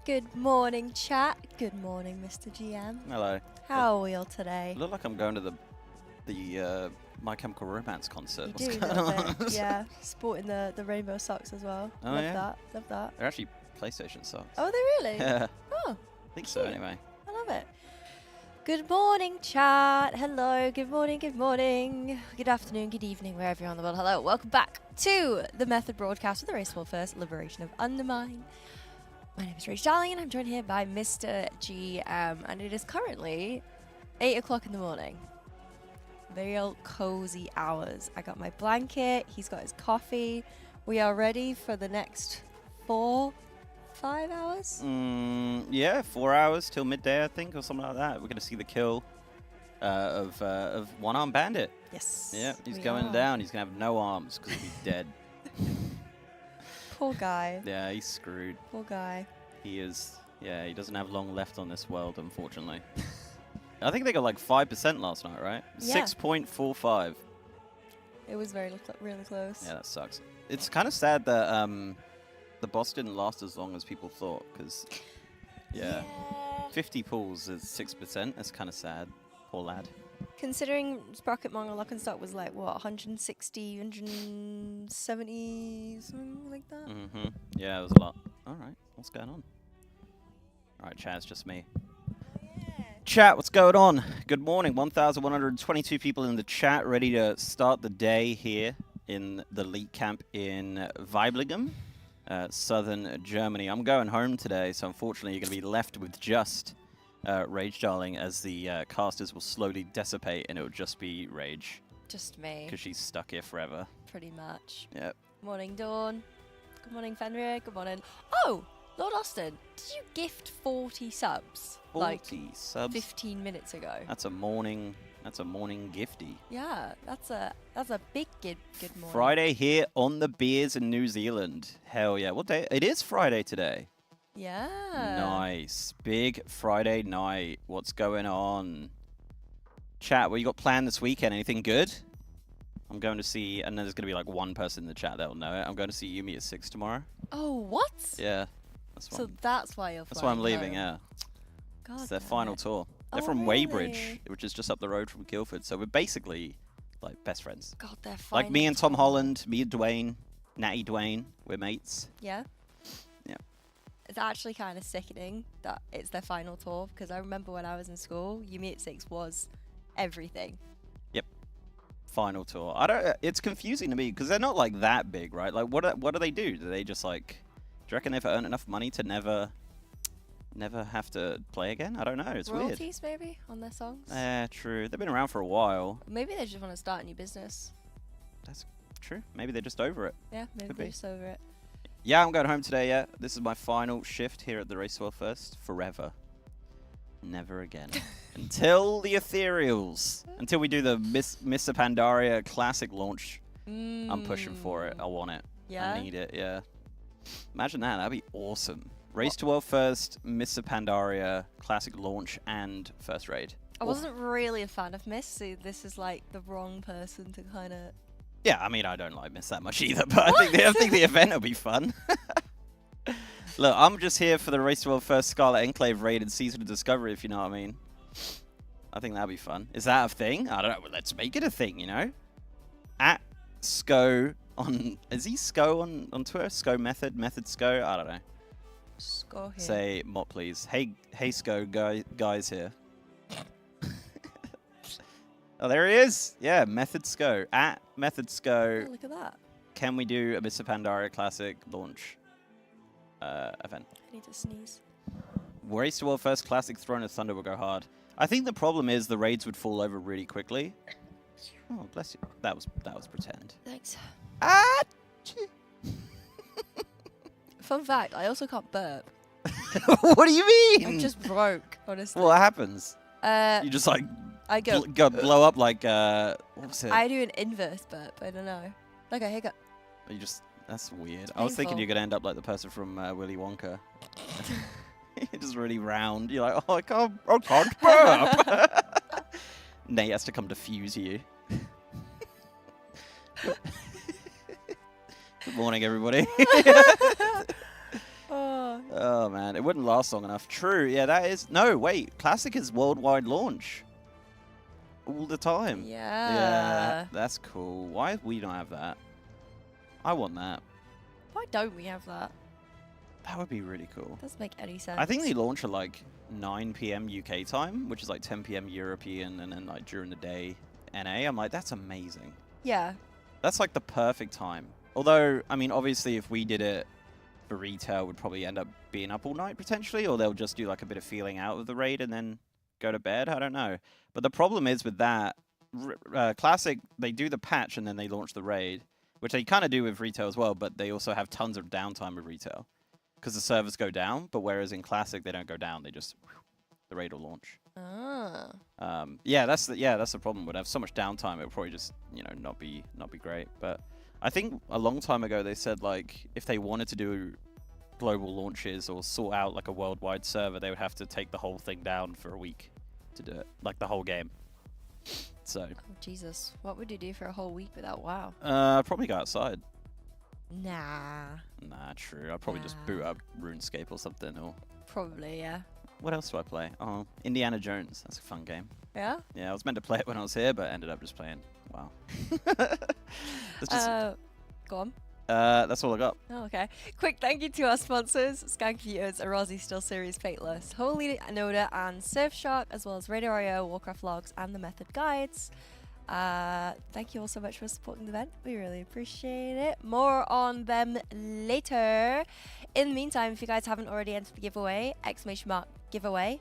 Good morning, chat. Good morning, Mr. GM. Hello. How are we all today? I look like I'm going to the My Chemical Romance concert. You What's do, going little on? bit. Yeah, sporting the rainbow socks as well. Oh, Love yeah? that. Love that. They're actually PlayStation socks. Oh, are they really? Yeah, Oh, I think so cute. anyway. I love it. Good morning, chat. Hello. Good morning. Good morning. Good afternoon. Good evening, wherever you're on the world. Hello. Welcome back to the Method broadcast with the Race World First Liberation of Undermine. My name is Rach Darling, and I'm joined here by Mr. GM, and it is currently 8 o'clock in the morning. Very old cozy hours. I got my blanket. He's got his coffee. We are ready for the next 4-5 hours. Yeah, 4 hours till midday, I think, or something like that. We're going to see the kill of one-armed bandit. Yes. Yeah, he's we going are. down. He's going to have no arms because he'll be dead. Poor guy. Yeah, he's screwed. Poor guy. He is. Yeah, he doesn't have long left on this world, unfortunately. I think they got like 5% last night, right? Yeah. 6.45. It was really close. Yeah, that sucks. It's kind of sad that the boss didn't last as long as people thought, because, yeah, 50 pulls is 6%. That's kind of sad. Poor lad. Considering Sprocket Manga Lock and Stock was like, what, 160, 170, something like that? Mm-hmm. Yeah, it was a lot. All right, what's going on? All right, chat, it's just me. Chat, what's going on? Good morning. 1,122 people in the chat, ready to start the day here in the Elite Camp in Weiblingen, southern Germany. I'm going home today, so unfortunately you're going to be left with just Rage Darling, as the casters will slowly dissipate and it will just be Rage. Just me. Because she's stuck here forever. Pretty much. Yep. Morning, Dawn. Good morning, Fenrir. Good morning. Oh, Lord Austin, did you gift 40 subs? 40 subs? 15 minutes ago. That's a morning gifty. Yeah, that's a big good morning. Friday here on the beers in New Zealand. Hell yeah. What day? It is Friday today. Yeah. Nice. Big Friday night. What's going on? Chat, what you got planned this weekend? Anything good? I'm going to see, and there's going to be like one person in the chat that'll know it. I'm going to see Yumi at 6 tomorrow. Oh, what? Yeah. That's why So that's why you're that's why I'm flying leaving, home. yeah. God It's their damn final it. tour. They're Oh, from really? Weybridge, which is just up the road from Guildford. So we're basically like best friends. God, they're final Like me and Tom tour. Holland, me and Dwayne, Natty Dwayne, we're mates. Yeah? Yeah. It's actually kind of sickening that it's their final tour, because I remember when I was in school, Yumi at 6 was everything. Final tour. It's confusing to me because they're not like that big, right? Like, what do they do? Do they just like? Do you reckon they've earned enough money to never have to play again? I don't know. It's weird. Royalties, maybe, on their songs? True. They've been around for a while. Maybe they just want to start a new business. That's true. Maybe they're just over it. Yeah, maybe Could they're be. just over it. Yeah, I'm going home today. Yeah, this is my final shift here at the Race World First. Forever. Never again. Until the Ethereals. Until we do the Mr. Pandaria Classic launch. I'm pushing for it. I want it. Yeah? I need it, yeah. Imagine that. That'd be awesome. Race to World First, Mr. Pandaria Classic launch, and first raid. I wasn't really a fan of Miss, so this is like the wrong person to kind of... Yeah, I mean, I don't like Miss that much either, but I think the event will be fun. Look, I'm just here for the Race to World First Scarlet Enclave raid and Season of Discovery, if you know what I mean. I think that'd be fun. Is that a thing? I don't know. Well, let's make it a thing, you know? At Sco on... Is he Sco on Twitter? Sco Method Sco? I don't know. Score here. Say Mott, please. Hey Sco, guys here. Oh, there he is. Yeah, Method Sco. At Method Sco. Oh, look at that. Can we do a Mr. Pandaria Classic launch event? I need to sneeze. Race to World First Classic Throne of Thunder will go hard. I think the problem is the raids would fall over really quickly. Oh, bless you. That was pretend. Thanks. Ah! Fun fact, I also can't burp. What do you mean? I'm just broke, honestly. What happens? You You just like I go... blow up like what was it? I do an inverse burp, I don't know. Like a hiccup. You just that's weird. It's I was thinking painful. you're gonna end up like the person from Willy Wonka. Just really round. You're like, oh, I can't burp. Nate has to come defuse you. Good morning, everybody. Oh. Oh man, it wouldn't last long enough. True, yeah, that is. No, wait, Classic is worldwide launch all the time. Yeah. That's cool. Why do we not have that? I want that. Why don't we have that? That would be really cool. Doesn't make any sense. I think they launch at like 9 p.m. UK time, which is like 10 p.m. European, and then like during the day NA. I'm like, that's amazing. Yeah. That's like the perfect time. Although, I mean, obviously, if we did it for retail, would probably end up being up all night potentially, or they'll just do like a bit of feeling out of the raid and then go to bed. I don't know. But the problem is with that, Classic, they do the patch and then they launch the raid, which they kind of do with retail as well, but they also have tons of downtime with retail because the servers go down. But whereas in Classic, they don't go down. They just, the raid will launch. Ah. Yeah, that's the problem. Would have so much downtime, it would probably just, you know, not be great. But I think a long time ago they said like if they wanted to do global launches or sort out like a worldwide server, they would have to take the whole thing down for a week to do it, like the whole game. So. Oh, Jesus, what would you do for a whole week without WoW? Probably go outside. Nah. Nah, true. I'd probably just boot up RuneScape or something. Or Probably, yeah. what else do I play? Oh, Indiana Jones. That's a fun game. Yeah? Yeah, I was meant to play it when I was here, but ended up just playing. Wow. Go on. That's all I got. Oh, okay. Quick thank you to our sponsors, Computers, Arozzi, Steelseries, Fateless, Holy NODA, and Surfshark, as well as Radio, Warcraft Logs, and the Method Guides. Thank you all so much for supporting the event. We really appreciate it. More on them later. In the meantime, if you guys haven't already entered the giveaway, !giveaway,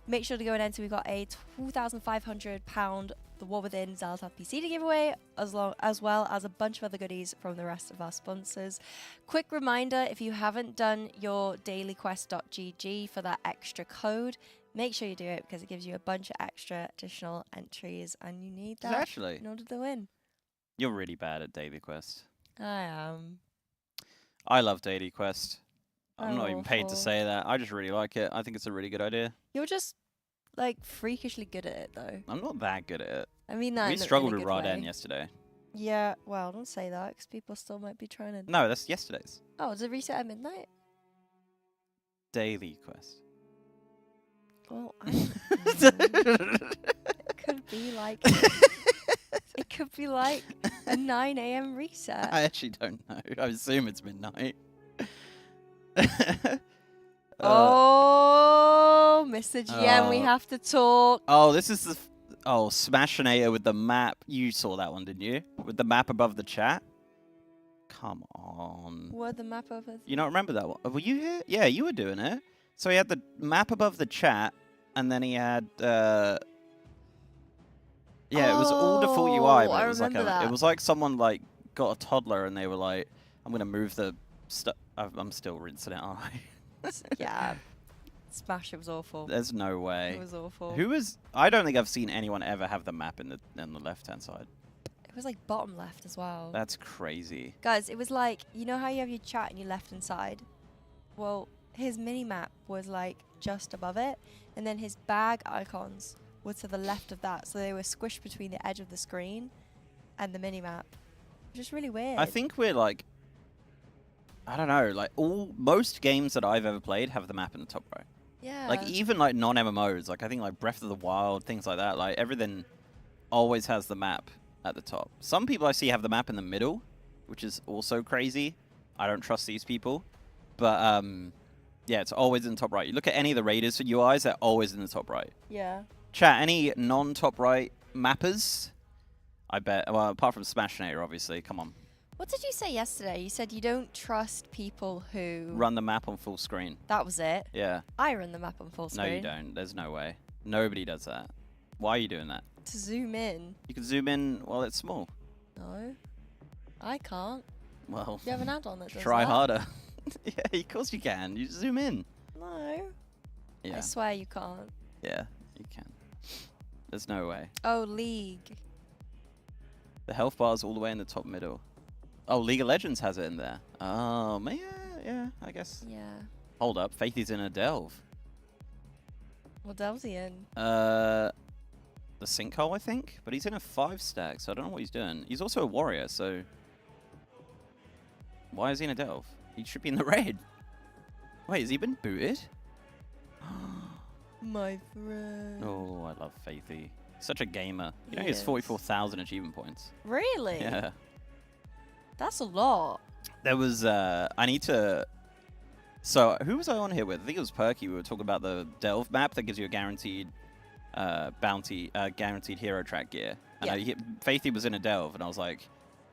make sure to go and enter. We've got a £2,500 The War Within Xalatath PC to give away, as well as a bunch of other goodies from the rest of our sponsors. Quick reminder, if you haven't done your dailyquest.gg for that extra code, make sure you do it because it gives you a bunch of extra additional entries and you need that Actually, in order to win. you're really bad at Daily Quest. I am. I love Daily Quest. I'm I'm not even paid to awful. say that. I just really like it. I think it's a really good idea. You're just like freakishly good at it though. I'm not that good at it. I mean that We in a struggled really with good Raden way. yesterday. Yeah, well, don't say that because people still might be trying to. No, that's yesterday's. Oh, does it reset at midnight? Daily Quest. Well, I don't know. It could be like it could be like a 9 a.m. reset. I actually don't know. I assume it's midnight. Oh, Mr. GM, we Oh. have to talk. Oh, this is the Smashinator with the map. You saw that one, didn't you? With the map above the chat. Come on. What the map over? You don't remember that one? Were you here? Yeah, you were doing it. So he had the map above the chat, and then he had. Yeah, it was all default UI, but I it was like remember that. it was like someone like got a toddler, and they were like, "I'm gonna move the stuff." I'm still rinsing it, aren't I? Yeah, Smash. It was awful. There's no way. It was awful. Who is? I don't think I've seen anyone ever have the map in the left-hand side. It was like bottom left as well. That's crazy. Guys, it was like, you know how you have your chat and your left hand side? Well, his mini map was like just above it, and then his bag icons were to the left of that, so they were squished between the edge of the screen and the mini map. Just really weird. I think we're like, I don't know, like most games that I've ever played have the map in the top right. Yeah. Like even like non-MMOs, like I think like Breath of the Wild, things like that, like everything always has the map at the top. Some people I see have the map in the middle, which is also crazy. I don't trust these people. But yeah, it's always in the top right. You look at any of the Raiders for UIs, they're always in the top right. Yeah. Chat, any non-top right mappers? I bet, well, apart from Smashinator, obviously, come on. What did you say yesterday? You said you don't trust people who... Run the map on full screen. That was it. Yeah. I run the map on full No, screen. you don't. There's no way. Nobody does that. Why are you doing that? To zoom in. You can zoom in while it's small. No. I can't. Well, You have an add-on that does try that? harder. Yeah, of course you can. You zoom in. No. Yeah. I swear you can't. Yeah, you can. There's no way. Oh, League. The health bar's all the way in the top middle. Oh, League of Legends has it in there. Oh, man, yeah, I guess. Yeah. Hold up, Faithy's in a delve. What delves he in? The sinkhole, I think, but he's in a 5-stack, so I don't know what he's doing. He's also a warrior, so why is he in a delve? He should be in the raid. Wait, has he been booted? My friend. Oh, I love Faithy. He's such a gamer. He only has Yes. 44,000 achievement points. Really? Yeah. That's a lot. There was, I need to... So, who was I on here with? I think it was Perky. We were talking about the Delve map that gives you a guaranteed bounty, guaranteed hero track gear. And Yeah. Faithy was in a Delve, and I was like, do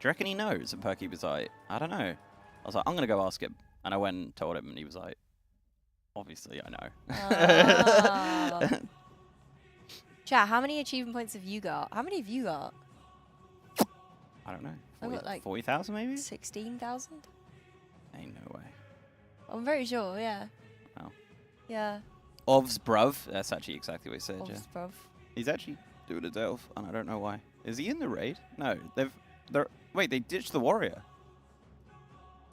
you reckon he knows? And Perky was like, I don't know. I was like, I'm going to go ask him. And I went and told him, and he was like, obviously I know. Oh. Chat, how many achievement points have you got? How many have you got? I don't know. I've got like 40,000 maybe? 16,000? Ain't no way. I'm very sure, yeah. Oh. Yeah. Ovs bruv. That's actually exactly what he said, yeah. Obs, bruv. He's actually doing a Delve, and I don't know why. Is he in the raid? No. Wait, they ditched the warrior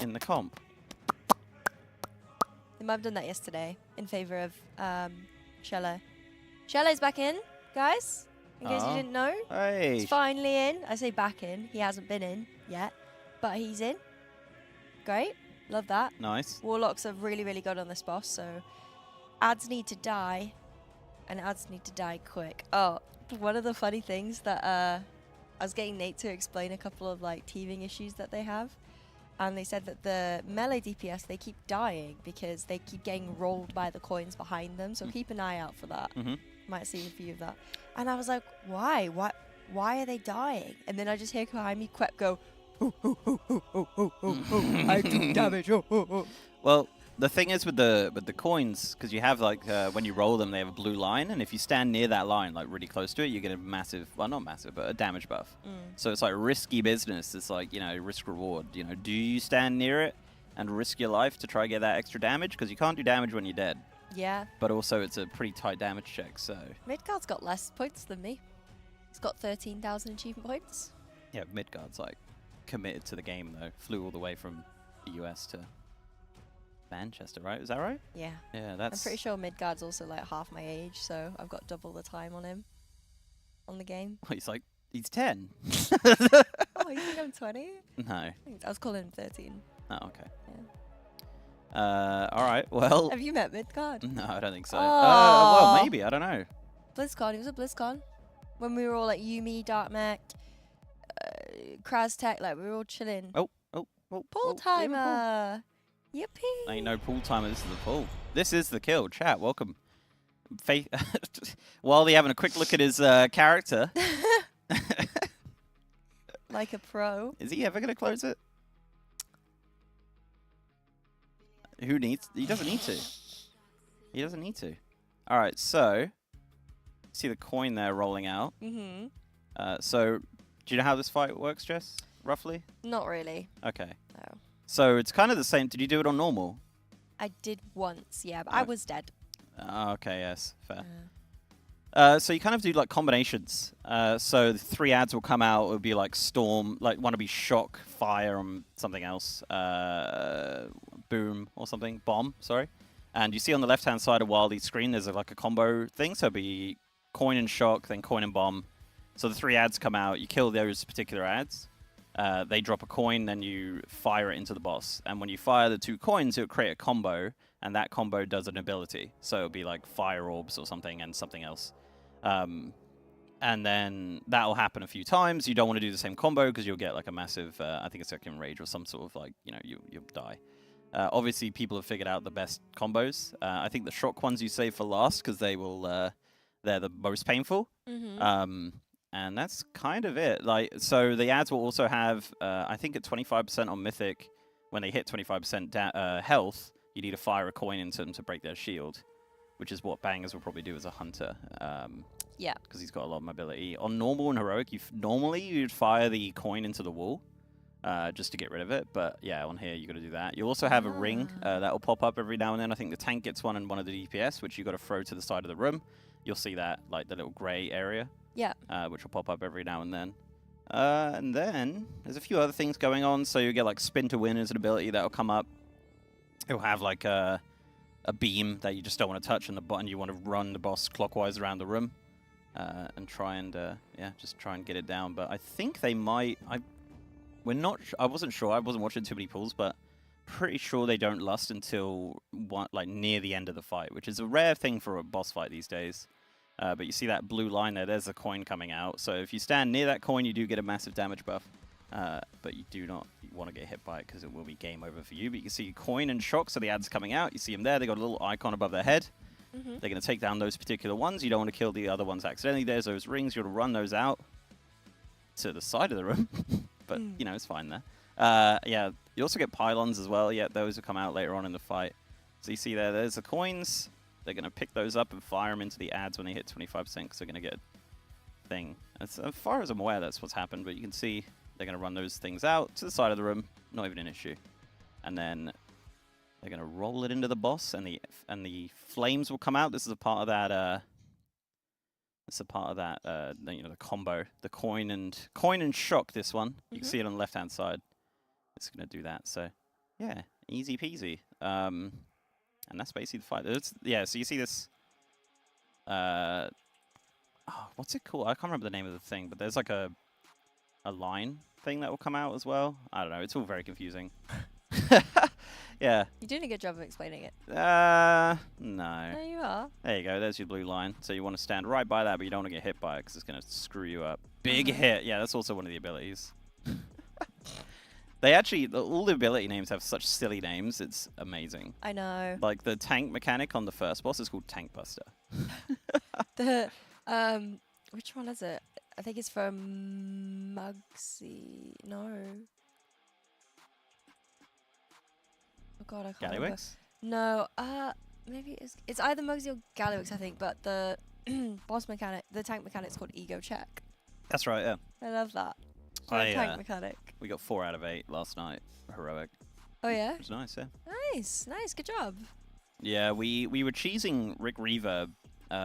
in the comp. They might have done that yesterday in favor of Shello. Shello's back in, guys. In case you didn't know. Hey. He's finally in. I say back in. He hasn't been in yet, but he's in. Great. Love that. Nice. Warlocks are really, really good on this boss, so ads need to die, and ads need to die quick. Oh, one of the funny things that I was getting Nate to explain a couple of like teething issues that they have, and they said that the melee DPS, they keep dying because they keep getting rolled by the coins behind them, so keep an eye out for that. Mm-hmm. Might see a few of that. And I was like, why? Why are they dying? And then I just hear behind me Quep go, I do damage. Well, the thing is with the coins, because you have like when you roll them, they have a blue line, and if you stand near that line, like really close to it, you get a massive, well, not massive, but a damage buff. So it's like risky business. It's like, you know, risk reward. You know, do you stand near it and risk your life to try to get that extra damage? Because you can't do damage when you're dead. Yeah. But also, it's a pretty tight damage check. So Midgard's got less points than me. He's got 13,000 achievement points. yeah, Midgard's like committed to the game though. Flew all the way from the US to Manchester, right? Is that right? Yeah. Yeah, I'm that's. pretty sure Midgard's also like half my age, so I've got double the time on him. On the game. He's 10. Oh, you think I'm 20? No. I was calling him 13. Oh, okay. Yeah. All right. Well. Have you met Midgard? No, I don't think so. Oh. Well, maybe. I don't know. BlizzCon. He was at BlizzCon. When we were all like Yumi, Darkmech, Kraztech, like we were all chilling. Oh. Pool timer. Yippee. Ain't no pool timer. This is the pool. This is the kill. Chat, welcome. Faith. While they having a quick look at his character. Like a pro. Is he ever going to close it? Who needs? He doesn't need to. He doesn't need to. All right, so see the coin there rolling out. Mm-hmm. So do you know how this fight works, Jess? Roughly? Not really. Okay. No. So it's kind of the same. Did you do it on normal? I did once, yeah, but I was dead. Okay, yes, fair. So you kind of do like combinations. So the 3 ads will come out. It will be like storm, like one will be shock, fire, and something else. Boom or something. Bomb, sorry. And you see on the left-hand side of Wildy's screen, there's like a combo thing. So it'll be coin and shock, then coin and bomb. So the 3 ads come out. You kill those particular ads. They drop a coin, then you fire it into the boss. And when you fire the 2 coins, it'll create a combo. And that combo does an ability. So it'll be like fire orbs or something and something else. And then that'll happen a few times. You don't want to do the same combo because you'll get like a massive, I think it's like enrage or some sort of like, you know, you'll die. Obviously, people have figured out the best combos. I think the shock ones you save for last because they will, they're the most painful. Mm-hmm. And that's kind of it. Like, so the ads will also have, I think at 25% on Mythic, when they hit 25% health, you need to fire a coin into them to break their shield, which is what Bangers will probably do as a hunter. Yeah. Because he's got a lot of mobility. On normal and heroic, normally you'd fire the coin into the wall just to get rid of it. But yeah, on here you got to do that. You'll also have a ring that will pop up every now and then. I think the tank gets one and one of the DPS, which you got to throw to the side of the room. You'll see that, like the little grey area. Yeah. Which will pop up every now and then. And then there's a few other things going on. So you get like spin to win as an ability that will come up. It'll have like a beam that you just don't want to touch, and the button you want to run the boss clockwise around the room and try and just try and get it down. But I think they might. I wasn't sure. I wasn't watching too many pools, but pretty sure they don't lust until like near the end of the fight, which is a rare thing for a boss fight these days. But you see that blue line there, there's a coin coming out. So if you stand near that coin, you do get a massive damage buff. But you do not want to get hit by it because it will be game over for you. But you can see coin and shock, so the ads coming out. You see them there. They got a little icon above their head. They're going to take down those particular ones. You don't want to kill the other ones accidentally. There's those rings. You want to run those out to the side of the room. But, you know, it's fine there. Yeah, you also get pylons as well. Yeah, those will come out later on in the fight. So you see there's the coins. They're going to pick those up and fire them into the ads when they hit 25% because they're going to get a thing. As far as I'm aware, that's what's happened. But you can see they're going to run those things out to the side of the room. Not even an issue. And then they're going to roll it into the boss, and the flames will come out. This is a part of that. You know, the combo, the coin and shock. This one, you can see it on the left-hand side. It's going to do that. So, yeah, easy peasy. And that's basically the fight. Yeah, so you see this. What's it called? I can't remember the name of the thing, but there's like a line thing that will come out as well. I don't know. It's all very confusing. Yeah. You're doing a good job of explaining it. No. No, you are. There you go. There's your blue line. So you want to stand right by that, but you don't want to get hit by it because it's going to screw you up. Big hit. Yeah, that's also one of the abilities. They actually, all the ability names have such silly names. It's amazing. I know. Like the tank mechanic on the first boss is called Tank Buster. Which one is it? I think it's from Mugsy. No. Oh god, I can't remember. Gallywix? No. Maybe it's either Mugsy or Gallywix, I think. But the boss mechanic, the tank mechanic's called Ego Check. That's right. Yeah. I love that. Tank mechanic. We got 4 out of 8 last night. Heroic. Oh yeah. It was nice. Yeah. Nice. Good job. Yeah, we were cheesing Rick Reaver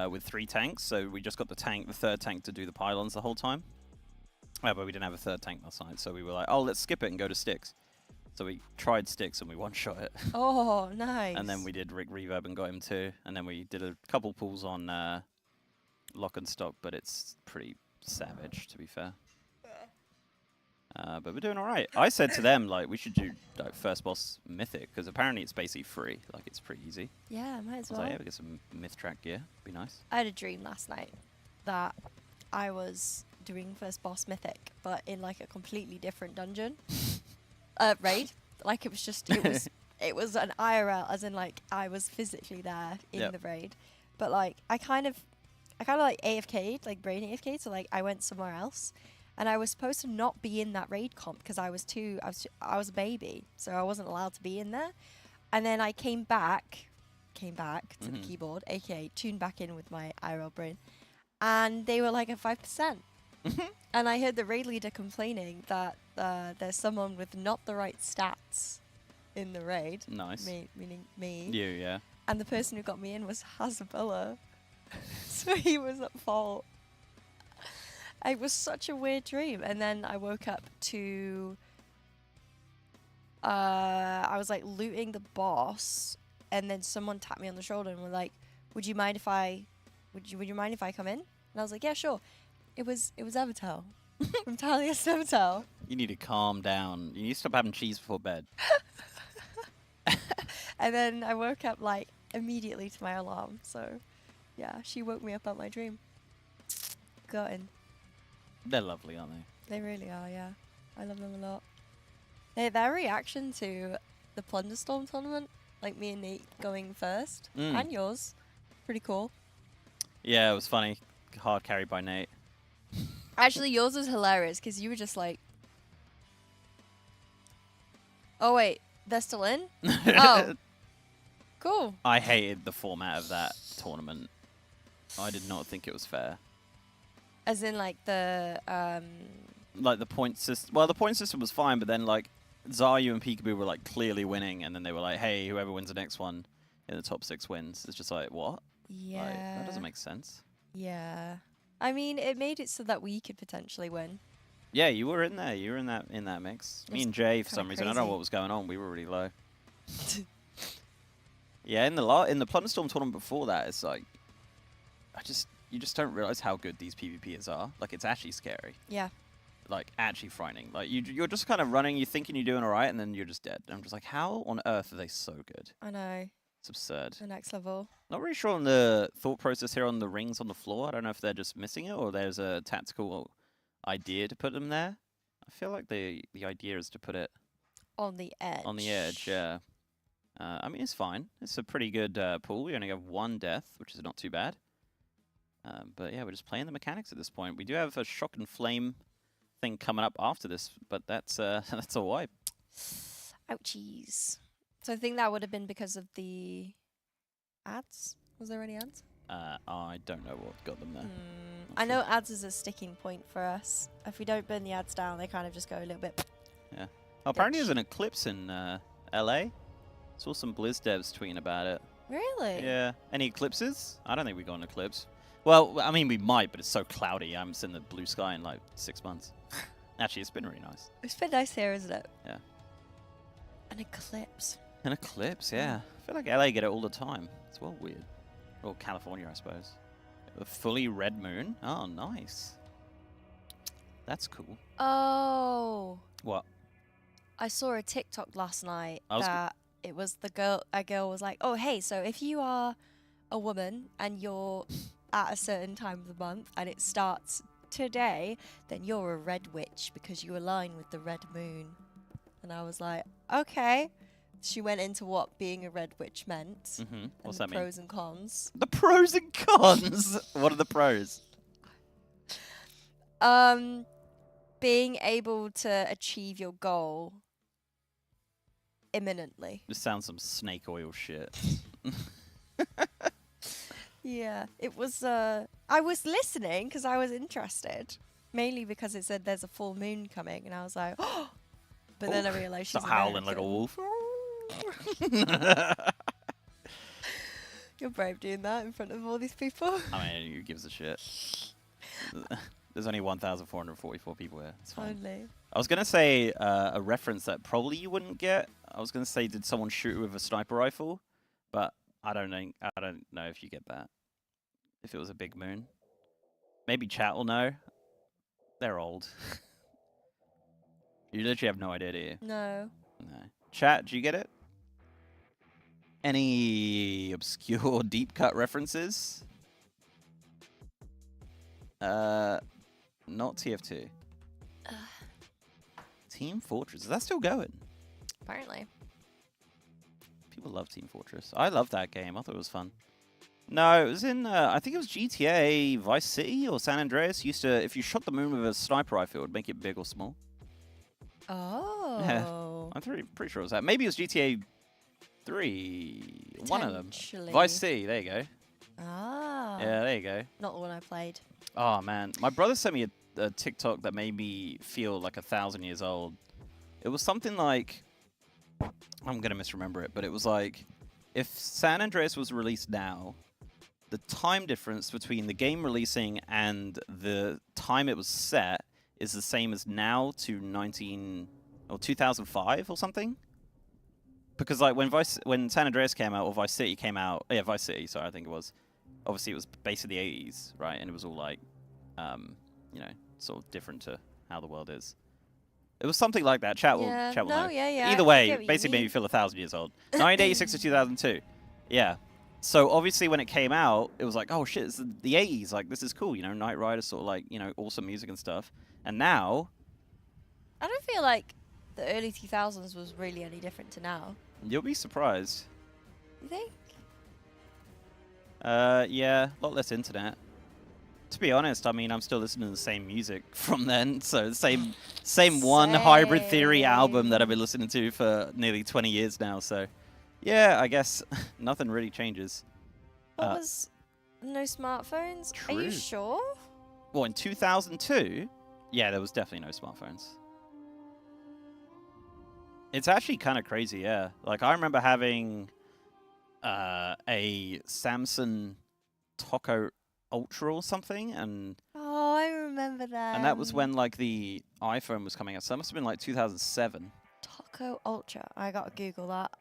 with 3 tanks, so we just got the 3rd tank to do the pylons the whole time. But we didn't have a 3rd tank last night, so we were like, oh, let's skip it and go to Sticks. So we tried Sticks and we one-shot it. Oh, nice. And then we did Rick Reverb and got him too. And then we did a couple pulls on Lock and Stock, but it's pretty savage, to be fair. But we're doing all right. I said to them, like, we should do like first boss Mythic, because apparently it's basically free. Like, it's pretty easy. Yeah, might as well. So yeah, we get some Myth Track gear. Be nice. I had a dream last night that I was doing first boss Mythic, but in like a completely different dungeon. Raid. Like it was an IRL, as in like I was physically there in the raid. But like I kind of like AFK'd, like brain AFK'd, so like I went somewhere else. And I was supposed to not be in that raid comp because I was a baby, so I wasn't allowed to be in there. And then I came back to the keyboard, aka tuned back in with my IRL brain, and they were like at 5%. And I heard the raid leader complaining that there's someone with not the right stats in the raid. Nice. Meaning me. You, yeah. And the person who got me in was Hasabella. So he was at fault. It was such a weird dream. And then I woke up to... I was like looting the boss, and then someone tapped me on the shoulder and were like, would you mind if I come in? And I was like, yeah, sure. It was Evertel. From Talia's Evertel. You need to calm down. You need to stop having cheese before bed. And then I woke up like immediately to my alarm. So yeah, she woke me up out my dream. Gutting. They're lovely, aren't they? They really are, yeah. I love them a lot. Their reaction to the Plunderstorm tournament, like me and Nate going first, and yours, pretty cool. Yeah, it was funny. Hard carried by Nate. Actually, yours was hilarious because you were just like, oh wait, they're still in? Oh, cool. I hated the format of that tournament. I did not think it was fair. As in like the... Like the point system. Well, the point system was fine, but then like Zaryu and Peekaboo were like clearly winning, and then they were like, hey, whoever wins the next one in the top 6 wins. It's just like, what? Yeah. Like, that doesn't make sense. Yeah. I mean, it made it so that we could potentially win. Yeah, you were in there. You were in that mix. Me and Jay, for some reason, I don't know what was going on. We were really low. Yeah, in the Plunderstorm tournament before that, it's like, you just don't realize how good these PvPers are. Like, it's actually scary. Yeah. like actually frightening. Like you're just kind of running, you're thinking you're doing all right, and then you're just dead. And I'm just like, how on earth are they so good? I know. It's absurd. The next level. Not really sure on the thought process here on the rings on the floor. I don't know if they're just missing it or there's a tactical idea to put them there. I feel like the idea is to put it On the edge. on the edge, yeah. I mean, it's fine. It's a pretty good pool. We only have one death, which is not too bad. But yeah, we're just playing the mechanics at this point. We do have a shock and flame thing coming up after this, but that's that's a wipe. Ouchies. So I think that would have been because of the ads. Was there any ads? I don't know what got them there. I know ads is a sticking point for us. If we don't burn the ads down, they kind of just go a little bit. Yeah. Oh, apparently there's an eclipse in LA. Saw some Blizz devs tweeting about it. Really? Yeah. Any eclipses? I don't think we got an eclipse. Well, I mean, we might, but it's so cloudy. I haven't seen the blue sky in like 6 months. Actually, it's been really nice. It's been nice here, isn't it? Yeah. An eclipse. An eclipse, yeah. I feel like LA get it all the time. It's well weird. Or California, I suppose. A fully red moon. Oh, nice. That's cool. Oh. What? I saw a TikTok last night I was that it was the girl. A girl was like, "Oh, hey, so if you are a woman and you're at a certain time of the month and it starts today, then you're a red witch because you align with the red moon." And I was like, "Okay." She went into what being a red witch meant. Mm-hmm. What's and that mean? Pros and cons. The pros and cons. What are the pros? Being able to achieve your goal imminently. This sounds some snake oil shit. Yeah, it was. I was listening because I was interested, mainly because it said there's a full moon coming, and I was like, oh. But then I realized she's Start howling like a American. wolf. You're brave doing that in front of all these people. I mean, who gives a shit? There's only 1,444 people here. It's fine. Only. I was gonna say a reference that probably you wouldn't get. I was gonna say, did someone shoot with a sniper rifle? But I don't know if you get that. If it was a big moon, maybe chat will know. They're old. You literally have no idea, do you? No. No. Chat, do you get it? Any obscure deep cut references? Not TF2. Team Fortress. Is that still going? Apparently. People love Team Fortress. I love that game. I thought it was fun. No, it was in, I think it was GTA Vice City or San Andreas. Used to, if you shot the moon with a sniper rifle, it would make it big or small. Oh. Yeah. I'm pretty sure it was that. Maybe it was GTA 3. One of them. Potentially. Vice City. There you go. Ah. Yeah, there you go. Not the one I played. Oh, man. My brother sent me a TikTok that made me feel like 1,000 years old. It was something like... I'm going to misremember it, but it was like... If San Andreas was released now, the time difference between the game releasing and the time it was set is the same as now to 2005 or something. Because like when San Andreas came out or Vice City came out, yeah, Vice City, sorry, I think it was. Obviously, it was based in the 80s, right? And it was all like, you know, sort of different to how the world is. It was something like that. Chat will know. Yeah. Either way, basically made me feel 1,000 years old. 1986 to 2002. Yeah. So obviously when it came out, it was like, oh shit, it's the 80s. Like, this is cool. You know, Knight Rider, sort of like, you know, awesome music and stuff. And now... I don't feel like the early 2000s was really any different to now. You'll be surprised. You think? Yeah, a lot less internet. To be honest, I mean, I'm still listening to the same music from then. So the same one Hybrid Theory album that I've been listening to for nearly 20 years now. So, yeah, I guess nothing really changes. What was... No smartphones? True. Are you sure? Well, in 2002, yeah, there was definitely no smartphones. It's actually kind of crazy, yeah. Like, I remember having a Samsung Taco Ultra or something, and... Oh, I remember that. And that was when, like, the iPhone was coming out. So that must have been, like, 2007. Taco Ultra. I gotta Google that.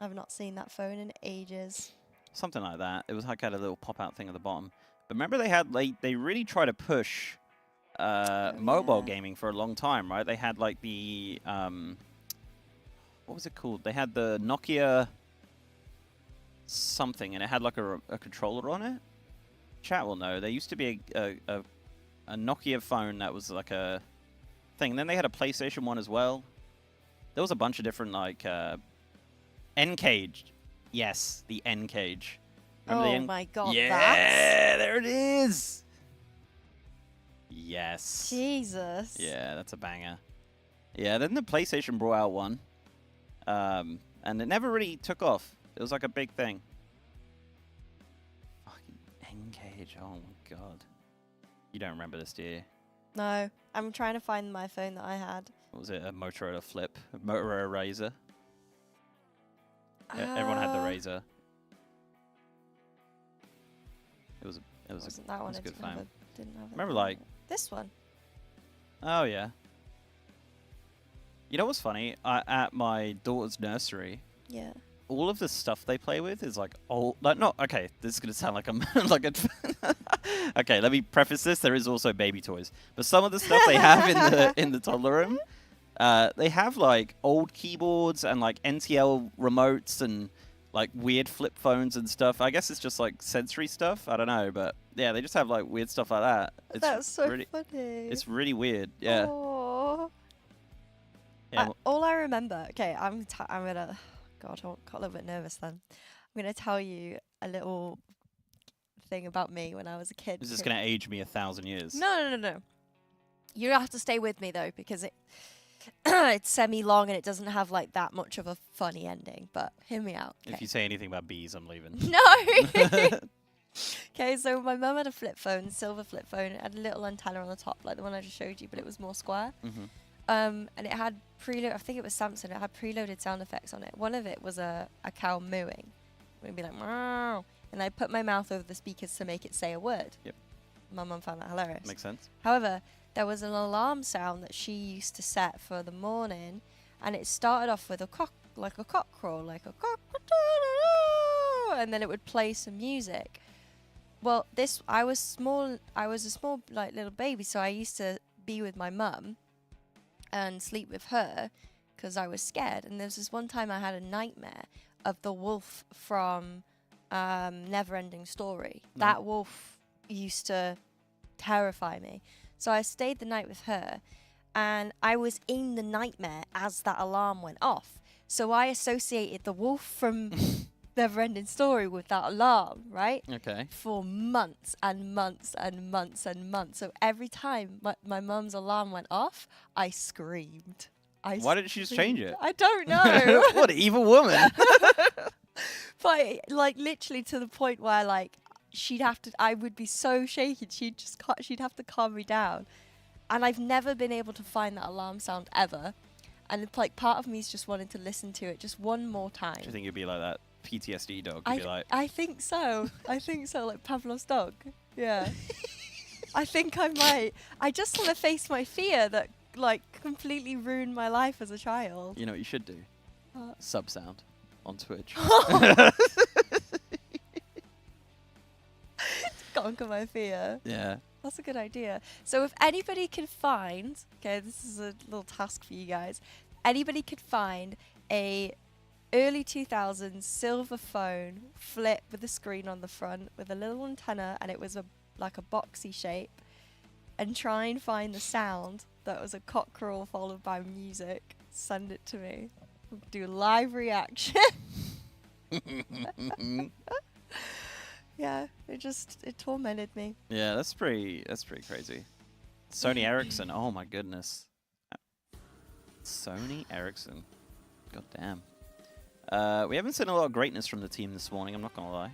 I've not seen that phone in ages. Something like that. It was like had a little pop-out thing at the bottom. But remember they had, like, they really tried to push mobile yeah. gaming for a long time, right? They had like the what was it called? They had the Nokia something, and it had like a controller on it. Chat will know. There used to be a Nokia phone that was like a thing. And then they had a PlayStation one as well. There was a bunch of different like N-Cage. Yes, the N-Cage. Remember the my god, yeah, that's... there it is. Yes. Jesus. Yeah, that's a banger. Yeah, then the PlayStation brought out one. And it never really took off. It was like a big thing. Fucking N-Cage, oh my god. You don't remember this, do you? No, I'm trying to find my phone that I had. What was it? A Motorola Flip? A Motorola Razor? Yeah, everyone had the Razor. It was Wasn't that one? a I good didn't have phone. Didn't have it. Remember, like... This one. Oh, yeah. You know what's funny? At my daughter's nursery, Yeah. all of the stuff they play with is like old. Like, not okay. This is gonna sound like I'm like a. Okay, let me preface this. There is also baby toys, but some of the stuff they have in the toddler room, they have like old keyboards and like NTL remotes and like weird flip phones and stuff. I guess it's just like sensory stuff. I don't know, but yeah, they just have like weird stuff like that. It's That's so really, funny. It's really weird. Yeah. Aww. Yeah. All I remember. Okay, I'm gonna. God, I got a little bit nervous then. I'm gonna tell you a little thing about me when I was a kid. This is gonna age me 1,000 years. No. You have to stay with me though, because it's semi-long and it doesn't have like that much of a funny ending. But hear me out. If you say anything about bees, I'm leaving. No. Okay, so my mum had a flip phone, silver flip phone. It had a little antenna on the top, like the one I just showed you, but it was more square. Mm-hmm. And it had I think it was Samsung. It had preloaded sound effects on it. One of it was a cow mooing. It would be like, meow. And I put my mouth over the speakers to make it say a word. Yep. My mum found that hilarious. Makes sense. However, there was an alarm sound that she used to set for the morning, and it started off with a cock crow, like a cock, and then it would play some music. Well, I was a small like little baby, so I used to be with my mum and sleep with her because I was scared. And there was this one time I had a nightmare of the wolf from Neverending Story. No. That wolf used to terrify me. So I stayed the night with her, and I was in the nightmare as that alarm went off. So I associated the wolf from Neverending Story with that alarm, right? Okay. For months and months and months and months. So every time my mum's alarm went off, I screamed. Why didn't she just change it? I don't know. What an evil woman. But like literally to the point where like I would be so shaken. She'd have to calm me down. And I've never been able to find that alarm sound ever. And it's like part of me is just wanting to listen to it just one more time. Do you think you'd be like that PTSD dog? You'd be like, I think so. I think so, like Pavlov's dog. Yeah. I think I might. I just want to face my fear that like completely ruined my life as a child. you know what you should do? Sub sound on Twitch. Conquer my fear. Yeah. That's a good idea. So if anybody can find, okay, this is a little task for you guys. Anybody could find a early 2000s silver phone flip with a screen on the front with a little antenna, and it was like a boxy shape, and try and find the sound that was a cockerel followed by music, send it to me. We'll do live reaction. Yeah, it tormented me. Yeah, that's pretty crazy. Sony Ericsson, oh my goodness. Sony Ericsson. God damn. We haven't seen a lot of greatness from the team this morning, I'm not gonna lie.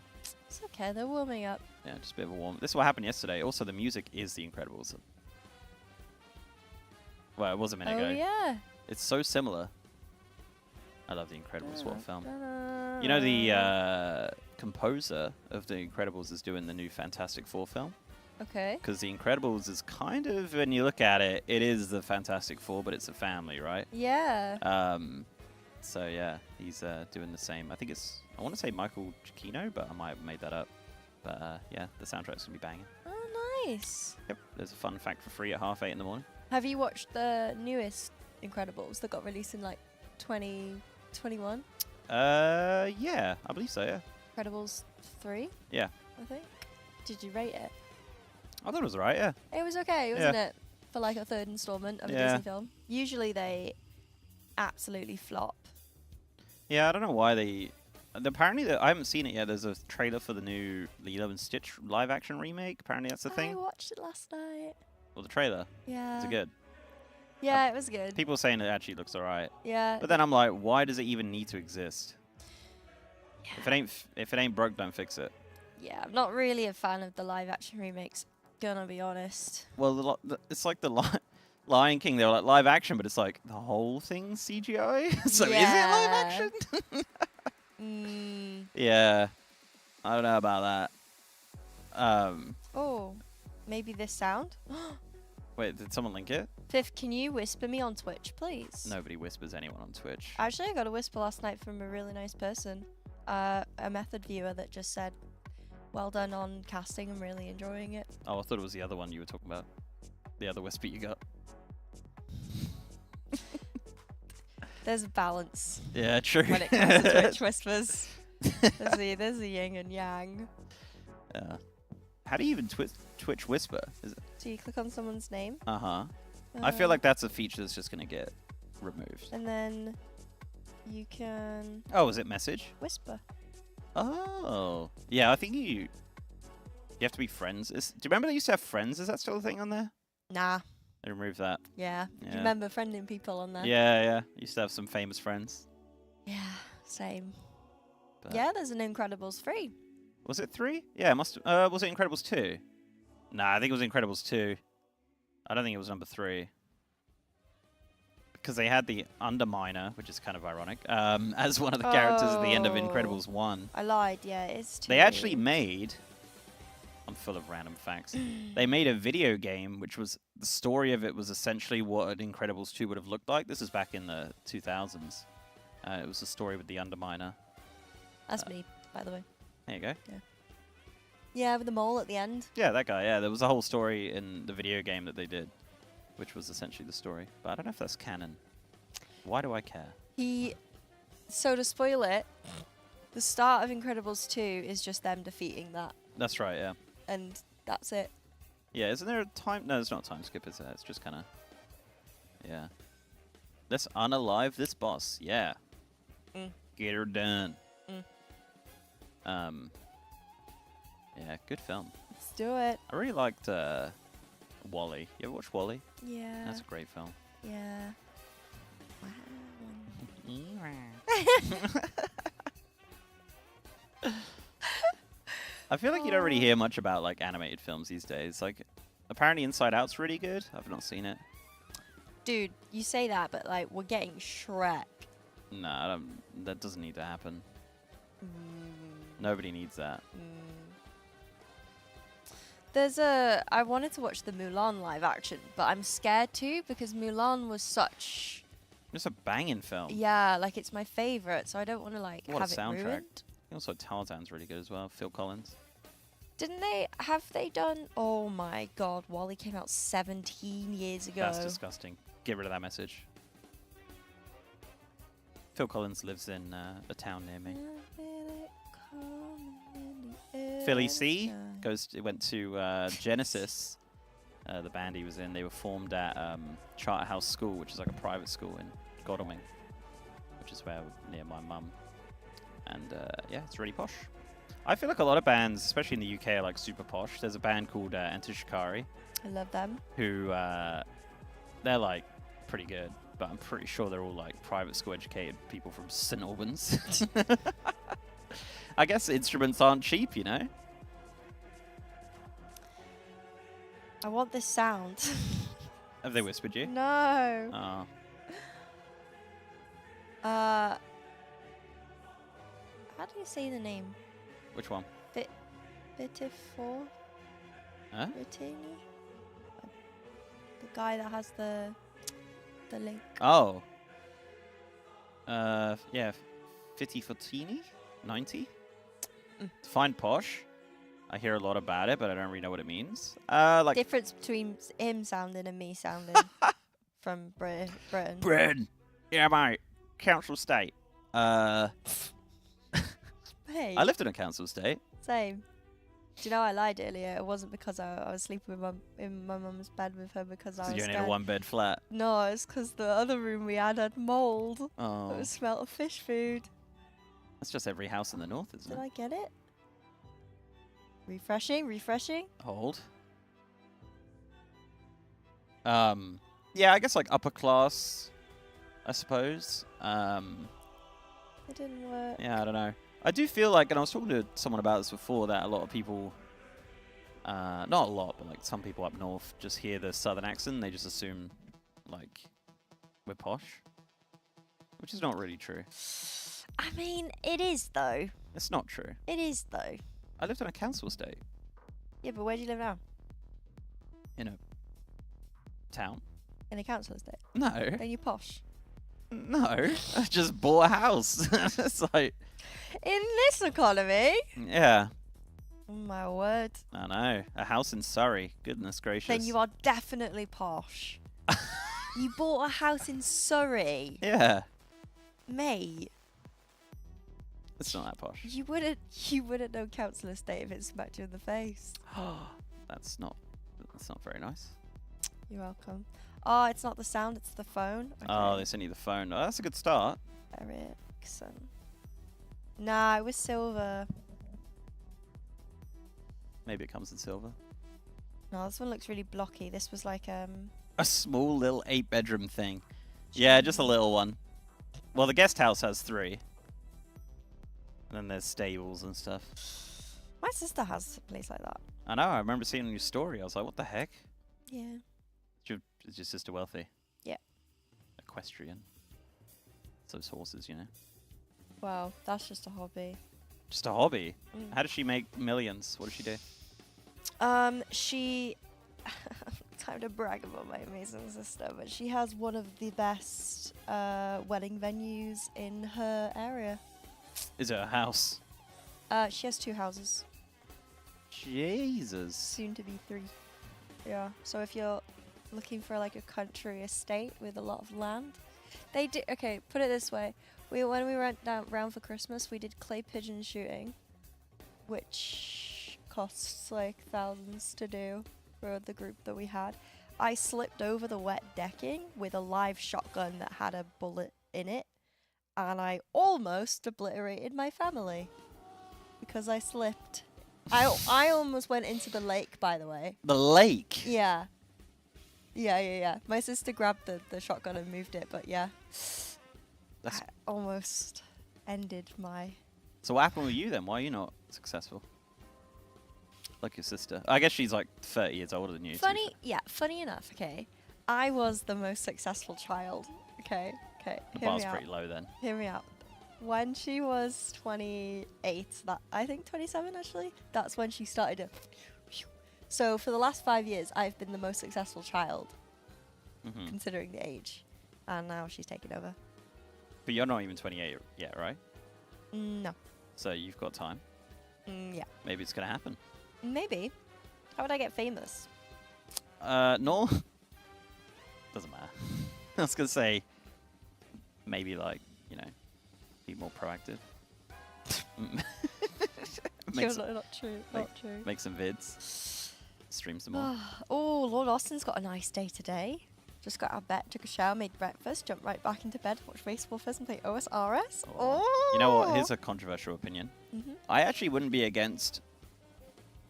It's okay, they're warming up. Yeah, just a bit of a warm. This is what happened yesterday. Also, the music is The Incredibles. Well, it was a minute ago. Oh yeah. It's so similar. I love The Incredibles. What a film. Da-da. You know, the composer of The Incredibles is doing the new Fantastic Four film. Okay. Because The Incredibles is kind of, when you look at it, it is the Fantastic Four, but it's a family, right? Yeah. So yeah, he's doing the same. I think I want to say Michael Giacchino, but I might have made that up. But yeah, the soundtrack's gonna be banging. Oh, Nice. Yep, there's a fun fact for free at 8:30 in the morning. Have you watched the newest Incredibles that got released in like 2021? Yeah, I believe so, yeah. Incredibles 3? Yeah. I think. Did you rate it? I thought it was alright, yeah. It was okay, wasn't it? For like a third installment of a Disney film. Usually they absolutely flop. Yeah, I don't know why they... Apparently, I haven't seen it yet. There's a trailer for the new Lilo and Stitch live-action remake. Apparently that's the thing. I watched it last night. Well, the trailer. Yeah. Is it good? Yeah, it was good. People saying it actually looks alright. Yeah. But then I'm like, why does it even need to exist? Yeah. If it ain't broke, don't fix it. Yeah, I'm not really a fan of the live-action remakes, gonna be honest. Well, it's like the Lion King. They were like live action, but it's like the whole thing's CGI. So is it live action? Yeah, I don't know about that. Oh, maybe this sound? Wait, did someone link it? Fifth, can you whisper me on Twitch, please? Nobody whispers anyone on Twitch. Actually, I got a whisper last night from a really nice person. A Method viewer that just said, well done on casting, I'm really enjoying it. Oh, I thought it was the other one you were talking about. The other whisper you got. There's a balance. Yeah, true. When it comes to Twitch whispers. There's a yin and yang. Yeah. How do you even Twitch whisper? Is it? So you click on someone's name. I feel like that's a feature that's just going to get removed. And then you can Oh, is it message? whisper. Oh. Yeah, I think you have to be friends. Do you remember they used to have friends? Is that still a thing on there? Nah. They removed that. Yeah. Do Yeah. you remember friending people on there? Yeah. Used to have some famous friends. Yeah, same. But Yeah, there's an Incredibles 3. Was it 3? Yeah, it must. Was it Incredibles 2? Nah, I think it was Incredibles 2. I don't think it was number 3. Because they had the Underminer, which is kind of ironic, as one of the characters at the end of Incredibles 1. I lied, yeah, it is 2. They actually made... I'm full of random facts. They made a video game, which was... The story of it was essentially what Incredibles 2 would have looked like. This is back in the 2000s. It was a story with the Underminer. That's me, by the way. There you go. Yeah, with the mole at the end. Yeah, that guy, yeah. There was a whole story in the video game that they did, which was essentially the story. But I don't know if that's canon. Why do I care? So to spoil it, the start of Incredibles 2 is just them defeating that. That's right, yeah. And that's it. Yeah, isn't there a time... No, it's not a time skip, is it? It's just kind of... Yeah. Let's unalive this boss. Yeah. Get her done. Yeah, good film. Let's do it. I really liked Wall-E. You ever watch Wall-E? Yeah. That's a great film. Yeah. I feel like you don't really hear much about like animated films these days. Like, apparently Inside Out's really good. I've not seen it. Dude, you say that, but like we're getting Shrek. Nah, that doesn't need to happen. Nobody needs that. I wanted to watch the Mulan live action, but I'm scared to because Mulan was such... It's a banging film. Yeah, like it's my favorite, so I don't want to like What a have it soundtrack. ruined. Also, Tarzan's really good as well. Phil Collins. Have they done... Oh my god, WALL-E came out 17 years ago. That's disgusting. Get rid of that message. Phil Collins lives in a town near me. Philly C went to Genesis, the band he was in. They were formed at Charterhouse School, which is like a private school in Godalming, which is where near my mum. And yeah, it's really posh. I feel like a lot of bands, especially in the UK, are like super posh. There's a band called Enter Shikari. I love them. Who they're like pretty good, but I'm pretty sure they're all like private school educated people from St Albans. I guess instruments aren't cheap, you know? I want this sound. Have they whispered you? No. Oh. How do you say the name? Which one? Bitifor? Huh? Ritini? The guy that has the link. Oh. Yeah. Fitty Fottini? 90? Fine posh. I hear a lot about it, but I don't really know what it means. Like Difference between him sounding and me sounding from Britain. Britain. Yeah, mate. Council estate. Hey, I lived in a council estate. same. Do you know I lied earlier? It wasn't because I was sleeping in my mum's bed with her because I So was you're in scared. a one-bed flat. No, it's because the other room we had mold. Oh, It smelled of fish food. that's just every house in the north, isn't Did it? I get it? Refreshing. Hold. Yeah, I guess like upper class, I suppose. It didn't work. Yeah, I don't know. I do feel like, and I was talking to someone about this before, that a lot of people, not a lot, but like some people up north just hear the southern accent and they just assume like we're posh, which is not really true. I mean, it is though. It's not true. It is though. I lived in a council estate Yeah, but where do you live now? in a town. In a council estate. No, Then you're posh. no, I just bought a house. It's like, In this economy? yeah, Oh my word. I know. A house in Surrey. Goodness gracious. Then you are definitely posh. You bought a house in Surrey. Yeah, Mate, it's not that posh. you wouldn't know council estate if it smacked you in the face. That's not very nice. You're welcome. Oh, it's not the sound, it's the phone. Oh, they sent you the phone. Oh, that's a good start. Ericsson. Nah, it was silver. Maybe it comes in silver. No, this one looks really blocky. This was like A small little 8-bedroom thing. Yeah, just a little one. Well, the guest house has 3. And then there's stables and stuff. My sister has a place like that. I know, I remember seeing on your story. I was like, what the heck? Yeah. Is your sister wealthy? Yeah. Equestrian. Those horses, you know. Wow, that's just a hobby. Just a hobby. Mm. How does she make millions? What does she do? She time to brag about my amazing sister, but she has one of the best wedding venues in her area. Is it a house? She has 2 houses, Jesus. soon to be 3. Yeah. So if you're looking for like a country estate with a lot of land, they do. Okay, put it this way: when we went round for Christmas, we did clay pigeon shooting, which costs like thousands to do for the group that we had. I slipped over the wet decking with a live shotgun that had a bullet in it, and I almost obliterated my family because I slipped. I almost went into the lake, by the way. The lake? Yeah. Yeah. My sister grabbed the shotgun and moved it, but yeah. That's... I almost ended my... So what happened with you then? Why are you not successful? Like your sister. I guess she's like 30 years older than you. Funny enough, okay. I was the most successful child, okay? The bar's pretty low then. Hear me out. When she was 28, I think 27 actually, that's when she started to... So for the last 5 years, I've been the most successful child, considering the age. And now she's taken over. But you're not even 28 yet, right? No. So you've got time. Yeah. Maybe it's going to happen. Maybe. How would I get famous? No. Doesn't matter. I was going to say, maybe like, you know, be more proactive. Not true. Make some vids. Stream some more. Oh, Lord Austin's got a nice day today. Just got out of bed, took a shower, made breakfast, jumped right back into bed, watched baseball first and play OSRS. Oh! You know what? Here's a controversial opinion. I actually wouldn't be against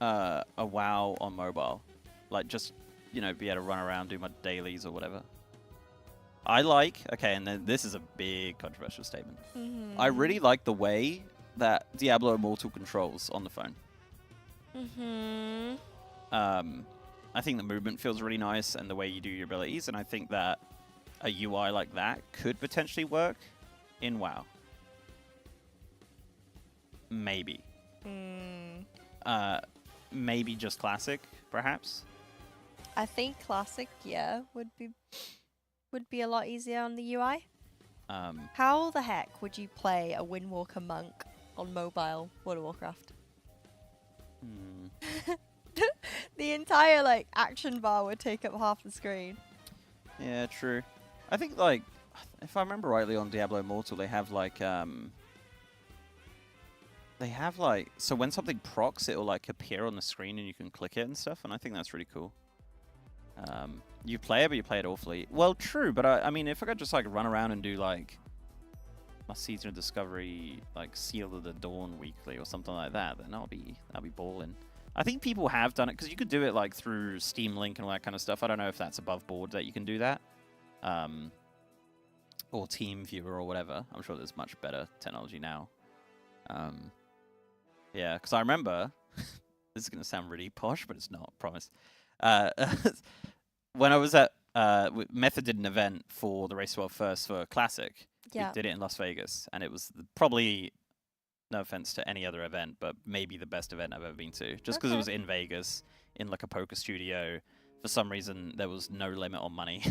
a WoW on mobile. Like, just, you know, be able to run around, do my dailies or whatever. I like... Okay, and then this is a big controversial statement. I really like the way that Diablo Immortal controls on the phone. I think the movement feels really nice and the way you do your abilities, and I think that a UI like that could potentially work in WoW. Maybe. Maybe just Classic, perhaps. I think Classic, yeah, would be a lot easier on the UI. How the heck would you play a Windwalker Monk on mobile World of Warcraft? The entire like action bar would take up half the screen. Yeah, true. I think like, if I remember rightly, on Diablo Immortal, they have like so when something procs, it will like appear on the screen and you can click it and stuff, and I think that's really cool. You play it, but you play it awfully. Well, true, but I mean, if I could just like run around and do like my Season of Discovery, like Seal of the Dawn weekly or something like that, then that'll be balling. I think people have done it because you could do it like through Steam Link and all that kind of stuff. I don't know if that's above board that you can do that, or Team Viewer or whatever. I'm sure there's much better technology now. Yeah, because I remember this is gonna sound really posh, but it's not. Promise. When I was at Method did an event for the Race World First for Classic. Yeah. We did it in Las Vegas, and it was probably, no offense to any other event, but maybe the best event I've ever been to. Just because it was in Vegas, in like a poker studio. For some reason, there was no limit on money.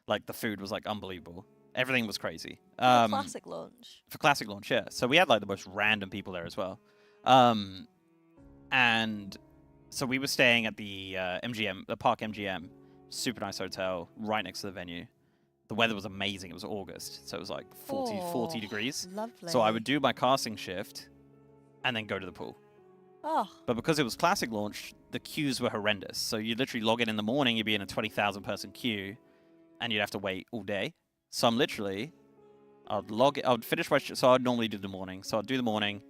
Like the food was like unbelievable. Everything was crazy. For classic launch. For Classic launch, yeah. So we had like the most random people there as well. And so we were staying at the MGM, the Park MGM, super nice hotel right next to the venue. The weather was amazing. It was August, so it was like 40 degrees. Lovely. So I would do my casting shift and then go to the pool. Oh. But because it was Classic launch, the queues were horrendous. So you'd literally log in the morning, you'd be in a 20,000 person queue, and you'd have to wait all day. So I'm literally, I'd finish my shift. So I'd normally do the morning. So I'd do the morning,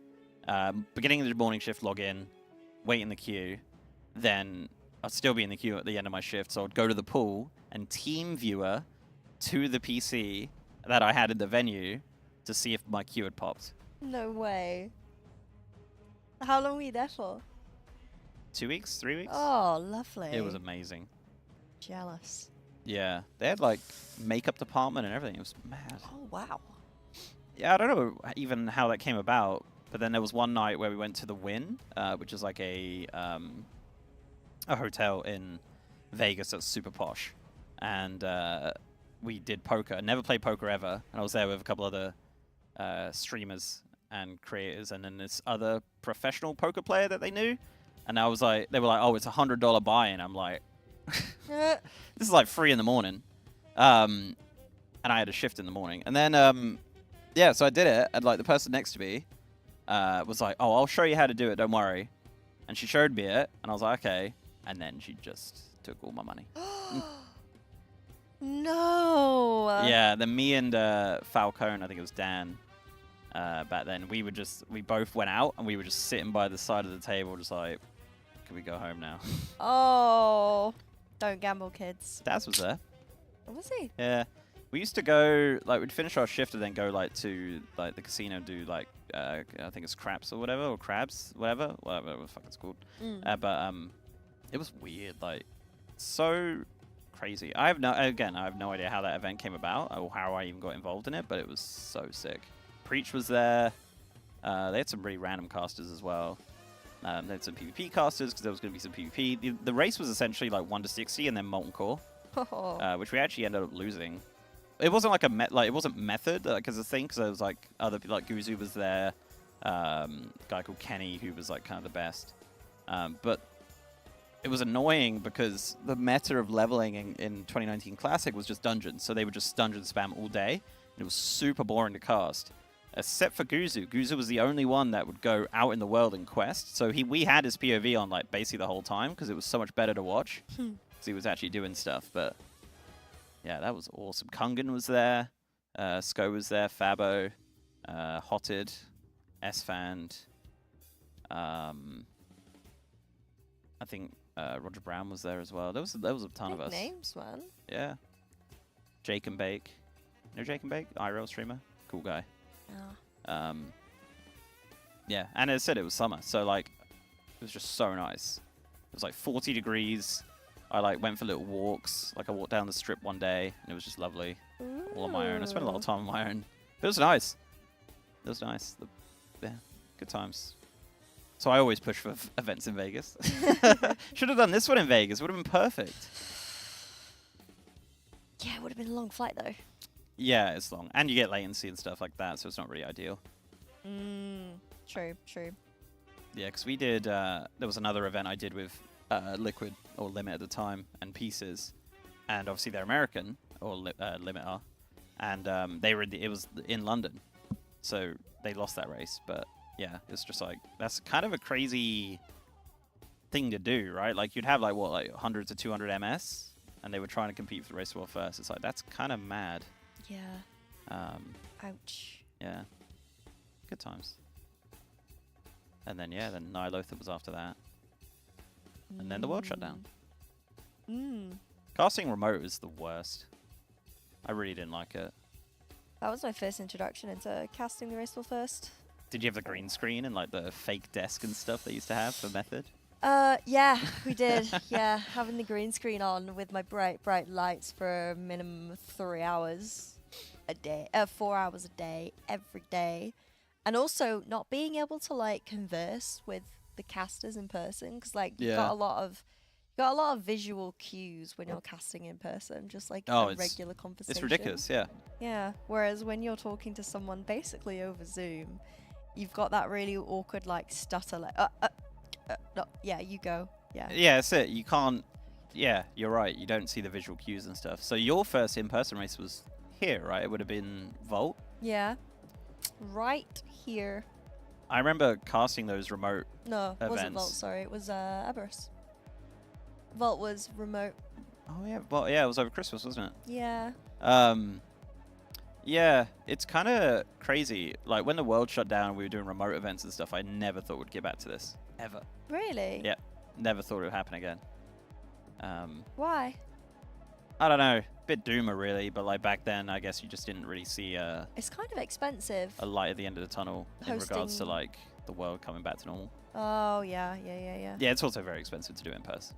beginning of the morning shift, log in, wait in the queue. Then I'd still be in the queue at the end of my shift. So I'd go to the pool and Team Viewer to the PC that I had in the venue to see if my queue had popped. No way. How long were you there for? 2 weeks, 3 weeks. Oh, lovely. It was amazing. Jealous. Yeah, they had like makeup department and everything. It was mad. Oh, wow. Yeah, I don't know even how that came about, but then there was one night where we went to the Wynn, which is like a hotel in Vegas that's super posh, and we did poker. I never played poker ever, and I was there with a couple other streamers and creators, and then this other professional poker player that they knew, and I was like, they were like, oh, it's $100 buy-in. I'm like, this is like 3 in the morning, and I had a shift in the morning, and then yeah, so I did it, and like the person next to me was like, oh, I'll show you how to do it, don't worry, and she showed me it, and I was like, okay, and then she just took all my money. No. Yeah, then me and Falcone, I think it was Dan, back then, we both went out and we were just sitting by the side of the table, just like, can we go home now? Oh, don't gamble, kids. Daz was there. Was he? Yeah, we used to go, like, we'd finish our shift and then go like to like the casino, do like I think it's craps or whatever, or crabs, whatever the fuck it's called. But it was weird, like, so crazy. I have no idea how that event came about or how I even got involved in it, but it was so sick. Preach was there. They had some really random casters as well. They had some PvP casters because there was going to be some PvP. The race was essentially like 1 to 60 and then Molten Core, which we actually ended up losing. It wasn't like it wasn't method as a thing, because there was like other people, like Guzu was there, a guy called Kenny who was like kind of the best, but it was annoying because the meta of leveling in 2019 Classic was just dungeons, so they would just dungeon spam all day, and it was super boring to cast. Except for Guzu. Guzu was the only one that would go out in the world and quest, so we had his POV on like basically the whole time because it was so much better to watch, because he was actually doing stuff. But yeah, that was awesome. Kungan was there, Sko was there, Fabo, Hotted, Esfand, I think Roger Brown was there as well. There was a ton of us. Names, man. Yeah. Jake and Bake. You know Jake and Bake? IRL streamer. Cool guy. Oh. Yeah, and as I said, it was summer, so like it was just so nice. It was like 40 degrees. I like went for little walks. Like I walked down the strip one day, and it was just lovely. All on my own. I spent a lot of time on my own. But it was nice. It was nice. Yeah, good times. So I always push for events in Vegas. Should have done this one in Vegas. Would have been perfect. Yeah, it would have been a long flight though. Yeah, it's long. And you get latency and stuff like that, so it's not really ideal. True, true. Yeah, because we did, there was another event I did with Liquid, or Limit at the time, and Pieces. And obviously they're American, or Limit are. And they were it was in London. So they lost that race. But yeah, it's just like, that's kind of a crazy thing to do, right? Like you'd have like, what, like 100 to 200 MS? And they were trying to compete for the race of the world first. It's like, that's kind of mad. Yeah. Ouch. Yeah. Good times. And then, yeah, then Nylothar was after that. And then the world shut down. Casting remote is the worst. I really didn't like it. That was my first introduction into casting the race first. Did you have the green screen and like the fake desk and stuff they used to have for Method? Yeah, we did. Yeah, having the green screen on with my bright lights for a minimum of 3 hours a day, 4 hours a day, every day. And also not being able to like converse with the casters in person, because like you've got a lot of visual cues when you're casting in person, just like a regular conversation. It's ridiculous, yeah. Yeah, whereas when you're talking to someone basically over Zoom, you've got that really awkward like stutter, like no, yeah, you go. Yeah. Yeah, that's it. You can't. Yeah, you're right. You don't see the visual cues and stuff. So your first in-person race was here, right? It would have been Vault. Yeah. Right here. I remember casting those remote. No, it events. wasn't Vault. Sorry, it was Everest. Vault was remote. Oh yeah, well yeah, it was over Christmas, wasn't it? Yeah. Yeah, it's kind of crazy. Like when the world shut down and we were doing remote events and stuff, I never thought we'd get back to this. Ever. Really? Yeah. Never thought it would happen again. Why? I don't know. Bit doomer really, but like back then I guess you just didn't really see it's kind of expensive. a light at the end of the tunnel in regards to like the world coming back to normal. Oh yeah. Yeah, it's also very expensive to do in person.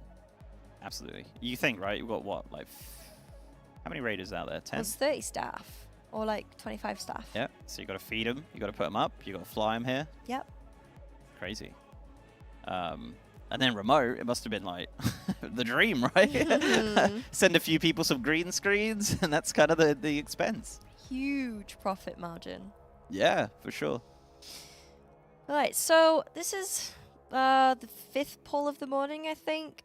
Absolutely. You think, right? You've got what, like how many raiders out there? 10? It was 30 staff. Or like 25 staff. Yeah. So you got to feed them. You got to put them up. You got to fly them here. Yep. Crazy. And then remote, it must have been like the dream, right? Send a few people some green screens, and that's kind of the expense. Huge profit margin. Yeah, for sure. Alright, so this is the 5th pull of the morning, I think.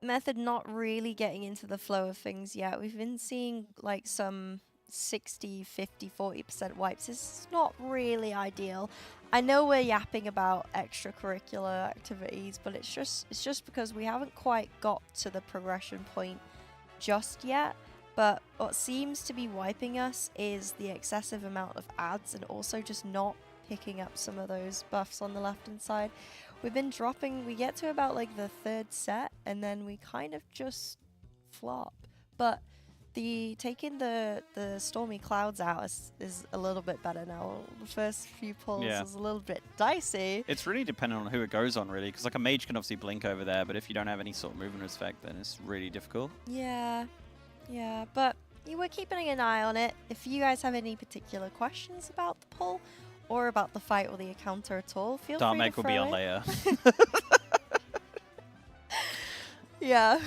Method not really getting into the flow of things yet. We've been seeing like some 60, 50, 40% wipes. It's not really ideal. I know we're yapping about extracurricular activities, but it's just because we haven't quite got to the progression point just yet. But what seems to be wiping us is the excessive amount of ads and also just not picking up some of those buffs on the left-hand side. We've been dropping, we get to about like the 3rd set and then we kind of just flop. But taking the stormy clouds out is a little bit better now. The first few pulls was a little bit dicey. It's really dependent on who it goes on, really, because like a mage can obviously blink over there, but if you don't have any sort of movement effect, then it's really difficult. Yeah, but we're keeping an eye on it. If you guys have any particular questions about the pull or about the fight or the encounter at all, feel free to throw Dark will be on later. Yeah.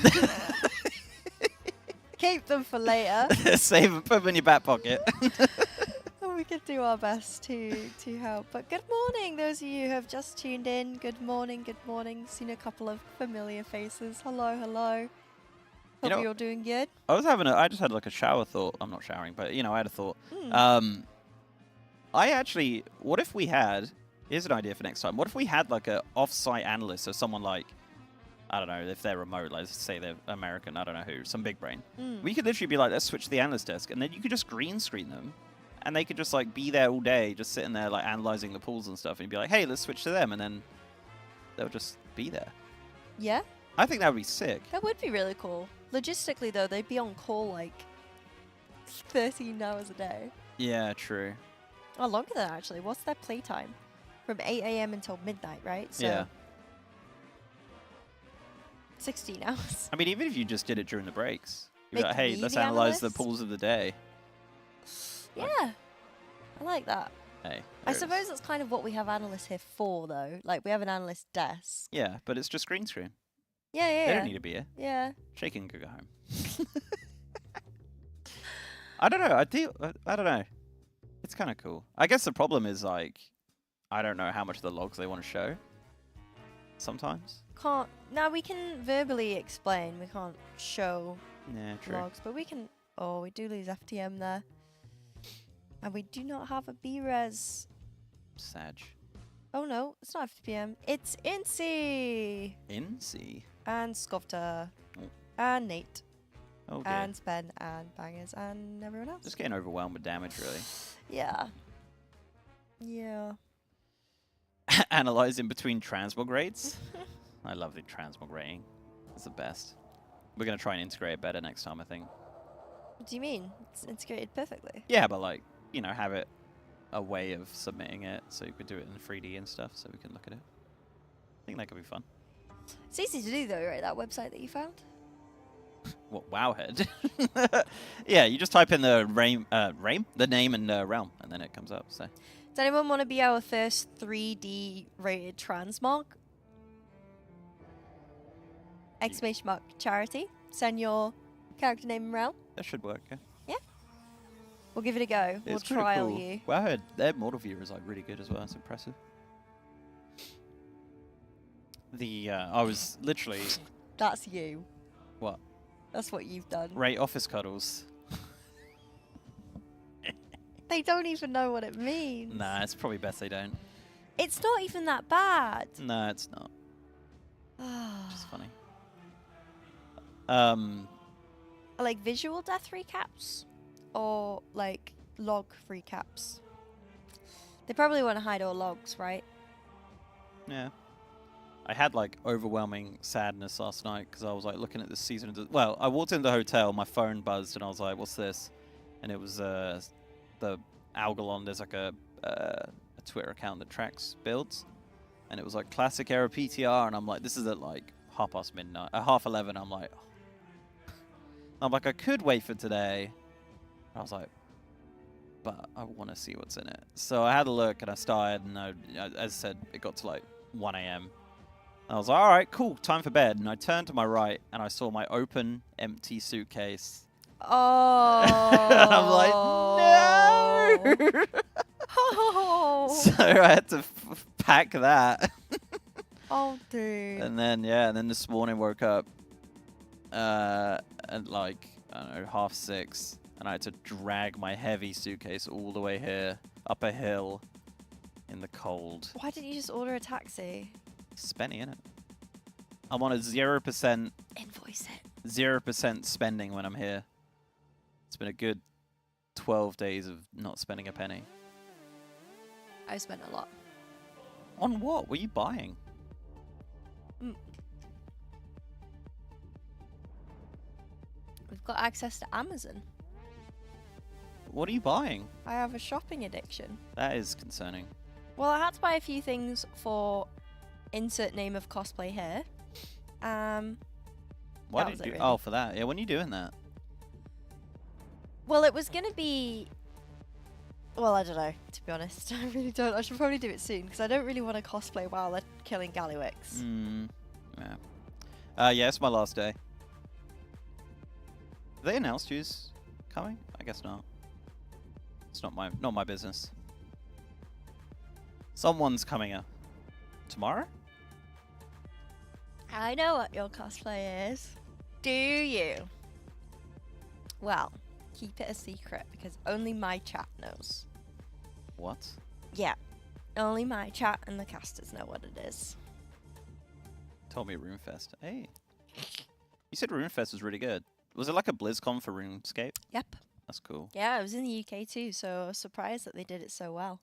Keep them for later. Save them, put them in your back pocket. We could do our best to help. But good morning, those of you who have just tuned in. Good morning, good morning. Seen a couple of familiar faces. Hello, hello. Hope you're doing good. I just had like a shower thought. I'm not showering, but you know, I had a thought. What if we had, here's an idea for next time. What if we had like a off-site analyst, so someone like, I don't know, if they're remote, like, let's say they're American, I don't know who, some big brain. We could literally be like, let's switch to the analyst desk, and then you could just green screen them, and they could just like be there all day, just sitting there like analyzing the pools and stuff, and you'd be like, hey, let's switch to them, and then they'll just be there. Yeah? I think that would be sick. That would be really cool. Logistically, though, they'd be on call like 13 hours a day. Yeah, true. Oh, longer than that, actually. What's their playtime? From 8 a.m. until midnight, right? So yeah. 16 hours. I mean, even if you just did it during the breaks. You'd be Make like, hey, me let's the analyze the analyst? pools of the day. Yeah. I like that. Hey, I suppose that's kind of what we have analysts here for, though. Like, we have an analyst desk. Yeah, but it's just green screen. Yeah. They don't need to be here. Yeah. Shaking could go home. I don't know. I don't know. It's kind of cool. I guess the problem is, like, I don't know how much of the logs they want to show. sometimes. Can't. Now we can verbally explain. We can't show Yeah, true. logs, but we can. Oh, we do lose FTM there. And we do not have a B-res. Sag. Oh no, it's not FTM. It's Incy! Incy? And Skovta. Oh. And Nate. Oh dear. And Spen and Bangers and everyone else. Just getting overwhelmed with damage, really. Yeah. Yeah. Analyzing between transmog rates. I love the transmog rating. It's the best. We're going to try and integrate it better next time, I think. What do you mean? It's integrated perfectly. Yeah, but like, you know, have it a way of submitting it so you could do it in 3D and stuff so we can look at it. I think that could be fun. It's easy to do though, right? That website that you found? What, Wowhead? Yeah, you just type in the the name and realm, and then it comes up. So, Does anyone want to be our first 3D rated transmog? Exclamation mark charity. Send your character name and realm. that should work. Yeah, We'll give it a go. We'll it's pretty trial cool. you. Wowhead, their model viewer is like really good as well. It's impressive. I was literally That's you. what? That's what you've done. Rate office cuddles. They don't even know what it means. Nah, it's probably best they don't. It's not even that bad. No, it's not. Just funny. Like visual death recaps? Or like log recaps? They probably want to hide all logs, right? Yeah. I had like overwhelming sadness last night because I was like looking at this season. Well, I walked into the hotel, my phone buzzed, and I was like, "What's this?" And it was the Algalon. There's like a Twitter account that tracks builds, and it was like classic era PTR, and I'm like, "This is at like 11:30." I'm like, I could wait for today. I was like, but I want to see what's in it. So I had a look, and I started, and as I said, it got to like 1 a.m. I was like, all right, cool, time for bed. And I turned to my right, and I saw my open, empty suitcase. Oh. I'm like, no! Oh. So I had to pack that. Oh, dude. And then, yeah, and then this morning woke up at like, I don't know, 6:30. And I had to drag my heavy suitcase all the way here, up a hill, in the cold. Why didn't you just order a taxi? Spenny, innit? I'm on a 0%. Invoice it. 0% spending when I'm here. It's been a good 12 days of not spending a penny. I spent a lot. On what? What are you buying? We've got access to Amazon. What are you buying? I have a shopping addiction. That is concerning. Well, I had to buy a few things for insert name of cosplay here. Why That did was you? it, really. Oh, for that. Yeah, when are you doing that? Well, it was going to be... Well, I don't know, to be honest. I really don't. I should probably do it soon, because I don't really want to cosplay while they're killing Gallywix. Yeah. Yeah, it's my last day. Have they announced who's coming? I guess not. It's not my business. Someone's coming up. Tomorrow? I know what your cosplay is. Do you? Well, keep it a secret, because only my chat knows. What? Yeah. Only my chat and the casters know what it is. Told me RuneFest. Hey. You said RuneFest was really good. Was it like a BlizzCon for RuneScape? Yep. That's cool. Yeah, it was in the UK too, so I was surprised that they did it so well.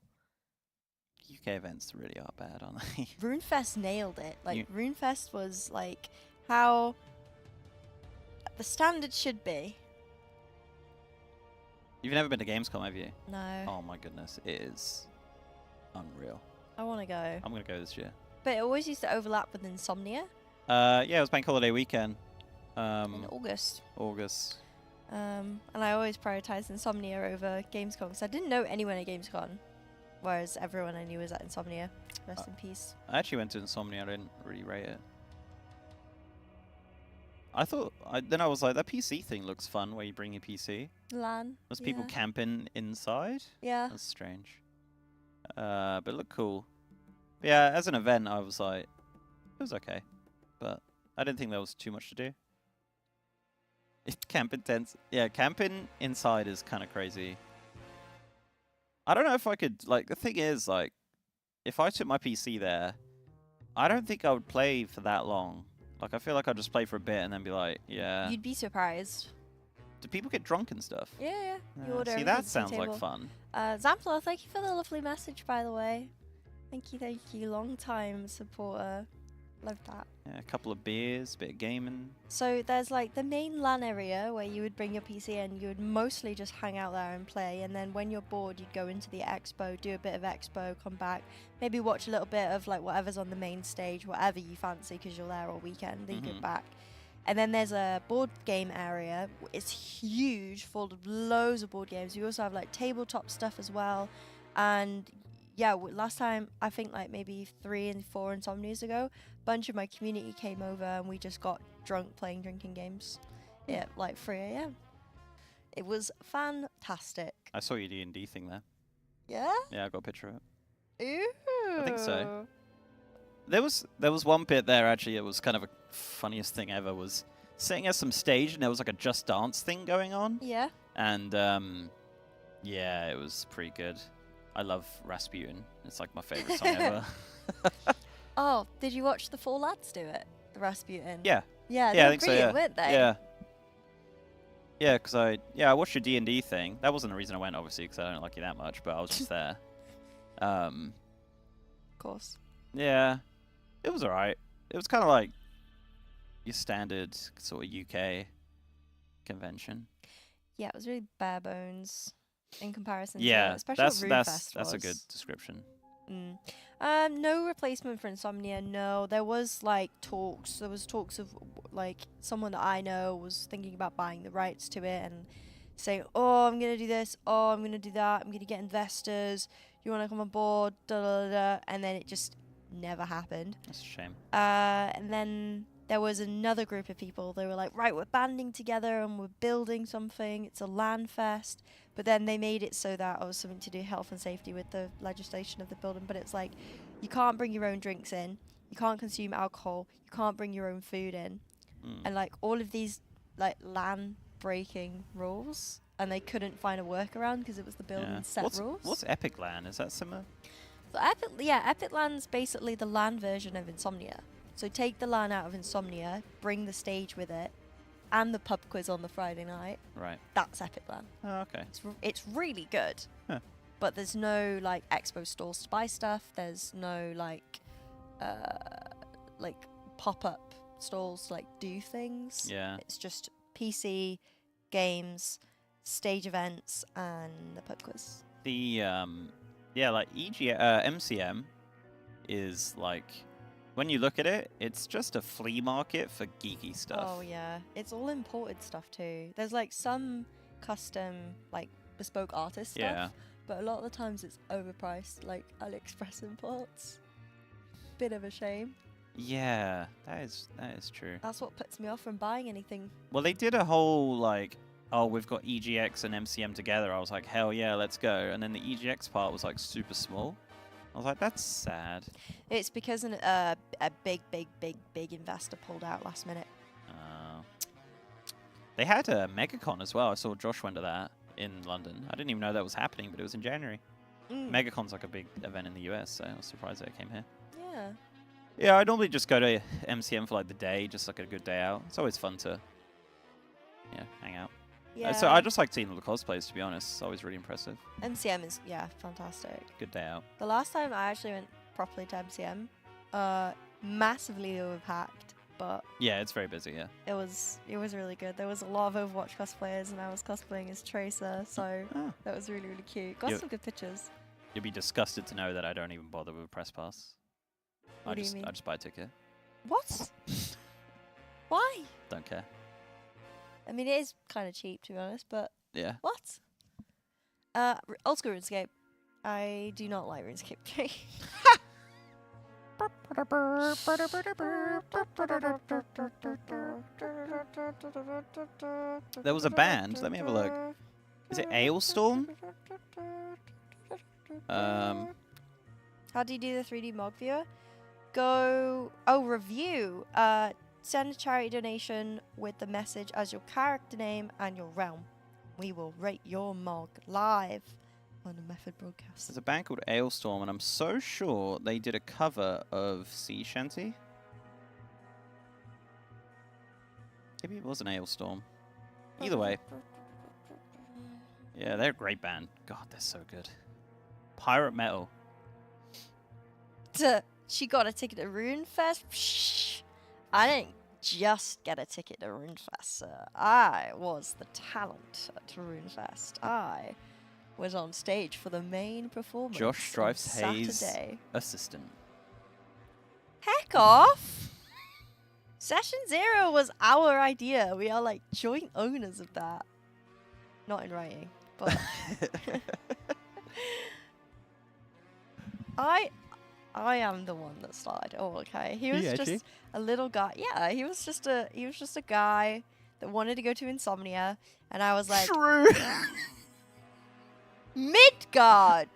UK events really are bad, aren't they? RuneFest nailed it. Like, RuneFest was like how the standard should be. You've never been to Gamescom, have you? No. Oh my goodness, it is unreal. I want to go. I'm gonna go this year. But it always used to overlap with Insomnia Yeah, it was bank holiday weekend. in August. August. And I always prioritized Insomnia over Gamescom because I didn't know anyone at Gamescom, whereas everyone I knew was at Insomnia. Rest in peace. I actually went to Insomnia. I didn't really rate it. I thought. Then I was like, that PC thing looks fun. Where you bring your PC. LAN. Was people camping inside? Yeah. That's strange. But it looked cool. But yeah, as an event, I was like, It was okay, but I didn't think there was too much to do. Camp intense. Yeah, camping inside is kind of crazy. I don't know if I could, like, the thing is, like, if I took my PC there, I don't think I would play for that long. Like, I feel like I'd just play for a bit and then be like, yeah. You'd be surprised. Do people get drunk and stuff? Yeah. You order See, everything that to the sounds like table. fun. Zampler, thank you for the lovely message, by the way. Thank you. Long time supporter. Love that. Yeah, a couple of beers, bit of gaming. So there's like the main LAN area where you would bring your PC and you would mostly just hang out there and play, and then when you're bored you'd go into the expo, do a bit of expo, come back, maybe watch a little bit of like whatever's on the main stage, whatever you fancy because you're there all weekend, then you get back. And then there's a board game area. It's huge, full of loads of board games. We also have like tabletop stuff as well. And yeah, last time, I think like maybe 3 and 4 insomnias ago, a bunch of my community came over and we just got drunk playing drinking games at like 3 a.m. It was fantastic. I saw your D&D thing there. Yeah? Yeah, I got a picture of it. Ooh. I think so. There was one bit there, actually, it was kind of a funniest thing ever, was sitting at some stage and there was like a Just Dance thing going on. Yeah. And, yeah, it was pretty good. I love Rasputin. It's like my favorite song ever. Oh, did you watch the 4 lads do it? The Rasputin? Yeah. Yeah, Yeah, I they think were so, yeah. brilliant, weren't they? Yeah. Yeah, because I watched your D&D thing. That wasn't the reason I went, obviously, because I don't like you that much, but I was just there. Of course. Yeah. It was alright. It was kind of like your standard sort of UK convention. Yeah, it was really bare bones in comparison Yeah, to especially what Roofest that's a was. good description. No replacement for Insomnia, no. There was like talks. There was talks of like someone that I know was thinking about buying the rights to it and saying, oh, I'm going to do this. Oh, I'm going to do that. I'm going to get investors. You want to come on board? Da, da, da, da. And then it just never happened. That's a shame. And then there was another group of people. They were like, right, we're banding together and we're building something. It's a LAN fest. But then they made it so that it was something to do health and safety with the legislation of the building. But it's like, you can't bring your own drinks in. You can't consume alcohol. You can't bring your own food in. And like all of these like LAN breaking rules. And they couldn't find a workaround because it was the building's set rules. What's Epic LAN? Is that similar? So Epic LAN's basically the LAN version of Insomnia. So take the LAN out of Insomnia, bring the stage with it, and the pub quiz on the Friday night. Right. That's Epic LAN. Oh, okay. It's really good. Huh. But there's no like expo stalls to buy stuff. There's no like pop-up stalls to like do things. Yeah. It's just PC, games, stage events, and the pub quiz. The like MCM is like, when you look at it, it's just a flea market for geeky stuff. Oh yeah, it's all imported stuff too. There's like some custom like bespoke artist stuff, but a lot of the times it's overpriced, like AliExpress imports. Bit of a shame. Yeah, that is true. That's what puts me off from buying anything. Well, they did a whole like, oh, we've got EGX and MCM together. I was like, hell yeah, let's go. And then the EGX part was like super small. I was like, that's sad. It's because a big investor pulled out last minute. They had a MegaCon as well. I saw Josh went to that in London. I didn't even know that was happening, but it was in January. MegaCon's like a big event in the US, so I was surprised that it came here. Yeah. Yeah, I normally just go to MCM for like the day, just like a good day out. It's always fun to, hang out. Yeah. So I just like seeing all the cosplays, to be honest. It's always really impressive. MCM is fantastic. Good day out. The last time I actually went properly to MCM, massively overpacked, but yeah, it's very busy. Yeah, it was really good. There was a lot of Overwatch cosplayers, and I was cosplaying as Tracer, so that was really cute. Got some good pictures. You'll be disgusted to know that I don't even bother with a press pass. What do you mean? I just buy a ticket. What? Why? Don't care. I mean, it is kind of cheap, to be honest, but yeah. What? Old school RuneScape. I do not like RuneScape 3. There was a band. Let me have a look. Is it Ailstorm? How do you do the 3D Mog viewer? go... Oh, review. Send a charity donation with the message as your character name and your realm. We will rate your mog live on the Method broadcast. There's a band called Ailstorm, and I'm so sure they did a cover of Sea Shanty. Maybe it was an Ailstorm. Either way. Yeah, they're a great band. God, they're so good. Pirate Metal. She got a ticket to Runefest. Psh, I didn't just get a ticket to Runefest, sir. I was the talent at Runefest. I was on stage for the main performance. Josh Strife's Hayes Saturday. assistant. Heck off! Session 0 was our idea. We are like joint owners of that. Not in writing, but I am the one that started. Oh, okay. He was just a little guy. Yeah, he was just a guy that wanted to go to Insomnia, and I was like, True. Midgard.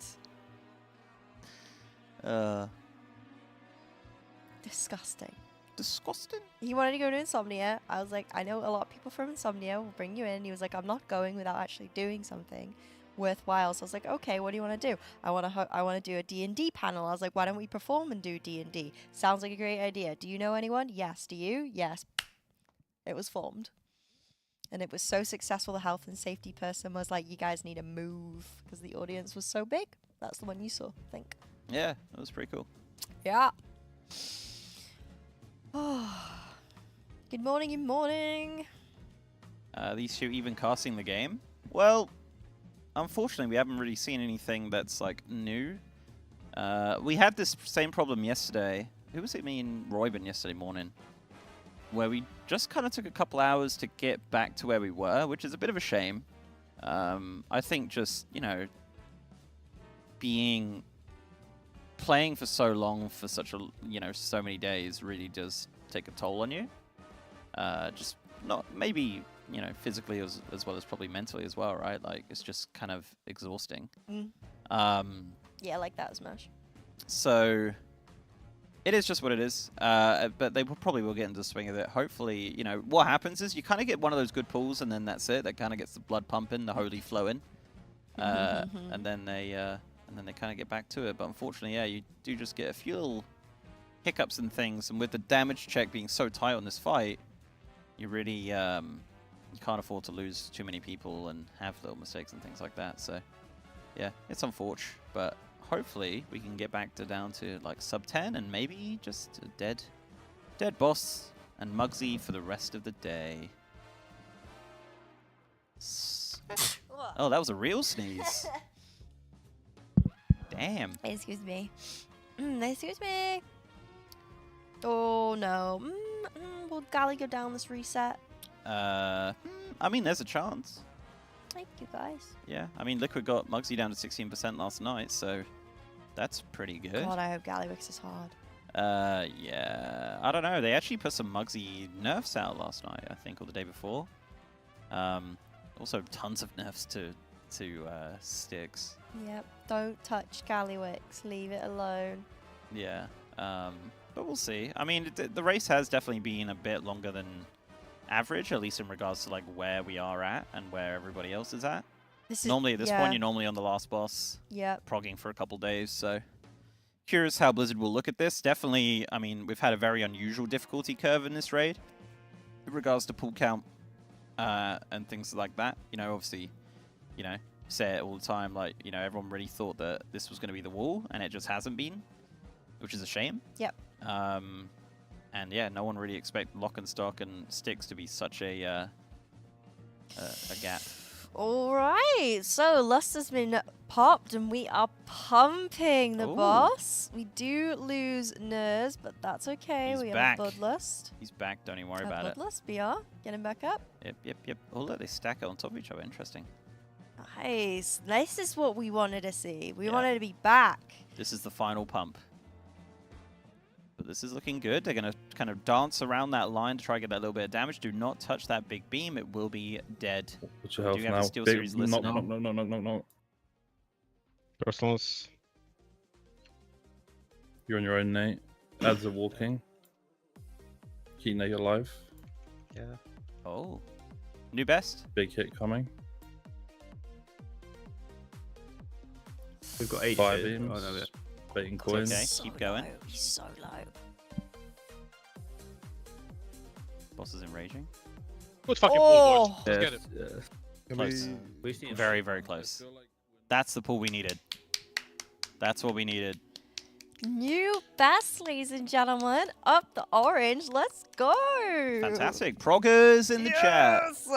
Disgusting. Disgusting. He wanted to go to Insomnia. I was like, I know a lot of people from Insomnia. We'll bring you in. He was like, I'm not going without actually doing something worthwhile. So I was like, okay, what do you want to do? I want to do a D&D panel. I was like, why don't we perform and do D&D? Sounds like a great idea. Do you know anyone? Yes. Do you? Yes. It was formed. And it was so successful, the health and safety person was like, you guys need to move because the audience was so big. That's the one you saw, I think. Yeah, that was pretty cool. Yeah. Good morning, good morning. These two even casting the game? Well, unfortunately, we haven't really seen anything that's like new. We had this same problem yesterday. Who was it? Me and Royben yesterday morning, where we just kind of took a couple hours to get back to where we were, which is a bit of a shame. I think just, you know, playing for so long for such a, you know, so many days really does take a toll on you. Just not maybe, you know, physically as well as probably mentally as well, right? Like it's just kind of exhausting. Yeah, I like that as much. So it is just what it is. But they probably will get into the swing of it. Hopefully, you know, what happens is you kind of get one of those good pulls, and then that's it. That kind of gets the blood pumping, the holy flowing, and then they kind of get back to it. But unfortunately, yeah, you do just get a few little hiccups and things. And with the damage check being so tight on this fight, you really you can't afford to lose too many people and have little mistakes and things like that. So yeah, it's unfortunate, but hopefully we can get back to down to like sub 10 and maybe just a dead boss and Muggsy for the rest of the day. Oh, that was a real sneeze. Damn. Excuse me. Excuse me. Oh no. Will Gally go down this reset? I mean, there's a chance. Thank you guys. Yeah, I mean, Liquid got Muggsy down to 16% last night, so that's pretty good. God, I hope Gallywix is hard. Yeah, I don't know. They actually put some Muggsy nerfs out last night, I think, or the day before. Also, tons of nerfs to Styx. Yep. Don't touch Gallywix. Leave it alone. Yeah. But we'll see. I mean, the race has definitely been a bit longer than average, at least in regards to like where we are at and where everybody else is at. Normally at this point, you're normally on the last boss. Yep. Progging for a couple days, so curious how Blizzard will look at this. Definitely, I mean, we've had a very unusual difficulty curve in this raid in regards to pull count and things like that. You know, obviously, you know, say it all the time, like, you know, everyone really thought that this was going to be the wall, and it just hasn't been, which is a shame. Yep. And yeah, no one really expected Lock and Stock and Styx to be such a gap. All right, so Lust has been popped, and we are pumping the boss. We do lose Nurs, but that's okay. He's we back. have a Bloodlust. He's back, don't even worry about it. Bloodlust, BR. Get him back up. Yep. Oh, look, they stack it on top of each other. Interesting. Nice. This is what we wanted to see. We wanted to be back. This is the final pump. But this is looking good. They're going to kind of dance around that line to try to get that little bit of damage. Do not touch that big beam. It will be dead. What's your health now? Steelseries listen. No. Personalised. You're on your own, Nate. Ads are walking. Keep Nate alive. Yeah. Oh. New best? Big hit coming. We've got 8 5 here. beams. Oh, no, yeah. Baiting Okay, coins. keep going. Low. He's so low. Boss is enraging. Good fucking Oh. pull, boys. Let's get it. Yes. Close. We see Very, very close. That's the pull we needed. That's what we needed. New best, ladies and gentlemen. Up the orange. Let's go. Fantastic. Proggers in the chat. This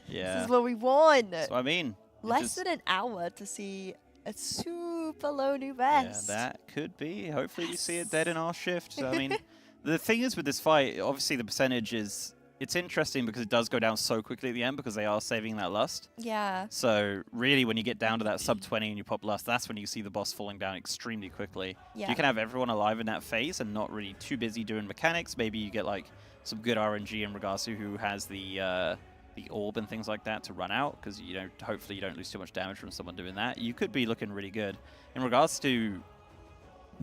Yeah. is what we want. That's what I mean. It Less just- than an hour to see a super low new Yeah, best. that could be. Hopefully we see it dead in our shift. I mean, the thing is with this fight, obviously the percentage is... It's interesting because it does go down so quickly at the end because they are saving that lust. Yeah. So really when you get down to that sub 20 and you pop lust, that's when you see the boss falling down extremely quickly. Yeah. You can have everyone alive in that phase and not really too busy doing mechanics. Maybe you get like some good RNG in regards to who has the orb and things like that to run out because you know hopefully you don't lose too much damage from someone doing that. You could be looking really good. In regards to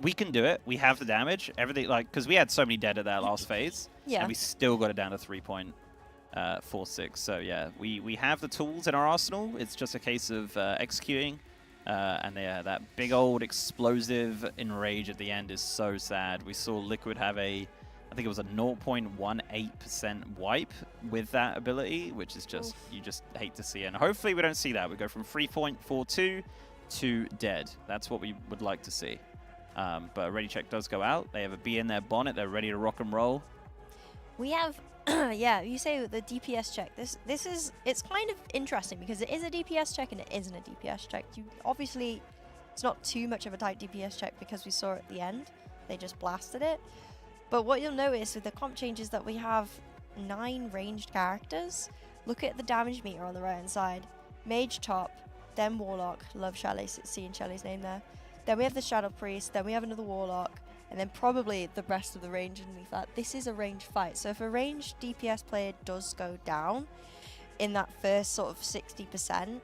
we can do it. We have the damage. Everything like because we had so many dead at that last phase. Yeah. And we still got it down to 3.46. So yeah, we have the tools in our arsenal. It's just a case of executing. And yeah, that big old explosive enrage at the end is so sad. We saw Liquid have I think it was a 0.18% wipe with that ability, which is just, you just hate to see. And hopefully we don't see that. We go from 3.42 to dead. That's what we would like to see. But a ready check does go out. They have a bee in their bonnet. They're ready to rock and roll. We have, yeah, you say the DPS check. This is, it's kind of interesting because it is a DPS check and it isn't a DPS check. Obviously, it's not too much of a tight DPS check because we saw at the end. They just blasted it. But what you'll notice with the comp changes that we have 9 ranged characters. Look at the damage meter on the right hand side. Mage top, then Warlock. Love Shelley, seeing Shelley's name there. Then we have the Shadow Priest, then we have another Warlock, and then probably the rest of the range underneath that. This is a ranged fight, so if a ranged DPS player does go down in that first sort of 60%,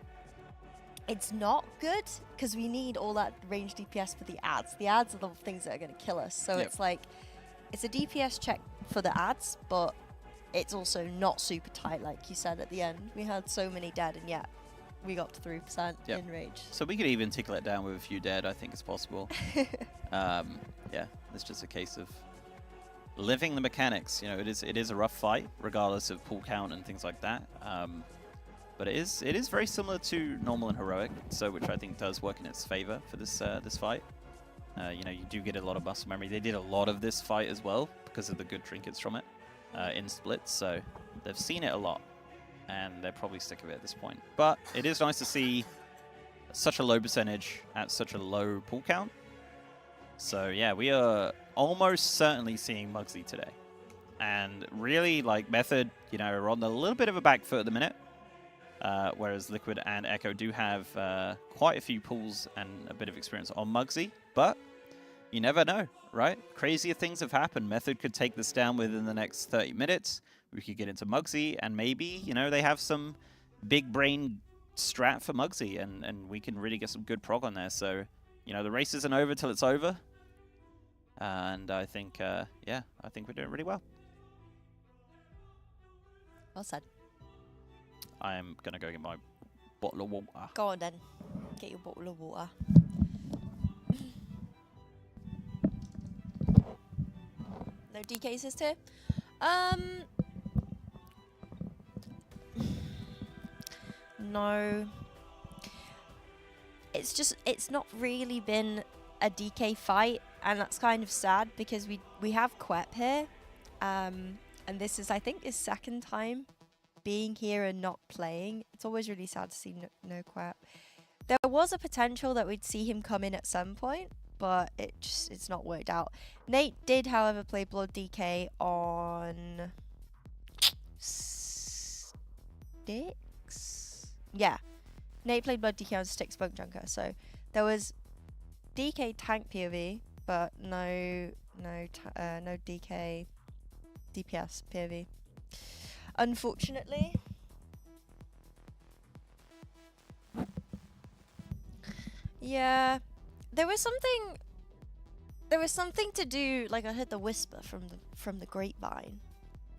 it's not good, because we need all that ranged DPS for the ads. The ads are the things that are going to kill us, so it's like, it's a DPS check for the ads, but it's also not super tight, like you said at the end. We had so many dead, and yet we got to 3% in rage. So we could even tickle it down with a few dead. I think it's possible. Yeah, it's just a case of living the mechanics. You know, it is a rough fight, regardless of pull count and things like that. But it is very similar to normal and heroic, so which I think does work in its favor for this this fight. You know, you do get a lot of muscle memory. They did a lot of this fight as well because of the good trinkets from it in splits, so they've seen it a lot. And they're probably sick of it at this point. But it is nice to see such a low percentage at such a low pull count. So yeah, we are almost certainly seeing Muggsy today. And really, like, Method, you know, are on a little bit of a back foot at the minute. Whereas Liquid and Echo do have quite a few pulls and a bit of experience on Muggsy. But you never know, right? Crazier things have happened. Method could take this down within the next 30 minutes. We could get into Muggsy, and maybe, you know, they have some big brain strat for Muggsy, and we can really get some good prog on there. So, you know, the race isn't over till it's over. And I think, yeah, I think we're doing really well. Well said. I'm going to go get my bottle of water. Go on then. Get your bottle of water. No DKs this tier? No. It's just, it's not really been a DK fight, and that's kind of sad because we have Quep here, and this is, I think, his second time being here and not playing. It's always really sad to see no Quep. There was a potential that we'd see him come in at some point, but it's not worked out. Nate did, however, play Blood DK on Sticks. Yeah, Nate played Blood DK on Sticks Bunk Junker, so there was DK tank POV, but no DK DPS POV. Unfortunately. Yeah, there was something there was something to do, like I heard the whisper from the grapevine,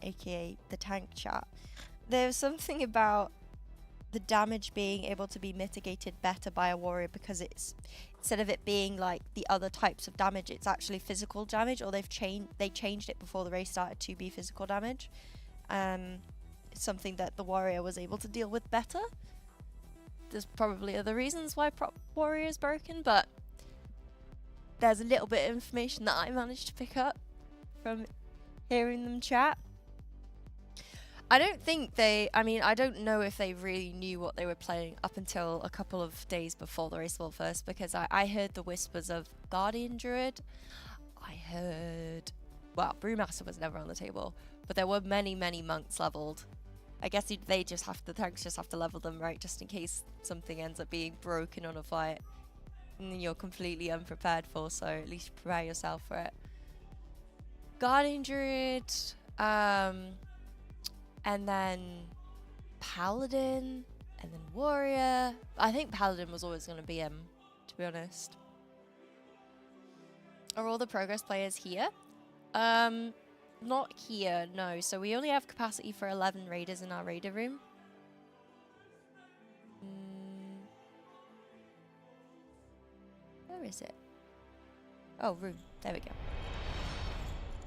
aka the tank chat. There was something about the damage being able to be mitigated better by a warrior because it's, instead of it being like the other types of damage, it's actually physical damage, or they changed it before the race started to be physical damage. It's something that the warrior was able to deal with better. There's probably other reasons why prop warrior is broken, but there's a little bit of information that I managed to pick up from hearing them chat. I don't think I don't know if they really knew what they were playing up until a couple of days before the race World First, because I heard the whispers of Guardian Druid. I heard, well, Brewmaster was never on the table, but there were many monks leveled. I guess the tanks just have to level them, right, just in case something ends up being broken on a fight and then you're completely unprepared for, so at least prepare yourself for it. Guardian Druid, and then Paladin, and then Warrior. I think Paladin was always going to be him, to be honest. Are all the progress players here? Not here, no. So we only have capacity for 11 raiders in our raider room. Where is it? Oh, room. There we go.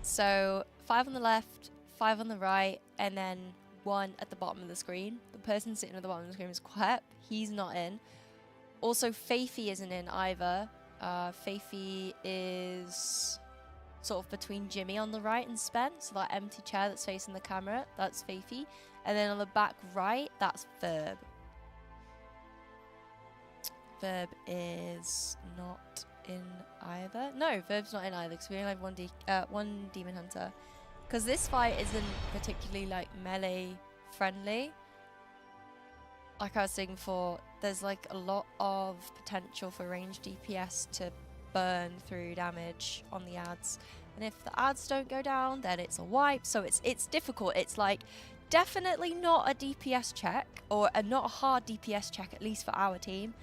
So 5 on the left, 5 on the right, and then 1 at the bottom of the screen. The person sitting at the bottom of the screen is Quep. He's not in. Also, Faithy isn't in either. Faithy is sort of between Jimmy on the right and Spen. So that empty chair that's facing the camera, that's Faithy. And then on the back right, that's Verb. Verb is not in either. No, Verb's not in either because we only have one Demon Hunter. Because this fight isn't particularly like melee friendly. Like I was saying before, there's like a lot of potential for ranged DPS to burn through damage on the ads. And if the ads don't go down, then it's a wipe. So it's difficult. It's like definitely not a DPS check, or not a hard DPS check, at least for our team.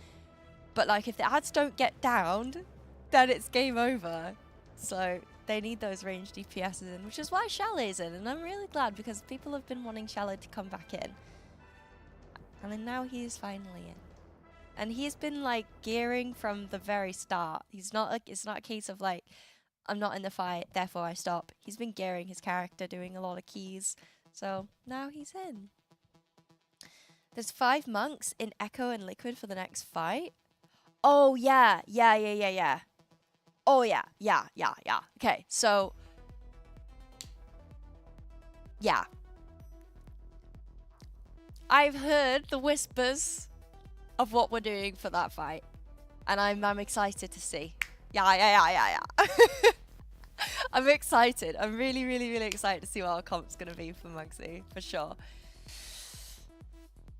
But like if the ads don't get downed, then it's game over. So they need those ranged DPSs in, which is why Chalet's in. And I'm really glad because people have been wanting Chalet to come back in. And then now he is finally in. And he's been like gearing from the very start. He's not like, it's not a case of like, I'm not in the fight, therefore I stop. He's been gearing his character, doing a lot of keys. So now he's in. There's 5 monks in Echo and Liquid for the next fight. Oh yeah. Oh yeah. Okay, so yeah. I've heard the whispers of what we're doing for that fight, and I'm excited to see. Yeah. I'm excited. I'm really excited to see what our comp's gonna be for Muggsy, for sure.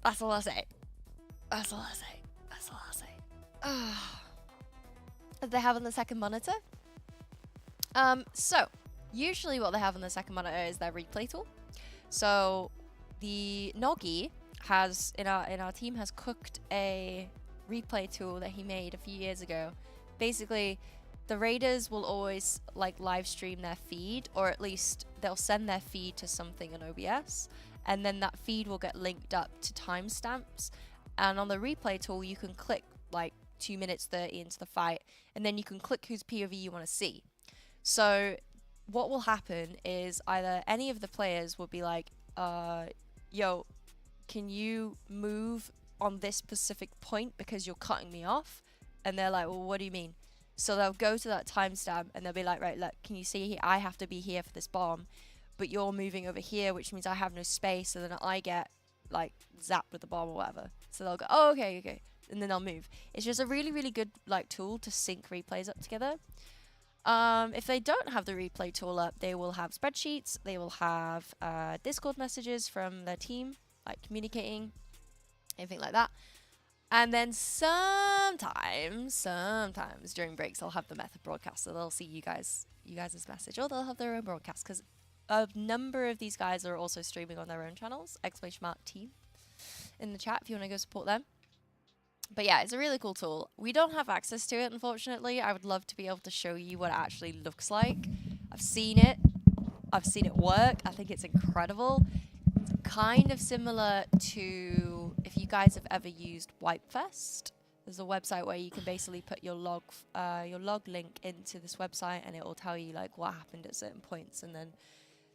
That's all I'll say. They have on the second monitor. So usually what they have on the second monitor is their replay tool. So the Noggy has in our team has cooked a replay tool that he made a few years ago. Basically, the raiders will always like live stream their feed, or at least they'll send their feed to something in OBS, and then that feed will get linked up to timestamps. And on the replay tool, you can click like 2 minutes 30 into the fight, and then you can click whose POV you want to see. So what will happen is either any of the players will be like, yo, can you move on this specific point because you're cutting me off? And they're like, well, what do you mean? So they'll go to that timestamp and they'll be like, right, look, can you see I have to be here for this bomb, but you're moving over here, which means I have no space, so then I get like zapped with the bomb or whatever. So they'll go, oh, okay. And then they'll move. It's just a really good like tool to sync replays up together. If they don't have the replay tool up, they will have spreadsheets. They will have Discord messages from their team, like communicating, anything like that. And then sometimes during breaks, they'll have the method broadcast, so they'll see you guys' message, or they'll have their own broadcast, because a number of these guys are also streaming on their own channels. !team in the chat if you want to go support them. But yeah, it's a really cool tool. We don't have access to it, unfortunately. I would love to be able to show you what it actually looks like. I've seen it. I've seen it work. I think it's incredible. It's kind of similar to if you guys have ever used Wipefest. There's a website where you can basically put your log link into this website, and it will tell you like what happened at certain points, and then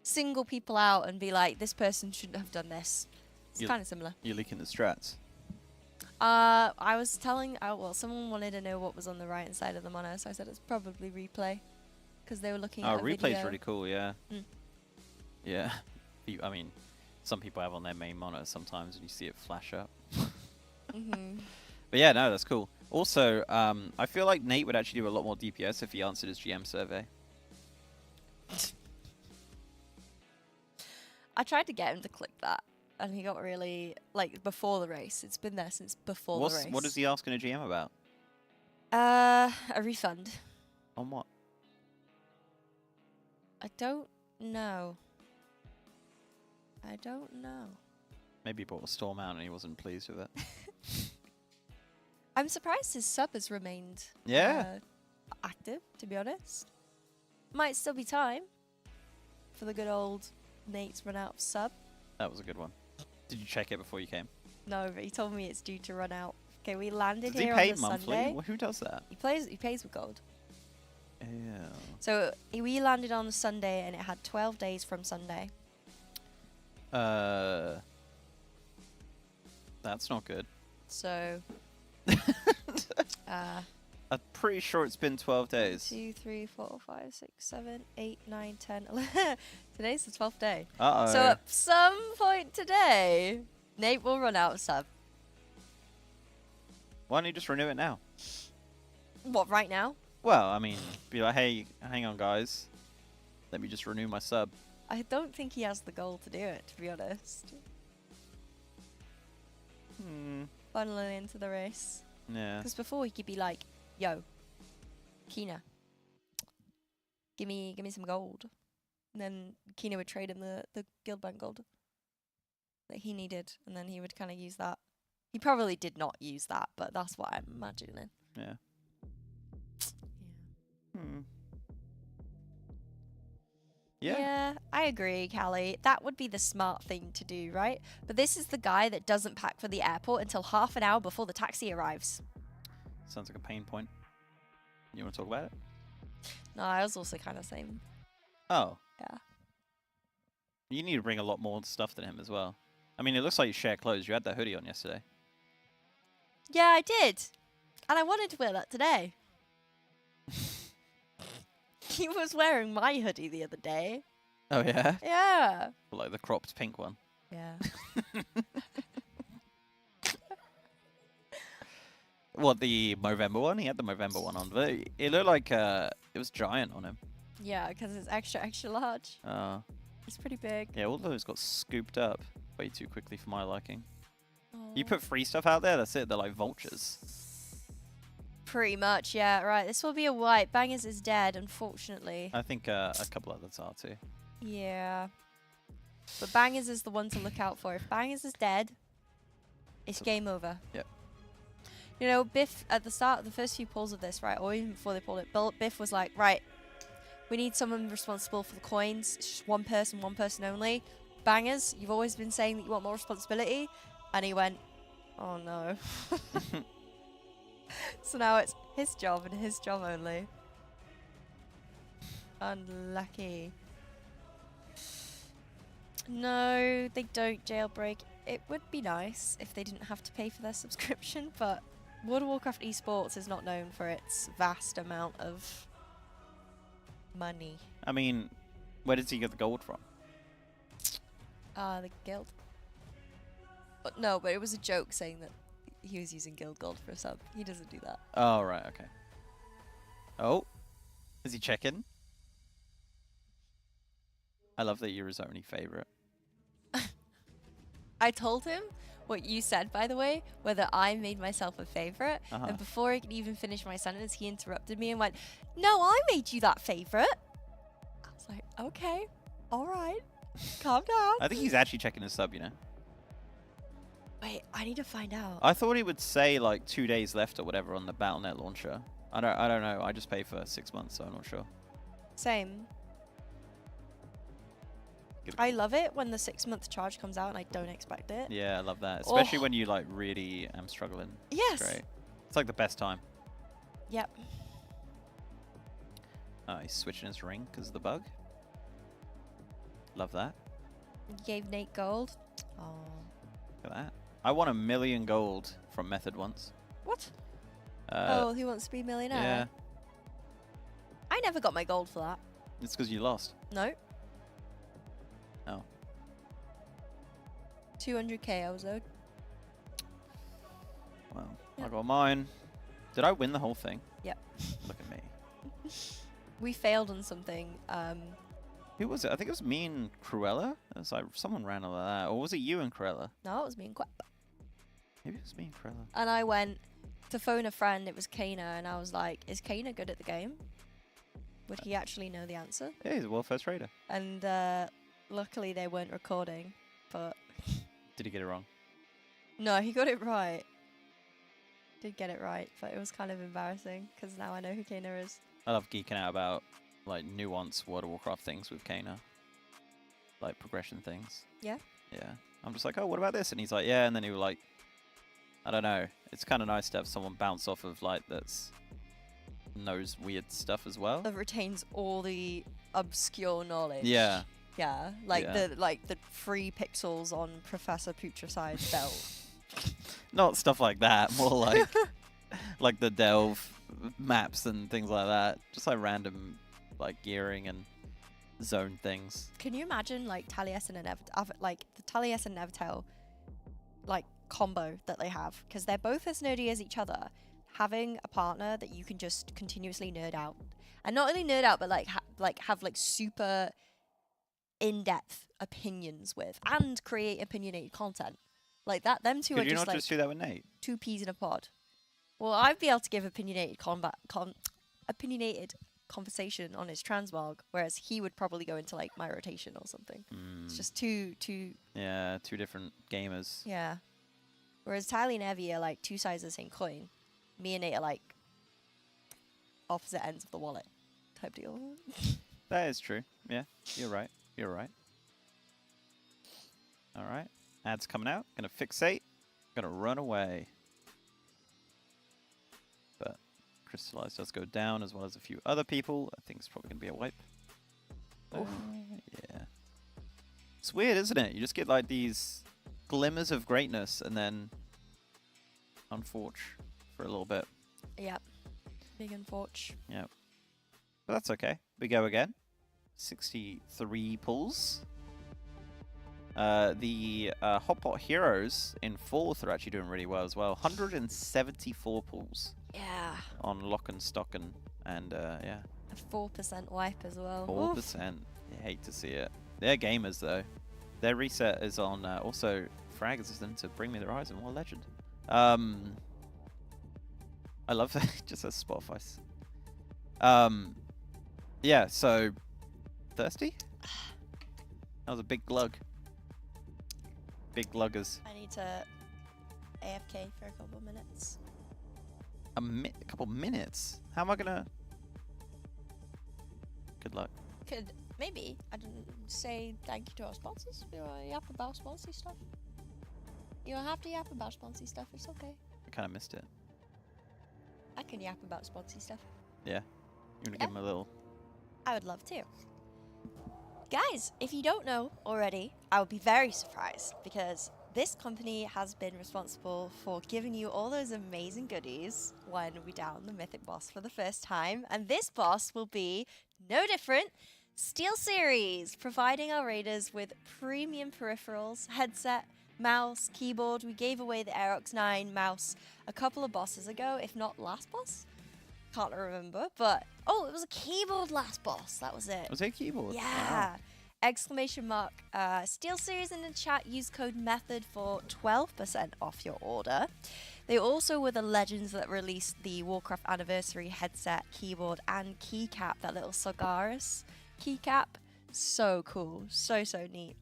single people out and be like, this person shouldn't have done this. It's kind of similar. You're leaking the strats. I was telling, well, someone wanted to know what was on the right hand side of the monitor, so I said it's probably replay, because they were looking at a replay's video. really cool, yeah. Mm. Yeah. I mean, some people have on their main monitor sometimes, and you see it flash up. Mm-hmm. But yeah, no, that's cool. Also, I feel like Nate would actually do a lot more DPS if he answered his GM survey. I tried to get him to click that, and he got really, like, before the race. It's been there since before the race. What is he asking a GM about? A refund. On what? I don't know. I don't know. Maybe he bought a Storm out and he wasn't pleased with it. I'm surprised his sub has remained active, to be honest. Might still be time for the good old Nate's run out of sub. That was a good one. Did you check it before you came? No, but he told me it's due to run out. Okay, we landed Does he here pay on the monthly? Sunday. Well, who does that? He pays with gold. Yeah. So we landed on a Sunday, and it had 12 days from Sunday. That's not good. So, I'm pretty sure it's been 12 days. 2, 3, 4, 5, 6, 7, 8, 9, 10, 11. Today's the 12th day. Uh-oh. So at some point today, Nate will run out of sub. Why don't you just renew it now? What, right now? Well, I mean, be like, hey, hang on, guys. Let me just renew my sub. I don't think he has the goal to do it, to be honest. Funneling into the race. Yeah. Because before he could be like, yo, Kina, give me some gold. And then Kina would trade him the guild bank gold that he needed, and then he would kind of use that. He probably did not use that, but that's what I'm imagining. Yeah. Yeah, I agree, Callie. That would be the smart thing to do, right? But this is the guy that doesn't pack for the airport until half an hour before the taxi arrives. Sounds like a pain point. You want to talk about it? No, I was also kind of saying. Oh. Yeah. You need to bring a lot more stuff than him as well. I mean, it looks like you share clothes. You had that hoodie on yesterday. Yeah, I did. And I wanted to wear that today. He was wearing my hoodie the other day. Oh, yeah? Yeah. Like the cropped pink one. Yeah. What, the Movember one? He had the Movember one on, but it looked like it was giant on him. Yeah, because it's extra, extra large. It's pretty big. Yeah, all those got scooped up way too quickly for my liking. Oh. You put free stuff out there, that's it. They're like vultures. Pretty much, yeah. Right, this will be a white. Bangers is dead, unfortunately. I think a couple others are too. Yeah. But Bangers is the one to look out for. If Bangers is dead, it's game over. Yep. You know, Biff, at the start of the first few pulls of this, right, or even before they pulled it, Biff was like, right, we need someone responsible for the coins. It's just one person only. Bangers, you've always been saying that you want more responsibility. And he went, oh no. So now it's his job and his job only. Unlucky. No, they don't jailbreak. It would be nice if they didn't have to pay for their subscription, but World of Warcraft esports is not known for its vast amount of money. I mean, where did he get the gold from? The guild. But no, but it was a joke saying that he was using guild gold for a sub. He doesn't do that. Oh, right, okay. Oh, is he checking? I love that you're his only favorite. I told him what you said, by the way, whether I made myself a favorite. And before I could even finish my sentence, he interrupted me and went, no, I made you that favorite. I was like, okay, all right, calm down. I think he's actually checking his sub, you know? Wait, I need to find out. I thought he would say like 2 days left or whatever on the Battle.net launcher. I don't know. I just pay for 6 months, so I'm not sure. Same. I love it when the 6-month charge comes out and I don't expect it. Yeah, I love that. Especially Oh. when you like really am struggling. Yes. It's great. It's like the best time. Yep. He's switching his ring because of the bug. Love that. You gave Nate gold. Oh. Look at that. I won 1 million gold from Method once. What? Uh, Oh, Who Wants to Be a Millionaire? yeah. I never got my gold for that. It's because you lost. No. Oh. 200k I was owed. Well, Yeah. I got mine. Did I win the whole thing? Yep. Look at me. We failed on something. Who was it? I think it was me and Cruella. It was like someone ran all of that. Or was it you and Cruella? No, it was me and Quep. Maybe it was me and Cruella. And I went to phone a friend. It was Kana, and I was like, "Is Kana good at the game? Would he actually know the answer?" Yeah, he's a world first raider. And luckily they weren't recording, but Did he get it wrong? no, he got it right. Did get it right, but it was kind of embarrassing because now I know who Kana is. I love geeking out about like nuanced World of Warcraft things with Kana. Like progression things. Yeah? Yeah. I'm just like, oh, what about this? And he's like, yeah. And then he was like, I don't know. It's kind of nice to have someone bounce off of like that's knows weird stuff as well. That retains all the obscure knowledge. Yeah. Yeah, like Yeah. the 3 pixels on Professor Putricide's belt. Not stuff like that. More like like the delve maps and things like that. Just like random like gearing and zone things. Can you imagine like Taliesin and like the Taliesin and Evertel like combo that they have, because they're both as nerdy as each other, having a partner that you can just continuously nerd out, and not only nerd out but like have like super in-depth opinions with and create opinionated content like that. Them two Could are you just not like just do that with Nate? 2 peas in a pod. Well, I'd be able to give opinionated opinionated conversation on his transmog, whereas he would probably go into like my rotation or something. It's just two Yeah, 2 different gamers. yeah. Whereas Tylee and Evie are like 2 sides of the same coin. Me and Nate are like opposite ends of the wallet type deal. That is true. Yeah, you're right. You're right. All right. Ads coming out. Gonna fixate. Gonna run away. But Crystallized does go down as well as a few other people. I think it's probably gonna be a wipe. Yeah. It's weird, isn't it? You just get like these glimmers of greatness and then unforge for a little bit. Yep. Big unforge. Yep. But that's okay. We go again. 63 pulls. The Hotpot Heroes in 4th are actually doing really well as well. 174 pulls Yeah. on Lock and Stock and yeah. A 4% wipe as well. 4%. You hate to see it. They're gamers though. Their reset is on also Frag Assistant to Bring Me the Horizon War Legend. I love that. It just says Spotify. Yeah, so thirsty? That was a big glug. Big gluggers. I need to AFK for a couple of minutes. A couple minutes? How am I gonna... Good luck. Could maybe I didn't say thank you to our sponsors. You want to yap about sponsor stuff? You don't have to yap about sponsor stuff. It's okay. I kind of missed it. I can yap about sponsor stuff. Yeah. You wanna Yeah. give him a little... I would love to. Guys, if you don't know already, I would be very surprised because this company has been responsible for giving you all those amazing goodies when we down the mythic boss for the first time. And this boss will be no different. Steelseries, providing our raiders with premium peripherals, headset, mouse, keyboard. We gave away the Aerox 9 mouse a couple of bosses ago, if not last boss. Can't remember, but oh, it was a keyboard last boss. That was it. Was it a keyboard? Yeah. Wow. Exclamation mark. Steelseries in the chat. Use code METHOD for 12% off your order. They also were the legends that released the Warcraft anniversary headset, keyboard, and keycap. That little Sagaris keycap. So cool. So neat.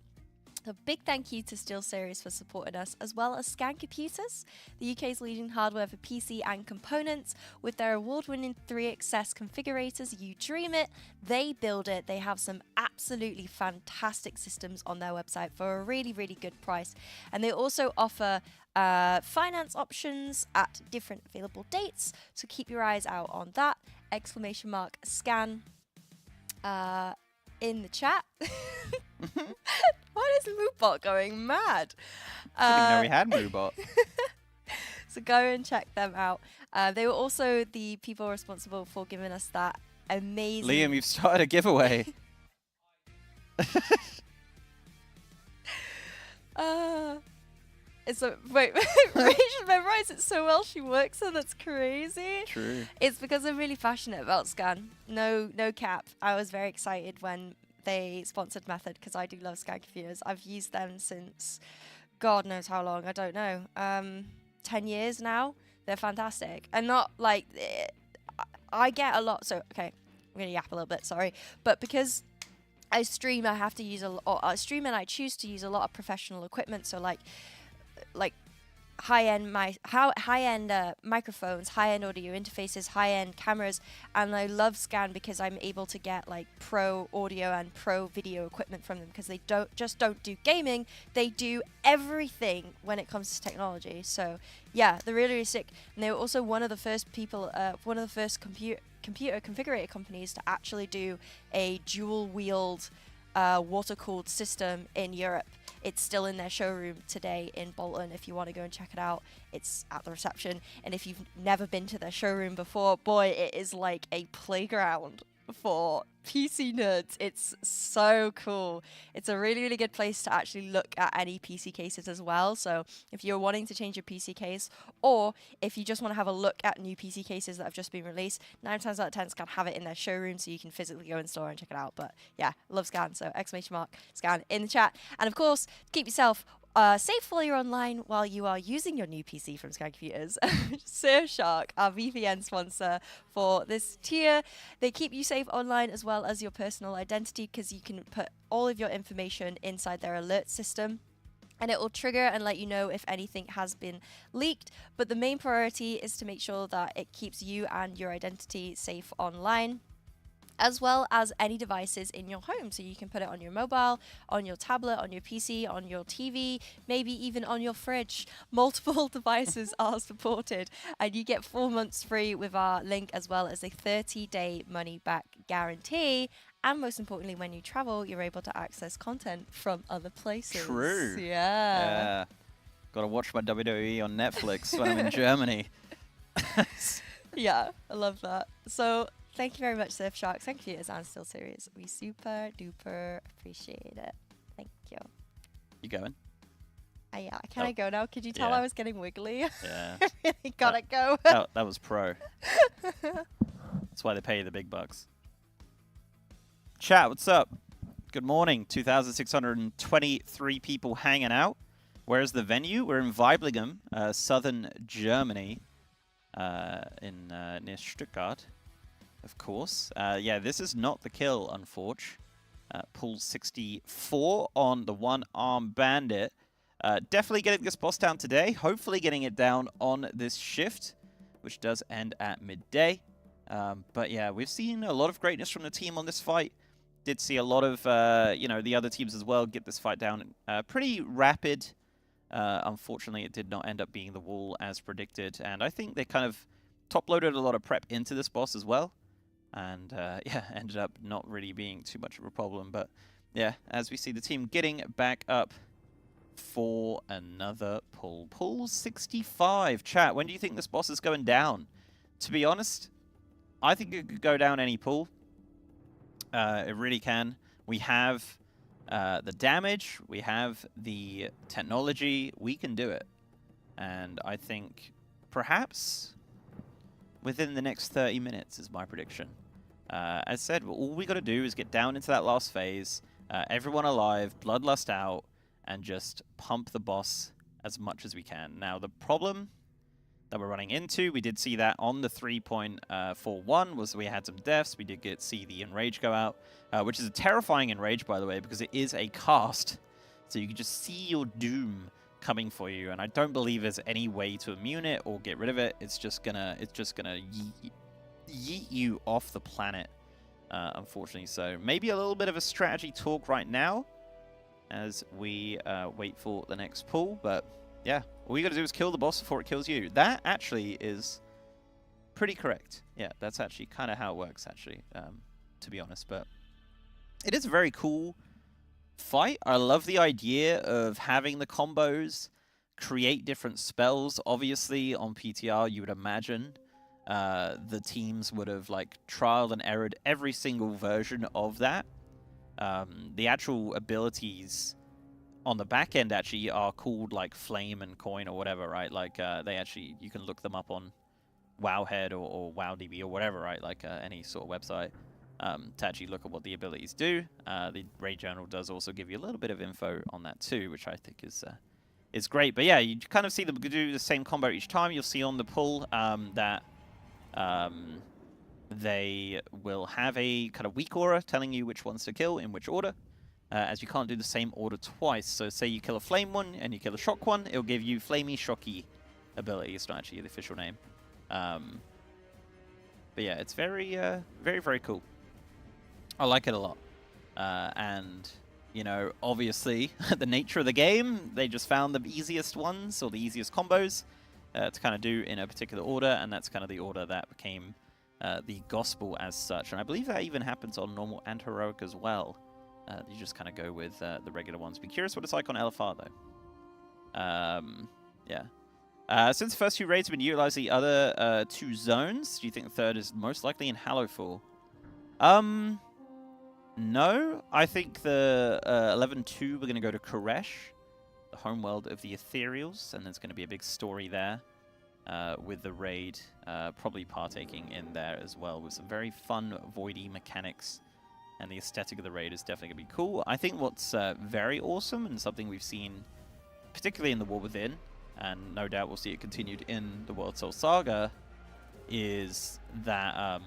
A big thank you to Steelseries for supporting us, as well as Scan Computers, the UK's leading hardware for PC and components. With their award-winning 3XS configurators, you dream it, they build it. They have some absolutely fantastic systems on their website for a really, really good price. And they also offer finance options at different available dates, so keep your eyes out on that. !Scan in the chat. Why is Moobot going mad? I didn't even know we had Moobot. So go and check them out. They were also the people responsible for giving us that amazing... Liam, you've started a giveaway. Wait, Rachel memorized it so well she works, so that's crazy. True. It's because I'm really passionate about Scan. No cap. I was very excited when they sponsored Method because I do love Scan Computers. I've used them since God knows how long. I don't know. 10 years now. They're fantastic. And not like... I get a lot... So, okay. I'm going to yap a little bit, sorry. But because I stream, I have to use I stream and I choose to use a lot of professional equipment. So, like high-end microphones, high-end audio interfaces, high-end cameras, and I love Scan because I'm able to get like pro audio and pro video equipment from them because they don't do gaming, they do everything when it comes to technology. So yeah, they're really, really sick, and they were also one of the first people, one of the first computer configurator companies to actually do a dual-wheeled water-cooled system in Europe. It's still in their showroom today in Bolton. If you want to go and check it out, it's at the reception. And if you've never been to their showroom before, boy, it is like a playground for PC nerds. It's so cool. It's a really, really good place to actually look at any PC cases as well. So if you're wanting to change your PC case, or if you just want to have a look at new PC cases that have just been released, 9 times out of 10 Scan have it in their showroom, so you can physically go in store and check it out. But yeah, love Scan. So !Scan in the chat. And of course, keep yourself safe while you're online while you are using your new PC from Scan Computers. Surfshark, our VPN sponsor for this tier. They keep you safe online as well as your personal identity because you can put all of your information inside their alert system, and it will trigger and let you know if anything has been leaked. But the main priority is to make sure that it keeps you and your identity safe online, as well as any devices in your home. So you can put it on your mobile, on your tablet, on your PC, on your TV, maybe even on your fridge. Multiple devices are supported, and you get 4 months free with our link, as well as a 30-day money-back guarantee. And most importantly, when you travel, you're able to access content from other places. True. Yeah. Gotta watch my WWE on Netflix when I'm in Germany. Yeah, I love that. So thank you very much, Surfshark, Scan Computers, and Steelseries. We super duper appreciate it. Thank you. You going? Yeah, can I go now? Could you tell Yeah. I was getting wiggly? Yeah. I really gotta go. That was pro. That's why they pay you the big bucks. Chat, what's up? Good morning. 2,623 people hanging out. Where's the venue? We're in Weiblingen, southern Germany, near Stuttgart, of course. Yeah, this is not the kill, unfortunately. Pool 64 on the one-arm bandit. Definitely getting this boss down today. Hopefully getting it down on this shift, which does end at midday. But yeah, we've seen a lot of greatness from the team on this fight. Did see a lot of, the other teams as well get this fight down pretty rapid. Unfortunately, it did not end up being the wall as predicted. And I think they kind of top-loaded a lot of prep into this boss as well. And, yeah, ended up not really being too much of a problem. But, yeah, as we see the team getting back up for another pull. Pull 65. Chat, when do you think this boss is going down? To be honest, I think it could go down any pull. It really can. We have the damage, we have the technology, we can do it. And I think perhaps within the next 30 minutes is my prediction. As said, all we got to do is get down into that last phase, everyone alive, bloodlust out, and just pump the boss as much as we can. Now, the problem that we're running into, we did see that on the 3.41, was we had some deaths. We did see the Enrage go out, which is a terrifying Enrage, by the way, because it is a cast. So you can just see your doom coming for you, and I don't believe there's any way to immune it or get rid of it. It's just gonna yeet you off the planet, unfortunately. So maybe a little bit of a strategy talk right now as we wait for the next pull. But yeah, all you gotta do is kill the boss before it kills you. That actually is pretty correct. Yeah, that's actually kind of how it works, actually, to be honest. But it is a very cool fight. I love the idea of having the combos create different spells. Obviously, on PTR, you would imagine the teams would have like trialed and errored every single version of that. The actual abilities on the back end actually are called like Flame and Coin or whatever, right? Like they actually, you can look them up on Wowhead or WowDB or whatever, right? Like any sort of website. To actually look at what the abilities do. The Raid Journal does also give you a little bit of info on that too, which I think is great. But yeah, you kind of see them do the same combo each time. You'll see on the pull that they will have a kind of weak aura telling you which ones to kill in which order, as you can't do the same order twice. So say you kill a flame one and you kill a shock one, it'll give you flamey shocky ability. It's not actually the official name. But yeah, it's very, very cool. I like it a lot. And, you know, obviously, the nature of the game, they just found the easiest ones, or the easiest combos, to kind of do in a particular order, and that's kind of the order that became the Gospel as such. And I believe that even happens on normal and heroic as well. You just kind of go with the regular ones. Be curious what it's like on LFR, though. Yeah. Since the first two raids have been utilized the other two zones, do you think the third is most likely in Hallowfall? No, I think the 11-2 we're going to go to Koresh, the homeworld of the Ethereals, and there's going to be a big story there with the raid probably partaking in there as well with some very fun voidy mechanics, and the aesthetic of the raid is definitely going to be cool. I think what's very awesome and something we've seen particularly in the War Within, and no doubt we'll see it continued in the World Soul Saga, is that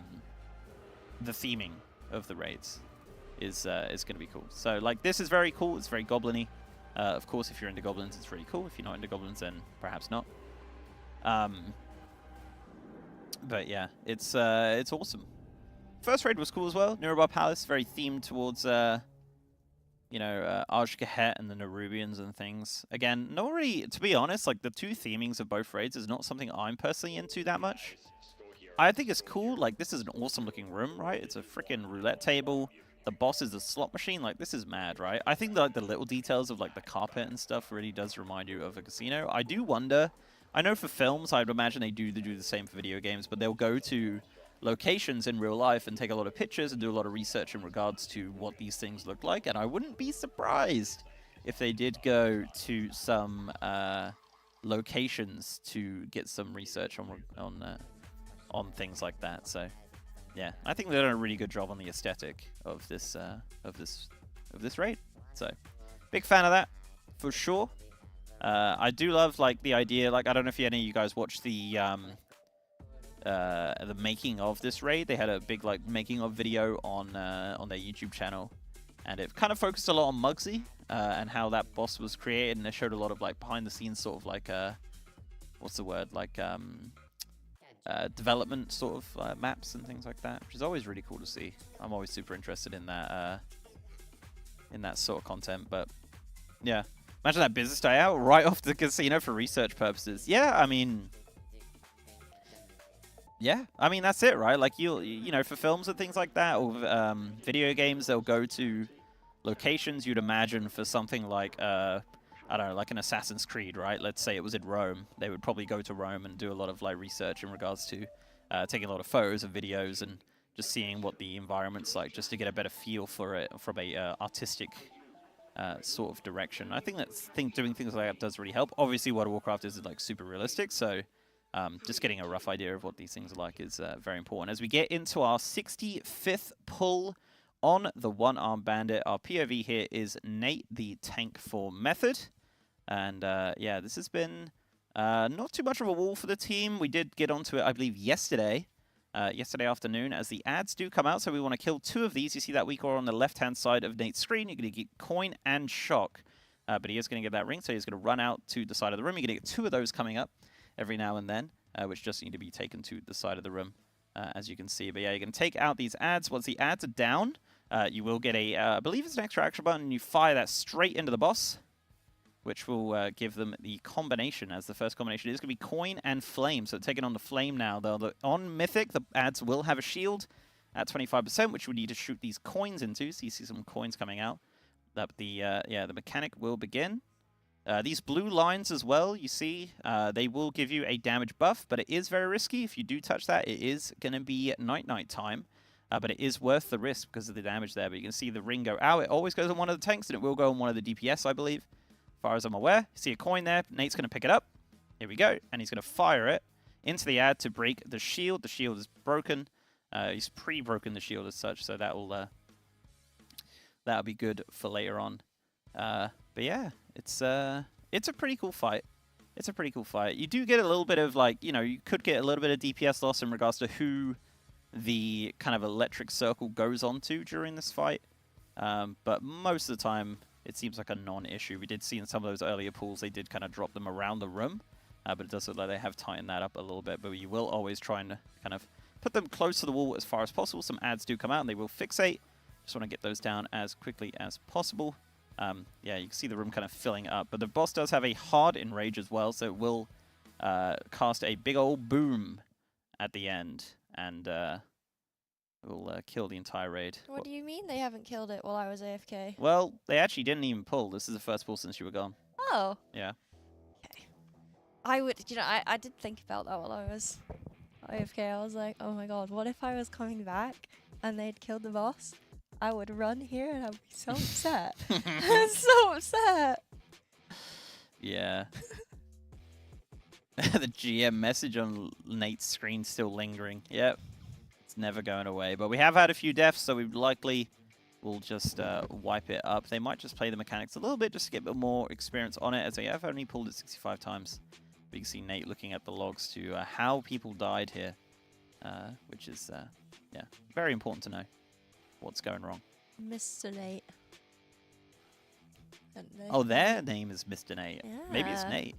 the theming of the raids is going to be cool. So, like, this is very cool. It's very goblin-y. Of course, if you're into goblins, it's really cool. If you're not into goblins, then perhaps not. But yeah, it's awesome. First raid was cool as well. Nurubar Palace, very themed towards, you know, Arj-Kahet and the Nerubians and things. Again, not really, to be honest, like, the two themings of both raids is not something I'm personally into that much. I think it's cool. Like, this is an awesome looking room, right? It's a freaking roulette table. The boss is a slot machine. Like, this is mad, right? I think that, like, the little details of, like, the carpet and stuff really does remind you of a casino. I do wonder, I know for films, I'd imagine they do the same for video games, but they'll go to locations in real life and take a lot of pictures and do a lot of research in regards to what these things look like. And I wouldn't be surprised if they did go to some locations to get some research on things like that. So yeah, I think they've done a really good job on the aesthetic of this raid. So big fan of that for sure. I do love, like, the idea, like, I don't know if any of you guys watched the making of this raid. They had a big, like, making of video on their YouTube channel, and it kind of focused a lot on Muggsy and how that boss was created, and they showed a lot of, like, behind the scenes sort of, like, what's the word, like, development sort of maps and things like that, which is always really cool to see. I'm always super interested in that sort of content. But yeah, imagine that business day out right off the casino for research purposes. Yeah, I mean, that's it, right? Like, you know, for films and things like that, or video games, they'll go to locations you'd imagine for something like I don't know, like an Assassin's Creed, right? Let's say it was in Rome. They would probably go to Rome and do a lot of, like, research in regards to taking a lot of photos and videos and just seeing what the environment's like, just to get a better feel for it from a artistic sort of direction. I think doing things like that does really help. Obviously, World of Warcraft is, like, super realistic, so just getting a rough idea of what these things are like is very important. As we get into our 65th pull on the One-Armed Bandit, our POV here is Nate, the tank for Method. And yeah, this has been not too much of a wall for the team. We did get onto it, I believe, yesterday afternoon, as the ads do come out. So we want to kill two of these. You see that weak aura on the left-hand side of Nate's screen. You're going to get Coin and Shock. but he is going to get that ring, so he's going to run out to the side of the room. You're going to get 2 of those coming up every now and then, which just need to be taken to the side of the room, as you can see. But yeah, you're going to take out these ads. Once the ads are down, you will get a, I believe it's an extra action button, and you fire that straight into the boss, which will give them the combination, as the first combination is going to be coin and flame. So taking on the flame now, though. On Mythic, the ads will have a shield at 25%, which we need to shoot these coins into. So you see some coins coming out. The mechanic will begin. These blue lines as well, you see, they will give you a damage buff, but it is very risky. If you do touch that, it is going to be night time. But it is worth the risk because of the damage there. But you can see the ring go out. It always goes on one of the tanks, and it will go on one of the DPS, I believe. As far as I'm aware. You see a coin there. Nate's going to pick it up. Here we go. And he's going to fire it into the ad to break the shield. The shield is broken. He's pre-broken the shield as such, so that'll be good for later on. But yeah, it's a pretty cool fight. It's a pretty cool fight. You do get a little bit of, like, you know, you could get a little bit of DPS loss in regards to who the kind of electric circle goes onto during this fight. But most of the time, it seems like a non-issue. We did see in some of those earlier pools, they did kind of drop them around the room. But it does look like they have tightened that up a little bit. But you will always try and kind of put them close to the wall as far as possible. Some ads do come out and they will fixate. Just want to get those down as quickly as possible. Yeah, you can see the room kind of filling up. But the boss does have a hard enrage as well, so it will cast a big old boom at the end. And will kill the entire raid. What do you mean they haven't killed it while I was AFK? Well, they actually didn't even pull. This is the first pull since you were gone. Oh. Yeah. Okay. I would, you know, I did think about that while I was AFK. I was like, oh my god, what if I was coming back and they'd killed the boss? I would run here and I'd be so upset. I'm so upset. Yeah. The GM message on Nate's screen still lingering. Yep. It's never going away. But we have had a few deaths, so we likely will just wipe it up. They might just play the mechanics a little bit just to get a bit more experience on it, as they have only pulled it 65 times. But you can see Nate looking at the logs to how people died here, which is, yeah, very important to know what's going wrong. Mr. Nate. Oh, their name is Mr. Nate. Yeah. Maybe it's Nate.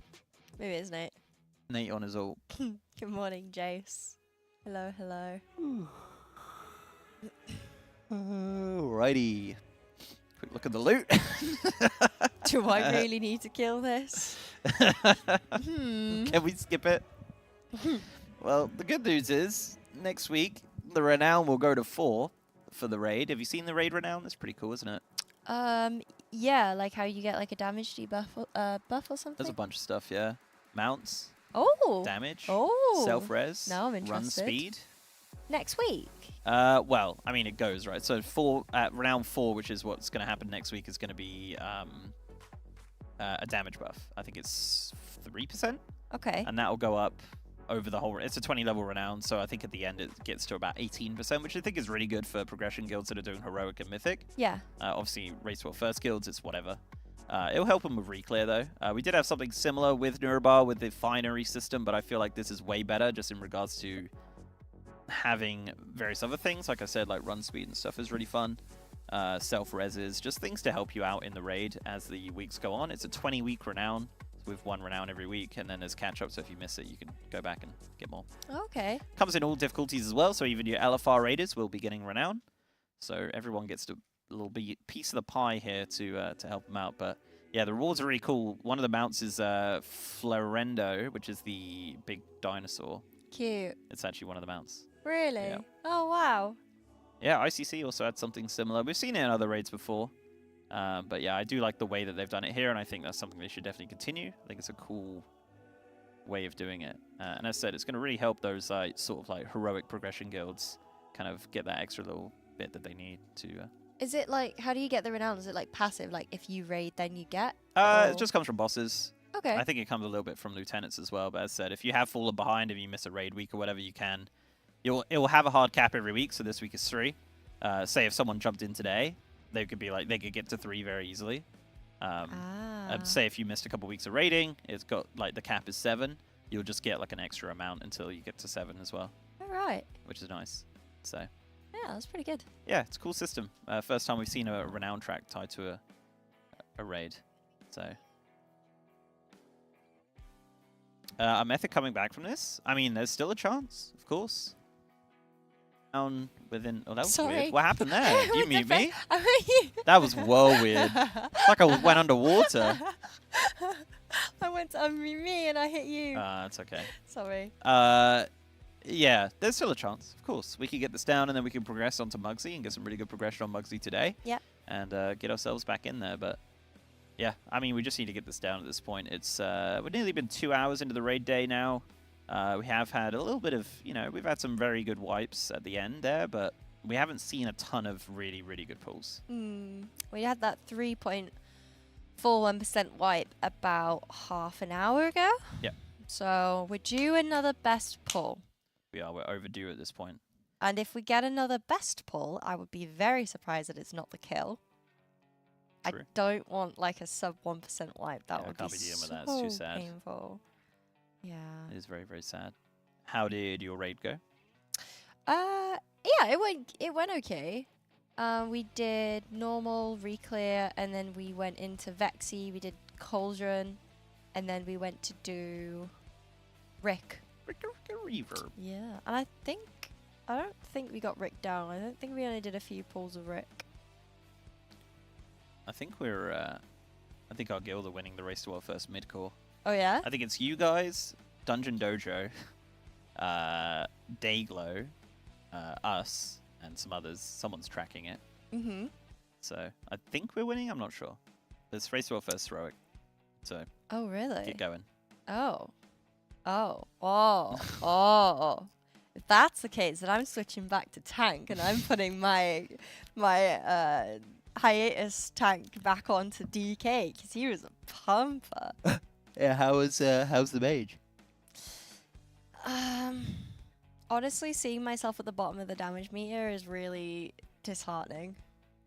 Maybe it's Nate. Nate on his ult. Good morning, Jace. Hello, hello. Alrighty. Quick look at the loot. Do I really need to kill this? Can we skip it? Well, the good news is, next week, the Renown will go to 4 for the raid. Have you seen the raid Renown? That's pretty cool, isn't it? Yeah, like how you get like a damage debuff buff or something? There's a bunch of stuff, yeah. Mounts, Oh. damage, Oh. self-res, Now I'm run interested. speed. Next week? Well, I mean, it goes, right? So Renown 4, which is what's going to happen next week, is going to be a damage buff. I think it's 3%. Okay. And that will go up over the whole... It's a 20-level Renown, so I think at the end it gets to about 18%, which I think is really good for progression guilds that are doing Heroic and Mythic. Yeah. Obviously, Race War First guilds, it's whatever. It'll help them with Reclear, though. We did have something similar with Nurbar with the Finery system, but I feel like this is way better just in regards to having various other things. Like I said, like run speed and stuff is really fun. Self-reses, just things to help you out in the raid as the weeks go on. It's a 20-week Renown with 1 Renown every week, and then there's catch-up, so if you miss it, you can go back and get more. Okay. Comes in all difficulties as well, so even your LFR raiders will be getting Renown. So everyone gets a little piece of the pie here to help them out. But yeah, the rewards are really cool. One of the mounts is Florendo, which is the big dinosaur. Cute. It's actually one of the mounts. Really? Yeah. Oh, wow. Yeah, ICC also had something similar. We've seen it in other raids before. But yeah, I do like the way that they've done it here, and I think that's something they should definitely continue. I think it's a cool way of doing it. And as I said, it's going to really help those sort of like heroic progression guilds kind of get that extra little bit that they need to... Is it like, how do you get the renown? Is it like passive, like if you raid, then you get? It just comes from bosses. Okay. I think it comes a little bit from lieutenants as well. But as I said, if you have fallen behind, if you miss a raid week or whatever, you can. It will have a hard cap every week, so this week is 3. Say if someone jumped in today, they could get to 3 very easily. Say if you missed a couple weeks of raiding, it's got like the cap is 7. You'll just get like an extra amount until you get to 7 as well. All right. Which is nice. So. Yeah, that's pretty good. Yeah, it's a cool system. First time we've seen a renown track tied to a raid. So, a method coming back from this? I mean, there's still a chance, of course. Down within. Oh, that was Sorry. weird. What happened there? Did you What the mute me? I mean, That was well weird. It's like I went underwater. I went to unmute me and I hit you. It's okay. Sorry. Yeah, there's still a chance, of course. We can get this down and then we can progress onto Muggsy and get some really good progression on Muggsy today. Yep. And get ourselves back in there. But yeah, I mean, we just need to get this down at this point. It's we've nearly been 2 hours into the raid day now. We have had a little bit of, we've had some very good wipes at the end there, but we haven't seen a ton of really, really good pulls. We had that 3.41% wipe about half an hour ago. Yep. So we're due another best pull. We're overdue at this point. And if we get another best pull, I would be very surprised that it's not the kill. True. I don't want like a sub 1% wipe. That Yeah, I would can't be be dealing so with that. It's too sad. painful. Yeah. It is very, very sad. How did your raid go? Yeah, it went okay. We did normal, reclear, and then we went into Vexy, we did Cauldron, and then we went to do Rick. Reverb. Yeah, and I don't think we got Rick down. I don't think we only did a few pulls of Rick. I think I think our guild are winning the race to our first mid-core. Oh yeah? I think it's you guys, Dungeon Dojo, Dayglow, us, and some others. Someone's tracking it. Mm-hmm. So I think we're winning. I'm not sure. It's race to our first heroic. So Oh really? get going. Oh. If that's the case, then I'm switching back to tank and I'm putting my hiatus tank back onto DK because he was a pumper. Yeah, how's the mage? Honestly, seeing myself at the bottom of the damage meter is really disheartening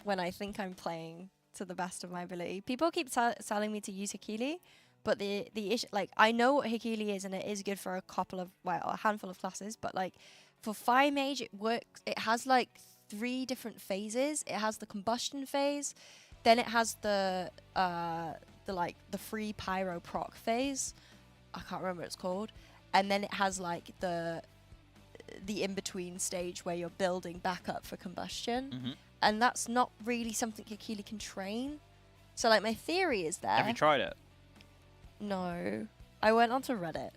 when I think I'm playing to the best of my ability. People keep telling me to use Hikili, but the issue, like, I know what Hikili is and it is good for a handful of classes, but like for Fire Mage it works. It has like 3 different phases. It has the combustion phase, then it has the free pyro proc phase. I can't remember what it's called. And then it has like the in-between stage where you're building back up for combustion. Mm-hmm. And that's not really something Hikili can train. So like my theory is there. Have you tried it? No. I went onto Reddit.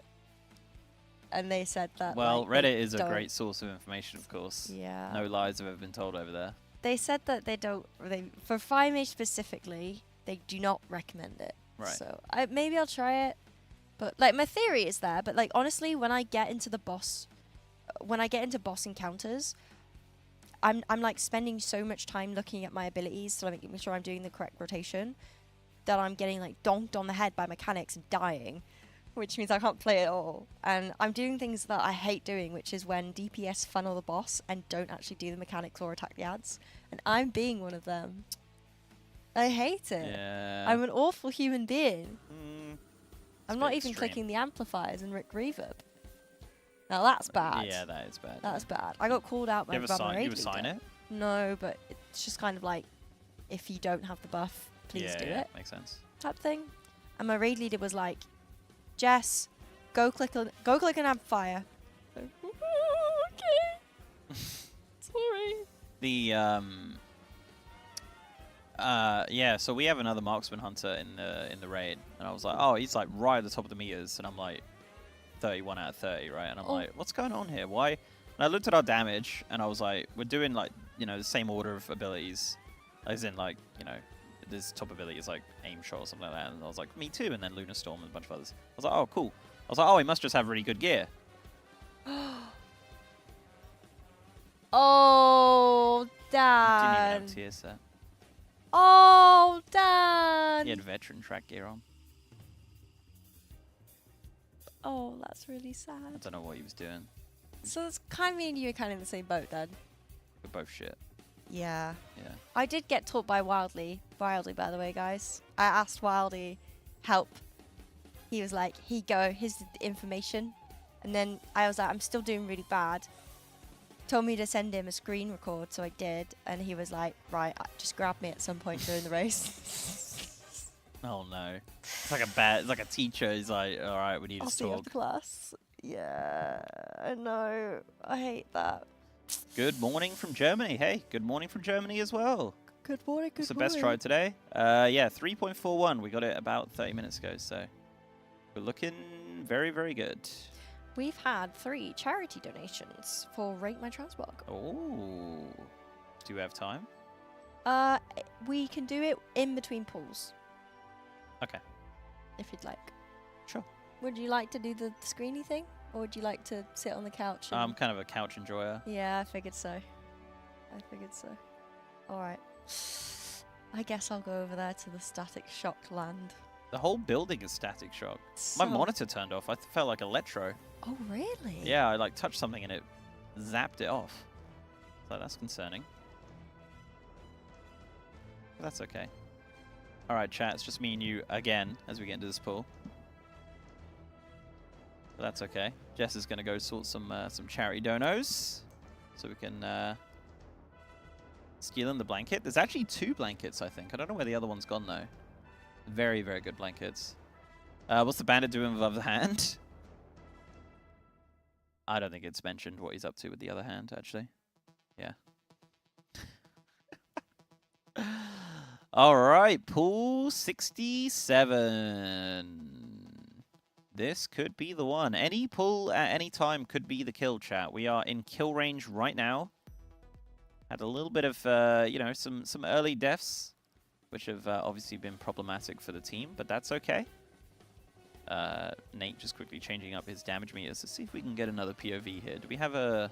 And they said that Well, like, Reddit is a don't- great source of information, of course. Yeah. No lies have ever been told over there. They said that for Fire Mage specifically, they do not recommend it. Right. So maybe I'll try it. But like my theory is there, but like honestly, when I get into boss encounters, I'm like spending so much time looking at my abilities to like, make sure I'm doing the correct rotation that I'm getting like donked on the head by mechanics and dying, which means I can't play at all. And I'm doing things that I hate doing, which is when DPS funnel the boss and don't actually do the mechanics or attack the ads. And I'm being one of them. I hate it. Yeah. I'm an awful human being. I'm a not bit even extreme. clicking the amplifiers and Rick Reverb. Now that's bad. Yeah, that is bad. That's bad. I got called out by You ever my raid sign leader. it? No, but it's just kind of like, if you don't have the buff, please do it Makes sense. type thing. And my raid leader was like, Jess, go click an amplifier. So, okay. Sorry. The yeah, so we have another marksman hunter in the raid, and I was like, oh, he's like right at the top of the meters, and I'm like 31 out of 30, right? And I'm like, what's going on here? Why? And I looked at our damage, and I was like, we're doing like, the same order of abilities, as in like, this top ability is like aim shot or something like that, and I was like, me too, and then Lunar Storm and a bunch of others. I was like, oh, cool. I was like, oh, he must just have really good gear. Oh, Didn't even Dan. have tier set. Oh, Dan. He had veteran track gear on. Oh, that's really I sad. don't know what he was doing. So it's kind of me and you are kind of in the same boat then. We're both shit. Yeah. Yeah. I did get taught by Wildly, by the way, guys. I asked Wildly help. He was like, here you go, here's the information. And then I was like, I'm still doing really bad. Told me to send him a screen record, so I did. And he was like, right, just grab me at some point during the race. Oh no. It's like a teacher. He's like, all right, we need I'll to see you after talk. class. Yeah, I know. I hate that. Good morning from Germany. Hey, good morning from Germany as well. Good morning, good What's the best try today? Yeah, 3.41. We got it about 30 minutes ago, so we're looking very, very good. We've had 3 charity donations for Rate My Transmog. Oh, do you have time? We can do it in between pulls. Okay. If you'd like. Sure. Would you like to do the screeny thing? Or would you like to sit on the couch? And I'm kind of a couch enjoyer. Yeah, I figured so. Alright. I guess I'll go over there to the static shock land. The whole building is static shock. So- My monitor turned off. I felt like electro. Oh, really? Yeah, I like touched something and it zapped it off. So that's concerning. But that's okay. Alright, chat, it's just me and you again as we get into this pool. But that's okay. Jess is going to go sort some charity donos. So we can steal in the blanket. There's actually 2 blankets, I think. I don't know where the other one's gone, though. Very, very good blankets. What's the bandit doing with the other hand? I don't think it's mentioned what he's up to with the other hand, actually. Yeah. All right, pool 67. This could be the one. Any pull at any time could be the kill, chat. We are in kill range right now. Had a little bit of, you know, some early deaths, which have obviously been problematic for the team, but that's okay. Nate just quickly changing up his damage meters to see if we can get another POV here. Do we have a...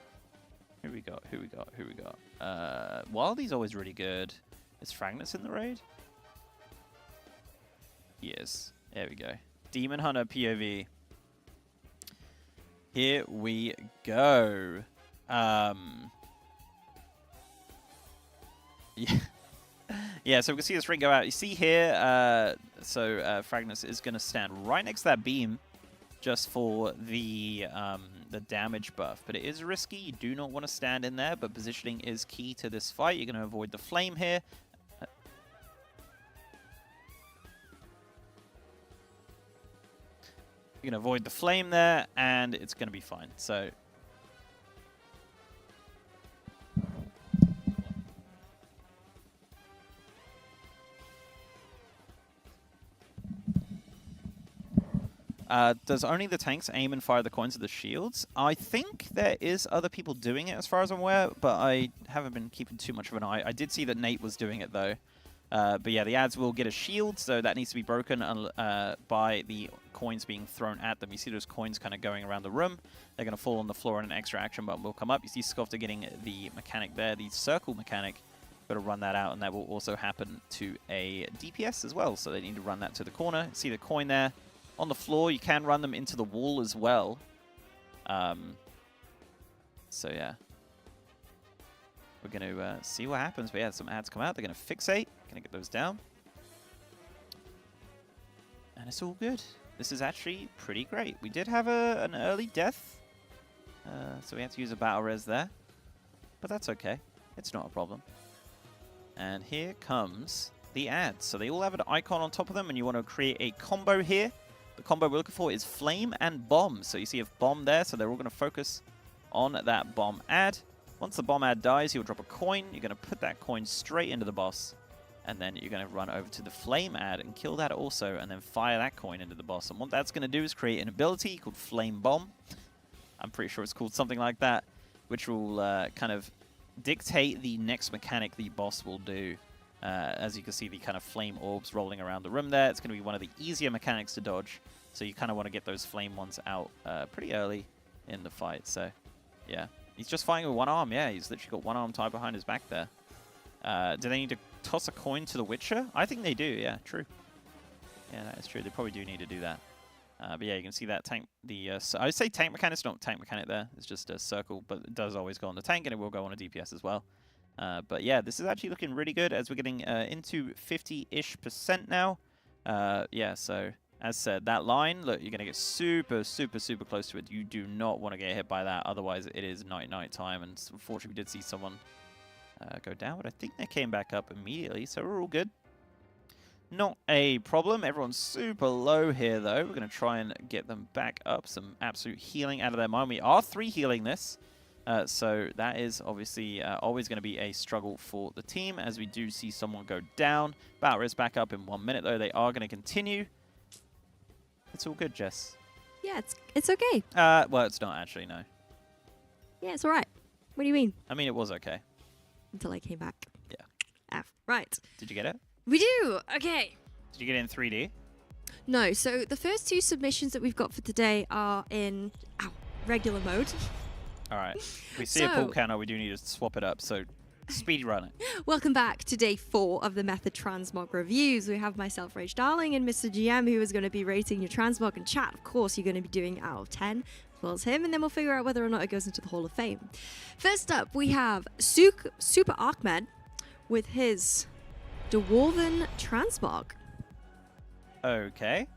Who we got? Wildy's always really good. Is Fragnus in the raid? Yes. There we go. Demon Hunter POV. Here we go. Yeah. Yeah, so we can see this ring go out. You see here, Fragnus is going to stand right next to that beam just for the damage buff. But it is risky. You do not want to stand in there, but positioning is key to this fight. You're going to avoid the flame here. You're going to avoid the flame there, and it's going to be fine. So... does only the tanks aim and fire the coins at the shields? I think there is other people doing it as far as I'm aware, but I haven't been keeping too much of an eye. I did see that Nate was doing it though. But yeah, the ads will get a shield, so that needs to be broken by the coins being thrown at them. You see those coins kind of going around the room. They're going to fall on the floor and an extra action button will come up. You see Scofter getting the mechanic there, the circle mechanic. Got to run that out, and that will also happen to a DPS as well. So they need to run that to the corner. See the coin there. On the floor, you can run them into the wall as well. So yeah. We're going to see what happens. But yeah, some ads come out. They're going to fixate. Going to get those down. And it's all good. This is actually pretty great. We did have an early death. So we had to use a battle res there. But that's okay. It's not a problem. And here comes the ads. So they all have an icon on top of them. And you want to create a combo here. The combo we're looking for is Flame and Bomb. So you see a bomb there, so they're all going to focus on that bomb ad. Once the bomb ad dies, you'll drop a coin. You're going to put that coin straight into the boss. And then you're going to run over to the Flame ad and kill that also, and then fire that coin into the boss. And what that's going to do is create an ability called Flame Bomb. I'm pretty sure it's called something like that, which will kind of dictate the next mechanic the boss will do. As you can see, the kind of flame orbs rolling around the room there. It's going to be one of the easier mechanics to dodge. So you kind of want to get those flame ones out pretty early in the fight. So, yeah. He's just fighting with one arm. Yeah, he's literally got one arm tied behind his back there. Do they need to toss a coin to the Witcher? I think they do, yeah, true. Yeah, that is true. They probably do need to do that. But yeah, you can see that tank. I would say tank mechanic. It's not tank mechanic there. It's just a circle, but it does always go on the tank, and it will go on a DPS as well. But yeah, this is actually looking really good as we're getting into 50-ish% now. Yeah, so as said, that line, look, you're going to get super, super, super close to it. You do not want to get hit by that. Otherwise, it is night time. And unfortunately, we did see someone go down, but I think they came back up immediately, so we're all good. Not a problem. Everyone's super low here, though. We're going to try and get them back up. Some absolute healing out of their mind. We are 3 healing this. So that is obviously always going to be a struggle for the team, as we do see someone go down. Battle is back up in 1 minute, though. They are going to continue. It's all good, Jess. Yeah, it's okay. Well, it's not actually, no. Yeah, it's all right. What do you mean? I mean, it was okay. Until I came back. Yeah. Right. Did you get it? We do. Okay. Did you get it in 3D? No, so the first 2 submissions that we've got for today are in regular mode. All right. If we see a pull counter, we do need to swap it up. So speed run it. Welcome back to day 4 of the Method Transmog reviews. We have myself, Rage Darling, and Mr. GM, who is going to be rating your Transmog, and chat, of course, you're going to be doing out of 10, as well as him, and then we'll figure out whether or not it goes into the Hall of Fame. First up, we have Super Archmed with his Dwarven Transmog. Okay.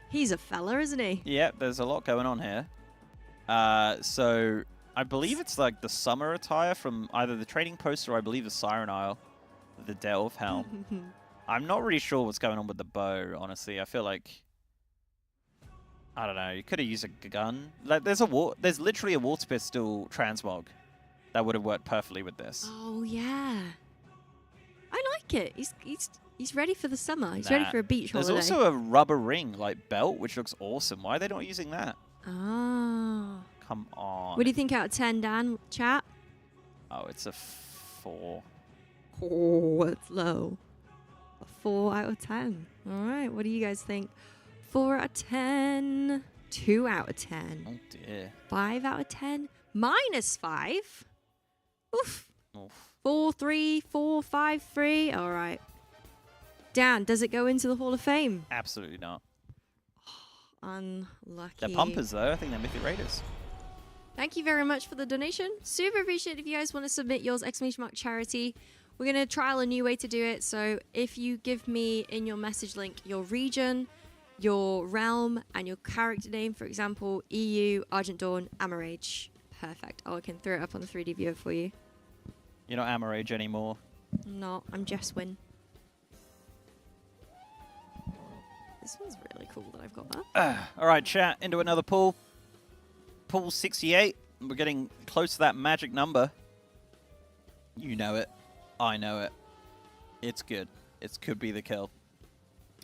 He's a fella, isn't he? Yeah, there's a lot going on here. So I believe it's like the summer attire from either the Trading Post or I believe the Siren Isle, the Delve Helm. I'm not really sure what's going on with the bow, honestly. I feel like, I don't know, you could have used a gun. Like there's literally a water pistol transmog that would have worked perfectly with this. Oh yeah, I like it. He's ready for the summer. He's ready for a beach holiday. There's also a rubber ring like belt, which looks awesome. Why are they not using that? Ah. Come on. What do you think out of 10, Dan? Chat? Oh, it's a 4. Oh, it's low. A 4 out of 10. All right, what do you guys think? 4 out of 10. 2 out of 10. Oh, dear. 5 out of 10. -5. Oof. Oof. 4, 3, 4, 5, 3. All right. Dan, does it go into the Hall of Fame? Absolutely not. Unlucky. They're pumpers, though. I think they're Mythic Raiders. Thank you very much for the donation. Super appreciate it if you guys want to submit yours, ! charity. We're going to trial a new way to do it. So if you give me in your message link your region, your realm, and your character name, for example, EU, Argent Dawn, Amarage. Perfect. Oh, I can throw it up on the 3D viewer for you. You're not Amarage anymore. No, I'm Jeswin. This one's really cool that I've got that. All right, chat, into another pool. Pool 68. We're getting close to that magic number. You know it. I know it. It's good. It could be the kill.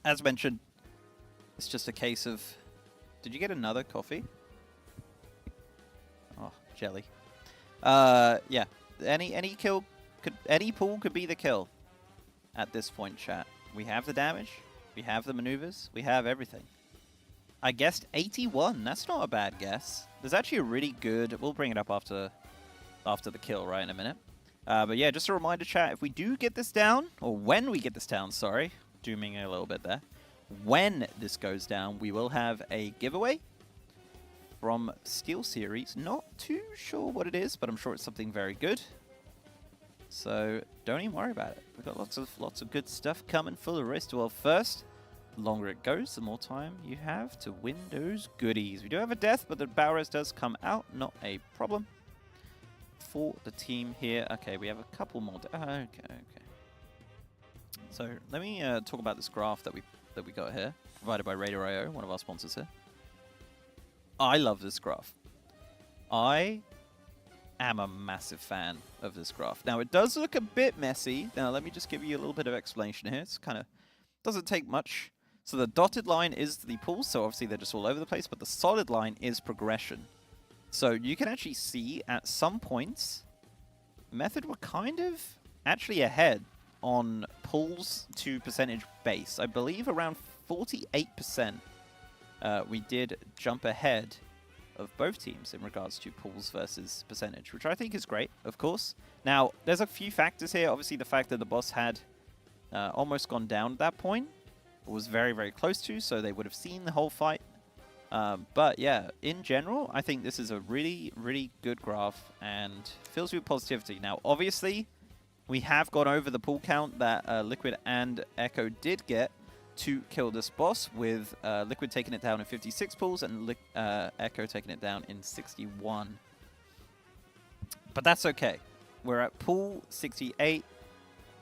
As mentioned, it's just a case of... Did you get another coffee? Oh, jelly. Yeah. Any kill... Any pool could be the kill at this point, chat. We have the damage. We have the maneuvers. We have everything. I guessed 81. That's not a bad guess. There's actually a really good... We'll bring it up after the kill, right, in a minute. But yeah, just a reminder, chat, if we do get this down, or when we get this down, sorry, dooming a little bit there. When this goes down, we will have a giveaway from Steelseries. Not too sure what it is, but I'm sure it's something very good. So don't even worry about it. We've got lots of good stuff coming for the rest. Well, first, the longer it goes, the more time you have to win those goodies. We do have a death, but the Bowers does come out. Not a problem for the team here. Okay, we have a couple more. Okay. So let me talk about this graph that we got here, provided by Raider.io, one of our sponsors here. I love this graph. I am a massive fan of this graph. Now, it does look a bit messy. Now, let me just give you a little bit of explanation here. It's kind of doesn't take much. So the dotted line is the pools, so obviously they're just all over the place, but the solid line is progression. So you can actually see at some points, Method were kind of actually ahead on pulls to percentage base. I believe around 48% we did jump ahead of both teams in regards to pulls versus percentage, which I think is great, of course. Now, there's a few factors here. Obviously, the fact that the boss had almost gone down at that point was very, very close to, so they would have seen the whole fight. But yeah, in general, I think this is a really, really good graph and fills you with positivity. Now, obviously, we have gone over the pull count that Liquid and Echo did get to kill this boss, with Liquid taking it down in 56 pulls and Echo taking it down in 61. But that's okay. We're at pool 68.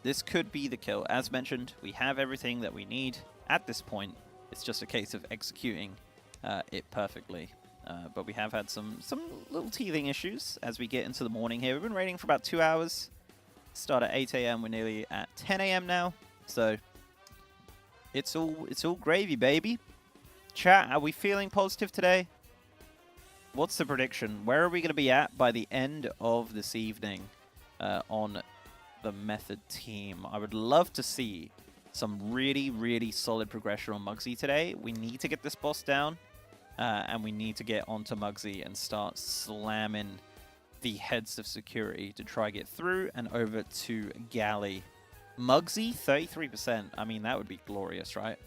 This could be the kill. As mentioned, we have everything that we need at this point. It's just a case of executing it perfectly. But we have had some little teething issues as we get into the morning here. We've been raiding for about 2 hours. Start at 8 a.m. We're nearly at 10 a.m. now. So it's all gravy, baby. Chat, are we feeling positive today? What's the prediction? Where are we going to be at by the end of this evening on the Method team? I would love to see some really, really solid progression on Muggsy today. We need to get this boss down, and we need to get onto Muggsy and start slamming the heads of security to try get through and over to Galley. Muggsy, 33%. I mean, that would be glorious, right?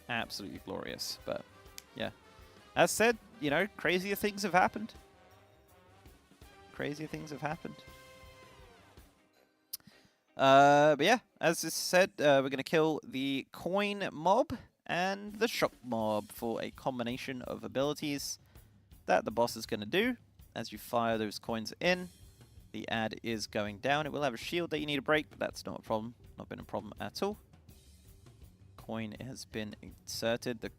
Absolutely glorious. But, yeah. As said, you know, crazier things have happened. Crazier things have happened. But yeah, as I said, we're going to kill the coin mob and the shock mob for a combination of abilities that the boss is going to do. As you fire those coins in, the ad is going down. It will have a shield that you need to break, but that's not a problem. Not been a problem at all. Coin has been inserted. They're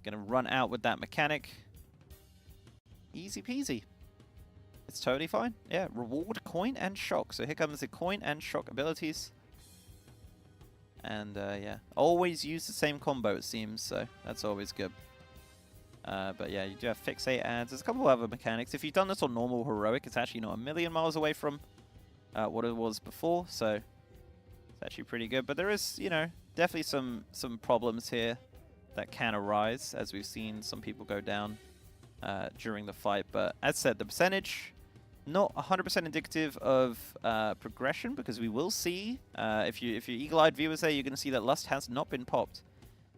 going to run out with that mechanic. Easy peasy. It's totally fine. Yeah, reward, coin, and shock. So here comes the coin and shock abilities. And yeah, always use the same combo, it seems, so that's always good. But yeah, you do have fixate ads. There's a couple of other mechanics. If you've done this on normal heroic, it's actually not a million miles away from what it was before, so it's actually pretty good. But there is, you know, definitely some problems here that can arise, as we've seen some people go down during the fight. But as said, the percentage, not 100% indicative of progression, because we will see, if you're eagle-eyed viewers there, you're going to see that Lust has not been popped.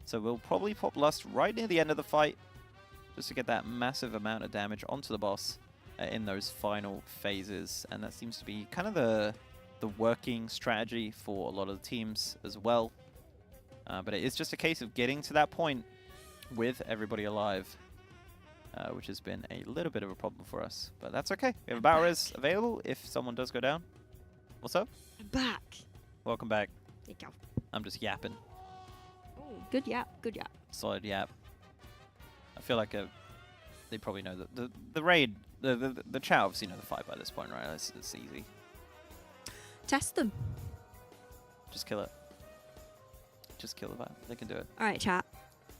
So we'll probably pop Lust right near the end of the fight, just to get that massive amount of damage onto the boss in those final phases. And that seems to be kind of the working strategy for a lot of the teams as well. But it is just a case of getting to that point with everybody alive, which has been a little bit of a problem for us. But that's okay. We have a battle res available if someone does go down. What's up? I'm back. Welcome back. There you go. I'm just yapping. Oh, good yap. Good yap. Solid yap. I feel like they probably know that the raid, the chat obviously know the fight by this point, right? It's easy. Test them. Just kill it. Just kill the vibe. They can do it. All right, chat.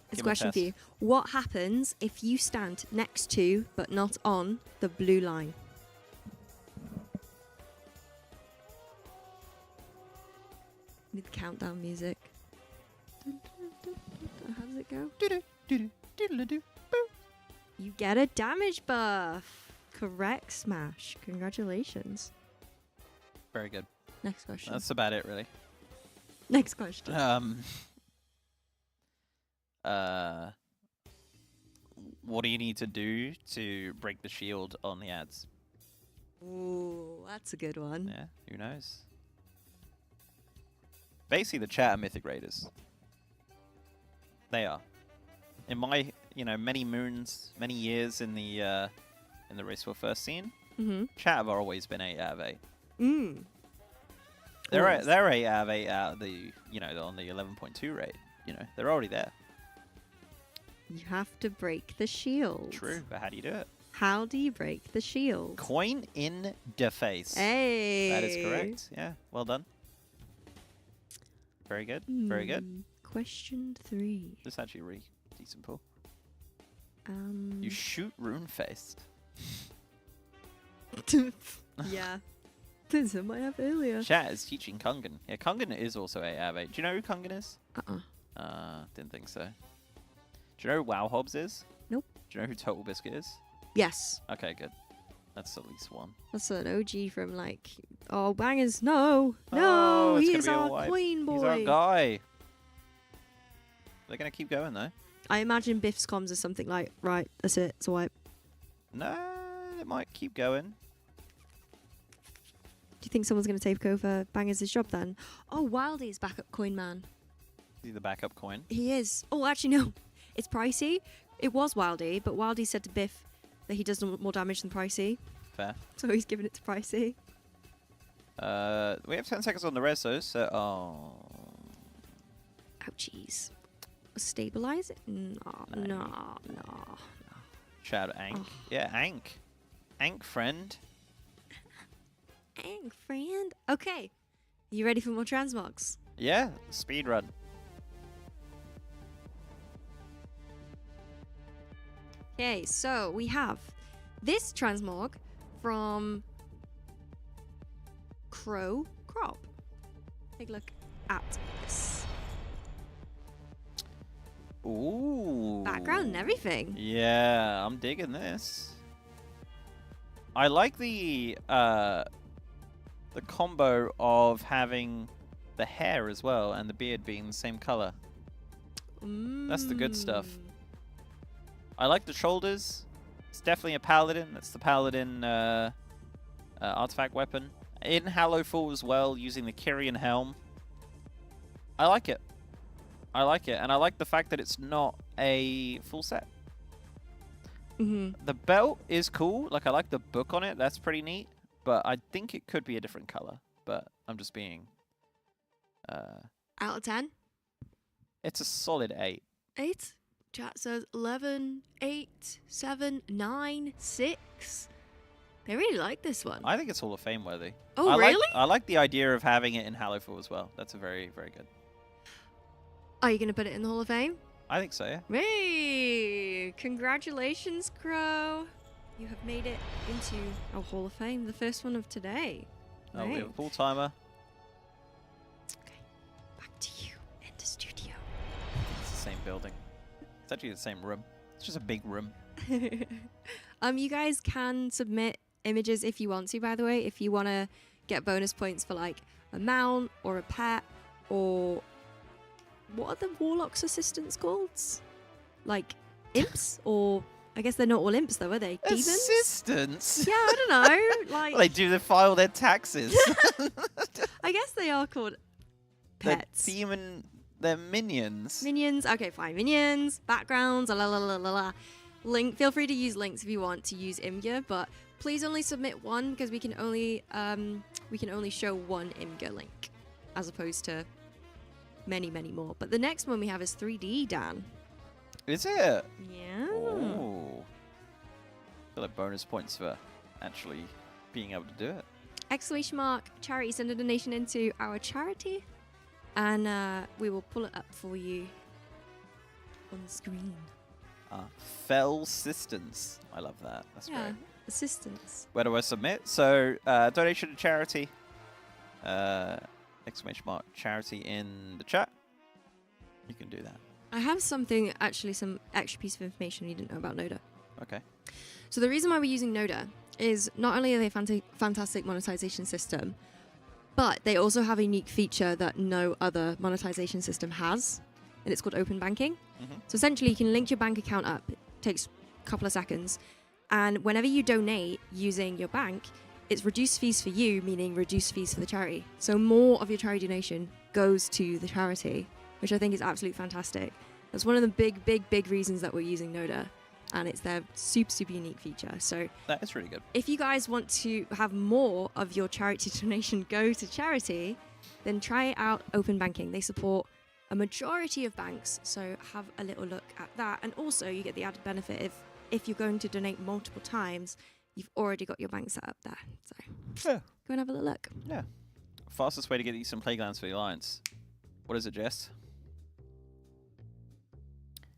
This Give 'em a question for you. test. What happens if you stand next to, but not on, the blue line? With the countdown music. Dun, dun, dun, dun, dun. How does it go? Doo-doo, doodle-doo, boo. You get a damage buff. Correct, Smash. Congratulations. Very good. Next question. That's about it, really. Next question. What do you need to do to break the shield on the ads? Ooh, that's a good one. Yeah, who knows? Basically, the chat are Mythic Raiders. They are. In my, many moons, many years in the Race War First scene, chat have always been 8 out of 8. Mm. They're Always. 8 out of 8 out of the, on the 11.2 raid. They're already there. You have to break the shield. True, but how do you do it? How do you break the shield? Coin in the face. Hey. That is correct. Yeah, well done. Very good. Very good. Question 3. This is actually a really decent pull. You shoot rune-faced. Yeah. This I might have earlier. Chat is teaching Kungan. Yeah, Kungan is also 8 out of 8. Do you know who Kungan is? Didn't think so. Do you know who Wow Hobbs is? Nope. Do you know who Total Biscuit is? Yes. Okay, good. That's at least one. That's an OG from bangers. No. Oh, No. it's He gonna is be our all white. coin boy. He's our guy. They're going to keep going, though. I imagine Biff's comms is something like, right, that's it. It's a wipe. No, it might keep going. Do you think someone's going to take over Bangers' job then? Oh, Wildie's backup coin man. See the backup coin. He is. Oh, actually, no. It's Pricey. It was Wildie, but Wildie said to Biff that he does more damage than Pricey. Fair. So he's giving it to Pricey. We have 10 seconds on the res though, so Ouchies. Stabilize it? No. Shout out Ank. Oh. Yeah, Ank. Ank friend. Dang, friend. Okay. You ready for more transmogs? Yeah, speed run. Okay, so we have this transmog from Crow Crop. Take a look at this. Ooh. Background and everything. Yeah, I'm digging this. I like the combo of having the hair as well and the beard being the same color. That's the good stuff. I like the shoulders. It's definitely a paladin. That's the paladin artifact weapon. In Hallowfall as well, using the Kyrian helm. I like it. I like it, and I like the fact that it's not a full set. The belt is cool. Like, I like the book on it. That's pretty neat. But I think it could be a different color. But I'm just being... Out of 10? It's a solid 8. 8? Chat says 11, 8, 7, 9, 6. They really like this one. I think it's Hall of Fame worthy. Oh, really? I like the idea of having it in Hallowfall as well. That's a very, very good. Are you going to put it in the Hall of Fame? I think so, yeah. Hey! Congratulations, Crow. You have made it into our Hall of Fame, the first one of today. Oh, we Right. have a full timer. Okay, back to you in the studio. It's the same building. It's actually the same room. It's just a big room. You guys can submit images if you want to, by the way, if you want to get bonus points for like a mount or a pet or what are the warlock's assistants called? Like imps or I guess they're not all imps though, are they? Demons? Assistants? Yeah, I don't know. Like Well, they do the file their taxes. I guess they are called They're pets. they're minions. Minions. Okay, fine. Minions, backgrounds, la la la la la. Link. Feel free to use links if you want to use Imgur, but please only submit one because we can only show one Imgur link as opposed to many more. But the next one we have is 3D, Dan. Is it? Yeah. Oh. I feel like bonus points for actually being able to do it. Exclamation mark charity. Send a donation into our charity, and we will pull it up for you on the screen. Fell Assistance. I love that. That's Yeah, great. assistance. Where do I submit? So, donation to charity. Exclamation mark charity in the chat. You can do that. I have some extra piece of information you didn't know about NODA. Okay. So the reason why we're using NODA is not only are they a fantastic monetization system, but they also have a unique feature that no other monetization system has, and it's called open banking. So essentially, you can link your bank account up. It takes a couple of seconds, and whenever you donate using your bank, it's reduced fees for you, meaning reduced fees for the charity. So more of your charity donation goes to the charity, which I think is absolutely fantastic. That's one of the big reasons that we're using NODA, and it's their super unique feature. So That is really good. if you guys want to have more of your charity donation go to charity, then try out open banking. They support a majority of banks, so have a little look at that. And also you get the added benefit if you're going to donate multiple times, you've already got your bank set up there. So Yeah. go and have a little look. Yeah. Fastest way to get you some playgrounds for the Alliance. What is it, Jess?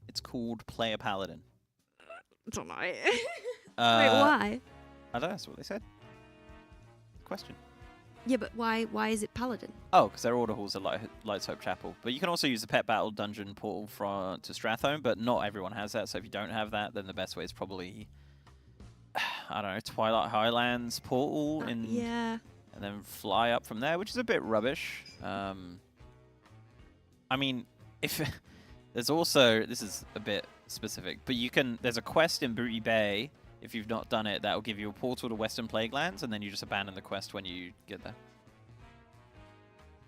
It's called Play a Paladin. I don't know. Wait, Wait, why? I don't know. That's what they said. Question. Yeah, but why is it Paladin? Oh, because their order halls are Light's Hope Chapel. But you can also use the Pet Battle Dungeon portal to Strathhome, but not everyone has that. So if you don't have that, then the best way is probably, I don't know, Twilight Highlands portal, Yeah. and then fly up from there, which is a bit rubbish. I mean, if there's also, this is a bit specific, but there's a quest in Booty Bay. If you've not done it, that will give you a portal to Western Plaguelands, and then you just abandon the quest when you get there.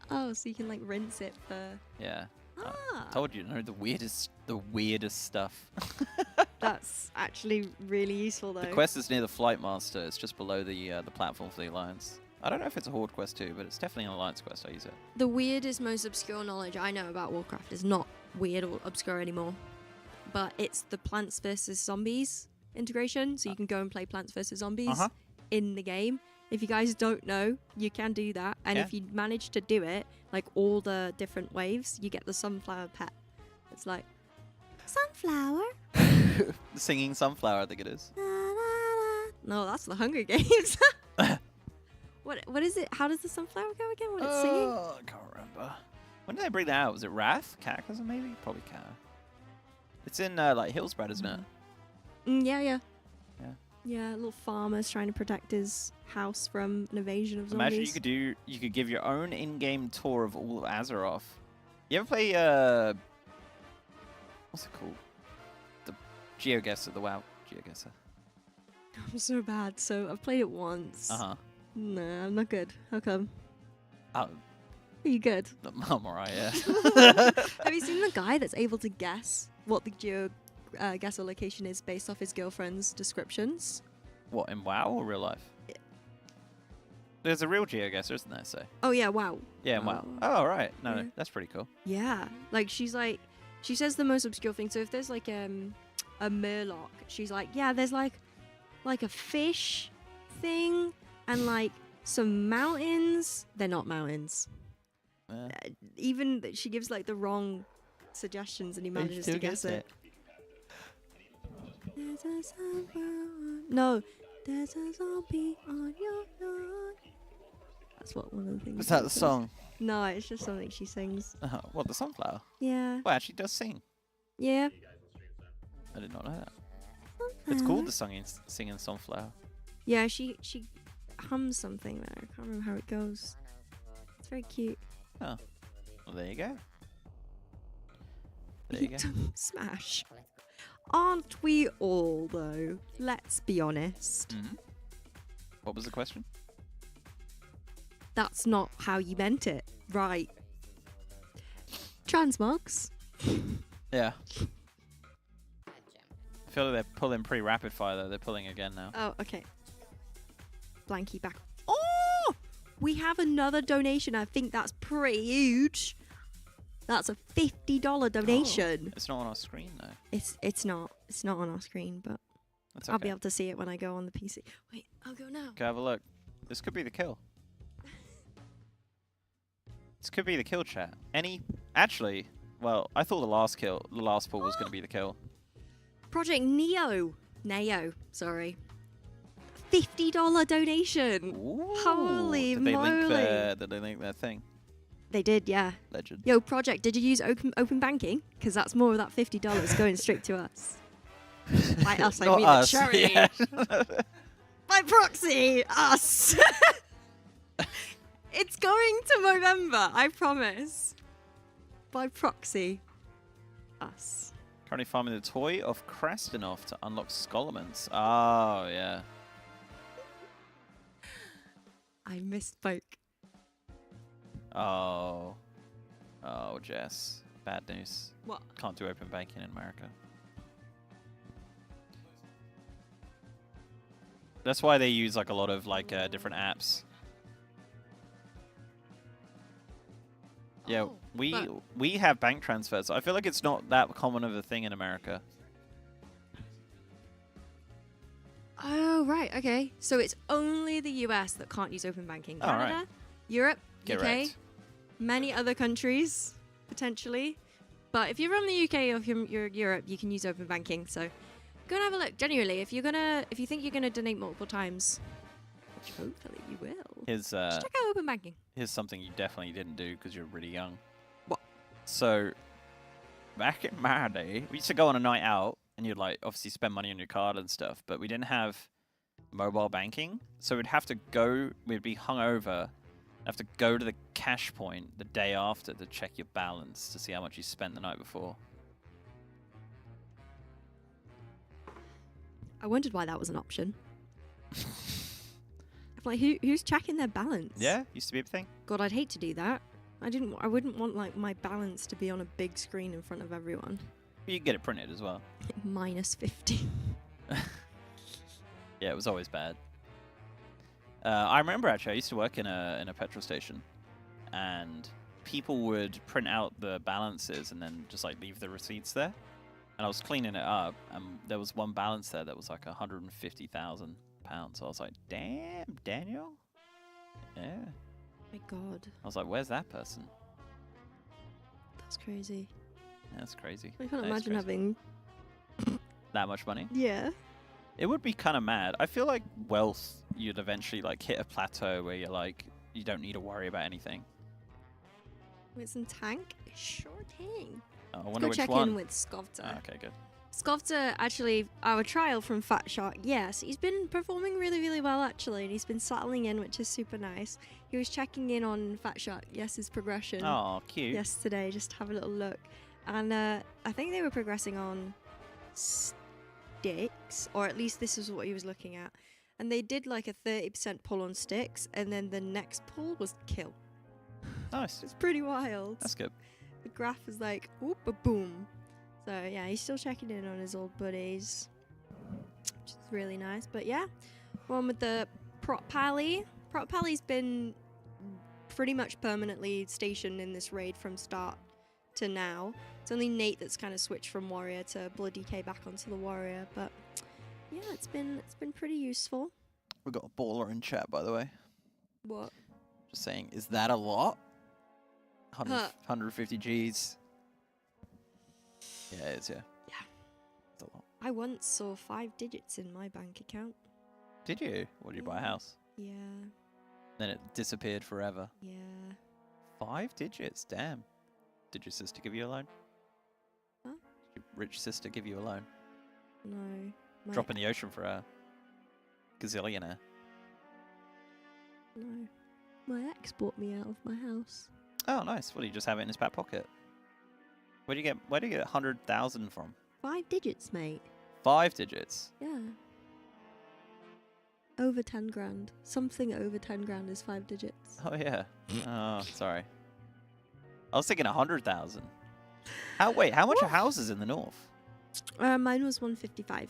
Oh, so you can like rinse it for. Yeah. Ah. Told you, the weirdest stuff. That's actually really useful though. The quest is near the Flight Master. It's just below the platform for the Alliance. I don't know if it's a Horde quest too, but it's definitely an Alliance quest. I use it. The weirdest, most obscure knowledge I know about Warcraft is not weird or obscure anymore, but it's the Plants vs Zombies integration. So you can go and play Plants vs Zombies in the game. If you guys don't know, you can do that, and if you manage to do it, like all the different waves, you get the sunflower pet. It's like sunflower. The singing sunflower, I think it is. No, that's the Hunger Games. What is it? How does the sunflower go again when it's singing? Oh, I can't remember. When did they bring that out? Was it Wrath? Cataclysm, maybe? Probably Cat. It's in like Hillspread, isn't it? Yeah. Yeah, a little farmer's trying to protect his house from an invasion of zombies. Imagine you could give your own in-game tour of all of Azeroth. You ever play what's it called? The GeoGuessr, the WoW GeoGuessr. I'm so bad. So I've played it once. Nah, I'm not good. How come? Oh, Are you good? I'm alright, yeah. Have you seen the guy that's able to guess what the GeoGuessr location is based off his girlfriend's descriptions? What, in WoW or real life? Yeah. There's a real GeoGuessr, isn't there, so? Oh yeah, wow. Yeah, in WoW. Oh, right. No, Yeah. that's pretty cool. Yeah, like she says the most obscure thing. So if there's like a murloc, she's like, yeah, there's like a fish thing and like some mountains. They're not mountains. Even she gives like the wrong suggestions and he manages to guess it. There's a sunflower. No, there's a zombie on your lawn. That's what one of the things. Was that she the says. song? No, it's just something she sings. What, the sunflower? Yeah. Well, actually does sing. Yeah. I did not know that. It's called the singing sunflower. Yeah, she hums something there. I can't remember how it goes. It's very cute. Oh. Well, there you go. There you go. Smash. Aren't we all, though? Let's be honest. Mm-hmm. What was the question? That's not how you meant it. Right. Transmogs. Yeah. I feel like they're pulling pretty rapid fire, though. They're pulling again now. Oh, okay. Blanky back. Oh! We have another donation. I think that's pretty huge. That's a $50 donation. Oh, it's not on our screen, though. It's not. It's not on our screen, but That's okay. I'll be able to see it when I go on the PC. Wait, I'll go now. Go have a look. This could be the kill. This could be the kill, chat. Actually, well, I thought the last pull was going to be the kill. Project Neo, sorry. $50 donation. Ooh, Holy did they moly. Did they link their thing? They did, yeah. Legend. Yo, Project, did you use open banking? Because that's more of that $50 going straight to us. By us, I Not mean us, the charity. yeah. By proxy, us. It's going to Movember, I promise. By proxy, us. Currently farming the toy of Krastinov to unlock Scholarments. Oh, yeah. I misspoke. Oh. Oh, Jess. Bad news. What? Can't do open banking in America. That's why they use like a lot of like different apps. Yeah, Oh, we have bank transfers. I feel like it's not that common of a thing in America. Oh, right, okay. So it's only the US that can't use open banking. Oh, Canada, right. Europe, Get UK, wrecked. many other countries, potentially. But if you're from the UK or if you're Europe, you can use open banking. So go and have a look. Genuinely, if you think you're gonna donate multiple times, which hopefully you will, Here's just check out open banking. here's something you definitely didn't do because you're really young. What? So back in my day, we used to go on a night out and you'd like obviously spend money on your card and stuff, but we didn't have mobile banking, so we'd have to go. We'd be hungover. Have to go to the cash point the day after to check your balance to see how much you spent the night before. I wondered why that was an option. I'm like, who's checking their balance? Yeah, used to be a thing. God, I'd hate to do that. I wouldn't want like my balance to be on a big screen in front of everyone. You can get it printed as well. Minus 50. Yeah, it was always bad. I remember actually I used to work in a petrol station, and people would print out the balances and then just like leave the receipts there. And I was cleaning it up, and there was one balance there that was like £150,000. So I was like, damn, Daniel. Yeah. My God, I was like, where's that person? that's crazy. Yeah, that's crazy. I can't That is imagine crazy. having. That much money. Yeah. It would be kind of mad. I feel like wealth, you'd eventually like hit a plateau where you're like, you don't need to worry about anything. With some tank? Sure thing. I Let's wonder go which check one. in with Skovta. Ah, okay, good. Skovta, actually, our trial from Fatshark, yes, he's been performing really, really well, actually, and he's been settling in, which is super nice. He was checking in on Fatshark, yes, his progression Oh, cute. yesterday, just to have a little look. And I think they were progressing on sticks, or at least this is what he was looking at. And they did like a 30% pull on sticks, and then the next pull was kill. Nice. It's pretty wild. That's good. The graph is like, whoop, a boom. So yeah, he's still checking in on his old buddies, which is really nice. But yeah, one with the Prot Pally. Prot Pally's been pretty much permanently stationed in this raid from start to now. It's only Nate that's kind of switched from warrior to Blood DK back onto the warrior. But yeah, it's been pretty useful. We've got a baller in chat, by the way. What? Just saying, is that a lot? 150 Gs. Yeah, it is, yeah. Yeah. It's a lot. I once saw 5 digits in my bank account. Did you? What, did you buy a house? Yeah. Then it disappeared forever. Yeah. 5 digits, damn. Did your sister give you a loan? Huh? Did your rich sister give you a loan? No. My Drop in the ocean for a gazillionaire. No. My ex bought me out of my house. Oh, nice. What, do you just have it in his back pocket? Where do you get 100,000 from? 5 digits, mate. 5 digits? Yeah. Over 10 grand. Something over 10 grand is 5 digits. Oh, yeah. Oh, sorry. I was thinking 100,000. Wait, how much are houses in the north? Mine was 155.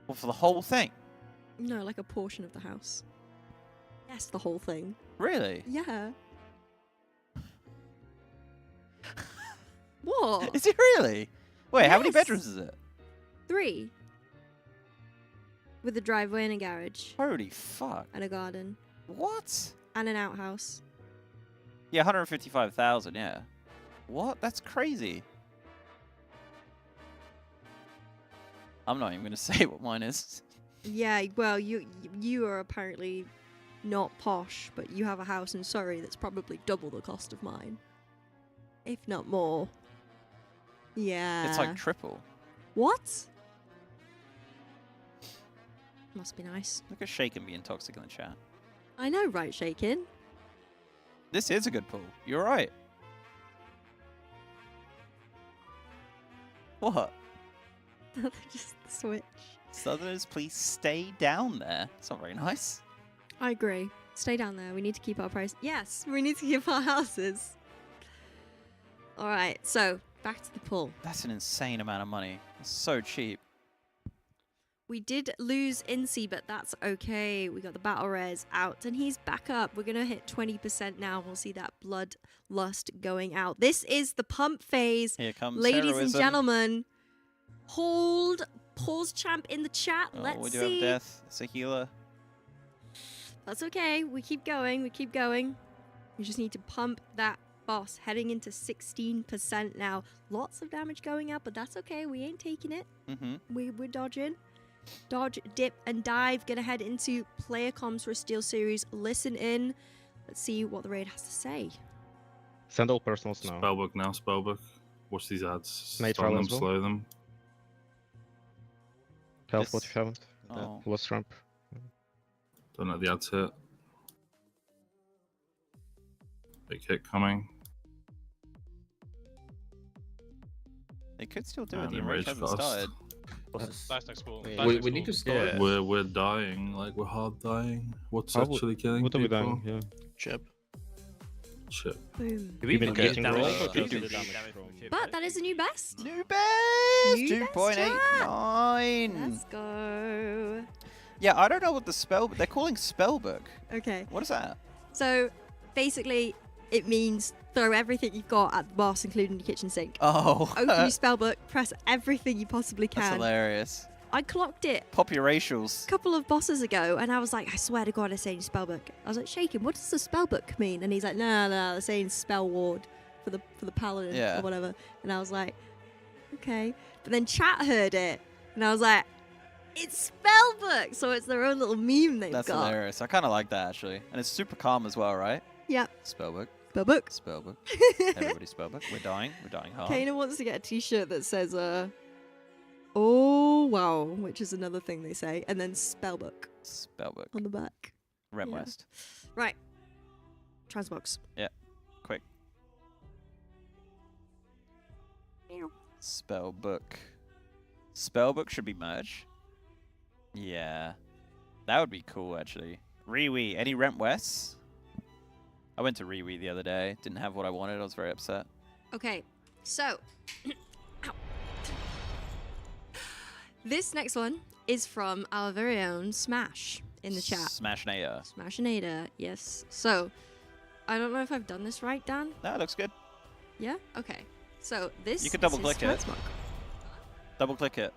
Well, for the whole thing? No, like a portion of the house. Yes, the whole thing. Really? Yeah. What? Is it really? Wait, how many Yes. bedrooms is it? 3. With a driveway and a garage. Holy fuck. And a garden. What? And an outhouse. Yeah, 155,000, yeah. What? That's crazy. I'm not even going to say what mine is. Yeah, well, you are apparently not posh, but you have a house in Surrey that's probably double the cost of mine. If not more. Yeah. It's like triple. What? Must be nice. Look at Shaken being toxic in the chat. I know, right, Shakin? This is a good pull. You're right. What? Just switch. Southerners, please stay down there. It's not very nice. I agree. Stay down there. We need to keep our price. Yes, we need to keep our houses. All right, so back to the pull. That's an insane amount of money. It's so cheap. We did lose Incy, but that's okay. We got the battle rares out, and he's back up. We're going to hit 20% now. We'll see that bloodlust going out. This is the pump phase. Here comes Ladies heroism. and gentlemen. Hold pause champ in the chat. Oh, Let's we do see. have death. It's a healer. That's okay. We keep going. We keep going. We just need to pump that boss. Heading into 16% now. Lots of damage going out, but that's okay. We ain't taking it. Mm-hmm. We're dodging. Dodge, dip, and dive. Gonna head into player comms for a Steelseries. Listen in. Let's see what the raid has to say. Send all personals now. Spellbook now, spellbook. Watch these ads. Nate Stun them, Rollins will. slow them. Health This- what you haven't. Oh. Lost ramp. Don't let the ads hit. Big hit coming. They could still do Ah, it. The they enrage rage hasn't fast. started. Last next ball. We- Last We next need ball. to start. Yeah. We're dying. Like, we're hard dying. What's How actually killing What are we people? doing? Yeah. Chip. Shit. Boom. Do we Even even getting damage? rolled or Do we just do the damage damage from- from- But that is a new best. New best! New best, 2.89! Let's go. Yeah, I don't know what the spell, but they're calling spellbook. Okay. What is that? So basically, it means throw everything you've got at the boss, including your kitchen sink. Oh. Open your spellbook, press everything you possibly That's can. hilarious. I clocked it Pop your racials. a couple of bosses ago, and I was like, I swear to God, they're saying spellbook. I was like, shake him. What does the spellbook mean? And he's like, no, they're saying spell ward for the paladin Yeah. or whatever. And I was like, okay. But then chat heard it, and I was like, it's spellbook. So it's their own little meme they've That's got. hilarious. I kind of like that actually, and it's super calm as well, right? Yep. Spellbook. Spellbook. Spellbook. Everybody spellbook. We're dying. We're dying hard. Kana wants to get a t-shirt that says, oh, wow, which is another thing they say, and then spellbook Spellbook. on the back. Rem Yeah. West. Right. Transmogs. Yeah. Quick. Meow. Spellbook. Spellbook should be merged. Yeah. That would be cool, actually. Rewe. Any Rent Wests? I went to Rewe the other day. Didn't have what I wanted. I was very upset. Okay, so ow. This next one is from our very own Smash in the chat. Smashnaya. Smashinator, yes. So I don't know if I've done this right, Dan. No, it looks good. Yeah. Okay. So this You can is his double-click it. Transmog. Double click it.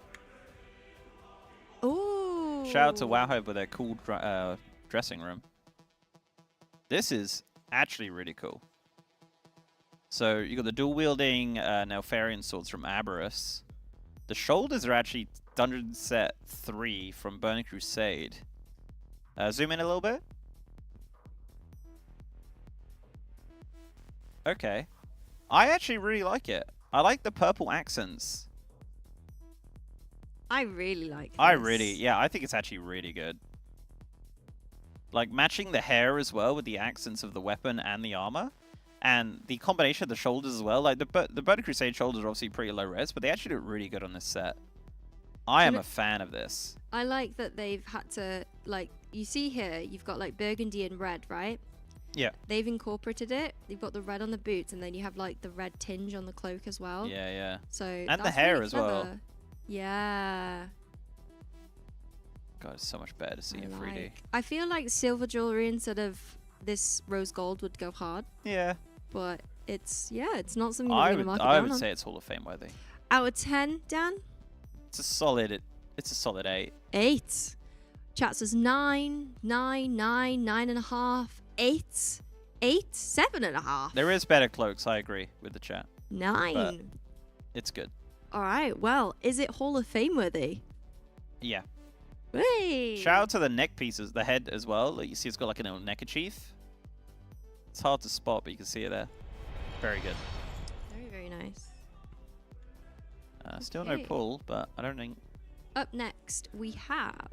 Oh. Shout out to Wowhead with their cool dressing room. This is actually really cool. So you got the dual wielding Nelfarian swords from Aberrus. The shoulders are actually Dungeon Set 3 from Burning Crusade. Zoom in a little bit. Okay. I actually really like it. I like the purple accents. I really like this. I think it's actually really good. Like matching the hair as well with the accents of the weapon and the armor. And the combination of the shoulders as well. Like the Burning Crusade shoulders are obviously pretty low res, but they actually look really good on this set. I am a fan of this. I like that they've had to, like, you see here, you've got like burgundy and red, right? Yeah. They've incorporated it. You've got the red on the boots, and then you have like the red tinge on the cloak as well. Yeah, yeah. So And the that's hair really as well. clever. Yeah. God, it's so much better to see in 3D. I feel like silver jewelry instead of this rose gold would go hard, Yeah. but it's not something I we're would going to mark I down would on. say it's Hall of Fame worthy. Out of 10, Dan? It's a solid 8. 8. Chat says 9, 9.5, 8, 7.5. There is better cloaks, I agree with the chat. 9. It's good. All right. Well, is it Hall of Fame worthy? Yeah. Hey. Shout out to the neck pieces, the head as well. Like you see it's got like a little neckerchief. It's hard to spot, but you can see it there. Very good. Very, very nice. Still no Okay. pull, but I don't think... Up next, we have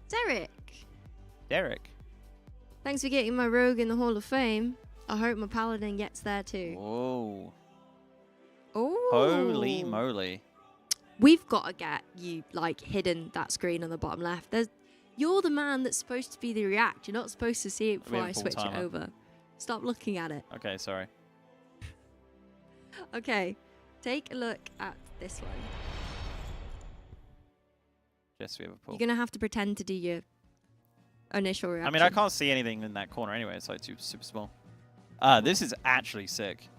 Derek. Derek. Thanks for getting my rogue in the Hall of Fame. I hope my paladin gets there too. Whoa. Oh. Holy moly. We've got to get you like hidden that screen on the bottom left. You're the man that's supposed to be the react. You're not supposed to see it We before have I a full switch it timer. over. Stop looking at it. Okay, sorry. Okay. Take a look at this one. Yes, we have a pull. You're going to have to pretend to do your initial reaction. I mean, I can't see anything in that corner anyway. It's like super small. This is actually sick.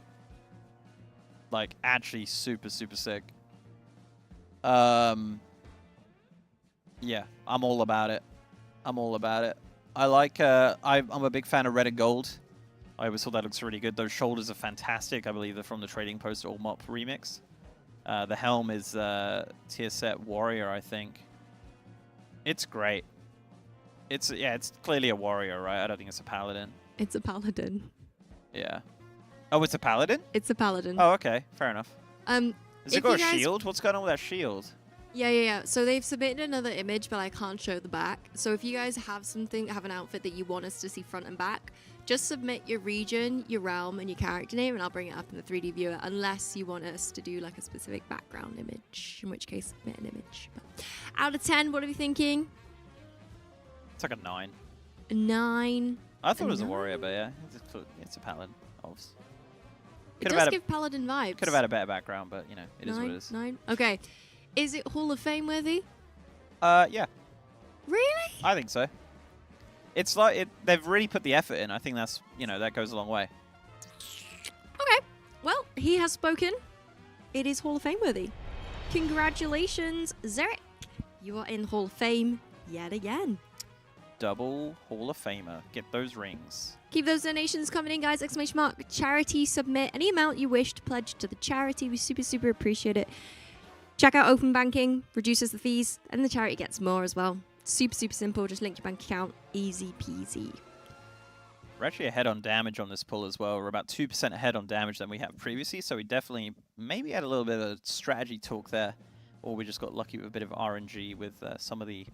Like, actually super, super sick. Yeah, I'm all about it. I'm all about it. I like, I'm a big fan of red and gold. I always thought that looks really good. Those shoulders are fantastic. I believe they're from the Trading Post All Mop remix. The helm is tier set warrior, I think. It's great. It's clearly a warrior, right? I don't think it's a paladin. It's a paladin. Yeah. Oh, it's a paladin? It's a paladin. Oh, okay. Fair enough. Has If it got a you guys- shield? What's going on with that shield? Yeah. So they've submitted another image, but I can't show the back. So if you guys have an outfit that you want us to see front and back, just submit your region, your realm, and your character name, and I'll bring it up in the 3D viewer, unless you want us to do like a specific background image, in which case submit an image. But out of 10, what are we thinking? It's like a 9. A 9. I thought A it was a 9? warrior, but yeah. It's a paladin. Obviously. It does give paladin vibes. Could have had a better background, but, you know, it is what it is. 9. Okay. Is it Hall of Fame worthy? Yeah, Really? I think so. It's like they've really put the effort in. I think that's, that goes a long way. Okay. Well, he has spoken. It is Hall of Fame worthy. Congratulations, Zarek. You are in Hall of Fame yet again. Double Hall of Famer. Get those rings. Keep those donations coming in, guys. Exclamation mark. Charity submit any amount you wish to pledge to the charity. We super, super appreciate it. Check out open banking, reduces the fees, and the charity gets more as well. Super, super simple. Just link your bank account. Easy peasy. We're actually ahead on damage on this pull as well. We're about 2% ahead on damage than we have previously, so we definitely maybe had a little bit of strategy talk there, or we just got lucky with a bit of RNG with some of the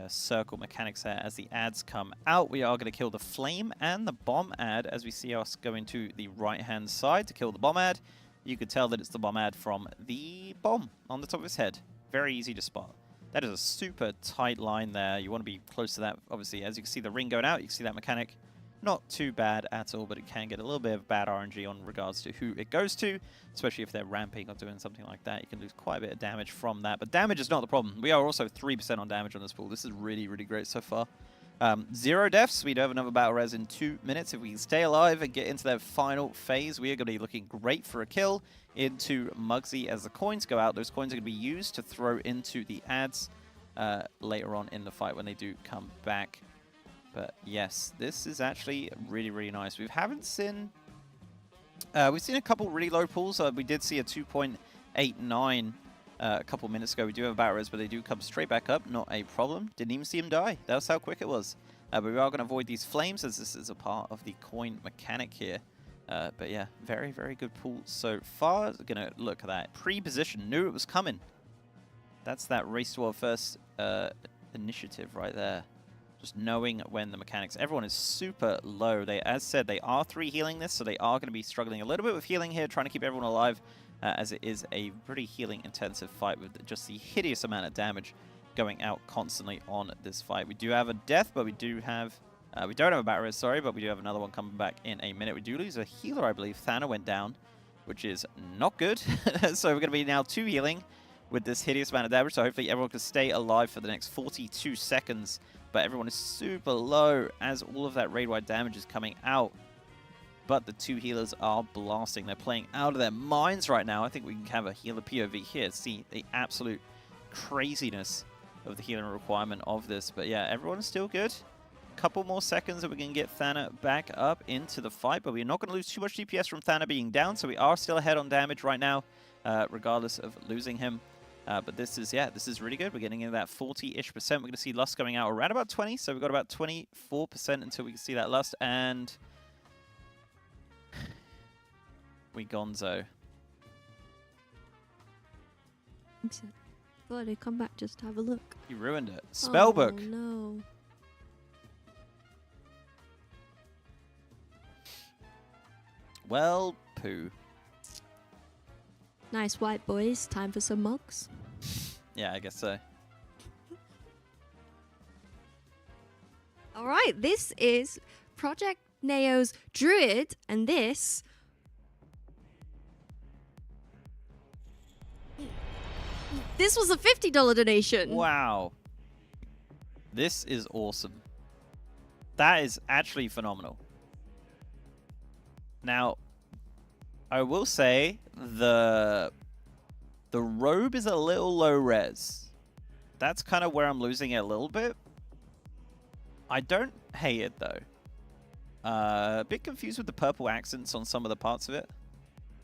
circle mechanics there. As the ads come out, we are going to kill the flame and the bomb ad as we see us going to the right-hand side to kill the bomb ad. You could tell that it's the bomb ad from the bomb on the top of his head. Very easy to spot. That is a super tight line there. You want to be close to that. Obviously, as you can see the ring going out, you can see that mechanic. Not too bad at all, but it can get a little bit of bad RNG on regards to who it goes to, especially if they're ramping or doing something like that. You can lose quite a bit of damage from that, but damage is not the problem. We are also 3% on damage on this pool. This is really, really great so far. 0 deaths. We do have another battle res in 2 minutes. If we can stay alive and get into that final phase, we are going to be looking great for a kill into Muggsy as the coins go out. Those coins are going to be used to throw into the ads later on in the fight when they do come back. But yes, this is actually really, really nice. We've seen a couple really low pulls. We did see a 2.89 a couple minutes ago. We do have a battle res, but they do come straight back up. Not a problem. Didn't even see him die. That's how quick it was. But we are going to avoid these flames as this is a part of the coin mechanic here. But yeah, very, very good pull so far. Going to look at that. Pre-position. Knew it was coming. That's that race to world first initiative right there. Just knowing when the mechanics. Everyone is super low. As said, they are 3 healing this, so they are going to be struggling a little bit with healing here, trying to keep everyone alive, as it is a pretty healing-intensive fight with just the hideous amount of damage going out constantly on this fight. We do have a death, but we do have... we don't have a battle res, sorry, but we do have another one coming back in a minute. We do lose a healer, I believe. Thana went down, which is not good. So we're going to be now 2 healing with this hideous amount of damage, so hopefully everyone can stay alive for the next 42 seconds. But everyone is super low as all of that raid-wide damage is coming out. But the 2 healers are blasting. They're playing out of their minds right now. I think we can have a healer POV here. See the absolute craziness of the healing requirement of this. But yeah, everyone is still good. Couple more seconds that we can get Thana back up into the fight. But we're not going to lose too much DPS from Thana being down. So we are still ahead on damage right now, regardless of losing him. But this is really good. We're getting into that 40-ish percent. We're going to see Lust going out around about 20. So we've got about 24% until we can see that Lust. And we gonzo. Thought I'd come back just to have a look. You ruined it. Spellbook. Oh, no. Well, poo. Nice white boys. Time for some mugs. Yeah, I guess so. All right, this is Project Neo's Druid, and this was a $50 donation. Wow. This is awesome. That is actually phenomenal. Now, I will say the robe is a little low res. That's kind of where I'm losing it a little bit. I don't hate it though. A bit confused with the purple accents on some of the parts of it.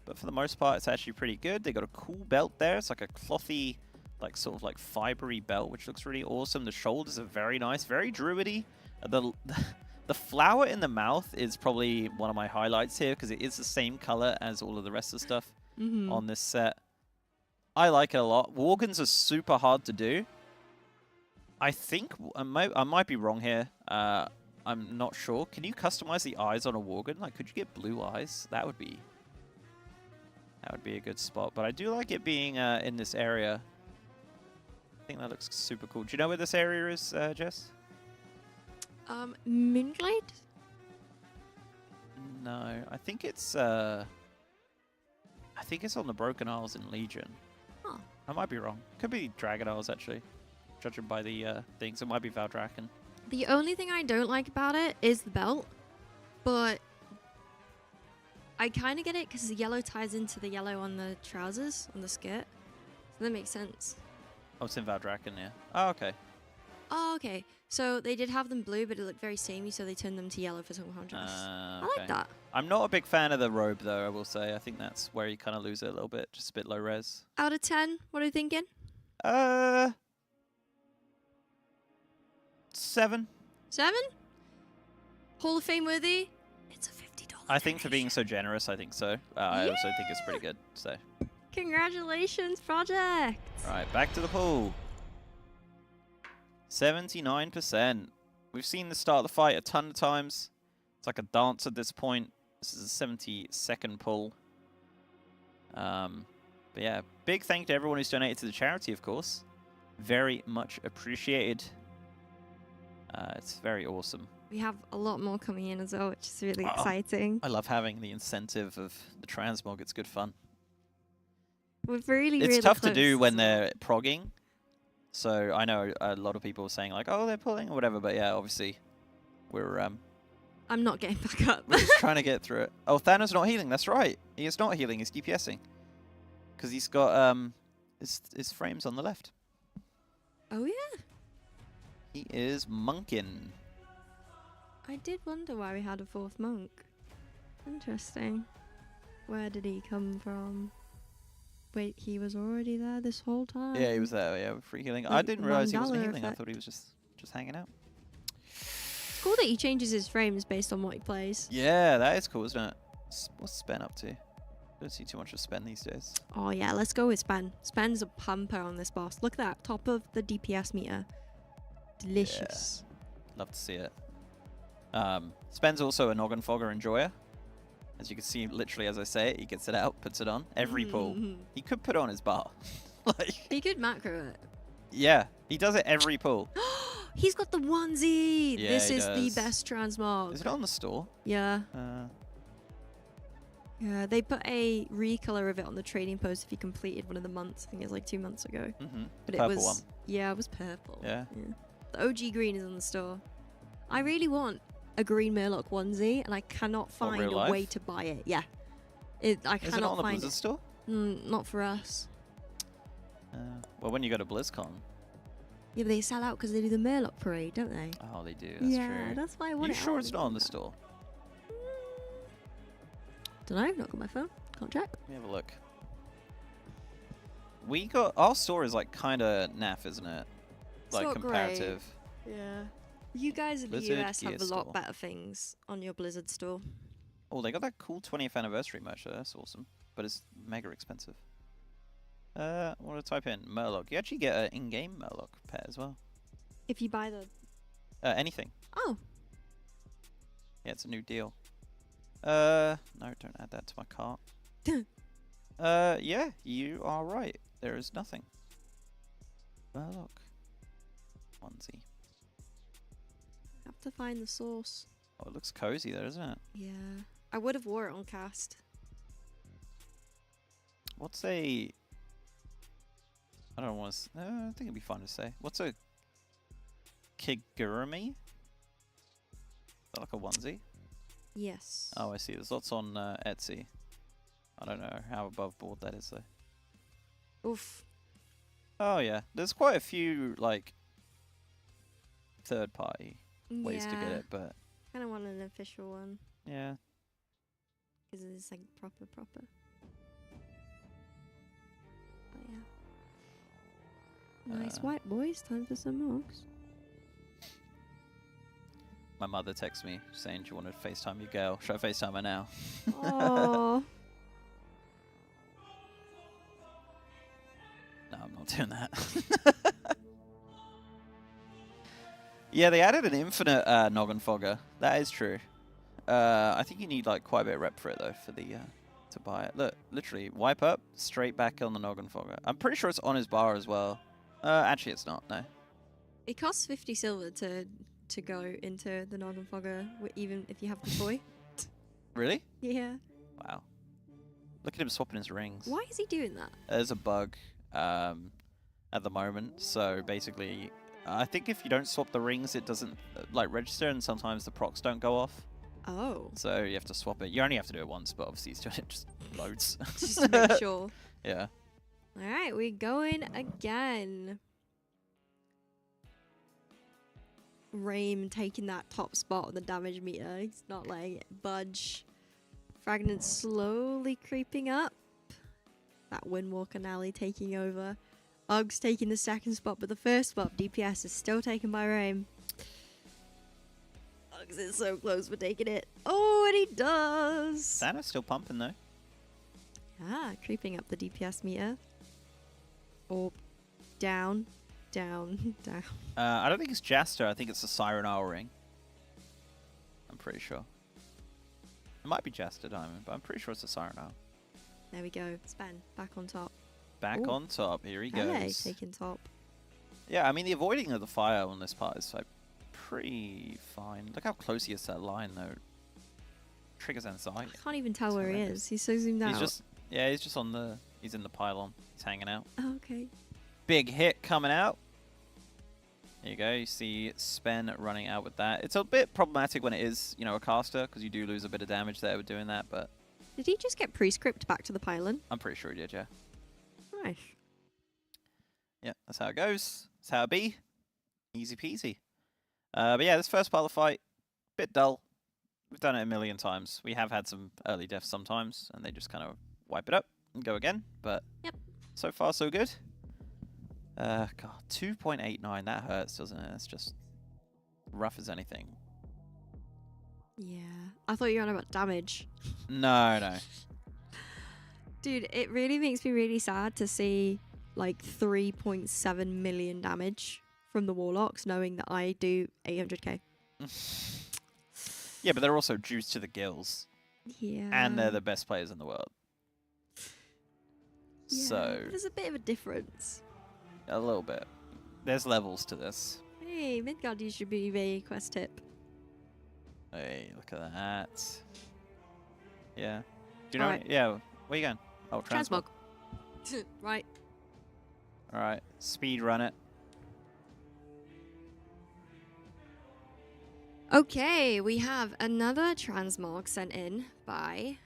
But for the most part, it's actually pretty good. They got a cool belt there. It's like a clothy, like sort of like fibery belt, which looks really awesome. The shoulders are very nice, very druidy. The flower in the mouth is probably one of my highlights here because it is the same color as all of the rest of the stuff on this set. I like it a lot. Worgans are super hard to do. I think I might be wrong here. I'm not sure. Can you customize the eyes on a Worgan? Like, could you get blue eyes? That would be a good spot. But I do like it being in this area. I think that looks super cool. Do you know where this area is, Jess? Moonglade? No, I think it's on the Broken Isles in Legion. Oh. I might be wrong. Could be Dragon Isles actually. judging by the things. It might be Valdraken. The only thing I don't like about it is the belt, but I kind of get it because the yellow ties into the yellow on the trousers, on the skirt. So that makes sense. Oh, it's in Valdraken, yeah. Oh, okay. Oh, okay. So they did have them blue, but it looked very samey, so they turned them to yellow for some contrast. I like that. I'm not a big fan of the robe, though, I will say. I think that's where you kind of lose it a little bit. Just a bit low res. Out of 10, what are you thinking? 7. 7? Hall of Fame worthy? It's a $50. I think for being so generous, I think so. I also think it's pretty good. So. Congratulations, project! Right, back to the pool. 79%. We've seen the start of the fight a ton of times. It's like a dance at this point. This is a 72nd pull. But yeah, big thank you to everyone who's donated to the charity, of course. Very much appreciated. It's very awesome. We have a lot more coming in as well, which is really exciting. I love having the incentive of the Transmog. It's good fun. We're really, it's really tough close to do when as well. they're progging. So I know a lot of people are saying like, oh, they're pulling or whatever. But yeah, obviously, we're I'm not getting back up. we're just trying to get through it. Oh, Thanos not healing. That's right. He is not healing. He's DPSing because he's got his frames on the left. Oh yeah. He is monking. I did wonder why we had a 4th monk. Interesting. Where did he come from? Wait, he was already there this whole time? Yeah, he was there. Yeah, with free healing. I Like didn't realize he wasn't Mandela healing. I effect. thought he was just hanging out. Cool that he changes his frames based on what he plays. Yeah, that is cool, isn't it? What's Spen up to? Don't see too much of Spen these days. Oh yeah, let's go with Spen. Spen's a pumper on this boss. Look at that, top of the DPS meter. Delicious. Love to see it. Spen's also a noggin fogger enjoyer. As you can see, literally as I say it, he gets it out, puts it on every pull. He could put it on his bar. Like, He could macro it. yeah, he does it every pull. He's got the onesie. Yeah, This he is does. the best transmog. Is it on the store? Yeah. Yeah, they put a recolor of it on the trading post if you completed one of the months. I think it was like 2 months ago. But Purple it was one. Yeah, it was purple. Yeah. The OG green is on the store. I really want a green Murloc onesie, and I cannot find real a way life? to buy it. Yeah, I Is it on cannot the find Blizzard it. store? Not for us. Well, when you go to BlizzCon. Yeah, but they sell out because they do the Murloc parade, don't they? Oh, they do. That's true. That's why I want You it. sure it's not on the store? Don't know. Not got my phone. Can't check. Let me have a look. We got our store is like kind of naff, isn't it? It's Like not comparative. Yeah. You guys in the Blizzard US have gear a lot store. better things on your Blizzard store. Oh, they got that cool 20th anniversary merch. That's awesome, but it's mega expensive. I want to type in Murloc. You actually get an in-game Murloc pet as well. If you buy the... Anything. Oh. Yeah, it's a new deal. No, don't add that to my cart. Yeah, you are right. There is nothing. Murloc. Onesie. Have to find the source. Oh, it looks cozy there, doesn't it? Yeah. I would have wore it on cast. What's a... I don't want to... I think it'd be fun to say. What's a Kigurumi? Is that like a onesie? Yes. Oh, I see. There's lots on Etsy. I don't know how above board that is, though. Oof. Oh, yeah. There's quite a few, like, third-party ways to get it, but... Kind of want an official one. Yeah. Because it's like proper. But yeah. Nice white boys. Time for some mogs. My mother texts me saying she wanted to FaceTime your girl. Should I FaceTime her now? Oh. No, I'm not doing that. Yeah, they added an infinite noggin fogger. That is true. I think you need like quite a bit of rep for it though, for the to buy it. Look, literally wipe up, straight back on the noggin fogger. I'm pretty sure it's on his bar as well. Actually, it's not. No. It costs 50 silver to go into the noggin fogger, even if you have the toy. Really? Yeah. Wow. Look at him swapping his rings. Why is he doing that? There's a bug. at the moment. So basically, I think if you don't swap the rings, it doesn't like register, and sometimes the procs don't go off. Oh. So you have to swap it. You only have to do it once, but obviously he's doing it just loads. Just to make sure. Yeah. All right, we're going again. Raim taking that top spot on the damage meter. He's not letting it budge. Fragment slowly creeping up. That Windwalker Nally taking over. Uggs taking the second spot, but the first spot, DPS, is still taken by Raim. Uggs is so close for taking it. Oh, and he does! Santa's still pumping, though. Ah, creeping up the DPS meter. Or down, down, down. I don't think it's Jaster. I think it's the Siren Owl ring. I'm pretty sure. It might be Jaster Diamond, but I'm pretty sure it's the Siren Owl. There we go. Spen, back on top. Back Ooh. on top. Here he LA goes. taking top. Yeah, I mean, the avoiding of the fire on this part is like pretty fine. Look how close he is to that line, though. Triggers anxiety. I can't even tell It's where he horrendous. is. He's so zoomed out. He's just, yeah, he's just on the, he's in the pylon. He's hanging out. Oh, okay. Big hit coming out. There you go. You see Spen running out with that. It's a bit problematic when it is, you know, a caster, because you do lose a bit of damage there with doing that, but Did he just get prescript back to the pylon? I'm pretty sure he did, yeah. Nice. Yeah, that's how it goes. That's how it be. Easy peasy. But yeah, this first part of the fight, bit dull. We've done it a million times. We have had some early deaths sometimes, and they just kind of wipe it up and go again. But Yep. So far, so good. God, 2.89. That hurts, doesn't it? It's just rough as anything. Yeah. I thought you were on about damage. No. Dude, it really makes me really sad to see like 3.7 million damage from the Warlocks, knowing that I do 800k. Yeah, but they're also juiced to the gills. Yeah. And they're the best players in the world. Yeah, So, there's a bit of a difference. a little bit. There's levels to this. Hey, Midgard, you should be a quest tip. Hey, look at that. Yeah. Do you know? Alright. Yeah. Where you going? Oh, Transmog. Transmog. Right. All right. Speed run it. Okay, we have another transmog sent in by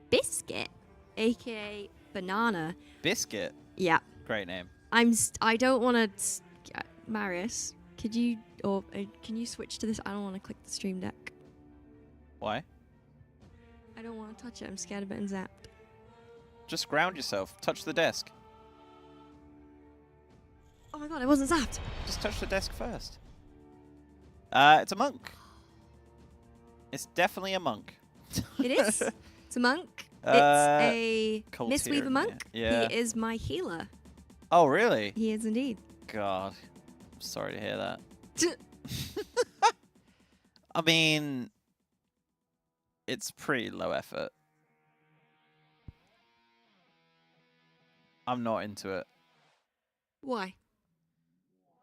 Biscuit, aka Banana. Biscuit. Yeah, Great name. I don't want to. Marius, could you can you switch to this? I don't want to click the stream deck. Why? I don't want to touch it. I'm scared of getting zapped. Just ground yourself. Touch the desk. Oh my god, I wasn't zapped. Just touch the desk first. It's a monk. It's definitely a monk. It is. It's a monk. It's a Cult Mistweaver Tyranny. monk. Yeah. He is my healer. Oh, really? He is indeed. God. I'm sorry to hear that. I mean, it's pretty low effort. I'm not into it. Why?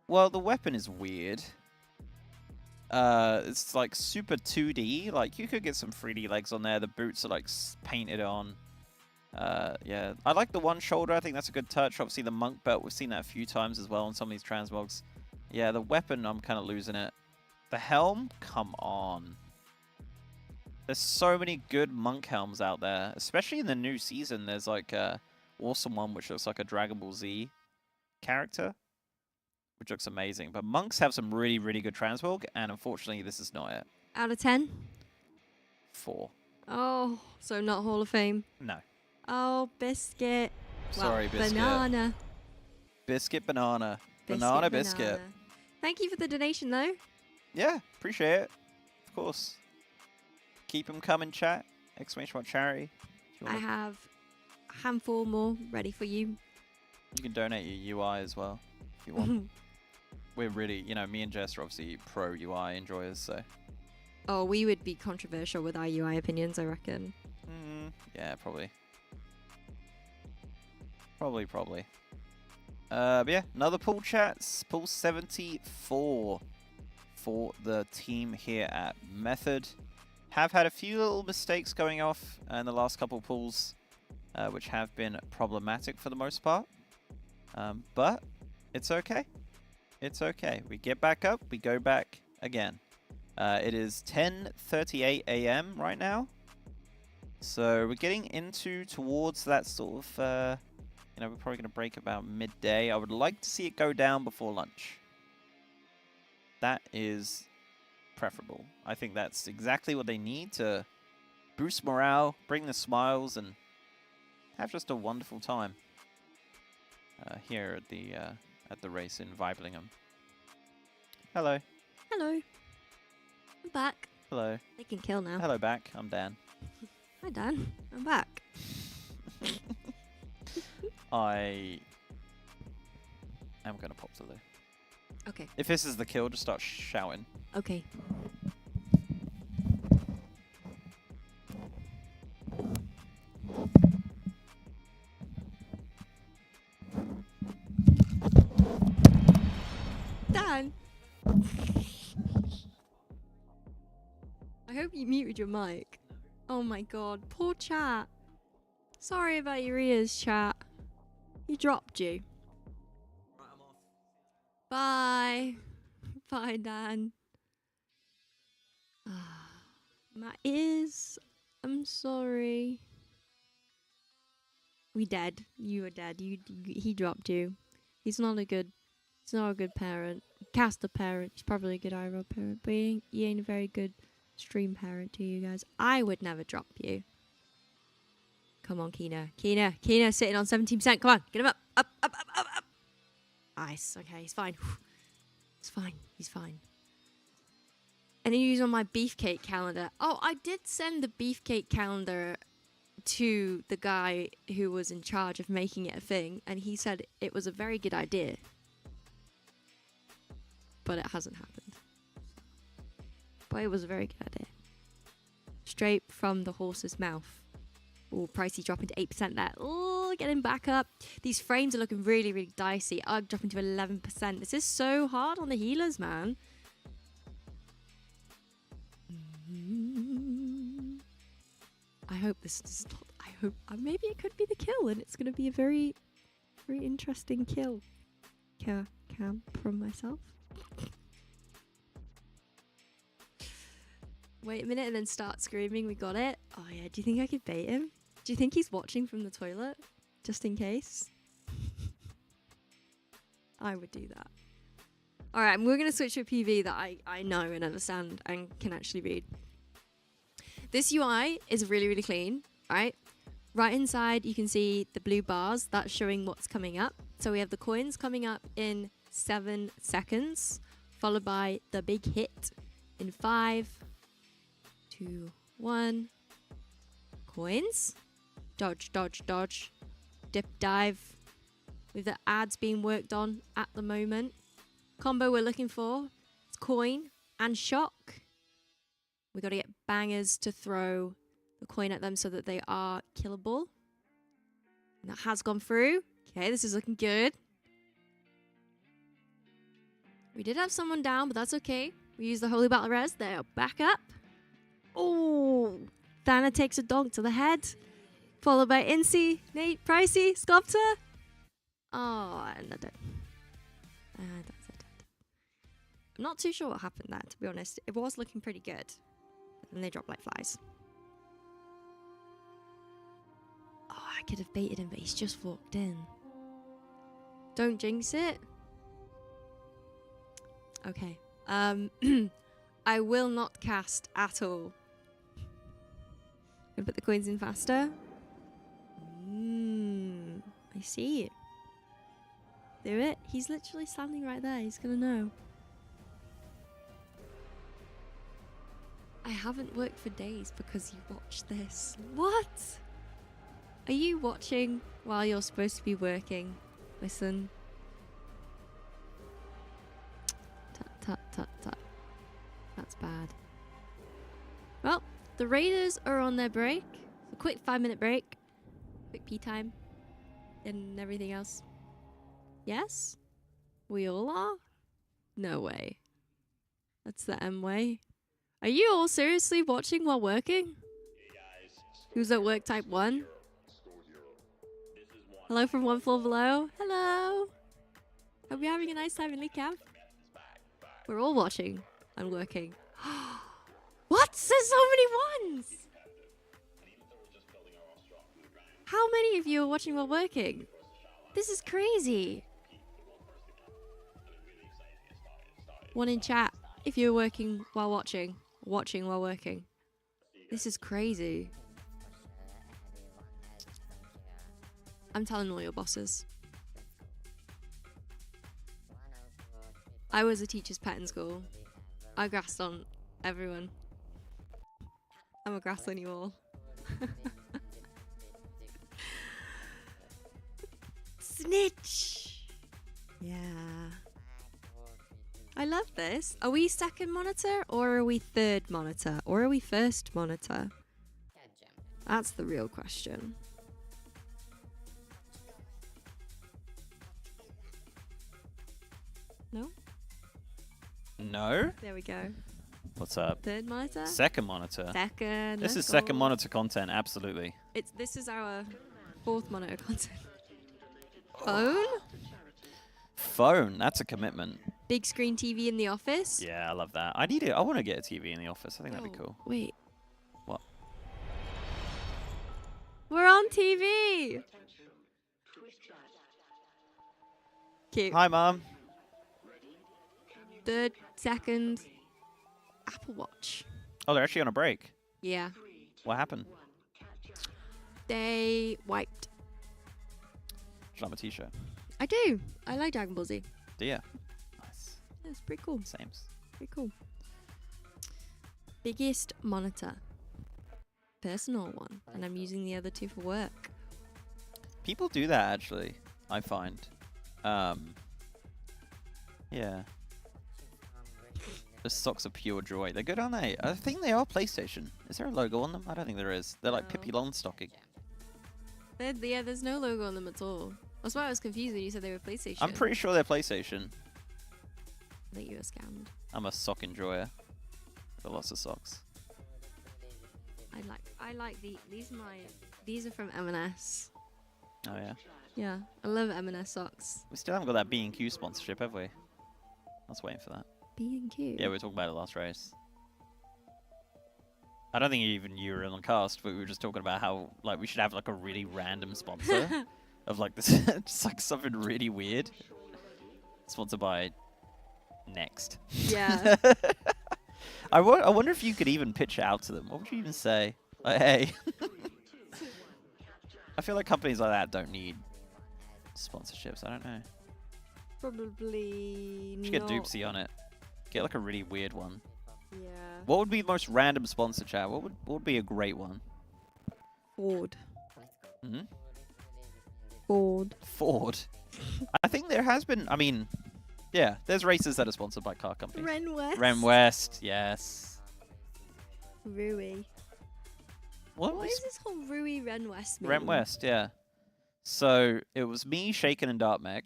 Well, the weapon is weird. It's like super 2D. Like, you could get some 3D legs on there. The boots are like painted on. Yeah, I like the one shoulder. I think that's a good touch. Obviously, the monk belt, we've seen that a few times as well on some of these transmogs. Yeah, the weapon, I'm kind of losing it. The helm? Come on. There's so many good monk helms out there, especially in the new season. There's like a awesome one which looks like a Dragon Ball Z character, which looks amazing. But monks have some really, really good transmog, and unfortunately, this is not it. Out of 10? 4. Oh, so not Hall of Fame. No. Oh, Biscuit. Sorry, Biscuit. Banana. Biscuit, banana. Biscuit, Banana, biscuit. banana. Thank you for the donation, though. Yeah, appreciate it. Of course. Keep them coming, chat. Exclamation mark charity. If you I wanna- have a handful more ready for you. You can donate your UI as well, if you want. We're really, you know, me and Jess are obviously pro UI enjoyers, so. Oh, we would be controversial with our UI opinions, I reckon. Yeah, probably. Probably. But yeah, another pool chats. Pool 74 for the team here at Method. Have had a few little mistakes going off in the last couple pools, which have been problematic for the most part. But it's okay. It's okay. We get back up. We go back again. It is 10:38 a.m. right now. So we're getting towards that sort of, you know, we're probably going to break about midday. I would like to see it go down before lunch. That is preferable. I think that's exactly what they need to boost morale, bring the smiles, and have just a wonderful time here at the race in Weiblingham. Hello. Hello. I'm back. Hello. They can kill now. Hello back. I'm Dan. Hi, Dan. I'm back. I am going to pop to the... Okay. If this is the kill, just start shouting. Okay. Dan! I hope you muted your mic. Oh my god, poor chat. Sorry about your ears, chat. He dropped you. Right, I'm off. Bye. Bye, Dan. My ears. I'm sorry. We dead. You are dead. He dropped you. He's not a good parent. Caster parent. He's probably a good IRL parent, but he ain't a very good stream parent to you guys. I would never drop you. Come on, Kina. Kina sitting on 17%. Come on, get him up. Up. Nice. Okay, he's fine. It's fine. He's fine. Any news on my beefcake calendar? Oh, I did send the beefcake calendar to the guy who was in charge of making it a thing, and he said it was a very good idea. But it hasn't happened. But it was a very good idea. Straight from the horse's mouth. Oh, pricey dropping to 8% there. Oh, getting back up. These frames are looking really, really dicey. Ugh, dropping to 11%. This is so hard on the healers, man. I hope this is not... I hope... maybe it could be the kill, and it's going to be a very, very interesting kill. Cam from myself. Wait a minute and then start screaming, we got it. Oh yeah, do you think I could bait him? Do you think he's watching from the toilet? Just in case? I would do that. Alright, we're going to switch to a PV that I know and understand and can actually read. This UI is really, really clean, right? Right inside, you can see the blue bars. That's showing what's coming up. So we have the coins coming up in 7 seconds, followed by the big hit in 5, 2, 1. Coins. Dodge, dodge, dodge. Dip, dive. With the ads being worked on at the moment. Combo we're looking for. It's coin and shock. We got to get bangers to throw the coin at them so that they are killable. And that has gone through. Okay, this is looking good. We did have someone down, but that's okay. We use the Holy Battle Res. They're back up. Oh, Thana takes a donk to the head. Followed by Incy, Nate, Pricey, Sculptor. Oh, and they're dead. That's it. I'm not too sure what happened there, to be honest. It was looking pretty good. But then they dropped like flies. Oh, I could have baited him, but he's just walked in. Don't jinx it. Okay. I will not cast at all. Gonna put the coins in faster. I see it. Do it. He's literally standing right there. He's gonna know. I haven't worked for days because you watched this. What? Are you watching while you're supposed to be working? Listen. Tut, tut, tut. That's bad. Well, the Raiders are on their break. A quick 5-minute break. Quick pee time. And everything else. Yes? We all are? No way. That's the M way. Are you all seriously watching while working? Who's at work type 1? Hello from one floor below. Hello. Are we having a nice time in the camp? We're all watching and working. What? There's so many ones! How many of you are watching while working? This is crazy. One in chat if you're working while watching. Watching while working. This is crazy. I'm telling all your bosses. I was a teacher's pet in school. I grassed on everyone. I'm a grass on you all. Snitch! Yeah. I love this. Are we second monitor or are we third monitor or are we first monitor? That's the real question. No? No? There we go. What's up? Third monitor? Second monitor. Second. This let's is second go. monitor content, absolutely. This is our fourth monitor content. Phone? Phone, that's a commitment. Big screen TV in the office? Yeah, I love that. I want to get a TV in the office. I think that'd be cool. Wait. What? We're on TV! Cute. Hi, Mom. Third, second, Apple Watch. Oh, they're actually on a break. Yeah. What happened? They wiped. Should I have a t-shirt? I do. I like Dragon Ball Z. Do ya? Nice. Yeah, it's pretty cool. Same. Pretty cool. Biggest monitor. Personal one. And I'm using the other two for work. People do that, actually, I find. Yeah. The socks are pure joy. They're good, aren't they? I think they are PlayStation. Is there a logo on them? I don't think there is. They're like No. Pippi Longstocking. Yeah, there's no logo on them at all. That's why I was confused when you said they were PlayStation. I'm pretty sure they're PlayStation. I think you were scammed. I'm a sock enjoyer. Got lots of socks. I like these are from M&S. Oh yeah. Yeah, I love M&S socks. We still haven't got that B&Q sponsorship, have we? I was waiting for that. B&Q. Yeah, we were talking about it last race. I don't think even you were in the cast, but we were just talking about how like we should have like a really random sponsor of like this, just like something really weird. Sponsored by Next. Yeah. I wonder if you could even pitch it out to them. What would you even say? Like, hey. I feel like companies like that don't need sponsorships. I don't know. Probably Should get Doopsy on it. Get like a really weird one. Yeah. What would be the most random sponsor, chat? What would be a great one? Ford. Hmm? Ford. Ford. I think there has been. I mean, yeah, there's races that are sponsored by car companies. Ren West. Ren West, yes. Rui. What is this whole Rui Ren West mean? Ren West, yeah. So it was me, Shaken, and Dartmeg,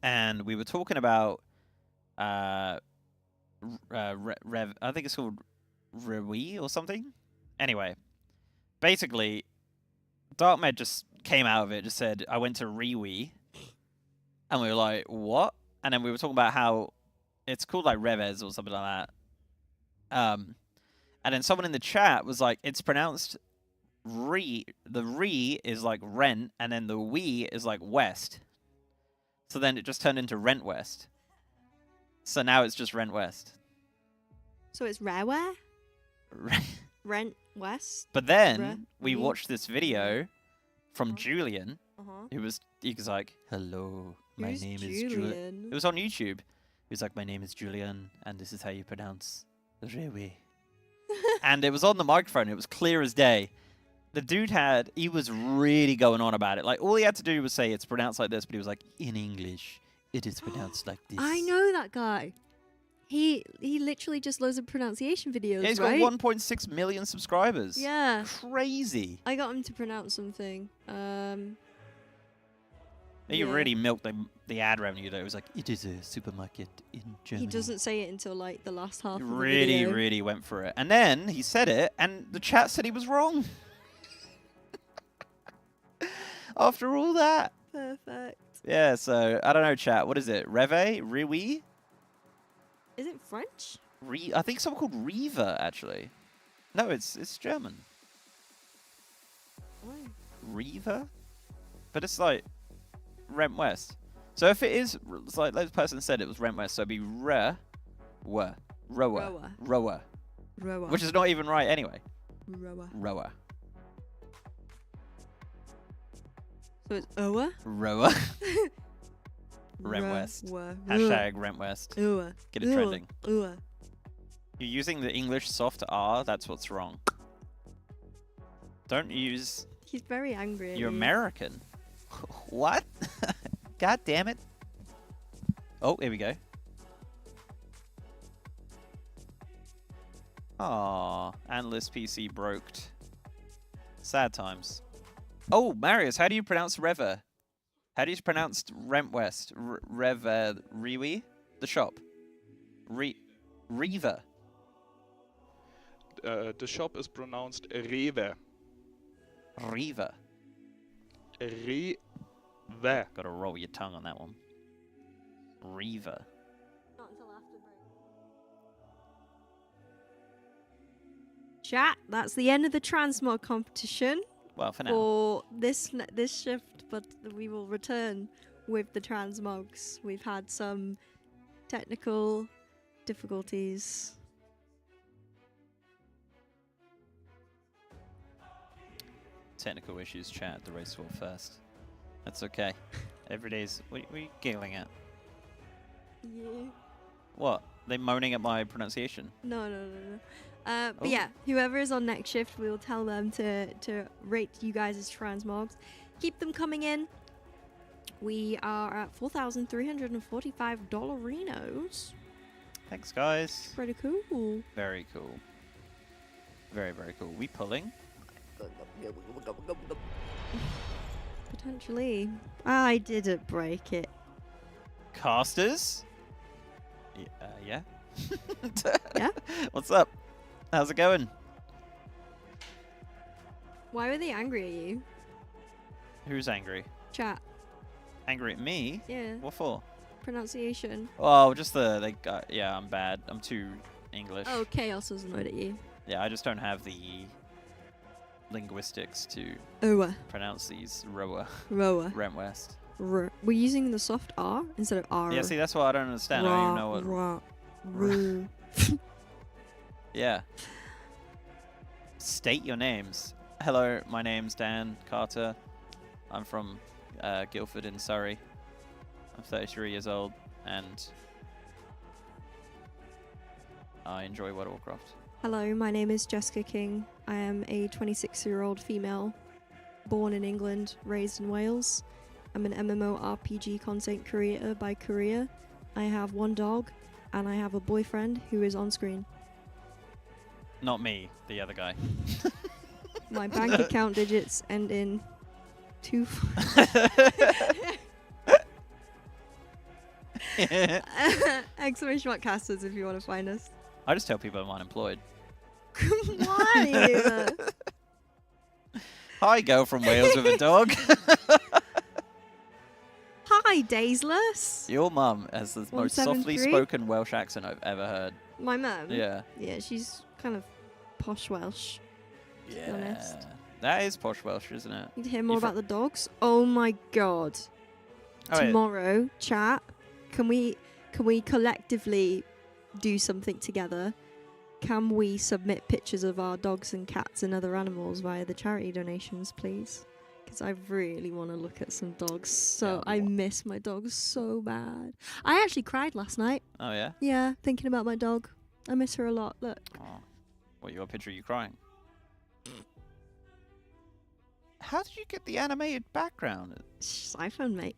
and we were talking about Rev. I think it's called Rui or something. Anyway, basically, Dartmeg just came out of it, just said, I went to Riwi. And we were like, what? And then we were talking about how it's called like Revez or something like that. And then someone in the chat was like, it's pronounced Re. The Re is like rent, and then the We is like West. So then it just turned into Rent West. So now it's just Rent West. So it's Rareware? Rent West? But then we watched this video from Julian, he was like, hello, my name is Julian. It was on YouTube. He was like, my name is Julian, and this is how you pronounce Rewe. And it was on the microphone. It was clear as day. The dude he was really going on about it. Like, all he had to do was say it's pronounced like this, but he was like, in English, it is pronounced like this. I know that guy. He literally just loads of pronunciation videos, Yeah, he's right? got 1.6 million subscribers. Yeah. Crazy. I got him to pronounce something. He Yeah. really milked the ad revenue, though. It was like, it is a supermarket in Germany. He doesn't say it until like the last half He of the really, video. really went for it. And then he said it, and the chat said he was wrong. After all that. Perfect. Yeah, so I don't know, chat. What is it? Reve? Riwi? Is it French? I think someone called Riva, actually. No, it's German. Oh. Riva? But it's like Rent West. So if it is, it's like the person said it was Rent West, so it'd be rower. Rower. Which is not even right anyway. Rower. Rower. So it's Owa? Rower. Rent West. Hashtag Rent West. Owa. Get it trending. Owa. You're using the English soft R, that's what's wrong. Don't use... He's very angry at You're you. American. What? God damn it. Oh, here we go. Aw, analyst PC broked. Sad times. Oh, Marius, how do you pronounce Reva? How do you pronounce Rent West? Riwi? The shop. Riva. The shop is pronounced Rewe. Riva. Rewe. Gotta roll your tongue on that one. Riva. Not until after break. Chat, that's the end of the Transmog competition Well, for now. for this shift, but we will return with the Transmogs. We've had some technical difficulties. Technical issues, chat. The race will first. That's okay. Every day's... What are you giggling at? Yeah. What? They moaning at my pronunciation? No. But Oh. yeah, whoever is on next shift, we'll tell them to rate you guys as Transmogs. Keep them coming in. We are at $4,345. Thanks, guys. Pretty cool. Very cool. Very, very cool. We pulling? Potentially. I didn't break it. Casters? Yeah. Yeah? What's up? How's it going? Why were they angry at you? Who's angry? Chat. Angry at me? Yeah. What for? Pronunciation. Oh, just yeah, I'm bad. I'm too English. Oh, Chaos was annoyed at you. Yeah, I just don't have the linguistics to Owa. pronounce these Roa. Rent West. We're using the soft R instead of R. Yeah, see, that's what I don't understand. I don't even know what... Yeah. State your names. Hello, my name's Dan Carter. I'm from Guildford in Surrey. I'm 33 years old, and I enjoy World of Warcraft. Hello, my name is Jessica King. I am a 26-year-old female, born in England, raised in Wales. I'm an MMORPG content creator by career. I have one dog, and I have a boyfriend who is on screen. Not me, the other guy. My bank account digits end in 2. Exclamation mark casters if you want to find us. I just tell people I'm unemployed. Why? Hi, girl from Wales with a dog. Hi, Daisless. Your mum has the most softly 173? spoken Welsh accent I've ever heard. My mum? Yeah. Yeah, she's kind of posh Welsh. Yeah. be honest. That is posh Welsh, isn't it? Need to hear more You about the dogs? Oh my god. Oh, wait. Tomorrow, chat, can we collectively do something together? Can we submit pictures of our dogs and cats and other animals via the charity donations, please? Because I really want to look at some dogs. So Yeah, I miss my dogs so bad. I actually cried last night. Oh, yeah? Yeah, thinking about my dog. I miss her a lot. Look. Oh. What, you got a picture of you crying? How did you get the animated background? She's iPhone, mate.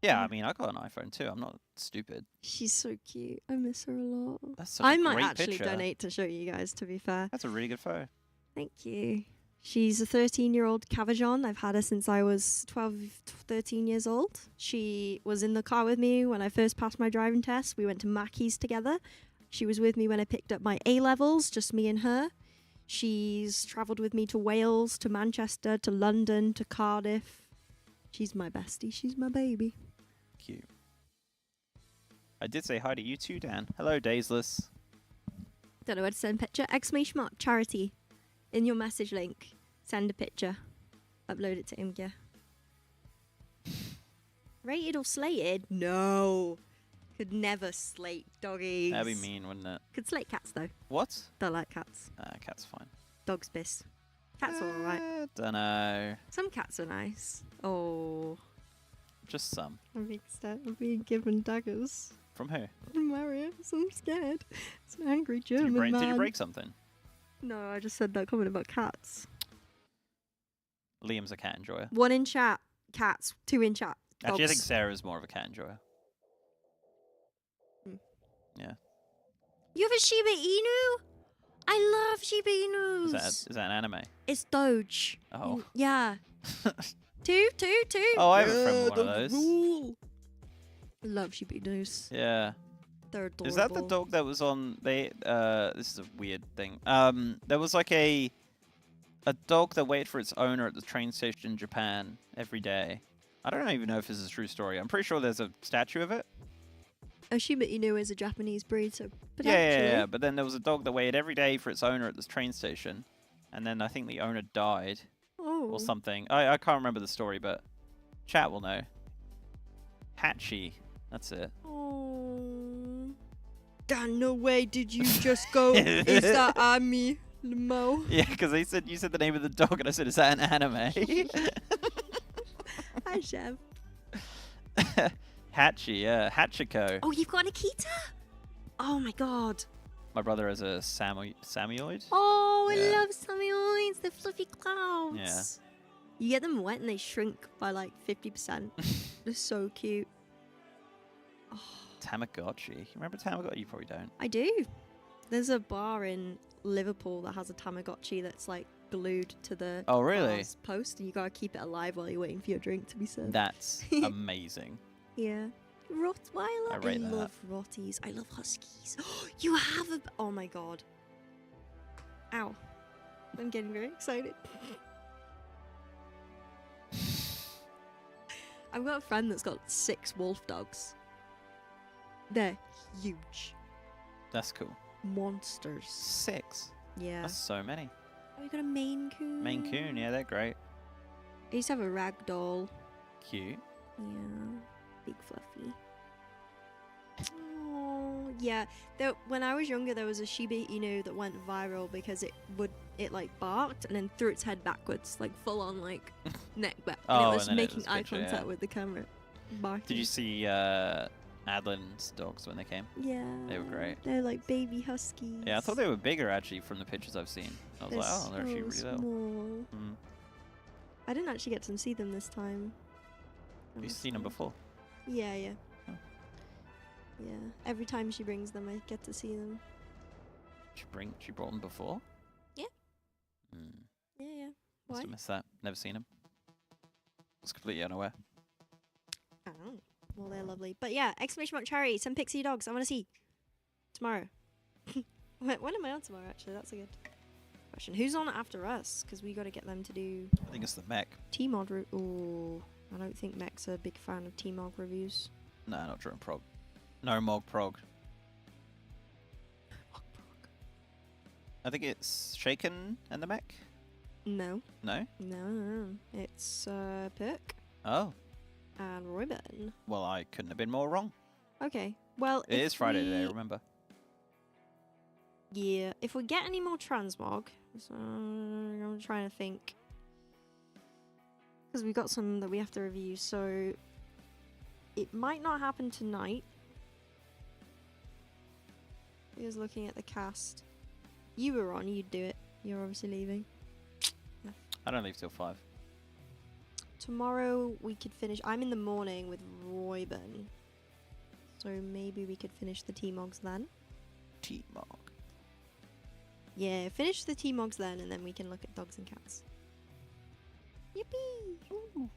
Yeah, I mean, I got an iPhone too. I'm not stupid. She's so cute. I miss her a lot. That's such I a might great actually picture. donate to show you guys, to be fair. That's a really good photo. Thank you. She's a 13-year-old Cavajon. I've had her since I was 13 years old. She was in the car with me when I first passed my driving test. We went to Mackey's together. She was with me when I picked up my A-levels, just me and her. She's travelled with me to Wales, to Manchester, to London, to Cardiff. She's my bestie. She's my baby. Cute. I did say hi to you too, Dan. Hello, Daisless. Don't know where to send picture. Exclamation mark charity. In your message link, send a picture. Upload it to Imgia. Rated or slated? No. Could never slate doggies. That'd be mean, wouldn't it? Could slate cats though. What? Don't like cats. Cat's fine. Dogs piss. Cats are alright. Dunno. Some cats are nice. Oh. Just some. I'm being given daggers. From who? From Marius. I'm scared. It's an angry German man. Did you break something? No, I just said that comment about cats. Liam's a cat enjoyer. 1 in chat. Cats. 2 in chat. Dogs. Actually, I think Sarah's more of a cat enjoyer. Hmm. Yeah. You have a Shiba Inu? I love Shiba Inus. Is that an anime? It's Doge. Oh. Yeah. Two. Oh, I have a friend with one of those. Cool. Love Shiba Inus. Yeah. They're adorable. Is that the dog that was on this is a weird thing. There was like a dog that waited for its owner at the train station in Japan every day. I don't even know if this is a true story. I'm pretty sure there's a statue of it. A Shiba Inu is a Japanese breed, so potentially. Yeah. But then there was a dog that waited every day for its owner at this train station, and then I think the owner died or something. I can't remember the story, but chat will know. Hatchie, that's it. Oh. Dan, no way did you just go, is that Ami Limo? Yeah, because you said the name of the dog, and I said, is that an anime? Hi, Chef. Hatchie, yeah. Hachiko. Oh, you've got an Akita? Oh my god. My brother has a Samoyed. Oh, I Yeah. love Samioids, the fluffy clouds. Yeah. You get them wet and they shrink by like 50%. They're so cute. Oh, Tamagotchi. You remember Tamagotchi? You probably don't. I do. There's a bar in Liverpool that has a Tamagotchi that's like glued to the Oh, really? bar's post, and you gotta keep it alive while you're waiting for your drink to be served. That's amazing. Yeah. Rottweiler? I rate I that. love Rotties. I love Huskies. You have a... Oh my god. Ow. I'm getting very excited. I've got a friend that's got 6 wolf dogs. They're huge. That's cool. Monsters. 6. Yeah. That's so many. Oh, you got a Maine Coon? Maine Coon, yeah, they're great. I used to have a rag doll. Cute. Yeah. Big fluffy. Oh, yeah. When I was younger, there was a Shiba Inu that went viral because it like barked and then threw its head backwards, like full on like neck back. And Oh, it was and then it making was eye picture, contact yeah. with the camera. Barking. Did you see Adlin's dogs when they came? Yeah. They were great. They're like baby huskies. Yeah, I thought they were bigger actually from the pictures I've seen. I was They're like, oh, they're actually so really little. small. Mm. I didn't actually get to see them this time. Have you seen them before? Yeah, yeah. Oh. Yeah. Every time she brings them, I get to see them. She brought them before? Yeah. Mm. Yeah, yeah. Must Why? have missed that. Never seen them. Was completely unaware. Oh. Well, they're lovely. But yeah, exclamation mark cherry. Send pics of your dogs. I want to see. Tomorrow. when am I on tomorrow, actually? That's a good question. Who's on after us? Because we got to get them to do I think it's the mech. T-Mod. Oh, I don't think Mech's a big fan of T-Mod reviews. No, not during prog. No Mog prog. I think it's Shaken and the mech. No. No? No. It's Perk Oh. and Royburn. Well, I couldn't have been more wrong. Okay. Well, It if is Friday we- today, remember? Yeah. If we get any more Transmog, so I'm trying to think. Because we've got some that we have to review, so it might not happen tonight. Here's looking at the cast. You were on, you'd do it. You're obviously leaving. I don't leave till 5. Tomorrow we could finish. I'm in the morning with Royburn. So maybe we could finish the T-Mogs then. T-Mog. Yeah, finish the T-Mogs then, and then we can look at dogs and cats. Yippee!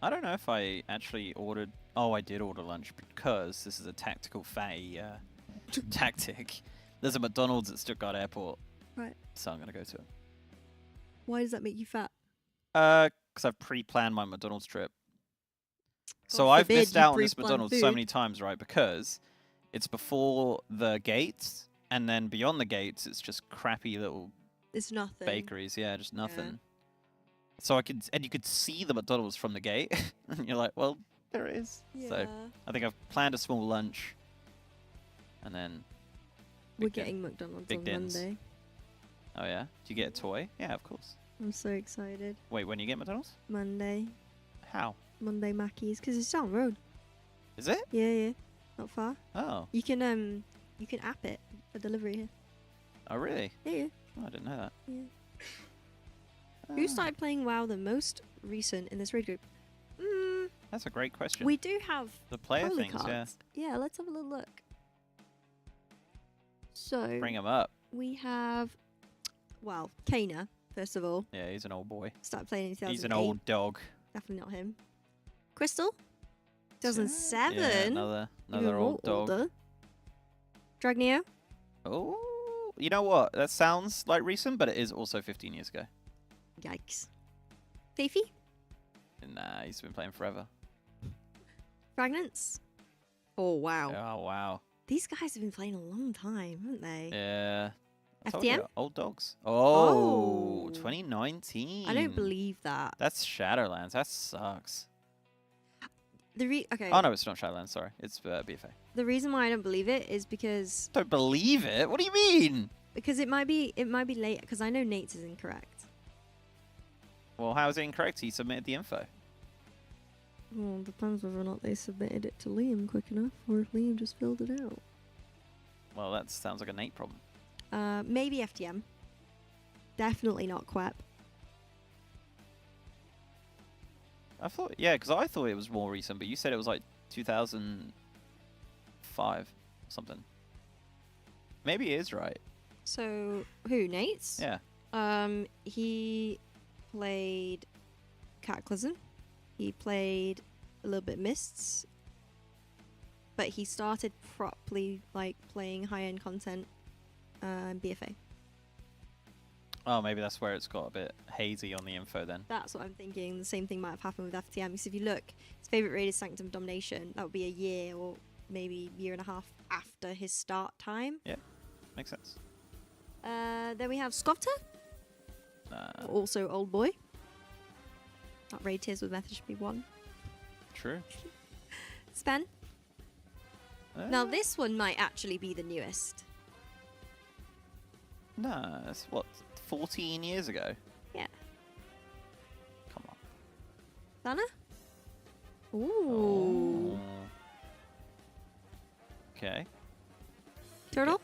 I don't know if I actually ordered... Oh, I did order lunch because this is a tactical fatty tactic. There's a McDonald's at Stuttgart Airport. Right. So I'm going to go to it. Why does that make you fat? because I've pre-planned my McDonald's trip. God So I've forbid missed you out on this pre-plan McDonald's so food. many times, right? Because it's before the gates, and then beyond the gates, it's just crappy little It's nothing. bakeries. Yeah, just nothing. So you could see the McDonald's from the gate, and you're like, well, there it is. Yeah. So I think I've planned a small lunch, and then We're big din. getting McDonald's Big on dins. Monday. Oh yeah, do you get a toy? Yeah, of course. I'm so excited. Wait, when you get McDonald's? Monday. How? Monday Mackies. Because it's down the road. Is it? Yeah. Not far. Oh. You can app it for delivery here. Oh really? Yeah. Oh, I didn't know that. Yeah. Ah, Who started playing WoW the most recent in this raid group? That's a great question. We do have the player holy things, yeah. cards. Yeah, let's have a little look. So Bring them up. we have, well, Kana, first of all. Yeah, he's an old boy. Started playing in 2008. He's an old dog. Definitely not him. Crystal? 2007. Yeah, another Even old dog. older. Dragneo? Oh, you know what? That sounds like recent, but it is also 15 years ago. Yikes. Fifi? Nah, he's been playing forever. Fragrance? Oh, wow. Oh, wow. These guys have been playing a long time, haven't they? Yeah. I told FTM? you, old dogs. Oh, Oh. 2019. I don't believe that. That's Shadowlands. That sucks. Okay. Oh, no, it's not Shadowlands. Sorry. It's BFA. The reason why I don't believe it is because Don't believe it? What do you mean? it might be late because I know Nate's is incorrect. Well, how is it incorrect? He submitted the info. Well, it depends whether or not they submitted it to Liam quick enough or if Liam just filled it out. Well, that sounds like a Nate problem. Maybe FTM. Definitely not Quep. I thought, yeah, because I thought it was more recent, but you said it was like 2005 or something. Maybe it is right. So, who? Nate's? Yeah. He played Cataclysm. He played a little bit Mists. But he started properly, like, playing high-end content BFA. Oh, maybe that's where it's got a bit hazy on the info then. That's what I'm thinking. The same thing might have happened with FTM. Because if you look, his favourite raid is Sanctum Domination. That would be a year or maybe year and a half after his start time. Yeah, makes sense. Then we have Scofter. Also old boy. That raid tiers with method should be 1. True. Spen. Now this one might actually be the newest. No, that's what, 14 years ago? Yeah. Come on. Lana? Ooh. Oh. Okay. Turtle?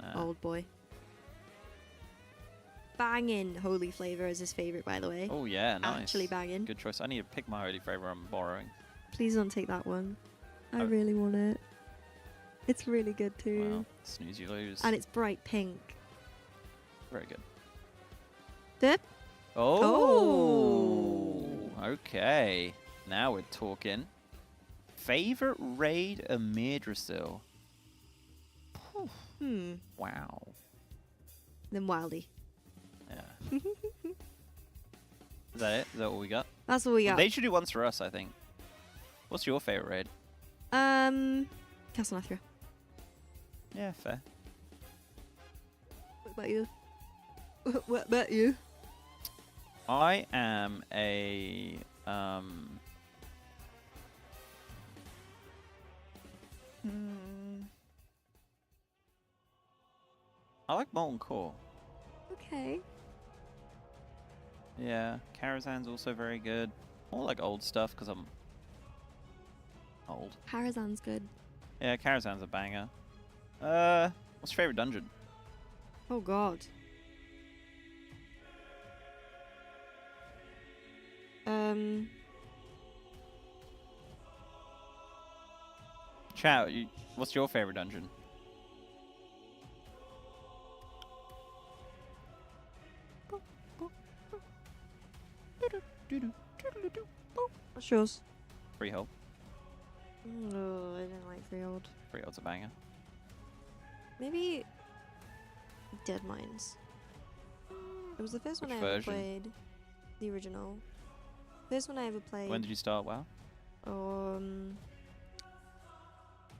Nah. Old boy. Banging Holy Flavor is his favourite, by the way. Oh, yeah, nice. Actually banging. Good choice. I need to pick my holy flavor I'm borrowing. Please don't take that one. I Oh. really want it. It's really good too. Wow. Snooze, you lose. And it's bright pink. Very good. Dip? Oh. Okay. Now we're talking. Favorite raid Amidrisil. Wow. Then Wildy. Yeah. Is that it? Is that what we got? That's what we got. They should do ones for us, I think. What's your favorite raid? Castle Nathria. Yeah, fair. What about you? What about you? I am a I like Molten Core. Okay. Yeah, Karazhan's also very good. More like old stuff because I'm old. Parazan's good. Yeah, Karazhan's a banger. What's your favorite dungeon? Oh god. Chat, what's your favorite dungeon? What's yours? Freehold. No, I didn't like Freehold. Freehold's a banger. Maybe Dead Mines. It was the first Which one I ever version? played. The original. First one I ever played. When did you start WoW?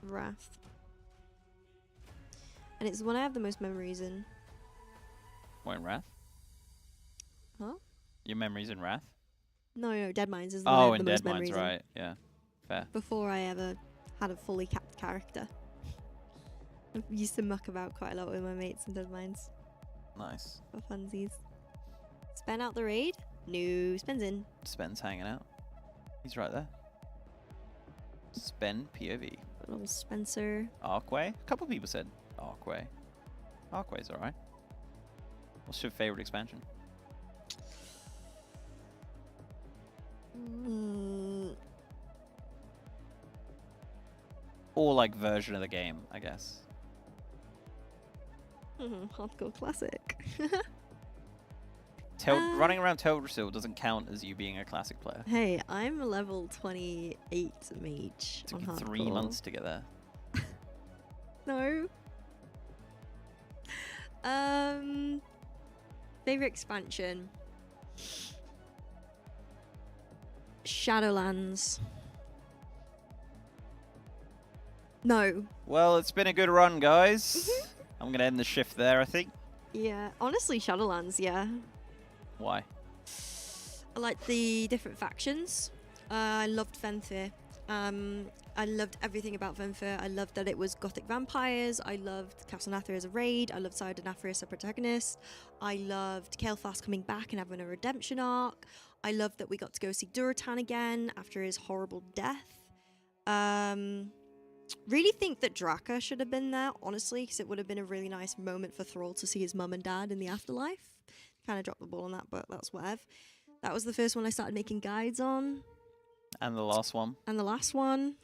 Wrath. And it's the one I have the most memories in. What, in Wrath? Huh? Your memories in Wrath? No, Dead Mines is the one I Oh, have in the most Dead memories Mines, in. right. Yeah. Fair. Before I ever had a fully capped character. I used to muck about quite a lot with my mates in Dead Mines. Nice. For funsies. Spen out the raid? No, Spen's in. Spen's hanging out. He's right there. Spen POV. Little Spencer. Arkway? A couple people said Arkway. Arkway's alright. What's your favorite expansion? Or like version of the game, I guess. Hardcore classic. Running around Teldrassil doesn't count as you being a classic player. Hey, I'm a level 28 mage Took on you hardcore. 3 months to get there. No. Favorite expansion. Shadowlands. No. Well, it's been a good run, guys. I'm going to end the shift there, I think. Yeah, honestly, Shadowlands, yeah. Why? I like the different factions. I loved Venthyr. I loved everything about Venthyr. I loved that it was gothic vampires. I loved Castle Nathir as a raid. I loved Sardanafri as a protagonist. I loved Kael'thas coming back and having a redemption arc. I loved that we got to go see Duratan again after his horrible death. Really think that Draka should have been there, honestly, because it would have been a really nice moment for Thrall to see his mum and dad in the afterlife. Kind of dropped the ball on that, but that's whatever. That was the first one I started making guides on. And the last one? And the last one.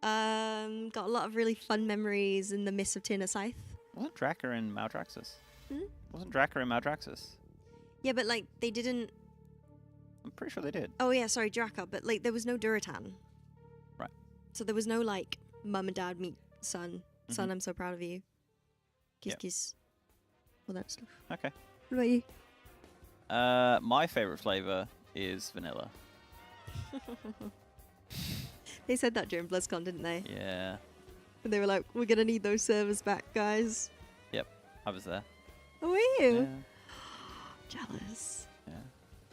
Got a lot of really fun memories in the Mists of Tir Scythe. Wasn't Draka in Maldraxxus? Hmm? Wasn't Draka in Maldraxxus? Yeah, but like they didn't. I'm pretty sure they did. Oh yeah, sorry, Draka, but like there was no Duratan. Right. So there was no like mum and dad meet son. Son, I'm so proud of you. Kiss, kiss. All that stuff. Okay. What about you? My favorite flavor is vanilla. They said that during BlizzCon, didn't they? Yeah. And they were like, "We're gonna need those servers back, guys." Yep. I was there. Oh, were you? Yeah. Jealous. Yeah.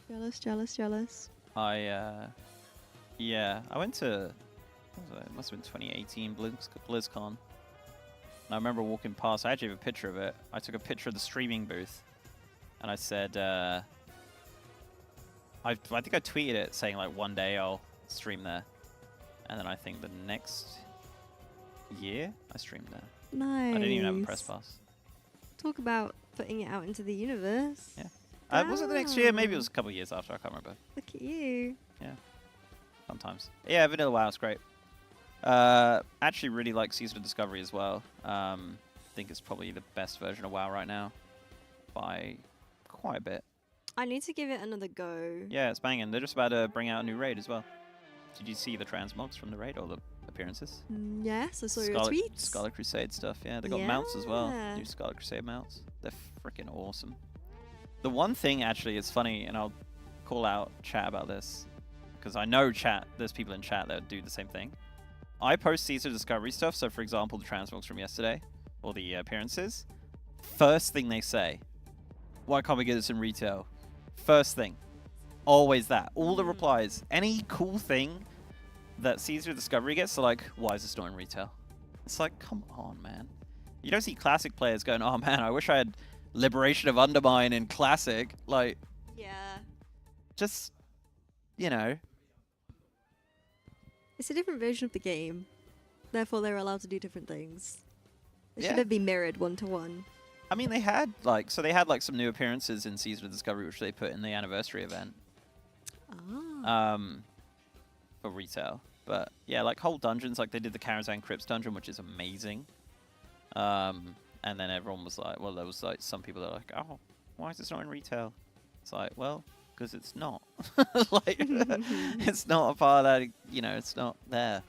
Jealous, jealous, jealous. Yeah, I went to, what was it? It must have been 2018 BlizzCon. And I remember walking past, I actually have a picture of it. I took a picture of the streaming booth. And I said, I think I tweeted it saying like one day I'll stream there. And then I think the next year I streamed there. Nice. I didn't even have a press pass. Talk about putting it out into the universe. Yeah. Was it the next year? Maybe it was a couple of years after. I can't remember. Look at you. Yeah. Sometimes. Yeah, Vanilla WoW is great. Actually really like Season of Discovery as well. Think it's probably the best version of WoW right now. By quite a bit. I need to give it another go. Yeah, it's banging. They're just about to bring out a new raid as well. Did you see the transmogs from the raid or the appearances? Yes, I saw your tweets. Scarlet Crusade stuff, yeah. They got mounts as well. Yeah. New Scarlet Crusade mounts. They're freaking awesome. The one thing, actually, it's funny, and I'll call out chat about this, because I know chat, there's people in chat that do the same thing. I post Season of Discovery stuff, so for example, the transmogs from yesterday, or the appearances, first thing they say, why can't we get this in retail? First thing. Always that. All the replies. Any cool thing that Season of Discovery gets, they're like, why is this not in retail? It's like, come on, man. You don't see Classic players going, oh man, I wish I had Liberation of Undermine in Classic. Like, Yeah. just, you know. It's a different version of the game. Therefore, they're allowed to do different things. It Yeah. should have been mirrored one-to-one. I mean, they had, like, so they had, like, some new appearances in Season of Discovery, which they put in the anniversary event. For retail. But, yeah, like, whole dungeons, like, they did the Karazhan Crypts dungeon, which is amazing. And then everyone was like, well, there was, like, some people that are like, oh, why is this not in retail? It's like, well, because it's not. Like, it's not a part of that, you know, it's not there.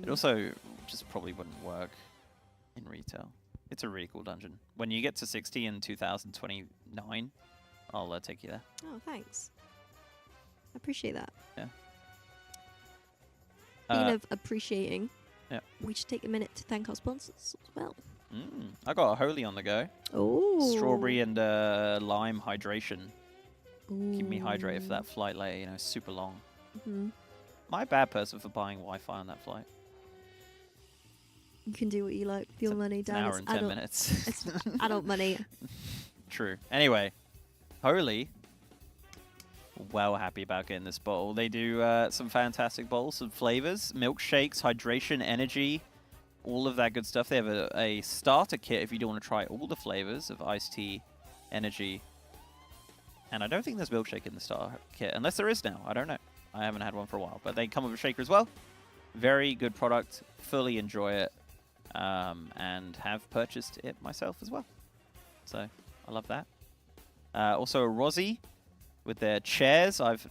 It also just probably wouldn't work in retail. It's a really cool dungeon. When you get to 60 in 2029, I'll take you there. Oh, thanks. I appreciate that. Yeah. Speaking of appreciating, yeah. we should take a minute to thank our sponsors as well. I got a Holy on the go. Oh. Strawberry and lime hydration. Ooh. Keep me hydrated for that flight later, you know, super long. Mm-hmm. My bad person for buying Wi-Fi on that flight. You can do what you like with your money, It's Dan. an hour It's and 10 adult, minutes. it's adult money. True. Anyway, Holy. Well happy about getting this bottle. They do some fantastic bottles, some flavors, milkshakes, hydration, energy, all of that good stuff. They have a starter kit if you do want to try all the flavors of iced tea, energy, and I don't think there's milkshake in the starter kit, unless there is now. I don't know. I haven't had one for a while, but they come with a shaker as well. Very good product. Fully enjoy it, and have purchased it myself as well. So I love that. Also, Arozzi with their chairs. I've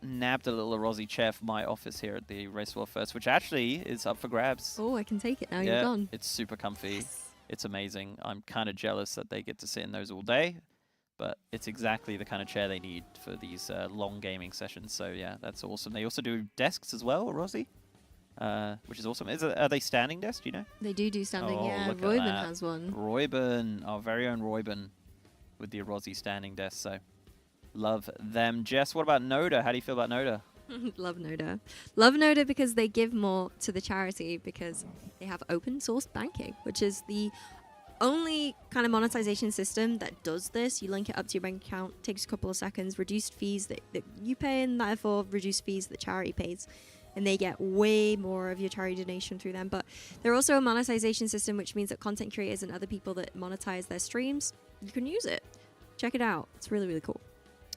nabbed a little Arozzi chair for my office here at the Race World First, which actually is up for grabs. Oh, I can take it now. Yeah, You're gone. it's super comfy. Yes. It's amazing. I'm kind of jealous that they get to sit in those all day, but it's exactly the kind of chair they need for these long gaming sessions. So yeah, that's awesome. They also do desks as well, Arozzi, which is awesome. Are they standing desks? Do you know? They do standing. Oh, Yeah, look at Royman that. has one. Royban, our very own Royban, with the Arozzi standing desk. So love them. Jess, what about NODA? How do you feel about NODA? Love NODA. Love NODA because they give more to the charity because they have open source banking, which is the only kind of monetization system that does this. You link it up to your bank account, takes a couple of seconds, reduced fees that you pay, and therefore reduced fees that charity pays. And they get way more of your charity donation through them. But they're also a monetization system, which means that content creators and other people that monetize their streams, you can use it. Check it out. It's really, really cool.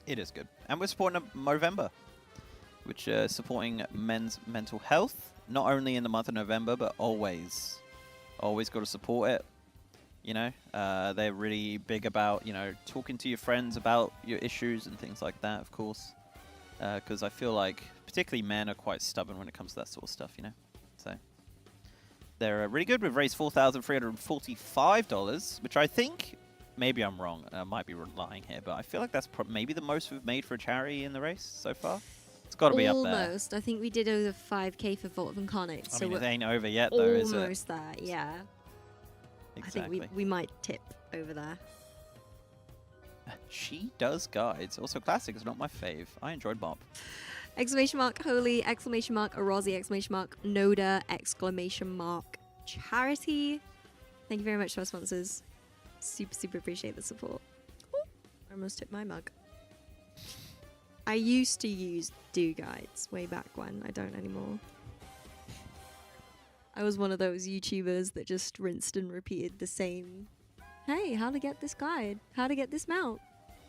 It is good. And we're supporting Movember, which is supporting men's mental health, not only in the month of November, but always. Always got to support it. You know, they're really big about, you know, talking to your friends about your issues and things like that, of course. Because I feel like, particularly men, are quite stubborn when it comes to that sort of stuff, you know. So they're really good. We've raised $4,345, which I think, maybe I'm wrong, I might be lying here, but I feel like that's maybe the most we've made for a charity in the race so far. It's got to be up there. Almost. I think we did over 5K for Vault of Incarnate. I So mean, it we're ain't over yet, though, is it? almost there, yeah. Exactly. I think we might tip over there. She does guides. Also, classic is not my fave. I enjoyed Bob. Exclamation mark Holy, exclamation mark Arozzi, exclamation mark NODA, exclamation mark Charity. Thank you very much to our sponsors. Super, super appreciate the support. Ooh, I almost tipped my mug. I used to use do guides way back when. I don't anymore. I was one of those YouTubers that just rinsed and repeated the same. Hey, how to get this guide? How to get this mount?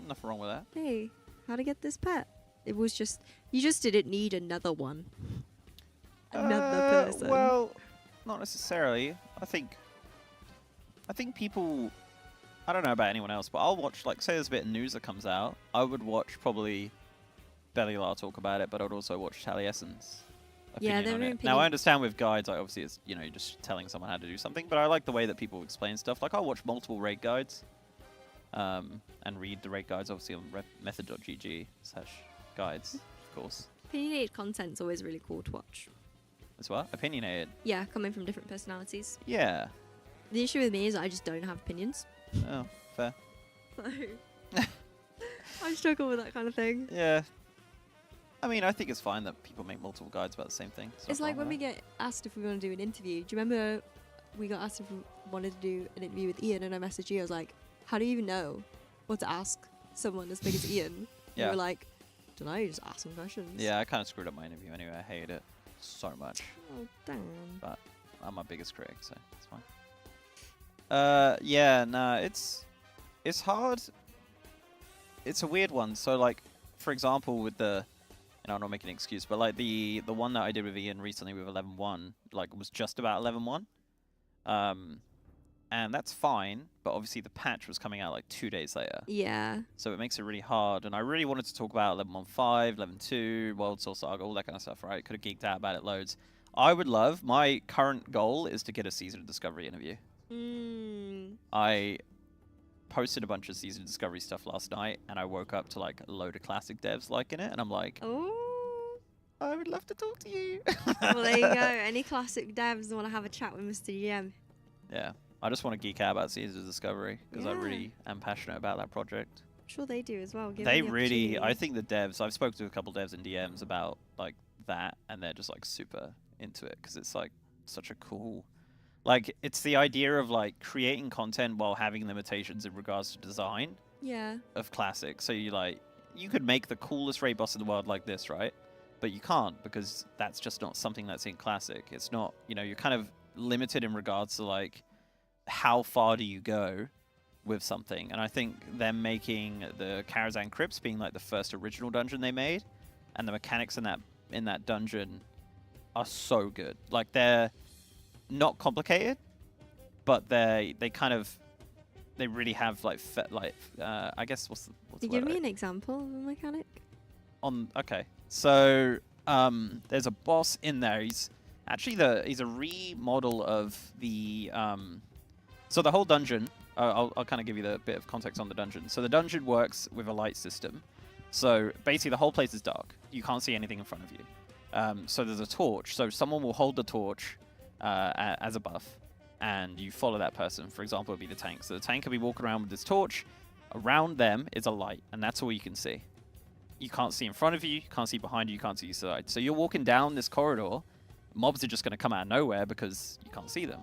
Nothing wrong with that. Hey, how to get this pet? It was just, you just didn't need another one. Another person. Well, not necessarily. I think people, I don't know about anyone else, but I'll watch, like, say there's a bit of news that comes out, I would watch probably Bellylar talk about it, but I'd also watch Taliesin's Yeah, opinion on their it. opinion. Now, I understand with guides, like, obviously it's, you know, you're just telling someone how to do something, but I like the way that people explain stuff. Like, I'll watch multiple raid guides, and read the raid guides, obviously, on method.gg/guides, of course. Opinionated content's always really cool to watch. As well, opinionated. Yeah, coming from different personalities. Yeah. The issue with me is I just don't have opinions. Oh, fair. So I struggle with that kind of thing. Yeah. I mean, I think it's fine that people make multiple guides about the same thing. There's It's nothing like when wrong we with get asked if we want to do an interview. Do you remember we got asked if we wanted to do an interview with Ian, and I messaged you. I was like, how do you even know what to ask someone as big as Ian? Yeah. You were like, don't know, just ask some questions. that. Yeah, I kind of screwed up my interview anyway. I hated it so much. Oh, damn. But I'm my biggest critic, so it's fine. Yeah, no, it's hard. It's a weird one. So, like, for example, with the, and I'm not making an excuse, but like the one that I did with Ian recently with 11.1, like, was just about 11.1. And that's fine, but obviously the patch was coming out like 2 days later. Yeah. So it makes it really hard, and I really wanted to talk about 11.1.5, 11.2, World Soul Saga, all that kind of stuff, right? Could have geeked out about it loads. I would love, my current goal is to get a Season of Discovery interview. Mm. I posted a bunch of Season Discovery stuff last night, and I woke up to like a load of classic devs liking it, and I'm like, Oh. I would love to talk to you. Well, there you go. Any classic devs want to have a chat with Mr. GM? Yeah, I just want to geek out about Season Discovery because I Yeah. really am passionate about that project. I'm sure they do as well. Give They them the really, I opportunity. think the devs, I've spoken to a couple devs in DMs about like that, and they're just like super into it because it's like such a cool, like it's the idea of like creating content while having limitations in regards to design Yeah. of classic. So you could make the coolest raid boss in the world like this, right? But you can't because that's just not something that's in classic. It's not, you're kind of limited in regards to like how far do you go with something. And I think them making the Karazhan Crypts being like the first original dungeon they made, and the mechanics in that dungeon are so good. Like they're not complicated, but they really have like I guess what's the Can you word? give me an example of a mechanic? Okay, so there's a boss in there. He's actually he's a remodel of the so the whole dungeon. I'll kind of give you the bit of context on the dungeon. So the dungeon works with a light system. So basically the whole place is dark. You can't see anything in front of you. So there's a torch. So someone will hold the torch as a buff, and you follow that person. For example, it would be the tank. So the tank could be walking around with this torch. Around them is a light, and that's all you can see. You can't see in front of you, you can't see behind you, you can't see your side. So you're walking down this corridor, mobs are just going to come out of nowhere because you can't see them.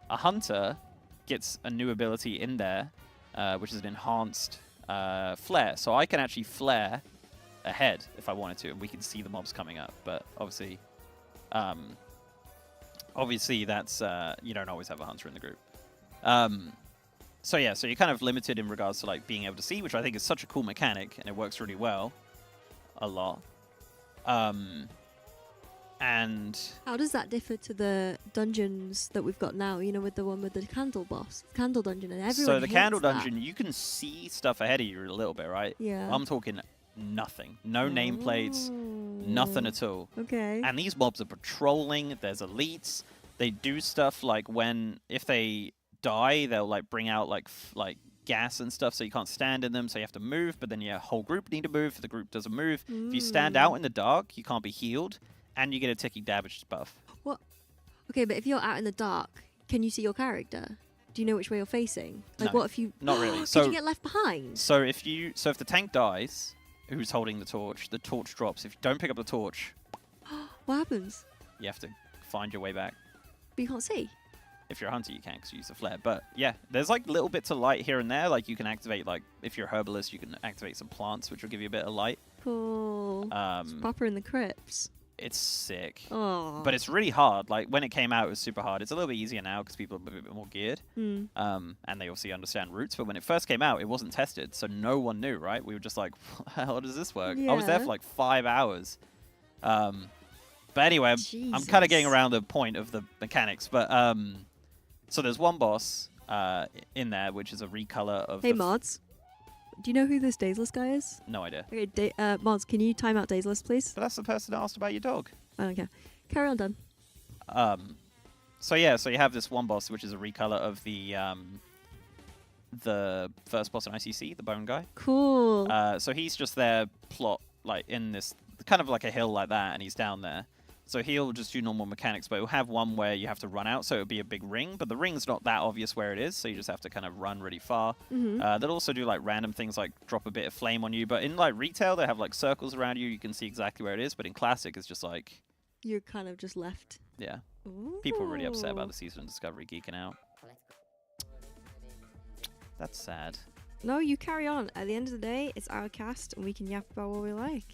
A hunter gets a new ability in there, which is an enhanced flare. So I can actually flare ahead if I wanted to, and we can see the mobs coming up. But obviously that's you don't always have a hunter in the group. So yeah, so you're kind of limited in regards to like being able to see, which I think is such a cool mechanic, and it works really well. A lot. And How does that differ to the dungeons that we've got now? You know, with the one with the candle boss, candle dungeon, and everyone. so the hates candle that. dungeon, you can see stuff ahead of you a little bit, right? Yeah. I'm talking nothing. No nameplates, nothing at all. Okay. And these mobs are patrolling. There's elites. They do stuff like if they die, they'll like bring out like gas and stuff, so you can't stand in them, so you have to move. But then your whole group need to move. If the group doesn't move, if you stand out in the dark, you can't be healed, and you get a ticking damage buff. What? Okay, but if you're out in the dark, can you see your character? Do you know which way you're facing? Like, No, what if you? not really. Could So- you get left behind? So if the tank dies, who's holding the torch drops. If you don't pick up the torch, What happens? you have to find your way back. But you can't see. If you're a hunter, you can because you use the flare. But yeah, there's like little bits of light here and there. Like you can activate, like if you're a herbalist, you can activate some plants, which will give you a bit of light. Cool. It's proper in the crypts. It's sick. Oh. But it's really hard. Like when it came out, it was super hard. It's a little bit easier now because people are a bit more geared. And they obviously understand routes. But when it first came out, it wasn't tested, so no one knew, right? We were just like, how does this work? I was there Yeah. for like 5 hours. But anyway, I'm kind of getting Jesus. around the point of the mechanics. But so there's one boss in there, which is a recolor of. Hey, Mods. Do you know who this Daiseless guy is? No idea. Okay, Mods, can you time out Daiseless, please? But that's the person that asked about your dog. I don't care. Carry on, Dan. So yeah, so you have this one boss, which is a recolor of the first boss in ICC, the bone guy. Cool. So he's just there, plot like in this kind of like a hill like that, and he's down there. So he'll just do normal mechanics, but he'll have one where you have to run out, so it'll be a big ring, but the ring's not that obvious where it is, so you just have to kind of run really far. They'll also do like random things like drop a bit of flame on you, but in like retail, they have like circles around you, you can see exactly where it is, but in classic, it's just like, You're kind of just left. yeah. People are really upset about Ooh. the Season of Discovery geeking out. That's sad. No, you carry on. At the end of the day, it's our cast, and we can yap about what we like.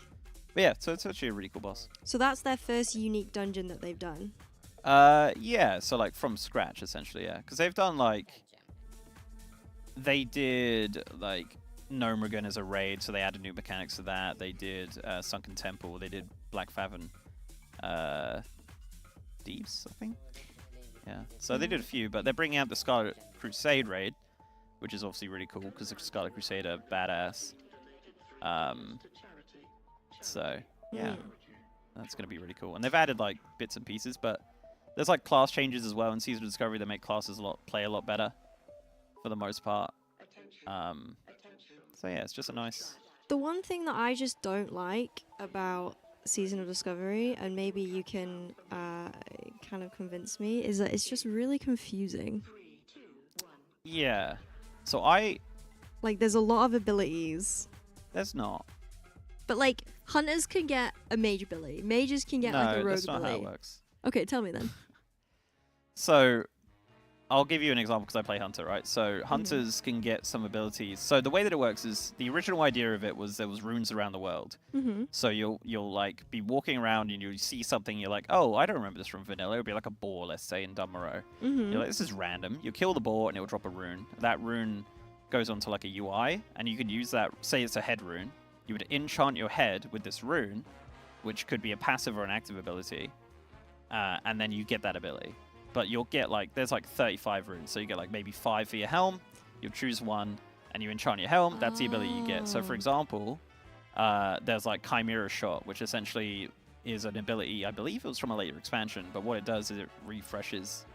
But yeah, so it's actually a really cool boss. So that's their first unique dungeon that they've done. Yeah, so like from scratch, essentially, yeah. Because they've done like... They did like Gnomeregan as a raid, so they added new mechanics to that. They did Sunken Temple, they did Black Faven. Thieves, I think? Yeah, so they did a few, but they're bringing out the Scarlet Crusade raid, which is obviously really cool because the Scarlet Crusade are badass. So, yeah, that's going to be really cool. And they've added like bits and pieces, but there's like class changes as well in Season of Discovery that make classes play a lot better for the most part. So yeah, it's just a nice. The one thing that I just don't like about Season of Discovery, and maybe you can kind of convince me, is that it's just really confusing. Yeah. So Like, there's a lot of abilities, there's not. but like hunters can get a mage ability, mages can get like a No, rogue that's not how ability. it works. Okay, tell me then. So, I'll give you an example because I play Hunter, right? So, Hunters can get some abilities. So, the way that it works is the original idea of it was there was runes around the world. So, you'll like be walking around and you see something, you're like, oh, I don't remember this from vanilla. It'll be like a boar, let's say, in Dunmorrow. You're like, this is random. You kill the boar and it'll drop a rune. That rune goes onto like a UI, and you can use that, say it's a head rune. You would enchant your head with this rune, which could be a passive or an active ability, and then you get that ability. But you'll get like, there's like 35 runes, so you get like maybe 5 for your helm, you'll choose one, and you enchant your helm, that's the ability you get. So for example, there's like Chimera Shot, which essentially is an ability, I believe it was from a later expansion, but what it does is it refreshes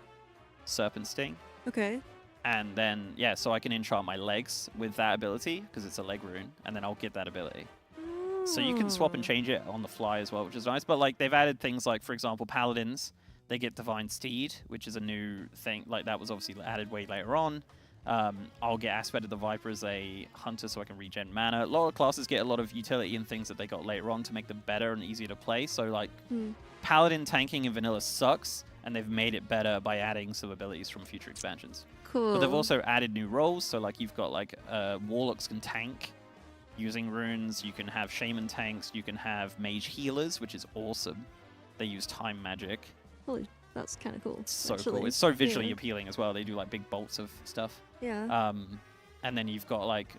Serpent Sting. Okay. And then, yeah, so I can enchant my legs with that ability, because it's a leg rune, and then I'll get that ability. So you can swap and change it on the fly as well, which is nice. But like, they've added things like, for example, Paladins, they get Divine Steed, which is a new thing. Like, that was obviously added way later on. I'll get Aspect of the Viper as a hunter so I can regen mana. A lot of classes get a lot of utility and things that they got later on to make them better and easier to play. So like, Paladin tanking in vanilla sucks, and they've made it better by adding some abilities from future expansions. Cool. But they've also added new roles. So like, you've got like Warlocks can tank using runes. You can have Shaman tanks. You can have Mage healers, which is awesome. They use time magic. Holy, that's kind of cool. It's so actually. cool. It's so visually Yeah. appealing as well. They do like big bolts of stuff. Yeah. And then you've got like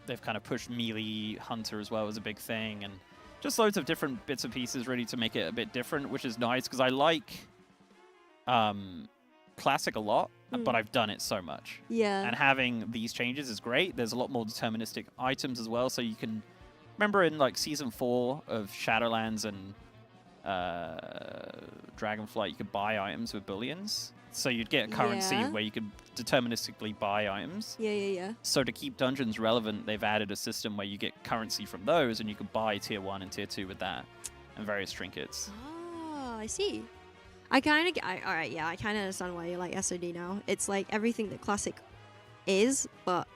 they've kind of pushed melee hunter as well as a big thing, and just loads of different bits and pieces ready to make it a bit different, which is nice because I like classic a lot, but I've done it so much. Yeah. And having these changes is great. There's a lot more deterministic items as well, so you can remember in like season 4 of Shadowlands and Dragonflight, you could buy items with bullions. So you'd get a currency Yeah. where you could deterministically buy items. Yeah. So to keep dungeons relevant, they've added a system where you get currency from those, and you could buy tier 1 and tier 2 with that, and various trinkets. Oh, I see. I kind of, all right, yeah, I kind of understand why you like SOD now. It's like everything that Classic is, but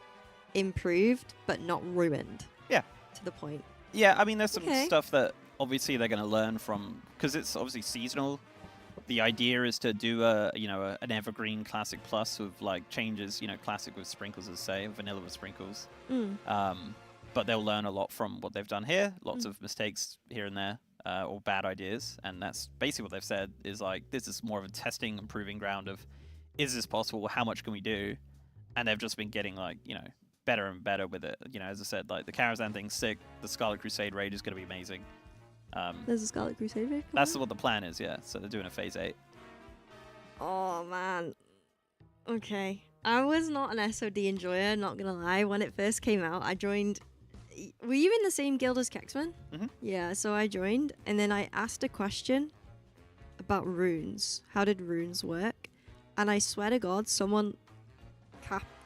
improved, but not ruined. Yeah. To the point. Yeah, I mean, there's some Okay. stuff that obviously they're going to learn from, because it's obviously seasonal. The idea is to do an evergreen Classic Plus with like changes, Classic with sprinkles, as say, vanilla with sprinkles. But they'll learn a lot from what they've done here. Lots of mistakes here and there, or bad ideas, and that's basically what they've said is like, this is more of a testing and proving ground of, is this possible? How much can we do? And they've just been getting like, better and better with it. As I said, like the Karazhan thing's sick. The Scarlet Crusade raid is going to be amazing. There's a Scarlet Crusade raid. That's what the plan is, yeah. So they're doing a phase 8. Oh man. Okay. I was not an SOD enjoyer, not gonna lie. When it first came out, I joined. Were you in the same guild as Kexman? Yeah, so I joined, and then I asked a question about runes. How did runes work? And I swear to God, someone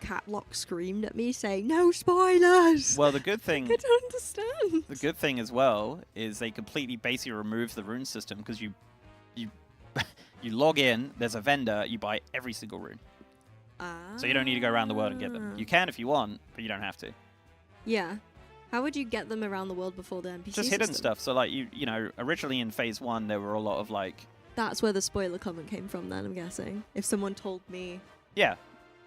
cat lock screamed at me saying, "No spoilers!" Well, the good thing... I don't understand. The good thing as well is they completely basically removed the rune system, because you log in, there's a vendor, you buy every single rune. So you don't need to go around the world and get them. You can if you want, but you don't have to. Yeah. How would you get them around the world before the NPC Just hidden system? stuff. So like originally in phase 1 there were a lot of like... That's where the spoiler comment came from then, I'm guessing. If someone told me... Yeah.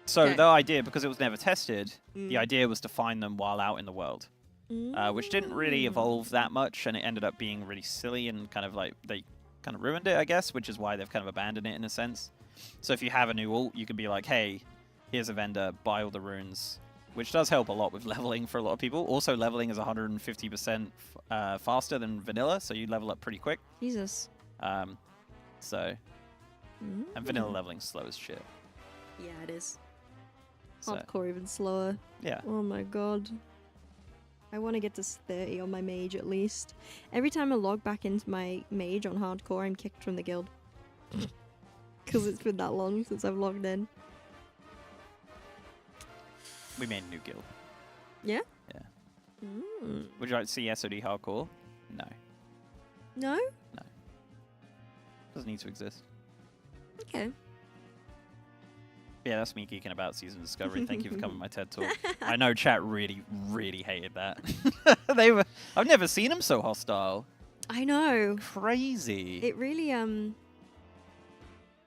So Okay. the idea, because it was never tested, the idea was to find them while out in the world. Which didn't really evolve that much, and it ended up being really silly and kind of like, they kind of ruined it, I guess, which is why they've kind of abandoned it in a sense. So if you have a new ult, you can be like, hey, here's a vendor, buy all the runes, which does help a lot with leveling for a lot of people. Also, leveling is 150% faster than vanilla, so you level up pretty quick. Jesus. And vanilla leveling's slow as shit. Yeah, it is. So, Hardcore even slower. yeah. Oh my god. I want to get to 30 on my mage at least. Every time I log back into my mage on hardcore, I'm kicked from the guild. Because it's been that long since I've logged in. We made a new guild. Yeah? Yeah. Mm. Would you like to see SOD hardcore? No. No? Doesn't need to exist. Okay. Yeah, that's me geeking about Season of Discovery. Thank you for coming to my TED Talk. I know chat really, really hated that. I've never seen them so hostile. I know. Crazy. It really,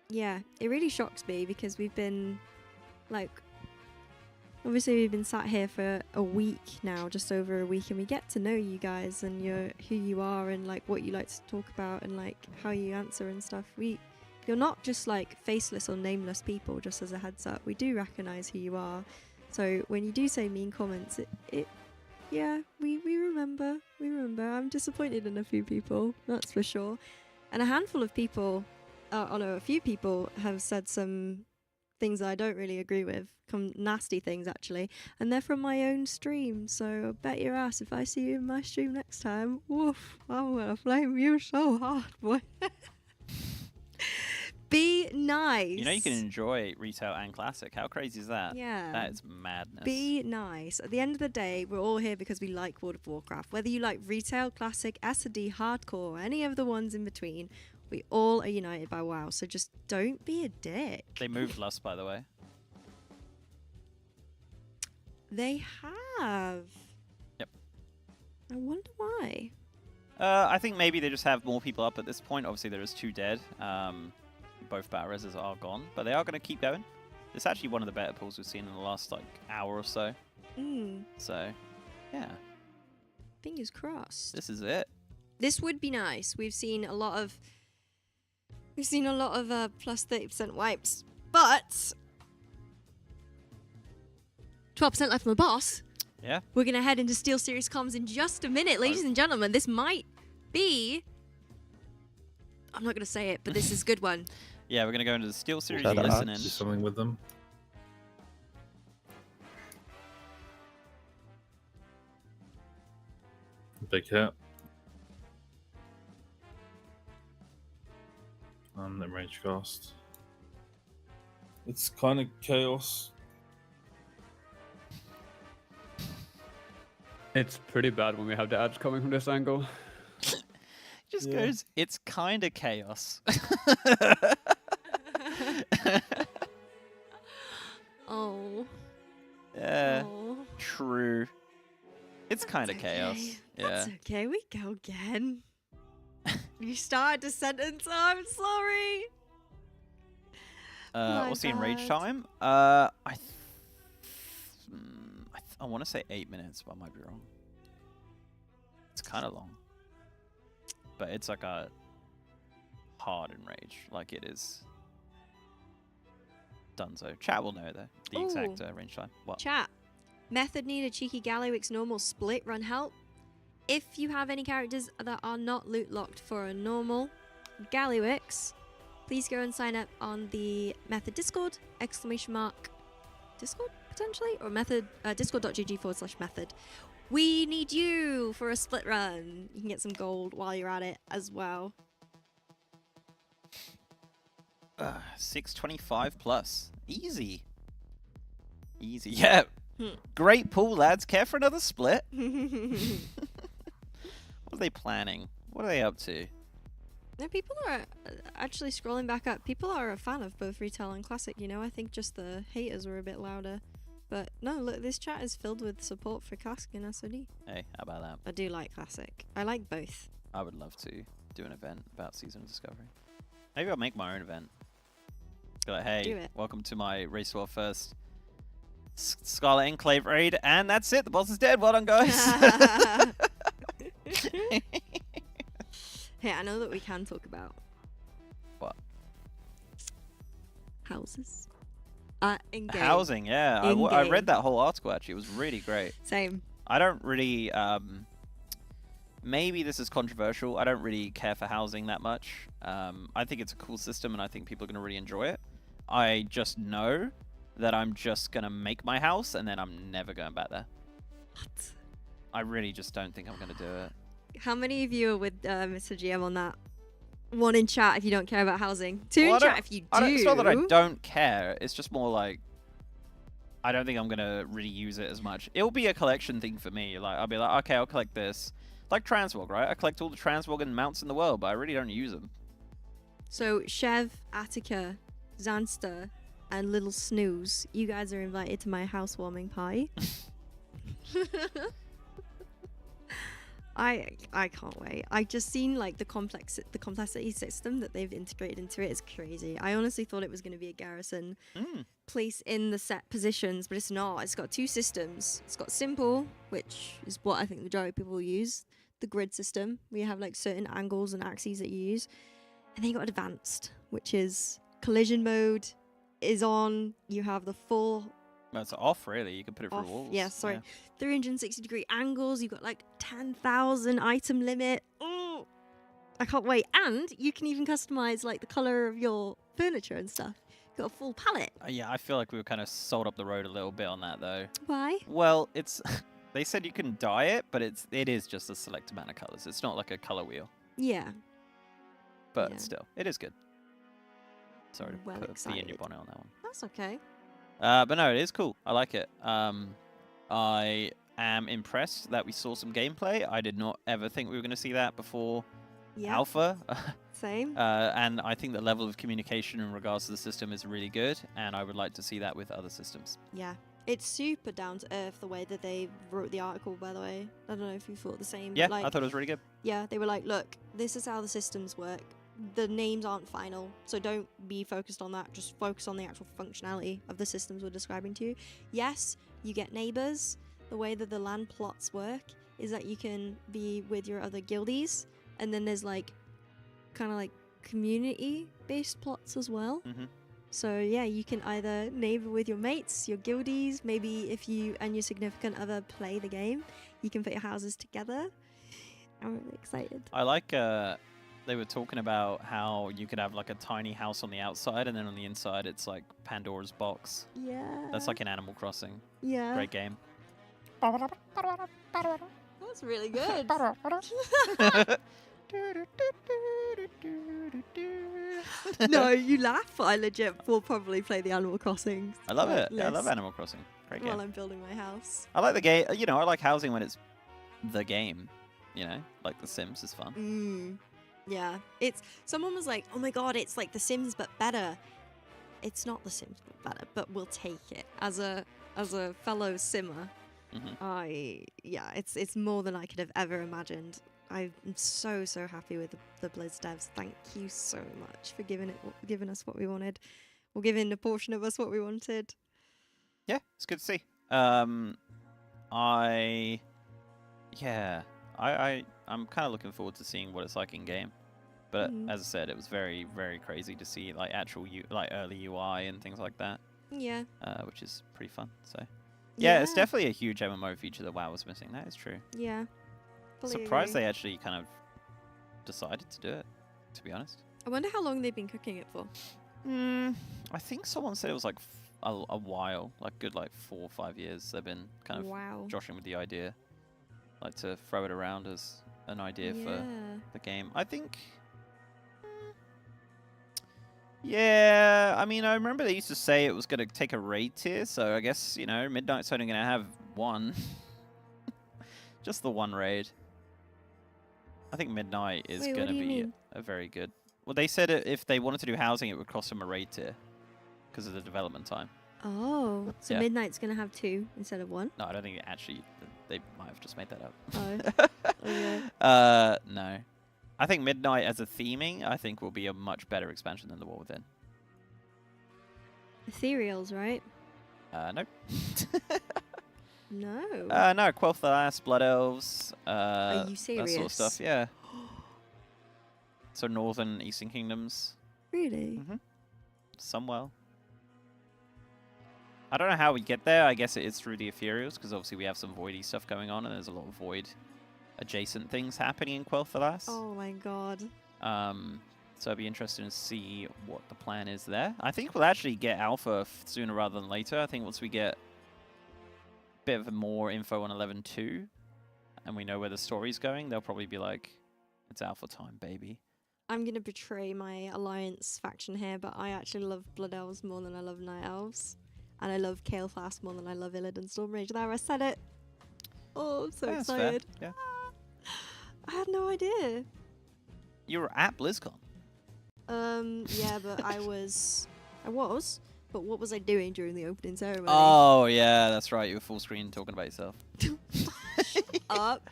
yeah, it really shocks me because we've been, like, obviously we've been sat here for a week now, just over a week, and we get to know you guys and who you are and, like, what you like to talk about and, like, how you answer and stuff. You're not just, like, faceless or nameless people, just as a heads up. We do recognize who you are. So when you do say mean comments, yeah, we remember. We remember. I'm disappointed in a few people, that's for sure. And a handful of people, a few people have said some things that I don't really agree with. Nasty things, actually. And they're from my own stream, so bet your ass if I see you in my stream next time, woof, I'm gonna flame you so hard, boy. Be nice. You know you can enjoy retail and classic. How crazy is that? Yeah. That is madness. Be nice. At the end of the day, we're all here because we like World of Warcraft. Whether you like retail, classic, S&D, hardcore, any of the ones in between, we all are united by WoW. So just don't be a dick. They moved Lust, by the way. They have. Yep. I wonder why. I think maybe they just have more people up at this point. Obviously, there is 2 dead. Both battle reses are gone, but they are going to keep going. It's actually one of the better pulls we've seen in the last like hour or so. So, yeah. Fingers crossed. This is it. This would be nice. We've seen a lot of plus 30% wipes, but 12% left on the boss. Yeah. We're gonna head into Steelseries comms in just a minute, ladies and gentlemen. This might be. I'm not gonna say it, but this is a good one. Yeah, we're going to go into the Steelseries Do listening. something with them. Big hit. And then range cast. It's kind of chaos. It's pretty bad when we have the ads coming from this angle. Just goes, it's kind of chaos. Oh. Yeah, Oh. true. It's kind of That's chaos. okay. Yeah. That's okay. We go again. You started the sentence. Oh, I'm sorry. My What's the enrage bad. time? I want to say 8 minutes, but I might be wrong. It's kind of long, but it's like a hard enrage, like it is. Dunzo. Chat will know the exact range time. What? Chat. Method need a cheeky Gallywix normal split run help. If you have any characters that are not loot locked for a normal Gallywix, please go and sign up on the Method Discord, Discord potentially, or Method, discord.gg/method. We need you for a split run. You can get some gold while you're at it as well. 625 plus. Easy. Easy. Yeah. Hmm. Great pool, lads. Care for another split? What are they planning? What are they up to? No, people are actually scrolling back up. People are a fan of both retail and classic, you know. I think just the haters were a bit louder. But no, look, this chat is filled with support for classic and SOD. Hey, how about that? I do like classic. I like both. I would love to do an event about Season of Discovery. Maybe I'll make my own event. Be like, Do hey, it. welcome to my Race War First Scarlet Enclave raid, and that's it. The boss is dead. Well done, guys. Hey, I know that we can talk about What? houses. In-game. Housing, yeah. I In-game. read that whole article, actually. It was really great. Same. I don't really... maybe this is controversial. I don't really care for housing that much. I think it's a cool system, and I think people are going to really enjoy it. I just know that I'm just going to make my house, and then I'm never going back there. What? I really just don't think I'm going to do it. How many of you are with Mr. GM on that? One in chat if you don't care about housing. Two Well, in chat if you do. It's not that I don't care. It's just more like... I don't think I'm gonna really use it as much. It'll be a collection thing for me. Like I'll be like, okay, I'll collect this. Like Transmog, right? I collect all the Transmog and mounts in the world, but I really don't use them. So Chev, Attica, Zanster, and Little Snooze, you guys are invited to my housewarming party. I can't wait. I just seen like the complexity system that they've integrated into it is crazy. I honestly thought it was going to be a garrison place in the set positions, but it's not. It's got two systems. It's got simple, which is what I think the majority of people use, the grid system, where you have like certain angles and axes that you use, and then you got advanced, which is collision mode is on. You have the full. Well, it's off, really. You can put it through Off, walls. yeah, sorry. 360-degree angles. You've got like 10,000 item limit. Oh, I can't wait. And you can even customize like the color of your furniture and stuff. You've got a full palette. Yeah, I feel like we were kind of sold up the road a little bit on that, though. Why? Well, it's they said you can dye it, but it is just a select amount of colors. It's not like a color wheel. Yeah. But Yeah. still, it is good. Sorry to Well put a bee in your excited. bonnet on that one. That's okay. But no, it is cool. I like it. I am impressed that we saw some gameplay. I did not ever think we were going to see that before Yeah. Alpha. Same. And I think the level of communication in regards to the system is really good, and I would like to see that with other systems. Yeah. It's super down to earth the way that they wrote the article, by the way. I don't know if you thought the same. Yeah, like, I thought it was really good. yeah, they were like, look, this is how the systems work. The names aren't final, so don't be focused on that. Just focus on the actual functionality of the systems we're describing to you. Yes, you get neighbors. The way that the land plots work is that you can be with your other guildies, and then there's like kind of like community-based plots as well. Mm-hmm. So yeah, you can either neighbor with your mates, your guildies. Maybe if you and your significant other play the game, you can put your houses together. I'm really excited. I like. They were talking about how you could have like a tiny house on the outside, and then on the inside it's like Pandora's box. Yeah. That's like an Animal Crossing. yeah. Great game. That's really good. No, you laugh, but I legit will probably play the Animal Crossing. I love it. Yeah, I love list Animal Crossing. Great game. while I'm building my house. I like the game. You know, I like housing when it's the game. You know, like The Sims is fun. Yeah. It's someone was like, "Oh my god, it's like The Sims but better." It's not The Sims but better, but we'll take it as a fellow simmer. Mhm. It's more than I could have ever imagined. I'm so happy with the Blizz devs. Thank you so much for giving us what we wanted, or giving a portion of us what we wanted. Yeah, it's good to see. I'm kind of looking forward to seeing what it's like in game. But as I said, it was very, very crazy to see like actual early UI and things like that. Yeah. Which is pretty fun. So yeah, it's definitely a huge MMO feature that WoW was missing. That is true. Yeah. Fully Surprised agree. they actually kind of decided to do it, to be honest. I wonder how long they've been cooking it for. I think someone said it was like a while, like good 4 or 5 years. They've been kind of Wow. joshing with the idea, like to throw it around as an idea for the game. I think. Yeah, I mean, I remember they used to say it was going to take a raid tier, so I guess, you know, Midnight's only going to have one. Just the one raid. I think Midnight is Wait, going what to do you be mean? a very good... Well, they said if they wanted to do housing, it would cost them a raid tier because of the development time. Oh, so Yeah. Midnight's gonna have 2 instead of 1. No, I don't think it actually... They might have just made that up. Oh. Okay. No. I think Midnight as a theming, I think will be a much better expansion than The War Within. Ethereals, right? Nope. No. No, Quel'Thalas, Blood Elves, Are you that sort of serious? stuff, yeah. So Northern, Eastern Kingdoms, Really? somewhere. I don't know how we get there. I guess it is through the Ethereals, because obviously we have some Voidy stuff going on, and there's a lot of Void adjacent things happening in Quel'Thalas. Oh my god. So I'd be interested to see what the plan is there. I think we'll actually get Alpha sooner rather than later. I think once we get a bit of more info on 11.2 and we know where the story's going, they'll probably be like, it's Alpha time, baby. I'm gonna betray my Alliance faction here, but I actually love Blood Elves more than I love Night Elves. And I love Kale Fast more than I love Illid and Stormrage. There, I said it. Oh, I'm so Yeah, that's fair. excited. Yeah. I had no idea. You were at BlizzCon. Yeah, but I was. But what was I doing during the opening ceremony? Oh, yeah, that's right. You were full screen talking about yourself. Up.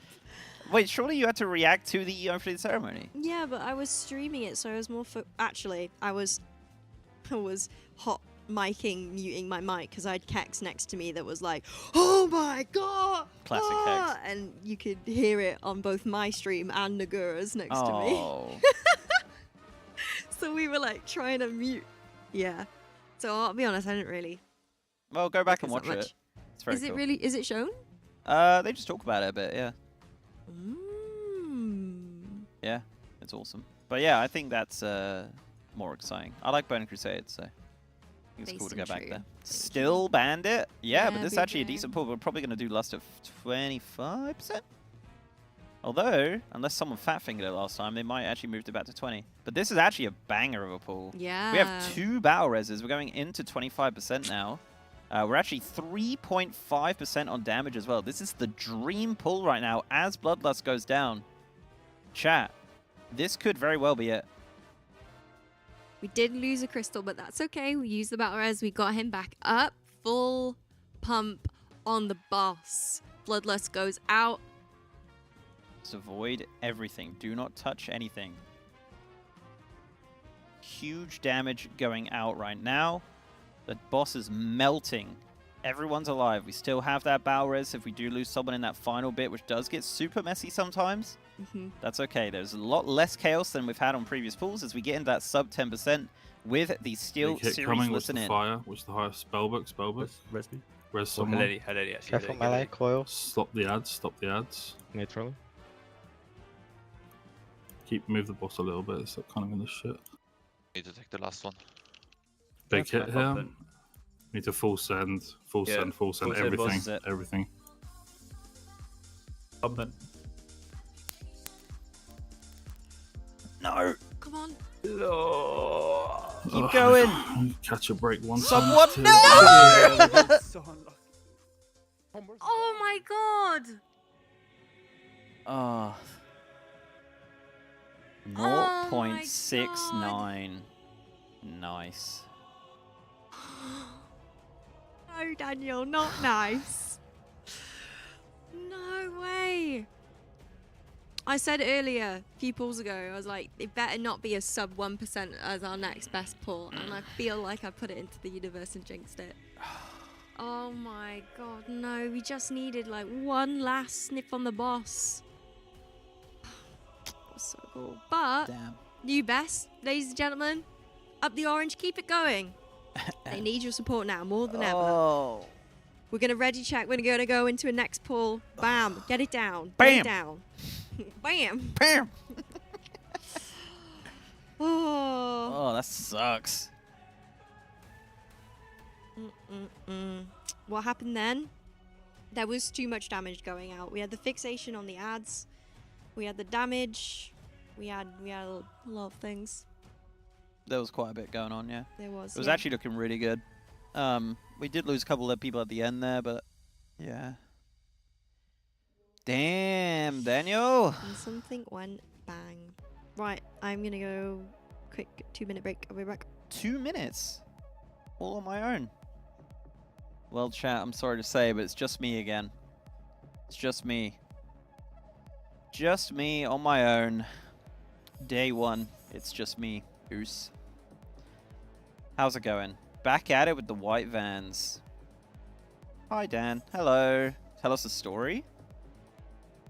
Wait, surely you had to react to the opening ceremony? Yeah, but I was streaming it, so I was more. Actually, I was hot micing, muting my mic because I had Kex next to me that was like, "Oh my god!" Classic Kex. And you could hear it on both my stream and Nagura's next to me. Oh. So we were like trying to mute. Yeah. So I'll be honest, I didn't really. Well, go back and focus watch that it. It's very Is it cool. really? Is it shown? They just talk about it a bit, yeah. Yeah, it's awesome. But yeah, I think that's more exciting. I like Burning Crusade, so I think it's cool to go back there. Still Bandit? Yeah, but this is actually a decent pull. We're probably going to do Lust at 25%? Although, unless someone fat-fingered it last time, they might actually move it back to 20. But this is actually a banger of a pull. Yeah. We have 2 battle reses. We're going into 25% now. We're actually 3.5% on damage as well. This is the dream pull right now as Bloodlust goes down. Chat, this could very well be it. We did lose a crystal, but that's okay. We used the battle res. We got him back up. Full pump on the boss. Bloodlust goes out. Just avoid everything. Do not touch anything. Huge damage going out right now. The boss is melting. Everyone's alive. We still have that battle res if we do lose someone in that final bit, which does get super messy sometimes. That's okay. There's a lot less chaos than we've had on previous pulls as we get into that sub 10% with the Steelseries listening. Fire, which is the highest spellbook. Res me. Res someone. Hilary, Careful melee, coil. Stop the ads. Neutral. Move the boss a little bit. It's kind of in the shit. Need to take the last one. Big hit here. Need to full send, everything. Open. No! Come on. Keep going! Catch a break one Someone! time. No! Oh my god. Oh. Oh my 0.69. Nice. No, Daniel, not nice. No way. I said earlier, a few pulls ago, I was like, it better not be a sub 1% as our next best pull. And I feel like I put it into the universe and jinxed it. Oh my god, no. We just needed like one last sniff on the boss. That was so cool. But, Damn. new best, ladies and gentlemen. Up the orange, keep it going. They need your support now more than ever. Oh. We're going to ready check. We're going to go into a next pull. Bam. Get it down. Bam. Get it down. Bam. Bam! Oh. Oh, that sucks. What happened then? There was too much damage going out. We had the fixation on the ads. We had the damage. We had a lot of things. There was quite a bit going on, yeah. There was. It was yeah. actually looking really good. We did lose a couple of people at the end there, but yeah. Damn, Daniel. And something went bang. Right, I'm going to go quick 2-minute break. I'll be back. 2 minutes. All on my own. Well, chat, I'm sorry to say, but it's just me again. It's just me. Just me on my own. Day 1. It's just me. Oos. How's it going? Back at it with the white vans. Hi, Dan. Hello. Tell us a story.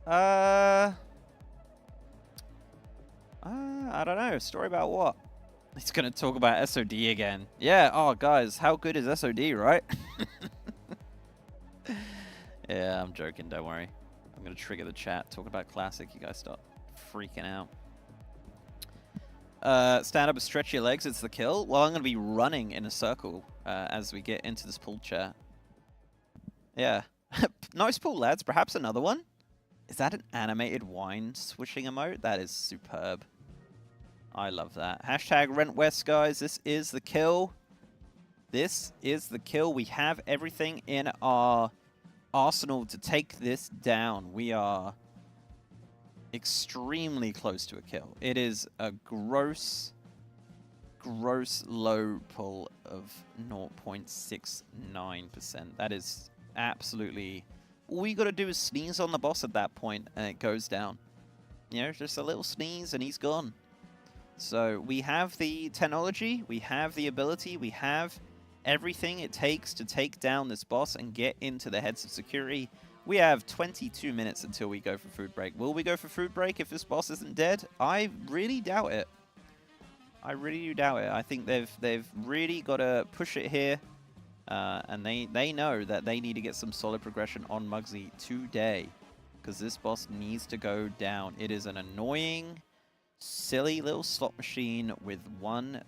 I don't know. Story about what? He's gonna talk about SOD again. Yeah. Oh, guys, how good is SOD, right? Yeah, I'm joking. Don't worry. I'm gonna trigger the chat. Talk about classic. You guys start freaking out. Stand up and stretch your legs. It's the kill. Well, I'm gonna be running in a circle as we get into this pool chat. Yeah. Nice pool, lads. Perhaps another one. Is that an animated wine swishing emote? That is superb. I love that. Hashtag Rent West, guys. This is the kill. This is the kill. We have everything in our arsenal to take this down. We are extremely close to a kill. It is a gross low pull of 0.69%. That is absolutely... All you got to do is sneeze on the boss at that point and it goes down. You know, just a little sneeze and he's gone. So we have the technology, we have the ability, we have everything it takes to take down this boss and get into the heads of security. We have 22 minutes until we go for food break. Will we go for food break if this boss isn't dead? I really doubt it. I really do doubt it. I think they've really got to push it here. And they know that they need to get some solid progression on Muggsy today. Because this boss needs to go down. It is an annoying, silly little slot machine with one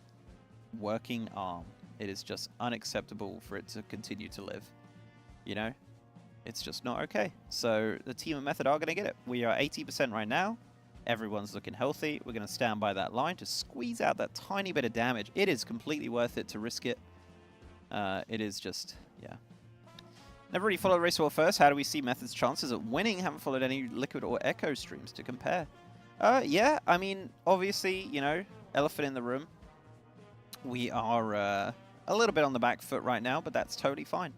working arm. It is just unacceptable for it to continue to live. You know? It's just not okay. So the team of Method are going to get it. We are 80% right now. Everyone's looking healthy. We're going to stand by that line to squeeze out that tiny bit of damage. It is completely worth it to risk it. It is just, yeah. Never really followed Race War first. How do we see Method's chances at winning? Haven't followed any Liquid or Echo streams to compare. Yeah, I mean, obviously, you know, elephant in the room. We are a little bit on the back foot right now, but that's totally fine.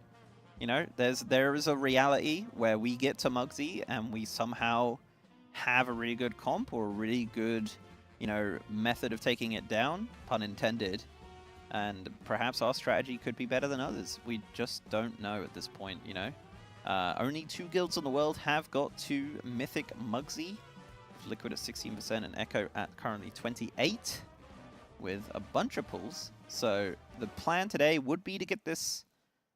You know, there is a reality where we get to Muggsy and we somehow have a really good comp or a really good, you know, method of taking it down, pun intended. And perhaps our strategy could be better than others. We just don't know at this point, you know. Only 2 guilds in the world have got to Mythic Muggsy, Liquid at 16% and Echo at currently 28, with a bunch of pulls. So the plan today would be to get this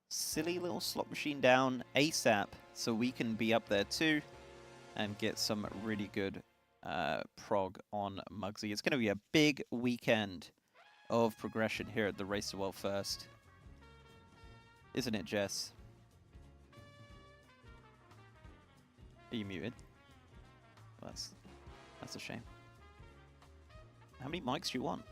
silly little slot machine down ASAP so we can be up there too and get some really good prog on Muggsy. It's going to be a big weekend of progression here at the Race to World First. Isn't it, Jess? Are you muted? Well, that's a shame. How many mics do you want?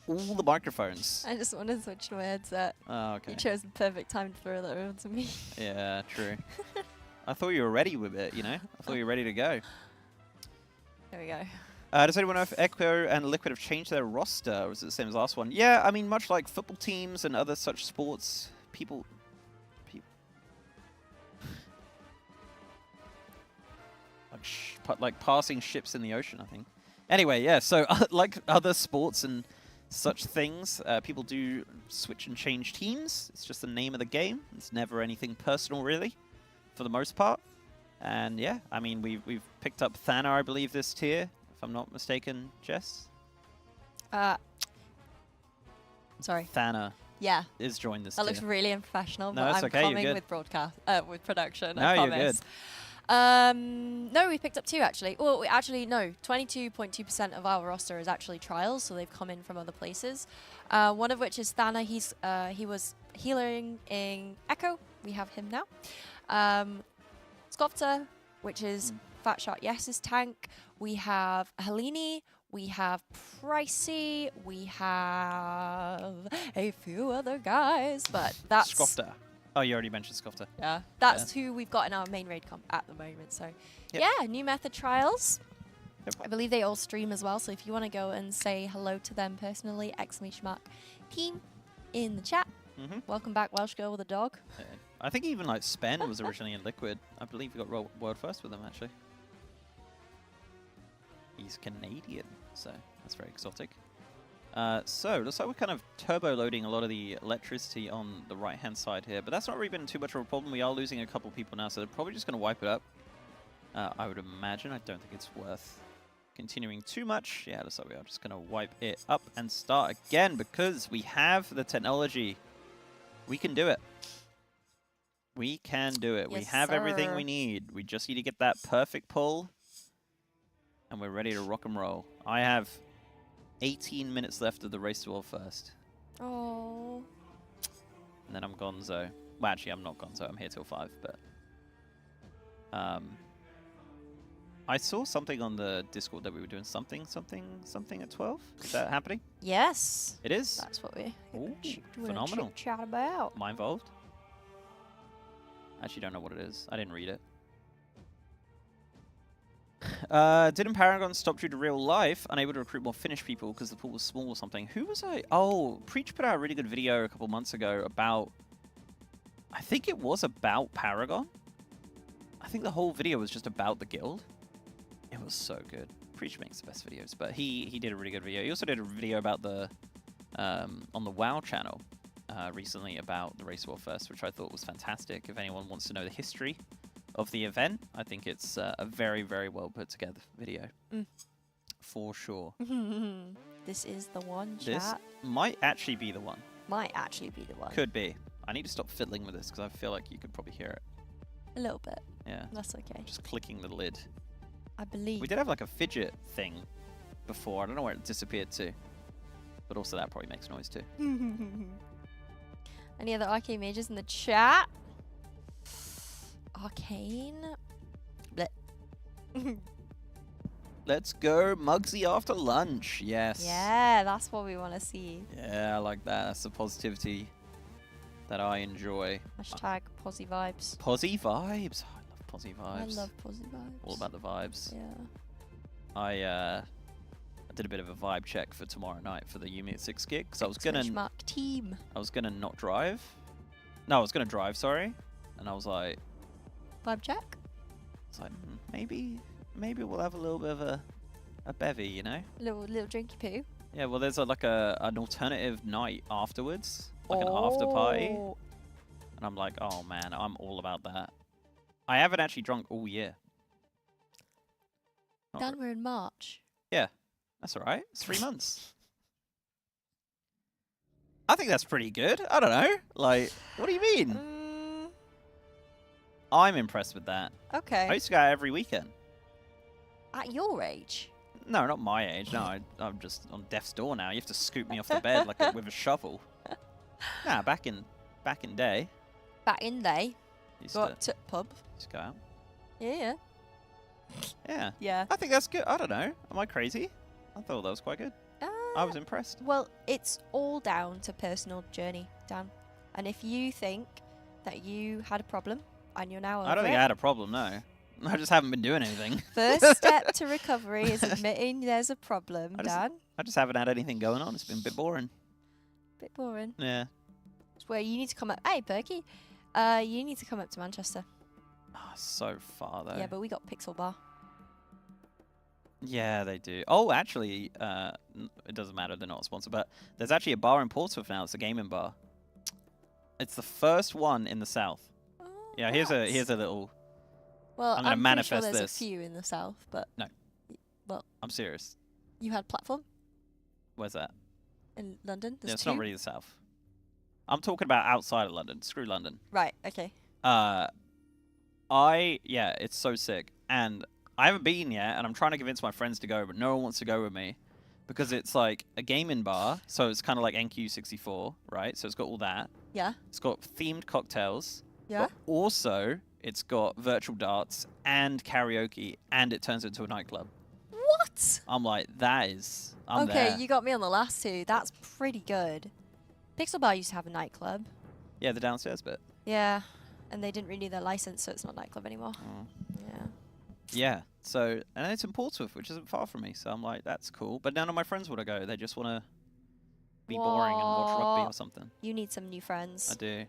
All the microphones. I just wanted to switch to my headset. Oh, okay. You chose the perfect time to throw that over to me. Yeah, true. I thought you were ready with it, you know? I thought you were ready to go. There we go. Does anyone know if Echo and Liquid have changed their roster, or is it the same as last one? Yeah, I mean, much like football teams and other such sports, people like passing ships in the ocean, I think. Anyway, yeah, so like other sports and such things, people do switch and change teams. It's just the name of the game. It's never anything personal, really, for the most part. And yeah, I mean, we've picked up Thana, I believe, this tier, if I'm not mistaken, Jess? Sorry. Thana Yeah. is joined this That tier. looks really unprofessional, No, but it's I'm okay, you're coming good. with broadcast, with production, No, I you're promise. No, we picked up 2 actually. Well, actually, no. 22.2% of our roster is actually trials, so they've come in from other places. One of which is Thana. He was healing in Echo. We have him now. Skopta, which is Fat Shot Yes's tank. We have Helene. We have Pricey. We have a few other guys, but that's... Skofta. Oh, you already mentioned Skofta. Yeah, that's who we've got in our main raid comp at the moment. So, yeah, new method trials. Yep. I believe they all stream as well. So if you want to go and say hello to them personally, !mark team in the chat. Welcome back, Welsh girl with a dog. Yeah. I think even like Spen was originally in Liquid. I believe we got world first with him actually. He's Canadian, so that's very exotic. So, looks like we're kind of turbo loading a lot of the electricity on the right-hand side here, but that's not really been too much of a problem. We are losing a couple people now, so they're probably just going to wipe it up. I would imagine. I don't think it's worth continuing too much. Yeah, looks like we are just going to wipe it up and start again because we have the technology. We can do it. We can do it. Yes, we have everything sir. we need. We just need to get that perfect pull, and we're ready to rock and roll. I have 18 minutes left of the Race to World First. Oh. And then I'm gonzo. Well, actually, I'm not gonzo. I'm here till 5, but... I saw something on the Discord that we were doing something at 12. Is that happening? Yes. It is? That's what we're Ooh, doing phenomenal. a chat about. Am I involved? I actually don't know what it is. I didn't read it. Didn't Paragon stop due to real life? Unable to recruit more Finnish people because the pool was small or something. Who was I? Oh, Preach put out a really good video a couple months ago about... I think it was about Paragon. I think the whole video was just about the guild. It was so good. Preach makes the best videos, but he did a really good video. He also did a video about the on the WoW channel recently about the Race War First, which I thought was fantastic. If anyone wants to know the history of the event, I think it's a very, very well put together video. For sure. This is the one, This chat. might actually be the one. Might actually be the one. Could be. I need to stop fiddling with this because I feel like you could probably hear it. A little bit. Yeah. That's okay. Just clicking the lid. I believe. We did have like a fidget thing before. I don't know where it disappeared to. But also that probably makes noise too. Any other arcane mages in the chat? Arcane? Bleh. Let's go Muggsy after lunch. Yes. Yeah, that's what we want to see. Yeah, I like that. That's the positivity that I enjoy. Hashtag posy vibes. Posy vibes. Oh, I love posy vibes. I love posy vibes. All about the vibes. Yeah. I did a bit of a vibe check for tomorrow night for the Yumi at 6 gig because I was gonna Benchmark team. not drive. No, I was gonna drive. Sorry, and I was like, Vibe check. maybe we'll have a little bit of a bevy, you know? Little drinky poo. Yeah. Well, there's like an alternative night afterwards, like an after party, and I'm like, oh man, I'm all about that. I haven't actually drunk all year. Not Dan, we're in March. Yeah, that's all right. It's 3 months. I think that's pretty good. I don't know. Like, what do you mean? I'm impressed with that. Okay. I used to go out every weekend. At your age? No, not my age. No, I'm just on death's door now. You have to scoop me off the bed like with a shovel. Nah, back in day. Back in day. Used Go to up to pub. just go out. Yeah. Yeah. Yeah. I think that's good. I don't know. Am I crazy? I thought that was quite good. I was impressed. Well, it's all down to personal journey, Dan. And if you think that you had a problem and you're now over I don't think it, I had a problem, no. I just haven't been doing anything. first step to recovery is admitting there's a problem, Dan. I just haven't had anything going on. It's been a bit boring. Bit boring. Yeah. It's where you need to come up. Hey, Perky. You need to come up to Manchester. Oh, so far, though. Yeah, but we got Pixel Bar. Yeah, they do. Oh, actually, it doesn't matter. They're not a sponsor, but there's actually a bar in Portsmouth now. It's a gaming bar. It's the first one in the south. Oh, Yeah, nice. here's a little... Well, I'm gonna pretty manifest sure there's this. a few in the south, but No. Well, I'm serious. you had Platform Where's that? in London. There's Yeah, it's two. not really the south. I'm talking about outside of London. Screw London. Right. Okay. Yeah, it's so sick. And I haven't been yet, and I'm trying to convince my friends to go, but no one wants to go with me because it's like a gaming bar, so it's kind of like NQ64, right? So it's got all that. Yeah. It's got themed cocktails. Yeah. But also, it's got virtual darts and karaoke, and it turns into a nightclub. What? I'm like, I'm okay, there. you got me on the last two. That's pretty good. Pixel Bar used to have a nightclub. Yeah, the downstairs bit. Yeah. And they didn't renew their license, so it's not a nightclub anymore. Oh. Yeah. Yeah, so, and it's in Portsmouth, which isn't far from me, so I'm like, that's cool. But none of my friends want to go. They just want to be boring and watch rugby or What? something. You need some new friends. I do.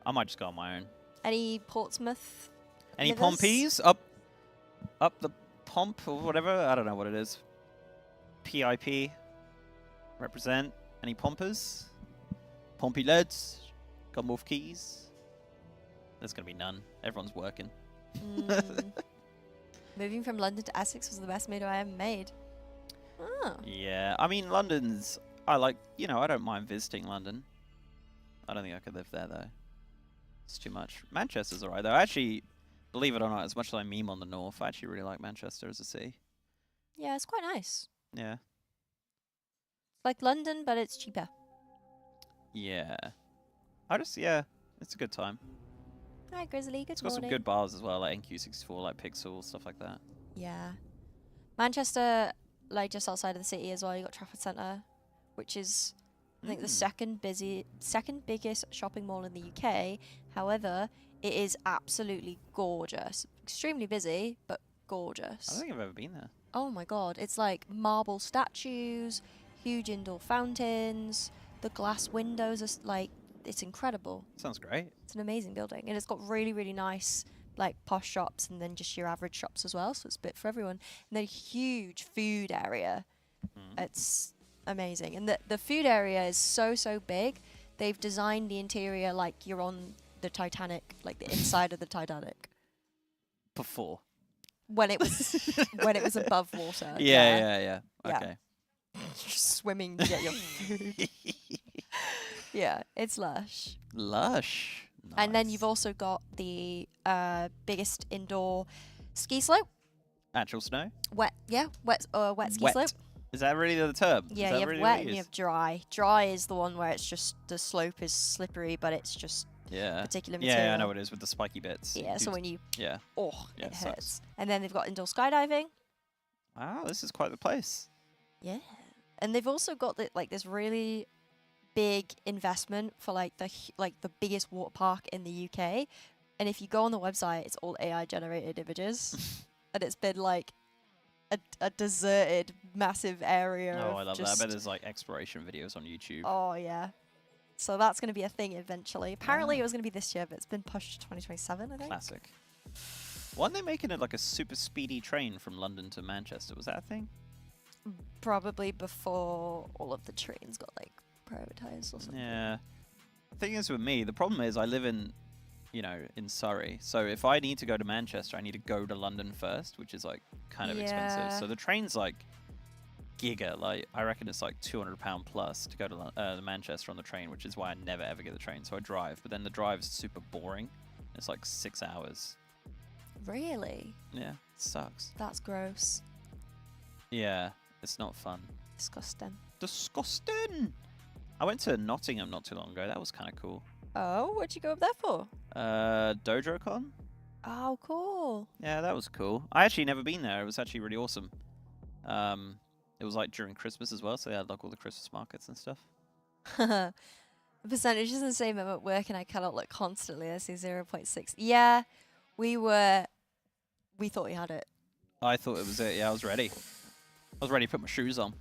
I might just go on my own. Any Portsmouth? Any livers? pompies? Up the pomp or whatever? I don't know what it is. PIP. Represent. Any pompers? Pompey lads? Got more keys? There's going to be none. Everyone's working. Moving from London to Essex was the best move I ever made. Oh. Yeah, I mean, London's... I don't mind visiting London. I don't think I could live there, though. It's too much. Manchester's alright, though. Actually, believe it or not, as much as I meme on the north, I actually really like Manchester as a city. Yeah, it's quite nice. Yeah. Like London, but it's cheaper. Yeah. It's a good time. Hi, Grizzly. Good It's got morning. some good bars as well, like NQ64, like Pixel, stuff like that. Yeah. Manchester, like just outside of the city as well, you got Trafford Centre, which is I think the second biggest shopping mall in the UK. However, it is absolutely gorgeous. Extremely busy, but gorgeous. I don't think I've ever been there. Oh my god, it's like marble statues, huge indoor fountains, the glass windows are like, it's incredible. Sounds great. It's an amazing building, and it's got really, really nice like posh shops and then just your average shops as well, so it's a bit for everyone. And then a huge food area. It's amazing, and the food area is so big. They've designed the interior like you're on the Titanic, like the inside of the Titanic. Before. When it was above water. Yeah. Yeah. Okay. Just swimming to get your food. Yeah, it's lush. Lush. Nice. And then you've also got the biggest indoor ski slope. Actual snow? Wet ski Wet. slope. Is that really the term? Yeah, Is that you have really wet what it and you is? have dry. Dry is the one where it's just the slope is slippery, but it's just Yeah. particular material. Yeah, I know what it is with the spiky bits. Yeah, so when you Yeah. yeah, Yeah, it it hurts. sucks. And then they've got indoor skydiving. Wow, this is quite the place. Yeah. And they've also got this really big investment for like the biggest water park in the UK. And if you go on the website, it's all AI generated images. And it's been like a deserted massive area. Oh, of I love that. I just bet there's like exploration videos on YouTube. Oh yeah. So that's going to be a thing eventually. Apparently it was going to be this year, but it's been pushed to 2027, I think. Classic. Weren't they making it like a super speedy train from London to Manchester? Was that a thing? Probably before all of the trains got like privatized or something. Yeah. The thing is with me, the problem is I live in, in Surrey. So if I need to go to Manchester, I need to go to London first, which is like kind of expensive. Yeah. So the train's like giga. Like I reckon it's like £200 plus to go to Manchester on the train, which is why I never ever get the train. So I drive, but then the drive's super boring. It's like 6 hours. Really? Yeah, it sucks. That's gross. Yeah, it's not fun. Disgusting. Disgusting. I went to Nottingham not too long ago. That was kind of cool. Oh, what'd you go up there for? DojoCon? Oh, cool. Yeah, that was cool. I actually never been there. It was actually really awesome. It was like during Christmas as well, so they had like all the Christmas markets and stuff. The percentage is the same at work, and I cannot look constantly. I see 0.6. Yeah, we thought we had it. I thought it was it. Yeah, I was ready. I was ready to put my shoes on.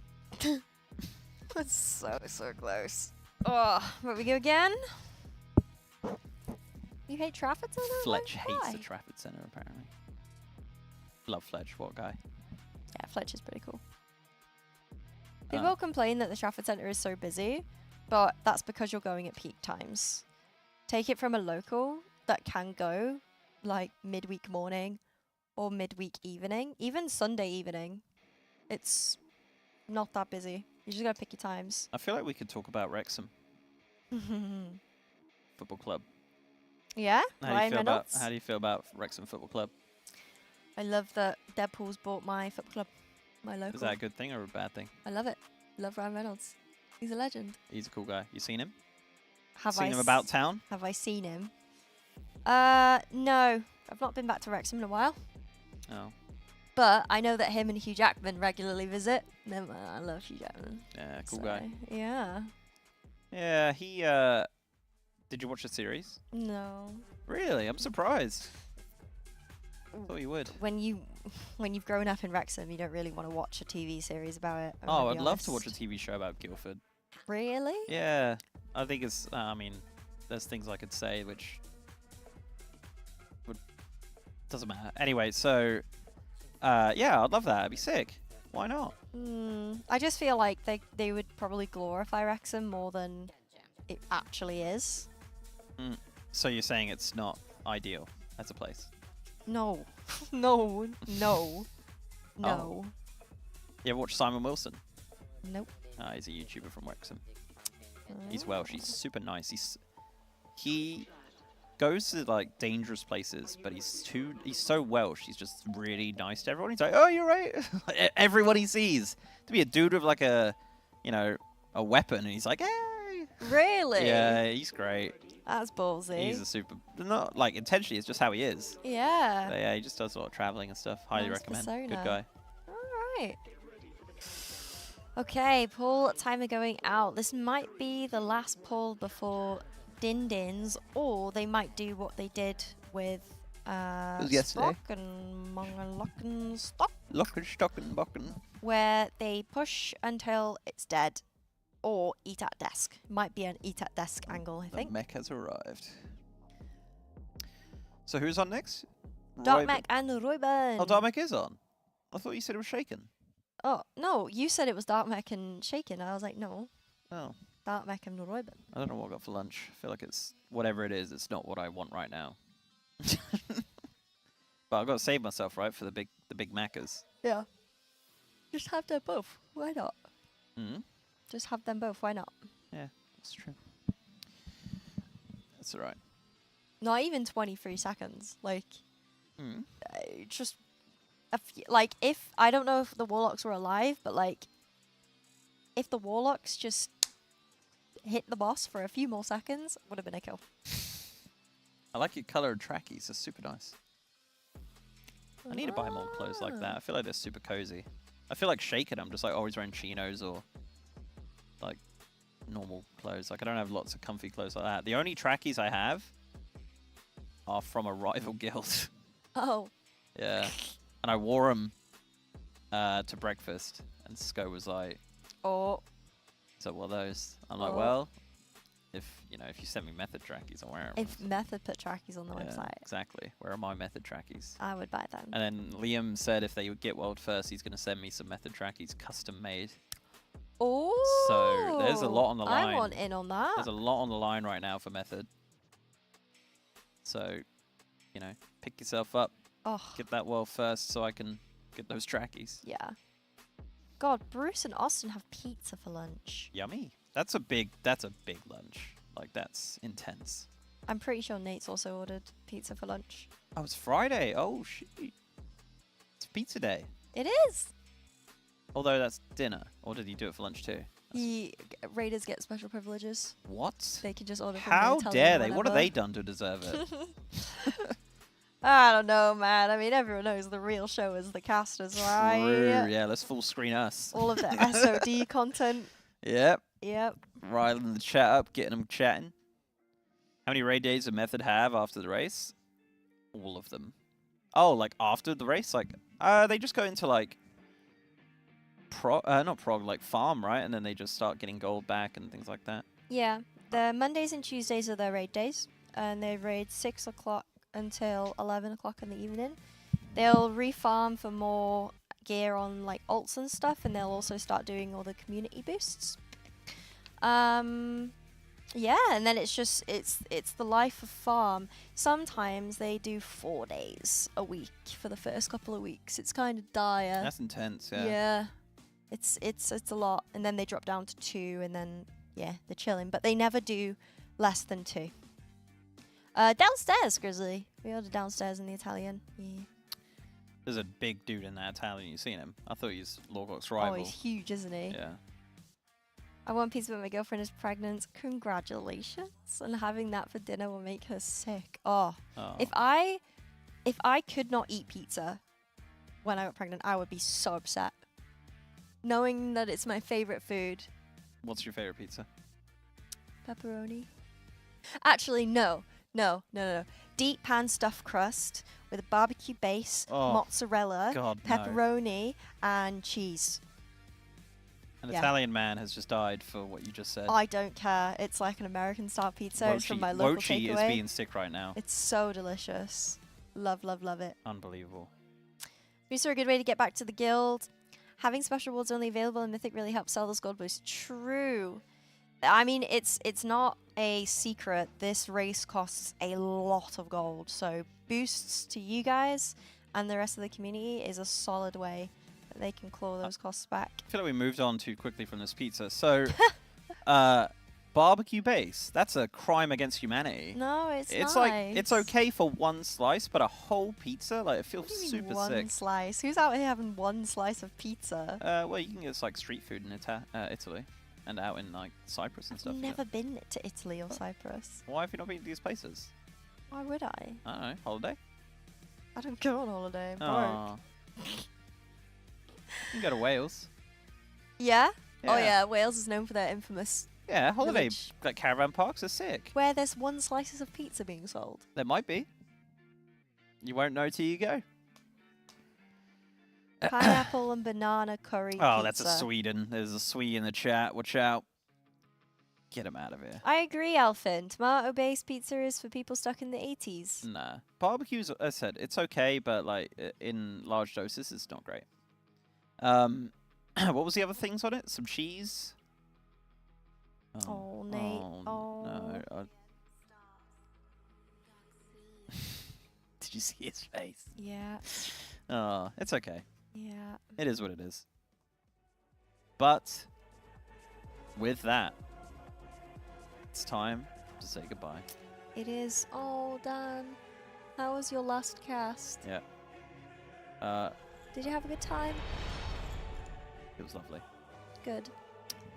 That's so close. Oh, where we go again? You hate Trafford Centre? Fletch Why? hates the Trafford Centre, apparently. Love Fletch, what a guy. Yeah, Fletch is pretty cool. People complain that the Trafford Centre is so busy, but that's because you're going at peak times. Take it from a local that can go like midweek morning or midweek evening, even Sunday evening. It's not that busy. You just gotta pick your times. I feel like we could talk about Wrexham Football Club. Yeah? How do you feel about Wrexham Football Club? I love that Deadpool's bought my football club, my local. Is that a good thing or a bad thing? I love it. Love Ryan Reynolds. He's a legend. He's a cool guy. You seen him? Have Seen I him about town? Have I seen him? No. I've not been back to Wrexham in a while. Oh. But I know that him and Hugh Jackman regularly visit. And I love Hugh Jackman. Yeah, cool So, guy. Yeah. Yeah, he, did you watch the series? No. Really? I'm surprised. Thought you would. When you've grown up in Wrexham, you don't really want to watch a TV series about it. I'm Oh, gonna I'd be love to watch a honest. TV show about Guildford. Really? Yeah, I think it's, there's things I could say which doesn't matter. Anyway, so, yeah, I'd love that. It'd be sick. Why not? I just feel like they would probably glorify Wrexham more than it actually is. So you're saying it's not ideal as a place? No. No. No. No. You ever watch Simon Wilson? Nope. He's a YouTuber from Wrexham. He's Welsh. He's super nice. He goes to like dangerous places, but he's so Welsh. He's just really nice to everyone. He's like, "Oh, you're right." Everyone he sees to be a dude with like a weapon, and he's like, "Hey." Really? Yeah, he's great. That's ballsy. He's a super, not like intentionally, it's just how he is. Yeah. But yeah, he just does a lot of traveling and stuff. Highly Nice recommend. persona. Good guy. All right. Okay, pull timer going out. This might be the last pull before Din Dins, or they might do what they did with was yesterday. Stock and Mongalockenstock, Stock, Locken, stocken, bocken. where they push until it's dead, or eat at desk. Might be an eat at desk angle, I The think. mech has arrived. So who's on next? Dark Roy- Mech and Royburn. Oh, Dark Mech is on. I thought you said it was shaken. Oh, no, you said it was Dark Mech and Shaken. I was like, no, Oh, Dark Mech and Royburn. I don't know what I got for lunch. I feel like it's whatever it is. It's not what I want right now. But I've got to save myself, right, for the big Maccas. Yeah. Just have them both. Why not? Hmm. Just have them both. Why not? Yeah, that's true. That's all right. Not even 23 seconds. Like, Hmm. just like if I don't know if the warlocks were alive, but like if the warlocks just hit the boss for a few more seconds, would have been a kill. I like your colored trackies. They're super nice. I need to buy more clothes like that. I feel like they're super cozy. I feel like shaken. I'm just like always wearing chinos or like normal clothes. Like I don't have lots of comfy clothes like that. The only trackies I have are from a rival guild. Oh. Yeah. And I wore them to breakfast. And Sko was like, Oh. so what are those? I'm like, Oh. well, if you send me method trackies, I'll wear them. If Method put trackies on the Yeah, website, exactly. Where are my method trackies? I would buy them. And then Liam said if they would get world first, he's going to send me some method trackies custom made. Oh. So there's a lot on the I line. want in on that. There's a lot on the line right now for method. So, pick yourself up, Oh. get that world first so I can get those trackies. Yeah. God, Bruce and Austin have pizza for lunch. Yummy. That's a big lunch. Like that's intense. I'm pretty sure Nate's also ordered pizza for lunch. Oh, it's Friday. Oh shit. It's pizza day. It is. Although that's dinner. Or did he do it for lunch too? Raiders get special privileges. What? They can just order from How the Italian dare they? What have whenever. they done to deserve it? I don't know, man. I mean, everyone knows the real show is the casters, right? True. Yeah, let's full screen us. All of the SOD content. Yep. Yep. Riling the chat up, getting them chatting. How many raid days did Method have after the race? All of them. Oh, like after the race? Like, they just go into like, not prog, like farm, right? And then they just start getting gold back and things like that. Yeah. The Mondays and Tuesdays are their raid days. And they raid 6 o'clock until 11 o'clock in the evening. They'll refarm for more gear on like alts and stuff. And they'll also start doing all the community boosts. Yeah, and then it's just it's the life of farm. Sometimes they do 4 days a week for the first couple of weeks. It's kind of dire. That's intense, yeah. Yeah. It's a lot, and then they drop down to 2, and then yeah, they're chilling. But they never do less than 2. Downstairs, Grizzly. We ordered downstairs in the Italian. Yeah. There's a big dude in that Italian. You seen him? I thought he's Lorgok's Oh, rival. he's huge, isn't he? Yeah. I want pizza, but my girlfriend is pregnant. Congratulations! And having that for dinner will make her sick. Oh, Oh. if I could not eat pizza when I got pregnant, I would be so upset. Knowing that it's my favorite food. What's your favorite pizza? Pepperoni. Actually, no. Deep pan stuffed crust with a barbecue base, Oh, mozzarella, God, no. pepperoni, and cheese. An Yeah. Italian man has just died for what you just said. I don't care. It's like an American style pizza. It's from my local Wochi is takeaway. being sick right now. It's so delicious. Love, love, love it. Unbelievable. These are a good way to get back to the guild. Having special rewards only available in Mythic really helps sell those gold boosts. True. I mean, it's not a secret. This race costs a lot of gold. So boosts to you guys and the rest of the community is a solid way that they can claw those costs back. I feel like we moved on too quickly from this pizza. So, barbecue base. That's a crime against humanity. No, it's It's nice. like, it's okay for one slice, but a whole pizza? Like, it feels What do you mean super one sick. slice? Who's out here having one slice of pizza? Well, you can get like street food in Italy. and out in like Cyprus and I've stuff. never been to Italy or Cyprus. Why have you not been to these places? Why would I? I don't know. Holiday? I don't go on holiday. I'm broke. Aw. You can go to Wales. Yeah? Oh yeah, Wales is known for their infamous Yeah, holiday village. like caravan parks are sick. where there's one slices of pizza being sold. There might be. You won't know till you go. Pineapple and banana curry Oh, pizza. that's a Sweden. There's a Swede in the chat. Watch out. Get him out of here. I agree, Alfin. Tomato-based pizza is for people stuck in the 80s. Nah. Barbecues, as I said, it's okay, but like in large doses, it's not great. What was the other things on it? Some cheese? Oh, Nate. Oh. No. Did you see his face? Yeah. Oh, it's okay. Yeah. It is what it is. But with that, it's time to say goodbye. It is. Oh, Dan. How was your last cast? Yeah. Did you have a good time? It was lovely. Good.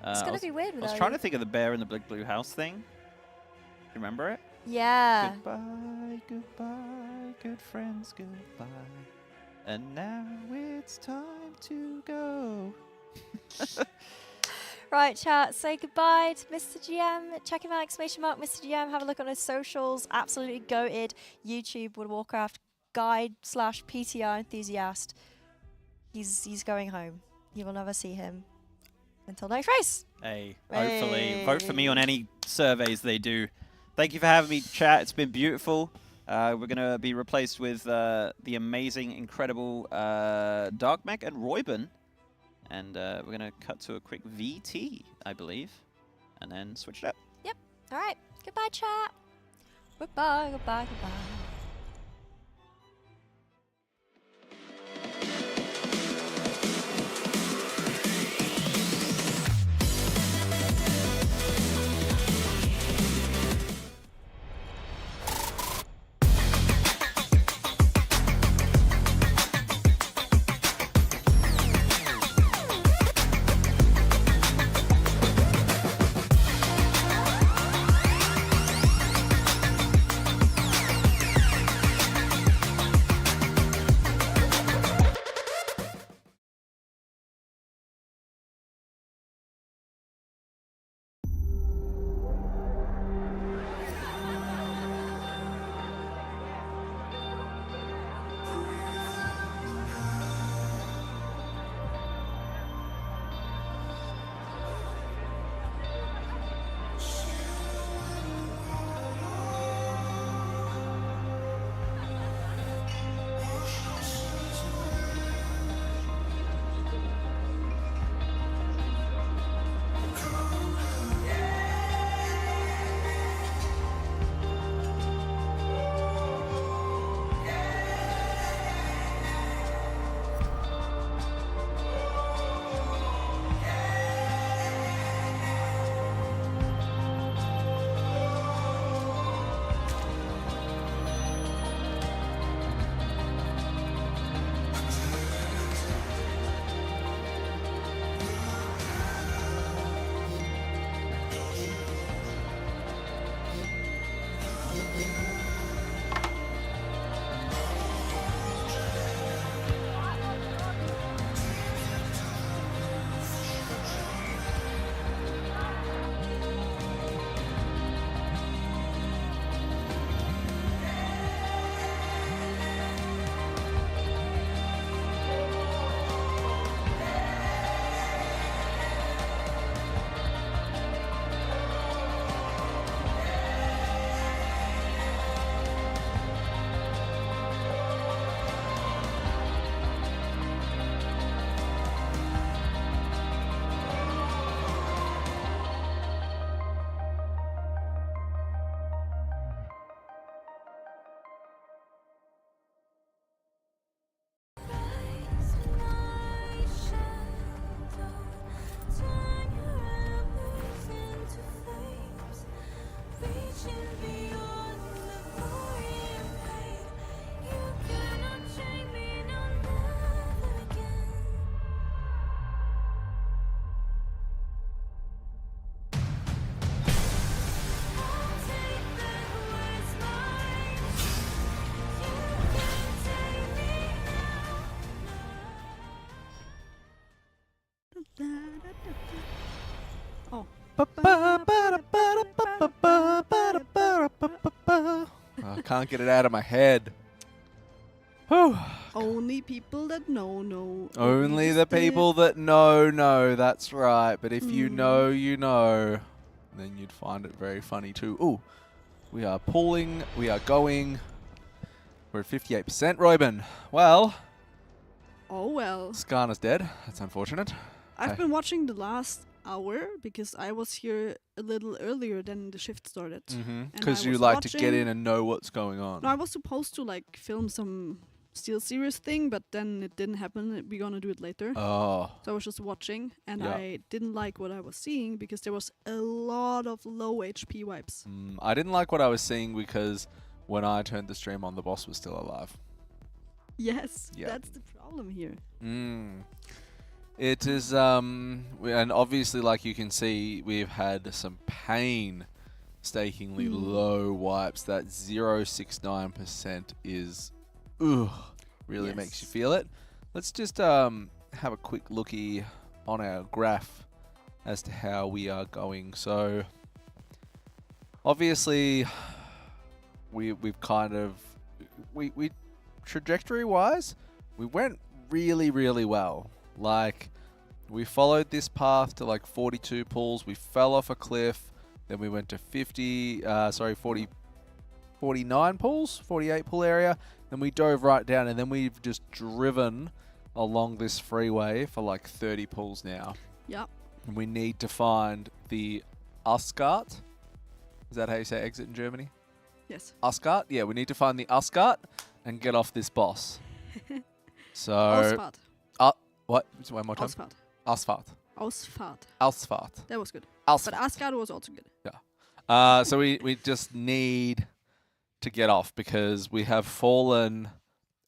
It's I gonna was, be weird I without was trying you. to think of the bear in the big blue house thing. Do you remember it? Yeah. Goodbye, goodbye, good friends, goodbye. And now it's time to go. Right, chat. Say goodbye to Mr. GM. Check him out, exclamation mark, Mr. GM. Have a look on his socials. Absolutely goated YouTube World of Warcraft guide / PTR enthusiast. He's going home. You will never see him until next race. Hey, hopefully, vote for me on any surveys they do. Thank you for having me, chat. It's been beautiful. We're going to be replaced with the amazing, incredible Dark Mech and Royben. And we're going to cut to a quick VT, I believe, and then switch it up. Yep. All right. Goodbye, chat. Goodbye, goodbye, goodbye. can't get it out of my head. Whew. Only people that know. Only the people that know. That's right. But if you know, you know. Then you'd find it very funny too. Ooh, we are pulling. We are going. We're at 58%, Royben. Well. Oh well. Skarna's dead. That's unfortunate. I've been watching the last hour because I was here a little earlier than the shift started. Because you like to get in and know what's going on. No, I was supposed to like film some Steelseries thing, but then it didn't happen. We're gonna do it later. Oh. So I was just watching, and Yeah. I didn't like what I was seeing because there was a lot of low HP wipes. I didn't like what I was seeing because when I turned the stream on, the boss was still alive. Yes, Yeah. that's the problem here. It is, and obviously, like you can see, we've had some painstakingly low wipes. That 0.69% is, really makes you feel it. Let's just have a quick looky on our graph as to how we are going. So, obviously, we've kind of, we trajectory-wise, we went really, really well. Like, we followed this path to like 42 pulls. We fell off a cliff. Then we went to 49 pulls, 48 pull area. Then we dove right down, and then we've just driven along this freeway for like 30 pulls now. Yep. And we need to find the Uskart. Is that how you say exit in Germany? Yes. Uskart? Yeah, we need to find the Uskart and get off this boss. So... Ausfahrt. What? One more time. Ausfahrt. Asphalt. Ausfahrt. Asphalt. That was good. Asphalt. But Asgard was also good. Yeah. So we just need to get off because we have fallen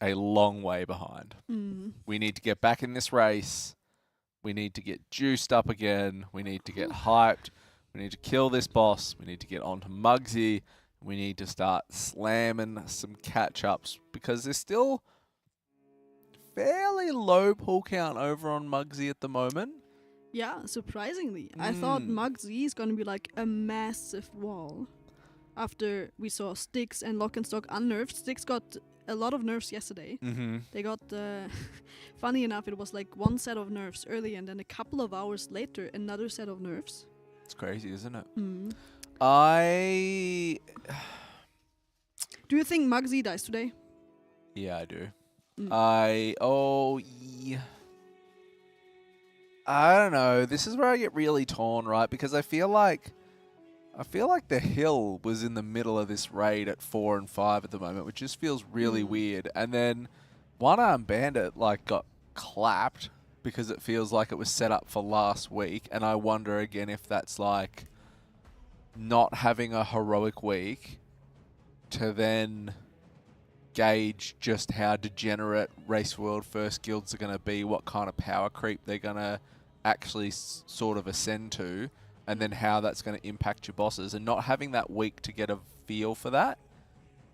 a long way behind. We need to get back in this race. We need to get juiced up again. We need to get hyped. We need to kill this boss. We need to get onto Muggsy. We need to start slamming some catch-ups because there's still fairly low pull count over on Muggsy at the moment. Yeah, surprisingly. I thought Muggsy is going to be like a massive wall. After we saw Styx and Lock and Stock unnerfed. Styx got a lot of nerfs yesterday. They got, funny enough, it was like one set of nerfs early and then a couple of hours later, another set of nerfs. It's crazy, isn't it? Do you think Muggsy dies today? Yeah, I do. Mm. I don't know. This is where I get really torn, right? Because I feel like the hill was in the middle of this raid at 4 and 5 at the moment, which just feels really weird. And then One Arm Bandit like got clapped because it feels like it was set up for last week, and I wonder again if that's like not having a heroic week to then gauge just how degenerate Race World First Guilds are going to be, what kind of power creep they're going to actually sort of ascend to, and then how that's going to impact your bosses. And not having that week to get a feel for that,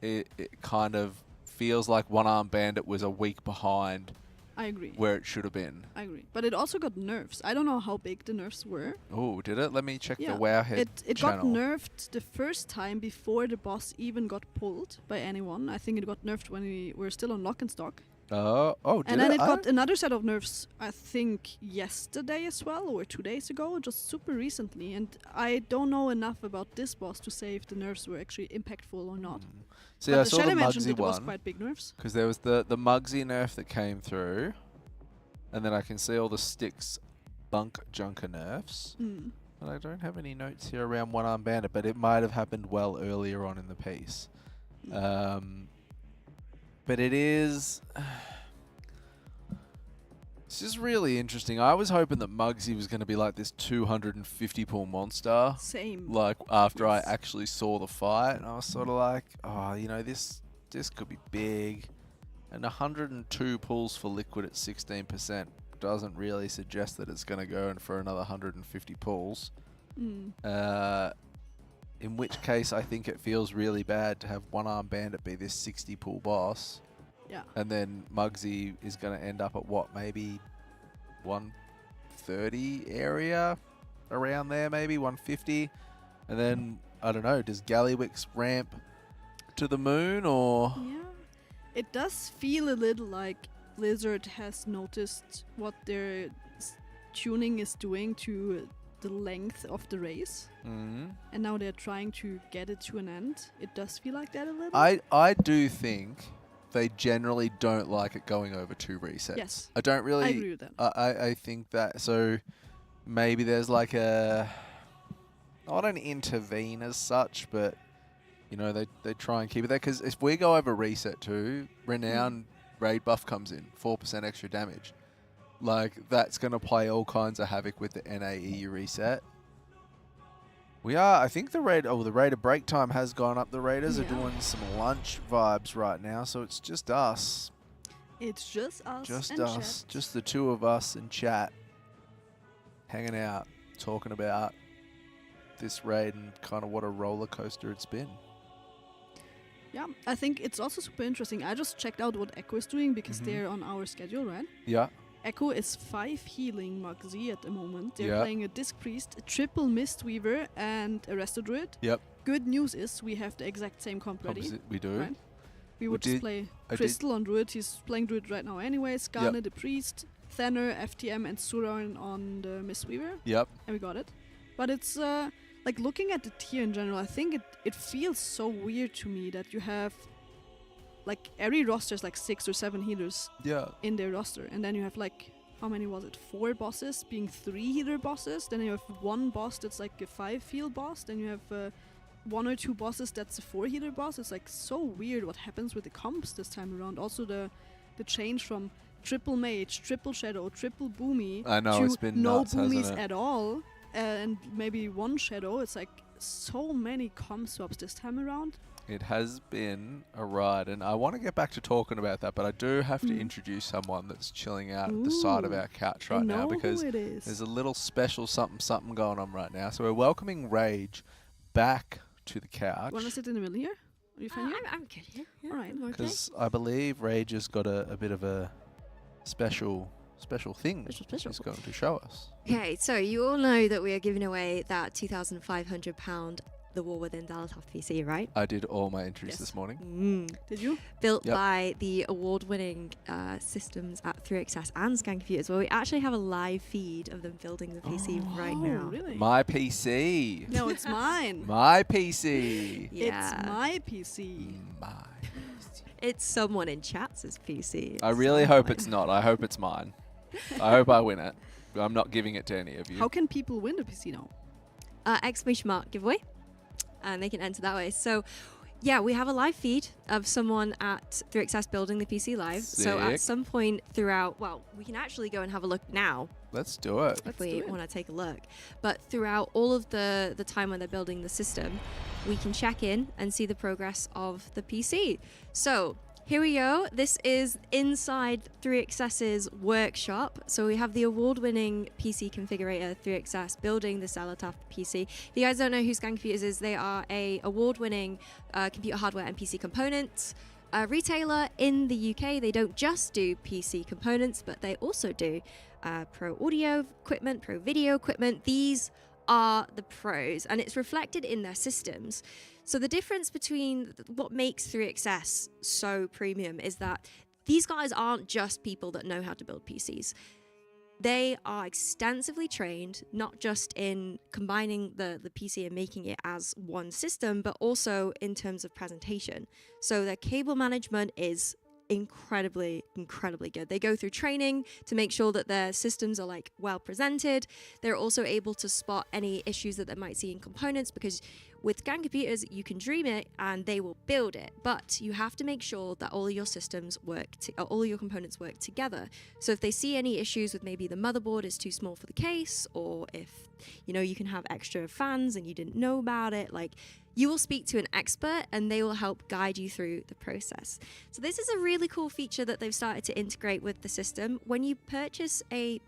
it kind of feels like One Arm Bandit was a week behind. I agree. Where it should have been. I agree. But it also got nerfs. I don't know how big the nerfs were. Oh, did it? Let me check the Yeah. Wowhead It channel. got nerfed the first time before the boss even got pulled by anyone. I think it got nerfed when we were still on Lock and Stock. Oh, did And then it I got don't- another set of nerfs, I think, yesterday as well, or 2 days ago, just super recently. And I don't know enough about this boss to say if the nerfs were actually impactful or not. See, but I the saw the Shadow mentioned Muggsy that it was one. quite big nerfs. Because there was the Muggsy nerf that came through. And then I can see all the Styx Bunk Junker nerfs. Mm. And I don't have any notes here around One Arm Bandit, but it might have happened well earlier on in the piece. But it is... It's just really interesting. I was hoping that Muggsy was going to be like this 250 pull monster. Same. Like after Yes. I actually saw the fight, and I was sort of like, oh, you know, this could be big. And 102 pulls for Liquid at 16% doesn't really suggest that it's going to go in for another 150 pulls. Mm. In which case, I think it feels really bad to have One Arm Bandit be this 60 pull boss. Yeah. And then Muggsy is going to end up at what, maybe 130 area? Around there, maybe 150. And then, I don't know, does Gallywix ramp to the moon, or Yeah. It does feel a little like Blizzard has noticed what their tuning is doing to the length of the race, and now they're trying to get it to an end. It does feel like that a little. I do think they generally don't like it going over 2 resets. Yes. I don't really. I agree with that. I think that, so maybe there's like a, not an intervene as such, but you know, they try and keep it there, because if we go over reset 2, Renown raid buff comes in, 4% extra damage. Like, that's going to play all kinds of havoc with the NAE reset. I think the Raider break time has gone up. The Raiders are doing some lunch vibes right now, so it's just us. It's just us. Just and us. chat. Just the 2 of us in chat. Hanging out, talking about this raid and kind of what a roller coaster it's been. Yeah, I think it's also super interesting. I just checked out what Echo is doing because they're on our schedule, right? Yeah. Echo is 5 healing Mach Z at the moment. They're Yeah. playing a Disc Priest, a triple Mistweaver, and a Resto Druid. Yep. Good news is we have the exact same comp ready. Opposite, we do. Right. We We would just did- play I did- Crystal on Druid. He's playing Druid right now anyway. Skarner the Priest, Thanner, FTM, and Suran on the Mistweaver. Yep. And we got it. But it's like looking at the tier in general, I think it feels so weird to me that you have like every roster is like 6 or 7 healers Yeah. in their roster, and then you have like, how many was it? 4 bosses being 3 healer bosses. Then you have 1 boss that's like a 5 heal boss. Then you have 1 or 2 bosses that's a 4 healer boss. It's like so weird what happens with the comps this time around. Also the change from triple mage, triple shadow, triple boomy I know, to it's been no nuts, boomies hasn't it? at all, and maybe 1 shadow. It's like so many comp swaps this time around. It has been a ride, and I want to get back to talking about that, but I do have to Mm. introduce someone that's chilling out at the side of Ooh, our couch I right know now, who because it is. there's a little special something going on right now. So we're welcoming Rage back to the couch, Want to sit in the middle here? Are you fine here? I'm good here. Yeah, Alright. I'm okay. because I believe Rage has got a bit of a special thing Special. he's going to show us. Okay, so you all know that we are giving away that £2,500 The War Within Dalatov PC, right? I did all my entries Yes. this morning. Did you? Built Yep. by the award-winning systems at 3XS and Scan Computers, where we actually have a live feed of them building the PC right Oh, now. really? My PC. No, it's mine. My PC. Yeah. It's my PC. My. It's someone in chat's PC. I really hope it's not. I hope it's mine. I hope I win it. I'm not giving it to any of you. How can people win the PC now? Exclamation mark giveaway, and they can enter that way. So yeah, we have a live feed of someone at 3XS building the PC live. So Sick. at some point throughout, well, we can actually go and have a look now Let's do it. if we want to take a look. But throughout all of the time when they're building the system, we can check in and see the progress of the PC. So here we go. This is inside 3XS's workshop. So we have the award-winning PC configurator 3XS building the Celataf PC. If you guys don't know who Scan Computers is, they are a award-winning computer hardware and PC components retailer in the UK. They don't just do PC components, but they also do pro audio equipment, pro video equipment. These are the pros, and it's reflected in their systems. So the difference between what makes 3XS so premium is that these guys aren't just people that know how to build PCs. They are extensively trained, not just in combining the PC and making it as one system, but also in terms of presentation. So their cable management is incredibly good. They go through training to make sure that their systems are like well presented. They're also able to spot any issues that they might see in components, because with Scan Computers you can dream it and they will build it, but you have to make sure that all of your systems all of your components work together. So if they see any issues with maybe the motherboard is too small for the case, or if you can have extra fans and you didn't know about it, like, you will speak to an expert and they will help guide you through the process. So this is a really cool feature that they've started to integrate with the system. When you purchase a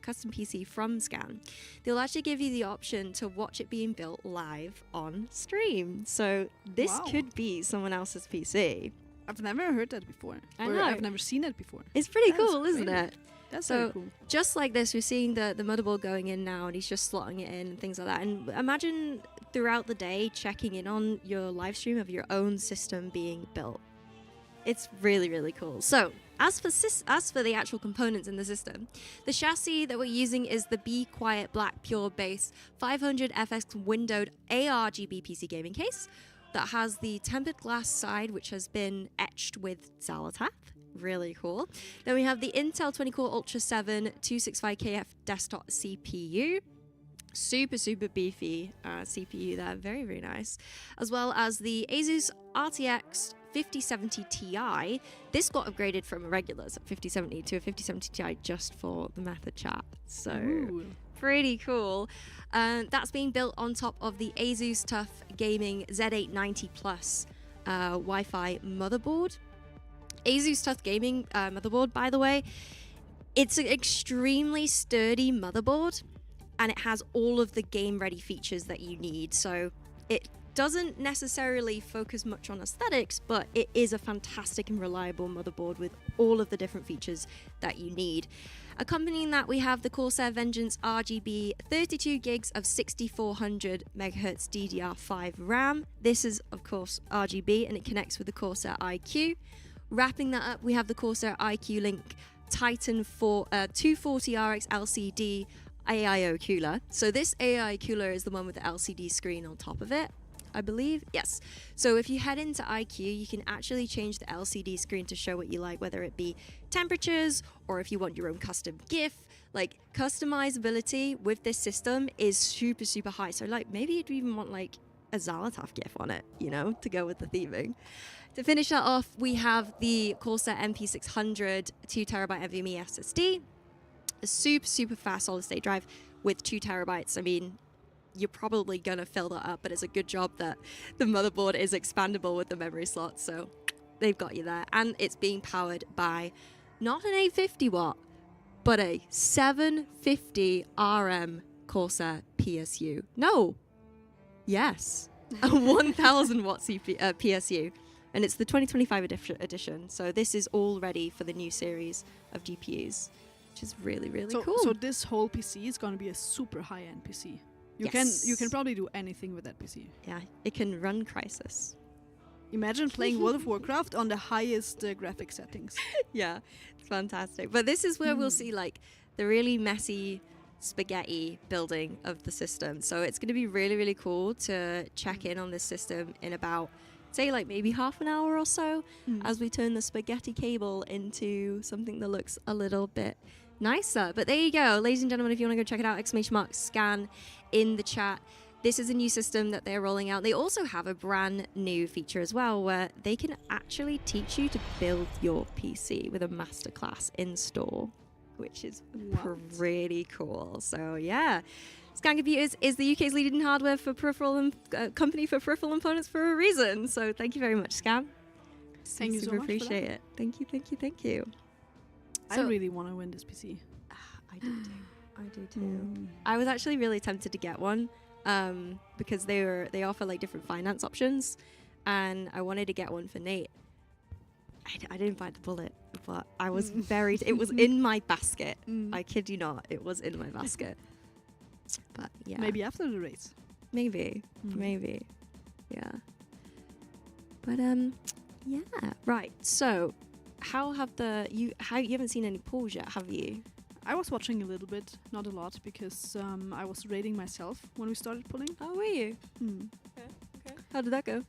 custom PC from Scan, they'll actually give you the option to watch it being built live on stream. So this Wow. could be someone else's PC. I've never heard that before. I Or know. I've never seen it before. It's pretty That is cool, isn't crazy. it? That's So very cool. just like this, we're seeing the motherboard going in now, and he's just slotting it in and things like that. And imagine throughout the day checking in on your live stream of your own system being built. It's really, really cool. So as for the actual components in the system, the chassis that we're using is the Be Quiet Black Pure Base 500 FX windowed ARGB PC gaming case that has the tempered glass side, which has been etched with Xalatath. Really cool. Then we have the Intel 20-core Ultra 7 265KF desktop CPU. Super beefy CPU there. Very, very nice. As well as the Asus RTX 5070 Ti. This got upgraded from a regular 5070 to a 5070 Ti just for the Method chat. So Ooh. pretty cool. That's being built on top of the Asus TUF Gaming Z890 Plus Wi-Fi motherboard. Asus TUF Gaming motherboard, by the way, it's an extremely sturdy motherboard, and it has all of the game-ready features that you need. So it doesn't necessarily focus much on aesthetics, but it is a fantastic and reliable motherboard with all of the different features that you need. Accompanying that, we have the Corsair Vengeance RGB 32 gigs of 6400 MHz DDR5 RAM. This is, of course, RGB, and it connects with the Corsair iQ. Wrapping that up, we have the Corsair iQ Link Titan 240RX LCD AIO cooler. So this AI cooler is the one with the LCD screen on top of it, I believe. Yes. So if you head into iQ, you can actually change the LCD screen to show what you like, whether it be temperatures or if you want your own custom GIF. Like, customizability with this system is super high. So like maybe you'd even want like a Xalatath GIF on it, you know, to go with the theming. To finish that off, we have the Corsair MP600 2TB NVMe SSD, a super fast solid state drive with 2 terabytes. I mean, you're probably gonna fill that up, but it's a good job that the motherboard is expandable with the memory slot, so they've got you there. And it's being powered by not an 850 watt, but a 750 RM Corsair PSU. No, yes, a 1000 watt PSU. And it's the 2025 edition, so this is all ready for the new series of GPUs, which is really cool. So this whole PC is going to be a super high-end PC. You can probably do anything with that PC. Yeah, it can run Crysis. Imagine playing World of Warcraft on the highest graphic settings. Yeah, it's fantastic. But this is where we'll see like the really messy spaghetti building of the system. So it's going to be really cool to check in on this system in about, say, like maybe half an hour or so as we turn the spaghetti cable into something that looks a little bit nicer. But there you go, ladies and gentlemen, if you want to go check it out, !scan in the chat. This is a new system that they're rolling out. They also have a brand new feature as well where they can actually teach you to build your PC with a masterclass in store, which is pretty cool. So yeah, Scan Computers is the UK's leading hardware for peripheral company for peripheral components for a reason. So thank you very much, Scan. Thank you so Super much. appreciate it. Thank you. I really want to win this PC. I do too. I was actually really tempted to get one because they offer like different finance options, and I wanted to get one for Nate. I didn't bite the bullet, but I was it was in my basket. I kid you not, it was in my basket. But yeah, Maybe after the race. maybe, yeah. But yeah, right. So, how you haven't seen any pools yet, have you? I was watching a little bit, not a lot, because I was raiding myself when we started pulling. Oh, were you? Okay. How did that go?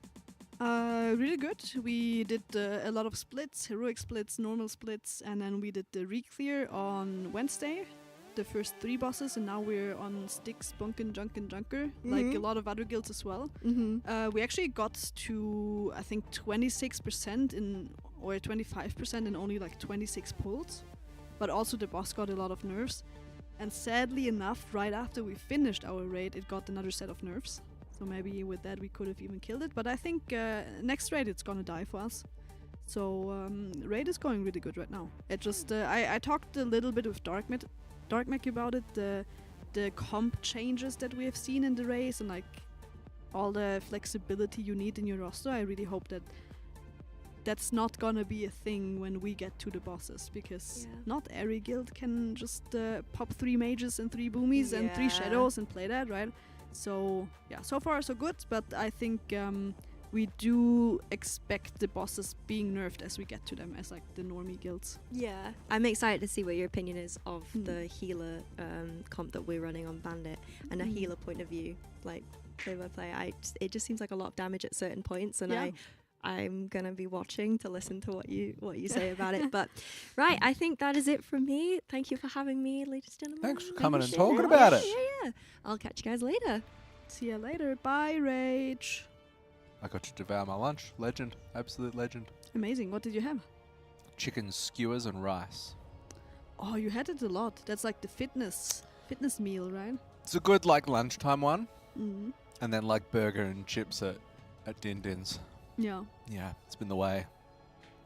Really good. We did a lot of splits, heroic splits, normal splits, and then we did the re-clear on Wednesday, the first 3 bosses, and now we're on Styx, Bunkin, Junkin, Junker, like a lot of other guilds as well. We actually got to, I think, 26% or 25% in only like 26 pulls, but also the boss got a lot of nerfs. And sadly enough, right after we finished our raid, it got another set of nerfs. So maybe with that we could have even killed it. But I think next raid it's gonna die for us. So raid is going really good right now. It just I talked a little bit with Darkmech about it. The comp changes that we have seen in the race and like all the flexibility you need in your roster. I really hope that that's not gonna be a thing when we get to the bosses, because Yeah. not every guild can just pop 3 mages and 3 boomies and 3 Yeah. shadows and play that, right? So yeah, so far so good, but I think we do expect the bosses being nerfed as we get to them as like the normie guilds. Yeah, I'm excited to see what your opinion is of Mm. the healer comp that we're running on Bandit and a Mm. healer point of view, like play by play. It just seems like a lot of damage at certain points, and Yeah. I'm gonna be watching to listen to what you say about it. But right, I think that is it from me. Thank you for having me, ladies and gentlemen. Thanks for coming and Appreciate talking it. about Yeah, it. Yeah. I'll catch you guys later. See ya later. Bye, Rage. I got to devour my lunch. Legend. Absolute legend. Amazing. What did you have? Chicken skewers and rice. Oh, you had it a lot. That's like the fitness meal, right? It's a good like lunchtime one. Mm. And then like burger and chips at Din Din's. Yeah. Yeah, it's been the way.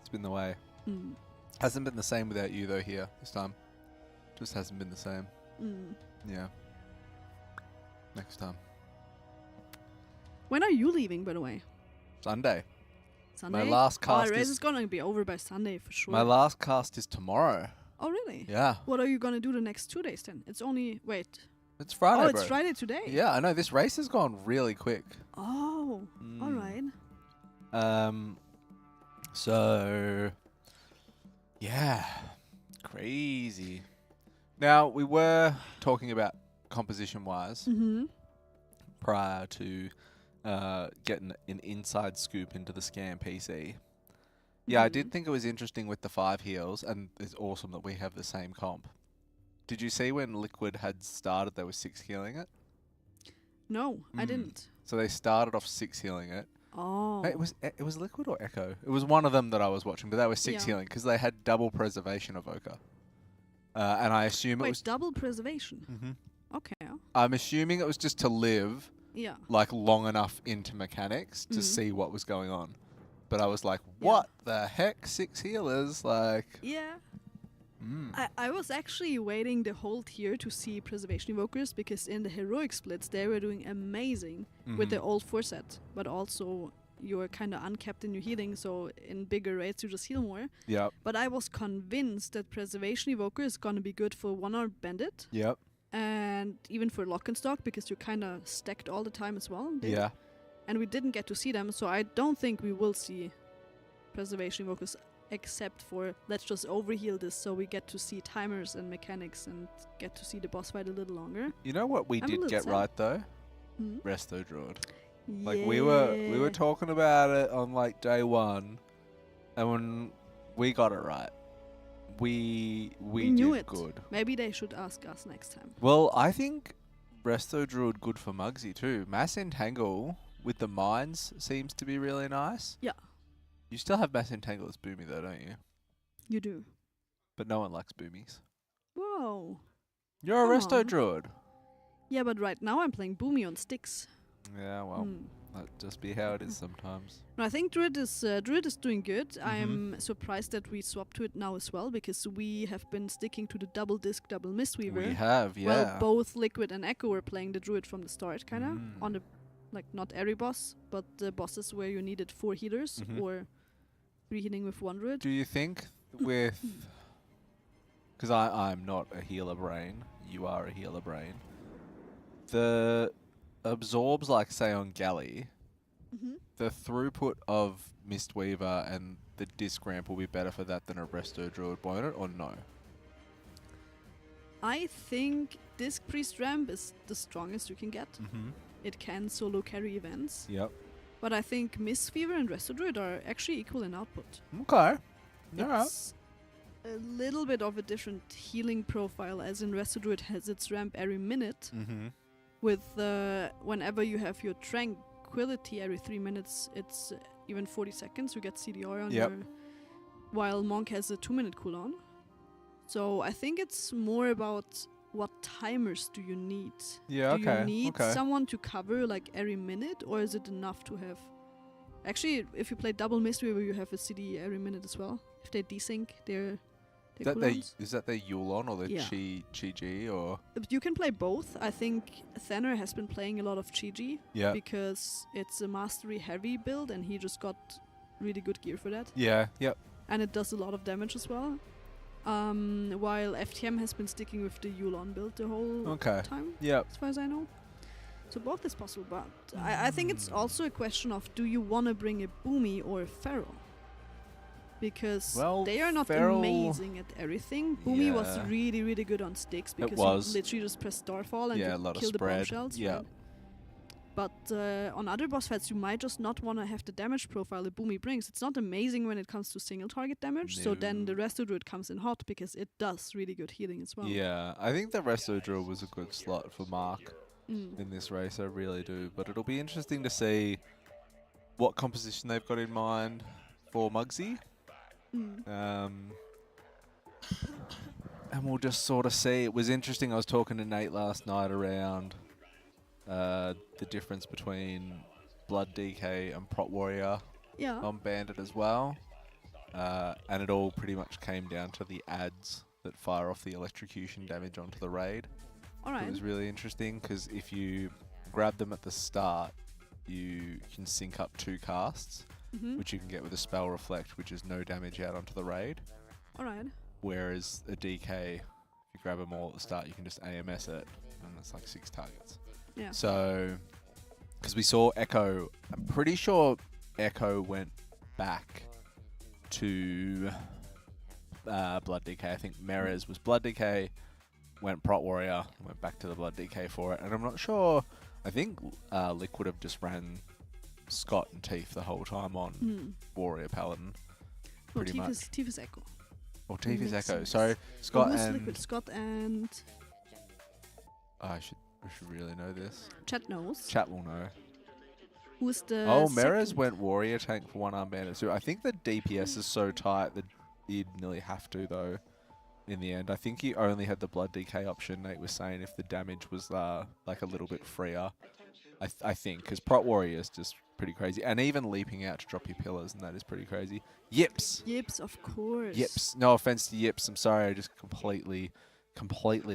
It's been the way. Mm. Hasn't been the same without you though here this time. Just hasn't been the same. Mm. Yeah. Next time. When are you leaving, by the way? Sunday. Sunday? My last Oh, cast the race is is gonna be over by Sunday for sure. my last cast is tomorrow. Oh, really? Yeah. What are you gonna do the next 2 days then? It's only wait. It's Friday, Oh, it's bro. Friday today. Yeah, I know this race has gone really quick. Oh, all Mm. right. So yeah, crazy. Now we were talking about composition wise Mm-hmm. prior to getting an inside scoop into the Scam PC. Yeah, I Mm-hmm. did think it was interesting with the 5 heals, and it's awesome that we have the same comp. Did you see when Liquid had started, they were 6 healing it? No, I Mm. didn't. So they started off 6 healing it. Oh. It was Liquid or Echo. It was one of them that I was watching, but they were 6 Yeah. healing because they had double preservation of Oka. And I assume Wait, it was. double preservation. Mhm. Okay. I'm assuming it was just to live Yeah. like long enough into mechanics to Mhm. see what was going on. But I was like, Yeah. what the heck? 6 healers? Like. Yeah. Mm. I was actually waiting the whole tier to see preservation evokers, because in the heroic splits they were doing amazing with the Mhm. old 4 set, but also you're kind of uncapped in your healing, so in bigger raids you just heal more. Yep. But I was convinced that preservation evoker is gonna be good for one-armed bandit Yep. and even for lock and stock, because you're kind of stacked all the time as well. Yeah. And we didn't get to see them, so I don't think we will see preservation evokers, except for let's just overheal this so we get to see timers and mechanics and get to see the boss fight a little longer. You know what we I'm a did little get sad. right though? Hmm? Resto Druid. Like we were talking about it on like day 1, and when we got it right, we knew did it. good. Maybe they should ask us next time. Well, I think Resto Druid good for Muggsy too. Mass Entangle with the mines seems to be really nice. Yeah. You still have Mass Entangle as Boomy though, don't you? You do. But no one likes Boomies. Whoa. You're a Come Resto on. Druid. Yeah, but right now I'm playing Boomy on sticks. Yeah, well, Hmm. that just be how it is sometimes. No, I think Druid is doing good. Mm-hmm. I'm surprised that we swapped to it now as well, because we have been sticking to the double disc, double Mistweaver. We have, yeah. Well, both Liquid and Echo were playing the Druid from the start, kind of Mm. on the, like, not every boss, but the bosses where you needed 4 healers Mhm. or 3 healing with 1 Druid. Do you think with... Because I'm not a healer brain. You are a healer brain. The absorbs, like, say, on Galley, Mm-hmm. the throughput of Mistweaver and the disc ramp will be better for that than a Resto Druid, won't it, or no? I think Disc Priest Ramp is the strongest you can get. Mm-hmm. It can solo carry events. Yep. But I think Mistweaver and Resto Druid are actually equal in output. Okay. Alright. It's a little bit of a different healing profile, as in Resto Druid has its ramp every minute. Mm-hmm. With whenever you have your tranquility every 3 minutes, it's even 40 seconds. You get CDR on Yep. your, while Monk has a 2-minute cooldown. So I think it's more about what timers do you need. Yeah, Do okay. you need okay. someone to cover like every minute, or is it enough to have? Actually, if you play double Mistweaver, you have a CD every minute as well. If they desync their cooldowns. Is that their Yulon or their Yeah. Chi-G or... But you can play both. I think Thaner has been playing a lot of Chi-G Yeah. because it's a mastery heavy build, and he just got really good gear for that. Yeah. Yep. And it does a lot of damage as well. While FTM has been sticking with the Yulon build the whole time, Yep. as far as I know. So both is possible, but I think it's also a question of, do you want to bring a Boomy or a Feral? Because they are not Feral- amazing at everything. Boomy was Yeah. really, really good on sticks because was. you literally just press Starfall and Yeah, a you lot of kill the spread. bombshells. Yeah. Right? But on other boss fights, you might just not want to have the damage profile the Boomy brings. It's not amazing when it comes to single target damage, so then the No. Resto Druid comes in hot because it does really good healing as well. Yeah, I think the Resto Drill was a good slot for Mark Mm. in this race. I really do. But it'll be interesting to see what composition they've got in mind for Muggsy. Mm. And we'll just sort of see. It was interesting. I was talking to Nate last night around the difference between Blood DK and Prot Warrior Yeah. on Bandit as well. And it all pretty much came down to the ads that fire off the electrocution damage onto the raid. All right. It was really interesting because if you grab them at the start, you can sync up 2 casts, Mm-hmm. which you can get with a Spell Reflect, which is no damage out onto the raid. All right. Whereas a DK, if you grab them all at the start, you can just AMS it, and it's like 6 targets. Yeah. So, because we saw Echo, I'm pretty sure Echo went back to Blood DK. I think Merez was Blood DK, went Prot Warrior, went back to the Blood DK for it. And I'm not sure, I think Liquid have just ran Scott and Teeth the whole time on Warrior Paladin. Well, Pretty much. Teeth is Echo. Or Teeth is Makes Echo. sense. So Scott Who's and Liquid? Scott and I should really know this. Chat knows. Chat will know. Who's the Merez second? went Warrior Tank for 1 arm bandit. So I think the DPS is so tight that you'd nearly have to though. In the end, I think he only had the Blood DK option. Nate was saying if the damage was like a little bit freer. I think because Prot Warrior is just pretty crazy, and even leaping out to drop your pillars, and that is pretty crazy. Yips. Yips, of course. Yips. No offense to Yips. I'm sorry. I just completely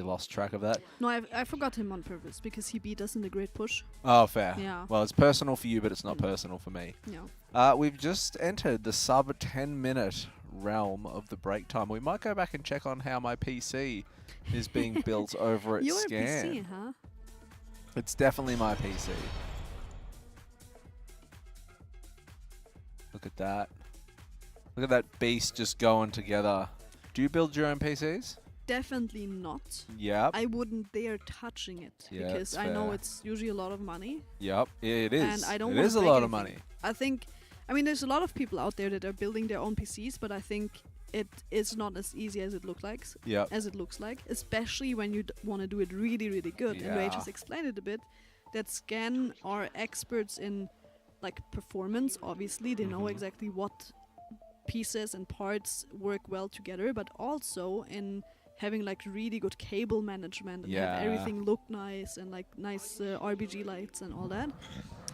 lost track of that. No, I forgot him on purpose because he beat us in the Great Push. Oh, fair. Yeah. Well, it's personal for you, but it's not personal for me. Yeah. We've just entered the sub 10-minute realm of the break time. We might go back and check on how my PC is being built over at Your Scan. PC, huh? It's definitely my PC. Look at that. Look at that beast just going together. Do you build your own PCs? Definitely not. Yep. I wouldn't dare touching it Yeah, because that's I know fair. it's usually a lot of money. Yep. Yeah, it is. And I don't It wanna is a break lot of anything. money. I think, I mean, there's a lot of people out there that are building their own PCs, but I think it is not as easy as it looks like. Yep. Especially when you want to do it really, really good. And Ray Yeah. just explained it a bit. That Scan are experts in like performance. Obviously, they know exactly what pieces and parts work well together, but also in having like really good cable management and Yeah. have everything look nice and like nice RBG lights and all that.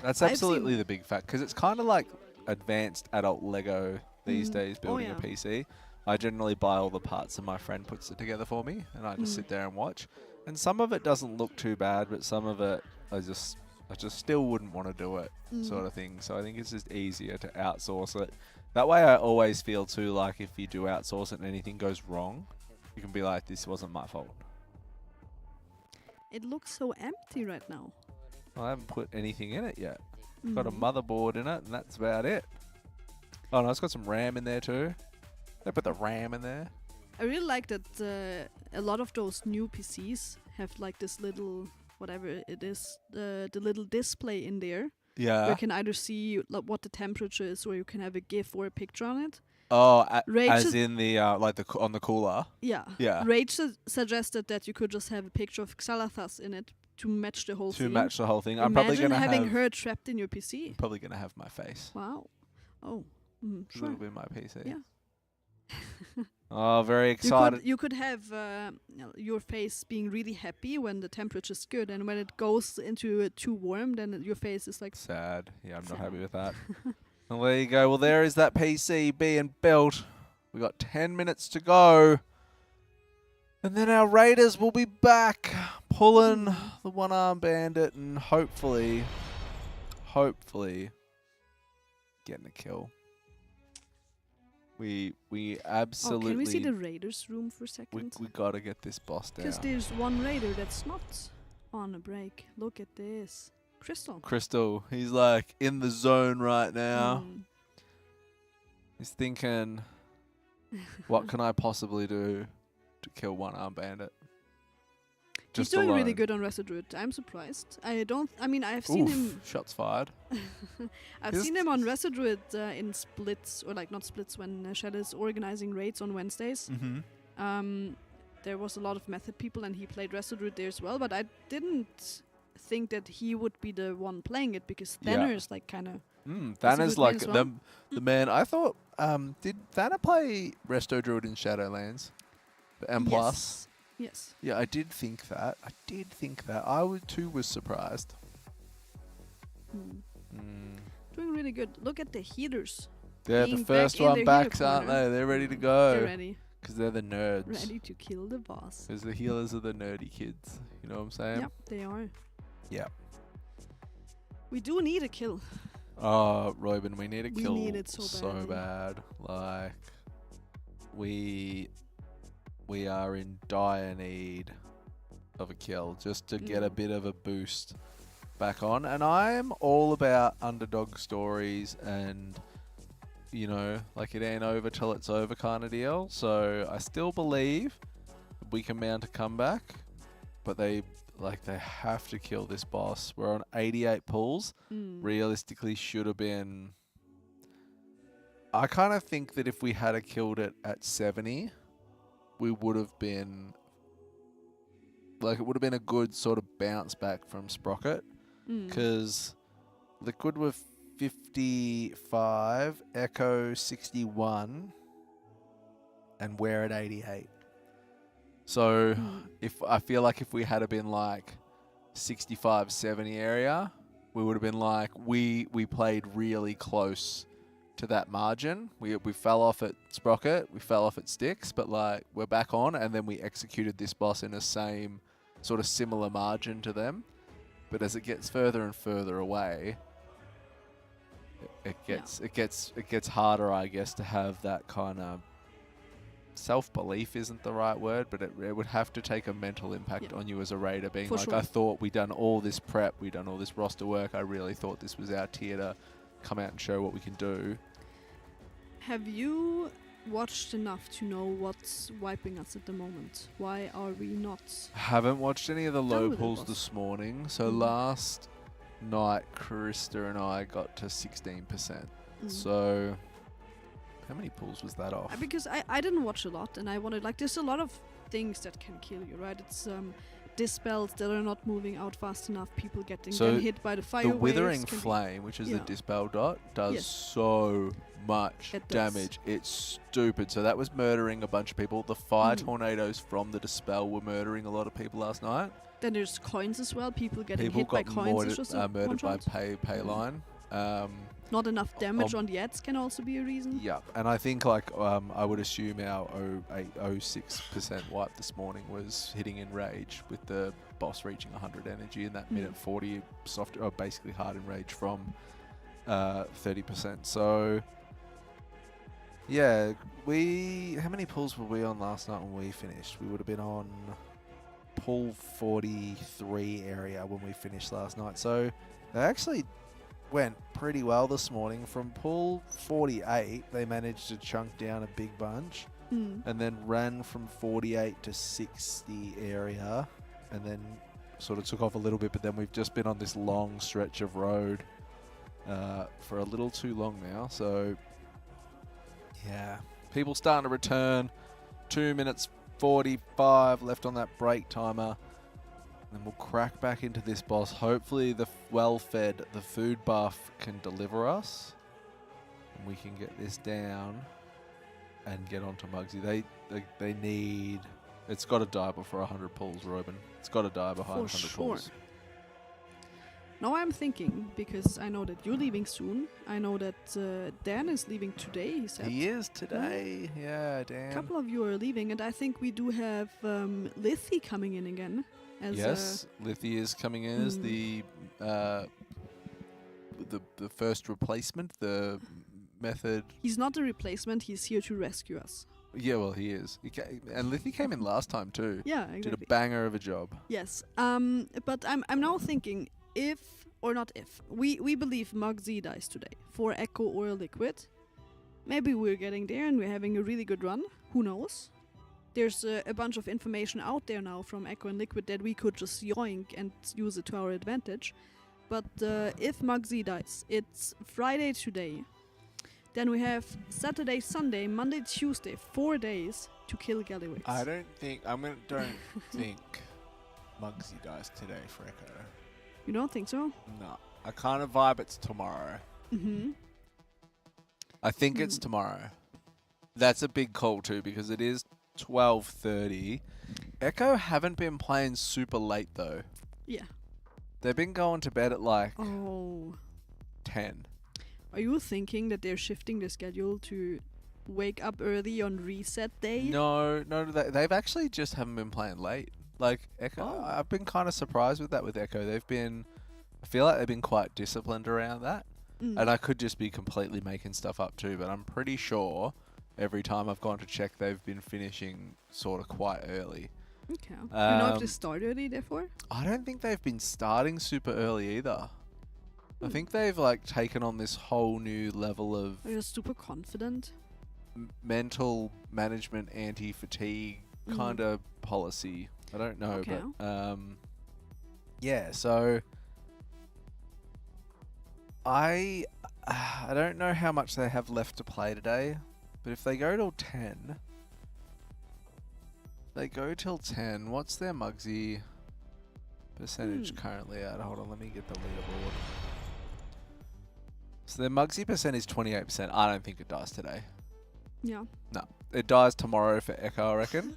That's I've absolutely seen- the big fact because it's kind of like advanced adult Lego these Mhm. days Oh, building yeah. a PC. I generally buy all the parts and my friend puts it together for me and I just Mm. sit there and watch. And some of it doesn't look too bad, but some of it I just still wouldn't want to do it sort of thing. So I think it's just easier to outsource it. That way I always feel too like if you do outsource it and anything goes wrong, you can be like, this wasn't my fault. It looks so empty right now. I haven't put anything in it yet. Got a Mhm. motherboard in it, and that's about it. Oh no, it's got some RAM in there too. They put the RAM in there. I really like that a lot of those new PCs have like this little, whatever it is, the little display in there. Where Yeah. you can either see like, what the temperature is, or you can have a GIF or a picture on it. Oh, Rage as is- in the like the on the cooler. Yeah. Yeah. Rage suggested that you could just have a picture of Xalathas in it to match the whole To thing. match the whole thing. I'm probably Imagine gonna having have her trapped in your PC. probably gonna have my face. Wow. Oh. Mm, Sure. sure. It'll be my PC. Yeah. Oh, very excited. You could have your face being really happy when the temperature is good, and when it goes into too warm, then your face is like. Sad. Yeah, I'm not Sad. happy with that. Well, there you go. Well, there is that PC being built. We got 10 minutes to go. And then our Raiders will be back pulling the one-arm bandit and hopefully getting a kill. We Oh, absolutely. can we see the Raiders room for a second? We gotta get this boss down. Because there's one Raider that's not on a break. Look at this. Crystal, he's like in the zone right now. Mm. He's thinking, what can I possibly do to kill one arm bandit? He's Just doing really alone. good on Residruid. I'm surprised. I've seen him. Shots fired. I've His- seen him on Residruid in splits, or like not splits, when Shed is organizing raids on Wednesdays. Mm-hmm. There was a lot of Method people, and he played Residruid there as well. But I didn't think that he would be the one playing it, because Yeah. Thanner is like kind of. Thanner's good like man as well. the man. I thought, did Thanner play Resto Druid in Shadowlands? The M+. Yes. Yeah, I did think that. I was surprised. Doing really good. Look at the healers. They're Being the back first in their one healer backs, aren't corner. they? They're ready to They're go. ready. Because they're the nerds. Ready to kill the boss. Because the healers are the nerdy kids. You know what I'm saying? Yep, they are. Yeah. We do need a kill. Oh, Robin, we need a We kill need it so badly. bad. Like, we are in dire need of a kill just to get a bit of a boost back on. And I am all about underdog stories and, you know, like it ain't over till it's over kind of deal. So I still believe we can mount a comeback, but they have to kill this boss. We're on 88 pulls. Realistically should have been... I kind of think that if we had killed it at 70, we would have been... Like, it would have been a good sort of bounce back from Sprocket. Because Liquid were 55, Echo 61, and we're at 88. So I feel like if we had been like 65, 70 area, we would have been like, we played really close to that margin. We fell off at Sprocket, we fell off at Styx, but like we're back on, and then we executed this boss in a same sort of similar margin to them. But as it gets further and further away, it gets harder, I guess, to have that kind of self-belief isn't the right word, but it would have to take a mental impact on you as a raider, being For like, sure. I thought we'd done all this prep, we'd done all this roster work, I really thought this was our tier to come out and show what we can do. Have you watched enough to know what's wiping us at the moment? Why are we not? Haven't watched any of the low with it, pulls boss. this morning, so last night Krista and I got to 16%. So how many pulls was that off? Because I didn't watch a lot, and I wanted, like, there's a lot of things that can kill you, right? It's dispels that are not moving out fast enough, people getting So them hit by the fire the waves Withering can be- Flame, which is the Yeah. dispel dot, does Yes. so much It does. damage. It's stupid. So that was murdering a bunch of people. The fire tornadoes from the dispel were murdering a lot of people last night. Then there's coins as well, people getting People hit by got coins is just a murdered by one-shot. pay line. Not enough damage on the ads can also be a reason. Yep, and I think like I would assume our 06% wipe this morning was hitting in rage with the boss reaching 100 energy in that minute 40 soft, basically hard in rage from 30%. So yeah, how many pulls were we on last night when we finished? We would have been on pull 43 area when we finished last night. So they actually went pretty well this morning. From pull 48, they managed to chunk down a big bunch and then ran from 48 to 60 area and then sort of took off a little bit, but then we've just been on this long stretch of road for a little too long now. So yeah, people starting to return. 2 minutes 45 left on that break timer. Then we'll crack back into this boss. Hopefully the well-fed, the food buff can deliver us. And we can get this down and get onto Muggsy. They need... It's got to die before 100 pulls, Robin. It's got to die behind 100 pulls. Now I'm thinking, because I know that you're leaving soon. I know that Dan is leaving today, he said. He is today. Yeah, Dan. A couple of you are leaving, and I think we do have Lithy coming in again. As Yes, Lithy is coming in as the first replacement, the method. He's not a replacement. He's here to rescue us. Yeah, well, he is. And Liffy came in last time too. Yeah, exactly. Did a banger of a job. Yes. But I'm now thinking if or not if we believe Muggsy dies today for Echo or Liquid. Maybe we're getting there and we're having a really good run. Who knows? There's a bunch of information out there now from Echo and Liquid that we could just yoink and use it to our advantage. But if Muggsy dies, it's Friday today. Then we have Saturday, Sunday, Monday, Tuesday, 4 days to kill Gallywix. I don't think Muggsy dies today for Echo. You don't think so? No, I kind of vibe it's tomorrow. Mm-hmm. I think it's tomorrow. That's a big call too because it is 12:30. Echo haven't been playing super late though. Yeah. They've been going to bed at like 10. Are you thinking that they're shifting the schedule to wake up early on reset day? No, they've actually just haven't been playing late. Like Echo, I've been kind of surprised with that with Echo. I feel like they've been quite disciplined around that. And I could just be completely making stuff up too, but I'm pretty sure every time I've gone to check, they've been finishing sort of quite early. Okay. Do you know if they start early, therefore? I don't think they've been starting super early either. I think they've like taken on this whole new level of Are you super confident? mental management, anti-fatigue kind of policy. I don't know, Okay. but yeah. So I don't know how much they have left to play today, but if they go till 10, what's their Muggsy percentage currently at? Hold on, let me get the leaderboard. So their Muggsy percentage is 28%. I don't think it dies today. Yeah. No, it dies tomorrow for Echo, I reckon,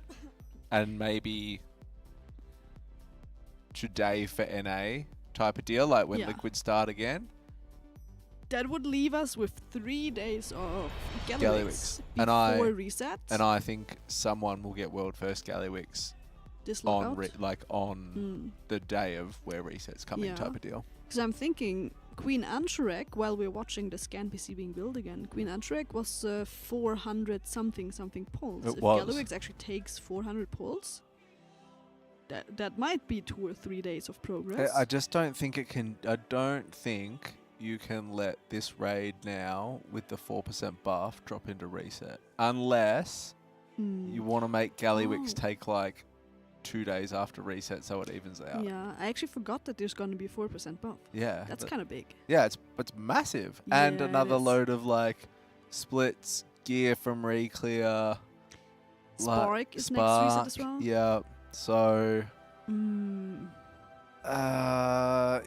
and maybe today for NA type of deal, like when Yeah. Liquid start again. That would leave us with 3 days of Gallywix. Gallywix And I- before reset. And I think someone will get world first Gallywix this on lockout. on the day of where reset's coming Yeah. type of deal. Because I'm thinking Queen Ansharek, while we're watching the scan PC being built again, Queen Ansharek was 400 something pulls. It If was. Gallywix actually takes 400 pulls, that might be 2 or 3 days of progress. I just don't think it can. I don't think you can let this raid now with the 4% buff drop into reset unless you want to make Gallywix take like 2 days after reset so it evens out. Yeah, I actually forgot that there's going to be 4% buff. Yeah, That's but- kind of big. yeah, it's massive, and Yeah, it another is. load of like splits, gear from Reclear, Spark is next reset as well. Yeah, so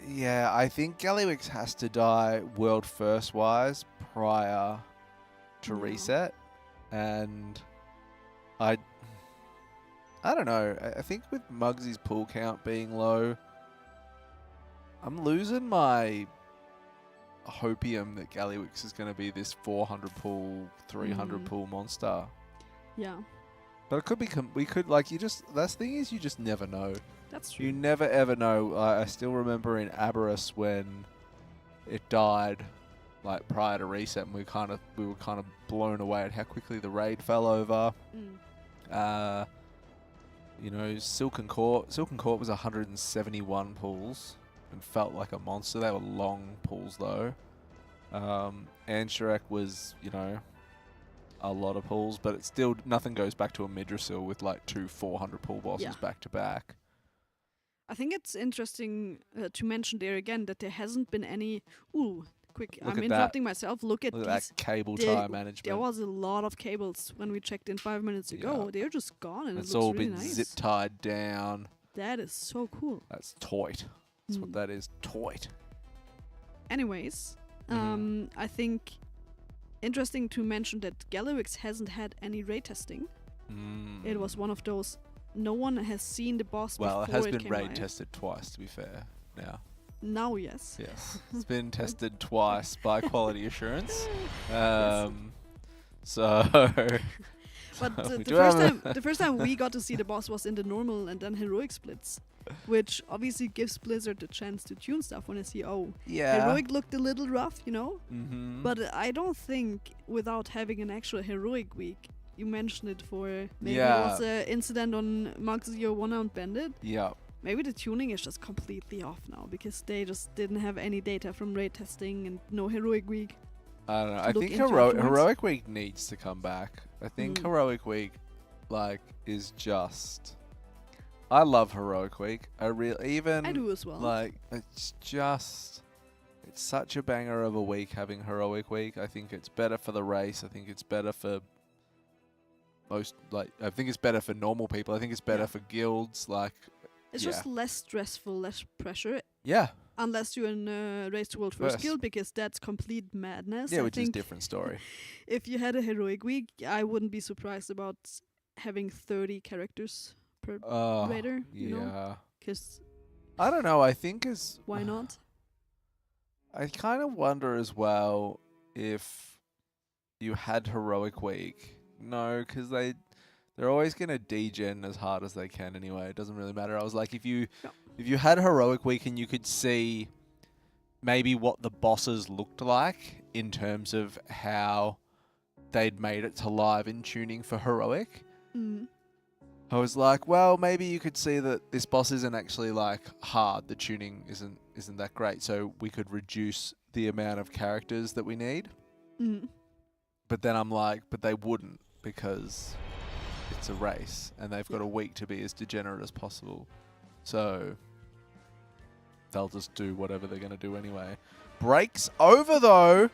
yeah, I think Gallywix has to die world first wise prior to Yeah. reset, and I don't know. I think with Muggsy's pull count being low, I'm losing my hopium that Gallywix is going to be this 400 pull, 300 pull monster. Yeah, But it could be. We could like you just. That's the thing is you just never know. that's true. You never ever know. I still remember in Aberrus when it died, like prior to reset, and we were kind of blown away at how quickly the raid fell over. You know, Silken Court was 171 pulls and felt like a monster. They were long pulls though. Ansharek was, you know, a lot of pulls, but it's still nothing goes back to a Midrasil with like 2 400 pull bosses Yeah. back to back. I think it's interesting to mention there again that there hasn't been any. Quick! Look I'm at interrupting myself. Look at Look these. at that cable There- tie management. There was a lot of cables when we checked in 5 minutes ago. Yeah. They're just gone, and It's it looks all really been nice. zip tied down. That is so cool. That's toit. That's what Mm. that is. Toit. Anyways, Mhm. I think interesting to mention that Gallywix hasn't had any raid testing. It was one of those. No one has seen the boss Well, it before has been came raid live. tested twice, to be fair. Now, Now, yes. yes, it's been tested twice by quality assurance. Yes. So But We the do first have time, the first time we got to see the boss was in the normal and then heroic splits, which obviously gives Blizzard the chance to tune stuff when they see, oh, Yeah. heroic looked a little rough, you know. Mm-hmm. But I don't think without having an actual heroic week, you mentioned it for maybe Yeah. it was an incident on Mugsy or One Out Bandit. Yeah. Maybe the tuning is just completely off now because they just didn't have any data from raid testing and no heroic week. I don't know. to I look think into afterwards. heroic week needs to come back. I think Mm. heroic week, like, is just. I love heroic week. I even I do as well. like it's just. It's such a banger of a week having heroic week. I think it's better for the race. I think it's better for most. Like, I think it's better for normal people. I think it's better Yeah. for guilds. Like, It's yeah. just less stressful, less pressure. yeah, Unless you're in Race to World First First. Guild, because that's complete madness. yeah, I which is a think different story. if you had a heroic week, I wouldn't be surprised about having 30 characters per Oh, raider, you know? yeah. Because I don't know. I think as why not? I kind of wonder as well if you had heroic week. No, because they're always gonna degen as hard as they can anyway. It doesn't really matter. I was like, if you had heroic week and you could see maybe what the bosses looked like in terms of how they'd made it to live in tuning for heroic. Mm. I was like, well, maybe you could see that this boss isn't actually like hard. The tuning isn't that great, so we could reduce the amount of characters that we need. Mm. But then I'm like, but they wouldn't because it's a race and they've got a week to be as degenerate as possible. So they'll just do whatever they're going to do anyway. Breaks over though.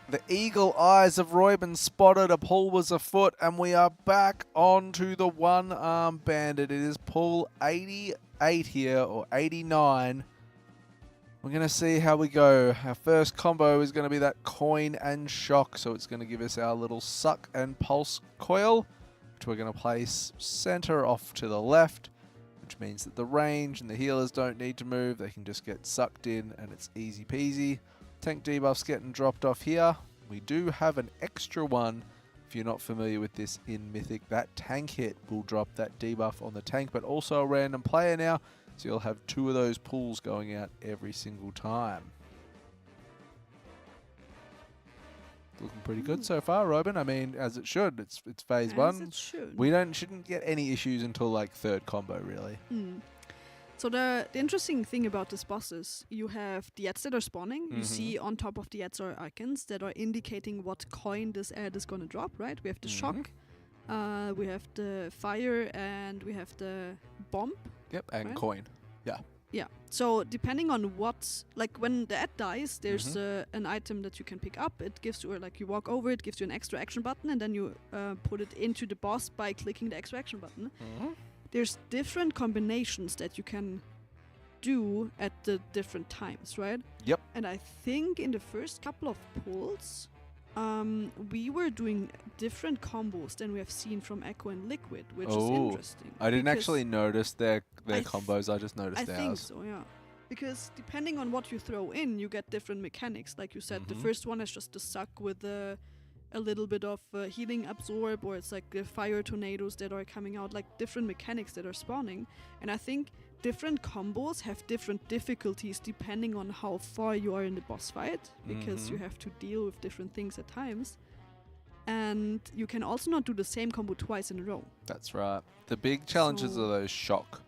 The eagle eyes of Royben spotted a pull was afoot, and we are back onto the one-arm bandit. It is pull 88 here, or 89. We're going to see how we go. Our first combo is going to be that coin and shock, so it's going to give us our little suck and pulse coil, which we're going to place center off to the left, which means that the range and the healers don't need to move. They can just get sucked in, and it's easy peasy. Tank debuff's getting dropped off here. We do have an extra one. If you're not familiar with this in Mythic, that tank hit will drop that debuff on the tank, but also a random player now. So you'll have 2 of those pulls going out every single time. Looking pretty good so far, Robin. I mean, as it should. It's phase As 1. it should. We shouldn't get any issues until like 3rd combo, really. Mm. So the interesting thing about this boss is you have the ads that are spawning. You see on top of the ads are icons that are indicating what coin this ad is going to drop, right? We have the shock, we have the fire, and we have the bomb. Yep, and Right. coin. Yeah. So depending on what, like when the ad dies, there's an item that you can pick up. It gives you, or like you walk over, it gives you an extra action button, and then you put it into the boss by clicking the extra action button. There's different combinations that you can do at the different times, right? Yep. And I think in the first couple of pulls, we were doing different combos than we have seen from Echo and Liquid, which is interesting. I didn't because actually notice their I th- combos. I just noticed I ours. think so, yeah. Because depending on what you throw in, you get different mechanics. Like you said, the first one is just the suck with a little bit of healing absorb, or it's like the fire tornadoes that are coming out, like different mechanics that are spawning. And I think different combos have different difficulties depending on how far you are in the boss fight, because you have to deal with different things at times. And you can also not do the same combo twice in a row. That's right. The big challenges So- are those shock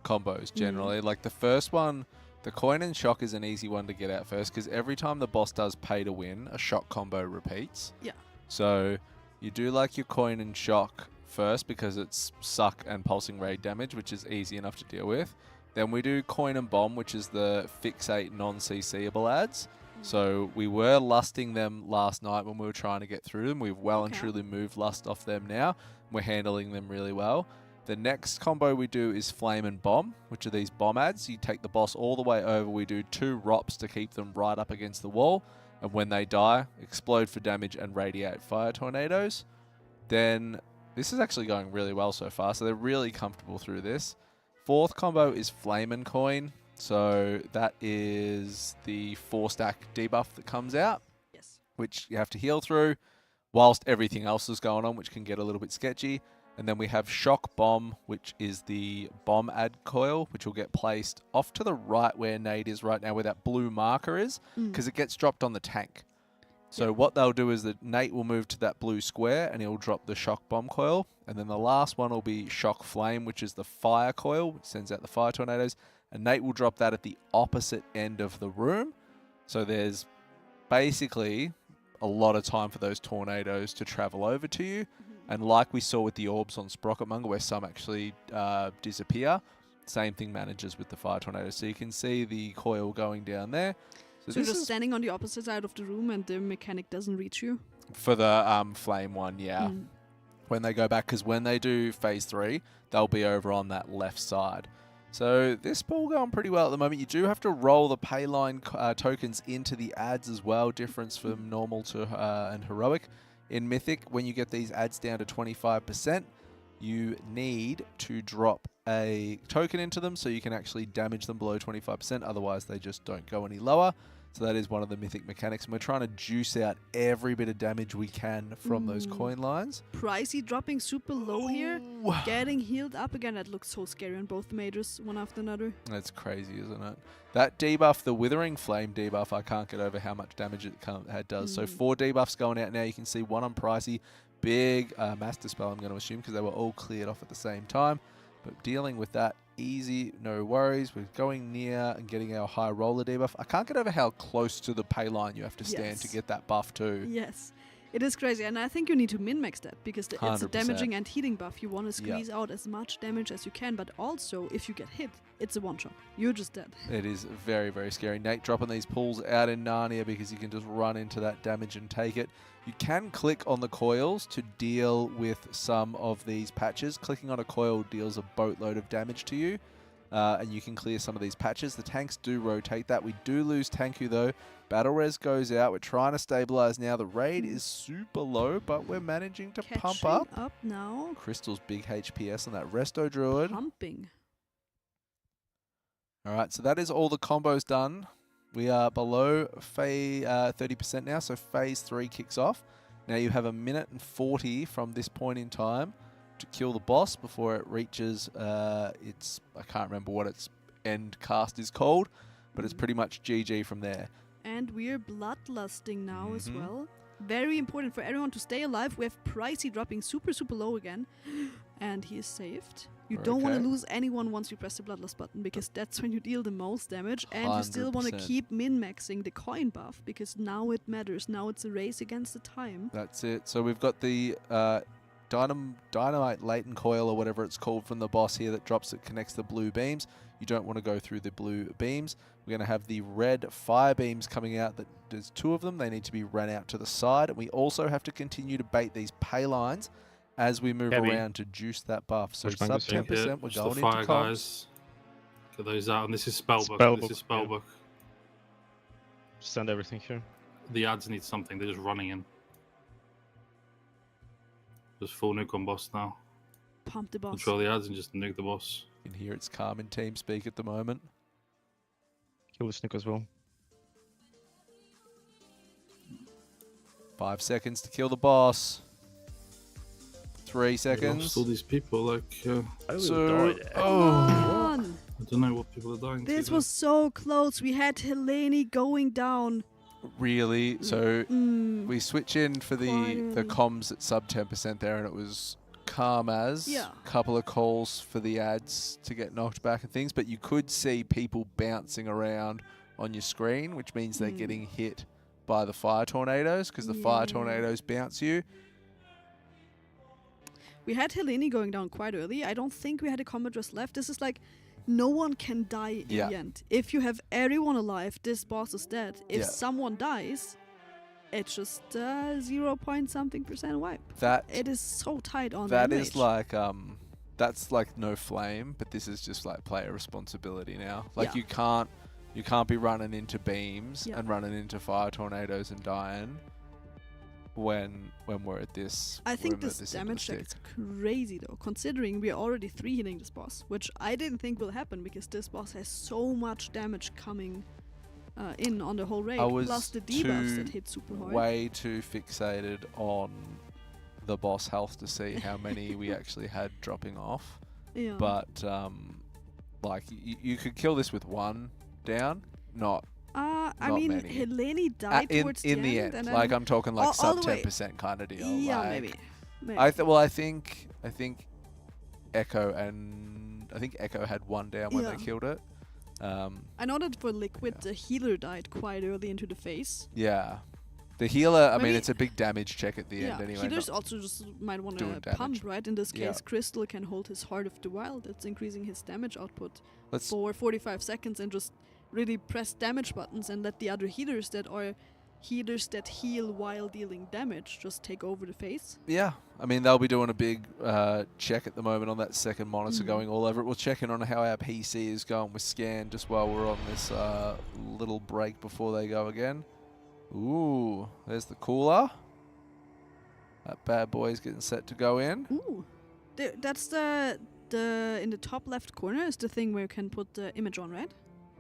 combos generally. Like the first one, the coin and shock is an easy one to get out first, because every time the boss does pay to win, a shock combo repeats. Yeah. So you do like your coin and shock first because it's suck and pulsing raid damage, which is easy enough to deal with. Then we do coin and bomb, which is the fixate non-CCable ads. So we were lusting them last night when we were trying to get through them. We've well and truly moved lust off them now. We're handling them really well. The next combo we do is flame and bomb, which are these bomb ads. You take the boss all the way over. We do 2 ROPs to keep them right up against the wall. And when they die, explode for damage and radiate fire tornadoes. Then this is actually going really well so far. So they're really comfortable through this. 4th combo is flame and coin. So that is the 4-stack debuff that comes out, Yes. which you have to heal through. whilst everything else is going on, which can get a little bit sketchy. And then we have Shock Bomb, which is the bomb ad coil, which will get placed off to the right where Nate is right now, where that blue marker is, because it gets dropped on the tank. So what they'll do is that Nate will move to that blue square and he'll drop the Shock Bomb coil. And then the last one will be Shock Flame, which is the fire coil, which sends out the fire tornadoes. And Nate will drop that at the opposite end of the room. So there's basically a lot of time for those tornadoes to travel over to you. And like we saw with the orbs on Sprocketmonger, where some actually disappear, same thing manages with the fire tornadoes. So you can see the coil going down there. So you're just standing on the opposite side of the room and the mechanic doesn't reach you? For the flame one, yeah. When they go back, because when they do phase 3, they'll be over on that left side. So this ball going pretty well at the moment. You do have to roll the payline tokens into the ads as well. Difference from normal to and heroic. In Mythic, when you get these ads down to 25%, you need to drop a token into them so you can actually damage them below 25%. Otherwise, they just don't go any lower. So that is one of the Mythic mechanics. And we're trying to juice out every bit of damage we can from those coin lines. Pricey dropping super low here. Getting healed up again. That looks so scary on both the majors, one after another. That's crazy, isn't it? That debuff, the Withering Flame debuff, I can't get over how much damage it does. So 4 debuffs going out now. You can see one on Pricey. Big Mass Dispel, I'm going to assume, because they were all cleared off at the same time. But dealing with that, easy, no worries. We're going near and getting our high roller debuff. I can't get over how close to the pay line you have to stand to get that buff too. Yes. It is crazy, and I think you need to min-max that, because it's a 100%. damaging and healing buff. You want to squeeze out as much damage as you can, but also, if you get hit, it's a one-shot. You're just dead. It is very, very scary. Nate dropping these pulls out in Narnia because you can just run into that damage and take it. You can click on the coils to deal with some of these patches. Clicking on a coil deals a boatload of damage to you, and you can clear some of these patches. The tanks do rotate that. We do lose Tanku though. Battle res goes out. We're trying to stabilize now. The raid is super low, but we're managing to pump up. Up now. Crystal's big HPS on that Resto Druid. Pumping. All right, so that is all the combos done. We are below 30% now, so phase 3 kicks off. Now you have 1:40 from this point in time to kill the boss before it reaches I can't remember what its end cast is called, but it's pretty much GG from there. And we're bloodlusting now as well. Very important for everyone to stay alive. We have Pricey dropping super, super low again. And he is saved. You don't want to lose anyone once you press the Bloodlust button, because that's when you deal the most damage. And you still want to keep min-maxing the coin buff, because now it matters. Now it's a race against the time. That's it. So we've got the Dynamite Latent Coil, or whatever it's called, from the boss here that drops it, connects the blue beams. You don't want to go through the blue beams. We're going to have the red fire beams coming out. There's 2 of them. They need to be ran out to the side. And we also have to continue to bait these pay lines as we move around to juice that buff. So sub 10%, we're going into guys. Get those out. And this is Spellbook. This is Spellbook. Send everything here. The ads need something. They're just running in. Just full nuke on boss now. Pump the boss. Control the ads and just nuke the boss. You can hear it's calm in TeamSpeak at the moment. Kill the sneak as well. 5 seconds to kill the boss. 3 seconds. All these people, like. I don't know what people are dying to. This was so close. We had Helene going down. Really? So we switch in for the comms at sub 10% there, and it was calm as. Yeah. Couple of calls for the ads to get knocked back and things, but you could see people bouncing around on your screen, which means they're getting hit by the fire tornadoes, because the fire tornadoes bounce you. We had Helene going down quite early. I don't think we had a combat just left. This is like, no one can die in the end. If you have everyone alive, this boss is dead. If someone dies, it's just 0.something% wipe. It is so tight on that. Is like that's like no flame, but this is just like player responsibility now. Like you can't be running into beams and running into fire tornadoes and dying when we're at this. I think this damage check is crazy though, considering we are already 3 hitting this boss, which I didn't think will happen, because this boss has so much damage coming in on the whole raid. I was Plus the debuffs that hit super hard. way too fixated on the boss health to see how many we actually had dropping off. Yeah. But like you could kill this with one down, not I not mean, many. Helene died towards in the end. end. And Like then I'm talking like all sub the way- 10% kind of deal. yeah, like, maybe. I think Echo had one down when Yeah. they killed it. I know that for Liquid, the healer died quite early into the phase. Yeah. The healer, I mean, Maybe- it's a big damage check at the Yeah, end anyway. healers not- also just might want doing to damage. pump, right? In this Yeah. case, Crystal can hold his Heart of the Wild. That's increasing his damage output Let's for 45 seconds and just really press damage buttons and let the other healers that are healers that heal while dealing damage just take over the phase. Yeah, I mean they'll be doing a big check at the moment on that second monitor, Mhm. going all over it. We'll check in on how our PC is going with scan just while we're on this little break before they go again. Ooh, there's the cooler. That bad boy's getting set to go in. Ooh, that's the in the top left corner is the thing where you can put the image on, right?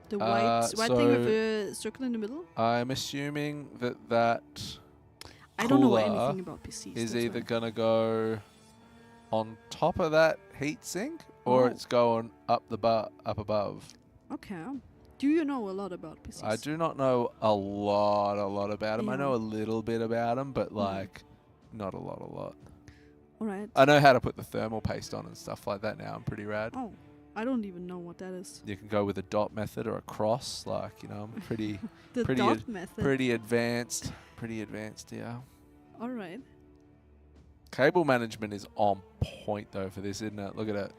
The white thing with the circle in the middle. I'm assuming that I don't know cooler anything about PCs. is that's either why. gonna go on top of that heatsink or Oh. it's going up above. Okay. Do you know a lot about PCs? I do not know a lot about them. I Yeah. know a little bit about them, but Mm. like not a lot. All right. I know how to put the thermal paste on and stuff like that now. I'm pretty rad. Oh, I don't even know what that is. You can go with a dot method or a cross. Like, you know, I'm pretty The Pretty dot method. pretty advanced. Pretty advanced, yeah. All right. Cable management is on point though for this, isn't it? Look at it.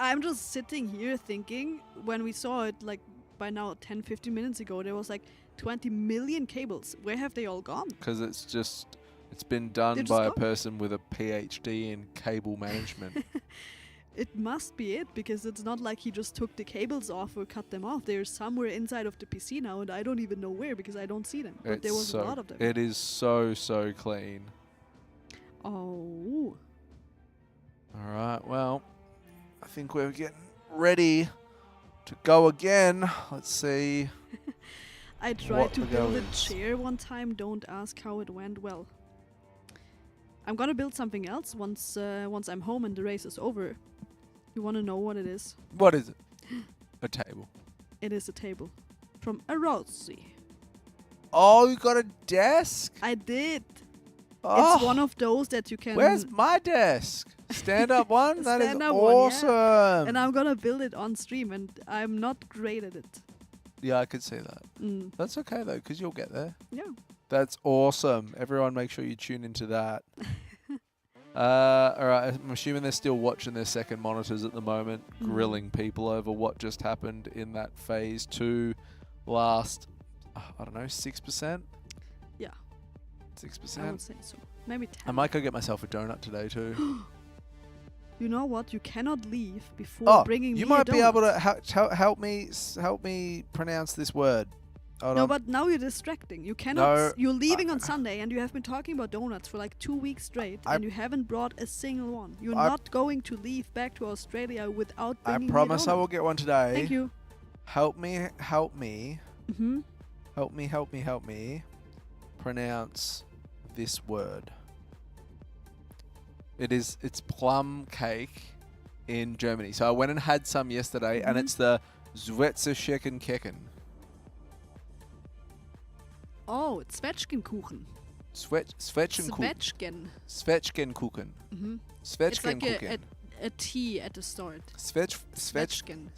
I'm just sitting here thinking when we saw it like by now 10-15 minutes ago there was like 20 million cables. Where have they all gone? Because it's been done They're just by a gone. person with a PhD in cable management. It must be it because it's not like he just took the cables off or cut them off. They're somewhere inside of the PC now and I don't even know where because I don't see them. But there It's was so- a lot of them. It is so clean. Oh. All right, well, I think we're getting ready to go again. Let's see. I tried What to the build a goes? chair one time. Don't ask how it went. Well, I'm gonna build something else once I'm home and the race is over. You wanna know what it is? What is it? A table. It is a table from Arozzi. Oh, you got a desk? I did. Oh, It's one of those that you can. where's my desk? Stand up one? That is Stand-up one, yeah. awesome. And I'm gonna build it on stream, and I'm not great at it. Yeah, I could see that. Mm. That's okay though, because you'll get there. Yeah. That's awesome. Everyone make sure you tune into that. All right, I'm assuming they're still watching their second monitors at the moment, Mm. grilling people over what just happened in that phase 2 last, I don't know, 6%? Yeah. 6%? I would say so. Maybe 10. I might go get myself a donut today too. You know what? You cannot leave before bringing me you a might be able donut. to help me pronounce this word. Hold No, on. but now you're distracting. You cannot. No, You're leaving on Sunday, and you have been talking about donuts for like 2 weeks straight, I- and you haven't brought a single one. You're I- not going to leave back to Australia without I bringing promise me a I donut. will get one today. Thank you. Help me Mm-hmm. help me pronounce this word. It's plum cake in Germany. So I went and had some yesterday, and Mhm. it's the Zwetzerschicken. Oh, Zwetschgenkuchen. Zwetschgenkuchen. Zwetschgen. Zwetschgenkuchen. Mm-hmm. It's like Zwetschgenkuchen. a T at the start. Zwetschgenkuchen.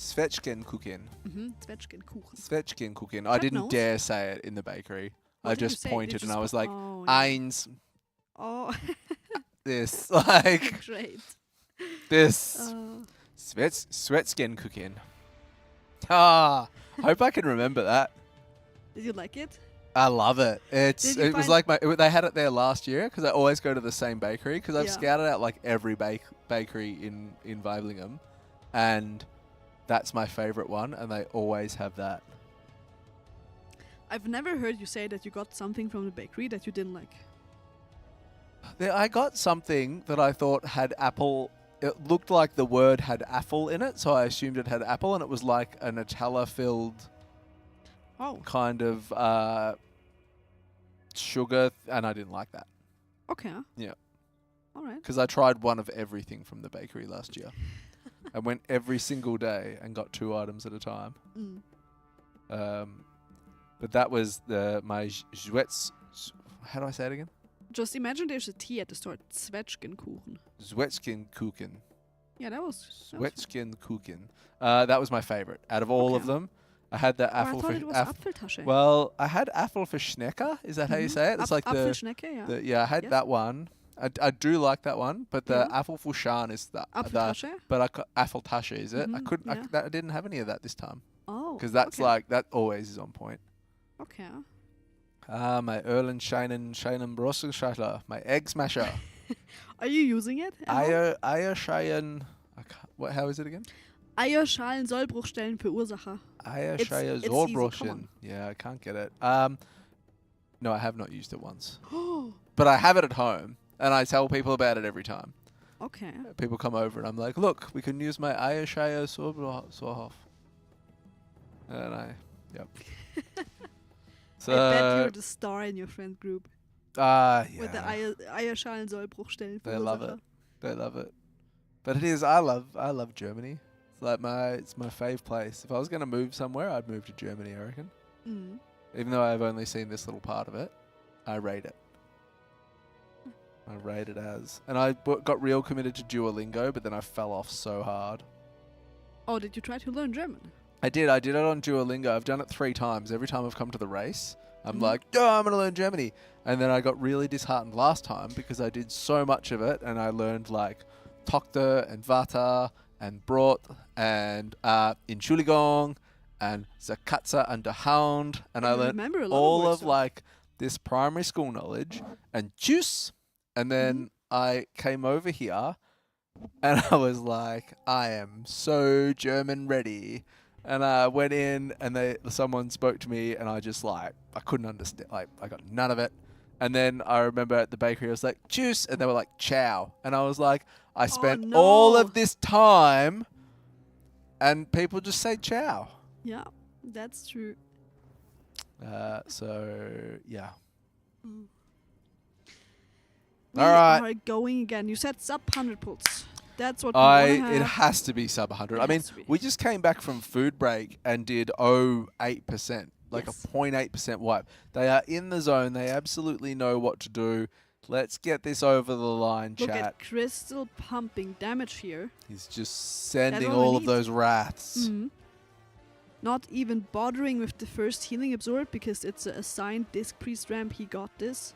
Mm-hmm. Zwetschgenkuchen. Zwetschgenkuchen. I Chuck didn't knows. dare say it in the bakery. What I did you just say? pointed Did you and I was like, oh, yeah. eins, Oh, this, like, great. this. Zwetschgenkuchen. Ah, hope I can remember that. Did you like it? I love it. Did you It was find- like they had it there last year because I always go to the same bakery because I've Yeah. scouted out like every bakery in Weiblingham, and that's my favorite one, and they always have that. I've never heard you say that you got something from the bakery that you didn't like. I got something that I thought had apple. It looked like the word had apple in it, so I assumed it had apple, and it was like a Nutella-filled Oh, kind of sugar, and I didn't like that okay. Yeah. All right. because I tried one of everything from the bakery last year. I went every single day and got 2 items at a time. Mm. But that was my Zwetz. How do I say it again? Just imagine there's a T at the start. Zwetschgenkuchen. Zwetschgenkuchen. Yeah, that was fun. Zwetschgenkuchen. That was my favorite out of all of Okay. them. I had the Oh, I thought it was Apfeltasche. Well, I had Apfelverschnecker. Is that how you Mhm. say it? It's like the Apfelschnecke, yeah. I had Yeah. that one. I do like that one, but the Yeah. Apfelfuschan is the Apfeltasche? but Apfeltasche is it? I Mhm, couldn't. yeah. I didn't have any of that this time Oh. because that's okay. like that always is on point. Okay. My Erlenscheinen Brossenscheitler, my egg smasher. Are you using it? at all? Eierscheien. What? How is it again? Eierschalen Sollbruchstellen Verursacher. Eierscheier it's easy, come Zorbroschen. on. Yeah, I can't get it. No, I have not used it once, but I have it at home, and I tell people about it every time. Okay. People come over, and I'm like, "Look, we can use my Eierscheier Zorbrochen." And yep. So, I bet you're the star in your friend group yeah. with the Eierschalen Sollbruchstellen They love Verursacher. it. They love it. But it is. I love Germany. It's like it's my fave place. If I was going to move somewhere, I'd move to Germany, I reckon. Mm. Even though I've only seen this little part of it, I rate it. I rate it as. And I got real committed to Duolingo, but then I fell off so hard. Oh, did you try to learn German? I did it on Duolingo. I've done it 3 times. Every time I've come to the race, I'm Mhm. like, I'm going to learn Germany. And then I got really disheartened last time because I did so much of it and I learned like Tochter and Vater and Brot and Entschuldigung and the Katze and the Hound. And I You learned remember a lot all words, of though. like this primary school knowledge and Tschüss. And then I came over here and I was like, I am so German ready. And I went in and someone spoke to me and I just like, I couldn't understand. Like, I got none of it. And then I remember at the bakery, I was like, Tschüss. And they were like, ciao. And I was like, I spent all no. of this time and people just say ciao. Yeah, that's true. So, yeah. We All right. are going again. You said sub 100 pulse. That's what we want to have. It has to be sub 100. It I mean, has to be. we just came back from food break and did 0.8%, like Yes. a 0.8% wipe. They are in the zone. They absolutely know what to do. Let's get this over the line, Look chat. at Crystal pumping damage here. He's just sending all we all of need. those wraths. Mhm. Not even bothering with the first healing absorb because it's a assigned disc priest ramp. He got this.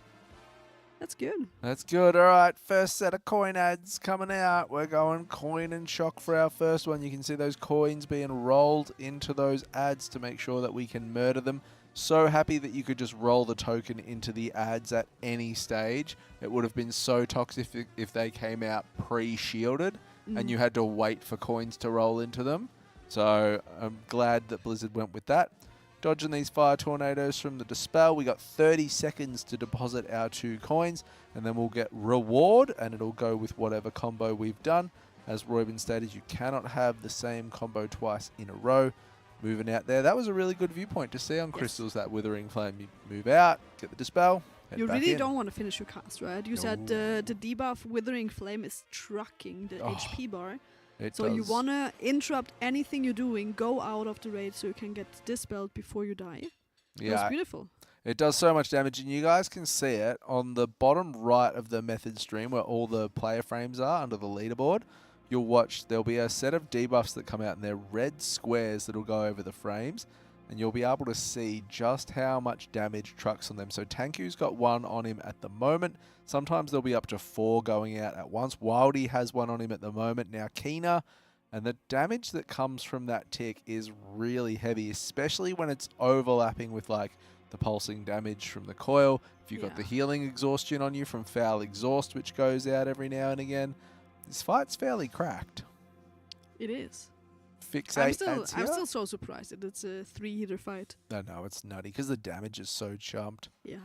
That's good. That's good. All right, first set of coin ads coming out. We're going coin and shock for our first one. You can see those coins being rolled into those ads to make sure that we can murder them. So happy that you could just roll the token into the ads at any stage. It would have been so toxic if they came out pre-shielded and you had to wait for coins to roll into them. So I'm glad that Blizzard went with that. Dodging these fire tornadoes from the Dispel. We got 30 seconds to deposit our 2 coins, and then we'll get reward, and it'll go with whatever combo we've done. As Roybin stated, you cannot have the same combo twice in a row. Moving out there. That was a really good viewpoint to see on Crystals, that Withering Flame. You move out, get the Dispel, head You back really in. don't want to finish your cast, right? You said the debuff Withering Flame is trucking the HP bar. It So you does. want to interrupt anything you're doing, go out of the raid so you can get dispelled before you die. That's Yeah, beautiful. it does so much damage, and you guys can see it on the bottom right of the method stream where all the player frames are under the leaderboard. You'll watch, there'll be a set of debuffs that come out, and they're red squares that'll go over the frames, and you'll be able to see just how much damage trucks on them. So Tanku's got 1 on him at the moment. Sometimes there'll be up to 4 going out at once. Wildy has 1 on him at the moment. Now Keener, and the damage that comes from that tick is really heavy, especially when it's overlapping with like the pulsing damage from the coil. If you've got the healing exhaustion on you from foul exhaust, which goes out every now and again. This fight's fairly cracked. It is. Fixate I'm ads here. still so surprised that it's a 3-hitter fight. No, it's nutty because the damage is so chumped. Yeah.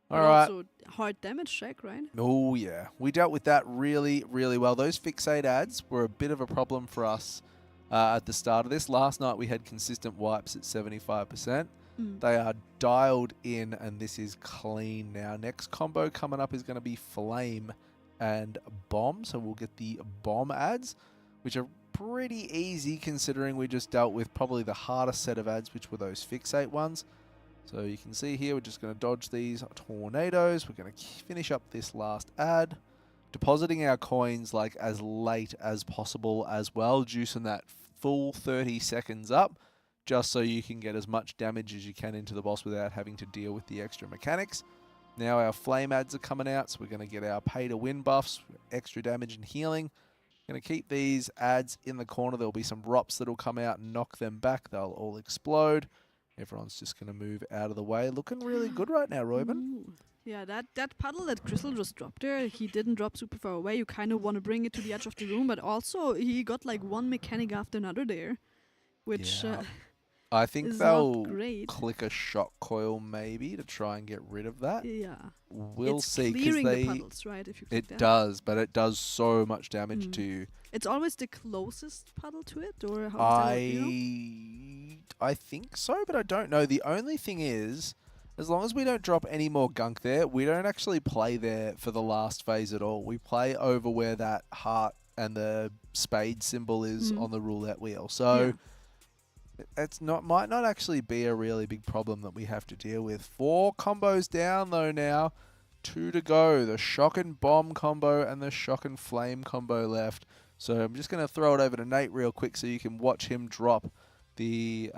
All But right. also hard damage check, right? Oh, yeah. We dealt with that really, really well. Those fixate ads were a bit of a problem for us at the start of this. Last night we had consistent wipes at 75%. They are dialed in, and this is clean now. Next combo coming up is going to be Flame and Bomb. So we'll get the Bomb ads, which are pretty easy considering we just dealt with probably the hardest set of ads, which were those Fixate ones. So you can see here, we're just going to dodge these tornadoes. We're going to finish up this last ad, depositing our coins like as late as possible as well, juicing that full 30 seconds up, just so you can get as much damage as you can into the boss without having to deal with the extra mechanics. Now our flame ads are coming out, so we're going to get our pay to win buffs, extra damage and healing. Going to keep these ads in the corner. There'll be some ROPs that'll come out and knock them back. They'll all explode. Everyone's just going to move out of the way. Looking really good right now, Royman. Yeah, that puddle that Crystal just dropped there, he didn't drop super far away. You kind of want to bring it to the edge of the room, but also he got like one mechanic after another there, which I think is they'll not great. click a shock coil maybe to try and get rid of that. Yeah. We'll it's see, because clearing the puddles, right? If you click it that. does, but it does so much damage to you. It's always the closest puddle to it, or how does that work, you know? I think so, but I don't know. The only thing is, as long as we don't drop any more gunk there, we don't actually play there for the last phase at all. We play over where that heart and the spade symbol is on the roulette wheel. So it's might not actually be a really big problem that we have to deal with. 4 combos down though now. 2 to go. The shock and bomb combo and the shock and flame combo left. So I'm just going to throw it over to Nate real quick so you can watch him drop the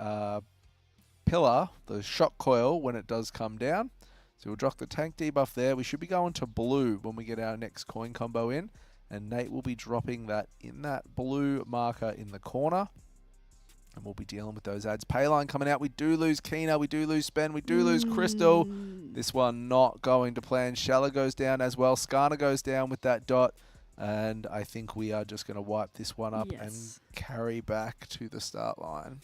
pillar, the shock coil, when it does come down. So we'll drop the tank debuff there. We should be going to blue when we get our next coin combo in. And Nate will be dropping that in that blue marker in the corner. And we'll be dealing with those ads. Payline coming out. We do lose Kina. We do lose Spen. We do lose Crystal. This one not going to plan. Shala goes down as well. Skarna goes down with that dot. And I think we are just going to wipe this one up and carry back to the start line.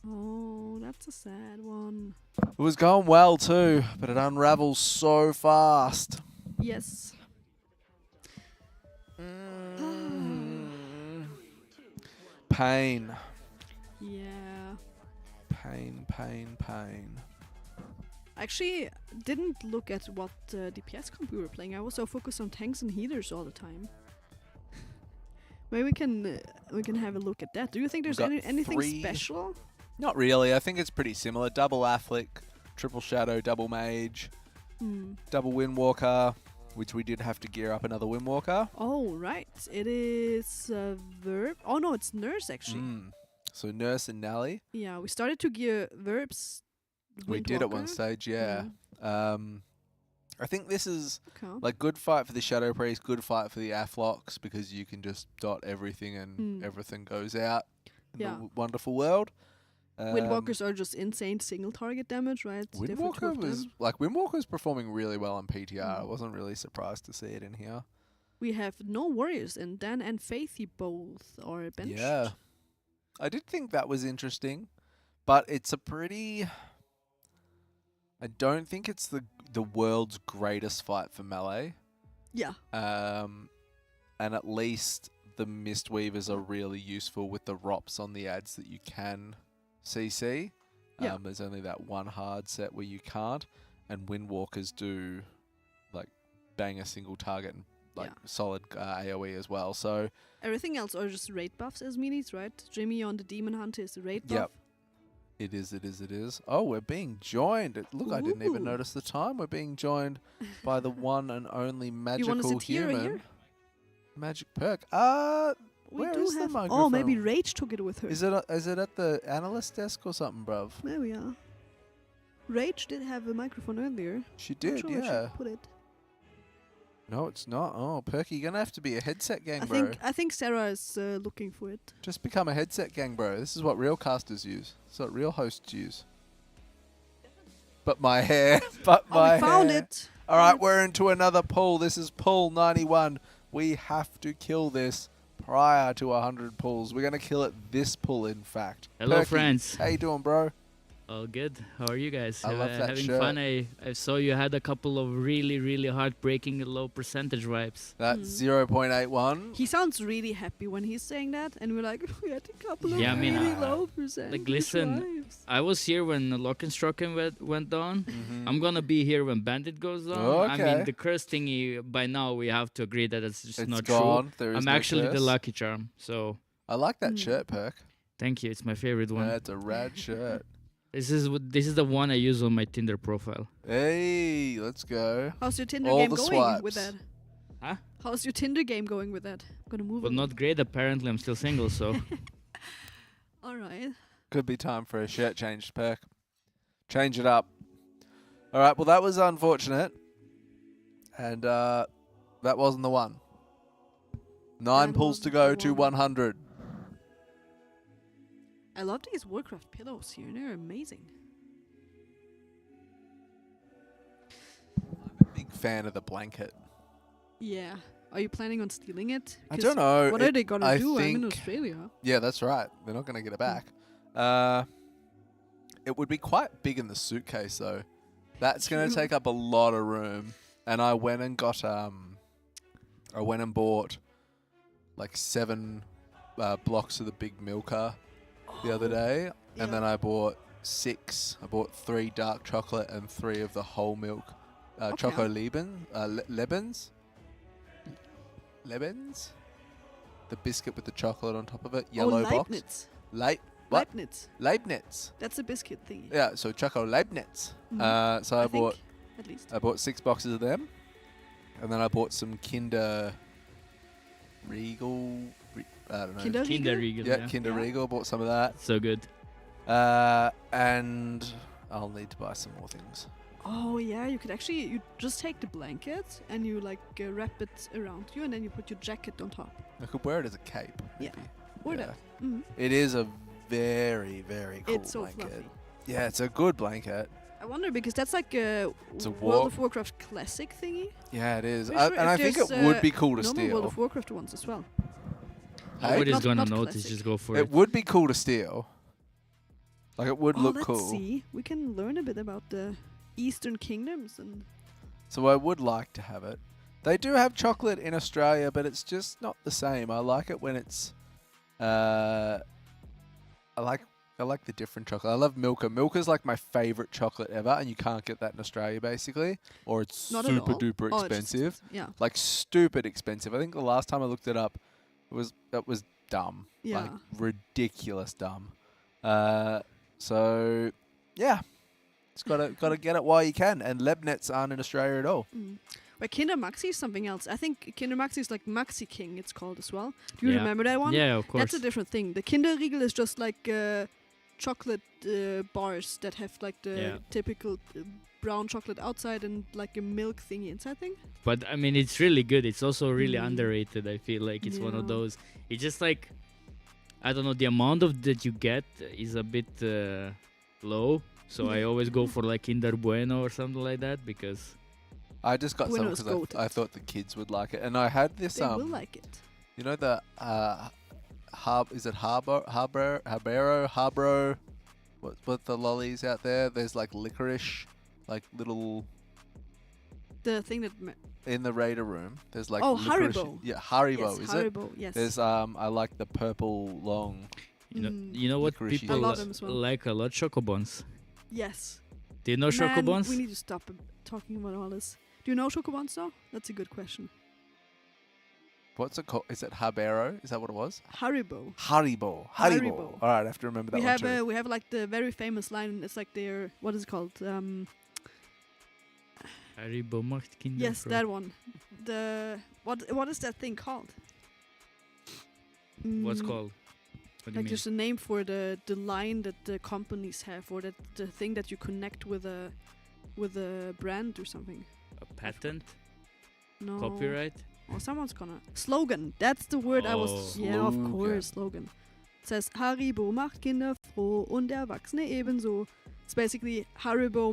Oh, that's a sad one. It was going well too, but it unravels so fast. Yes. Pain. Yeah. Pain, pain, pain. I actually didn't look at what DPS comp we were playing. I was so focused on tanks and healers all the time. Maybe we can have a look at that. Do you think there's anything special? Not really. I think it's pretty similar. Double Afflick, triple Shadow, double Mage, double Windwalker, which we did have to gear up another Windwalker. Oh, right. It is Verb. Oh, no, it's Nurse, actually. So Nurse and Nally. Yeah, we started to gear Verbs. We did at one stage, yeah. I think this is like good fight for the Shadow Priest, good fight for the Afflocks, because you can just dot everything and everything goes out in the wonderful world. Windwalkers are just insane single target damage, right? Windwalker's performing really well on PTR. I wasn't really surprised to see it in here. We have no warriors, and Dan and Faithy both are benched. Yeah. I did think that was interesting, but it's a pretty... I don't think it's the world's greatest fight for melee. Yeah. And at least the Mistweavers are really useful with the ROPs on the ads that you can CC. There's only that one hard set where you can't, and Windwalkers do like bang a single target and solid AoE as well. So everything else are just raid buffs as minis, right? Jimmy on the Demon Hunter is a raid buff. Yep. It is. Oh, we're being joined. Look, I didn't even notice the time. We're being joined by the one and only magical human. Here? Magic Perk. Where is the microphone? Oh, maybe Rage took it with her. Is it at the analyst desk or something, bruv? There we are. Rage did have a microphone earlier. She did, Not sure where she put it. No, it's not. Oh, Perky, you're gonna have to be a headset gang, bro. I think Sarah is looking for it. Just become a headset gang, bro. This is what real casters use. It's what real hosts use. But my hair. We found it. All right, we're into another pull. This is pull 91. We have to kill this prior to 100 pulls. We're gonna kill it this pull, in fact. Hello, Perky, friends. How you doing, bro? All good. How are you guys? I love that having shirt. fun. I saw you had a couple of really heartbreaking low percentage vibes. That's 0.81. He sounds really happy when he's saying that, and we're like, we had a couple of Yeah, I mean, really low percentage. Like, listen, vibes. I was here when the Lock and Stroken went down. Mhm. I'm gonna be here when Bandit goes down. I Okay. mean, the curse thingy, by now we have to agree that it's just It's not gone. true. There is I'm no actually the curse. lucky charm. So, I like that shirt, Perk. thank you. It's my favorite one. That's a rad shirt. This is the one I use on my Tinder profile. Hey, let's go. How's your Tinder All game the going with swipes. that? Huh? How's your Tinder game going with that? Gonna move But on. not great. Apparently, I'm still single. So. All right. Could be time for a shirt change, Perk. Change it up. All right, well, that was unfortunate. And that wasn't the one. 9 That pulls to wasn't go the to one. 100. I love these Warcraft pillows here. They're amazing. I'm a big fan of the blanket. Yeah. Are you planning on stealing it? I 'Cause don't know. What are they gonna I do? I'm in think- Australia. Yeah, that's right. They're not going to get it back. It would be quite big in the suitcase, though. That's going to True. take up a lot of room. And I went and got I went and bought like 7 blocks of the big milker the other day, and then I bought 6. I bought 3 dark chocolate and 3 of the whole milk choco Lebens. Lebens? The biscuit with the chocolate on top of it, yellow box. Leibniz. What? Leibniz. Leibniz. That's a biscuit thingy. Yeah, so choco Leibniz. Mhm. So I think, bought at least. 6 boxes of them, and then I bought some Kinder Regal. I don't know. Kinder Kinder Riegel? Riegel. Yeah, Kinder Regal. Bought some of that. So good. And I'll need to buy some more things. Oh yeah, you could actually you just take the blanket and you like wrap it around you, and then you put your jacket on top. I could wear it as a cape. Yeah. Maybe. Or Yeah. that. Mm. It is a very, very cool It's so blanket. fluffy. Yeah, it's a good blanket. I wonder because that's like a It's a World of Warcraft classic thingy. Yeah, it is. Pretty sure And I if think it there's, would be cool to normal World steal. of Warcraft ones as well. Hey? Nobody's Not- gonna not notice. classic. Just go for It it. would be cool to steal. Like, it would Oh, look let's cool. see. We can learn a bit about the Eastern Kingdoms and So I would like to have it. They do have chocolate in Australia, but it's just not the same. I like it when it's I like the different chocolate. I love Milka. Milka's like my favorite chocolate ever, and you can't get that in Australia basically, or it's Not at super all. duper Oh, it's just expensive. yeah, Like stupid expensive. I think the last time I looked it up, it was dumb. yeah. Like ridiculous dumb. So yeah, it's gotta get it while you can. And Leibniz aren't in Australia at all. But Kinder Maxi is something else. I think Kinder Maxi is like Maxi King. It's called as well. Do you Yeah. remember that one? Yeah, of course. That's a different thing. The Kinder Riegel is just like chocolate bars that have like the Yeah. typical brown chocolate outside and like a milk thingy inside thing. But I mean, it's really good. It's also really Mm. underrated. I feel like it's one of Yeah. those. It's just like, I don't know, the amount of that you get is a bit low. So I Yeah. always go for like Kinder Bueno or something like that because I just got some Buenos because goated. I thought the kids would like it, and I had this They will like it. you know the Harbro, what the lollies out there? There's like licorice, like little The thing that in the Raider room. There's like Oh, licorice. Haribo. Yeah, Haribo, yes, is Haribo, it? yes. There's I like the purple long. you know what Licorice people I love them as well. like a lot? Chocobons. Yes. Do you know Man, Chocobons? we need to stop talking about all this. Do you know Chocobons though? That's a good question. What's it called? Is it Harbero? Is that what it was? Haribo. Haribo. Haribo. All right, I have to remember that We one have too. we have like the very famous line. It's like their what is it called? Haribo macht Kinder Yes, froh. that one. The what is that thing called? What's Mm, called? What do you Like mean? there's a name for the line that the companies have, or that the thing that you connect with a brand or something. A patent? No. Copyright? Oh, someone's gonna slogan. That's the word I was. Oh. Yeah, of Slogan. course, slogan. It says Haribo macht Kinder froh und Erwachsene ebenso. It's basically Haribo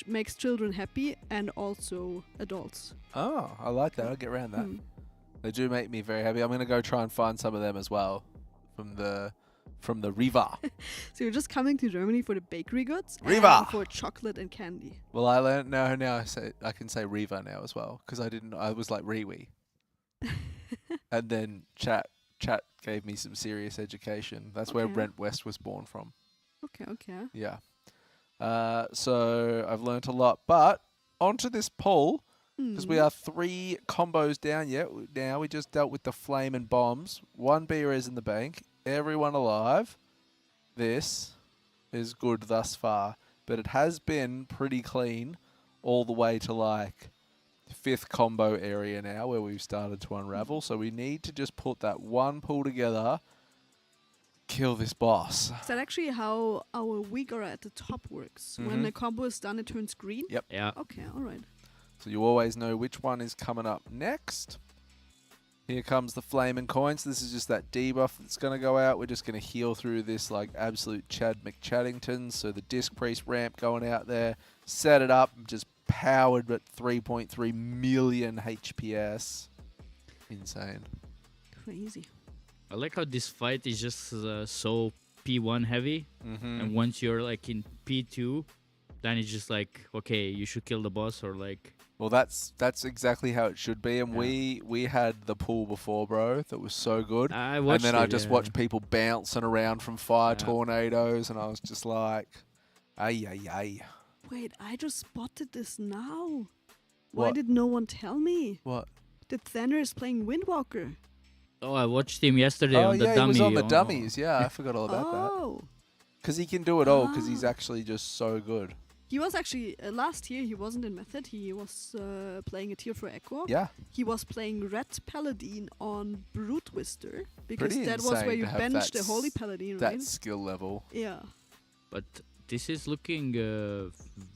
makes children happy and also adults. Oh, I like that. I'll get around that. Mm. They do make me very happy. I'm gonna go try and find some of them as well from the from the river. So you're just coming to Germany for the bakery goods Riva! and for chocolate and candy. Well, I learned now I can say river now as well because I was like Riwi. And then chat gave me some serious education. That's where Okay. Rent West was born from. Okay. Yeah. So I've learnt a lot. But onto this poll, because we are 3 combos down yet. Now we just dealt with the flame and bombs. 1 beer is in the bank. Everyone alive. This is good thus far. But it has been pretty clean all the way to like 5th combo area now where we've started to unravel. So we need to just put that one pool together, kill this boss. Is that actually how our weak aura at the top works? When the combo is done, it turns green? Yep. Yeah. Okay, alright. So you always know which one is coming up next. Here comes the flame and coins. This is just that debuff that's going to go out. We're just going to heal through this like absolute Chad McChaddington. So the Disc Priest ramp going out there. Set it up. Just powered at 3.3 million HPS. Insane. Crazy. I like how this fight is just so P1 heavy, and once you're like in P2, then it's just like, okay, you should kill the boss or like. Well, that's exactly how it should be, and Yeah. we had the pool before, bro. That was so good. I watched and then I it, just yeah. watched people bouncing around from fire Yeah. tornadoes, and I was just like, ay. Wait, I just spotted this now. Why What? did no one tell me? What? That Thanner is playing Windwalker. Oh, I watched him yesterday Oh on the yeah, dummy. he was on the Oh. dummies. Yeah, I forgot all about that. Oh. Because he can do it all. Because he's Ah. actually just so good. He was actually, last year he wasn't in Method, he was playing a tier for Echo. Yeah. He was playing Red Paladin on Brute Twister, because Pretty that was insane where to you have bench that the Holy s- Paladin, That right? skill level. Yeah. But this is looking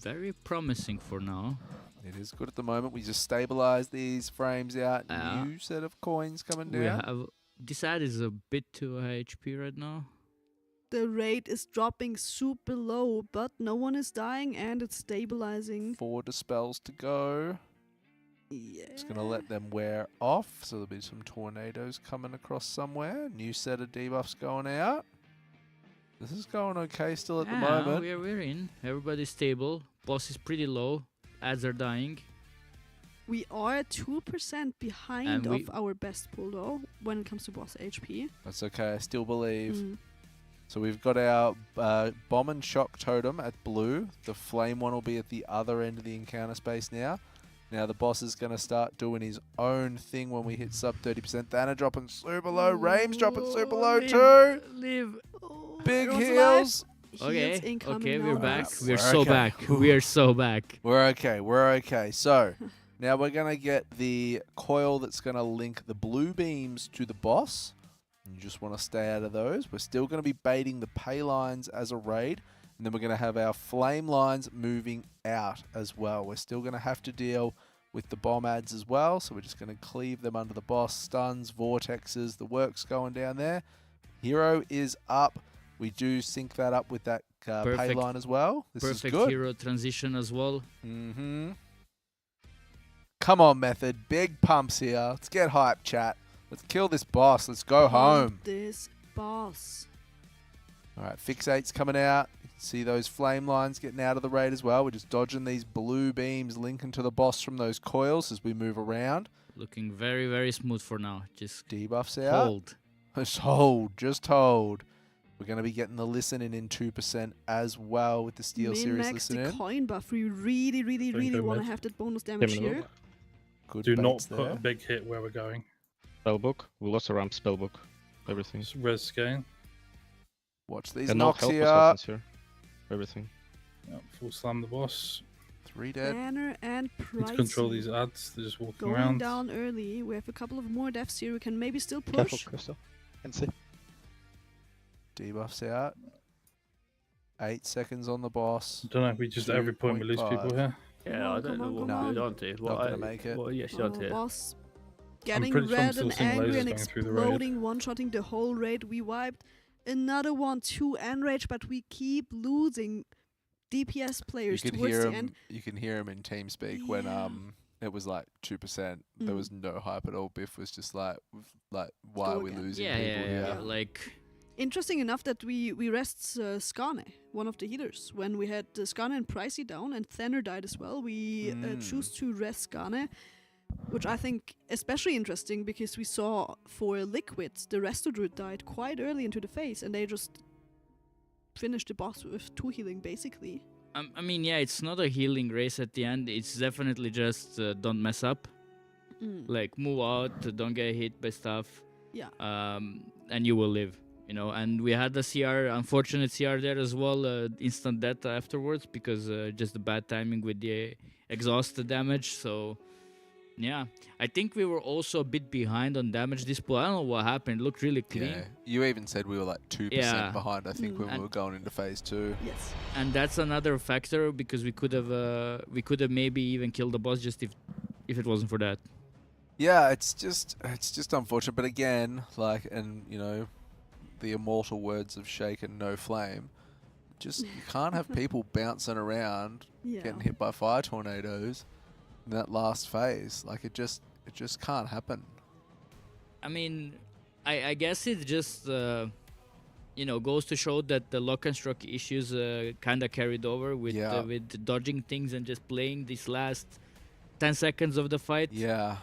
very promising for now. It is good at the moment. We just stabilize these frames out. Yeah. New set of coins coming We down. have this ad is a bit too high HP right now. The rate is dropping super low, but no one is dying and it's stabilizing. 4 dispels to go. Yeah. Just going to let them wear off. So there'll be some tornadoes coming across somewhere. New set of debuffs going out. This is going okay still at the moment. We're in. Everybody's stable. Boss is pretty low. Ads are dying. We are 2% behind And we- of our best pool though, when it comes to boss HP. That's okay. I still believe. Mm. So we've got our bomb and shock totem at blue. The flame one will be at the other end of the encounter space now. Now the boss is going to start doing his own thing when we hit sub 30%. Thana dropping super low. Rames dropping super low too. Live. Oh, Big everyone's heals. alive. Heals Okay, incoming okay, now. we're back. Alright, We're we're so okay. back. We are so back. We're okay. We're okay. So now we're going to get the coil that's going to link the blue beams to the boss. You just want to stay out of those. We're still going to be baiting the pay lines as a raid. And then we're going to have our flame lines moving out as well. We're still going to have to deal with the bomb ads as well. So we're just going to cleave them under the boss. Stuns, vortexes, the work's going down there. Hero is up. We do sync that up with that pay Perfect. line as well. This is Perfect good. hero transition as well. Come on, Method. Big pumps here. Let's get hype, chat. Let's kill this boss. Let's go home. This boss. All right, Fixate's coming out. You can see those flame lines getting out of the raid as well. We're just dodging these blue beams linking to the boss from those coils as we move around. Looking very, very smooth for now. Just Debuffs out. hold. Just hold. Just hold. We're going to be getting the listening in 2% as well with the Steelseries Min-max the listening. coin buff. We really, really, really go want to mid. have that bonus damage Give me a here. Good Do not baits put there. a big hit where we're going. Spellbook. We lost a ramp spellbook. Everything. It's res gain. Watch these And no knocks help here. weapons here. Everything. Yeah, full slam the boss. 3 dead. Banner and Need to control Pricey these ads. They're just walking going around. down early. We have a couple of more deaths here. We can maybe still Careful, push. Crystal. Can see. Debuffs out. 8 seconds on the boss. Don't know. We just at every point we lose 2.5. people here. Yeah, I Come don't know on, what come we on. on to. Not What gonna I make it. What are you actually on to? Boss getting pretty sure I'm red still and seeing angry lasers and going through the raid. exploding, one-shotting the whole raid. We wiped another one, 2 enrage, but we keep losing DPS players You can towards hear the him. end. You can hear him in TeamSpeak when Yeah. it was like 2%. There Mm. was no hype at all. Biff was just like why are go we again. losing Yeah, people yeah, here? Like Interesting enough that we rest Skane, one of the healers. When we had Skane and Pricey down and Thenner died as well, we choose to rest Skane, which I think especially interesting because we saw for Liquids, the Resto Druid died quite early into the phase and they just finished the boss with 2 healing basically. I mean, yeah, it's not a healing race at the end. It's definitely just don't mess up. Like, move out, don't get hit by stuff. Yeah. And you will live. You know, and we had a CR, unfortunate CR there as well, instant death afterwards because just the bad timing with the exhaust damage. So, yeah, I think we were also a bit behind on damage this pool. I don't know what happened. It looked really clean. Yeah, you even said we were like 2% behind, I think, when we were going into phase 2. Yes. And that's another factor because we could have maybe even killed the boss just if it wasn't for that. Yeah, it's just unfortunate. But again, like, and you know, the immortal words of Shake and No Flame, just you can't have people bouncing around, getting hit by fire tornadoes in that last phase. Like, it just can't happen. I mean, I guess it just goes to show that the lock and struck issues kind of carried over with dodging things and just playing these last 10 seconds of the fight. Yeah.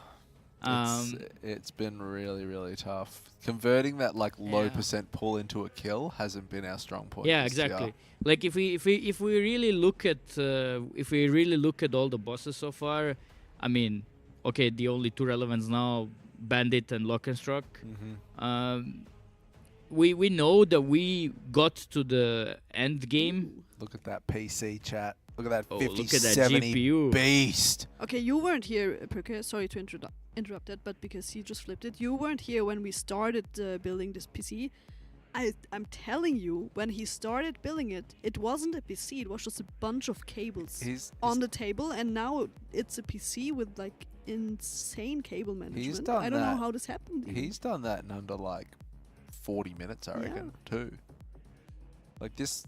It's been really, really tough. Converting that like low percent pull into a kill hasn't been our strong point. Yeah, exactly. Like if we really look at all the bosses so far, I mean, okay, the only 2 relevants now, Bandit and Lock and Struck. We know that we got to the end game. Look at that PC chat. Look at that Oh, 50, look at that 70 GPU. beast. Okay, you weren't here, Perker. Sorry to interrupt that, but because he just flipped it. You weren't here when we started building this PC. I'm telling you, when he started building it, it wasn't a PC. It was just a bunch of cables on the table, and now it's a PC with like insane cable management. I don't know how this happened. He's done that in under like 40 minutes, I reckon, too. Like this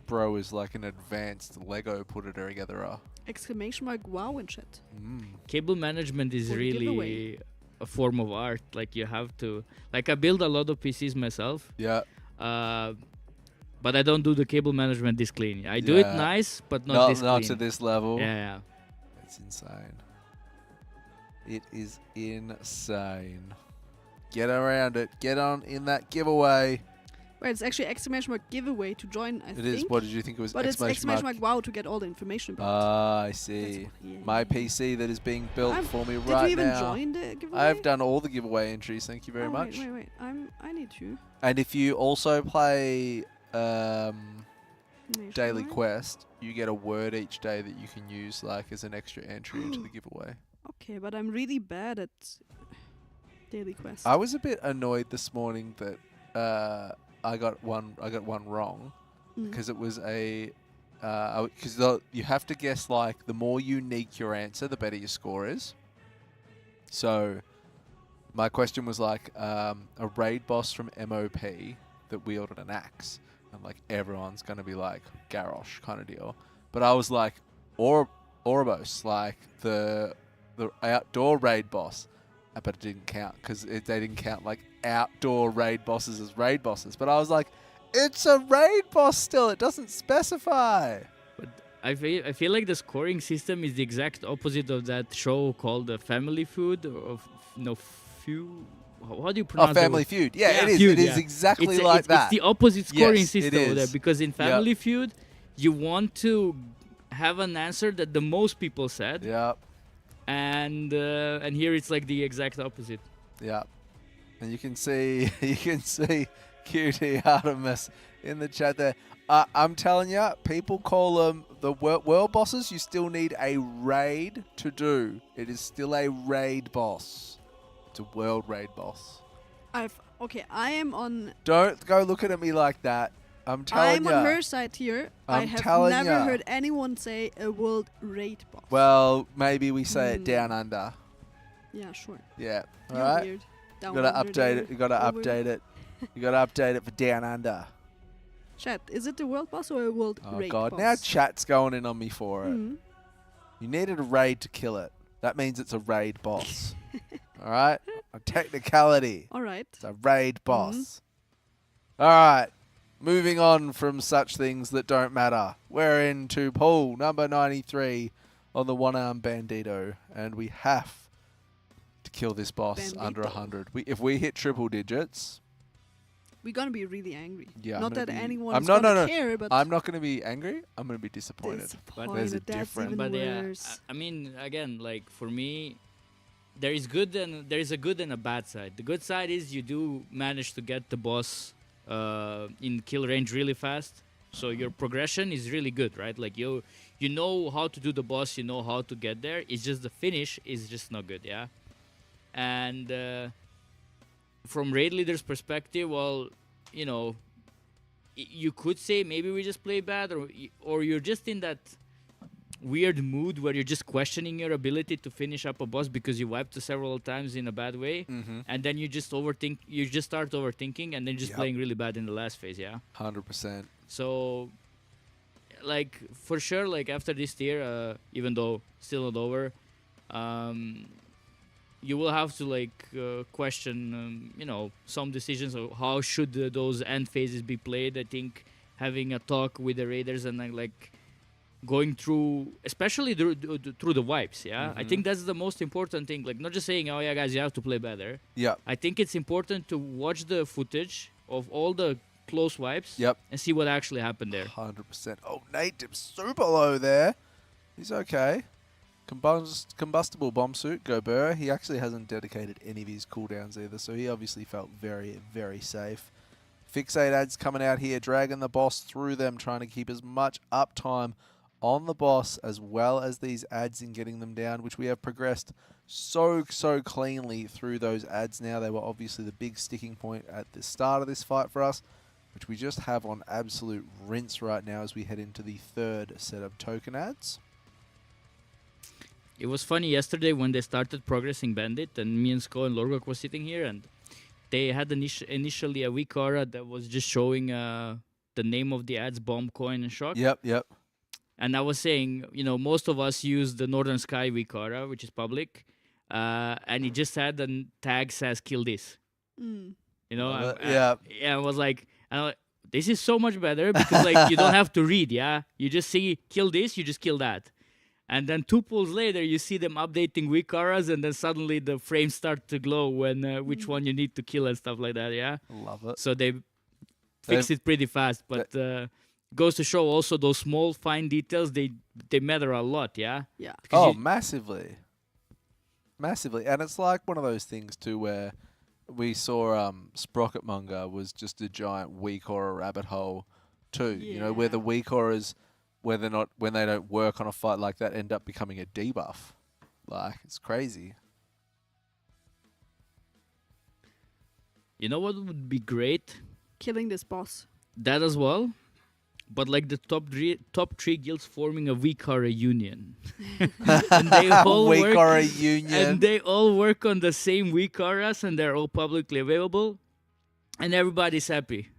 bro is like an advanced Lego put it together. Exclamation mark wow in chat. Cable management is really a form of art. Like, you have to, like, I build a lot of PCs myself. Yeah. But I don't do the cable management this clean. I do it nice, but not this clean. Not to this level. Yeah. It's insane. It is insane. Get around it. Get on in that giveaway. Wait, it's actually exclamation mark giveaway to join, I think. It is. What did you think it was? But it's exclamation mark wow to get all the information about. Ah, I see. My PC that is being built for me right now. Did you even join the giveaway? I've done all the giveaway entries. Thank you very much. Wait. I need to. And if you also play Daily Quest, you get a word each day that you can use like as an extra entry into the giveaway. Okay, but I'm really bad at Daily Quest. I was a bit annoyed this morning that I got one wrong because it was because you have to guess like the more unique your answer, the better your score is. So my question was like a raid boss from MOP that wielded an axe, and like everyone's gonna be like Garrosh kind of deal. But I was like Ouroboros, like the outdoor raid boss. But it didn't count because they didn't count like outdoor raid bosses as raid bosses. But I was like, it's a raid boss still. It doesn't specify. But I feel like the scoring system is the exact opposite of that show called Family Feud. How do you pronounce it? Family Feud. Yeah, it is. Feud, it is exactly like that. It's the opposite scoring system it over there is. because in Family Feud, you want to have an answer that the most people said. Yeah. And here it's like the exact opposite. Yeah, and you can see QT Artemis in the chat there. I'm telling you, people call them the world bosses. You still need a raid to do. It is still a raid boss. It's a world raid boss. I am on. Don't go looking at me like that. I'm telling you. I'm on her side here. I have never heard anyone say a world raid boss. Well, maybe we say it down under. Yeah, sure. Yeah. All You're right. weird. You gotta update it. You gotta update it. You gotta update it for down under. Chat, is it the world boss or a world raid boss? Oh god, now chat's going in on me for it. You needed a raid to kill it. That means it's a raid boss. All right. A technicality. All right. It's a raid boss. All right. Moving on from such things that don't matter. We're into pool number 93 on the one-arm Bandito. And we have to kill this boss under Bandito. 100. If we hit triple digits... We're gonna be really angry. Yeah, Not that anyone I'm is not, gonna care, but I'm not going to be angry. I'm going to be disappointed. disappointed. There's a That's difference. even But yeah, worse. I mean, again, like for me, there is a good and a bad side. The good side is you do manage to get the boss in kill range really fast, so your progression is really good, right? Like you know how to do the boss, you know how to get there. It's just the finish is just not good, yeah. And from raid leader's perspective, well, you know, you could say maybe we just play bad, or you're just in that weird mood where you're just questioning your ability to finish up a boss because you wiped it several times in a bad way, and then you just start overthinking, and then just playing really bad in the last phase, yeah. 100%. So, like for sure, like after this tier, even though still not over, you will have to like question, you know, some decisions of how should those end phases be played. I think having a talk with the raiders and like going through, especially through the wipes, yeah. I think that's the most important thing. Like not just saying, oh yeah, guys, you have to play better. Yeah. I think it's important to watch the footage of all the close wipes. Yep. And see what actually happened there. 100%. Oh, Nate dipped super low there. He's okay. Combustible bomb suit, go Burr. He actually hasn't dedicated any of his cooldowns either, so he obviously felt very, very safe. Fixate ads coming out here, dragging the boss through them, trying to keep as much uptime on the boss as well as these ads in getting them down, which we have progressed so cleanly through those ads now. They were obviously the big sticking point at the start of this fight for us, which we just have on absolute rinse right now as we head into the third set of token ads. It was funny yesterday when they started progressing Bandit, and me and Sko and Lorgok was sitting here, and they had initially a weak aura that was just showing the name of the ads, Bomb, Coin, and Shock. Yep. And I was saying, you know, most of us use the Northern Sky weak aura, which is public, and it just had the tag says kill this. You know, I was like, this is so much better because like you don't have to read, yeah. You just see kill this, you just kill that. And then 2 pulls later, you see them updating weak auras, and then suddenly the frames start to glow when which one you need to kill and stuff like that, yeah? Love it. So they fix it pretty fast, but goes to show also those small, fine details, they matter a lot, yeah? Yeah. Oh, massively. Massively. And it's like one of those things, too, where we saw Sprocketmonger was just a giant weak aura rabbit hole, too. Yeah. You know, where the weak auras... when they don't work on a fight like that, end up becoming a debuff. Like, it's crazy. You know what would be great? Killing this boss. That as well. But like the top three guilds forming a weak aura union. And they all weak work, aura union. And they all work on the same weak auras, and they're all publicly available. And everybody's happy.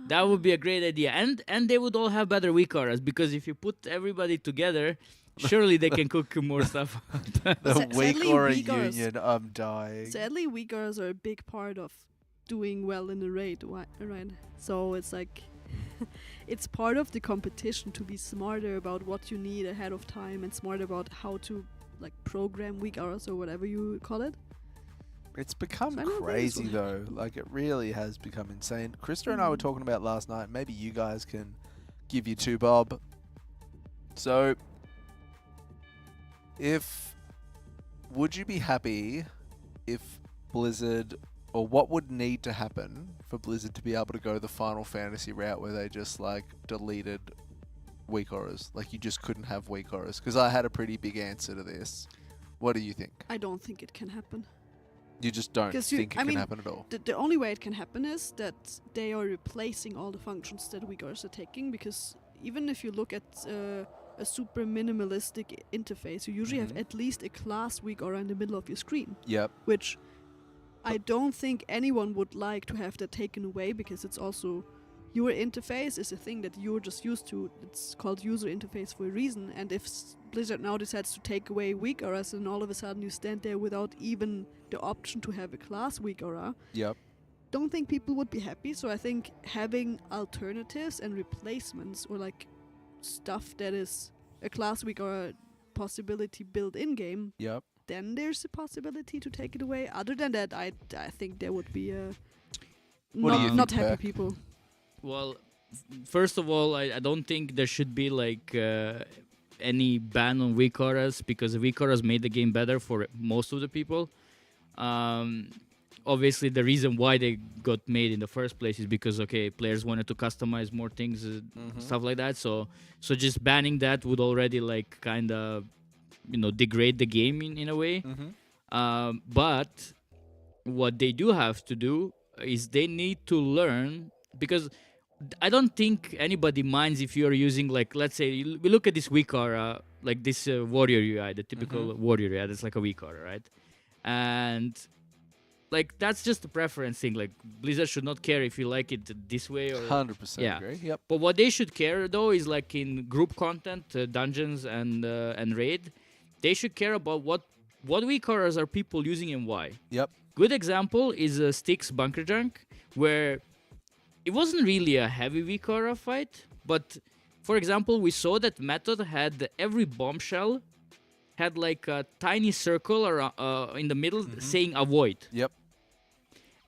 That would be a great idea. And they would all have better weak auras, because if you put everybody together, surely they can cook more stuff. The weak aura weak auras. union, I'm dying. Sadly, weak auras are a big part of doing well in the raid, right? So it's like, it's part of the competition to be smarter about what you need ahead of time and smarter about how to like program weak auras or whatever you call it. It's become So I don't think this crazy will though. Like, it really has become insane. Krista and I were talking about last night. Maybe you guys can give you two bob. So, would you be happy if Blizzard, or what would need to happen for Blizzard to be able to go the Final Fantasy route where they just like deleted weak auras? Like, you just couldn't have weak auras? Because I had a pretty big answer to this. What do you think? I don't think it can happen. You just don't think it can happen at all? The only way it can happen is that they are replacing all the functions that weak auras are taking, because even if you look at a super minimalistic interface, you usually have at least a class weak aura in the middle of your screen. Yep. Which I don't think anyone would like to have that taken away, because it's also your interface is a thing that you're just used to. It's called user interface for a reason, and if Blizzard now decides to take away weak auras, and all of a sudden you stand there without even the option to have a class weak aura, Yep. don't think people would be happy. So I think having alternatives and replacements, or like stuff that is a class week or a possibility built in game, Yep. then there's a possibility to take it away. Other than that, I think there would be What do you not think, happy Perk? people. Well, first of all, I don't think there should be like any ban on weak auras, because weak auras made the game better for most of the people. Obviously, the reason why they got made in the first place is because players wanted to customize more things, stuff like that. So just banning that would already like kind of degrade the game in a way. But what they do have to do is they need to learn, because I don't think anybody minds if you're using, like, let's say we look at this weak aura, like this warrior UI, the typical warrior UI, that's like a weak aura, right? And like that's just a preference thing. Like Blizzard should not care if you like it this way or 100% yeah. agree. Yep. But what they should care though is like in group content, dungeons and raid, they should care about what weak auras are people using and why. Yep. Good example is Styx Bunker Junk, where it wasn't really a heavy weak aura fight, but for example, we saw that Method had every bombshell had like a tiny circle or in the middle saying avoid. Yep.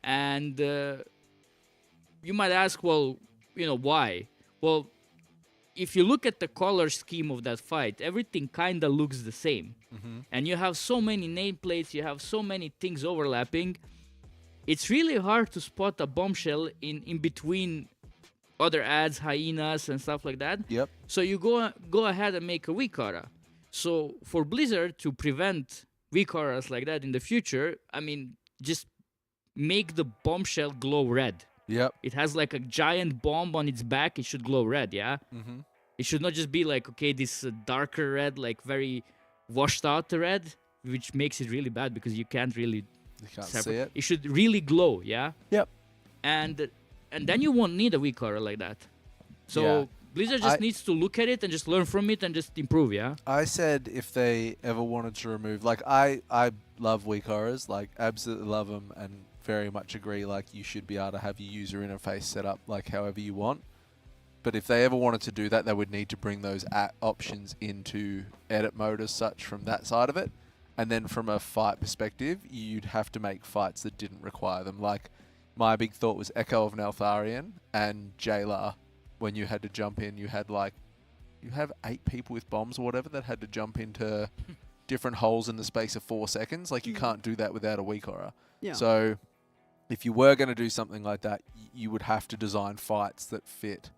And you might ask, well, why? Well, if you look at the color scheme of that fight, everything kind of looks the same. And you have so many nameplates, you have so many things overlapping. It's really hard to spot a bombshell in between other ads, hyenas, and stuff like that. Yep. So you go ahead and make a weak aura. So for Blizzard to prevent weak auras like that in the future, I mean, just make the bombshell glow red. Yep. It has like a giant bomb on its back. It should glow red, yeah? It should not just be like, this darker red, like very washed out red, which makes it really bad because you can't really You can't separate. see it. It should really glow, yeah? Yep. And then you won't need a weak aura like that. So Yeah. Blizzard just needs to look at it and just learn from it and just improve, yeah? I said if they ever wanted to remove, like, I love weak auras, like, absolutely love them, and very much agree, like, you should be able to have your user interface set up, like, however you want. But if they ever wanted to do that, they would need to bring those options into edit mode as such from that side of it. And then from a fight perspective, you'd have to make fights that didn't require them. Like, my big thought was Echo of Neltharion and Jailer. When you had to jump in, you had like, you have 8 people with bombs or whatever that had to jump into different holes in the space of 4 seconds. Like, you can't do that without a weak aura. Yeah. So if you were going to do something like that, you would have to design fights that fit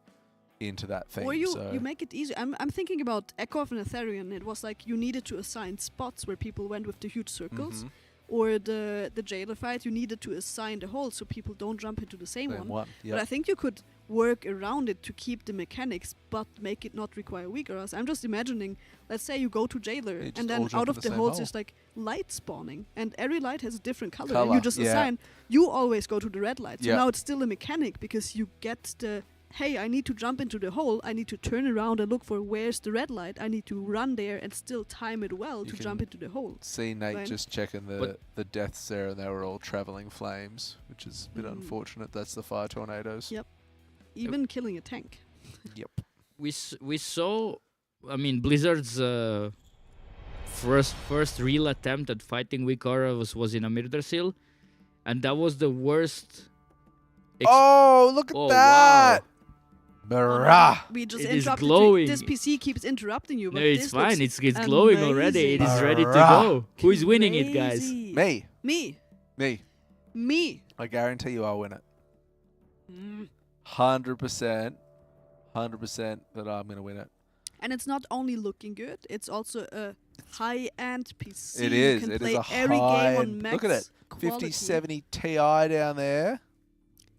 into that thing. Or you so make it easy. I'm thinking about Echo of Neltharion. It was like you needed to assign spots where people went with the huge circles. Or the jailer fight, you needed to assign the holes so people don't jump into the same one. Yep. But I think you could work around it to keep the mechanics, but make it not require weak auras. I'm just imagining, let's say you go to jailer, just and all then jump out in of the the same holes hole. there's like light spawning, and every light has a different color. And Colour, you just yeah. assign, you always go to the red light. So Yeah. now it's still a mechanic, because you get the, hey, I need to jump into the hole, I need to turn around and look for where's the red light, I need to run there and still time it well You to can jump into the hole. See Nate Right. just checking But- the deaths there, and they were all traveling flames, which is a bit Mm. unfortunate. That's the fire tornadoes. Yep. Even killing a tank. Yep. We saw, I mean, Blizzard's first real attempt at fighting weak aura was in a Murder Seal, and that was the worst. Oh, look at Oh, that! wow. Brah! We just It is interrupted. glowing. This PC keeps interrupting you. No, But it's this fine. looks It's glowing already. It is amazing. ready to Bruh. go. Who is winning it, guys? Crazy. Me. Me. Me. Me. I guarantee you I'll win it. Mm. 100%. 100% that I'm going to win it. And it's not only looking good, it's also a high-end PC. It You is. can It play is a every game on high-end. max Look at it. quality. 5070 Ti down there.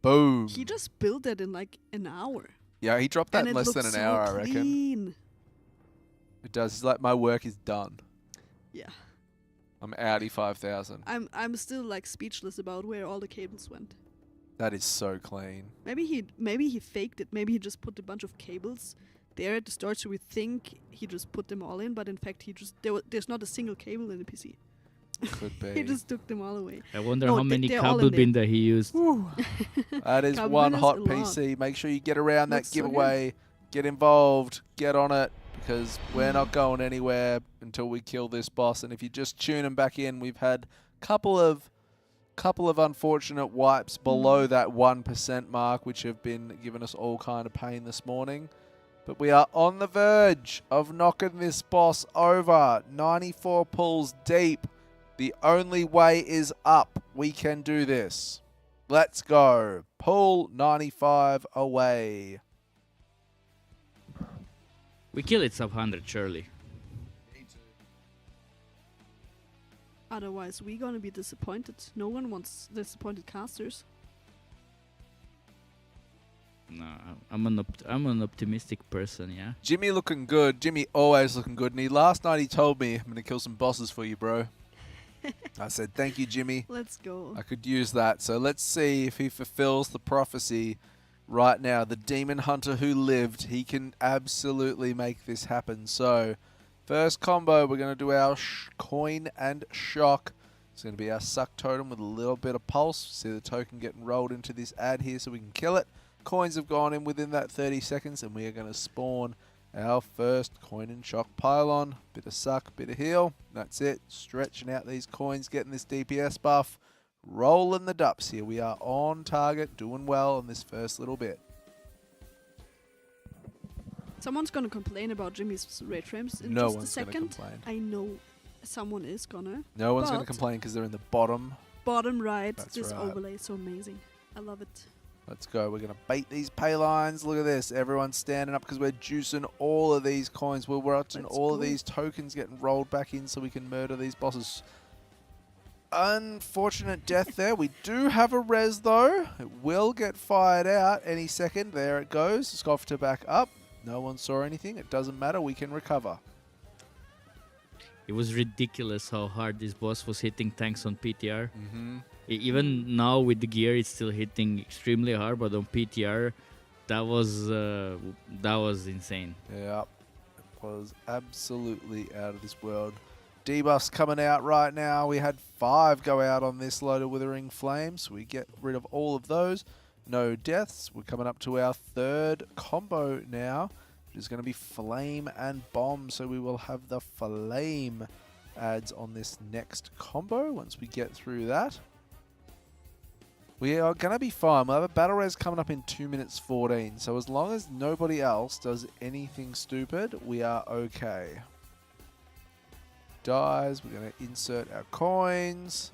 Boom. He just built it in like an hour. Yeah, he dropped that and in it less than looks an so hour, I reckon. clean. It does. It's like my work is done. Yeah. I'm Audi 5000. I'm still like speechless about where all the cables went. That is so clean. Maybe he faked it. Maybe he just put a bunch of cables there at the start, so we think he just put them all in, but in fact there's not a single cable in the PC. Could be. He just took them all away. I wonder No, how many they're all in there. Kabelbinder he used. That is Carbon one is hot a lot. PC. Make sure you get around that Looks so good. giveaway. Get involved. Get on it. Because we're not going anywhere until we kill this boss. And if you just tune them back in, we've had couple of unfortunate wipes below that 1% mark, which have been giving us all kind of pain this morning. But we are on the verge of knocking this boss over. 94 pulls deep. The only way is up. We can do this. Let's go. Pull 95 away. We kill it sub 100 surely. Otherwise, we're gonna be disappointed. No one wants disappointed casters. No, I'm an optimistic person, yeah. Jimmy looking good. Jimmy always looking good. And last night he told me, I'm going to kill some bosses for you, bro. I said, thank you, Jimmy. Let's go. I could use that. So let's see if he fulfills the prophecy right now. The demon hunter who lived, he can absolutely make this happen. So first combo, we're going to do our coin and shock. It's going to be our suck totem with a little bit of pulse. See the token getting rolled into this ad here so we can kill it. Coins have gone in within that 30 seconds, and we are going to spawn our first coin and shock pylon. Bit of suck, bit of heal. That's it. Stretching out these coins, getting this DPS buff. Rolling the dups here. We are on target, doing well on this first little bit. Someone's gonna complain about Jimmy's ray frames in No just a one's going to second. complain. I know someone is gonna. No one's going to But- complain because they're in the bottom. Bottom right, That's this right. overlay is so amazing. I love it. Let's go. We're going to bait these pay lines. Look at this. Everyone's standing up because we're juicing all of these coins. We're watching Let's all of go. these tokens getting rolled back in so we can murder these bosses. Unfortunate death there. We do have a res though. It will get fired out any second. There it goes. Scoff to back up. No one saw anything. It doesn't matter. We can recover. It was ridiculous how hard this boss was hitting tanks on PTR. Mm-hmm. Even now with the gear, it's still hitting extremely hard, but on PTR, that was insane. Yeah, it was absolutely out of this world. Debuffs coming out right now. We had 5 go out on this load of Withering Flames. We get rid of all of those. No deaths. We're coming up to our third combo now, which is going to be Flame and Bomb. So we will have the Flame adds on this next combo once we get through that. We are going to be fine. We'll have a battle res coming up in 2 minutes 14. So as long as nobody else does anything stupid, we are okay. Dies. We're going to insert our coins.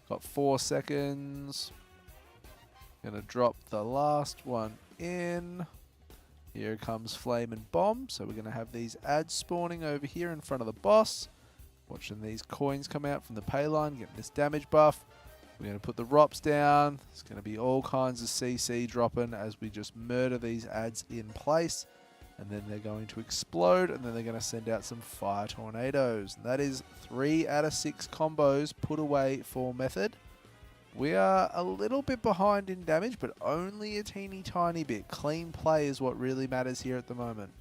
Got 4 seconds. Going to drop the last one in. Here comes Flame and Bomb. So we're going to have these ads spawning over here in front of the boss. Watching these coins come out from the pay line. Getting this damage buff. We're going to put the ROPs down. There's going to be all kinds of CC dropping as we just murder these ads in place. And then they're going to explode, and then they're going to send out some fire tornadoes. And that is 3 out of 6 combos put away for Method. We are a little bit behind in damage, but only a teeny tiny bit. Clean play is what really matters here at the moment.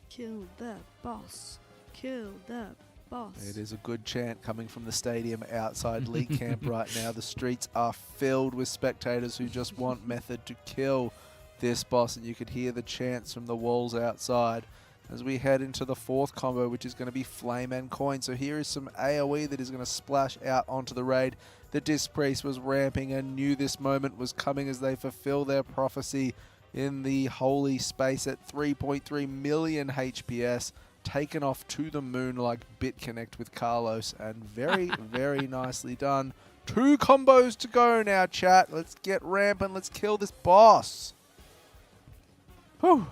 Kill that boss. Kill that boss. It is a good chant coming from the stadium outside League Camp right now. The streets are filled with spectators who just want Method to kill this boss, and you could hear the chants from the walls outside as we head into the 4th combo, which is going to be Flame and Coin. So here is some AoE that is going to splash out onto the raid. The Disc Priest was ramping and knew this moment was coming as they fulfill their prophecy in the holy space at 3.3 million HPS. Taken off to the moon like BitConnect with Carlos, and very, very nicely done. 2 combos to go now, chat. Let's get rampant. Let's kill this boss. Whew.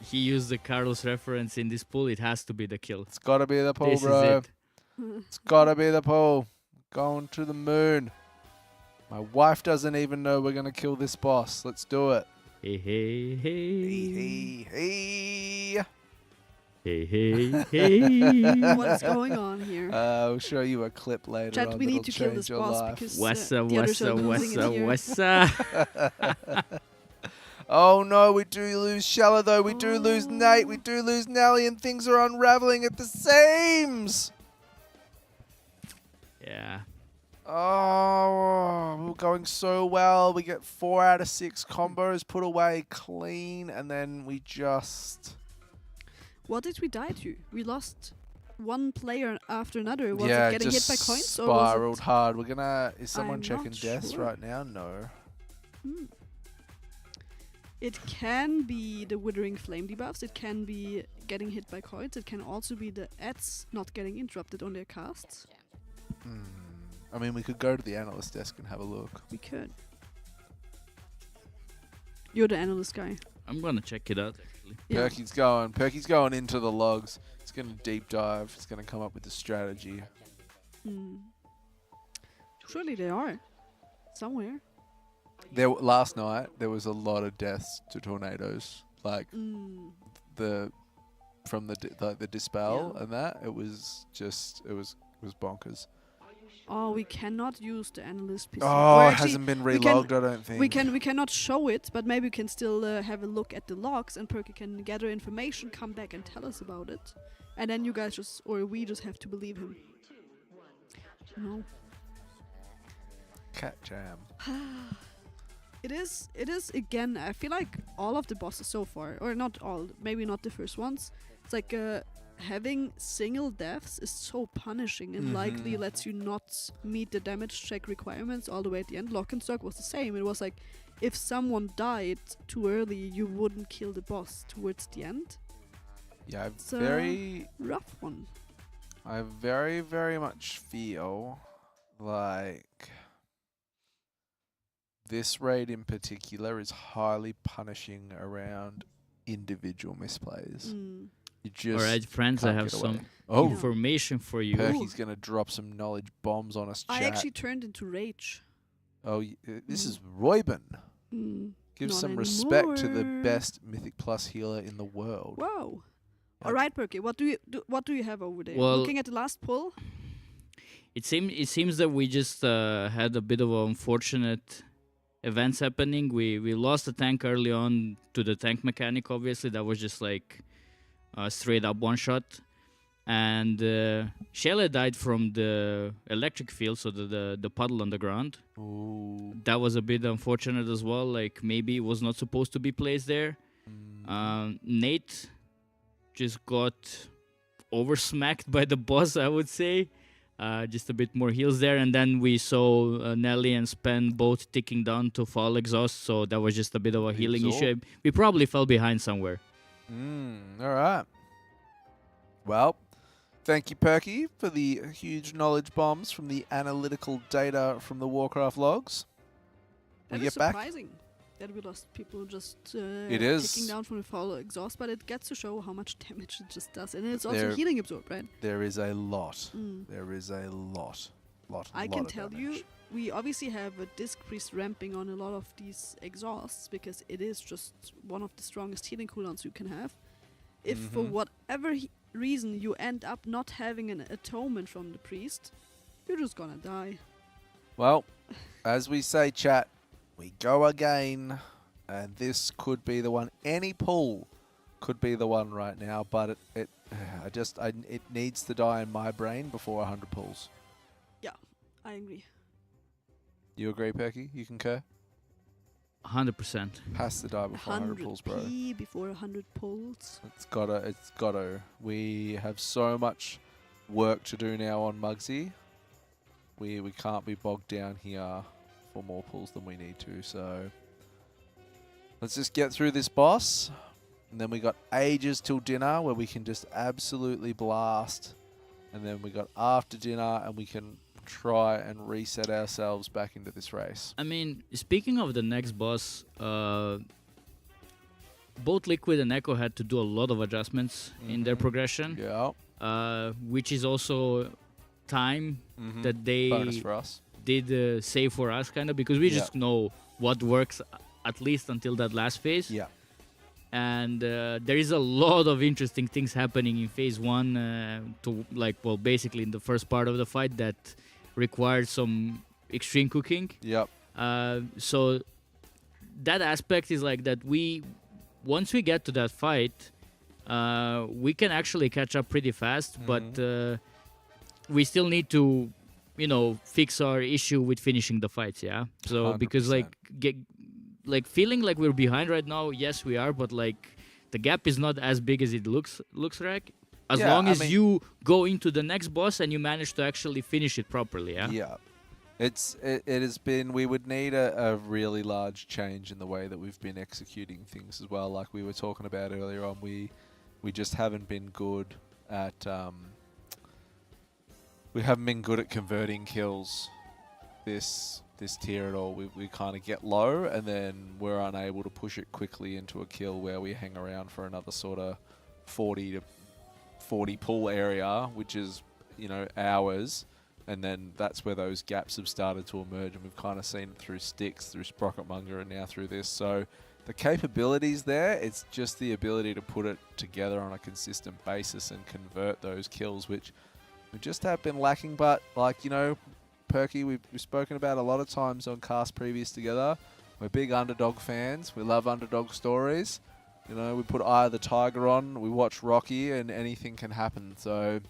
He used the Carlos reference in this pool. It has to be the kill. It's got to be the pull, This bro. is it. It's got to be the pull. Going to the moon. My wife doesn't even know we're going to kill this boss. Let's do it. Hey, hey, hey. Hey, hey. Hey, hey, hey. What's going on here? I'll show you a clip later Chat, on we need that'll to kill change this your boss life. because Wassa, the others wassa, are losing wassa, it here. wassa. Oh no, we do lose Shella though. We do lose Nate. We do lose Nelly, and things are unraveling at the seams. Yeah. Oh, we're going so well. We get 4 out of 6 combos put away clean, and then we just... What did we die to? We lost one player after another. Was yeah, it getting hit just by coins? Or was spiraled hard. We're gonna... Is someone I'm checking not deaths sure. right now? No. It can be the Withering Flame debuffs. It can be getting hit by coins. It can also be the ads not getting interrupted on their casts. I mean, we could go to the analyst desk and have a look. We could. You're the analyst guy. I'm gonna check it out actually. Yeah. Perky's going into the logs. He's gonna deep dive. He's gonna come up with a strategy. Surely they are. Somewhere. Last night there was a lot of deaths to tornadoes. Like the dispel Yeah. and that. It was bonkers. Oh, we cannot use the analyst PC. Oh, Or it actually, hasn't been we can- relogged, I don't think. We cannot show it, but maybe we can still have a look at the logs, and Perky can gather information, come back and tell us about it, and then you guys we just have to believe him. No. Cat jam. It is again. I feel like all of the bosses so far, or not all, maybe not the first ones. It's like having single deaths is so punishing and likely lets you not meet the damage check requirements all the way at the end. Lock and Stock was the same. It was like if someone died too early, you wouldn't kill the boss towards the end. Yeah, It's a rough one. I very, very much feel like this raid in particular is highly punishing around individual misplays. You just Alright, friends, I can't have get some away. information for you. Perky's gonna drop some knowledge bombs on us. I Chat. actually turned into rage. Oh, this is Royben. Give Not some respect to the anymore. best Mythic Plus healer in the world. Whoa. Yeah. All right, Perky. What do you have over there? Well- Looking at the last pull. It seems that we just had a bit of unfortunate events happening. We lost the tank early on to the tank mechanic. Obviously, that was just like straight up one shot. And Shella died from the electric field, so the puddle on the ground. Ooh. That was a bit unfortunate as well. Like maybe it was not supposed to be placed there. Nate just got oversmacked by the boss, I would say. Just a bit more heals there, and then we saw Nelly and Spen both ticking down to fall exhaust, so that was just a bit of a healing issue. We probably fell behind somewhere. All right. Well, thank you, Perky, for the huge knowledge bombs from the analytical data from the Warcraft logs. That We is get back. surprising that we lost people just It is. ticking down from the fall exhaust, but it gets to show how much damage it just does, and it's also There- healing absorb, right? There is a lot. There is a lot. I lot can of tell damage. you, we obviously have a disc priest ramping on a lot of these exhausts because it is just one of the strongest healing cooldowns you can have. If for whatever reason you end up not having an atonement from the priest, you're just gonna die. Well, as we say, chat, we go again, and this could be the one. Any pull could be the one right now, but it needs to die in my brain before 100 pulls. Yeah, I agree. You agree, Perky? You concur? 100%. Has to die before 100 pulls, bro. 100p before 100 pulls. It's gotta. We have so much work to do now on Muggsy. We can't be bogged down here for more pulls than we need to, so let's just get through this boss, and then we got ages till dinner where we can just absolutely blast, and then we got after dinner and we can try and reset ourselves back into this race. I mean, speaking of the next boss, both Liquid and Echo had to do a lot of adjustments in their progression, Yeah. which is also time that they Bonus for us. did save for us, kind of, because we just know what works at least until that last phase. Yeah. And there is a lot of interesting things happening in phase 1 basically in the first part of the fight that required some extreme cooking. Yep. So that aspect is like that. Once we get to that fight, we can actually catch up pretty fast, but we still need to, fix our issue with finishing the fights. Yeah. So because 100%. feeling like we're behind right now, yes we are, but like the gap is not as big as it looks like. As long as you go into the next boss and you manage to actually finish it properly. Yeah. Yeah. It has been, we would need a really large change in the way that we've been executing things as well. Like we were talking about earlier on, we just haven't been good at converting kills this tier at all. We kind of get low and then we're unable to push it quickly into a kill where we hang around for another sort of 40 to 40 pull area, which is, hours. And then that's where those gaps have started to emerge, and we've kind of seen it through Sticks, through Sprocketmonger, and now through this. So the capability's there. It's just the ability to put it together on a consistent basis and convert those kills, which we just have been lacking. But Perky, we've spoken about a lot of times on cast previous together. We're big underdog fans. We love underdog stories. We put Eye of the Tiger on. We watch Rocky, and anything can happen. So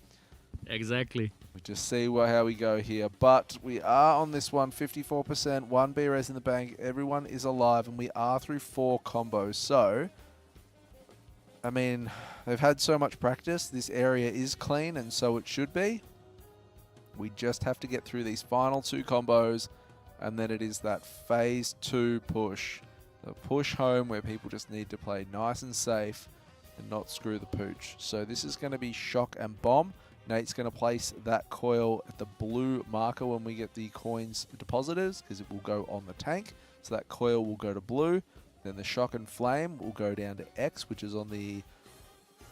exactly. We just see how we go here. But we are on this one, 54%, 1 B-res in the bank. Everyone is alive, and we are through 4 combos. So, they've had so much practice. This area is clean, and so it should be. We just have to get through these final 2 combos, and then it is that phase 2 push. The push home where people just need to play nice and safe and not screw the pooch. So this is going to be shock and bomb. Nate's going to place that coil at the blue marker when we get the coins depositors, because it will go on the tank. So that coil will go to blue. Then the shock and flame will go down to X, which is on the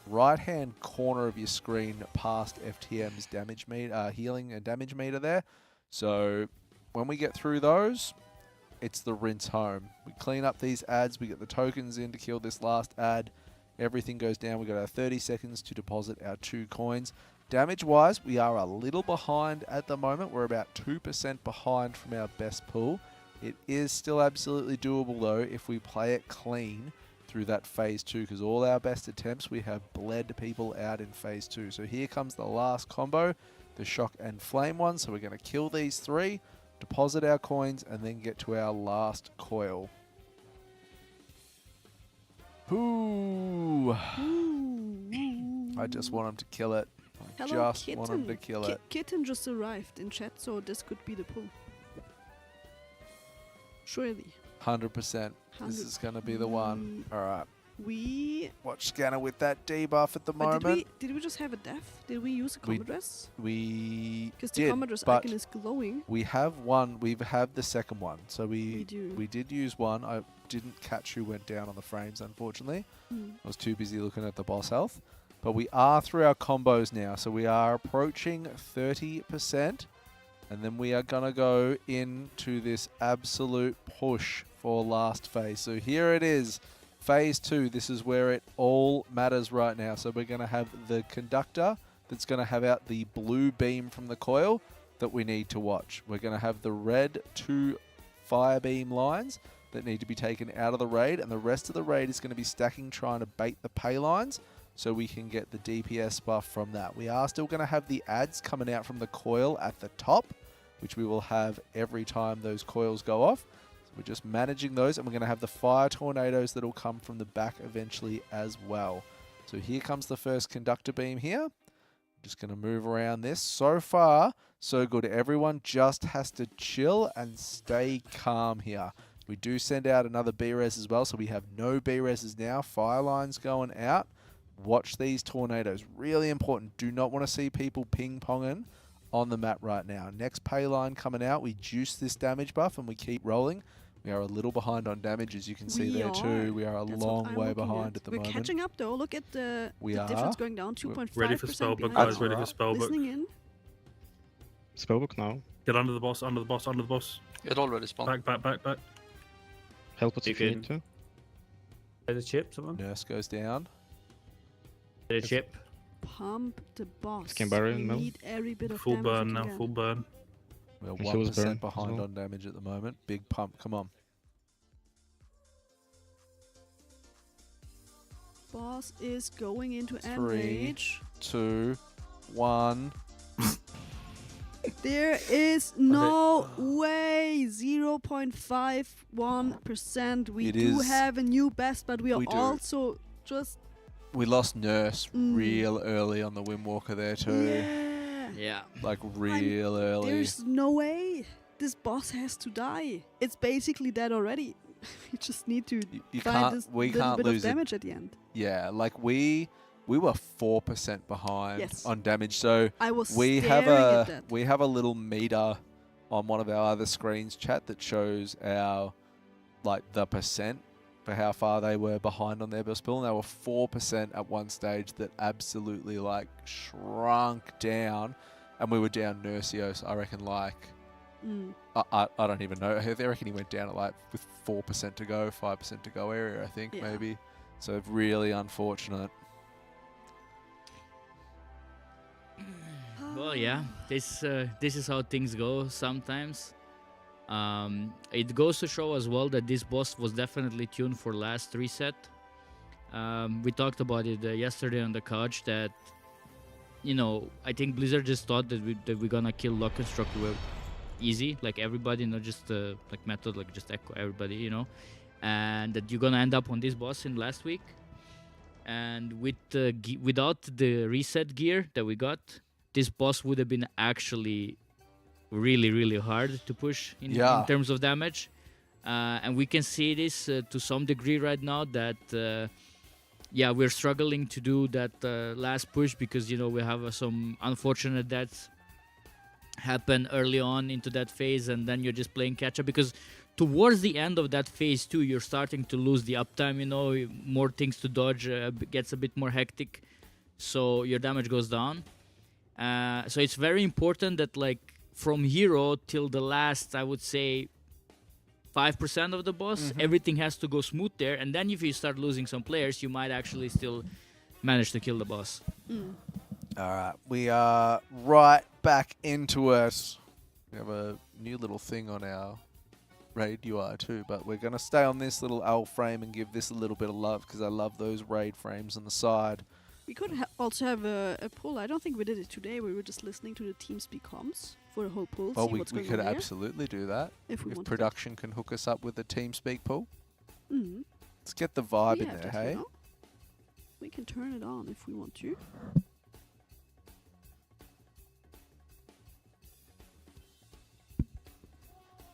right-hand corner of your screen past FTM's damage meter, healing and damage meter there. So when we get through those, it's the rinse home. We clean up these ads. We get the tokens in to kill this last ad. Everything goes down. We got our 30 seconds to deposit our 2 coins. Damage-wise, we are a little behind at the moment. We're about 2% behind from our best pool. It is still absolutely doable, though, if we play it clean through that phase 2, because all our best attempts, we have bled people out in phase 2. So here comes the last combo, the shock and flame one. So we're going to kill these 3, deposit our coins, and then get to our last coil. Ooh. I just want him to kill it. Hello, Just want him to kill it. Kitten just arrived in chat, so this could be the pull. Surely. 100%. This is going to be the one. All right. We Watch Scanner with that debuff at the moment. Did we just have a death? Did we use a Commodress? We Because the Commodress icon is glowing. We have one. We have the second one. So we do. did use one. I didn't catch who went down on the frames, unfortunately. I was too busy looking at the boss health. But we are through our combos now. So we are approaching 30%. And then we are going to go into this absolute push for last phase. So here it is. Phase 2, this is where it all matters right now. So we're going to have the conductor that's going to have out the blue beam from the coil that we need to watch. We're going to have the red 2 fire beam lines that need to be taken out of the raid, and the rest of the raid is going to be stacking, trying to bait the pay lines so we can get the DPS buff from that. We are still going to have the ads coming out from the coil at the top, which we will have every time those coils go off. We're just managing those, and we're going to have the fire tornadoes that will come from the back eventually as well. So here comes the first conductor beam here. Just going to move around this. So far, so good. Everyone just has to chill and stay calm here. We do send out another B-res as well, so we have no B-reses now. Fire lines going out. Watch these tornadoes. Really important. Do not want to see people ping-ponging on the map right now. Next pay line coming out. We juice this damage buff, and we keep rolling. We are a little behind on damage, as you can see there too. We are a long way behind at the moment. We're catching up though. Look at the difference going down. 2.5%. Ready for spellbook, guys. Ready for spellbook. Listening in. Spellbook now. Get under the boss, under the boss, under the boss. It already spawned. Back. Help us if you need to. There's a chip, someone. Nurse goes down. There's a chip. Pump the boss. Skin barrier We in middle. need every bit of Full damage burn we now, can full burn. We're And he was 1% burned as behind well. on damage at the moment. Big pump. Come on. Boss is going into Three. enrage. 2, 1. There is no way. 0.51%. We It do is- have a new best, but we are we do. also just We lost Nurse Mm. real early on the Windwalker there too. yeah. Yeah. Like real early. There's no way. This boss has to die. It's basically dead already. You just need to You find can't. this We little can't bit lose of it. damage at the end. Yeah, like we were 4% behind Yes. on damage. So I was we staring have at a that. we have a little meter on one of our other screens, chat, that shows our like the percent for how far they were behind on their best bill, and they were 4% at one stage that absolutely like shrunk down, and we were down Nursios. I reckon like Mm. I don't even know. I reckon he went down at like with 4% to go, 5% to go area. I think Yeah. maybe. So really unfortunate. Well, yeah, this is how things go sometimes. It goes to show as well that this boss was definitely tuned for last reset. We talked about it yesterday on the couch that, you know, I think Blizzard just thought that we're gonna kill Lock and Struck easy, like everybody, not just like Method, like just echo everybody, you know, and that you're gonna end up on this boss in last week. And without the reset gear that we got, this boss would have been actually really, really hard to push in terms of damage. And we can see this to some degree right now that, we're struggling to do that last push because, you know, we have some unfortunate deaths happen early on into that phase, and then you're just playing catch up because towards the end of that phase too, you're starting to lose the uptime, you know, more things to dodge, gets a bit more hectic, so your damage goes down. So it's very important that like from hero till the last, I would say 5% of the boss, everything has to go smooth there, and then if you start losing some players, you might actually still manage to kill the boss. Mm. All right, we are right back into it. We have a new little thing on our raid UI too, but we're going to stay on this little L frame and give this a little bit of love because I love those raid frames on the side. We could also have a poll. I don't think we did it today. We were just listening to the TeamSpeak comms for a whole poll. Well, see we what's going could on there, absolutely do that. if we If wanted production can hook us up with a TeamSpeak pool. it. Mm. Let's get the vibe We in have there, that, you hey? know? We can turn it on if we want to.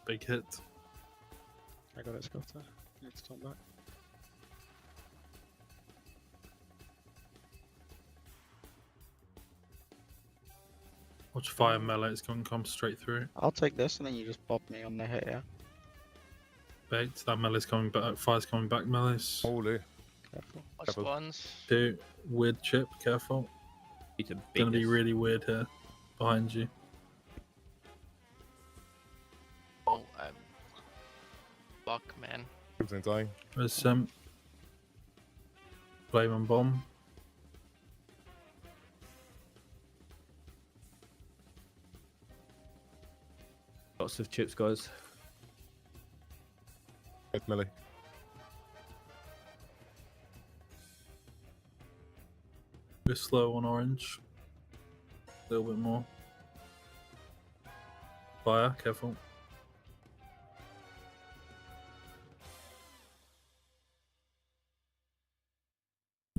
Big hit. I got it, Scott. Let's stop that. Watch fire melee, it's going to come straight through. I'll take this and then you just pop me on the hit, yeah? Bait, that melee's coming back, fire's coming back, melee's. Holy. Careful. Last ones. Two, weird chip, careful. It's a Gonna be bigness. really weird here, behind you. Oh, fuck, man. Everything's dying. There's some flame and bomb. Lots of chips, guys. Hit melee. We're slow on orange. A little bit more. Fire, careful.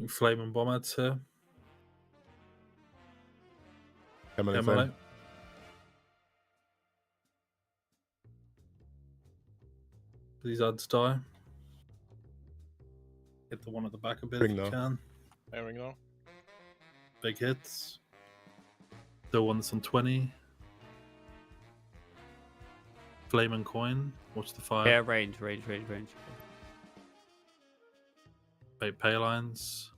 Flame and bomb ads here. Melee. Melee. These ads die. Hit the one at the back a bit Bring if you now. can. There we go. Big hits. The one that's on 20. Flame and coin. Watch the fire. Yeah, range. Bait pay lines.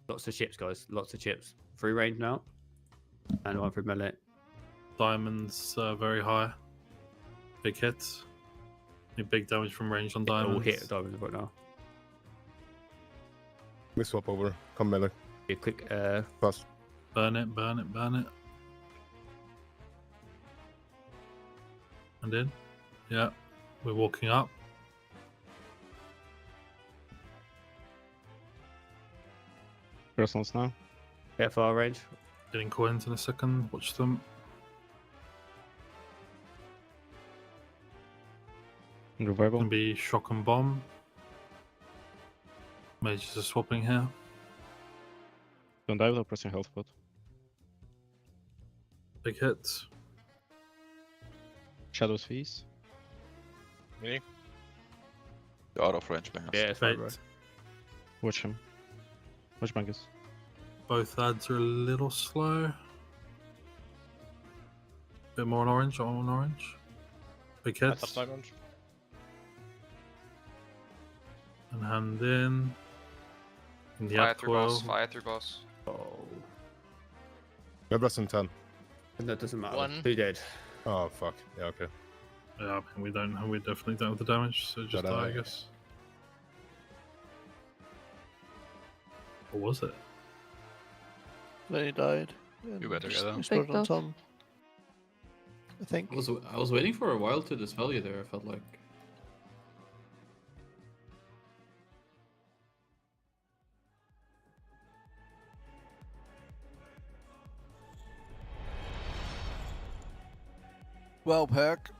Lots of chips, guys. Lots of chips. 3 range now. And 1 for melee. Diamonds very high. Big hits. Big damage from range on diamonds. All hit diamonds right now. We swap over. Come melee. A quick Fast. Burn it, burn it, burn it. And in. Yeah. We're walking up. Personals now. Get far range. Getting coins in a second. Watch them. Revival. Gonna be shock and bomb. Mages are swapping here. Don't die without pressing health pot. Big hits. Shadows fees. Me? You're out of range, Bangers. Yeah, far Fate. right. Watch him. Watch Bangus. Both ads are a little slow. Bit more on orange, all on orange. Big hits. That's diamond. And hand in. The Fire app through boss. coil. Fire through boss. Oh. We're less than 10. And that doesn't matter. One. 2 dead. Oh, fuck. Yeah, okay. Yeah, I mean, we definitely don't have the damage, so just But, die, I guess. Or was it? Then he died. You better get him. Exploded on Tom. I think. I was waiting for a while to dispel you there, I felt like. Well, Perk,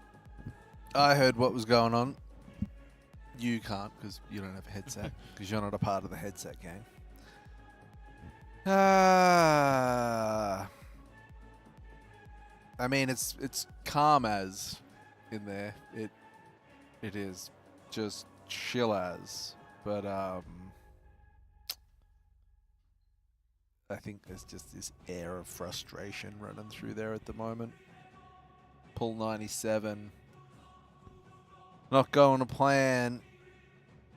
I heard what was going on. You can't because you don't have a headset because you're not a part of the headset gang. I mean, it's calm as in there. It is just chill as, but I think there's just this air of frustration running through there at the moment. Pull 97, not going to plan,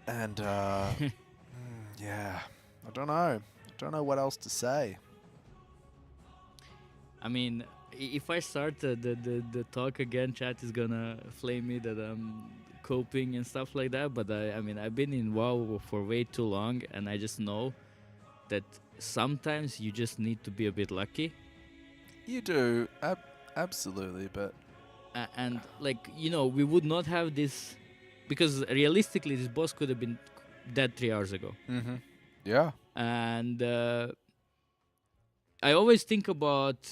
and yeah, I don't know. Don't know what else to say. I mean, if I start the talk again, chat is gonna flame me that I'm coping and stuff like that. But I mean, I've been in WoW for way too long, and I just know that sometimes you just need to be a bit lucky. You do, absolutely, but and like, you know, we would not have this because realistically, this boss could have been dead 3 hours ago. Mm-hmm. Yeah. And I always think about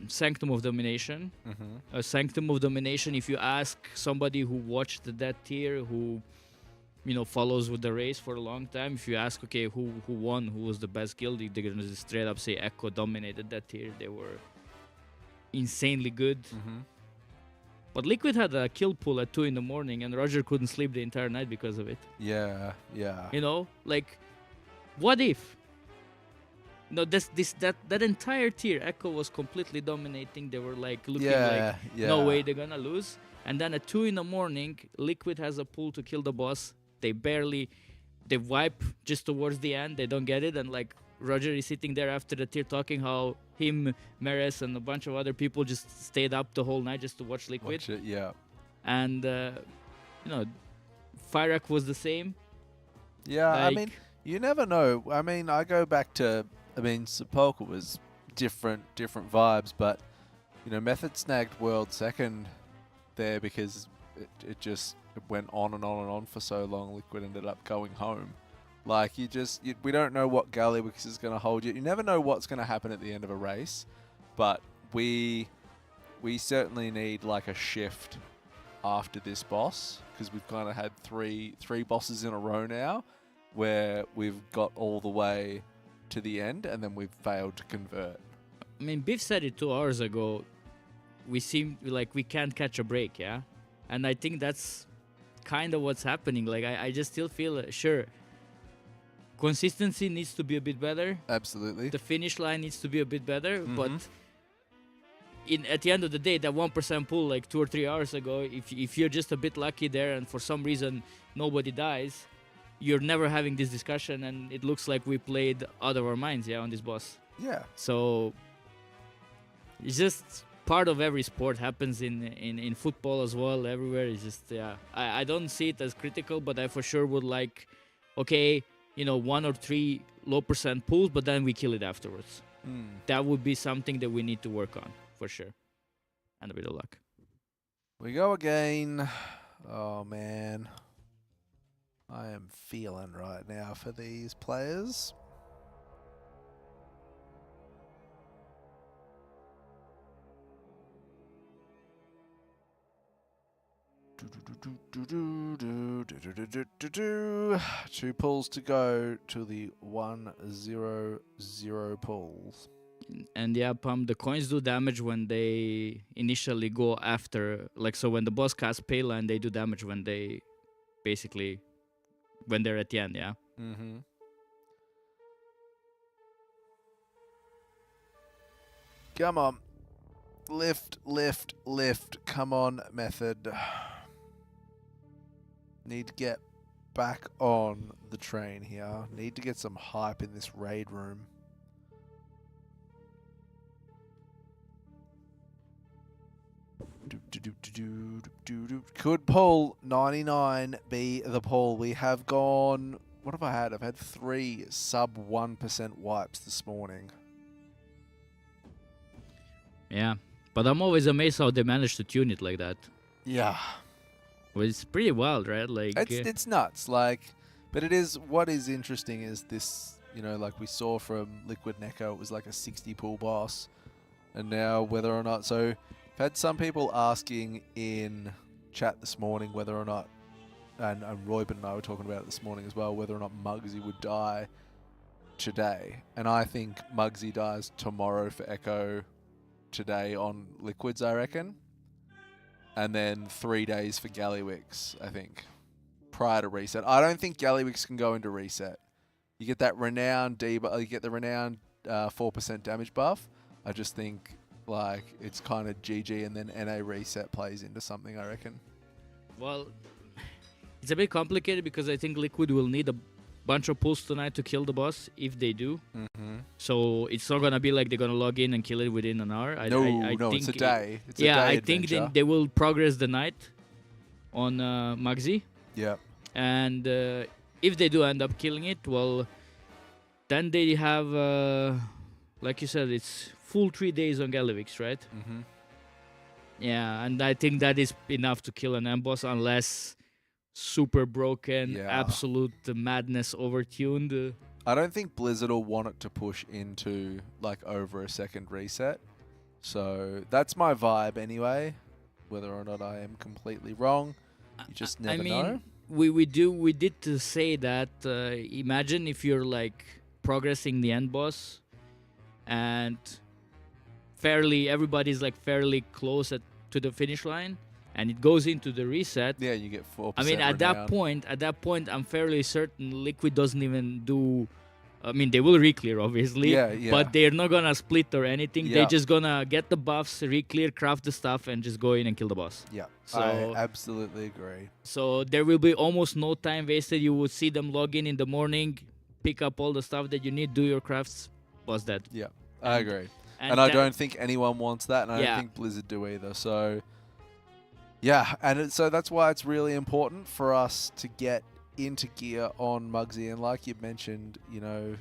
Sanctum of Domination. Mm-hmm. Sanctum of Domination, if you ask somebody who watched that tier, who, you know, follows with the race for a long time, if you ask, okay, who won, who was the best guild, they're going to straight up say Echo dominated that tier. They were insanely good. Mm-hmm. But Liquid had a kill pool at 2 in the morning, and Roger couldn't sleep the entire night because of it. Yeah, yeah. You know, like, what if? No, that entire tier, Echo was completely dominating. They were like looking like no way they're gonna lose. And then at 2 in the morning, Liquid has a pull to kill the boss. They wipe just towards the end. They don't get it, and like Roger is sitting there after the tier talking how him, Mares, and a bunch of other people just stayed up the whole night just to watch Liquid. Watch it, yeah. And you know, Fyrak was the same. Yeah, like, I mean, you never know. I mean, I go back to, Sepulchre was different vibes, but, you know, Method snagged world second there because it went on and on and on for so long. Liquid ended up going home. Like, we don't know what Gallywix is going to hold you. You never know what's going to happen at the end of a race, but we certainly need like a shift after this boss because we've kind of had three bosses in a row now where we've got all the way to the end and then we've failed to convert. I mean, Biff said it 2 hours ago. We seem like we can't catch a break, yeah? And I think that's kind of what's happening. Like, I just still feel, sure, consistency needs to be a bit better. Absolutely. The finish line needs to be a bit better, but at the end of the day, that 1% pull like 2 or 3 hours ago, if you're just a bit lucky there and for some reason nobody dies, you're never having this discussion, and it looks like we played out of our minds, yeah, on this boss. Yeah. So it's just part of every sport, happens in football as well, everywhere. It's just, yeah, I don't see it as critical, but I for sure would like, okay, you know, 1 or 3 low percent pulls, but then we kill it afterwards. That would be something that we need to work on, for sure. And a bit of luck. We go again. Oh, man. I am feeling right now for these players. Two pulls to go to the 1-0-0 pulls. And yeah, the coins do damage when they initially go after. Like, so when the boss casts Payline, they do damage when they basically, when they're at the end, yeah? Mm-hmm. Come on. Lift, lift, lift. Come on, Method. Need to get back on the train here. Need to get some hype in this raid room. Could pull 99 be the pull? We have gone... What have I had? I've had 3 sub 1% wipes this morning. Yeah, but I'm always amazed how they managed to tune it like that. Yeah. Well, it's pretty wild, right? Like It's nuts. Like, but it is... What is interesting is this, you know, like we saw from Liquid Neko, it was like a 60 pull boss. And now whether or not... So... I've had some people asking in chat this morning whether or not, and Royben and I were talking about it this morning as well, whether or not Muggsy would die today. And I think Muggsy dies tomorrow for Echo, today on Liquids, I reckon. And then 3 days for Gallywix, I think, prior to reset. I don't think Gallywix can go into reset. You get that renowned debuff, you get the renowned 4% damage buff. I just think... Like, it's kind of GG and then NA reset plays into something, I reckon. Well, it's a bit complicated because I think Liquid will need a bunch of pulls tonight to kill the boss, if they do. Mm-hmm. So it's not going to be like they're going to log in and kill it within an hour. I think it's a day. It's yeah, a day I think adventure. they will progress the night on Muggsy. Yeah. And if they do end up killing it, well, then they have, like you said, it's... full 3 days on Gallywix, right? Mm-hmm. Yeah, and I think that is enough to kill an M-boss unless super broken, absolute madness overtuned. I don't think Blizzard will want it to push into like over a second reset. So that's my vibe anyway. Whether or not I am completely wrong, you just never know. We did to say that imagine if you're like progressing the end boss and everybody's like fairly close to the finish line, and it goes into the reset. Yeah, you get 4%. I mean, at that point, I'm fairly certain Liquid doesn't even do. I mean, they will re-clear, obviously. Yeah. But they're not gonna split or anything. Yeah. They're just gonna get the buffs, re-clear, craft the stuff, and just go in and kill the boss. Yeah, so, I absolutely agree. So there will be almost no time wasted. You will see them log in the morning, pick up all the stuff that you need, do your crafts, boss dead. Yeah, I agree. And I don't think anyone wants that, and I don't think Blizzard do either. So, yeah, and so that's why it's really important for us to get into gear on Muggsy. And like you mentioned, you know,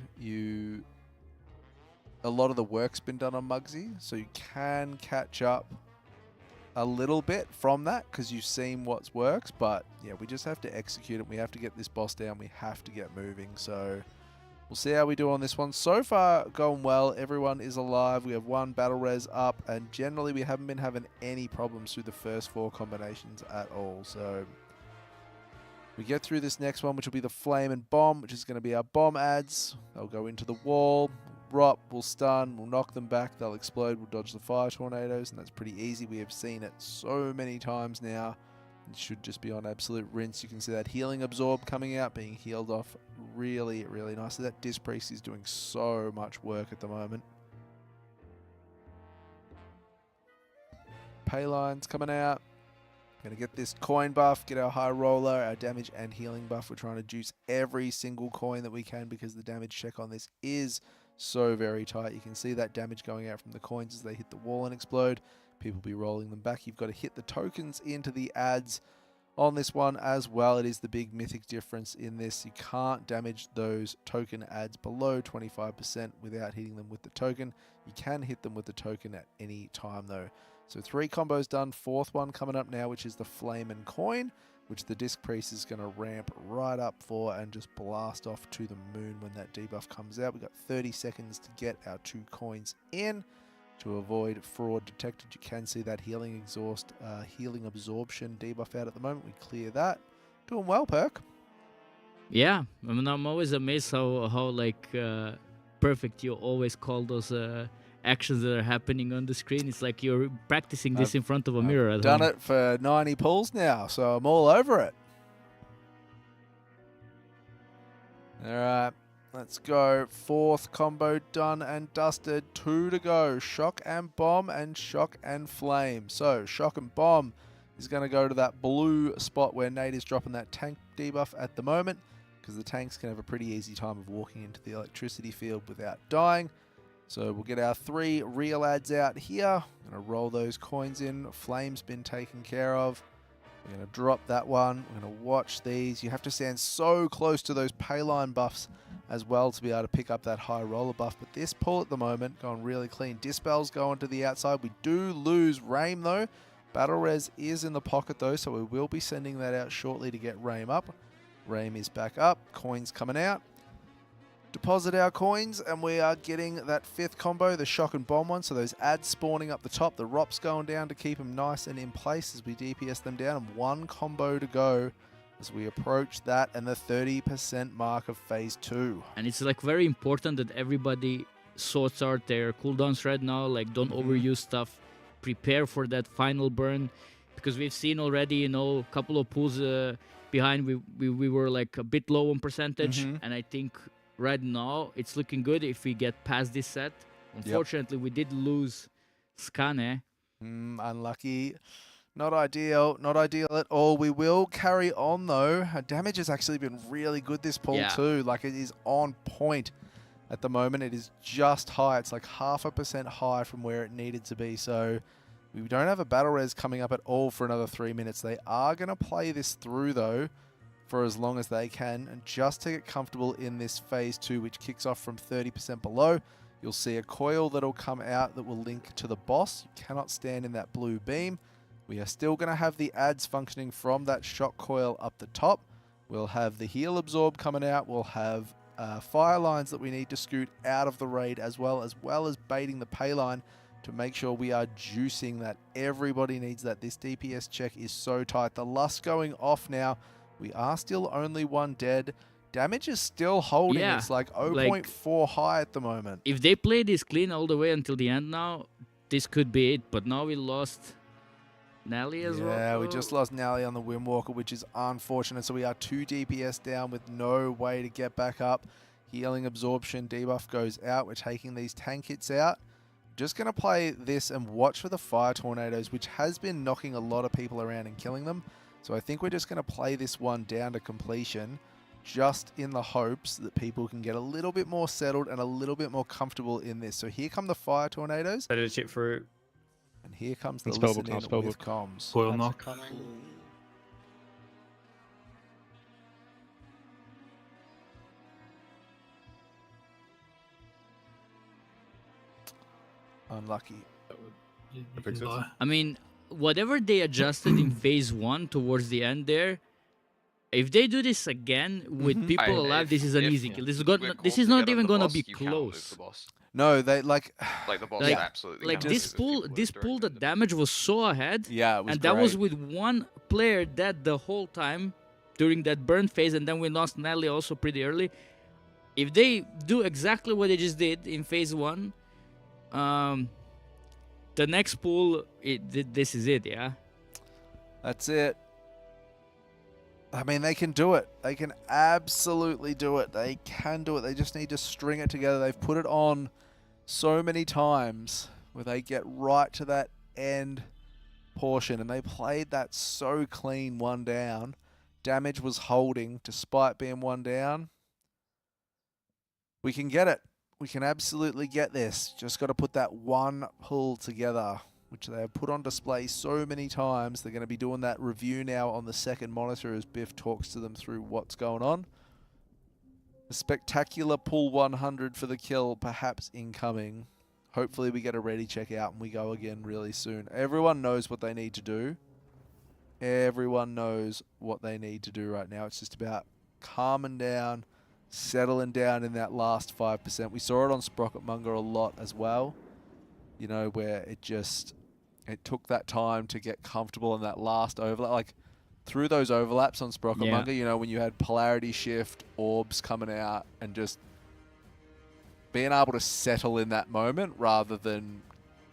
a lot of the work's been done on Muggsy, so you can catch up a little bit from that because you've seen what works. But yeah, we just have to execute it. We have to get this boss down. We have to get moving. So... we'll see how we do on this one. So far, going well. Everyone is alive. We have 1 battle res up, and generally we haven't been having any problems through the first 4 combinations at all. So we get through this next one, which will be the flame and bomb, which is going to be our bomb ads. They'll go into the wall. Rot, we'll stun, we'll knock them back, they'll explode, we'll dodge the fire tornadoes, and that's pretty easy. We have seen it so many times now. It should just be on absolute rinse. You can see that healing absorb coming out, being healed off really, really nicely. That Disc Priest is doing so much work at the moment. Payline's coming out. Going to get this coin buff, get our high roller, our damage and healing buff. We're trying to juice every single coin that we can because the damage check on this is so very tight. You can see that damage going out from the coins as they hit the wall and explode. People be rolling them back. You've got to hit the tokens into the ads on this one as well. It is the big mythic difference in this. You can't damage those token ads below 25% without hitting them with the token. You can hit them with the token at any time though. So 3 combos done. 4th one coming up now, which is the Flame and Coin, which the Disc Priest is going to ramp right up for and just blast off to the moon when that debuff comes out. We've got 30 seconds to get our 2 coins in. To avoid fraud detected, you can see that healing exhaust, healing absorption debuff out at the moment. We clear that. Doing well, Perk. Yeah, I mean, I'm always amazed how like perfect you always call those actions that are happening on the screen. It's like you're practicing this in front of a mirror at Done home. it for 90 pulls now, so I'm all over it. All right, let's go. 4th combo done and dusted. 2 to go. Shock and Bomb and Shock and Flame. So Shock and Bomb is going to go to that blue spot where Nate is dropping that tank debuff at the moment, because the tanks can have a pretty easy time of walking into the electricity field without dying. So we'll get our 3 real adds out here. I'm going to roll those coins in. Flame's been taken care of. We're going to drop that one. We're going to watch these. You have to stand so close to those Payline buffs as well to be able to pick up that high roller buff. But this pull at the moment, going really clean. Dispel's going to the outside. We do lose Rame though. Battle Res is in the pocket though, so we will be sending that out shortly to get Rame up. Rame is back up. Coins coming out. Deposit our coins, and we are getting that 5th combo, the Shock and Bomb one. So those adds spawning up the top, the ROPs going down to keep them nice and in place as we DPS them down, and 1 combo to go as we approach that and the 30% mark of Phase 2. And it's like very important that everybody sorts out their cooldowns right now. Like, don't overuse stuff. Prepare for that final burn, because we've seen already, you know, a couple of pulls behind. We were like a bit low on percentage, and I think right now it's looking good if we get past this set. Unfortunately, we did lose Skane. Unlucky. Not ideal. Not ideal at all. We will carry on though. Our damage has actually been really good this pull too. Like, it is on point at the moment. It is just high. It's like 0.5% high from where it needed to be. So we don't have a battle res coming up at all for another 3 minutes. They are going to play this through though for as long as they can, and just to get comfortable in this Phase 2, which kicks off from 30% below. You'll see a coil that'll come out that will link to the boss. You cannot stand in that blue beam. We are still going to have the adds functioning from that shock coil up the top. We'll have the heal absorb coming out. We'll have fire lines that we need to scoot out of the raid, as well as baiting the pay line to make sure we are juicing that. Everybody needs that. This DPS check is so tight. The lust going off now. We are still only 1 dead. Damage is still holding. Yeah, It's like 0.4 high at the moment. If they play this clean all the way until the end now, this could be it. But now we lost Nelly as well. Yeah, we just lost Nelly on the Windwalker, which is unfortunate. So we are 2 DPS down with no way to get back up. Healing absorption debuff goes out. We're taking these tank hits out. Just going to play this and watch for the fire tornadoes, which has been knocking a lot of people around and killing them. So I think we're just going to play this one down to completion, just in the hopes that people can get a little bit more settled and a little bit more comfortable in this. So here come the fire tornadoes. Better to chip through. And here comes the Spellbook listening now, with spellbook. comms. Coil knock. Unlucky. I mean, whatever they adjusted in Phase 1 towards the end there, if they do this again with people alive, this is an easy kill. This is not even gonna be close. No, they like the boss like, absolutely. like this pull, the damage was so ahead, yeah, it was and that was with 1 player dead the whole time during that burn phase, and then we lost Nelly also pretty early. If they do exactly what they just did in Phase 1, the next pull, this is it, yeah. That's it. I mean, they can do it. They can absolutely do it. They can do it. They just need to string it together. They've put it on so many times where they get right to that end portion, and they played that so clean 1 down. Damage was holding despite being 1 down. We can get it. We can absolutely get this. Just got to put that 1 pull together, which they have put on display so many times. They're going to be doing that review now on the second monitor as Biff talks to them through what's going on. A spectacular pull 100 for the kill, perhaps incoming. Hopefully we get a ready check out and we go again really soon. Everyone knows what they need to do. Everyone knows what they need to do right now. It's just about calming down, settling down in that last 5%. We saw it on Sprocketmonger a lot as well. you know, where it took that time to get comfortable in that last overlap. Like, through those overlaps on Sprockelmonger, you know, when you had polarity shift, orbs coming out, and just being able to settle in that moment rather than,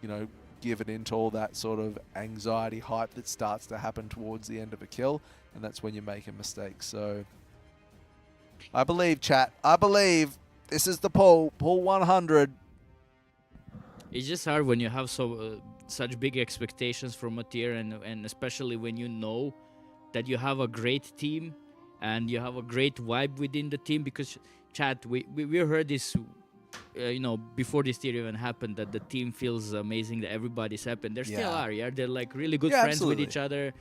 you know, given into all that sort of anxiety hype that starts to happen towards the end of a kill, and that's when you're making mistakes. So I believe, chat. I believe this is the pull 100. It's just hard when you have such big expectations from a tier, and especially when you know that you have a great team and you have a great vibe within the team. Because chat, we heard this you know, before this tier even happened, that the team feels amazing, that everybody's happy. They still are, yeah. They're like really good friends with each other.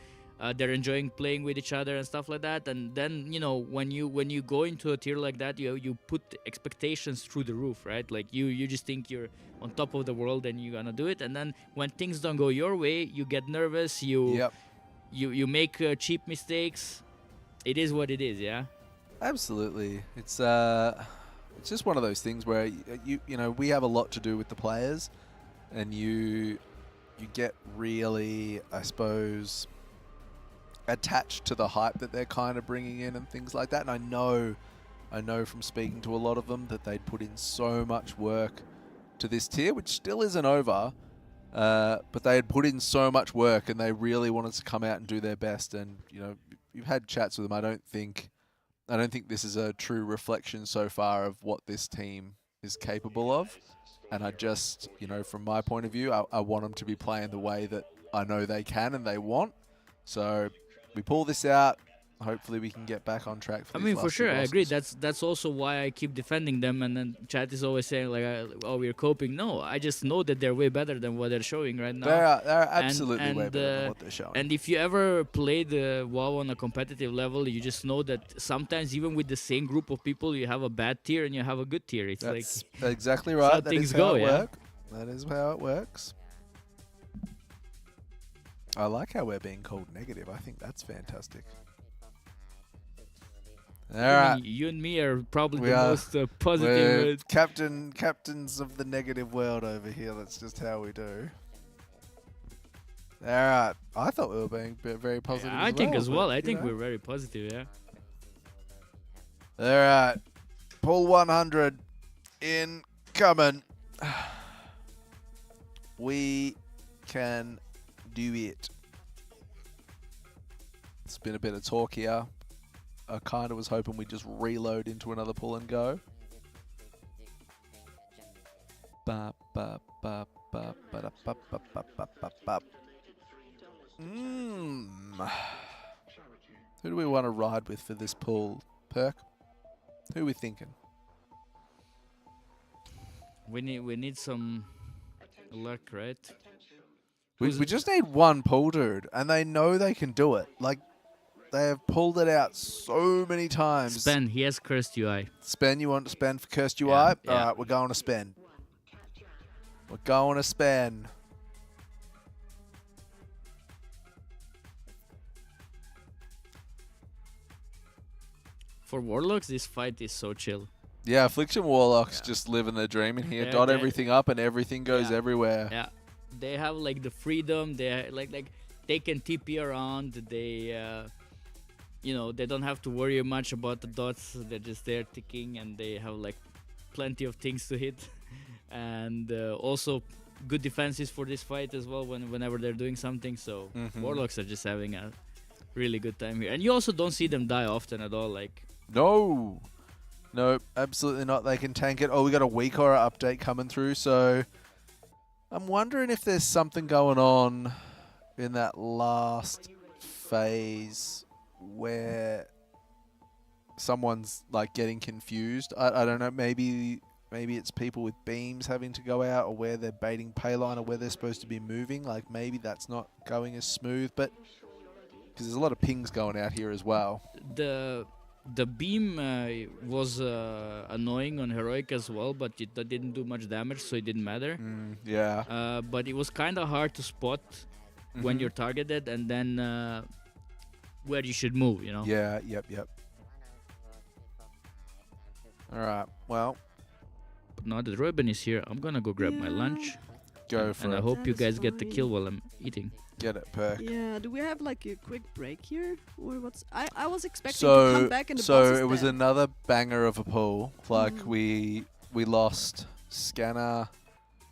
They're enjoying playing with each other and stuff like that. And then, you know, when you go into a tier like that, you put expectations through the roof, right? Like you just think you're on top of the world and you're gonna do it. And then when things don't go your way, you get nervous. You make cheap mistakes. It is what it is, yeah. Absolutely. It's just one of those things where you know, we have a lot to do with the players, and you get really, I suppose, attached to the hype that they're kind of bringing in and things like that. And I know from speaking to a lot of them that they'd put in so much work to this tier, which still isn't over, but they had put in so much work and they really wanted to come out and do their best. And, you know, you've had chats with them. I don't think this is a true reflection so far of what this team is capable of. And I just, you know, from my point of view, I want them to be playing the way that I know they can and they want. So we pull this out. Hopefully we can get back on track for I mean, for sure, I agree. That's also why I keep defending them. And then chat is always saying, like, oh, we're coping. No, I just know that they're way better than what they're showing right now. They're absolutely way better than what they're showing. And if you ever played WoW on a competitive level, you just know that sometimes even with the same group of people, you have a bad tier and you have a good tier. It's that's like exactly right. How that things is go, how it yeah. works. That is how it works. I like how we're being called negative. I think that's fantastic. All right. You and me are probably the most positive. We're captains of the negative world over here. That's just how we do. All right. I thought we were being very positive. Yeah, I think as well. I think we're very positive, yeah. All right. Pull 100 incoming. We can do it. It's been a bit of talk here. I kind of was hoping we'd just reload into another pull and go. Who do we want to ride with for this pull, Perk? Who are we thinking? We need some luck, right? We just need one pull, dude, and they know they can do it. Like, they have pulled it out so many times. Spen, he has cursed UI. Spen, you want to spend for cursed UI? Yeah. All right, we're going to spend. We're going to spend. For Warlocks, this fight is so chill. Yeah, Affliction Warlocks just living their dream in here. Dot everything up and everything goes everywhere. Yeah, they have like the freedom. They like they can TP around. They you know, they don't have to worry much about the dots. They're just there ticking, and they have like plenty of things to hit, and also good defenses for this fight as well. Whenever they're doing something, so Warlocks are just having a really good time here, and you also don't see them die often at all. Like no, absolutely not. They can tank it. Oh, we got a weak aura update coming through, so I'm wondering if there's something going on in that last phase where someone's like getting confused. I don't know, maybe it's people with beams having to go out, or where they're baiting payline, or where they're supposed to be moving. Like, maybe that's not going as smooth, but because there's a lot of pings going out here as well. The beam was annoying on Heroic as well, but it didn't do much damage, so it didn't matter. Yeah. But it was kind of hard to spot when you're targeted, and then where you should move, you know? Yeah, yep. Alright, well. But now that Ruben is here, I'm gonna go grab my lunch. Go for And it. I hope you That is guys get the kill fine. while I'm eating. Get it, Perk. Yeah, do we have like a quick break here? Or what's I was expecting to come back and the boss is it was dead. another banger of a pull. Like Mm. we lost Scanner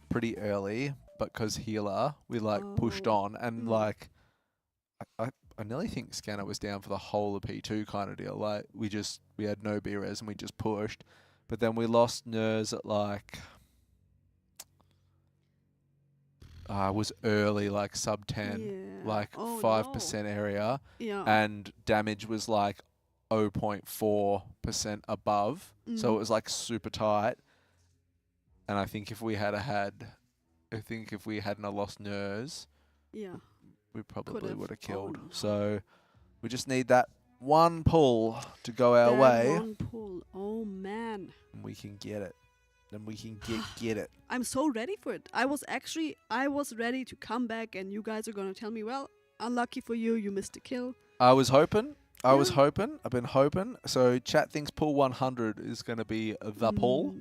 pretty early, but because healer, we like pushed Oh. on and like I nearly think Scanner was down for the whole of P2 kind of deal. Like we had no B-res and we just pushed. But then we lost Nurs at like was early, like sub 10, Yeah. like Oh, 5% area. Yeah. And damage was like 0.4% above. So it was like super tight. And I think if we hadn't have lost Nurs, Yeah. we probably Could've. would have Oh, killed. no. So we just need that one pull to go our That way, one pull. Oh man. and we can get it. Then we can get it. I'm so ready for it. I was ready to come back and you guys are gonna tell me, well, unlucky for you, you missed a kill. I was hoping. I've been hoping. So chat thinks pull 100 is going to be the pull.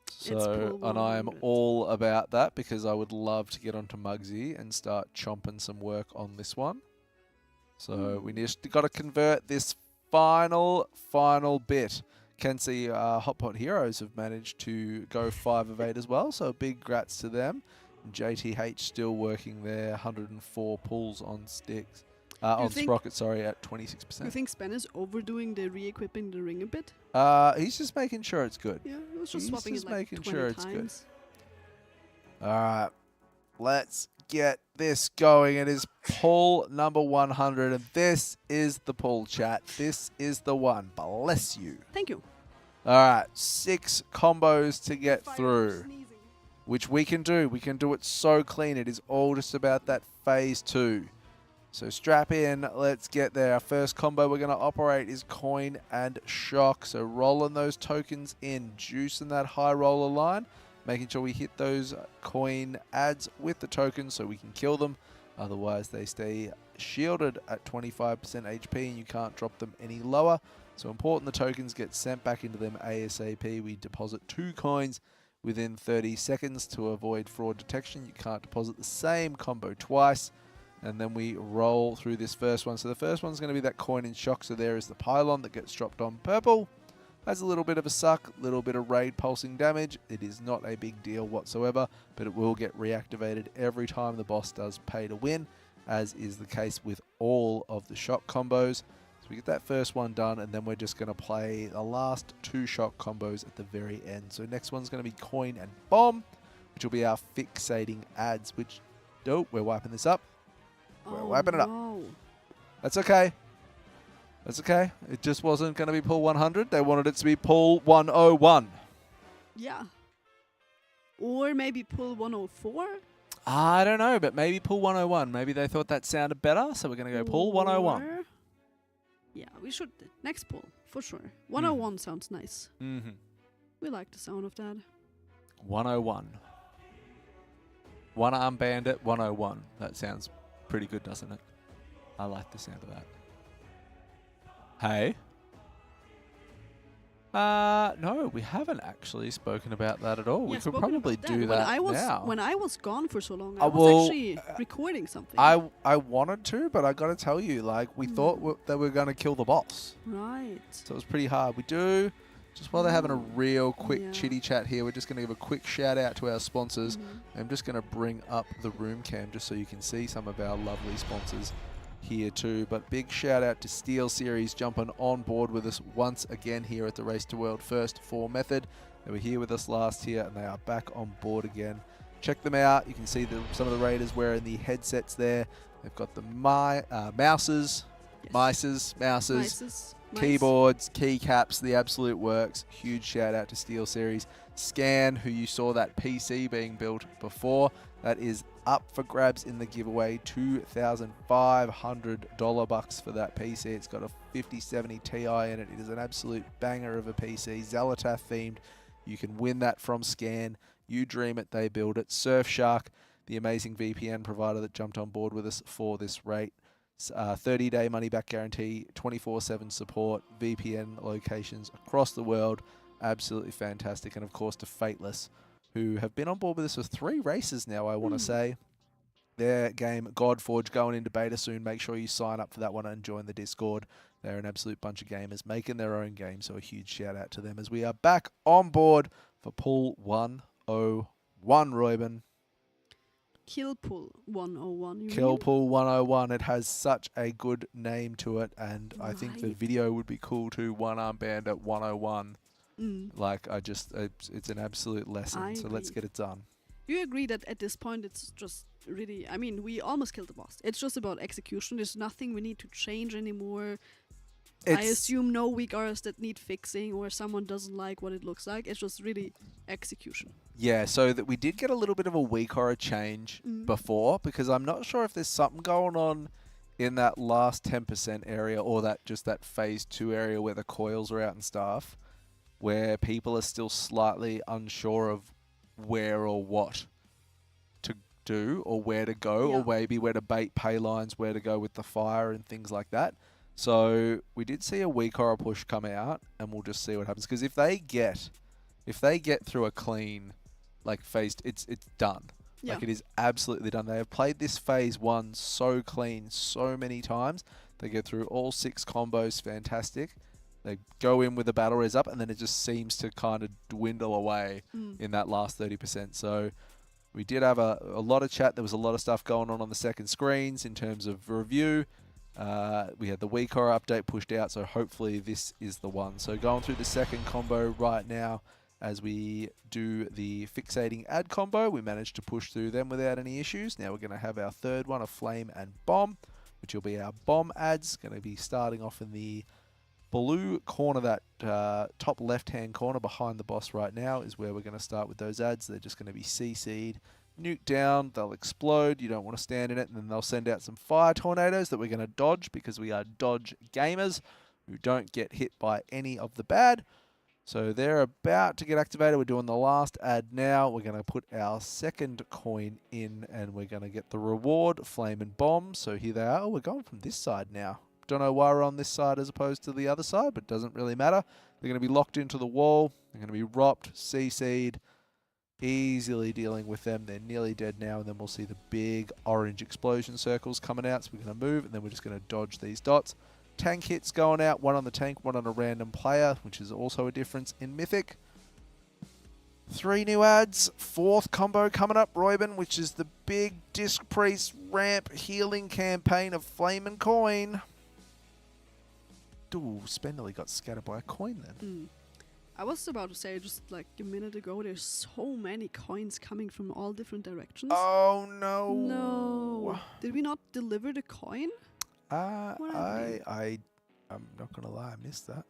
It's So, pull and I am 100. all about that because I would love to get onto Muggsy and start chomping some work on this one. So we just got to convert this final bit. Can see Hot Pot Heroes have managed to go 5 of 8 as well. So big grats to them. JTH still working there, 104 pulls on sticks. On Sprocket, sorry, at 26%. You think Spen is overdoing the re-equipping the ring a bit? He's just making sure it's good. Yeah, he was just He's swapping just it like making 20 sure it's good. times. All right, let's get this going. It is pull number 100, and this is the pull, chat. This is the one. Bless you. Thank you. All right, 6 combos to get through, which we can do. We can do it so clean. It is all just about that phase 2. So strap in, let's get there. Our first combo we're going to operate is coin and shock. So rolling those tokens in, juicing that high roller line, making sure we hit those coin adds with the tokens so we can kill them. Otherwise they stay shielded at 25% HP and you can't drop them any lower. So important the tokens get sent back into them ASAP. We deposit 2 coins within 30 seconds to avoid fraud detection. You can't deposit the same combo twice. And then we roll through this first one. So the first one's going to be that coin and shock. So there is the pylon that gets dropped on purple. Has a little bit of a suck, little bit of raid pulsing damage. It is not a big deal whatsoever, but it will get reactivated every time the boss does pay to win, as is the case with all of the shock combos. So we get that first one done, and then we're just going to play the last 2 shock combos at the very end. So next one's going to be coin and bomb, which will be our fixating adds, which, we're wiping this up. We're wiping it up. That's okay. That's okay. It just wasn't going to be pull 100. They wanted it to be pull 101. Yeah. Or maybe pull 104? I don't know, but maybe pull 101. Maybe they thought that sounded better, so we're going to go pull 101. Or- Yeah, we should. Next pull, for sure. 101 sounds nice. Mm-hmm. We like the sound of that. 101. One arm bandit 101. That sounds pretty good, doesn't it? I like the sound of that. Hey? No, we haven't actually spoken about that at all. We Yeah, could spoken probably about do When that I was now. when I was gone for so long, I was well, actually recording something. I wanted to, but I got to tell you, like, we thought that we were going to kill the boss. Right. So it was pretty hard. We do, just while they're having a real quick Yeah. chitty chat here, we're just going to give a quick shout out to our sponsors. I'm just going to bring up the room cam just so you can see some of our lovely sponsors here too. But big shout out to Steelseries jumping on board with us once again here at the Race to World First 4 Method. They were here with us last year and they are back on board again. Check them out. You can see some of the raiders wearing the headsets there. They've got the mouses, keyboards, keycaps, the absolute works. Huge shout out to Steelseries. Scan, who you saw that PC being built before, that is up for grabs in the giveaway. $2,500 bucks for that PC. It's got a 5070 Ti in it. It is an absolute banger of a PC, Xalatath themed. You can win that from Scan. You dream it, they build it. Surfshark, the amazing VPN provider that jumped on board with us for this rate. 30-day money-back guarantee, 24/7 support, VPN locations across the world. Absolutely fantastic. And, of course, to Fateless, who have been on board with us for 3 races now, I want to say. Their game, Godforge, going into beta soon. Make sure you sign up for that one and join the Discord. They're an absolute bunch of gamers making their own game, so a huge shout out to them as we are back on board for Pool 101, Royben. Kill Pool 101. You Kill mean? Pool 101. It has such a good name to it, and I think the Right. video would be cool too. One Arm Band at 101. Mm. Like, it's an absolute lesson, I so let's agree. get it done. Do you agree that at this point it's just really, I mean, we almost killed the boss. It's just about execution. There's nothing we need to change anymore. I assume no weak auras that need fixing or someone doesn't like what it looks like. It's just really execution. Yeah, so that we did get a little bit of a weak aura change before, because I'm not sure if there's something going on in that last 10% area or that phase 2 area where the coils are out and stuff, where people are still slightly unsure of where or what to do or where to go, or maybe where to bait pay lines, where to go with the fire and things like that. So we did see a weak aura push come out, and we'll just see what happens. Because if they get through a clean phase, it's done. Yeah. Like, it is absolutely done. They have played this phase 1 so clean so many times. They get through all 6 combos, fantastic. They go in with the battle res up, and then it just seems to kind of dwindle away in that last 30%. So we did have a lot of chat. There was a lot of stuff going on the second screens in terms of review. We had the weak aura update pushed out, so hopefully this is the one. So going through the second combo right now as we do the fixating add combo. We managed to push through them without any issues. Now we're going to have our third one of flame and bomb, which will be our bomb adds. Going to be starting off in the blue corner, that top left-hand corner behind the boss right now is where we're going to start with those adds. They're just going to be CC'd, nuke down, they'll explode, you don't want to stand in it, and then they'll send out some fire tornadoes that we're going to dodge because we are dodge gamers who don't get hit by any of the bad. So they're about to get activated. We're doing the last ad now. We're going to put our second coin in, and we're going to get the reward, flame and bomb. So here they are. Oh, we're going from this side now. Don't know why we're on this side as opposed to the other side, but it doesn't really matter. They're going to be locked into the wall. They're going to be ropped, CC'd, easily dealing with them. They're nearly dead now, and then we'll see the big orange explosion circles coming out. So we're going to move, and then we're just going to dodge these dots. Tank hits going out, one on the tank, one on a random player, which is also a difference in Mythic. 3 new ads, 4th combo coming up, Royben, which is the big Disc Priest ramp healing campaign of Flame and Coin. Ooh, Spenderly got scattered by a coin then. I was about to say just like a minute ago, there's so many coins coming from all different directions. Oh no. No. Did we not deliver the coin? I'm not gonna lie, I missed that.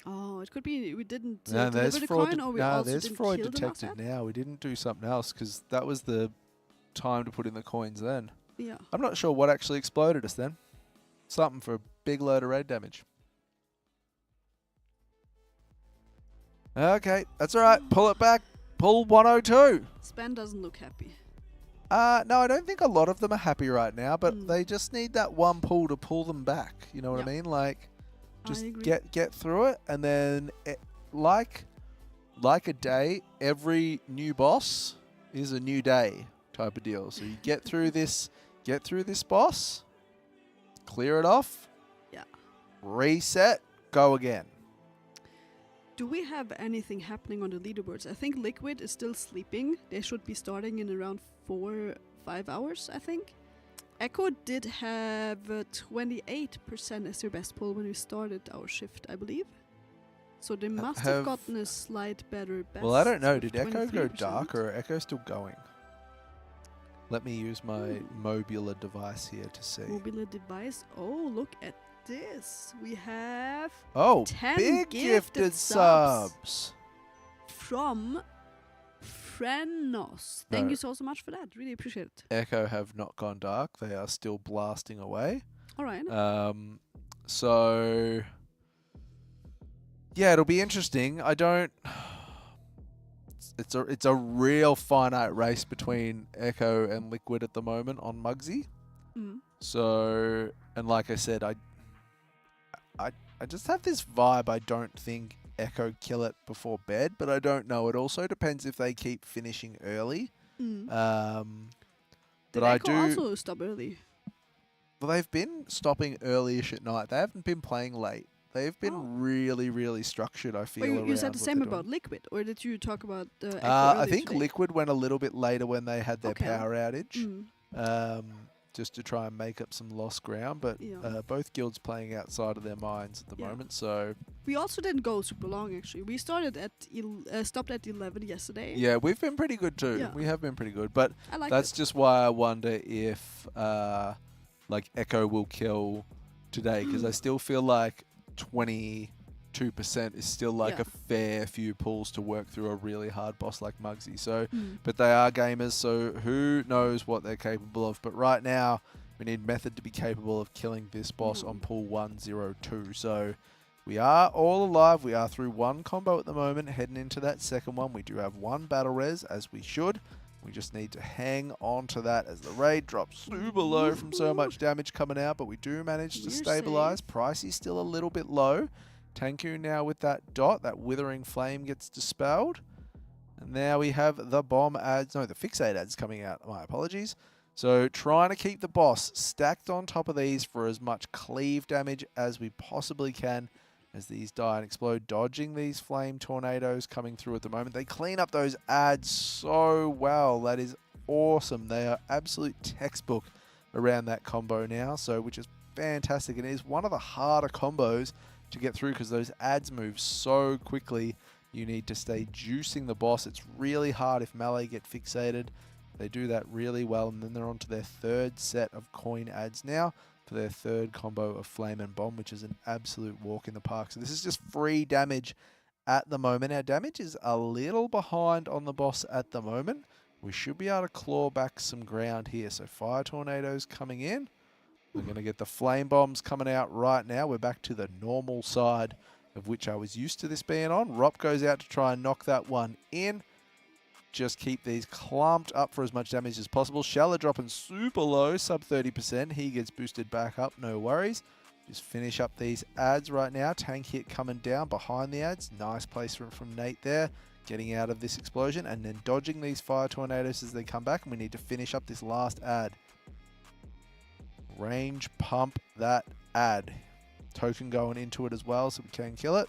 Oh, it could be we didn't No, deliver there's the fraud. coin, or we No, also there's didn't fraud kill the last detected ad? now. We didn't do something else because that was the time to put in the coins then. Yeah. I'm not sure what actually exploded us then. Something for a big load of raid damage. Okay, that's alright. Pull it back. Pull 102. Spen doesn't look happy. No, I don't think a lot of them are happy right now, but they just need that one pull to pull them back. You know what I mean? Like, just get through it, and then like a day, every new boss is a new day type of deal. So you get through this boss, clear it off, reset, go again. Do we have anything happening on the leaderboards? I think Liquid is still sleeping. They should be starting in around 4-5 hours, I think. Echo did have 28% as their best pull when we started our shift, I believe. So they must have gotten a slight better best. Well, I don't know. Did with Echo go 23%. dark, or Echo still going? Let me use my mobular device here to see. Mobular device. Oh, look at this. We have 10 big gifted subs from Frenos. Thank you so much for that. Really appreciate it. Echo have not gone dark. They are still blasting away. All right. So yeah, it'll be interesting. I don't. It's a real finite race between Echo and Liquid at the moment on Muggsy. So, and like I said, I just have this vibe. I don't think Echo kill it before bed, but I don't know. It also depends if they keep finishing early. Mm. But Did I Echo do. also stop early? Well, they've been stopping early-ish at night. They haven't been playing late. They've been really, really structured, I feel, But you around said the what same they're about doing. Liquid, or did you talk about Echo I earlier think today? Liquid went a little bit later when they had their Okay. power outage, Mm. just to try and make up some lost ground. But Yeah. both guilds playing outside of their minds at the Yeah. moment, so We also didn't go super long, actually. We started at stopped at 11 yesterday. yeah, we've been pretty good too. Yeah. We have been pretty good, but I like that's it. just why I wonder if like Echo will kill today, because I still feel like 22% is still like Yeah. a fair few pulls to work through a really hard boss like Muggsy. So, Mm. but they are gamers, so who knows what they're capable of. But right now, we need Method to be capable of killing this boss on pull 102. So we are all alive. We are through one combo at the moment, heading into that second one. We do have one battle res, as we should. We just need to hang on to that as the raid drops super low from so much damage coming out, but we do manage to We're stabilize. Pricey's still a little bit low. Tanku now with that dot, that withering flame gets dispelled. And now we have the bomb ads, no, the fixate ads coming out. My apologies. So trying to keep the boss stacked on top of these for as much cleave damage as we possibly can as these die and explode, dodging these flame tornadoes coming through at the moment. They clean up those ads so well. That is awesome. They are absolute textbook around that combo now, so which is fantastic. And it is one of the harder combos to get through because those ads move so quickly. You need to stay juicing the boss. It's really hard if melee get fixated. They do that really well, and then they're on to their third set of coin ads now for their third combo of Flame and Bomb, which is an absolute walk in the park. So this is just free damage at the moment. Our damage is a little behind on the boss at the moment. We should be able to claw back some ground here. So Fire Tornadoes coming in. We're going to get the Flame Bombs coming out right now. We're back to the normal side of which I was used to this being on. Rop goes out to try and knock that one in. Just keep these clumped up for as much damage as possible. Shala dropping super low, sub 30%. He gets boosted back up, no worries. Just finish up these ads right now. Tank hit coming down behind the ads. Nice placement from Nate there. Getting out of this explosion and then dodging these fire tornadoes as they come back. And we need to finish up this last ad. Range pump that ad. Token going into it as well so we can kill it.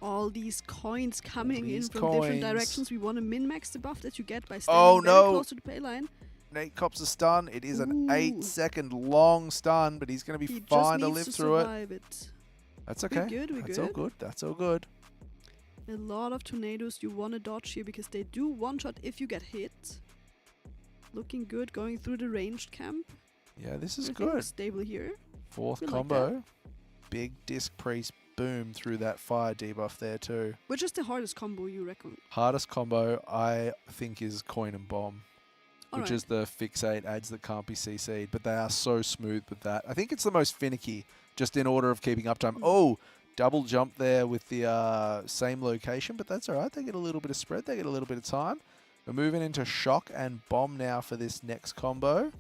All these coins coming in these from different coins. directions. We want to min-max the buff that you get by standing very close to the pay line. Nate cops a stun. It is an Ooh. 8-second long stun, but he's going to be fine to live through it. Survive it. That's okay. We're That's good. all good. That's all good. A lot of tornadoes you want to dodge here because they do one-shot if you get hit. Looking good going through the ranged camp. Yeah, this is Everything good. Stable here. Fourth We like combo. Big disc priest boom through that fire debuff there too. Which is the hardest combo you reckon? Hardest combo I think is coin and bomb, which Alright. is the fixate ads that can't be CC'd, but they are so smooth with that. I think it's the most finicky, just in order of keeping uptime. Oh, double jump there with the same location, but that's alright. They get a little bit of spread. They get a little bit of time. We're moving into shock and bomb now for this next combo,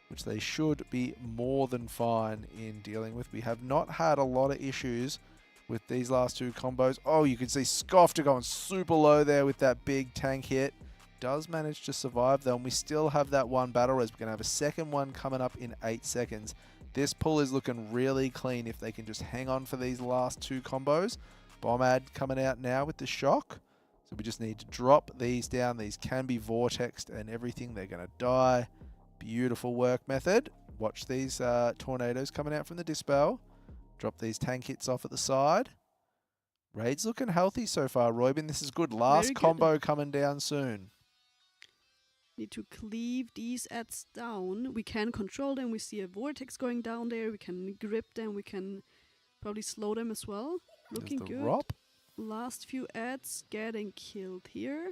which they should be more than fine in dealing with. We have not had a lot of issues with these last two combos. Oh, you can see Scoffter going super low there with that big tank hit. Does manage to survive though, and we still have that one battle res. We're going to have a second one coming up in 8 seconds. This pull is looking really clean if they can just hang on for these last two combos. Bomb ad coming out now with the shock. So we just need to drop these down. These can be vortexed and everything. They're going to die. Beautiful work, Method. Watch these tornadoes coming out from the dispel. Drop these tank hits off at the side. Raid's looking healthy so far, Roybin. This is good. Last Very good. combo coming down soon. Need to cleave these ads down. We can control them. We see a vortex going down there. We can grip them. We can probably slow them as well. Looking the good. Rop. Last few ads getting killed here.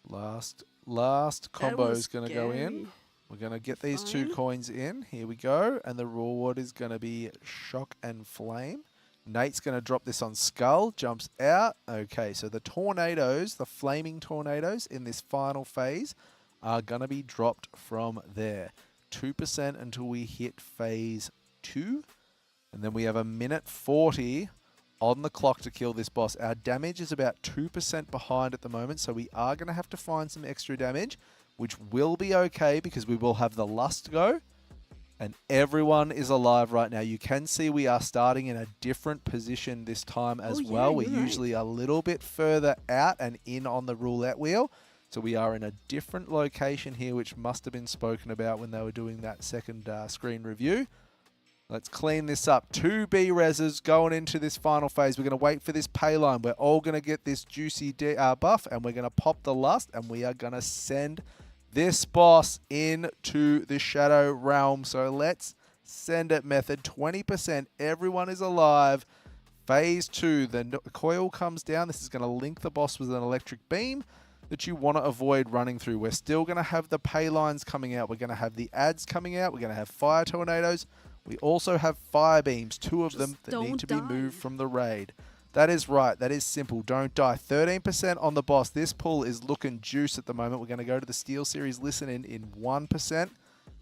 Last That combo was is going to go in. scary. We're going to get these two Fine. coins in. Here we go. And the reward is going to be Shock and Flame. Nate's going to drop this on Skull. Jumps out. Okay, so the tornadoes, the flaming tornadoes in this final phase are going to be dropped from there. 2% until we hit phase 2. And then we have a minute 40 on the clock to kill this boss. Our damage is about 2% behind at the moment, so we are going to have to find some extra damage, which will be okay because we will have the lust go. And everyone is alive right now. You can see we are starting in a different position this time as well. We're usually a little bit further out and in on the roulette wheel. So we are in a different location here, which must have been spoken about when they were doing that second screen review. Let's clean this up. 2 B-reses going into this final phase. We're going to wait for this pay line. We're all going to get this juicy buff, and we're going to pop the lust, and we are going to send this boss into the Shadow Realm. So let's send it, Method. 20%. Everyone is alive. Phase 2. The coil comes down. This is going to link the boss with an electric beam that you want to avoid running through. We're still going to have the pay lines coming out. We're going to have the ads coming out. We're going to have fire tornadoes. We also have fire beams, 2 of them that need to be moved from the raid. That is right. That is simple. Don't die. 13% on the boss. This pull is looking juice at the moment. We're going to go to the Steelseries listen in 1%.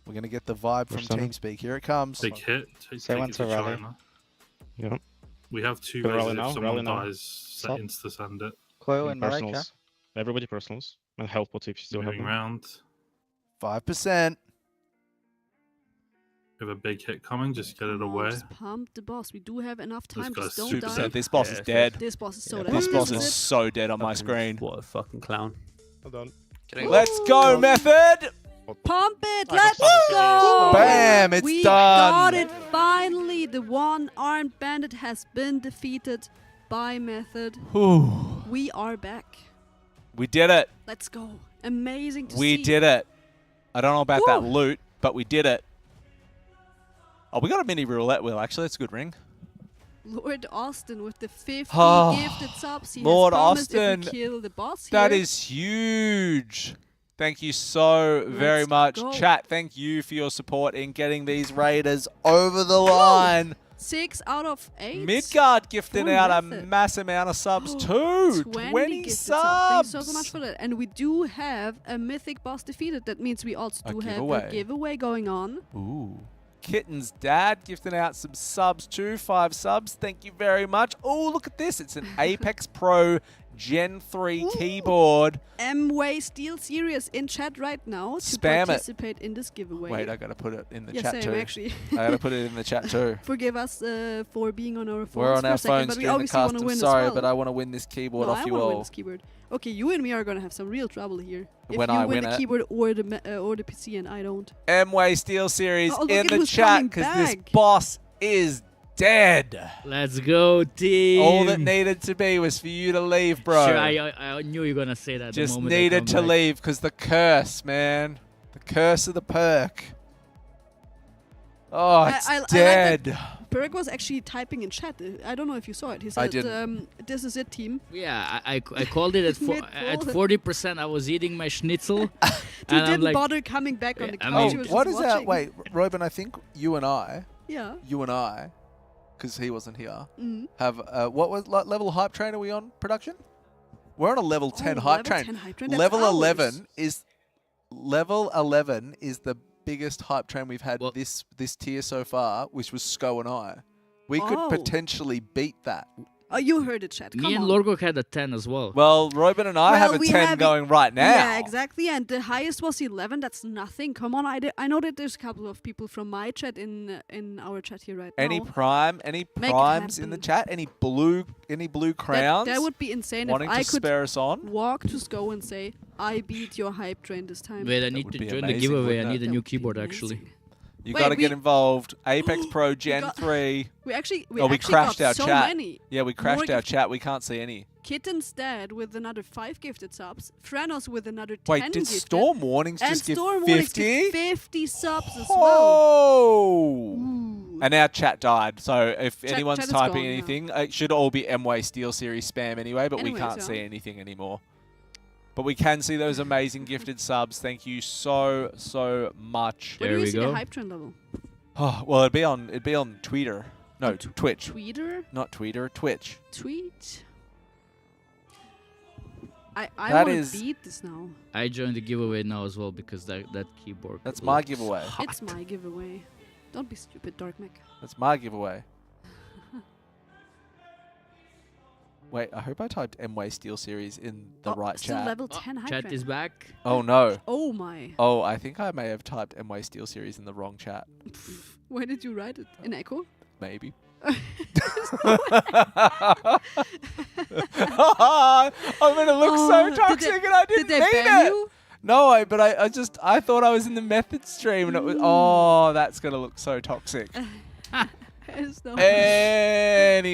We're going to get the vibe from TeamSpeak. Here it comes. Big hit. Take it to China. Yep. We have 2 Rally raises. now, If someone rally now. dies, insta-send it. Coil and Marek, yeah? Personals. Everybody personals. And help what if you still have Moving them. round. 5%. We have a big hit coming. Just get it away. Just pump the boss. We do have enough time. guy's Just don't die. 2%. This boss is dead. This boss is so dead. This boss This is so dead on my screen. What a fucking clown. Hold on. Let's go, Method! Pump it! I Let's got go! Bam! It's we done! got it finally! The one-armed bandit has been defeated by Method. Whew. We are back. We did it. Let's go. Amazing to see. We did it. I don't know about that loot, but we did it. Oh, we got a mini roulette wheel, actually. That's a good ring. Lord Austin with the 50 Oh, gifted subs. He Lord has promised Austin, if we kill the boss That here. is huge. Thank you so very Let's much. go. Chat, thank you for your support in getting these raiders over the line. 6 out of 8. Midgard gifting For out a Method. mass amount of subs too. 20 gifted subs. Thanks so much for that. And we do have a mythic boss defeated. That means we also A do have giveaway. a giveaway going on. Ooh. Kitten's dad gifting out some subs too. 5 subs. Thank you very much. Oh, look at this. It's an Apex Pro Gen 3 keyboard. M-Way Steelseries in chat right now to Spam it. participate in this giveaway. Wait, I gotta put it in the Yeah, chat same, too. actually. I gotta put it in the chat too. Forgive us for being on our phones We're on for our a second, phones but we during the obviously want cast. to I'm win sorry, as well. but I want to win this keyboard No, off I you want to win all. this keyboard. Okay, you and me are gonna have some real trouble here. If When you I win win the it. keyboard or the PC and I don't. M-Way Steel Series Oh, look in at the who's chat coming because this back. boss is dead. Let's go, team. All that needed to be was for you to leave, bro. Sure, I knew you were gonna say that. Just the moment I needed come to back. leave because the curse, man. The curse of the perk. Oh, it's I like dead. that Perk was actually typing in chat. I don't know if you saw it. He said, didn't. "This is it, team." Yeah, I called it at at 40%. I was eating my schnitzel, He and I'm didn't like, bother coming back on the I couch. mean- He was What just is that? watching. Wait, Robin, I think you and I, Yeah. because he wasn't here, Mhm. have, what level hype train are we on production? We're on a level 10 hype level train. 10 hype train, that's Level ours. 11 is the biggest hype train we've had this tier so far, which was Sko and I. We could Oh. potentially beat that. Oh, you heard it, chat. Come me and on. Lorgo had a 10 as well. Well, Robin and I have a we 10 have going right now. Yeah, exactly. And the highest was 11. That's nothing. Come on. I know that there's a couple of people from my chat in our chat here right Any now. any Make it primes in the happen. chat? Any blue crowns? That would be insane wanting if I to could spare us on? walk to Sko and say, I beat your hype train this time. Wait, I need would to be join the amazing, giveaway. wouldn't I it? need a That new would be keyboard amazing. actually. You Wait, got to we- get involved. Apex Pro Gen 3. We actually crashed got our so chat. many. Yeah, we crashed More our chat. We can't see any. Kitten's dad with another 5 gifted subs. Franos with another 10 Wait, did gifted. Storm Warnings and just give Storm Warnings 50? give 50 subs as well. Oh! Ooh. And our chat died. So if anyone's chat is typing gone, yeah. anything, it should all be M-Way Steel Series spam anyway, but we Anyways, can't yeah. see anything anymore. But we can see those amazing gifted subs. Thank you so much. Where There do you we see go. the hype train level? Oh, well, it'd be on Twitter. No, Twitch. Twitter? Not Twitter, Twitch. Tweet? I That want is- to beat this now. I joined the giveaway now as well because that keyboard. That's my looks giveaway. hot. It's my giveaway. Don't be stupid, Dark Mech. That's my giveaway. Wait, I hope I typed M-Way Steelseries in the right Still chat. level 10 hype Chat train. is back. Oh no. Oh my. Oh, I think I may have typed M-Way Steelseries in the wrong chat. Where did you write it? In Echo? Maybe. There's I'm gonna look so toxic and I didn't did they mean ban it. you? No, I thought I was in the method stream and it was, oh, that's gonna look so toxic. There's no. Anyway.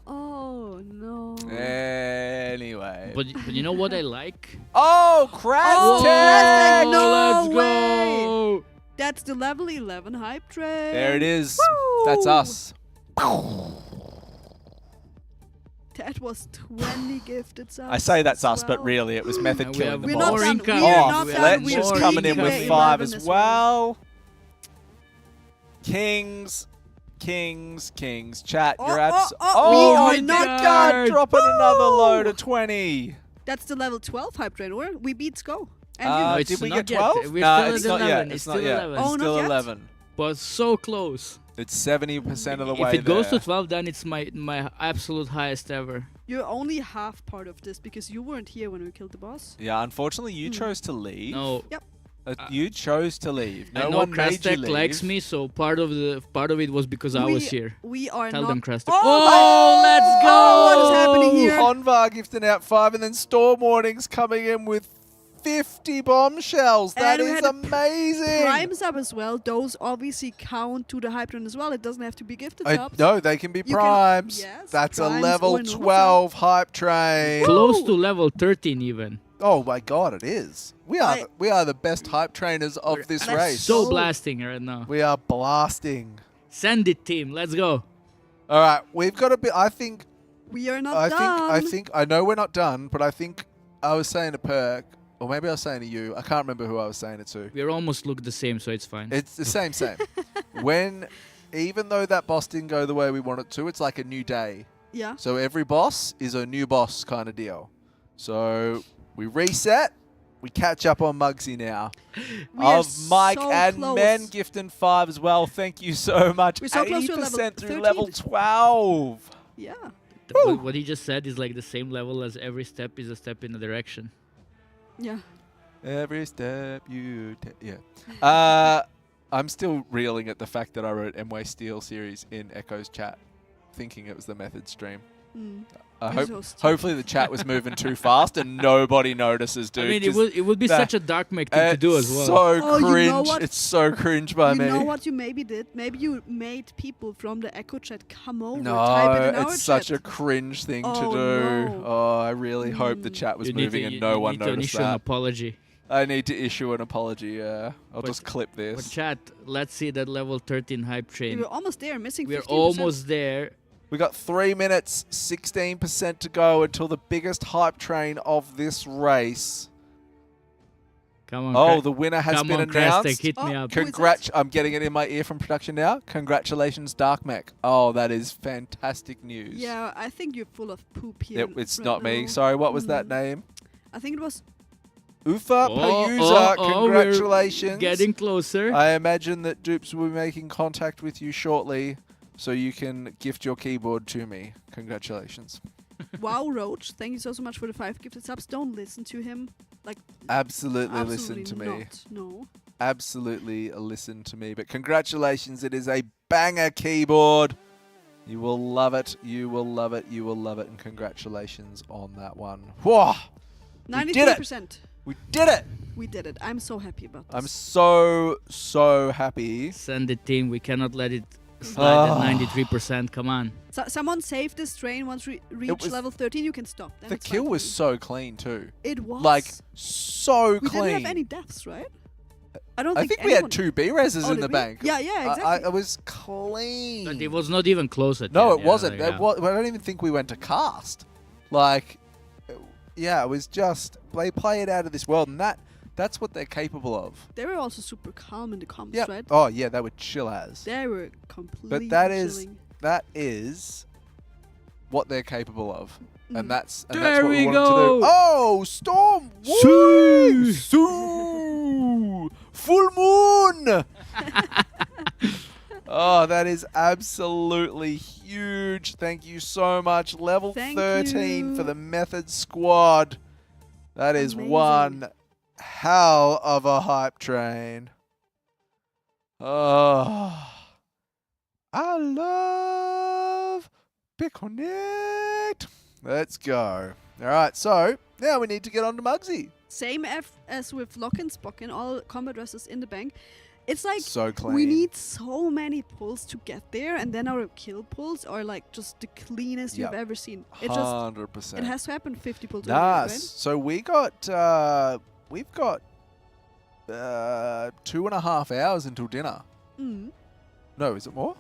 Oh no. Anyway. But you know what I like? Oh, Oh, Krastek! no let's way. go! That's the level 11 hype train. There it is. Woo! That's us. That was 20 gifted subs. I say that's us, as but well. really it was Method And we killing have the We're boss. not done. incoming. We're Oh, not done. Fletcher's We're coming in with getting 5 11 as well. Kings. Chat, Oh, you're oh, abs. oh, Oh, we are my not God, done. dropping another Woo! load of 20. That's the level 12 hype train, or we beat Sko. And No, it's Did we not get yet. 12? We're Nah, still it's at not 11. yet. It's not still yet. 11. Oh, It's not still yet? 11. But so close. It's 70% of the way If it goes there. to 12, then it's my absolute highest ever. you're only half part of this because you weren't here when we killed the boss. Yeah, unfortunately, you chose to leave. No. Yep. You chose to leave. No I know one made you Krastek leave. likes me, so part of it was because I was here. We are Tell not. them, Krastek. Oh, let's go! Oh, what is happening here? Honvar gifting out 5, and then Storm Warnings coming in with 50 bombshells. That And we is had a amazing. Prime sub as well. Those obviously count to the hype train as well. It doesn't have to be gifted subs. No, they can be You can- primes. yes, That's primes a level or normal 12 hype train. Close to level 13 even. Oh my God, it is. We are the best hype trainers of this Let's race. So blasting right now. We are blasting. Send it, team. Let's go. All right, we've got a bit. I think. We are not I done. think. I know we're not done, but I think I was saying to Perk, or maybe I was saying to you. I can't remember who I was saying it to. We almost look the same, so it's fine. It's the same. Even though that boss didn't go the way we want it to, it's like a new day. Yeah. So every boss is a new boss kind of deal. So we reset. We catch up on Muggsy now. We are Of Mike so and close. Men gifting 5 as well. Thank you so much. We're so close to 80% level through 13. level 12. Yeah. What he just said is like the same level as every step is a step in a direction. Yeah. Every step you take. Yeah. I'm still reeling at the fact that I wrote M-Way Steelseries in Echo's chat, thinking it was the method stream. Mm. I You're hope, so stupid. hopefully the chat was moving too fast and nobody notices, dude. I mean, Just it would be that- such a dark make thing to do as well. So Oh, you cringe. know what? It's so cringe by You me. know what you maybe did? Maybe you made people from the Echo chat come over, No, type it in our it's such chat. a cringe thing to Oh, do. no. Oh, I really hope the chat was You need moving to- and you- no you one need to noticed issue an that. apology. I need to issue an apology, yeah. I'll But- just clip But this. chat, let's see that level 13 hype train. We're almost there, missing 15%. We're almost there. We got 3 minutes, 16% to go until the biggest hype train of this race. Come on. Oh, the winner has come been on, Krastek, announced. hit me up. I'm getting it in my ear from production now. Congratulations, Dark Mech. Oh, that is fantastic news. Yeah, I think you're full of poop here. It's right not me. now. Sorry, what was that name? I think it was. Ufa Payuza, congratulations. We're getting closer. I imagine that Dupes will be making contact with you shortly so you can gift your keyboard to me. Congratulations. Wow, Roach, thank you so much for the 5 gifted subs. Don't listen to him. Like, Absolutely listen to me. not. No. Absolutely listen to me. But congratulations, it is a banger keyboard. You will love it. You will love it. You will love it. And congratulations on that one. Whoa! We did it. 93%. We did it. We did it. I'm so happy about this. I'm so happy. Send the team. We cannot let it slide Ah. at 93%. Come on. So, someone save this train. Once we reach was- level 13, you can stop. Then The it's kill fine was for so clean too. you. It was. Like, so we clean. didn't have any deaths, right? I don't I think think we had anyone- 2 B-reses Oh, in did the we? bank. Yeah, exactly. It was clean. But it was not even close at No, the it end, wasn't. like, I don't even think we went to cast. Like, yeah, it was just they play it out of this world, and that's what they're capable of. They were also super calm in the comms, Yeah. right? Oh yeah, they were chill as. They were completely But that chilling. is what they're capable of, and that's There what we we want to go. do. Oh, Storm! Woo! Sue! Full moon! Oh, that is absolutely huge. much. Thank you so much. Level Thank 13 for you. the Method Squad. That is Amazing. one hell of a hype train. Oh, I love Reconnect. Let's go. All right, so now we need to get on to Muggsy. Same as with Lock and Spocken, all combat dresses in the bank. It's like So clean. we need so many pulls to get there, and then our kill pulls are like just the cleanest you've Yep. ever seen. 100%. It has to happen 50 pulls. Nice. Right? So we've got 2.5 hours until dinner. Mm. No, is it more?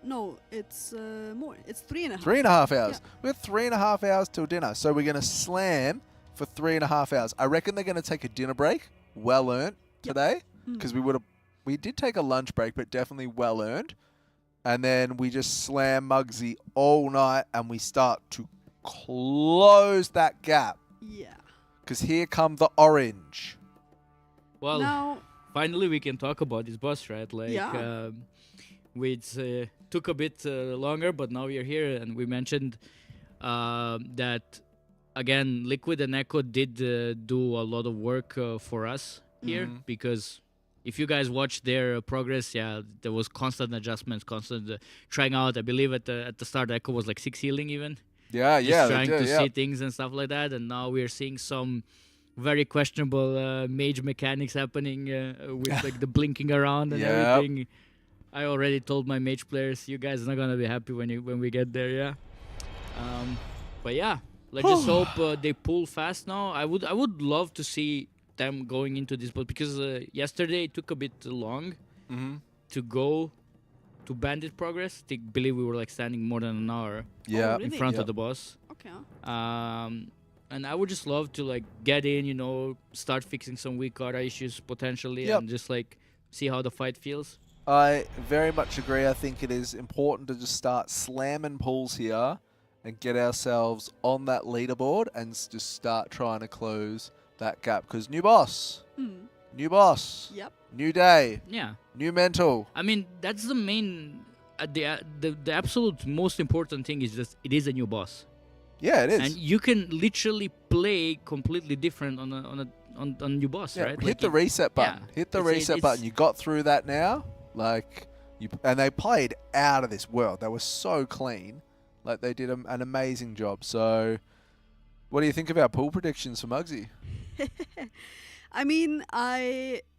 No, it's more. It's 3.5. 3.5 hours. Yeah. We have 3.5 hours till dinner. So we're going to slam for 3.5 hours. I reckon they're going to take a dinner break. Well earned today. Because we did take a lunch break, but definitely well earned. And then we just slam Muggsy all night and we start to close that gap. Yeah. Because here come the orange. Well, Now, finally we can talk about this boss, right? Like, Yeah. which took a bit longer, but now we are here, and we mentioned that again, Liquid and Echo did do a lot of work for us here, because if you guys watched their progress, yeah, there was constant adjustments, constant trying out. I believe at the start, Echo was like 6 healing even. Yeah, Just yeah. they trying do, to yeah. see things and stuff like that, and now we're seeing some very questionable mage mechanics happening with like the blinking around and Yep. everything. I already told my mage players, you guys are not gonna be happy when we get there, yeah. But yeah, let's just hope they pull fast now. I would love to see them going into this boat, because yesterday it took a bit long to go to bandit progress. I believe we were like standing more than an hour Yeah. in front of the boss. okay. And I would just love to like get in, you know, start fixing some weak Kara issues potentially, Yep. and just like see how the fight feels. I very much agree. I think it is important to just start slamming pulls here and get ourselves on that leaderboard and just start trying to close that gap. Because new boss, new boss, Yep. new day, Yeah. new mental. I mean, that's the main, the absolute most important thing is just it is a new boss, Yeah, it is. and you can literally play completely different on a new boss, Yeah, right? hit Like the reset button. yeah, Hit the it's- reset it's- button. You got through that now. Like and they played out of this world. They were so clean. Like they did an amazing job. So, what do you think of our pool predictions for Muggsy? I mean,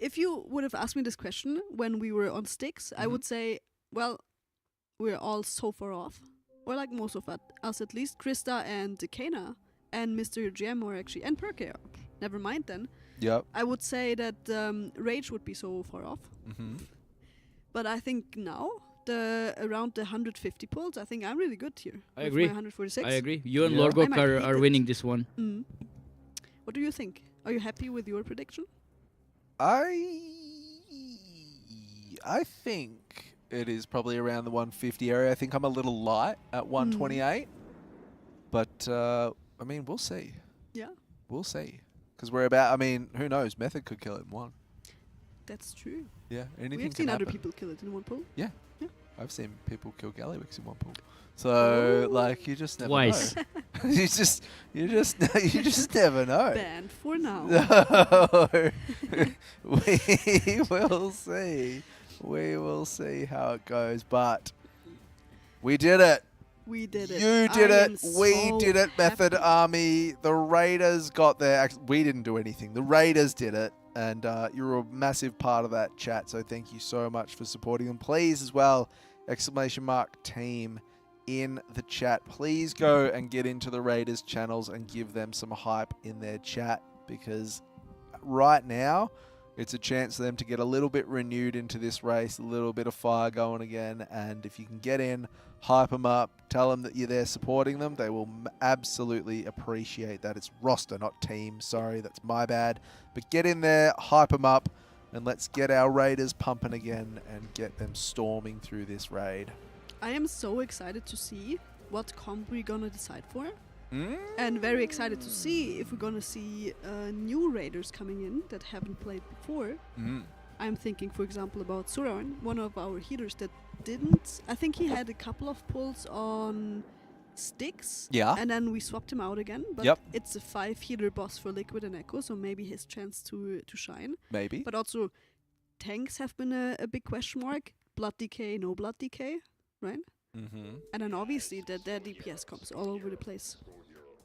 if you would have asked me this question when we were on sticks, I would say, well, we're all so far off, or like most of us at least. Krista and Kana and Mr. GM are actually, and Perke. Never mind then. Yep. I would say that Rage would be so far off. But I think now, around the 150 pulls, I think I'm really good here. I with agree. My 146. I agree. You and Yeah. I Lorgok might hit are it. winning this one. What do you think? Are you happy with your prediction? I think it is probably around the 150 area. I think I'm a little light at 128. But, I mean, we'll see. Yeah. We'll see. Because we're about, I mean, who knows? Method could kill it in one. That's true. Yeah, anything We have can seen other happen. people kill it in one pull. Yeah. Yeah. I've seen people kill Gallywix in one pool. So, like, you just never Twice. know. you just never know. Banned for now. No. We will see. We will see how it goes. But we did it. We did it. You did I it. am We so did it, Method happy. Army. The Raiders got there. We didn't do anything. The Raiders did it. And you're a massive part of that chat. So thank you so much for supporting them. Please, as well, !team in the chat. Please go and get into the Raiders channels and give them some hype in their chat. Because right now, it's a chance for them to get a little bit renewed into this race, a little bit of fire going again. And if you can get in, hype them up, tell them that you're there supporting them, they will absolutely appreciate that. It's roster, not team. Sorry, that's my bad. But get in there, hype them up, and let's get our Raiders pumping again and get them storming through this raid. I am so excited to see what comp we're gonna decide for. And very excited to see if we're gonna see new raiders coming in that haven't played before. I'm thinking, for example, about Suran, one of our healers that didn't. I think he had a couple of pulls on sticks. Yeah. And then we swapped him out again. But Yep. it's a 5-healer boss for Liquid and Echo, so maybe his chance to shine. Maybe. But also, tanks have been a big question mark. Blood decay, no blood decay, right? Mm-hmm. And then obviously their DPS comes all over the place.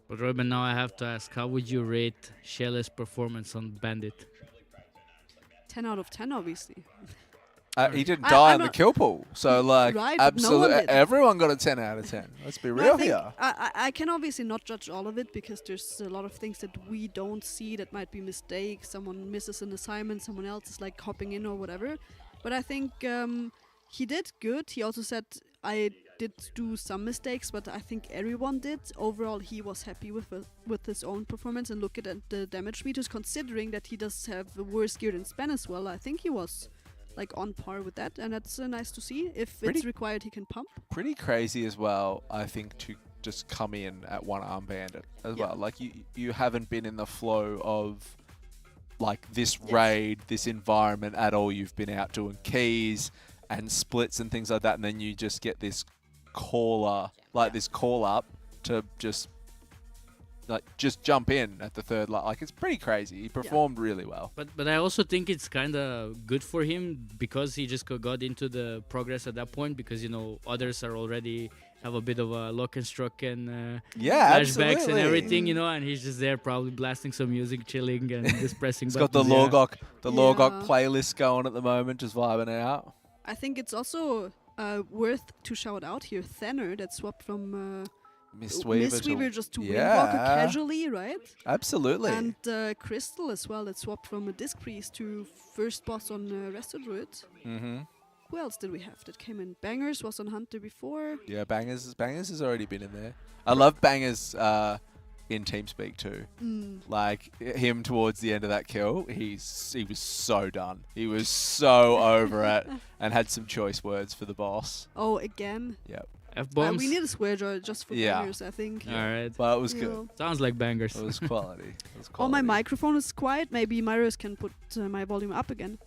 But Robin, now I have to ask, how would you rate Shelley's performance on Bandit? 10 out of 10, obviously. He didn't die I'm on the not- kill pool, so like Right, but no one absolutely did. everyone got a 10 out of 10. Let's be No, real I think here. I can obviously not judge all of it because there's a lot of things that we don't see that might be mistakes. Someone misses an assignment, someone else is like hopping in or whatever. But I think he did good. He also said, I did do some mistakes, but I think everyone did. Overall, he was happy with his own performance, and look at the damage meters, considering that he does have the worse gear than Spen as well. I think he was like on par with that, and that's nice to see. If it's required, he can pump. Pretty crazy as well, I think, to just come in at one-arm bandit as well. Like you haven't been in the flow of like this raid, this environment at all. You've been out doing keys and splits and things like that, and then you just get this caller, this call up to just jump in at the third line. Like, it's pretty crazy. He performed really well. But I also think it's kind of good for him because he just got into the progress at that point, because, you know, others are already have a bit of a lock and struck and flashbacks absolutely. and everything, you know, and he's just there probably blasting some music, chilling and just pressing He's got the buttons. Logok playlist going at the moment, just vibing out. I think it's also worth to shout out here Thenner that swapped from Mistweaver just to Windwalker casually, right? Absolutely. And Crystal as well that swapped from a Disc Priest to first boss on Resto Druid. Mm-hmm. Who else did we have that came in? Bangers was on Hunter before. Yeah, Bangers has already been in there. I love Bangers in TeamSpeak too. Like him towards the end of that kill, he was so done. He was so over it and had some choice words for the boss. Oh, again? Yep. F-bombs? We need a swear jar just for bangers, I think. All right. But it was good. Sounds like bangers. It was quality. Oh, my microphone is quiet. Maybe Myros can put my volume up again.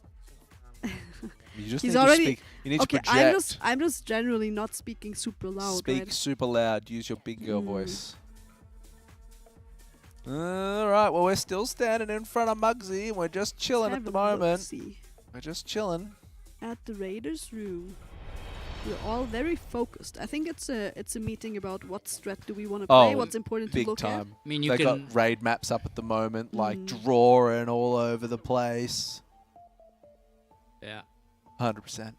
You just He's need already to speak. You need okay, to project. I'm just generally not speaking super loud. Speak right? super loud. Use your big girl voice. All right. Well, we're still standing in front of Muggsy, and we're just chilling at the moment. We're just chilling at the Raiders room. We're all very focused. I think it's a meeting about what strat do we want to play, what's important to big look time. at. I mean, you they can got raid maps up at the moment, like drawing all over the place. Yeah. 100%.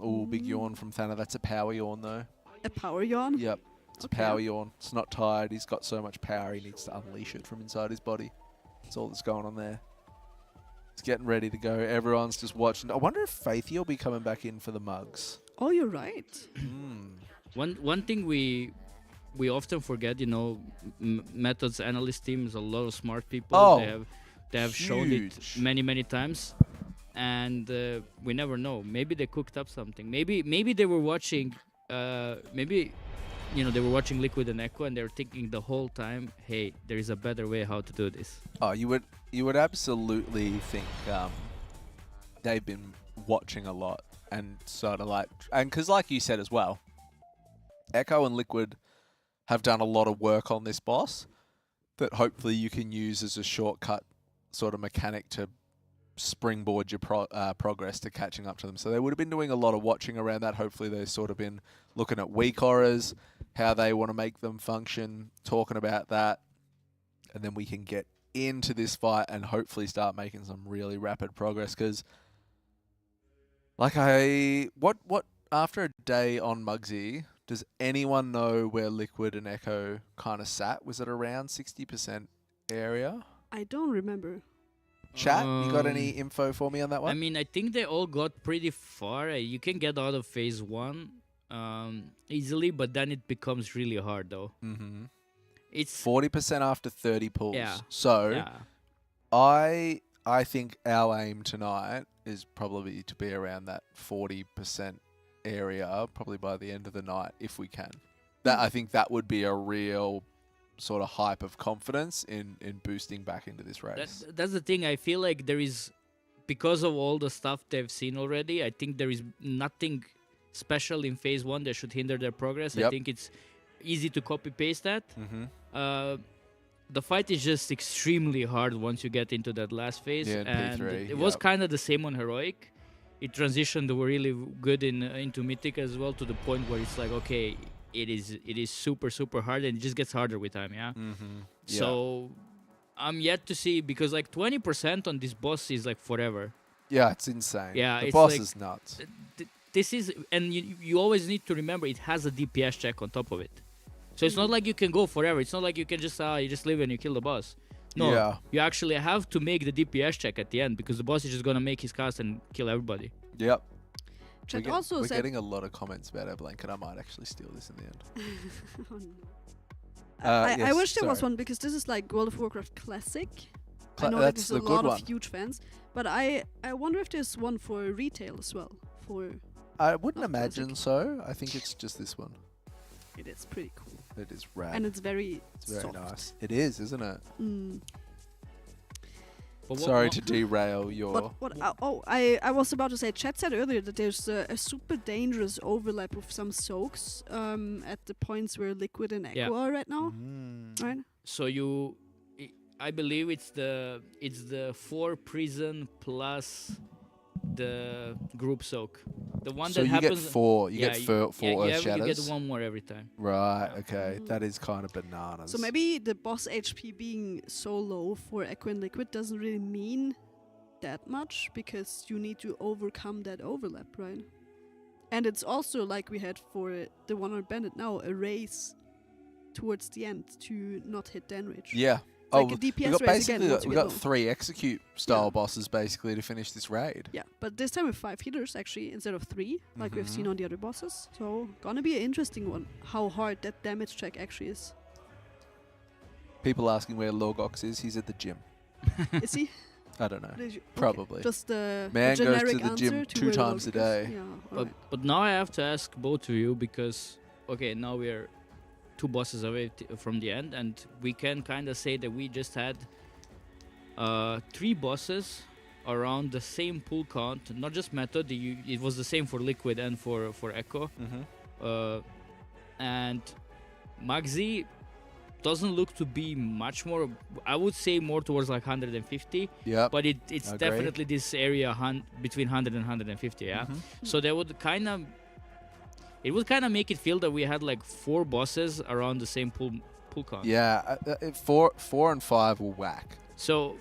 Oh, big yawn from Thana. That's a power yawn, though. A power yawn? Yep. It's a power yawn. It's not tired. He's got so much power, he needs to unleash it from inside his body. That's all that's going on there. He's getting ready to go. Everyone's just watching. I wonder if Faithy will be coming back in for the mugs. Oh, you're right. One thing we often forget, you know, Method's analyst team is a lot of smart people. Oh, they have shown it many times, and we never know. Maybe they cooked up something. Maybe they were watching. Maybe, you know, they were watching Liquid and Echo, and they were thinking the whole time, "Hey, there is a better way how to do this." Oh, you would absolutely think they've been watching a lot and sort of like, and because like you said as well, Echo and Liquid have done a lot of work on this boss that hopefully you can use as a shortcut sort of mechanic to springboard your progress to catching up to them. So they would have been doing a lot of watching around that. Hopefully they've sort of been looking at weak auras, how they want to make them function, talking about that, and then we can get into this fight and hopefully start making some really rapid progress. Because like what after a day on Muggsy, does anyone know where Liquid and Echo kind of sat? Was it around 60% area? I don't remember. Chat, you got any info for me on that one? I mean, I think they all got pretty far. You can get out of phase 1 easily, but then it becomes really hard, though. Mm-hmm. It's 40% after 30 pulls. Yeah. So yeah. I think our aim tonight is probably to be around that 40% area, probably by the end of the night, if we can. That I think that would be a real sort of hype of confidence in boosting back into this race. That's the thing. I feel like there is because of all the stuff they've seen already, I think there is nothing special in phase 1 that should hinder their progress. I Yep. think it's easy to copy paste that. Mm-hmm. The fight is just extremely hard once you get into that last phase, Yeah, in and P3, it was yep. kind of the same on heroic. It transitioned really good into mythic as well, to the point where it's like, okay, it is super hard, and it just gets harder with time. Yeah. Mm-hmm. So I'm yet to see, because like 20% on this boss is like forever. Yeah, it's insane. Yeah, the it's boss like- is nuts. This is, and you always need to remember it has a DPS check on top of it. So it's not like you can go forever. It's not like you can just you just live and you kill the boss. No, Yeah. you actually have to make the DPS check at the end, because the boss is just gonna make his cast and kill everybody. Yep. Chat We're also said getting a lot of comments about our blanket. I might actually steal this in the end. Oh, no. I Yes, wish there was sorry. one, because this is like World of Warcraft Classic. I know That's that there's the a good lot one. of huge fans, but I wonder if there's one for retail as well. For I wouldn't not imagine classic. so. I think it's just this one. It is pretty cool, It is rad. and it's very very soft. nice. It is, isn't it? Mm. But Sorry to derail your. I was about to say, Chat said earlier that there's a super dangerous overlap of some soaks at the points where Liquid and Echo Yeah. are right now. Mm. Right? So I believe it's the 4 prison plus the group soak. The one So that you happens. get 4. You get four you Earth Shatters. get one more every time. Right. Yeah. Okay. That is kind of bananas. So maybe the boss HP being so low for Echo and Liquid doesn't really mean that much, because you need to overcome that overlap, right? And it's also like we had for the one on Bandit now, a race towards the end to not hit Danrage. Yeah. Like Oh, a DPS we got race basically again, once we you got get low. 3 execute style Yeah. bosses basically to finish this raid. Yeah, but this time with 5 healers actually instead of 3, like we've Mhm. seen on the other bosses. So gonna be an interesting one, how hard that damage check actually is. People asking where Lorgox is. He's at the gym. Is he? I don't know. Did you- okay, Probably. Just the Man goes to generic the gym answer to 2 where the times a logic is. day. Yeah, But alright. but now I have to ask both of you, because okay, now we are 2 bosses away from the end, and we can kind of say that we just had 3 bosses around the same pull count, not just method. It was the same for Liquid and for Echo. Mm-hmm. And Magzi doesn't look to be much more. I would say more towards like 150. Yeah. But it's Agreed. definitely this area between 100 and 150. Yeah. Mhm. So they would kind of. It would kind of make it feel that we had like 4 bosses around the same pull count. Yeah. 4 and 5 will whack. So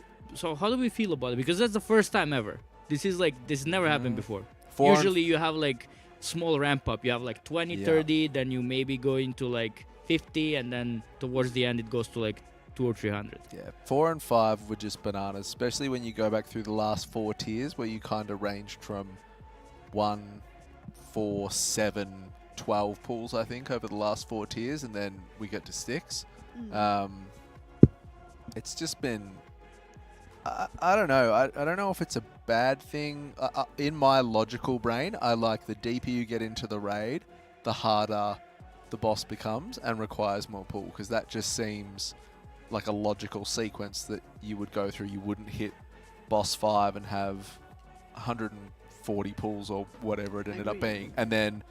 how do we feel about it? Because that's the first time ever. This never happened before. 4 and Usually you have like small ramp up. You have like 20, Yeah. 30, then you maybe go into like 50, and then towards the end it goes to like 200 or 300. Yeah, 4 and 5 were just bananas, especially when you go back through the last 4 tiers where you kind of ranged from 1, 4, 7, 12 pulls, I think, over the last 4 tiers, and then we get to Styx. It's just been... I don't know. I don't know if it's a bad thing. In my logical brain, I like the deeper you get into the raid, the harder the boss becomes and requires more pull, because that just seems like a logical sequence that you would go through. You wouldn't hit boss 5 and have 140 pulls or whatever it ended up being, and then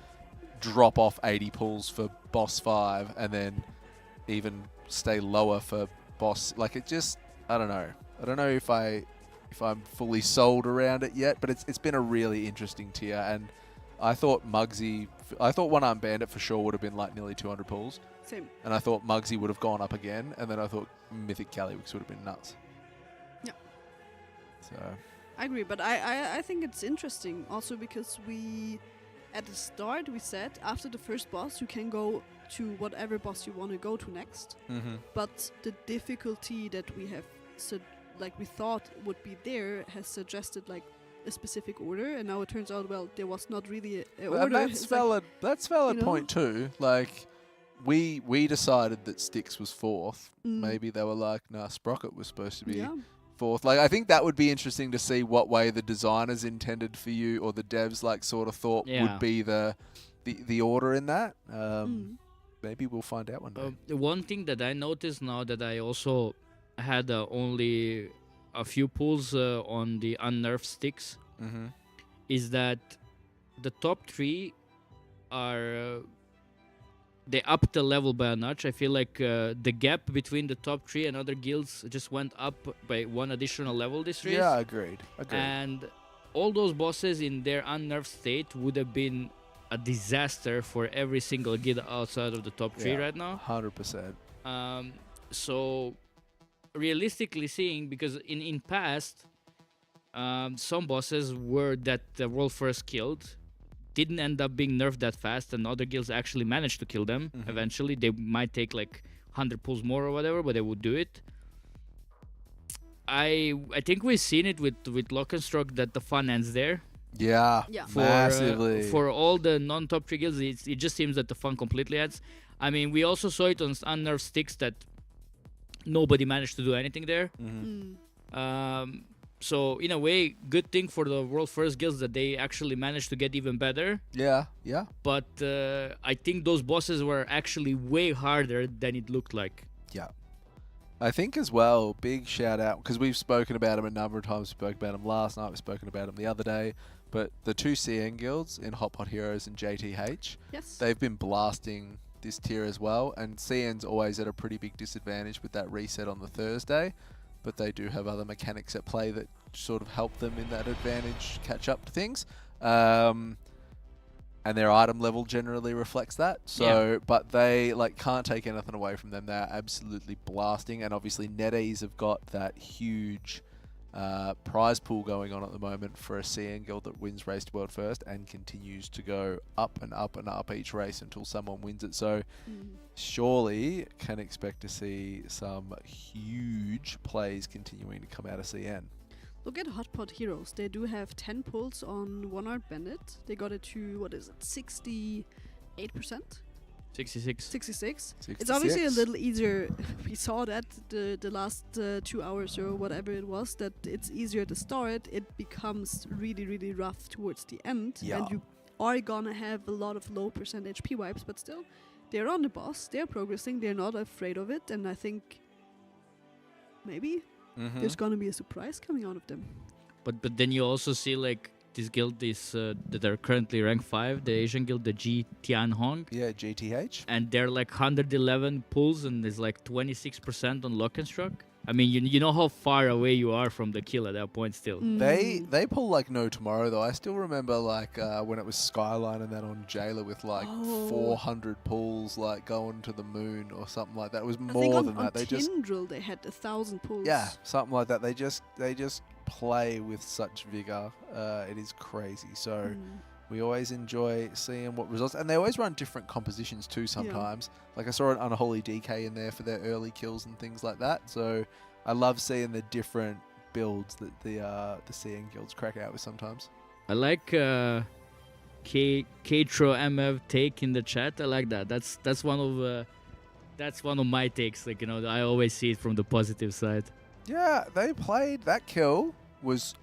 drop off 80 pulls for boss 5, and then even stay lower for boss. Like, it just, I don't know. I don't know if I'm fully sold around it yet, but it's been a really interesting tier, and I thought One Arm Bandit for sure would have been like nearly 200 pulls. Same. And I thought Muggsy would have gone up again, and then I thought Mythic Calyx would have been nuts. Yeah. So. I agree, but I think it's interesting also because at the start we said after the first boss you can go to whatever boss you want to go to next. Mm-hmm. But the difficulty that we have, we thought would be there, has suggested like a specific order, and now it turns out, well, there was not really a Well, order. that's It's valid. That's valid you know? point too. Like, we decided that Styx was 4th. Mm. Maybe they were like, nah, Sprocket was supposed to be Yeah. 4th. Like, I think that would be interesting to see what way the designers intended for you, or the devs like sort of thought Yeah. would be the order in that. Maybe we'll find out one day. The one thing that I noticed now that I also had only a few pulls on the unnerved sticks Mm-hmm. is that the top 3 are they upped the level by a notch. I feel like the gap between the top 3 and other guilds just went up by 1 additional level this race. Yeah, agreed. And all those bosses in their unnerved state would have been a disaster for every single guild outside of the top 3 right now. 100%. So realistically seeing, because in past some bosses were that the world first killed didn't end up being nerfed that fast, and other guilds actually managed to kill them. Eventually they might take like 100 pulls more or whatever, but they would do it. I think we've seen it with Lockenstruck that the fun ends there. Yeah. Massively. For all the non-top 3 guilds, it just seems that the fun completely ends. I mean, we also saw it on unnerved sticks that nobody managed to do anything there. So in a way, good thing for the world first guilds that they actually managed to get even better. Yeah. But I think those bosses were actually way harder than it looked like. Yeah. I think as well, big shout out, because we've spoken about them a number of times. We spoke about them last night, we've spoken about them the other day. But the 2 CN guilds in Hot Pot Heroes and JTH, they've been blasting this tier as well. And CN's always at a pretty big disadvantage with that reset on the Thursday. But they do have other mechanics at play that sort of help them in that advantage catch up to things. And their item level generally reflects that. So, but they can't take anything away from them. They're absolutely blasting. And obviously NetEase have got that huge prize pool going on at the moment for a CN guild that wins Race to World First and continues to go up and up and up each race until someone wins it. So surely can expect to see some huge plays continuing to come out of CN. Look at Hot Pot Heroes. They do have 10 pulls on One-Armed Bandit. They got it to, 68%? 66. It's obviously a little easier. We saw that the last 2 hours or whatever it was, that it's easier to start. It becomes really, really rough towards the end. Yeah. And you are gonna have a lot of low % HP wipes, but still, they're on the boss. They're progressing. They're not afraid of it. And I think maybe there's gonna be a surprise coming out of them. But then you also see this guild is that are currently rank 5, the Asian guild, the G Tian Hong. Yeah, GTH. And they're 111 pulls and there's 26% on Lockenstruck. I mean, you know how far away you are from the kill at that point still. They pull no tomorrow though. I still remember when it was Skyline and then on Jailer with 400 pulls going to the moon or something like that. It was more than that. They Tindril, they had 1,000 pulls. Yeah, something like that. They just play with such vigor. It is crazy. So we always enjoy seeing what results, and they always run different compositions too sometimes. I saw an Unholy DK in there for their early kills and things like that. So I love seeing the different builds that the CN guilds crack out with sometimes. I like Katro MF take in the chat. I like that. That's one of my takes. I always see it from the positive side. Yeah, they played. That kill was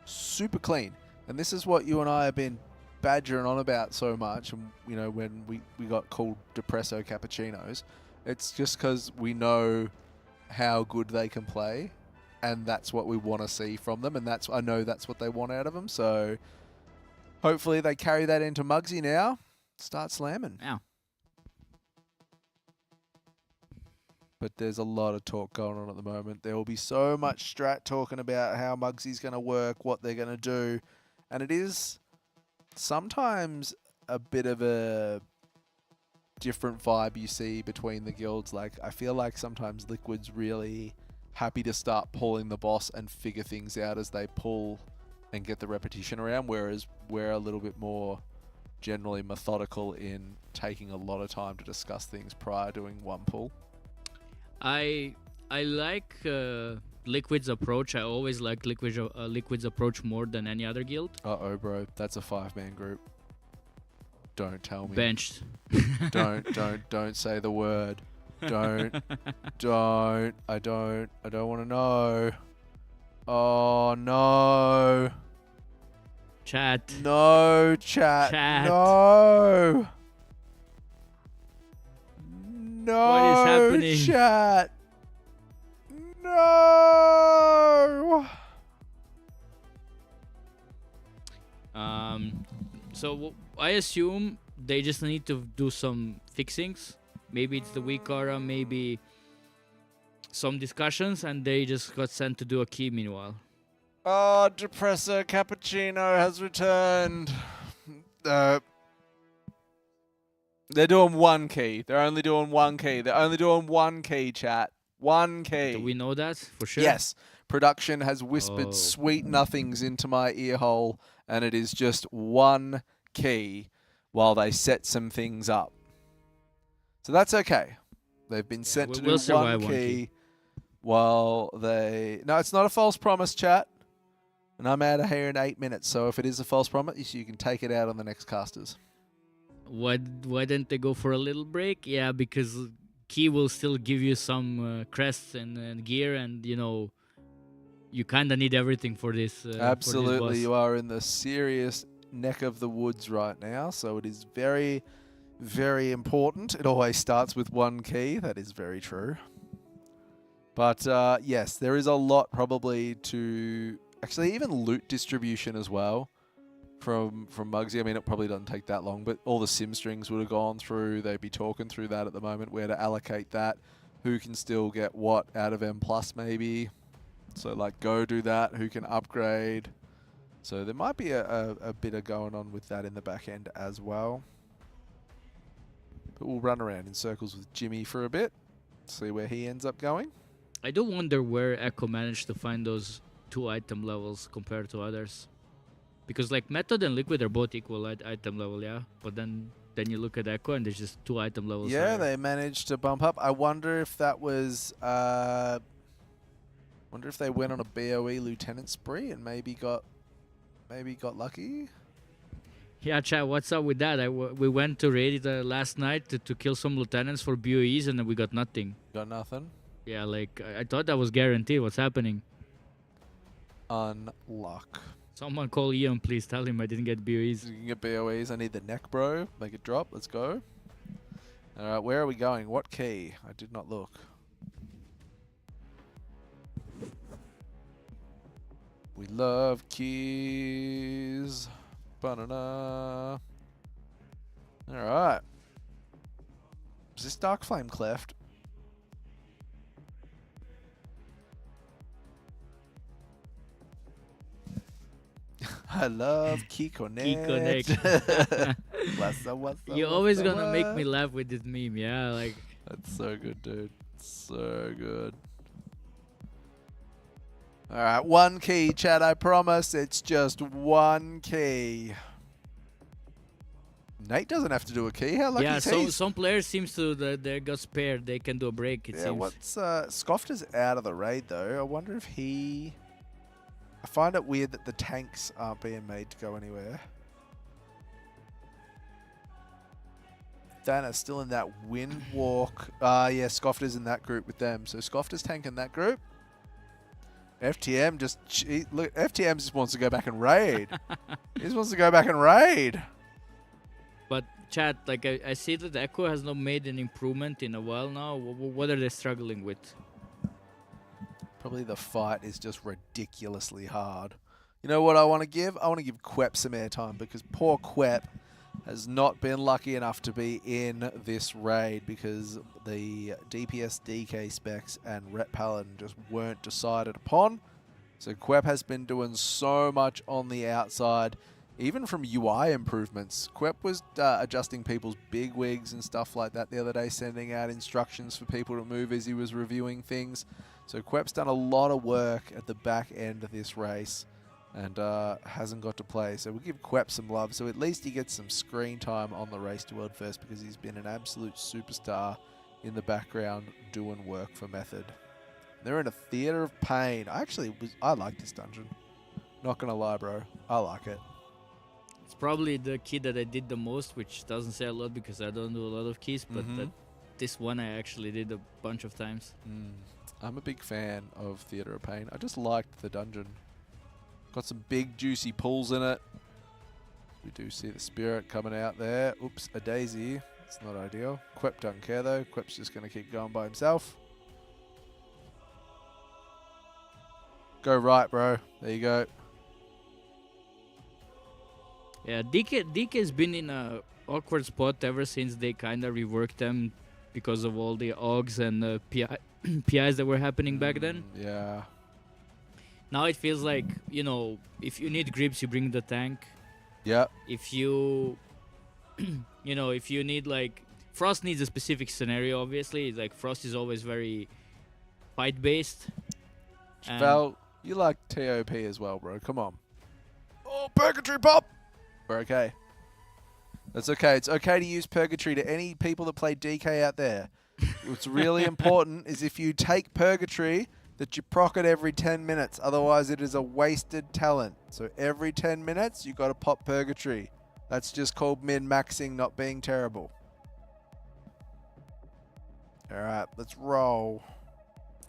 super clean. And this is what you and I have been badgering on about so much. And, when we got called Depresso Cappuccinos, it's just because we know how good they can play. And that's what we want to see from them. And I know that's what they want out of them. So hopefully they carry that into Muggsy now. Start slamming. Yeah. But there's a lot of talk going on at the moment. There will be so much strat talking about how Muggsy's going to work, what they're going to do. And it is sometimes a bit of a different vibe you see between the guilds. I feel like sometimes Liquid's really happy to start pulling the boss and figure things out as they pull and get the repetition around, whereas we're a little bit more generally methodical in taking a lot of time to discuss things prior to doing one pull. I like Liquid's approach. I always like Liquid's approach more than any other guild. Uh-oh, bro. That's a 5-man group. Don't tell me. Benched. Don't say the word. Don't. I don't want to know. Oh, no. Chat. No, chat. No. No, what is happening? Chat. No. I assume they just need to do some fixings. Maybe it's the weak aura, maybe some discussions, and they just got sent to do a key meanwhile. Oh, Depressor Cappuccino has returned. They're doing one key. They're only doing one key. They're only doing one key, chat. One key. Do we know that for sure? Yes. Production has whispered Oh. sweet nothings into my ear hole, and it is just one key while they set some things up. So that's okay. They've been sent to do we'll one survive one key key. while they... No, it's not a false promise, chat. And I'm out of here in 8 minutes, so if it is a false promise, you can take it out on the next casters. Why didn't they go for a little break? Yeah, because key will still give you some crests and gear, and you kind of need everything for this. Absolutely, you are in the serious neck of the woods right now, so it is very, very important. It always starts with one key. That is very true. But yes, there is a lot probably to... Actually, even loot distribution as well. From Muggsy. I mean, it probably doesn't take that long, but all the sim strings would have gone through. They'd be talking through that at the moment, where to allocate that, who can still get what out of M+, maybe. So, like, go do that, who can upgrade. So there might be a bit of going on with that in the back end as well. But we'll run around in circles with Jimmy for a bit, see where he ends up going. I do wonder where Echo managed to find those 2 item levels compared to others. Because like Method and Liquid are both equal item level, yeah. But then you look at Echo and there's just 2 item levels. Yeah, higher. they managed to bump up. I wonder if that was. Wonder if they went on a BOE lieutenant spree and maybe got lucky. Yeah, chat. What's up with that? We went to raid last night to kill some lieutenants for BOEs and then we got nothing. Got nothing. Yeah, like I thought that was guaranteed. What's happening? Unluck. Someone call Ian, please. Tell him I didn't get BOEs. You can get BOEs. I need the neck, bro. Make it drop. Let's go. All right, where are we going? What key? I did not look. We love keys. Ba-na-na. All right. Is this Dark Flame Cleft? I love Key Connect. Key Connect. What's up? You're always gonna make me laugh with this meme, yeah? Like that's so good, dude. So good. All right, one key, chat. I promise. It's just one key. Nate doesn't have to do a key. How lucky is he? Yeah, some players seems to they got spared. They can do a break. It yeah, seems. what's Scoffed out of the raid though. I wonder if he. I find it weird that the tanks aren't being made to go anywhere. Dana's still in that Windwalk. Yeah, Scoffed in that group with them. So Scoffed tanking that group. FTM just look. FTM just wants to go back and raid. He just wants to go back and raid. But chat, like I see that Echo has not made an improvement in a while now. What are they struggling with? Probably the fight is just ridiculously hard. You know what I want to give? I want to give Quep some airtime because poor Quep has not been lucky enough to be in this raid because the DPS DK specs and Rep Paladin just weren't decided upon. So Quep has been doing so much on the outside, even from UI improvements. Quep was adjusting people's big wigs and stuff like that the other day, sending out instructions for people to move as he was reviewing things. So Quep's done a lot of work at the back end of this race and hasn't got to play. So we'll give Quep some love. So at least he gets some screen time on the Race to World First because he's been an absolute superstar in the background doing work for Method. They're in a theater of pain. I like this dungeon. Not going to lie, bro. I like it. It's probably the key that I did the most, which doesn't say a lot because I don't do a lot of keys, but this one I actually did a bunch of times. I'm a big fan of Theater of Pain. I just liked the dungeon. Got some big juicy pulls in it. We do see the spirit coming out there. Oops, a daisy. It's not ideal. Quep doesn't care though. Quep's just going to keep going by himself. Go right, bro. There you go. Yeah, DK has been in a awkward spot ever since they kind of reworked them because of all the AUGs and PIs that were happening back then. Yeah. Now it feels like, if you need grips, you bring the tank. Yep. If you, if you need like, Frost needs a specific scenario, obviously. Like Frost is always very fight-based. Val, you like TOP as well, bro. Come on. Oh, Purgatory Pop! We're okay. That's okay. It's okay to use Purgatory to any people that play DK out there. What's really important is if you take Purgatory, that you proc it every 10 minutes. Otherwise, it is a wasted talent. So every 10 minutes, you got to pop Purgatory. That's just called min-maxing, not being terrible. All right, let's roll.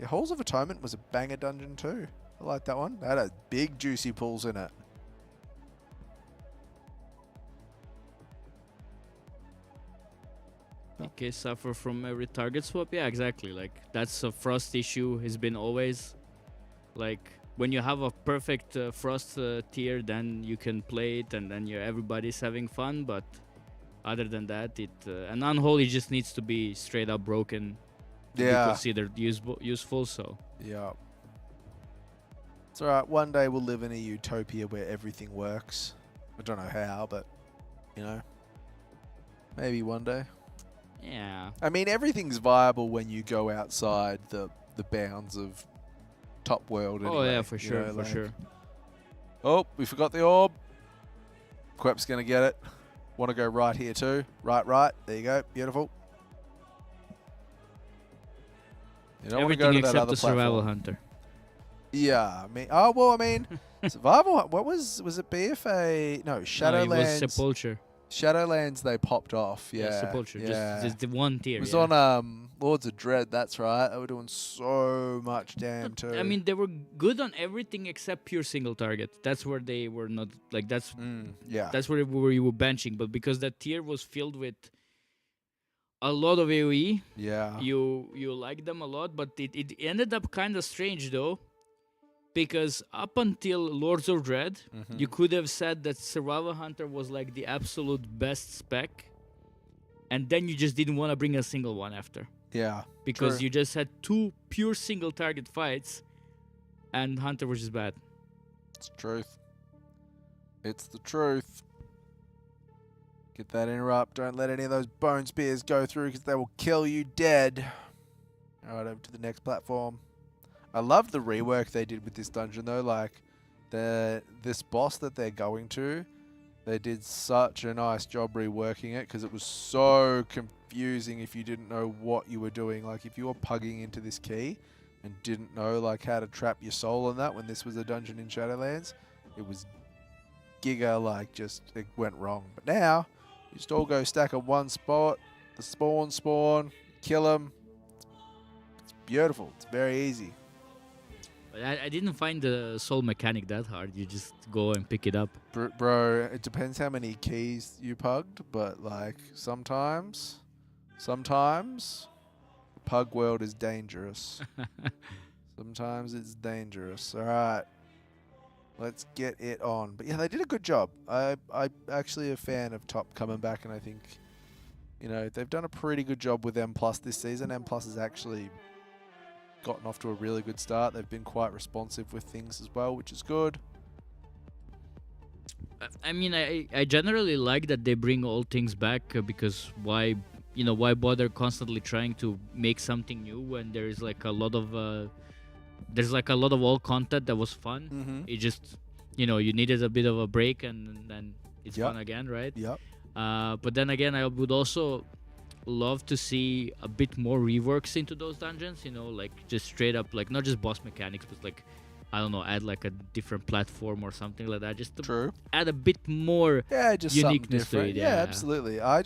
Yeah, Halls of Atonement was a banger dungeon too. I like that one. That had big juicy pulls in it. DK suffer from every target swap. Yeah, exactly. Like that's a Frost issue. Has been always. Like when you have a perfect Frost tier, then you can play it, and then everybody's having fun. But other than that, an Unholy just needs to be straight up broken to be considered useful. So yeah, it's all right. One day we'll live in a utopia where everything works. I don't know how, but maybe one day. Yeah. I mean, everything's viable when you go outside the bounds of top world. Anyway, oh yeah, for sure, for sure. Oh, we forgot the orb. Quep's gonna get it. Want to go right here too. Right. There you go. Beautiful. You don't want to go to that other the Survival platform. Hunter. Yeah, I mean, Survival. What was it? BFA? No, Shadowlands. No, it was Sepulture. Shadowlands, they popped off. Yeah, Sepulture. Yeah. Just the one tier. It was on Lords of Dread. That's right. They were doing so much damn too. I mean, they were good on everything except pure single target. That's where they were not like. That's That's where you were benching. But because that tier was filled with a lot of AOE, you liked them a lot. But it ended up kind of strange though. Because up until Lords of Dread, you could have said that Survival Hunter was like the absolute best spec, and then you just didn't want to bring a single one after. Yeah. Because you just had two pure single target fights, and Hunter was just bad. It's the truth. It's the truth. Get that interrupt. Don't let any of those bone spears go through because they will kill you dead. All right, over to the next platform. I love the rework they did with this dungeon though. Like this boss that they're going to, they did such a nice job reworking it because it was so confusing if you didn't know what you were doing. Like if you were pugging into this key and didn't know like how to trap your soul in that when this was a dungeon in Shadowlands, it was giga like just it went wrong. But now you just all go stack at one spot, the spawn, kill them. It's beautiful. It's very easy. I didn't find the soul mechanic that hard. You just go and pick it up. Bro, it depends how many keys you pugged, but like sometimes the pug world is dangerous. Sometimes it's dangerous. All right, let's get it on. But yeah, they did a good job. I actually a fan of Top coming back, and I think they've done a pretty good job with M+ this season. M+ is actually gotten off to a really good start. They've been quite responsive with things as well, which is good. I mean, I generally like that they bring all things back because why bother constantly trying to make something new when there is like a lot of old content that was fun. It just you needed a bit of a break and then it's fun again, right? Yep. But then again, I would also love to see a bit more reworks into those dungeons, like just straight up, like not just boss mechanics, but like, I don't know, add like a different platform or something like that, just to add a bit more just uniqueness to it. Yeah, absolutely. I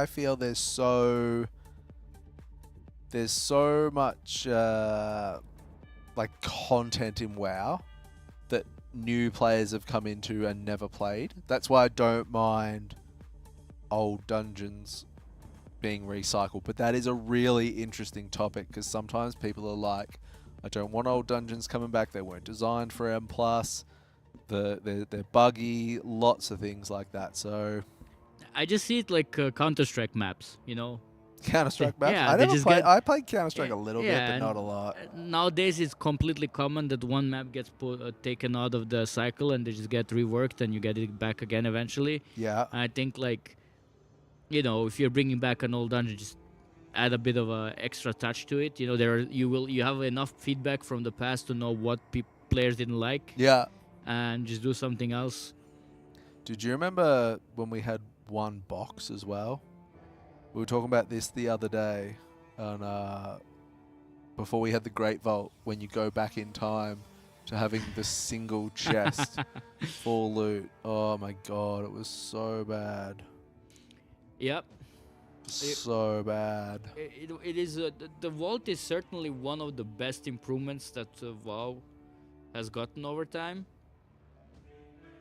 feel there's so much like content in WoW that new players have come into and never played. That's why I don't mind old dungeons being recycled, but that is a really interesting topic because sometimes people are like, I don't want old dungeons coming back, they weren't designed for M+, They're buggy, lots of things like that. So I just see it like Counter-Strike maps, you know. Counter-Strike maps. Yeah, I they never just played. get- I played Counter-Strike Yeah, a little yeah, bit, but and, not a lot. Nowadays, it's completely common that one map gets taken out of the cycle and they just get reworked and you get it back again eventually. Yeah. I think like, you know, if you're bringing back an old dungeon, just add a bit of a extra touch to it. You know, you have enough feedback from the past to know what players didn't like. Yeah. And just do something else. Did you remember when we had one box as well? We were talking about this the other day, on before we had the Great Vault. When you go back in time to having the single chest, full loot. Oh my god, it was so bad. Yep. So bad. It is the vault is certainly one of the best improvements that WoW has gotten over time.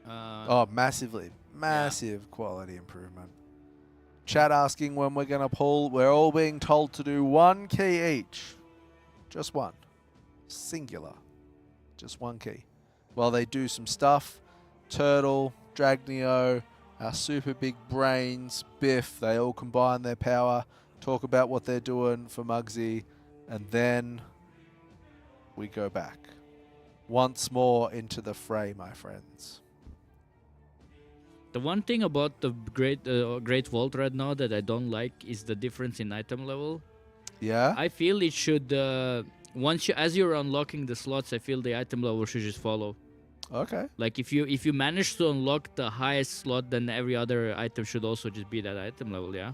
Oh, massive quality improvement. Chat asking when we're going to pull. We're all being told to do one key each. Just one. Singular. Just one key. While they do some stuff. Turtle, Dragneo, our super big brains, Biff, they all combine their power, talk about what they're doing for Muggsy, and then we go back. Once more into the fray, my friends. The one thing about the Great Vault right now that I don't like is the difference in item level. Yeah? I feel it should as you're unlocking the slots, I feel the item level should just follow. Okay. Like if you manage to unlock the highest slot, then every other item should also just be that item level, yeah?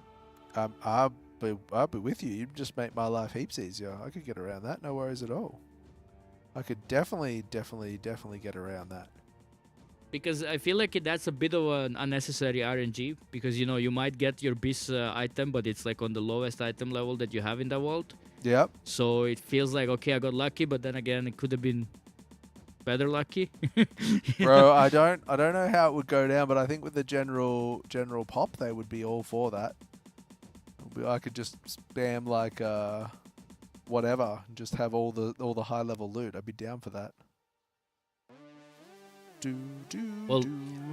I'll be with you. You just make my life heaps easier. I could get around that, no worries at all. I could definitely get around that. Because I feel like that's a bit of an unnecessary RNG, because you know you might get your bis item, but it's like on the lowest item level that you have in the vault. Yep. So it feels like, okay, I got lucky, but then again, it could have been better lucky. Bro, I don't know how it would go down, but I think with the general pop, they would be all for that. I could just spam like whatever, and just have all the high level loot. I'd be down for that. Well,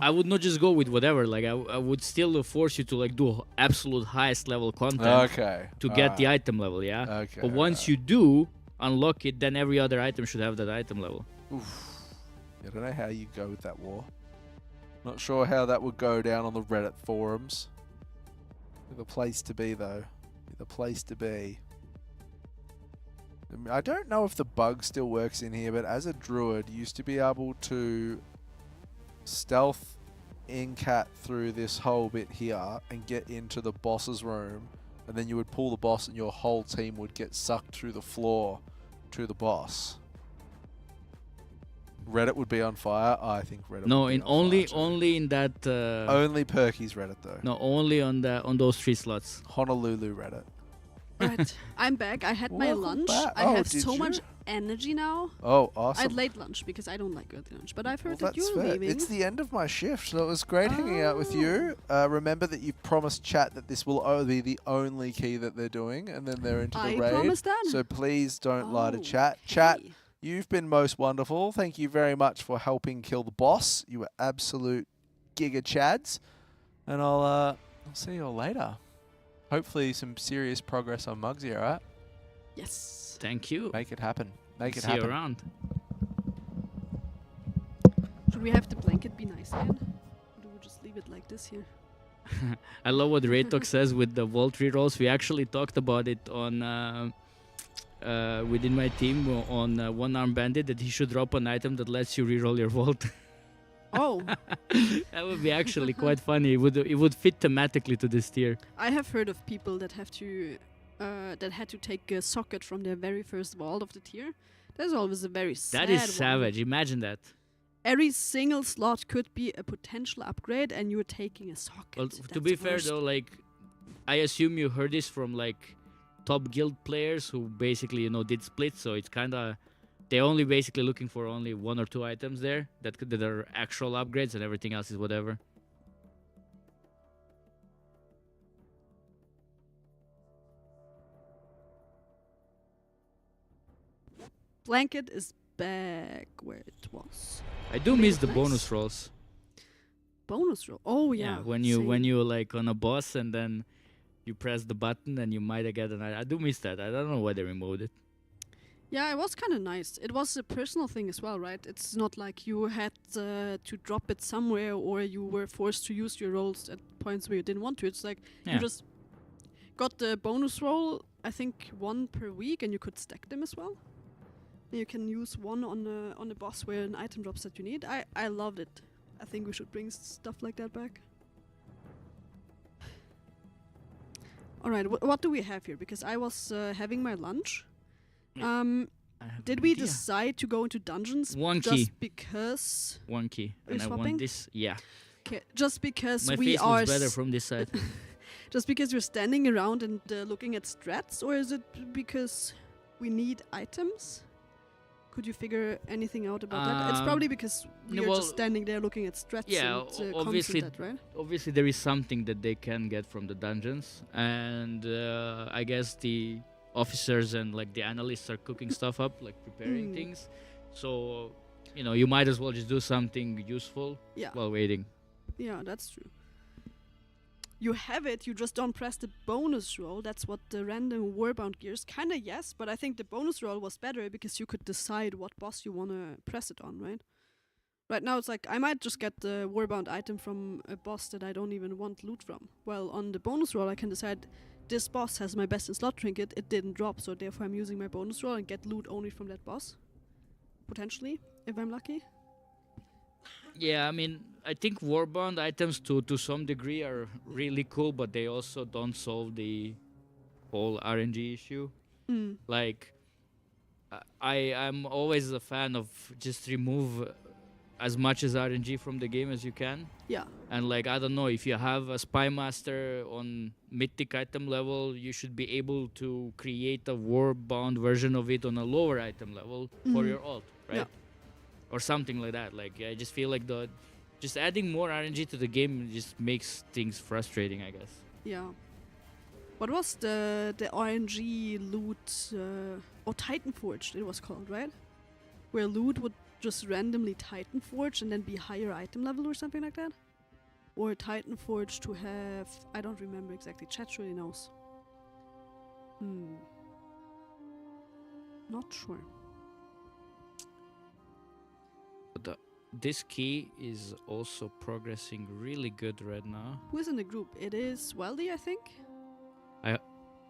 I would not just go with whatever. Like I would still force you to like do absolute highest level content. Okay. To get the item level, yeah. Okay. But once you do unlock it, then every other item should have that item level. Oof. I don't know how you go with that war. Not sure how that would go down on the Reddit forums. The place to be, though. The place to be. I don't know if the bug still works in here, but as a druid, you used to be able to stealth in-cat through this whole bit here and get into the boss's room, and then you would pull the boss and your whole team would get sucked through the floor to the boss. Reddit would be on fire. I think Reddit. No, would be in on only in that. Only Perky's Reddit though. No, only on those 3 slots. Honolulu Reddit. Right, I'm back. I had my Welcome lunch. back. I Oh, have did so you? much energy now. Oh, I awesome. had late lunch because I don't like early lunch, but I've heard Well, that you're fair. leaving. It's the end of my shift, so it was great hanging out with you. Remember that you've promised chat that this will be the only key that they're doing, and then they're into the I raid. promised that. So please don't lie to chat. Chat, Okay. you've been most wonderful. Thank you very much for helping kill the boss. You were absolute giga chads. And I'll see you all later. Hopefully some serious progress on Muggsy, alright? Yes. Thank you. Make it happen. Make it See happen. you around. Should we have the blanket be nice again? Or do we just leave it like this here? I love what Raytok says with the vault rerolls. We actually talked about it on within my team on One Arm Bandit, that he should drop an item that lets you reroll your vault. Oh. That would be actually quite funny. It would fit thematically to this tier. I have heard of people that have to that had to take a socket from their very first vault of the tier. That's always a very sad That is one. savage. Imagine that. Every single slot could be a potential upgrade, and you're taking a socket. Well, to That's be fair worst. though, like I assume you heard this from like top guild players who basically did splits, so it's kind of they're only basically looking for only 1 or 2 items there that are actual upgrades, and everything else is whatever. Blanket is back where it was. I do miss the Nice. bonus rolls. Bonus roll. Oh yeah. when same. you like on a boss and then you press the button and you might get an. I do miss that. I don't know why they removed it. Yeah, it was kind of nice. It was a personal thing as well, right? It's not like you had to drop it somewhere or you were forced to use your rolls at points where you didn't want to. It's like Yeah. you just got the bonus roll, I think 1 per week, and you could stack them as well. And you can use one on the boss where an item drops that you need. I loved it. I think we should bring stuff like that back. All right, what do we have here? Because I was having my lunch. I have Did no we idea. decide to go into dungeons One just key. because? One key, Are you and I swapping? want this. Yeah, Okay, just because my we face are looks better from this side. just because we're standing around and looking at strats, or is it because we need items? Could you figure anything out about that? It's probably because no, we're well, just standing there looking at strats yeah, and obviously, that, right? obviously there is something that they can get from the dungeons, and I guess the officers and like the analysts are cooking stuff up, like preparing things. So you might as well just do something useful Yeah. while waiting. Yeah, that's true. You have it, you just don't press the bonus roll. That's what the random warbound gears. Kinda yes, but I think the bonus roll was better because you could decide what boss you wanna press it on, right? Right now it's like I might just get the warbound item from a boss that I don't even want loot from. Well, on the bonus roll I can decide this boss has my best in slot trinket, it didn't drop, so therefore I'm using my bonus roll and get loot only from that boss. Potentially, if I'm lucky. Yeah, I mean, I think warbound items to some degree are really cool, but they also don't solve the whole RNG issue. Like, I'm always a fan of just remove as much as RNG from the game as you can. Yeah. And like, I don't know, if you have a spy master on mythic item level, you should be able to create a warbound version of it on a lower item level for your ult, right? Yeah. Or something like that. Like, I just feel like just adding more RNG to the game just makes things frustrating, I guess. Yeah. What was the RNG loot? Titan Forged it was called, right? Where loot would just randomly Titan Forge and then be higher item level or something like that? Or Titan Forge to have... I don't remember exactly. Chat surely knows. Not sure. But this key is also progressing really good right now. Who is in the group? It is Weldy, I think?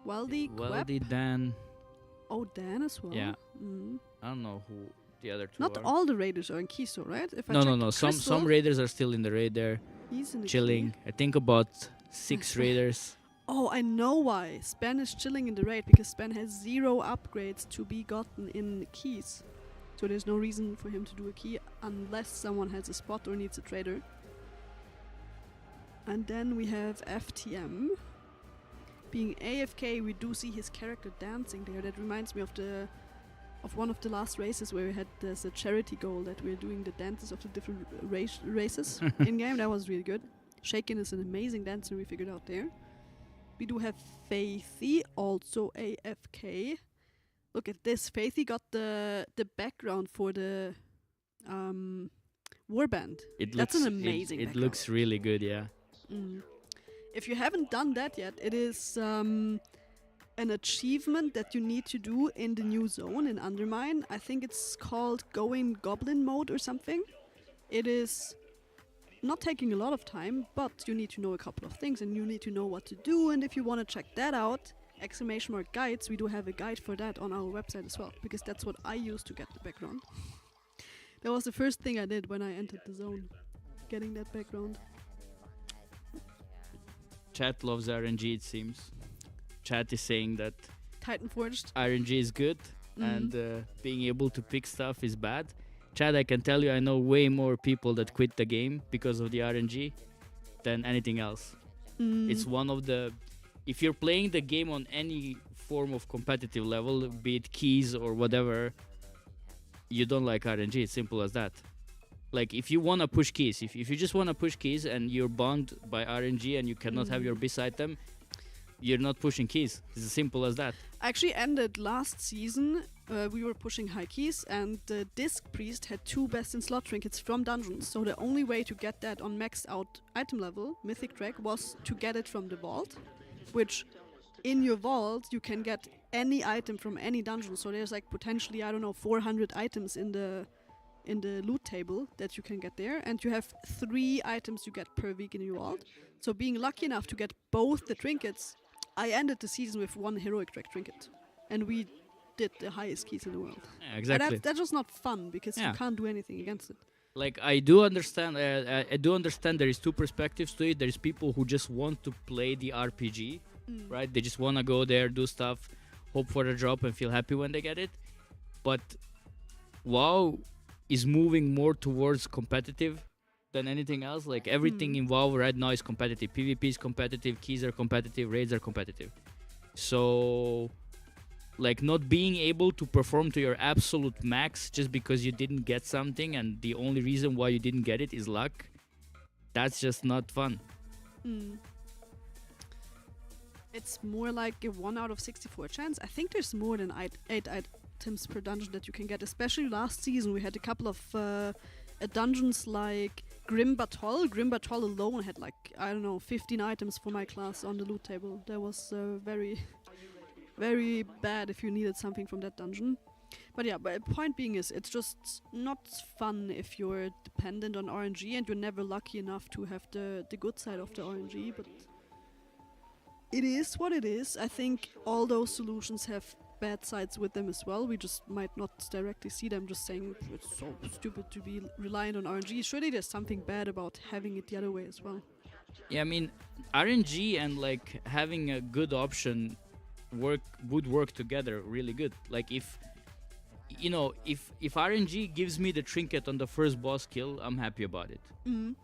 Weldy, Weldy, Dan. Oh, Dan as well? Yeah. Mm. I don't know who the other two Not are. all the raiders are in Kiso, right? If I No. check Some Crystal, raiders are still in the raid there, he's in the chilling. key. I think about 6 raiders. Oh, I know why. Span is chilling in the raid because Span has 0 upgrades to be gotten in keys. So there's no reason for him to do a key unless someone has a spot or needs a trader. And then we have FTM. Being AFK, we do see his character dancing there. That reminds me of one of the last races where we had this a charity goal that we're doing the dances of the different races in game. That was really good. Shaken is an amazing dancer we figured out there. We do have Faithy, also AFK. Look at this. Faithy got the background for the warband. That's an amazing It background. looks really good, yeah. If you haven't done that yet, it is an achievement that you need to do in the new zone in Undermine. I think it's called Going Goblin Mode or something. It is not taking a lot of time, but you need to know a couple of things and you need to know what to do. And if you want to check that out, !guides, we do have a guide for that on our website as well, because that's what I used to get the background. That was the first thing I did when I entered the zone, getting that background. Chat loves RNG, it seems. Chat is saying that Titan Forged. RNG is good and being able to pick stuff is bad. Chat, I can tell you, I know way more people that quit the game because of the RNG than anything else. It's one of the... If you're playing the game on any form of competitive level, be it keys or whatever, you don't like RNG. It's simple as that. Like, if you want to push keys, if you just want to push keys and you're bound by RNG and you cannot have your bis item, you're not pushing keys. It's as simple as that. I actually ended last season we were pushing high keys, and the Disc Priest had 2 best in slot trinkets from dungeons. So the only way to get that on maxed out item level, Mythic Track, was to get it from the vault, which in your vault you can get any item from any dungeon. So there's like potentially, I don't know, 400 items in the loot table that you can get there, and you have 3 items you get per week in your vault. So being lucky enough to get both the trinkets, I ended the season with 1 heroic track trinket, and we did the highest keys in the world. Yeah, exactly. That's just not fun because you can't do anything against it. Like I do understand. I do understand there is 2 perspectives to it. There is people who just want to play the RPG, right? They just want to go there, do stuff, hope for a drop, and feel happy when they get it. But WoW is moving more towards competitive than anything else. Like everything in WoW right now is competitive. PvP is competitive, keys are competitive, raids are competitive. So like not being able to perform to your absolute max just because you didn't get something and the only reason why you didn't get it is luck, that's just not fun. It's more like a 1 out of 64 chance. I think there's more than 8 items per dungeon that you can get. Especially last season, we had a couple of dungeons like Grim Batol. Grim Batol alone had like, I don't know, 15 items for my class on the loot table. That was very, very bad if you needed something from that dungeon. But yeah, but point being is, it's just not fun if you're dependent on RNG and you're never lucky enough to have the good side of the RNG, but it is what it is. I think all those solutions have bad sides with them as well. We just might not directly see them, just saying it's so stupid to be reliant on RNG. Surely there's something bad about having it the other way as well. Yeah, I mean, RNG and like having a good option would work together really good. Like if RNG gives me the trinket on the first boss kill, I'm happy about it.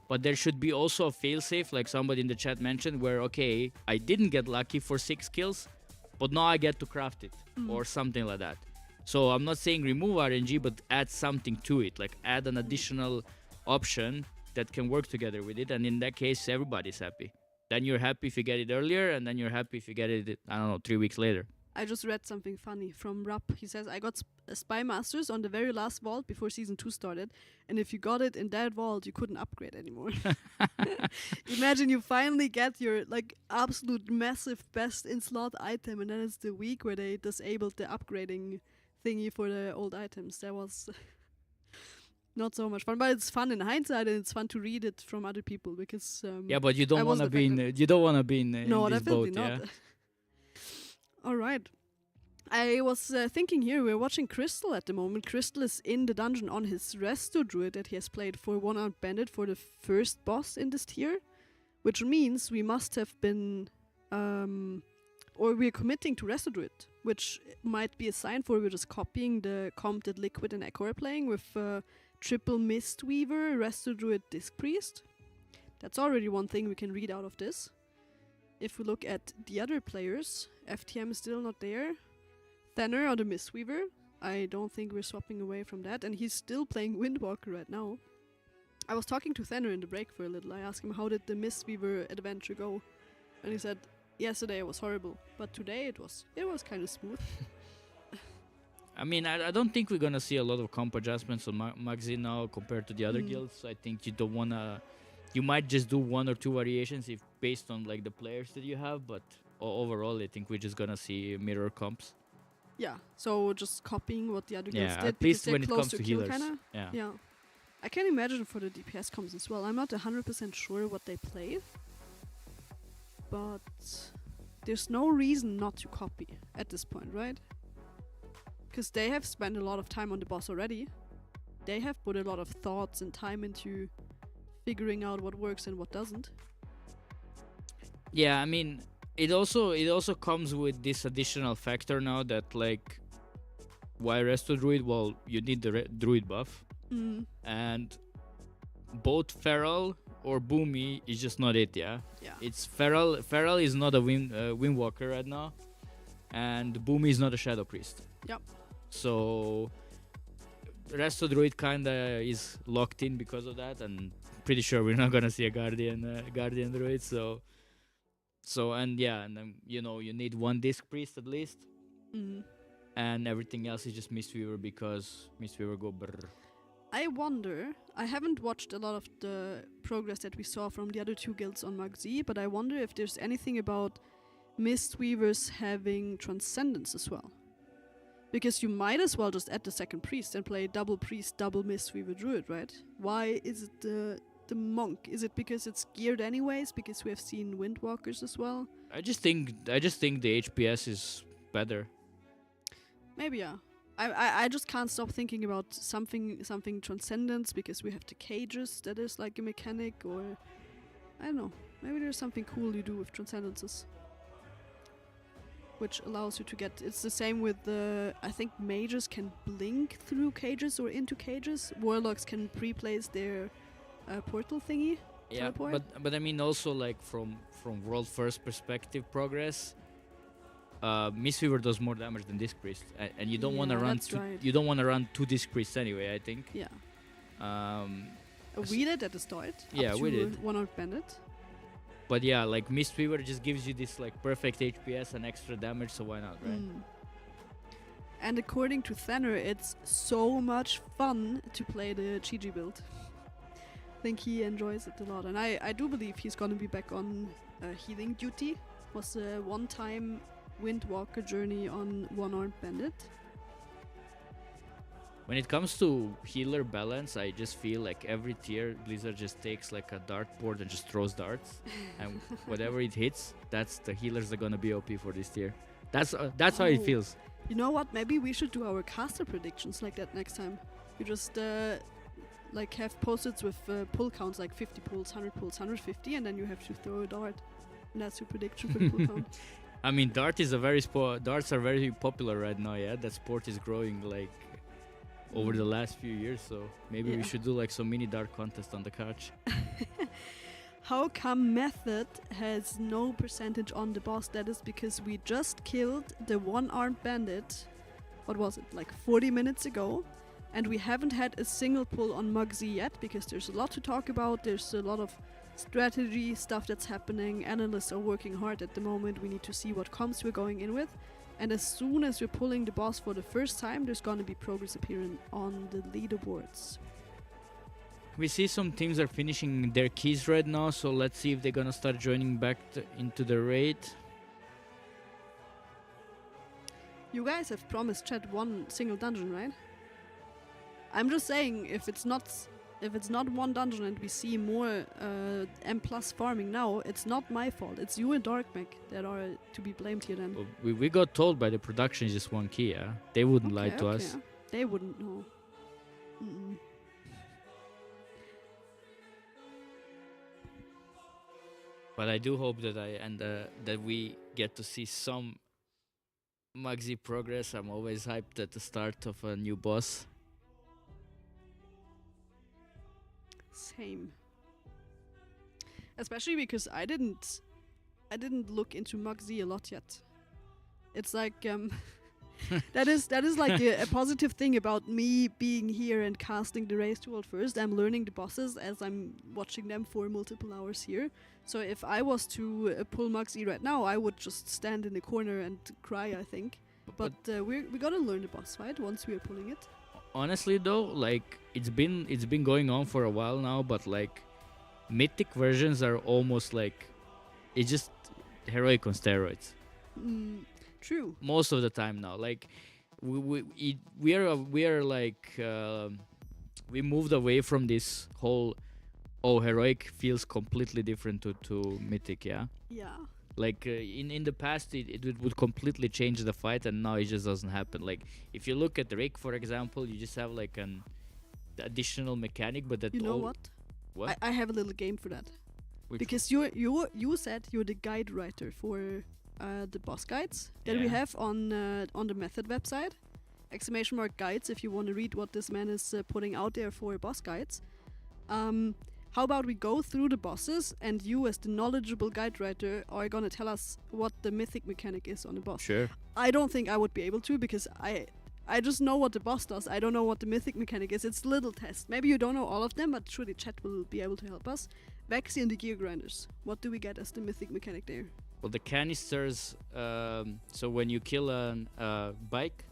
But there should be also a failsafe, like somebody in the chat mentioned, where okay, I didn't get lucky for 6 kills, but now I get to craft it or something like that. So I'm not saying remove RNG, but add something to it, like add an additional option that can work together with it, and in that case everybody's happy. Then you're happy if you get it earlier, and then you're happy if you get it, I don't know, 3 weeks later. I just read something funny from Rupp. He says, I got Spy Masters on the very last vault before Season 2 started, and if you got it in that vault, you couldn't upgrade anymore. Imagine you finally get your like absolute massive best in slot item, and then it's the week where they disabled the upgrading thingy for the old items. That was not so much fun, but it's fun in hindsight, and it's fun to read it from other people because yeah, but you don't want to be in no, this definitely boat, not. yeah. All right. I was thinking here, we're watching Crystal at the moment. Crystal is in the dungeon on his Resto Druid that he has played for One-Armed Bandit for the first boss in this tier, which means we must have been, or we're committing to Resto Druid, which might be a sign for we're just copying the comp that Liquid and Echo are playing with triple Mistweaver, Resto Druid, Disc Priest. That's already one thing we can read out of this. If we look at the other players, FTM is still not there. Thanner or the Mistweaver, I don't think we're swapping away from that, and he's still playing Windwalker right now. I was talking to Thanner in the break for a little. I asked him how did the Mistweaver adventure go, and he said yesterday it was horrible, but today it was kind of smooth. I mean, I don't think we're gonna see a lot of comp adjustments on Maxi now compared to the other guilds. I think you don't wanna. You might just do 1 or 2 variations if based on like the players that you have, but overall I think we're just gonna see mirror comps. Yeah, so just copying what the other guilds did. At least they're when it close comes to to kill healers. kinda. Yeah. I can imagine for the DPS comps as well. I'm not 100% sure what they play, but there's no reason not to copy at this point, right? Because they have spent a lot of time on the boss already. They have put a lot of thoughts and time into figuring out what works and what doesn't. Yeah, I mean, it also comes with this additional factor now that like, why Resto Druid? Well, you need the Druid buff, and both Feral or Boomy is just not it. Yeah. It's Feral. Feral is not a Windwalker right now, and Boomy is not a Shadow Priest. Yep. So Resto Druid kinda is locked in because of that, and pretty sure we're not gonna see a Guardian Druid. So and then you need 1 Disc Priest at least. and everything else is just Mistweaver because Mistweaver go brrr. I wonder, I haven't watched a lot of the progress that we saw from the other two guilds on Mag Z, but I wonder if there's anything about Mistweavers having Transcendence as well. Because you might as well just add the second priest and play double priest, double Mistweaver druid, right? Why is it the monk? Is it because it's geared anyways? Because we have seen Windwalkers as well? I just think the HPS is better. Maybe, yeah. I just can't stop thinking about something Transcendence because we have the cages that is like a mechanic, or I don't know. Maybe there's something cool you do with Transcendences, which allows you to get. It's the same with the. I think mages can blink through cages or into cages. Warlocks can pre-place their portal thingy. Yeah, teleport. but I mean also like from world first perspective progress. Mistweaver does more damage than Disc Priest, and you don't want to run. You don't want to run two Disc Priests anyway. I think. Yeah. We did at the start. Yeah, we did. One-Armed Bandit. But yeah, like Mistweaver just gives you this like perfect HPS and extra damage, so why not, right? And according to Thanner, it's so much fun to play the Chi-Ji build. I think he enjoys it a lot, and I do believe he's gonna be back on healing duty. Was a one-time Windwalker journey on One-Armed Bandit. When it comes to healer balance, I just feel like every tier Blizzard just takes like a dartboard and just throws darts, and whatever it hits, that's the healers are gonna be OP for this tier. That's how it feels. You know what? Maybe we should do our caster predictions like that next time. You just like have post-its with pull counts like 50 pulls, 100 pulls, 150, and then you have to throw a dart, and that's your prediction for the pull count. I mean, darts are very popular right now. Yeah, that sport is growing like over the last few years. So maybe we should do like some mini dart contest on the couch. How come Method has no percentage on the boss? That is because we just killed the One-Armed Bandit. What was it, like 40 minutes ago? And we haven't had a single pull on Mug Z yet because there's a lot to talk about. There's a lot of strategy stuff that's happening. Analysts are working hard at the moment. We need to see what comps we're going in with. And as soon as we're pulling the boss for the first time, there's gonna be progress appearing on the leaderboards. We see some teams are finishing their keys right now, so let's see if they're gonna start joining back into the raid. You guys have promised Chad one single dungeon, right? I'm just saying, if it's not one dungeon and we see more M+ farming now, it's not my fault. It's you and Darkmech that are to be blamed here then. Well, we got told by the production it's just one key, yeah? They wouldn't lie to us. Yeah. They wouldn't know. But I do hope that that we get to see some Magzi progress. I'm always hyped at the start of a new boss. Same. Especially because I didn't look into Mug Z a lot yet. It's like that is like a positive thing about me being here and casting the Race to World first. I'm learning the bosses as I'm watching them for multiple hours here. So if I was to pull Mug Z right now, I would just stand in the corner and cry, I think. But we gotta learn the boss fight once we are pulling it. Honestly though, like it's been going on for a while now, but like mythic versions are almost like it's just heroic on steroids. True. Most of the time now, like we are like we moved away from this whole heroic feels completely different to mythic, yeah. Yeah. Like in the past, it would completely change the fight, and now it just doesn't happen. Like if you look at Rick, for example, you just have like an additional mechanic, but that you know what? What? I have a little game for that. Which because you said you're the guide writer for the boss guides that we have on the Method website. !guides if you want to read what this man is putting out there for boss guides. How about we go through the bosses, and you as the knowledgeable guide writer are gonna tell us what the mythic mechanic is on the boss. Sure. I don't think I would be able to, because I just know what the boss does. I don't know what the mythic mechanic is. It's a little test. Maybe you don't know all of them, but surely chat will be able to help us. Vexi and the Gear Grinders. What do we get as the mythic mechanic there? Well, the canisters, so when you kill a bike,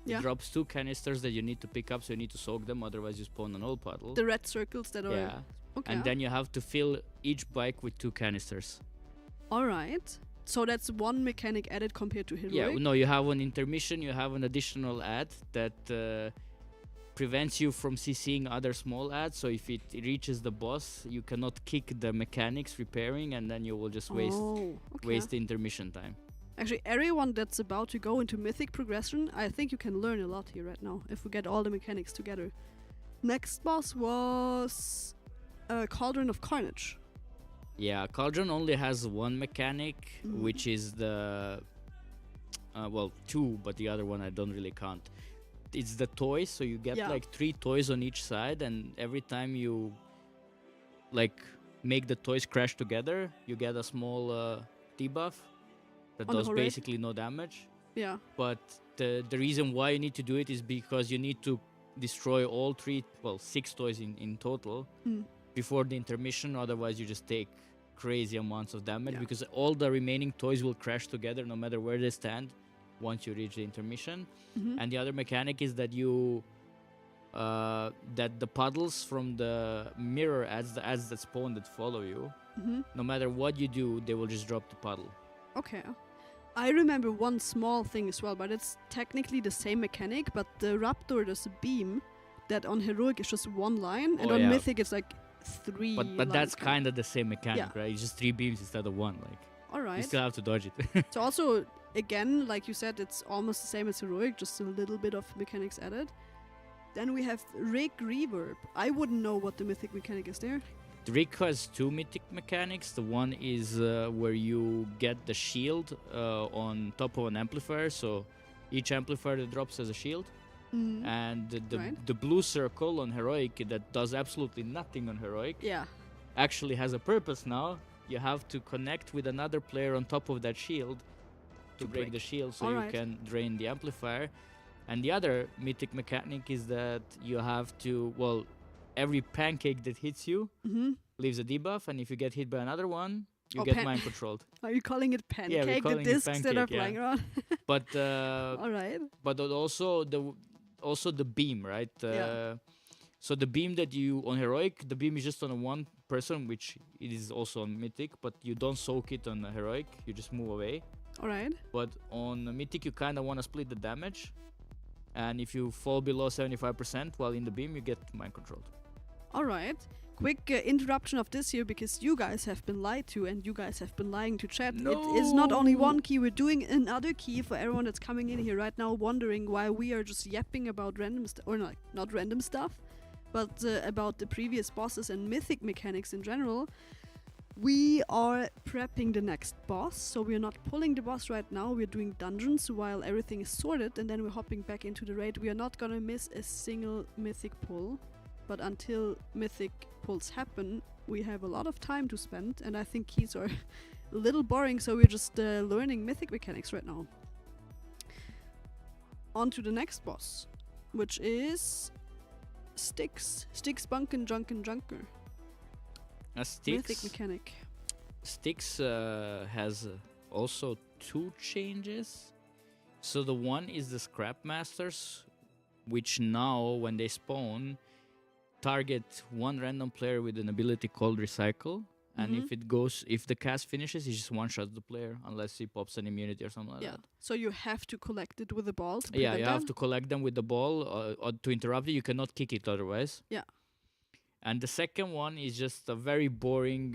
Yeah. It drops 2 canisters that you need to pick up, so you need to soak them, otherwise you spawn an old puddle. The red circles that are. Yeah. Okay. And then you have to fill each bike with 2 canisters. All right. So that's one mechanic added compared to heroic. Yeah, no, you have an intermission, you have an additional ad that prevents you from CCing other small ads. So if it reaches the boss, you cannot kick the mechanics repairing, and then you will just waste the intermission time. Actually, everyone that's about to go into Mythic progression, I think you can learn a lot here right now if we get all the mechanics together. Next boss was Cauldron of Carnage. Yeah, Cauldron only has one mechanic, which is the... well, 2, but the other one I don't really count. It's the toys, so you get like 3 toys on each side, and every time you like make the toys crash together, you get a small debuff that does basically no damage. Yeah. But the reason why you need to do it is because you need to destroy all 6 toys in total before the intermission, otherwise you just take crazy amounts of damage because all the remaining toys will crash together no matter where they stand once you reach the intermission. And the other mechanic is that that the puddles from the mirror ads, the ads that spawn that follow you, no matter what you do, they will just drop the puddle. Okay. I remember one small thing as well, but it's technically the same mechanic, but the Raptor does a beam that on Heroic is just 1 line, and on Mythic it's like 3 But that's kind of the same mechanic, right? It's just 3 beams instead of 1. Like, alright. You still have to dodge it. So also, again, like you said, it's almost the same as Heroic, just a little bit of mechanics added. Then we have Rig Reverb. I wouldn't know what the Mythic mechanic is there. The Rig has 2 mythic mechanics. The one is where you get the shield on top of an amplifier, so each amplifier that drops has a shield. And the blue circle on Heroic that does absolutely nothing on Heroic actually has a purpose now. You have to connect with another player on top of that shield to break the shield, so you can drain the amplifier. And the other mythic mechanic is that you have to, every pancake that hits you leaves a debuff, and if you get hit by another one, you get mind controlled. Are you calling it pancake? Yeah, we're calling the discs pancake, that are flying around. But alright. But also the beam, right? So the beam that you on Heroic, the beam is just on one person, which it is also on Mythic, but you don't soak it on Heroic. You just move away. Alright. But on Mythic, you kind of want to split the damage. And if you fall below 75% while in the beam, you get mind controlled. Alright. Quick interruption of this here, because you guys have been lied to and you guys have been lying to chat. No. It is not only one key, we're doing another key for everyone that's coming in here right now wondering why we are just yapping about random stuff, or not random stuff, but about the previous bosses and mythic mechanics in general. We are prepping the next boss, so we're not pulling the boss right now, we're doing dungeons while everything is sorted, and then we're hopping back into the raid. We are not gonna miss a single mythic pull, but until mythic pulls happen, we have a lot of time to spend, and I think keys are a little boring, so we're just learning mythic mechanics right now. On to the next boss, which is Styx. Styx Bunkin' Junkin' Junker. Mythic mechanic. Styx has also 2 changes. So the one is the Scrap Masters, which now, when they spawn, target one random player with an ability called Recycle. And if the cast finishes, he just one-shots the player, unless he pops an immunity or something like that. So you have to collect it with the ball to Yeah, you have to collect them with the ball or to interrupt it. You cannot kick it otherwise. Yeah. And the second one is just a very boring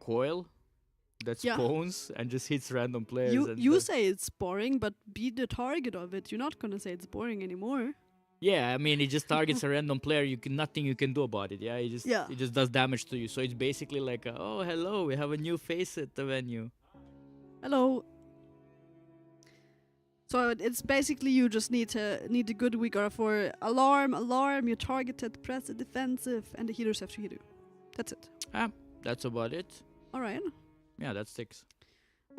coil that spawns and just hits random players. You say it's boring, but be the target of it. You're not gonna say it's boring anymore. Yeah, I mean, it just targets a random player. Nothing you can do about it. Yeah, it just does damage to you. So it's basically like, oh, hello, we have a new face at the venue. Hello. So it's basically you just need a good weaker for alarm, you're targeted, press the defensive, and the healers have to hit you. That's it. That's about it. Alright. Yeah, that sticks.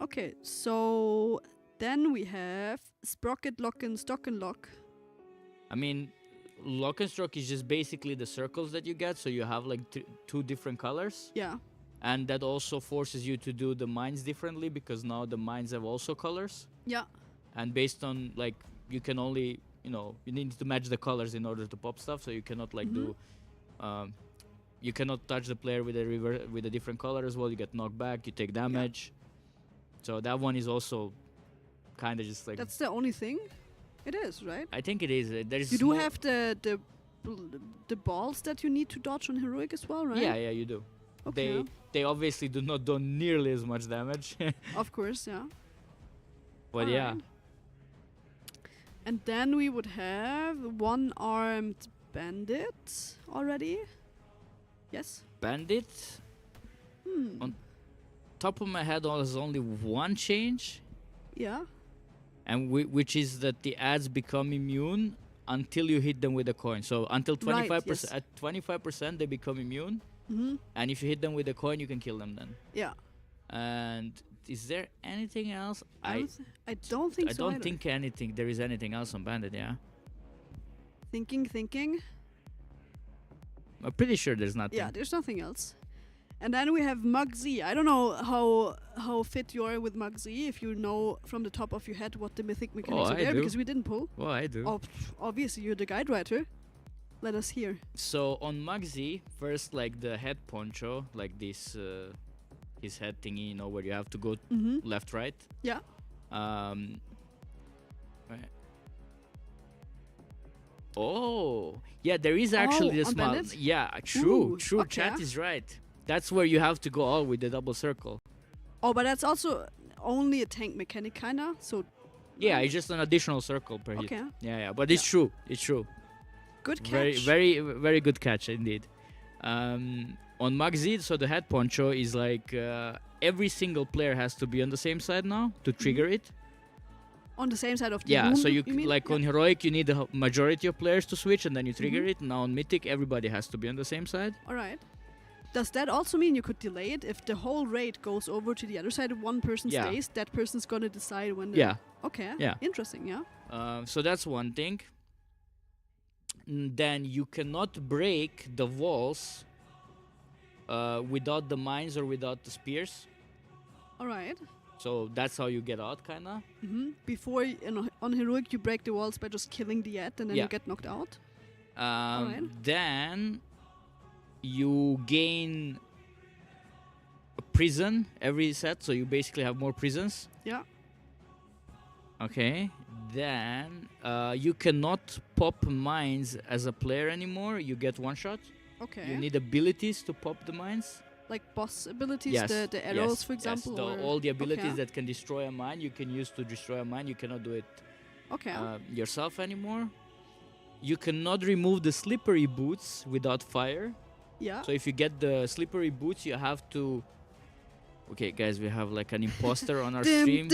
Okay, so then we have Sprocket, Lock, and Stock and Lock. I mean, Lock and Stroke is just basically the circles that you get, so you have like 2 different colors. Yeah. And that also forces you to do the mines differently, because now the mines have also colors. Yeah. And based on, like, you can only, you need to match the colors in order to pop stuff. So you cannot like do, you cannot touch the player with a different color as well. You get knocked back, you take damage. So that one is also kind of just like. That's the only thing. It is, right? I think it is. There is. You do have the balls that you need to dodge on heroic as well, right? Yeah, you do. Okay. They obviously do not do nearly as much damage. Of course, yeah. But yeah. Alright. And then we would have one-armed bandit already. Yes. Bandit. On top of my head, there's only one change. Yeah. And which is that the ads become immune until you hit them with a coin. So until 25%, Right, yes. at 25% they become immune. Mm-hmm. And if you hit them with a coin, you can kill them then. Yeah. And is there anything else? I don't think so. I don't either. think there is anything else on Bandit, yeah? Thinking. I'm pretty sure there's nothing. Yeah, there's nothing else. And then we have Mugzy. I don't know how fit you are with Mugzy, if you know from the top of your head what the mythic mechanics are there, because we didn't pull. Oh, I do. Oh, obviously you're the guide writer. Let us hear. So on Mugzy, first like the head poncho, like this, his head thingy, where you have to go left, right. Yeah. Right. Oh, yeah, there is actually the small. Bandit? Yeah, true. Okay. Chat is right. That's where you have to go all with the double circle. Oh, but that's also only a tank mechanic, kinda. So. Yeah, it's just an additional circle per hit. Okay. Yeah, but it's true. It's true. Good catch. Very, very, very good catch indeed. On Mugzy, so the head poncho is like every single player has to be on the same side now to trigger it. On the same side of the Yeah, wound, so you mean? like on heroic, you need the majority of players to switch, and then you trigger it. Now on mythic, everybody has to be on the same side. All right. Does that also mean you could delay it if the whole raid goes over to the other side? One person Yeah. stays. That person's gonna decide when. Yeah. Okay. Yeah. Interesting. Yeah. So that's one thing. Then you cannot break the walls without the mines or without the spears. All right. So that's how you get out, kinda. Before on heroic, you break the walls by just killing the ad, and then you get knocked out. Alright. Then you gain a prison every set, so you basically have more prisons. Yeah. Okay. Then you cannot pop mines as a player anymore. You get one shot. Okay. You need abilities to pop the mines. Like boss abilities, Yes. the arrows, for example. Yes. or All the abilities okay. that can destroy a mine, you can use to destroy a mine. You cannot do it Okay. yourself anymore. You cannot remove the slippery boots without fire. Yeah. So if you get the slippery boots, you have to. Okay, guys, we have like an imposter on our stream.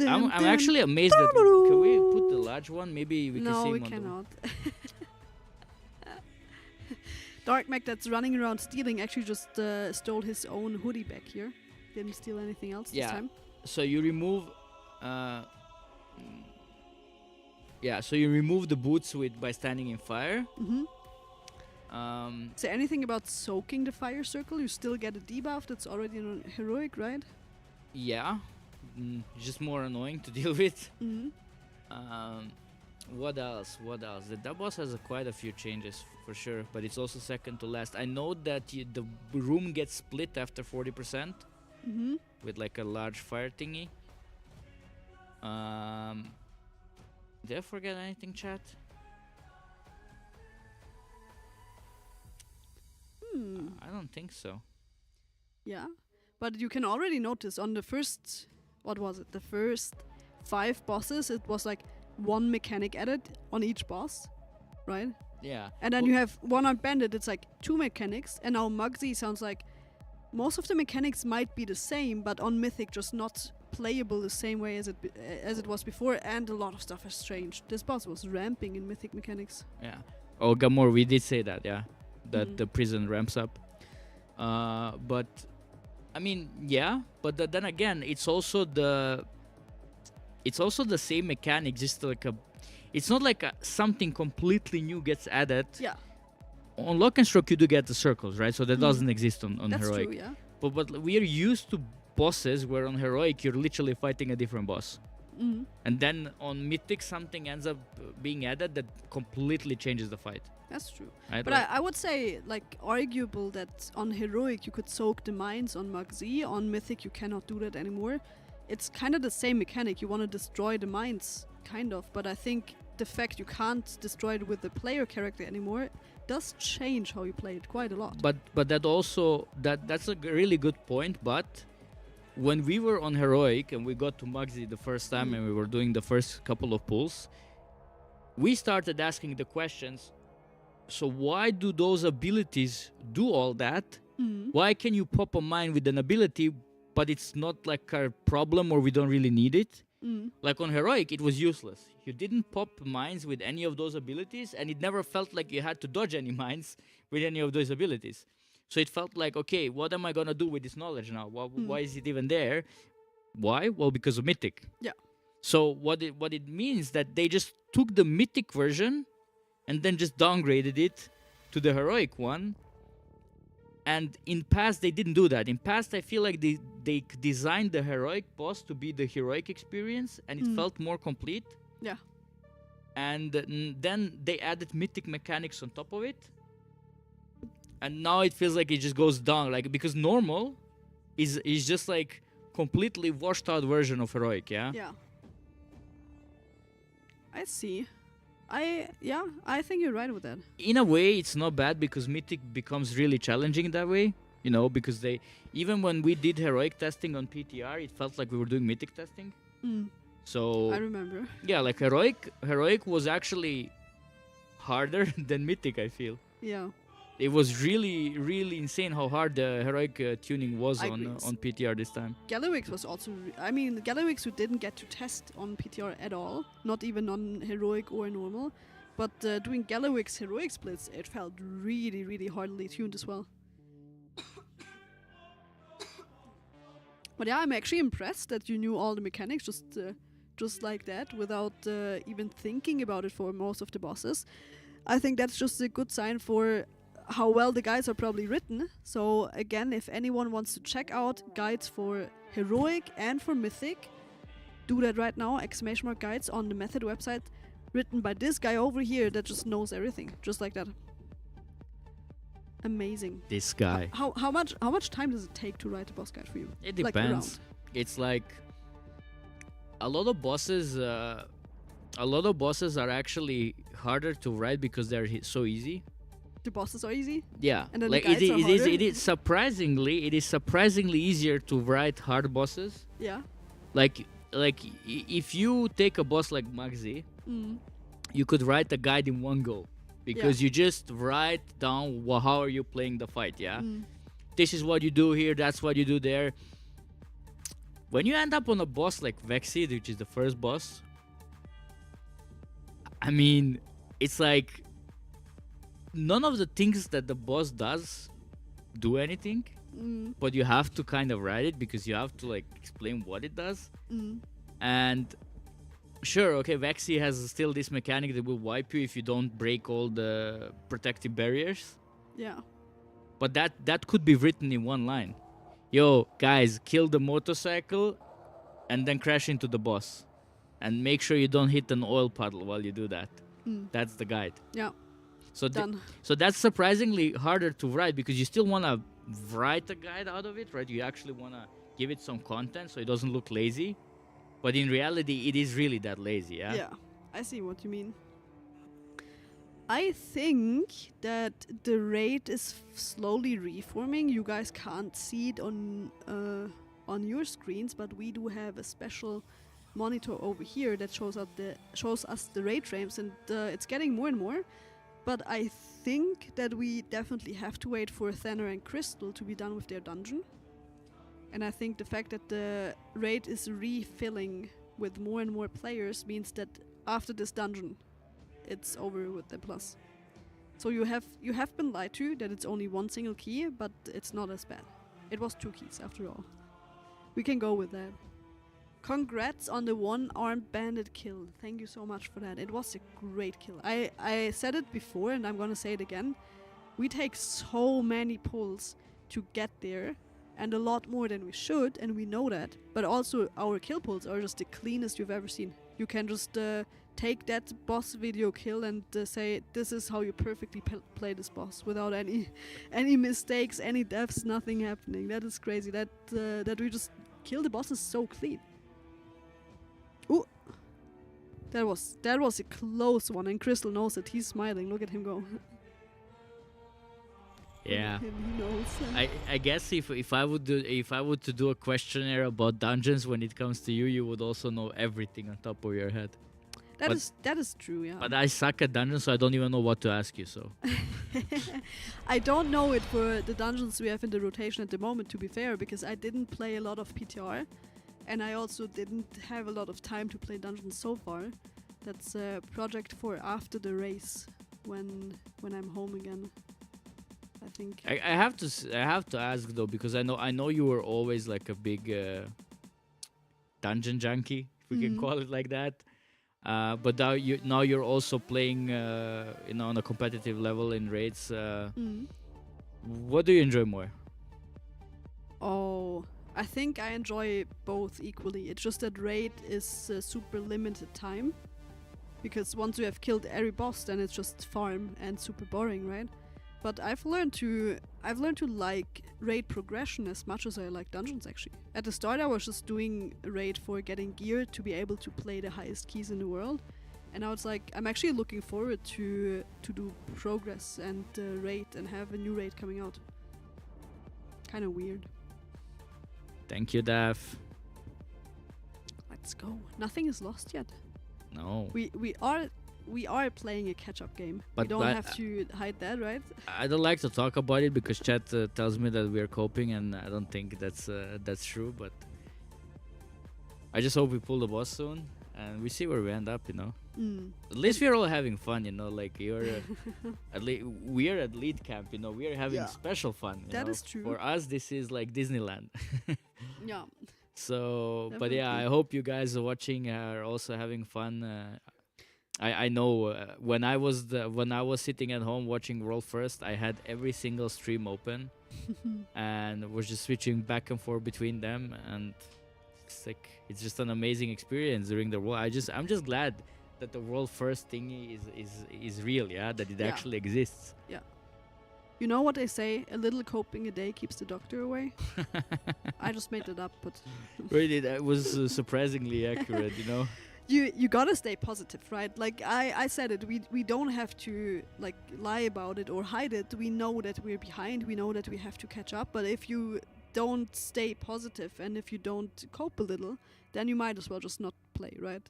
I'm actually amazed that. Can we put the large one? Maybe we can see No, him we on cannot. Dark Mac that's running around stealing actually just stole his own hoodie back here. Didn't steal anything else this time. So you remove. So you remove the boots by standing in fire. Is there anything about soaking the fire circle? You still get a debuff that's already on heroic, right? Yeah, just more annoying to deal with. What else? The dub boss has quite a few changes for sure, but it's also second to last. I know that the room gets split after 40% with like a large fire thingy. Did I forget anything, chat? I don't think so. Yeah, but you can already notice on the first, what was it? The first 5 bosses, it was like one mechanic added on each boss, right? Yeah. And then you have one-armed bandit, it's like 2 mechanics, and now Mugzy sounds like most of the mechanics might be the same, but on Mythic just not playable the same way as it was before, and a lot of stuff has changed. This boss was ramping in Mythic mechanics. Yeah. Oh, Gamor, we did say that, yeah. That the prison ramps up. But, I mean, yeah, but then again, it's also the same mechanic, just like it's not like something completely new gets added. Yeah. On Lock and Stroke, you do get the circles, right? So that doesn't exist on That's Heroic. True, yeah. But we are used to bosses where on Heroic you're literally fighting a different boss. And then on Mythic, something ends up being added that completely changes the fight. That's true. Right? But Like- I would say, like, arguable that on Heroic you could soak the mines on Mug Z. On Mythic you cannot do that anymore. It's kind of the same mechanic. You want to destroy the mines, kind of. But I think the fact you can't destroy it with the player character anymore does change how you play it quite a lot. But that also that's a really good point. But when we were on Heroic and we got to Muggsy the first time and we were doing the first couple of pulls, we started asking the questions. So why do those abilities do all that? Why can you pop a mine with an ability, but it's not like a problem or we don't really need it? Like on Heroic, it was useless. You didn't pop mines with any of those abilities, and it never felt like you had to dodge any mines with any of those abilities. So it felt like, okay, what am I gonna do with this knowledge now? Why is it even there? Why? Well, because of Mythic. Yeah. So what it means that they just took the Mythic version and then just downgraded it to the Heroic one. And in past, they didn't do that. In past, I feel like they designed the Heroic boss to be the Heroic experience, and it felt more complete. Yeah. And then they added Mythic mechanics on top of it. And now it feels like it just goes down. Like, because normal is just like completely washed out version of Heroic, yeah? Yeah. I see. I think you're right with that. In a way, it's not bad because Mythic becomes really challenging that way, you know, because even when we did Heroic testing on PTR, it felt like we were doing Mythic testing. So I remember. Yeah, like Heroic was actually harder than Mythic, I feel. Yeah. It was really, really insane how hard the Heroic tuning was on PTR this time. Gallowix was also... Gallowix who didn't get to test on PTR at all, not even on Heroic or Normal, but doing Gallowix Heroic splits, it felt really, really hardly tuned as well. But yeah, I'm actually impressed that you knew all the mechanics just like that, without even thinking about it for most of the bosses. I think that's just a good sign for how well the guides are probably written. So again, if anyone wants to check out guides for Heroic and for Mythic, do that right now. !! Guides on the Method website, written by this guy over here that just knows everything, just like that. Amazing. This guy. How much time does it take to write a boss guide for you? It depends. It's like a lot of bosses are actually harder to write because they're so easy. The bosses are easy? Yeah. And then like the guides are harder? it is surprisingly easier to write hard bosses. Yeah. Like if you take a boss like Magzi, you could write a guide in one go. Because you just write down how are you playing the fight, yeah? This is what you do here, that's what you do there. When you end up on a boss like Vexi, which is the first boss, I mean, it's like none of the things that the boss does do anything, but you have to kind of write it because you have to like explain what it does. And sure, okay, Vexi has still this mechanic that will wipe you if you don't break all the protective barriers. Yeah. But that could be written in one line. Yo, guys, kill the motorcycle and then crash into the boss. And make sure you don't hit an oil puddle while you do that. That's the guide. Yeah. So Done. So that's surprisingly harder to write because you still want to write a guide out of it, right? You actually want to give it some content so it doesn't look lazy. But in reality, it is really that lazy, yeah? Yeah, I see what you mean. I think that the raid is slowly reforming. You guys can't see it on your screens, but we do have a special monitor over here that shows us the raid frames, and it's getting more and more. But I think that we definitely have to wait for Thanner and Crystal to be done with their dungeon. And I think the fact that the raid is refilling with more and more players means that after this dungeon, it's over with the plus. So you have been lied to that it's only one single key, but it's not as bad. It was 2 keys after all. We can go with that. Congrats on the one-armed bandit kill. Thank you so much for that. It was a great kill. I said it before and I'm gonna say it again. We take so many pulls to get there. and a lot more than we should, and we know that. But also our kill pulls are just the cleanest you've ever seen. You can just take that boss video kill and say this is how you perfectly play this boss without any mistakes, any deaths, nothing happening. That is crazy. That we just kill the bosses so clean. Ooh, that was a close one, and Crystal knows it. He's smiling. Look at him go. Yeah. He knows. I guess if I would to do a questionnaire about dungeons when it comes to you, you would also know everything on top of your head. That is true, yeah. But I suck at dungeons, so I don't even know what to ask you. So I don't know it for the dungeons we have in the rotation at the moment, to be fair, because I didn't play a lot of PTR, and I also didn't have a lot of time to play dungeons so far. That's a project for after the race, when I'm home again. I think. I have to ask though, because I know you were always like a big dungeon junkie, if we can call it like that. But now you're also playing on a competitive level in raids. What do you enjoy more? Oh, I think I enjoy both equally. It's just that raid is a super limited time, because once you have killed every boss, then it's just farm and super boring, right? But I've learned to like raid progression as much as I like dungeons, actually. At the start I was just doing raid for getting gear to be able to play the highest keys in the world, and now it's like I'm actually looking forward to do progress and raid and have a new raid coming out. Kind of weird. Thank you, Daph. Let's go. Nothing is lost yet. No. We are playing a catch-up game. But we don't have to hide that, right? I don't like to talk about it because chat tells me that we're coping, and I don't think that's true. But I just hope we pull the boss soon, and we see where we end up. At least we're all having fun. Like you're we're at lead camp. We are having special fun. That is true. For us, this is like Disneyland. Yeah. So, Definitely. but yeah, I hope you guys watching are also having fun. I know when I was sitting at home watching World First, I had every single stream open and was just switching back and forth between them, and it's just an amazing experience during the World. I'm just glad that the World First thingy is real, that it actually exists. Yeah. You know what they say? A little coping a day keeps the doctor away. I just made it up, but really, that was surprisingly accurate. You gotta stay positive, right? Like I said it, we don't have to like lie about it or hide it. We know that we're behind, we know that we have to catch up, but if you don't stay positive and if you don't cope a little, then you might as well just not play, right?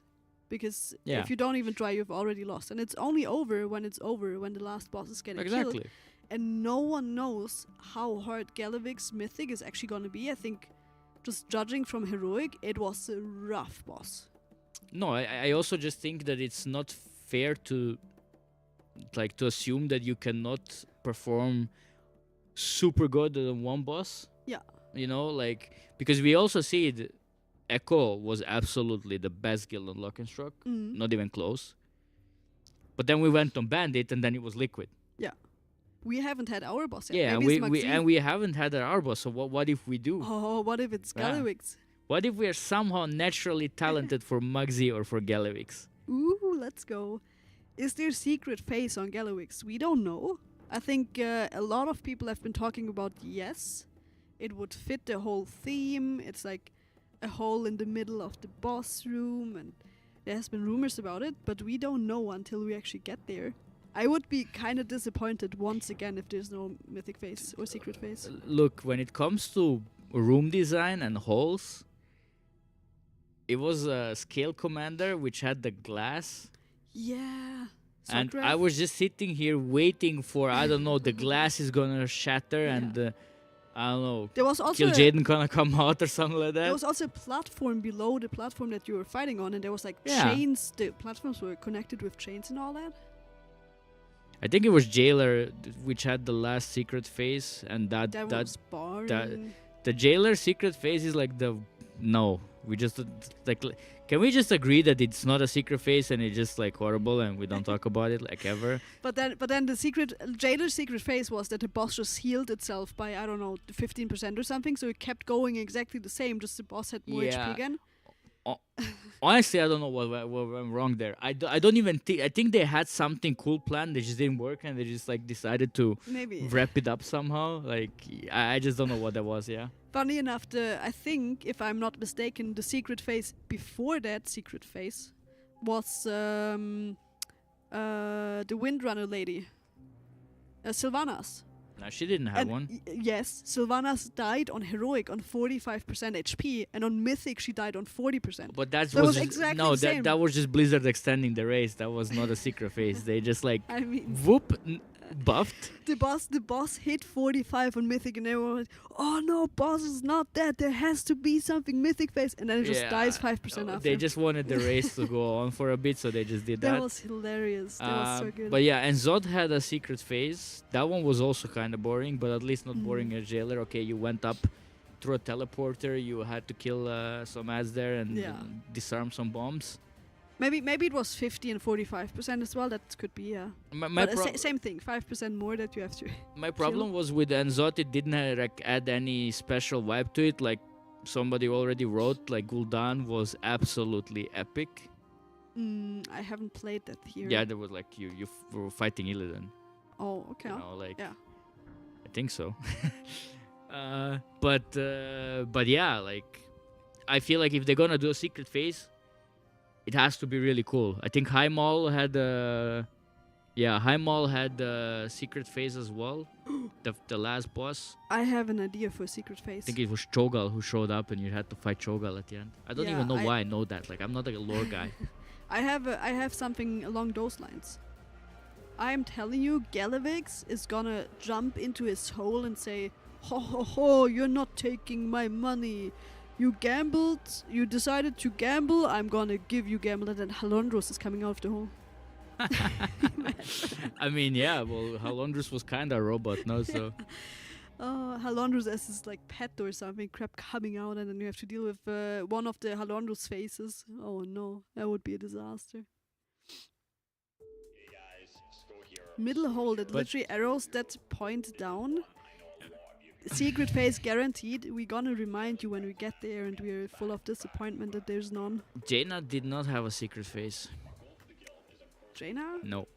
Because if you don't even try, you've already lost, and it's only over when the last boss is getting killed. And no one knows how hard Galevic's Mythic is actually gonna be. I think just judging from Heroic, it was a rough boss. No, I also just think that it's not fair to assume that you cannot perform super good on one boss. Yeah. Because we also see it, Echo was absolutely the best guild on Lock and Struck, not even close. But then we went on Bandit, and then it was Liquid. Yeah. We haven't had our boss yet. Yeah, and we haven't had our boss. So what if we do? Oh, what if it's Galevic's? What if we are somehow naturally talented for Muggsy or for Galevic's? Ooh, let's go. Is there secret phase on Galevic's? We don't know. I think a lot of people have been talking about yes. It would fit the whole theme. It's like a hole in the middle of the boss room, and there has been rumors about it, but we don't know until we actually get there. I would be kind of disappointed once again if there's no mythic phase or secret phase. Look, when it comes to room design and holes, it was a Scale Commander which had the glass. Yeah. And I was just sitting here waiting for, I don't know, the glass is gonna shatter and I don't know, there was also Kill Jaden gonna come out or something like that. There was also a platform below the platform that you were fighting on, and there was like chains. The platforms were connected with chains and all that. I think it was Jailer which had the last secret phase, and that was boring. The Jailer secret phase is like We just like, can we just agree that it's not a secret phase and it's just like horrible and we don't talk about it like ever? But then the Jailer's secret phase was that the boss just healed itself by, I don't know, 15% or something, so it kept going exactly the same, just the boss had more HP again. Honestly, I don't know what went wrong there. I don't even think. I think they had something cool planned. They just didn't work, and they just like decided to wrap it up somehow. Like I just don't know what that was. Yeah. Funny enough, I think, if I'm not mistaken, the secret phase before that secret phase was the Windrunner lady, Sylvanas. No, she didn't have one. Yes, Sylvanas died on Heroic on 45% HP, and on Mythic she died on 40%. But that was just, exactly no, the same. that was just Blizzard extending the race. That was not a secret phase. They just like I mean, whoop buffed. The boss hit 45 on Mythic, and everyone was, oh no, boss is not dead. There has to be something Mythic phase, and then it just dies 5% after. They just wanted the race to go on for a bit, so they just did that. That was hilarious. That was so good. But yeah, and Zod had a secret phase. That one was also kind of boring, but at least not boring as Jailer. Okay, you went up through a teleporter. You had to kill some ads there and disarm some bombs. Maybe it was 50 and 45% as well. That could be, yeah. Same thing, 5% more that you have to. My problem was with Enzot, it didn't add any special vibe to it. Like somebody already wrote, like Gul'dan was absolutely epic. I haven't played that here. Yeah, there was like you were fighting Illidan. Oh, okay. You know, like, yeah. I think so. But yeah, like I feel like if they're gonna do a secret phase, it has to be really cool. I think Highmaul had a secret phase as well. the last boss. I have an idea for a secret phase. I think it was Cho'Gall who showed up, and you had to fight Cho'Gall at the end. I don't even know why I know that. Like I'm not like a lore guy. I have something along those lines. I'm telling you, Galivix is gonna jump into his hole and say, "Ho ho ho! You're not taking my money. You gambled. You decided to gamble. I'm gonna give you gamble." And then Halondros is coming out of the hole. I mean, yeah. Well, Halondros was kind of a robot, no? So. Halondros as his like pet or something, crap coming out, and then you have to deal with one of the Halondros faces. Oh no, that would be a disaster. Middle hole that literally arrows that point down. Secret phase guaranteed. We're gonna remind you when we get there, and we're full of disappointment that there's none. Jaina did not have a secret phase. Jaina? No.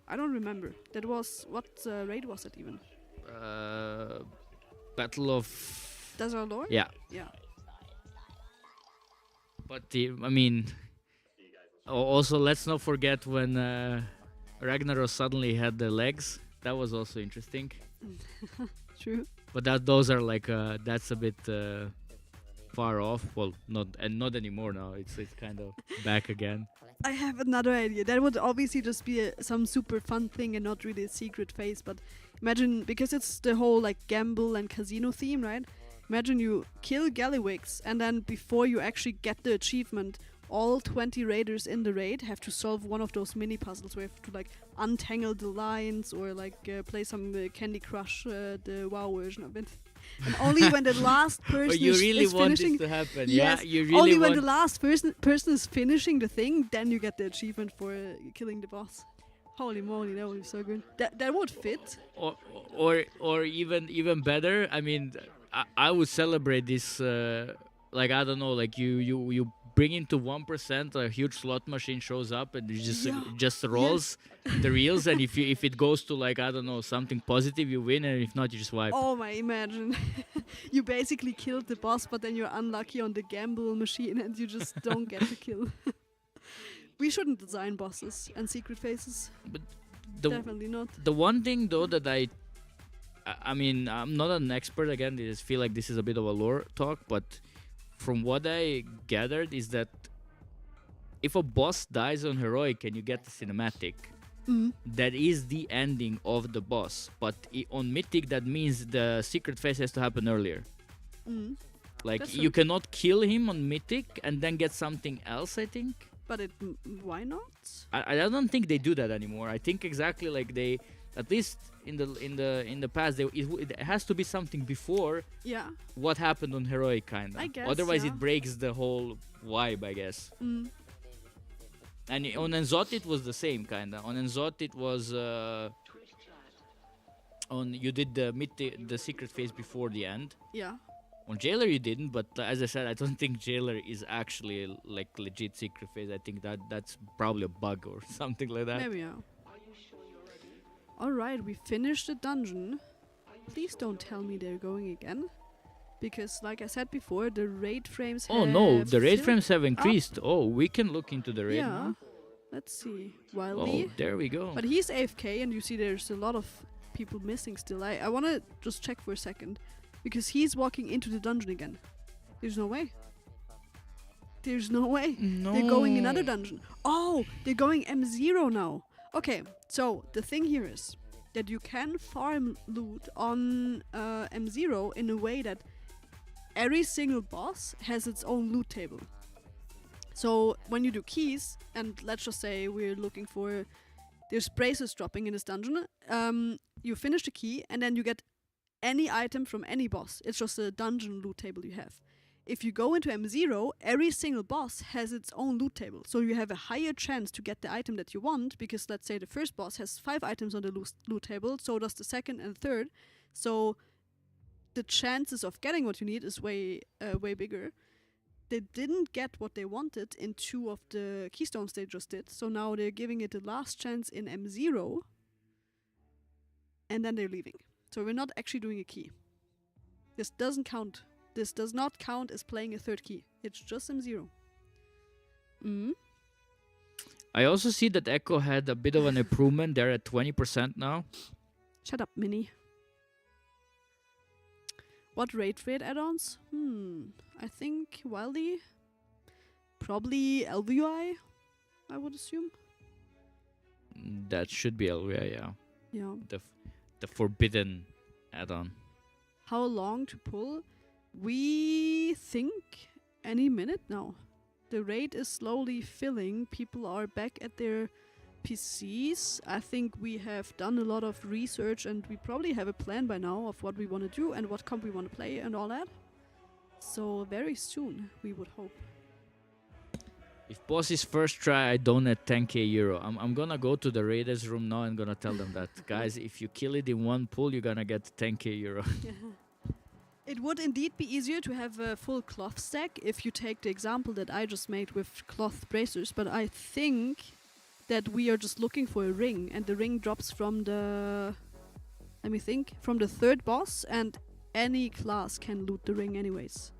I don't remember. That was what raid was it even? Battle of Desert Lord? Yeah. Yeah. But I mean, also let's not forget when Ragnaros suddenly had the legs. That was also interesting. True. But those are like that's a bit far off. Well, not anymore now. It's kind of back again. I have another idea. That would obviously just be some super fun thing and not really a secret phase. But imagine, because it's the whole like gamble and casino theme, right? Imagine you kill Galliwix, and then before you actually get the achievement, all 20 raiders in the raid have to solve one of those mini puzzles where you have to like untangle the lines or like play some Candy Crush, the WoW version of it. And only when the last person you really is want finishing, this to happen. yes, Yeah, you really only want. when the last person is finishing the thing, then you get the achievement for killing the boss. Holy moly, that would be so good. That would fit. Or even better. I mean, I would celebrate this. Like I don't know, like you bring into 1%, a huge slot machine shows up and it just rolls the reels, and if it goes to like I don't know something positive, you win, and if not, you just wipe. Oh my, imagine you basically killed the boss, but then you're unlucky on the gamble machine and you just don't get the kill. We shouldn't design bosses and secret phases. But definitely not. The one thing though that I mean, I'm not an expert again. I just feel like this is a bit of a lore talk, but from what I gathered is that if a boss dies on Heroic and you get the cinematic, that is the ending of the boss. But on Mythic, that means the secret phase has to happen earlier. Like you cannot kill him on Mythic and then get something else, I think. But why not? I don't think they do that anymore. I think exactly like At least in the past, it has to be something before Yeah. what happened on heroic, kinda. I guess, Otherwise, yeah. it breaks the whole vibe, I guess. Mm. And on Enzot it was the same, kinda. On Enzot it was you did the secret phase before the end. Yeah. On Jailer you didn't, but as I said, I don't think Jailer is actually like legit secret phase. I think that's probably a bug or something like that. Maybe, yeah. Alright, we finished the dungeon. Please don't tell me they're going again. Because, like I said before, the raid frames Oh no, the raid filled frames have up. increased. Oh, we can look into the raid Yeah. now. Let's see. Oh, Wildly. there we go. But he's AFK, and you see there's a lot of people missing still. I want to just check for a second. Because he's walking into the dungeon again. There's no way. There's no way. No. They're going another dungeon. Oh, they're going M0 now. Okay, so the thing here is that you can farm loot on M0 in a way that every single boss has its own loot table. So when you do keys, and let's just say we're looking for, there's braces dropping in this dungeon, you finish the key and then you get any item from any boss. It's just a dungeon loot table you have. If you go into M0, every single boss has its own loot table. So you have a higher chance to get the item that you want, because let's say the first boss has 5 items on the loot table, so does the second and third. So the chances of getting what you need is way bigger. They didn't get what they wanted in 2 of the keystones they just did, so now they're giving it the last chance in M0, and then they're leaving. So we're not actually doing a key. This doesn't count. This does not count as playing a third key. It's just M0. I also see that Echo had a bit of an improvement. They're at 20% now. Shut up, Mini. What raid add-ons? I think Wildly. Probably LVI, I would assume. That should be LVI, yeah. Yeah. The forbidden add-on. How long to pull? We think any minute now. The raid is slowly filling. People are back at their PCs. I think we have done a lot of research and we probably have a plan by now of what we want to do and what comp we want to play and all that. So very soon, we would hope. If boss is first try, I donate 10k euro. I'm gonna go to the raiders room now and gonna tell them that, guys, if you kill it in one pull, you're gonna get 10k euro. It would indeed be easier to have a full cloth stack if you take the example that I just made with cloth bracers, but I think that we are just looking for a ring, and the ring drops from the, let me think, from the third boss, and any class can loot the ring anyways.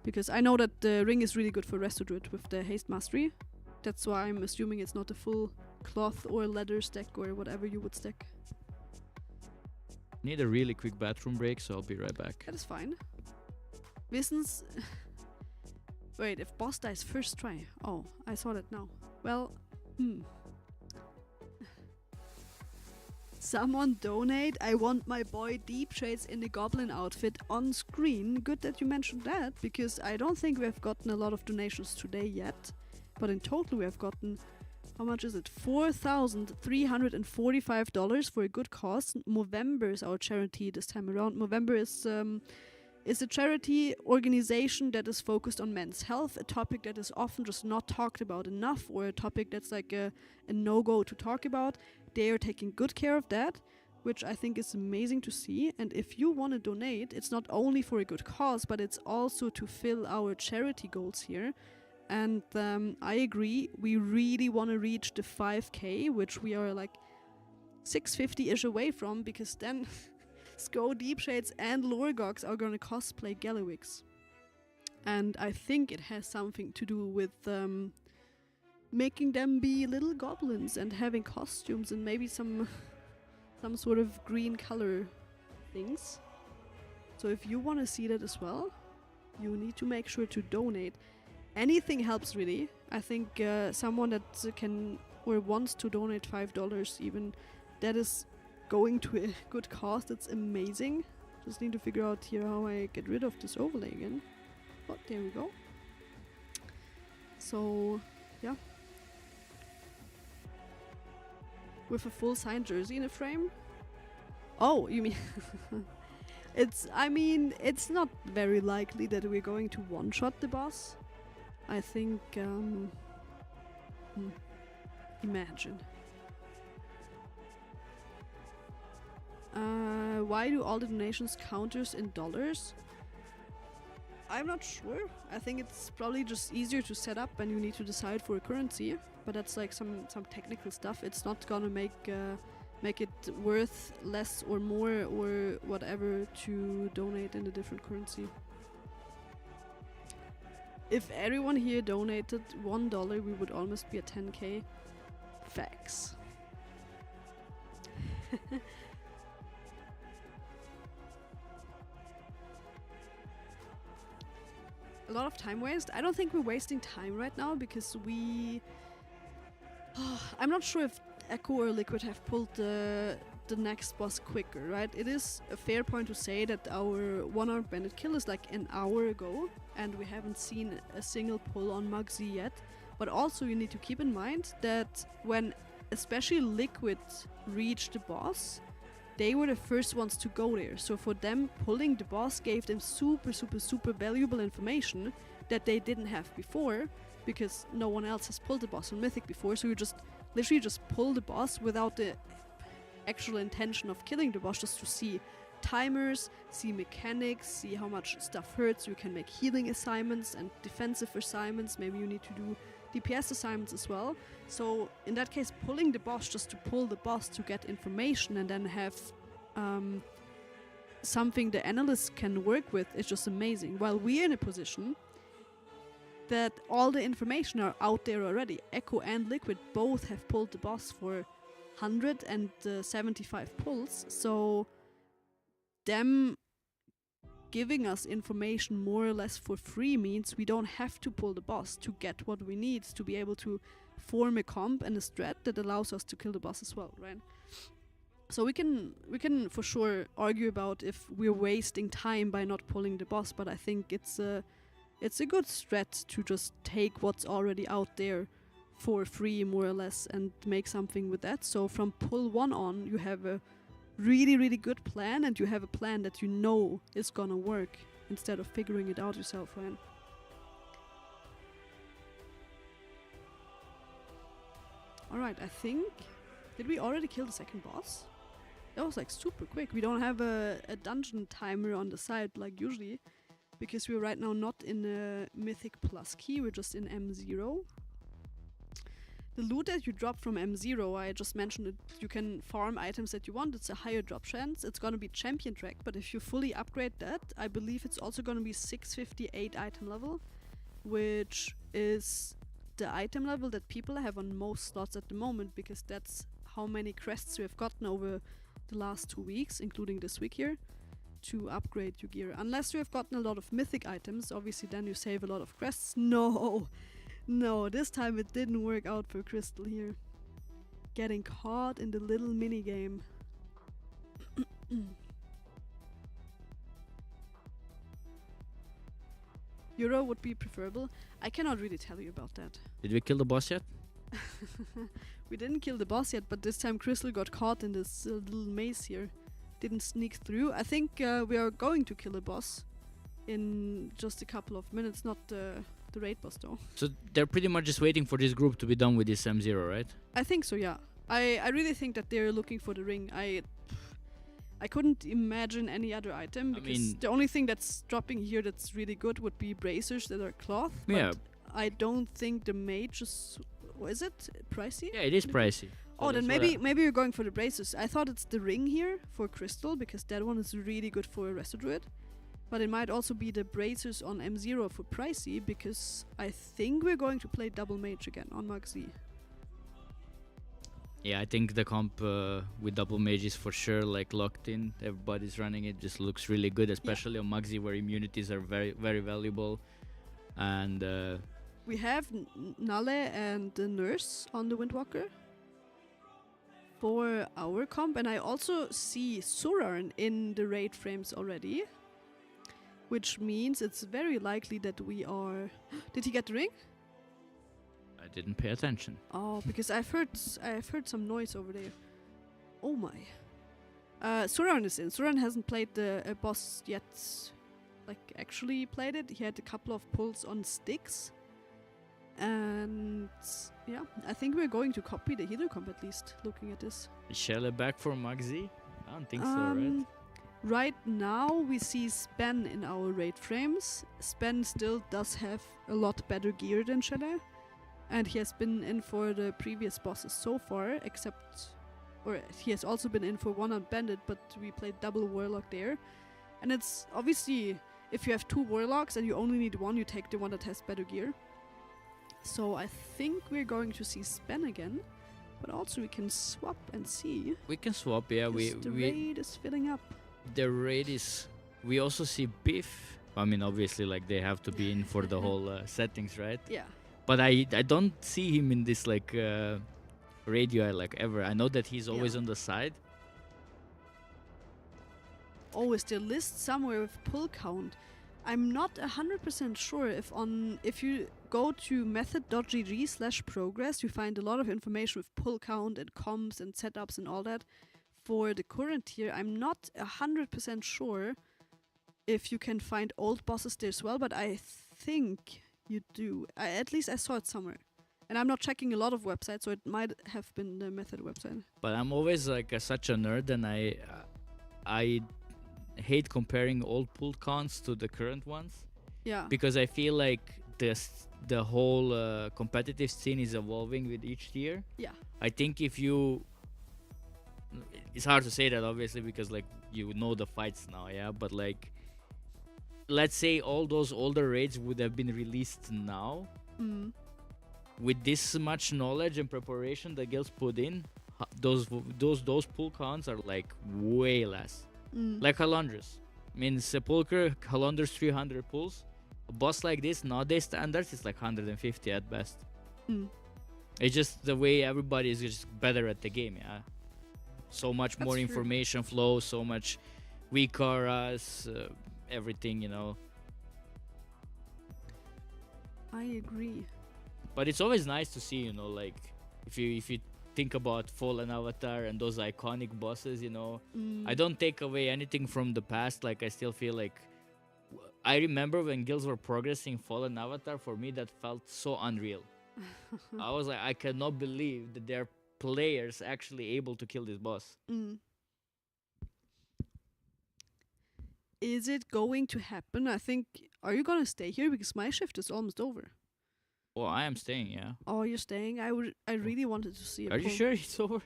Because I know that the ring is really good for Resto Druid with the haste mastery. That's why I'm assuming it's not a full cloth or leather stack or whatever you would stack. Need a really quick bathroom break, so I'll be right back. That is fine. Wissens... Wait, if boss dies first try. Oh, I saw that now. Well, Someone donate. I want my boy Deep Trades in the goblin outfit on screen. Good that you mentioned that, because I don't think we have gotten a lot of donations today yet. But in total we have gotten, how much is it? $4,345 for a good cause. Movember is our charity this time around. Movember is a charity organization that is focused on men's health, a topic that is often just not talked about enough, or a topic that's like a no-go to talk about. They are taking good care of that, which I think is amazing to see. And if you want to donate, it's not only for a good cause, but it's also to fill our charity goals here. And I agree, we really want to reach the 5k, which we are like 650-ish away from, because then Sko, Deep Shades and Lorgox are going to cosplay Gallywix. And I think it has something to do with making them be little goblins and having costumes and maybe some sort of green color things. So if you want to see that as well, you need to make sure to donate. Anything helps, really. I think someone that can or wants to donate $5 even, that is going to a good cause. That's amazing. Just need to figure out here how I get rid of this overlay again. Oh, there we go. So, yeah. with a full signed jersey in a frame. Oh, you mean it's not very likely that we're going to one-shot the boss. I think imagine. Why do all the donations counters in dollars? I'm not sure. I think it's probably just easier to set up and you need to decide for a currency. But that's like some technical stuff. It's not gonna make it worth less or more or whatever to donate in a different currency. If everyone here donated $1, we would almost be at 10k. Facts. A lot of time waste. I don't think we're wasting time right now because we... I'm not sure if Echo or Liquid have pulled the next boss quicker, right? It is a fair point to say that our one-armed bandit kill is like an hour ago and we haven't seen a single pull on Muggsy yet. But also you need to keep in mind that when especially Liquid reached the boss, they were the first ones to go there. So for them, pulling the boss gave them super valuable information that they didn't have before because no one else has pulled the boss on Mythic before. So you just literally just pull the boss without the actual intention of killing the boss, just to see timers, see mechanics, see how much stuff hurts. You can make healing assignments and defensive assignments. Maybe you need to do DPS assignments as well. So in that case, pulling the boss just to pull the boss to get information and then have something the analysts can work with is just amazing. While we're in a position that all the information are out there already. Echo and Liquid both have pulled the boss for 175 pulls, so them giving us information more or less for free means we don't have to pull the boss to get what we need to be able to form a comp and a strat that allows us to kill the boss as well, right? So we can for sure argue about if we're wasting time by not pulling the boss, but I think it's a good strat to just take what's already out there for free more or less and make something with that. So from pull 1 on, you have a really good plan and you have a plan that you know is gonna work instead of figuring it out yourself, right? Alright, I think... Did we already kill the second boss? That was like super quick. We don't have a dungeon timer on the side like usually, because we're right now not in a Mythic Plus key, we're just in M0. The loot that you drop from M0, I just mentioned it, you can farm items that you want, it's a higher drop chance, it's gonna be champion track, but if you fully upgrade that, I believe it's also gonna be 658 item level, which is the item level that people have on most slots at the moment, because that's how many crests you have gotten over the last 2 weeks, including this week here, to upgrade your gear. Unless you have gotten a lot of mythic items, obviously then you save a lot of crests. No, this time it didn't work out for Crystal here. Getting caught in the little mini game. Euro would be preferable. I cannot really tell you about that. Did we kill the boss yet? We didn't kill the boss yet, but this time Crystal got caught in this little maze here. Didn't sneak through. I think we are going to kill a boss in just a couple of minutes, not the raid boss though. So they're pretty much just waiting for this group to be done with this M0, right? I think so, yeah. I really think that they're looking for the ring. I couldn't imagine any other item, because the only thing that's dropping here that's really good would be bracers that are cloth. Yeah. But I don't think the mage is... Is it pricey? Yeah, it is pricey. Oh, then maybe you're going for the bracers. I thought it's the ring here for Crystal, because that one is really good for a Resto Druid. But it might also be the bracers on M0 for pricey, because I think we're going to play double mage again on Muggsy. Yeah, I think the comp with double mage is for sure like locked in. Everybody's running it, just looks really good, especially on Muggsy where immunities are very valuable. And we have Nale and the Nurse on the Windwalker for our comp, and I also see Surarn in the raid frames already, which means it's very likely that we are... Did he get the ring? I didn't pay attention. Oh, because I've heard some noise over there. Oh my. Suran is in. Suran hasn't played the boss yet. Like, actually played it. He had a couple of pulls on sticks. And yeah, I think we're going to copy the healer comp at least, looking at this. Is Shella back for Magzi? I don't think so, right? Right now we see Spen in our raid frames. Spen still does have a lot better gear than Shella. And he has been in for the previous bosses so far, or he has also been in for one on Bandit, but we played double Warlock there. And it's obviously, if you have 2 Warlocks and you only need one, you take the one that has better gear. So I think we're going to see Spen again, but also we can swap and see. We can swap, yeah. The raid is filling up. The raid is. We also see Biff. I mean, obviously, like they have to be in for the whole settings, right? Yeah. But I don't see him in this like raid UI like ever. I know that he's always on the side. Always the list somewhere with pull count. I'm not 100% sure if you go to method.gg/progress, you find a lot of information with pull count and comps and setups and all that. For the current tier, I'm not 100% sure if you can find old bosses there as well, but I think you do. At least I saw it somewhere. And I'm not checking a lot of websites, so it might have been the Method website. But I'm always like such a nerd, and I hate comparing old pull counts to the current ones. Yeah. Because I feel like the whole competitive scene is evolving with each tier. Yeah. I think if you... It's hard to say that, obviously, because like you know the fights now, yeah? But like, let's say all those older raids would have been released now. Mm. With this much knowledge and preparation that guilds put in, those pull counts are like way less. Like Halandras. I mean, Sepulchre, Halandra's 300 pulls. A boss like this, nowadays standards, is like 150 at best. It's just the way everybody is just better at the game, yeah? So much more information flow, so much weak auras, everything, you know. I agree. But it's always nice to see, you know, like if you think about Fallen Avatar and those iconic bosses, you know, I don't take away anything from the past. Like I still feel like I remember when guilds were progressing Fallen Avatar. For me, that felt so unreal. I was like, I cannot believe that there are players actually able to kill this boss. Is it going to happen? I think. Are you gonna stay here? Because my shift is almost over. Well, I am staying, yeah. Oh, you're staying? I really wanted to see it. Are you sure it's over?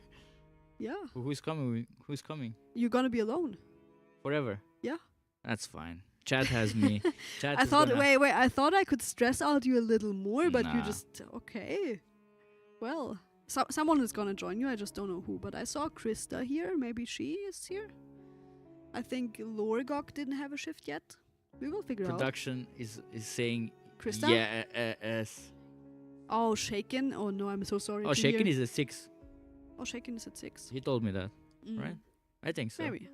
Yeah. Who's coming? Who's coming? You're gonna be alone. Forever? Yeah. That's fine. Chat has me. Chat I is thought, gonna... wait, I thought I could stress out you a little more, but you Nah. just, okay. Well, someone is gonna join you, I just don't know who, but I saw Krista here, maybe she is here. I think Lorgok didn't have a shift yet. We will figure Production is saying... Krista? Yes. Oh, Shaken? Oh no, I'm so sorry. Oh, to Shaken hear. is at 6. Oh, Shaken is at 6. He told me that, right? I think so. Maybe.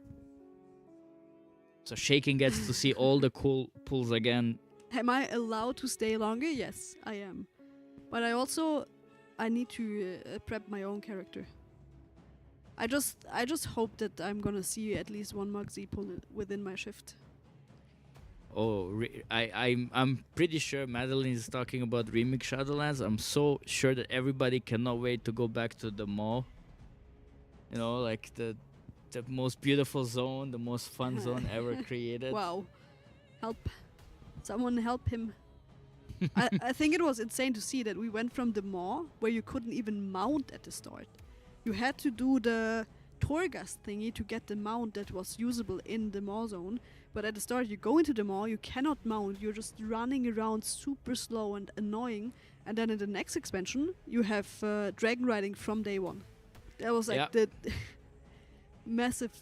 So Shaken gets to see all the cool pulls again. Am I allowed to stay longer? Yes, I am. But I need to prep my own character. I just hope that I'm gonna see at least one Muggsy pull within my shift. Oh, I'm pretty sure Madeline is talking about Remix Shadowlands. I'm so sure that everybody cannot wait to go back to the mall. You know, like the most beautiful zone, the most fun zone ever created. Wow. Help. Someone help him. I think it was insane to see that we went from the mall, where you couldn't even mount at the start. You had to do the Torghast thingy to get the mount that was usable in the mall zone. But at the start, you go into the mall, you cannot mount, you're just running around super slow and annoying. And then in the next expansion, you have dragon riding from day one. That was like the massive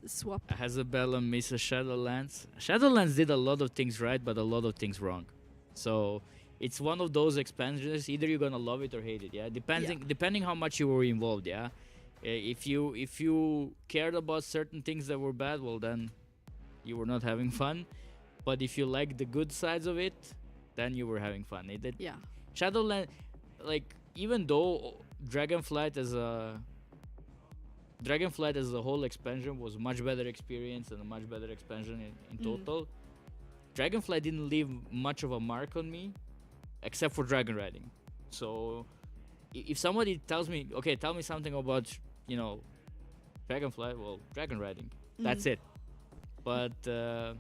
swap. Hazabella misses Shadowlands. Shadowlands did a lot of things right, but a lot of things wrong. So it's one of those expansions. Either you're gonna love it or hate it. Yeah, depending how much you were involved. Yeah, if you cared about certain things that were bad, well then you were not having fun. But if you like the good sides of it, then you were having fun. Yeah. Shadowlands. like even though Dragonflight as a whole expansion was much better experience and a much better expansion in total, Dragonflight didn't leave much of a mark on me, except for dragon riding. So if somebody tells me, okay, tell me something about, you know, Dragonflight, well, dragon riding, that's it. But yeah,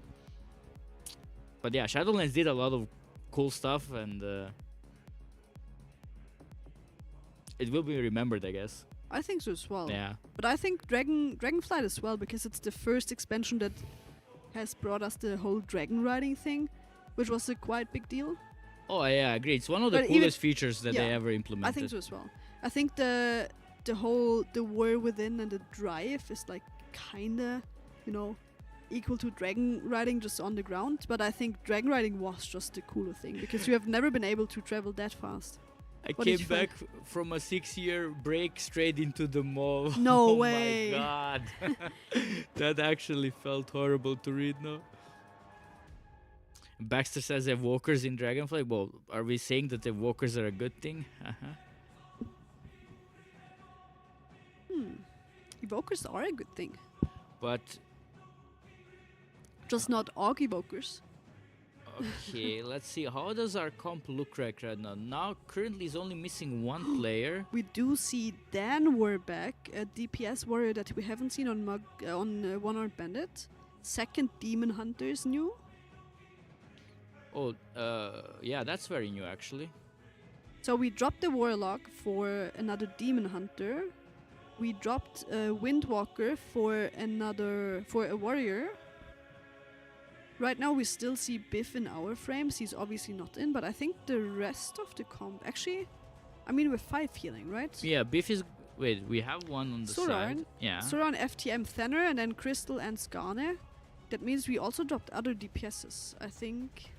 Shadowlands did a lot of cool stuff, and it will be remembered, I guess. I think so as well. Yeah. But I think Dragonflight as well, because it's the first expansion that has brought us the whole dragon riding thing, which was a quite big deal. Oh yeah, I agree. It's one of the But coolest features that they yeah, ever implemented. I think so as well. I think the war within and the drive is like kinda, you know, equal to dragon riding just on the ground. But I think dragon riding was just the cooler thing because you have never been able to travel that fast. I What did came you find? back from a 6-year break straight into the mall. No Oh way. my god. That actually felt horrible to read now. Baxter says evokers in Dragonflight. Well, are we saying that evokers are a good thing? Evokers are a good thing. But Just not Aug evokers. okay, let's see. How does our comp look like right now? Now, currently, is only missing one player. We do see Dan Warback, a DPS warrior that we haven't seen on One Armed Bandit. Second Demon Hunter is new. Oh, yeah, that's very new actually. So we dropped the Warlock for another Demon Hunter. We dropped a Windwalker for a warrior. Right now we still see Biff in our frames. He's obviously not in, but I think the rest of the comp actually, I mean we're 5 healing, right? Yeah, Biff is. Wait, we have one on the side. Yeah. Suran, FTM, Thenner, and then Crystal and Skarne. That means we also dropped other DPSs, I think.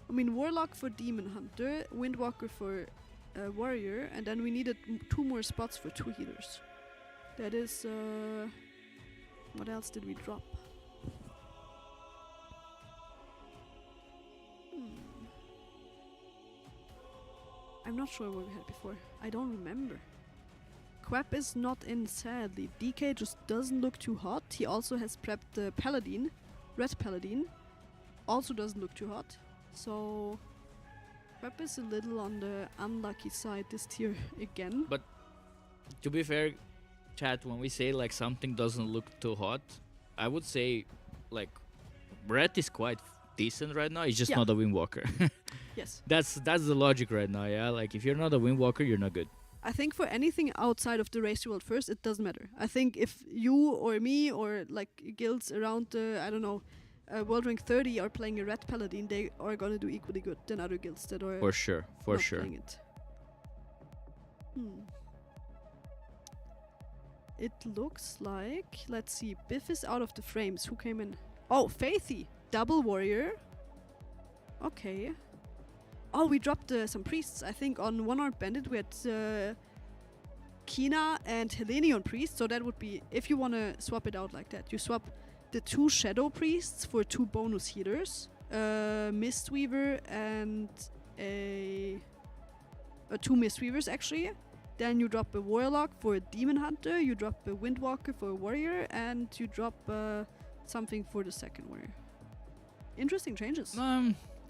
I mean, Warlock for Demon Hunter, Windwalker for Warrior, and then we needed 2 more spots for 2 healers. That is, what else did we drop? I'm not sure what we had before. I don't remember. Quap is not in, sadly. DK just doesn't look too hot. He also has prepped the Paladin, Red Paladin. Also doesn't look too hot. So Quap is a little on the unlucky side this tier again. But to be fair, chat, when we say like something doesn't look too hot, I would say like Red is quite decent right now. He's just not a Windwalker. Yes. That's the logic right now, yeah? Like if you're not a Windwalker, you're not good. I think for anything outside of the Race to World First, it doesn't matter. I think if you or me or like guilds around I don't know, World Rank 30 are playing a Red Paladin, they are gonna do equally good than other guilds that are For sure. not playing it. It looks like, let's see, Biff is out of the frames. Who came in? Oh, Faithy, double warrior. Okay. Oh, we dropped some priests. I think on One Armed Bandit we had Kina and Hellenion priests. So that would be, if you want to swap it out like that, you swap the 2 shadow priests for 2 bonus healers, Mistweaver and a 2 Mistweavers actually. Then you drop a Warlock for a Demon Hunter, you drop a Windwalker for a Warrior, and you drop something for the second Warrior. Interesting changes.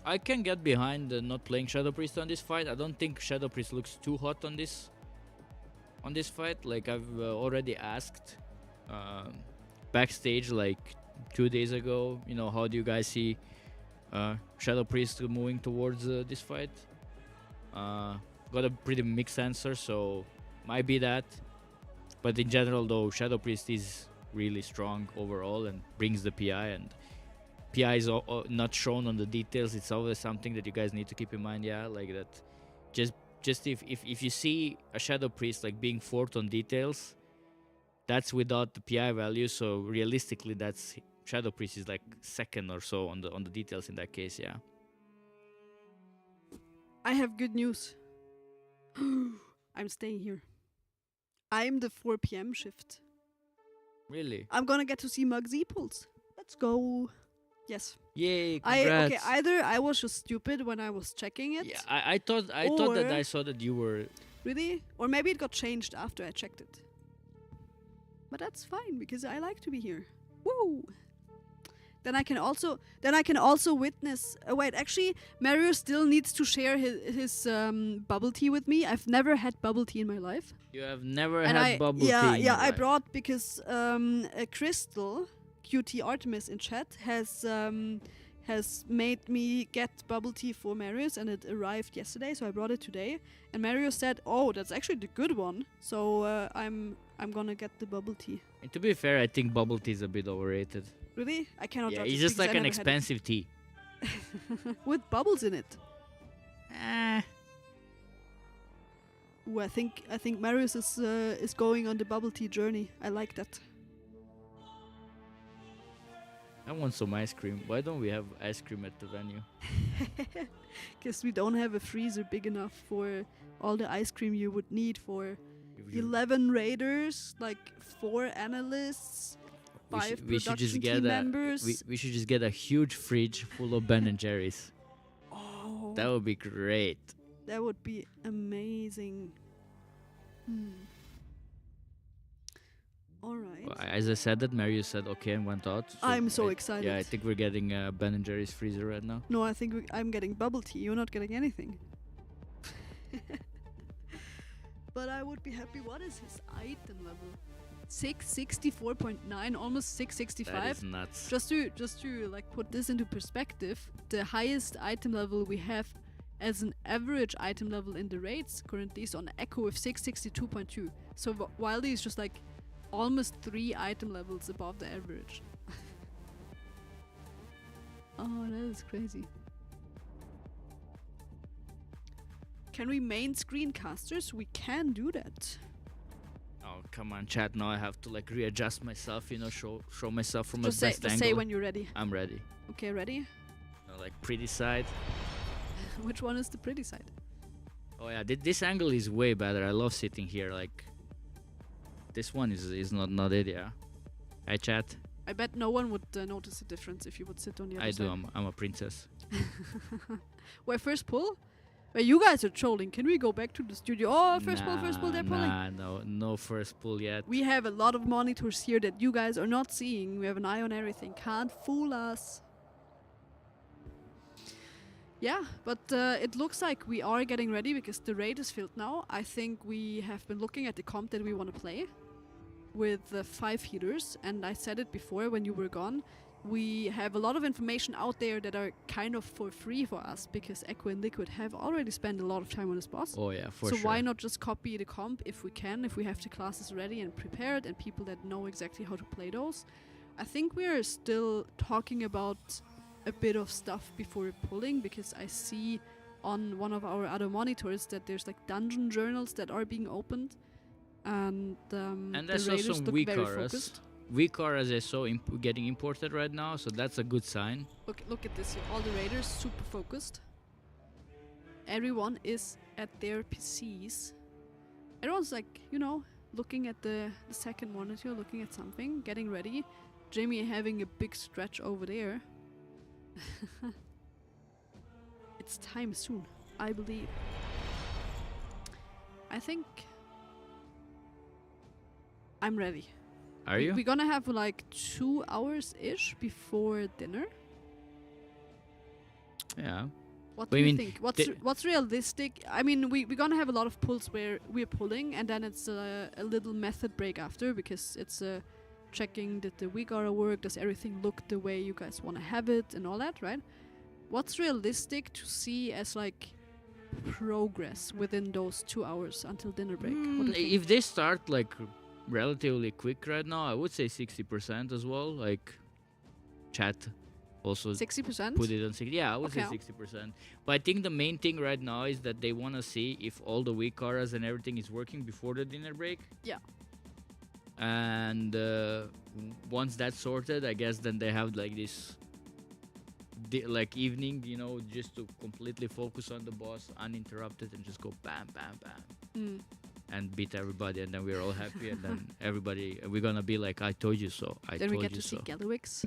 I can get behind not playing Shadow Priest on this fight. I don't think Shadow Priest looks too hot on this fight. Like I've already asked backstage like 2 days ago, you know, how do you guys see Shadow Priest moving towards this fight? Got a pretty mixed answer, so might be that. But in general though, Shadow Priest is really strong overall and brings the PI, and PI is not shown on the details. It's always something that you guys need to keep in mind, yeah, like that. Just if you see a Shadow Priest like being 4th on details, that's without the PI value, so realistically that's Shadow Priest is like 2nd or so on the details in that case, yeah. I have good news. I'm staying here. I'm the 4 PM shift. Really? I'm gonna get to see Muggsy pulls. Let's go. Yes. Yay! Congrats. Okay, either I was just stupid when I was checking it. Yeah, I thought that Or- I saw that you were. Really? Or maybe it got changed after I checked it. But that's fine because I like to be here. Woo! Then I can also witness. Wait, actually, Mario still needs to share his bubble tea with me. I've never had bubble tea in my life. You have never And had bubble tea. yeah, in yeah, your I life. brought because a Crystal, QT Artemis in chat has made me get bubble tea for Marius, and it arrived yesterday, so I brought it today. And Marius said, "Oh, that's actually the good one." So I'm gonna get the bubble tea. And to be fair, I think bubble tea is a bit overrated. Really? I cannot. Yeah, judge it's it just because like I an never had it. expensive tea. With bubbles in it. Eh. Ooh, I think Marius is going on the bubble tea journey. I like that. I want some ice cream. Why don't we have ice cream at the venue? Because we don't have a freezer big enough for all the ice cream you would need for If you- 11 raiders, like 4 analysts, 5 we should just production get team a members. we should just get a huge fridge full of Ben and Jerry's. Oh, That would be great. that would be amazing. All right. Well, as I said that, Mario said okay and went out. I'm so I- excited. Yeah, I think we're getting Ben and Jerry's freezer right now. No, I think I'm getting bubble tea. You're not getting anything. But I would be happy. What is his item level? 664.9, almost 665. That is nuts. Just to like put this into perspective, the highest item level we have as an average item level in the raids currently is on Echo with 662.2. So Wildy is just like almost 3 item levels above the average. Oh, that is crazy. Can we main screencasters? We can do that. Oh come on, chat! Now I have to like readjust myself. You know, show myself from Just a best say angle. when you're ready. I'm ready. Okay, ready? You know, like pretty side. Which one is the pretty side? Oh yeah, this angle is way better. I love sitting here. Like this one is not it. Yeah. Hi chat. I bet no one would notice a difference if you would sit on the other I side. do. I'm a princess. Wait, first pull? Wait, you guys are trolling. Can we go back to the studio? Oh, first pull, they're pulling. Nah, no first pull yet. We have a lot of monitors here that you guys are not seeing. We have an eye on everything. Can't fool us. Yeah, but it looks like we are getting ready because the raid is filled now. I think we have been looking at the comp that we want to play with 5 healers, and I said it before when you were gone. We have a lot of information out there that are kind of for free for us because Echo and Liquid have already spent a lot of time on this boss. Oh yeah, for so sure. why not just copy the comp if we can, if we have the classes ready and prepared and people that know exactly how to play those. I think we are still talking about a bit of stuff before pulling because I see on one of our other monitors that there's like dungeon journals that are being opened and And the I saw raiders some look weak very auras. focused. Weak auras I saw getting imported right now, so that's a good sign. Look at this here. All the raiders super focused. Everyone is at their PCs. Everyone's like, you know, looking at the second monitor, looking at something, getting ready. Jamie having a big stretch over there. It's time soon, I believe. I think I'm ready. Are you? We're gonna have like 2 hours-ish before dinner. Yeah. What But do I you mean, think? the- What's realistic? I mean, we're gonna have a lot of pulls where we're pulling, and then it's a little method break after because it's checking that the week hour work, does everything look the way you guys want to have it, and all that, right? What's realistic to see as like progress within those 2 hours until dinner break? What do you think? If they start like relatively quick right now, I would say 60% as well. Like chat also 60%? put it on 60. Yeah, I would say Okay. 60%. But I think the main thing right now is that they want to see if all the weak auras and everything is working before the dinner break. Yeah. And once that's sorted, I guess then they have like this like evening, you know, just to completely focus on the boss uninterrupted and just go bam, bam, bam. Mm. And beat everybody, and then we're all happy, and then everybody, we're gonna be like, I told you so. I Then told we get you to see so. Gallowix.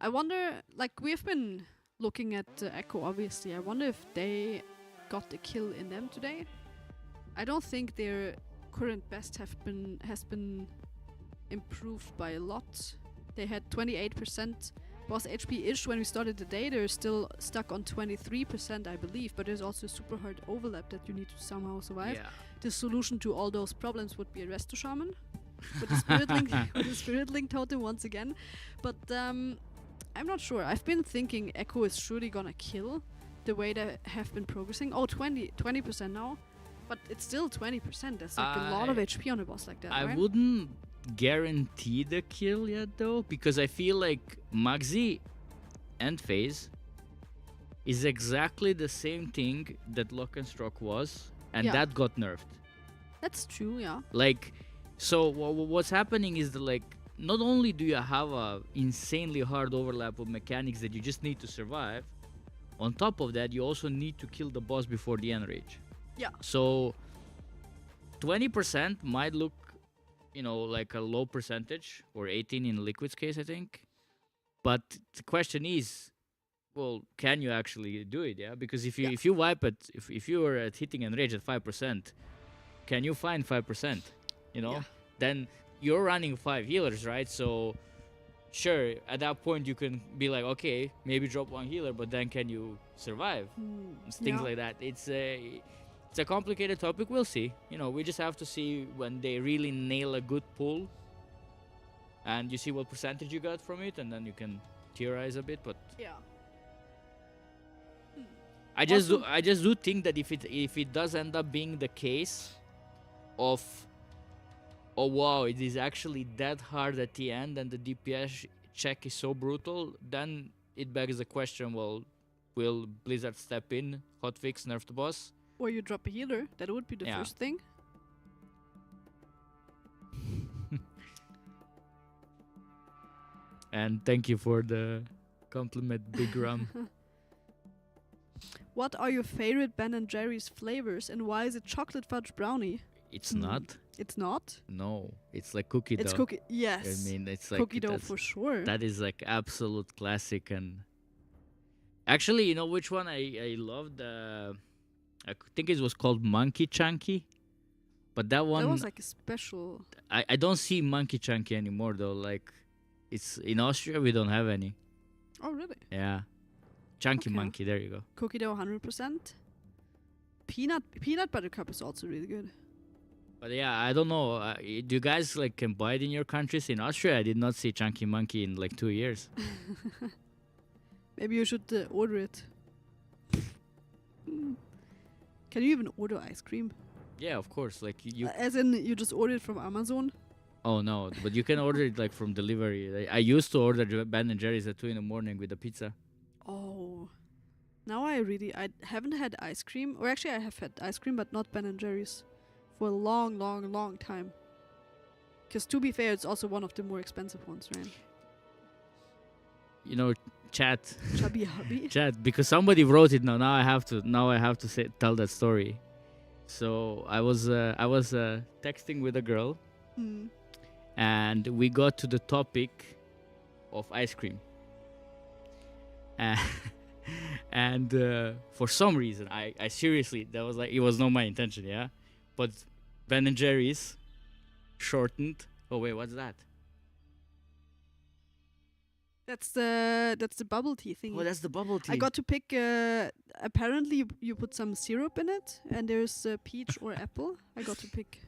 I wonder, like, we've been looking at Echo, obviously. I wonder if they got the kill in them today. I don't think their current best has been improved by a lot. They had 28% boss HP-ish when we started the day. They're still stuck on 23%, I believe, but there's also super hard overlap that you need to somehow survive. Yeah. The solution to all those problems would be a Resto Shaman with the Spirit Link, with the Spirit Link totem once again. But I'm not sure. I've been thinking Echo is surely gonna kill the way they have been progressing. Oh, 20% now, but it's still 20%. That's like a lot of HP on a boss like that. I right? wouldn't guarantee the kill yet though, because I feel like Maxi end phase is exactly the same thing that Lock and Stroke was, and Yeah. that got nerfed. That's true, yeah. Like, so what's happening is that, like, not only do you have a insanely hard overlap of mechanics that you just need to survive, on top of that you also need to kill the boss before the end rage. Yeah. So 20% might look, you know, like a low percentage, or 18 in Liquid's case, I think. But the question is, well, can you actually do it? Yeah, because if you wipe it, if you are at hitting and rage at 5%, can you find 5%? You know, then you're running 5 healers, right? So sure, at that point you can be like, okay, maybe drop 1 healer, but then can you survive? Things like that. It's a complicated topic. We'll see. You know, we just have to see when they really nail a good pull, and you see what percentage you got from it, and then you can theorize a bit. But yeah, I just do think that if it does end up being the case of, oh wow, it is actually that hard at the end and the DPS check is so brutal, then it begs the question, well, will Blizzard step in, hotfix, nerf the boss? Or you drop a healer. That would be the first thing. And thank you for the compliment, Big Rum. What are your favorite Ben & Jerry's flavors, and why is it chocolate fudge brownie? It's not. It's not? No, it's like cookie dough. It's cookie, yes. I mean, it's like cookie dough for sure. That is like absolute classic. And actually, you know which one I loved? I think it was called Monkey Chunky. But that one... That was like a special... I don't see Monkey Chunky anymore though. Like, it's in Austria, we don't have any. Oh, really? Yeah. Chunky Monkey, there you go. Cookie dough 100%. Peanut butter cup is also really good. But yeah, I don't know. Do you guys like can buy it in your countries? In Austria, I did not see Chunky Monkey in like 2 years. Maybe you should order it. Can you even order ice cream? Yeah, of course. Like you. As in, you just order it from Amazon? Oh no, but you can order it like from delivery. I used to order Ben & Jerry's at 2 in the morning with a pizza. Oh. Now I haven't had ice cream. Or actually I have had ice cream, but not Ben & Jerry's. For a long, long, long time. Because to be fair, it's also one of the more expensive ones, right? You know, chat. Chubby hubby. Chat, because somebody wrote it now. Now I have to tell that story. So I was texting with a girl, and we got to the topic of ice cream. And for some reason, I seriously, that was like, it was not my intention, yeah. But Ben & Jerry's shortened. Oh wait, what's that? That's the bubble tea thing. Oh, that's the bubble tea. I got to pick. Apparently, you put some syrup in it, and there's peach or apple. I got to pick.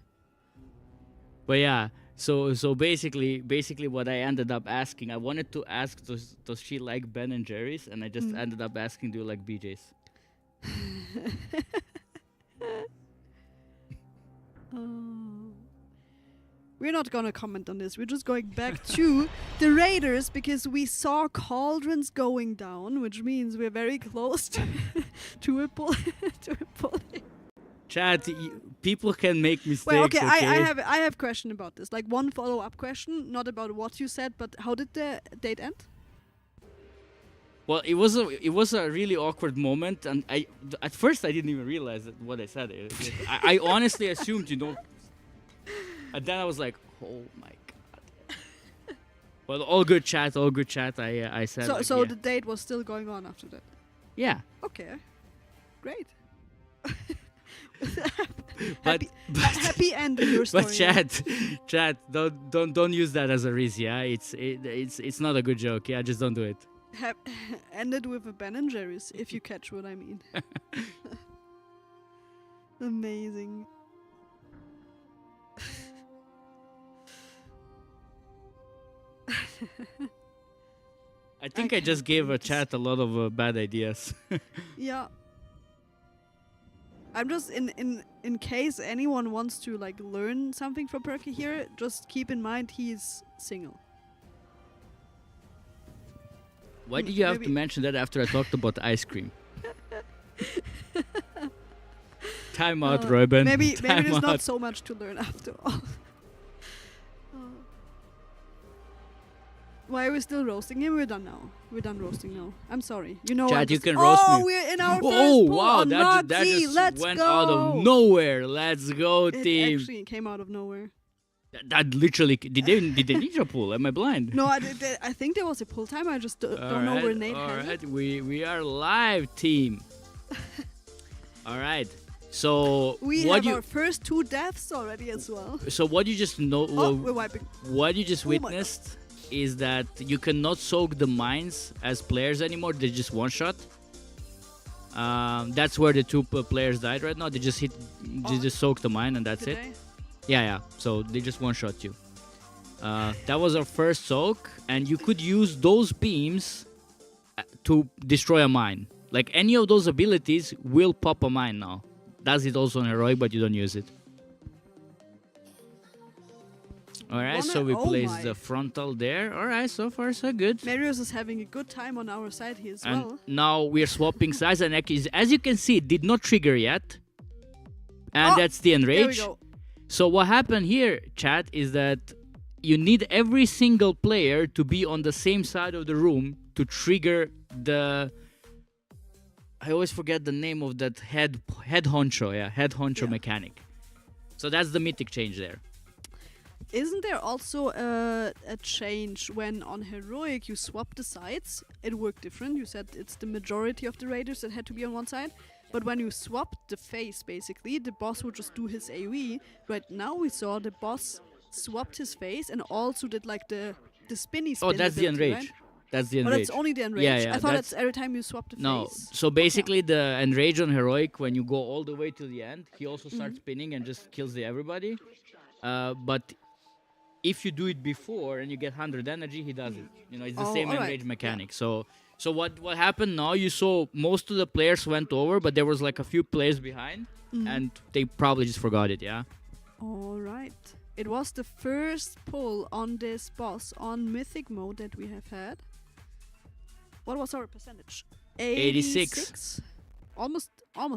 But yeah, so basically, what I ended up asking, I wanted to ask, does she like Ben & Jerry's, and I just ended up asking, do you like BJ's? We're not gonna comment on this. We're just going back to the Raiders because we saw cauldrons going down, which means we're very close to a pull. Chat, people can make mistakes. Well, okay, I have a question about this. Like one follow-up question, not about what you said, but how did the date end? Well, it was a really awkward moment, and at first I didn't even realize what I said. I honestly assumed you don't. And then I was like, oh my god. Well, all good chat, all good chat. I said. So, like, so yeah. the date was still going on after that. Yeah. Okay, great. But, happy end in your story. But chat, don't use that as a reason. Yeah, it's not a good joke. Yeah, just don't do it. Ended with a Ben and Jerry's, if you catch what I mean. Amazing. I think I just gave a chat a lot of bad ideas. Yeah. I'm just in case anyone wants to like learn something from Perky here, just keep in mind he's single. Why did you have to Maybe- mention that after I talked about ice cream? Time out, Ruben. Maybe Time there's out. not so much to learn after all. Why are we still roasting him? We're done now. We're done roasting now. I'm sorry. You know. Chat, I'm you just- can roast me. We're in our first Oh poll wow, on that Nazi. just Let's went go. out of nowhere. Let's go, It team. actually came out of nowhere. That literally did they ninja pull? Am I blind? No, I think there was a pull time. I just don't know where Nate has it. We are live, team. All right. So We what have you our first 2 deaths already as well. so what you just know Oh, we're wiping. what you just Oh my God. witnessed is that you cannot soak the mines as players anymore. They just one shot. That's where the 2 players died right now. They just just soak the mine and that's Did it. they? Yeah. So they just one shot you. That was our first soak, and you could use those beams to destroy a mine. Like any of those abilities will pop a mine now. Does it also on heroic, but you don't use it. Alright, so we Oh place my. the frontal there. Alright, so far so good. Marius is having a good time on our side here as And well. now we're swapping sides, and as you can see, it did not trigger yet. And that's the There we enrage. go. So what happened here, chat, is that you need every single player to be on the same side of the room to trigger the... I always forget the name of that head honcho, head honcho mechanic. So that's the mythic change there. Isn't there also a change when on heroic you swap the sides? It worked different. You said it's the majority of the raiders that had to be on one side. But when you swapped the face, basically, the boss would just do his AoE. Right now we saw the boss swapped his face and also did like the spinny spin. Oh, that's the ability, enrage. right? That's the Oh, enrage. that's only the enrage. Yeah, I thought that's every time you swap the No, face. so basically the enrage on heroic, when you go all the way to the end, he also starts spinning and just kills everybody. But if you do it before and you get 100 energy, he does it. You know, it's the same enrage mechanic. So what happened now? You saw most of the players went over, but there was like a few players behind, and they probably just forgot it. Yeah. All right. It was the first pull on this boss on Mythic mode that we have had. What was our percentage? 86. Almost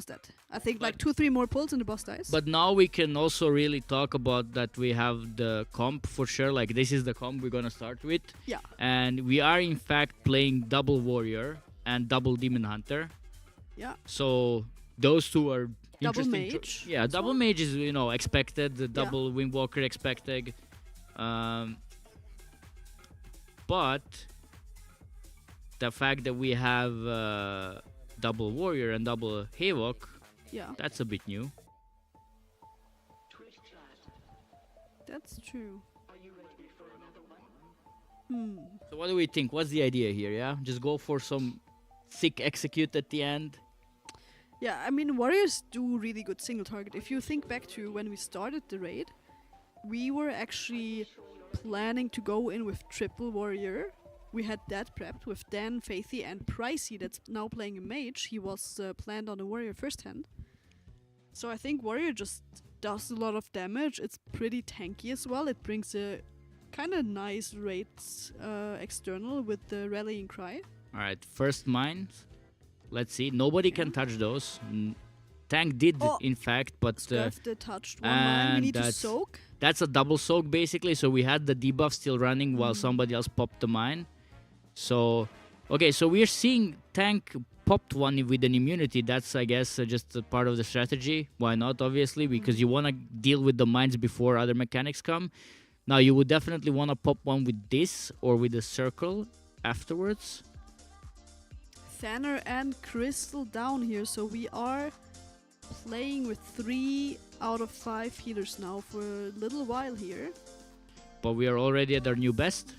that. I think like 2-3 more pulls and the boss dies. But now we can also really talk about that we have the comp for sure. Like this is the comp we're gonna start with. Yeah. And we are in fact playing double warrior and double demon hunter. Yeah. So those 2 are Double interesting. mage. Yeah, double mage is expected. The double windwalker expected. But the fact that we have double warrior and double havoc, that's a bit new. That's true. So what do we think? What's the idea here? Yeah, just go for some sick execute at the end. Yeah, I mean, warriors do really good single target. If you think back to when we started the raid, we were actually planning to go in with triple warrior. We had that prepped with Dan, Faithy, and Pricey that's now playing a mage. He was planned on a warrior first hand. So I think warrior just does a lot of damage. It's pretty tanky as well. It brings a kind of nice raid external with the rallying cry. Alright, first mine. Let's see. Nobody can touch those. Tank did, in fact, but... Scarf the touched one mine. We need to that's- soak. That's a double soak, basically. So we had the debuff still running while somebody else popped the mine. So, okay, so we're seeing Tank popped one with an immunity. That's, I guess, just a part of the strategy. Why not, obviously? Because you want to deal with the mines before other mechanics come. Now you would definitely want to pop one with this or with a circle afterwards. Thanner and Crystal down here, so we are playing with 3 out of 5 healers now for a little while here. But we are already at our new best.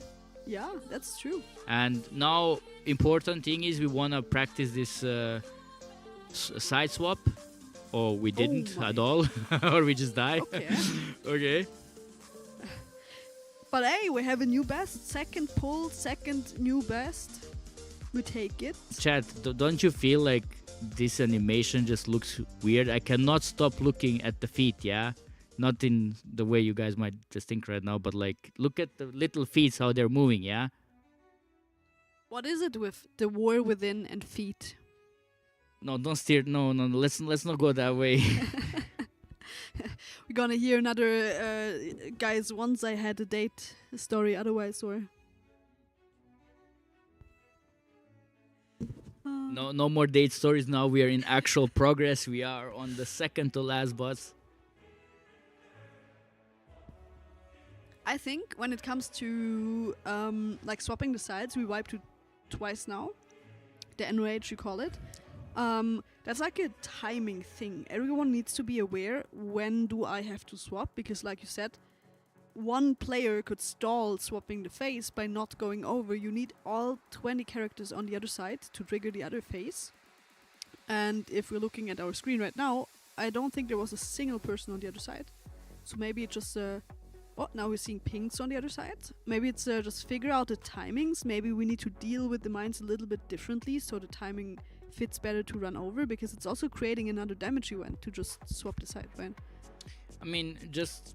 Yeah, that's true. And now important thing is we want to practice this side swap. Or we didn't at all. Or we just die. Okay. Okay. But hey, we have a new best. Second pull, second new best. We take it. Chat, don't you feel like this animation just looks weird? I cannot stop looking at the feet, yeah? Not in the way you guys might just think right now, but like, look at the little feet, how they're moving, yeah? What is it with the war within and feet? No, don't steer. No, let's not go that way. We're gonna hear another guys, once I had a date story otherwise, or... No more date stories now. We are in actual progress. We are on the second to last boss. I think when it comes to like swapping the sides, we wiped to twice now. The enrage, you call it. That's like a timing thing. Everyone needs to be aware, when do I have to swap? Because like you said, one player could stall swapping the phase by not going over. You need all 20 characters on the other side to trigger the other phase. And if we're looking at our screen right now, I don't think there was a single person on the other side. So maybe it just... oh, now we're seeing pings on the other side. Maybe it's just figure out the timings. Maybe we need to deal with the mines a little bit differently so the timing fits better to run over, because it's also creating another damage event to just swap the side, right? I mean, just...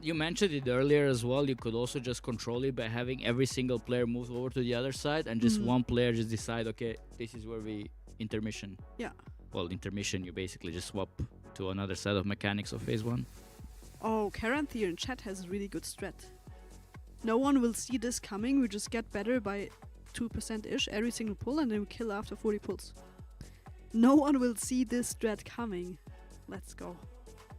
You mentioned it earlier as well. You could also just control it by having every single player move over to the other side and just one player just decide, okay, this is where we intermission. Yeah. Well, intermission, you basically just swap to another set of mechanics of phase 1. Oh, Karanthir in chat has a really good strat. No one will see this coming. We just get better by 2%-ish every single pull, and then we kill after 40 pulls. No one will see this strat coming. Let's go.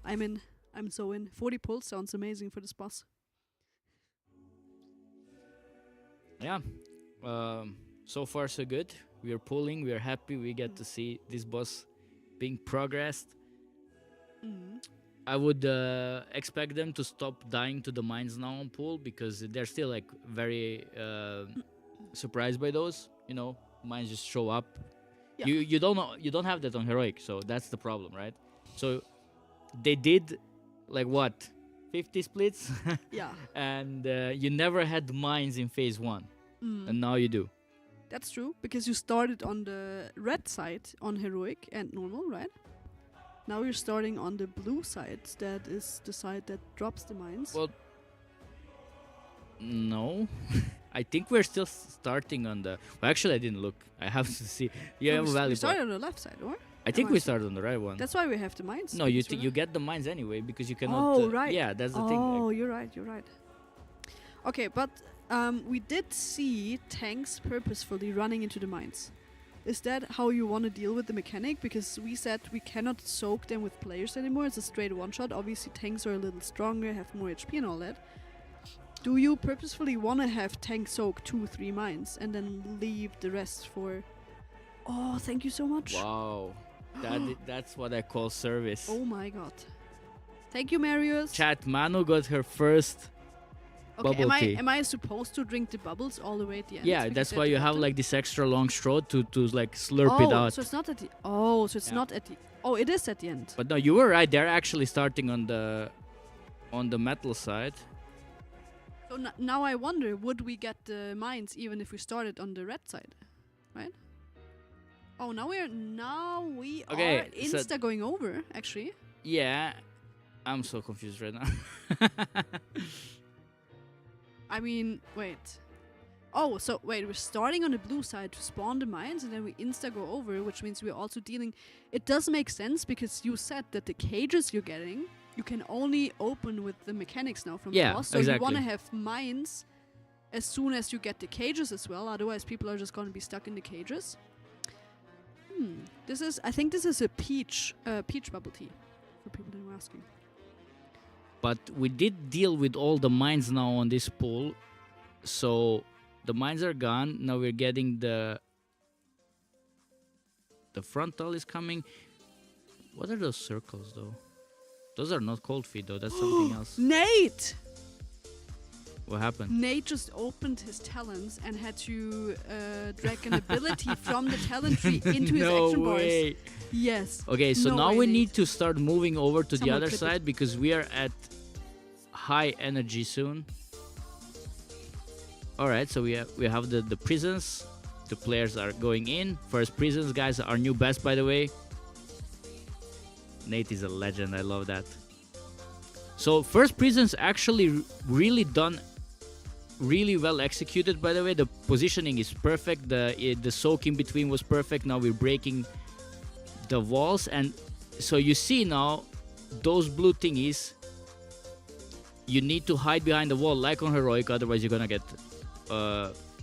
I'm in. I'm so in. 40 pulls sounds amazing for this boss. Yeah. So far so good. We are pulling. We are happy. We get to see this boss being progressed. I would expect them to stop dying to the mines now on pull, because they're still like very surprised by those. You know, mines just show up. Yeah. You don't have that on heroic, so that's the problem, right? So they did like what, 50 splits? Yeah. And you never had mines in phase 1, and now you do. That's true, because you started on the red side on heroic and normal, right? Now you're starting on the blue side, that is the side that drops the mines. Well, no. I think we're still starting on the... Well, actually, I didn't look. I have to see. You have a valid we started on the left side, or? I think we started on the right one. That's why we have the mines. No, you get the mines anyway, because you cannot... Oh, right. Yeah, that's the thing. Oh, you're right. Okay, but we did see tanks purposefully running into the mines. Is that how you want to deal with the mechanic? Because we said we cannot soak them with players anymore. It's a straight one-shot. Obviously, tanks are a little stronger, have more HP and all that. Do you purposefully want to have tank soak 2-3 mines and then leave the rest for... Oh, thank you so much. Wow. That's what I call service. Oh my god. Thank you, Marius. Chat, Manu got her first bubble tea. Am I supposed to drink the bubbles all the way at the end? Yeah, that's why you have like this extra long straw to like slurp it out. So it's not at the... Oh, so it's not at the... Oh, it is at the end. But no, you were right. They're actually starting on the metal side. So now I wonder, would we get the mines even if we started on the red side, right? Oh, now we are insta going over, actually. Yeah, I'm so confused right now. I mean, wait. Oh, so wait, we're starting on the blue side to spawn the mines, and then we insta go over, which means we're also dealing... It does make sense, because you said that the cages you're getting, you can only open with the mechanics now from the boss. So exactly. You want to have mines as soon as you get the cages as well, otherwise people are just going to be stuck in the cages. I think this is a peach bubble tea, for people that were asking. But we did deal with all the mines now on this pool. So the mines are gone. Now we're getting the frontal is coming. What are those circles though? Those are not cold feet though. That's something else. Nate! What happened? Nate just opened his talents and had to drag an ability from the talent tree into his action way. bars. Yes. Okay, so No now way, we Nate. need to start moving over to the Someone other clip it. side because we are at high energy soon. All right, so we have the prisons. The players are going in. First prisons, guys, our new best, by the way. Nate is a legend. I love that. So first prisons actually really done, really well executed. By the way, the positioning is perfect. The soak in between was perfect. Now we're breaking the walls, and so you see now those blue thingies. You need to hide behind the wall like on heroic, otherwise you're gonna get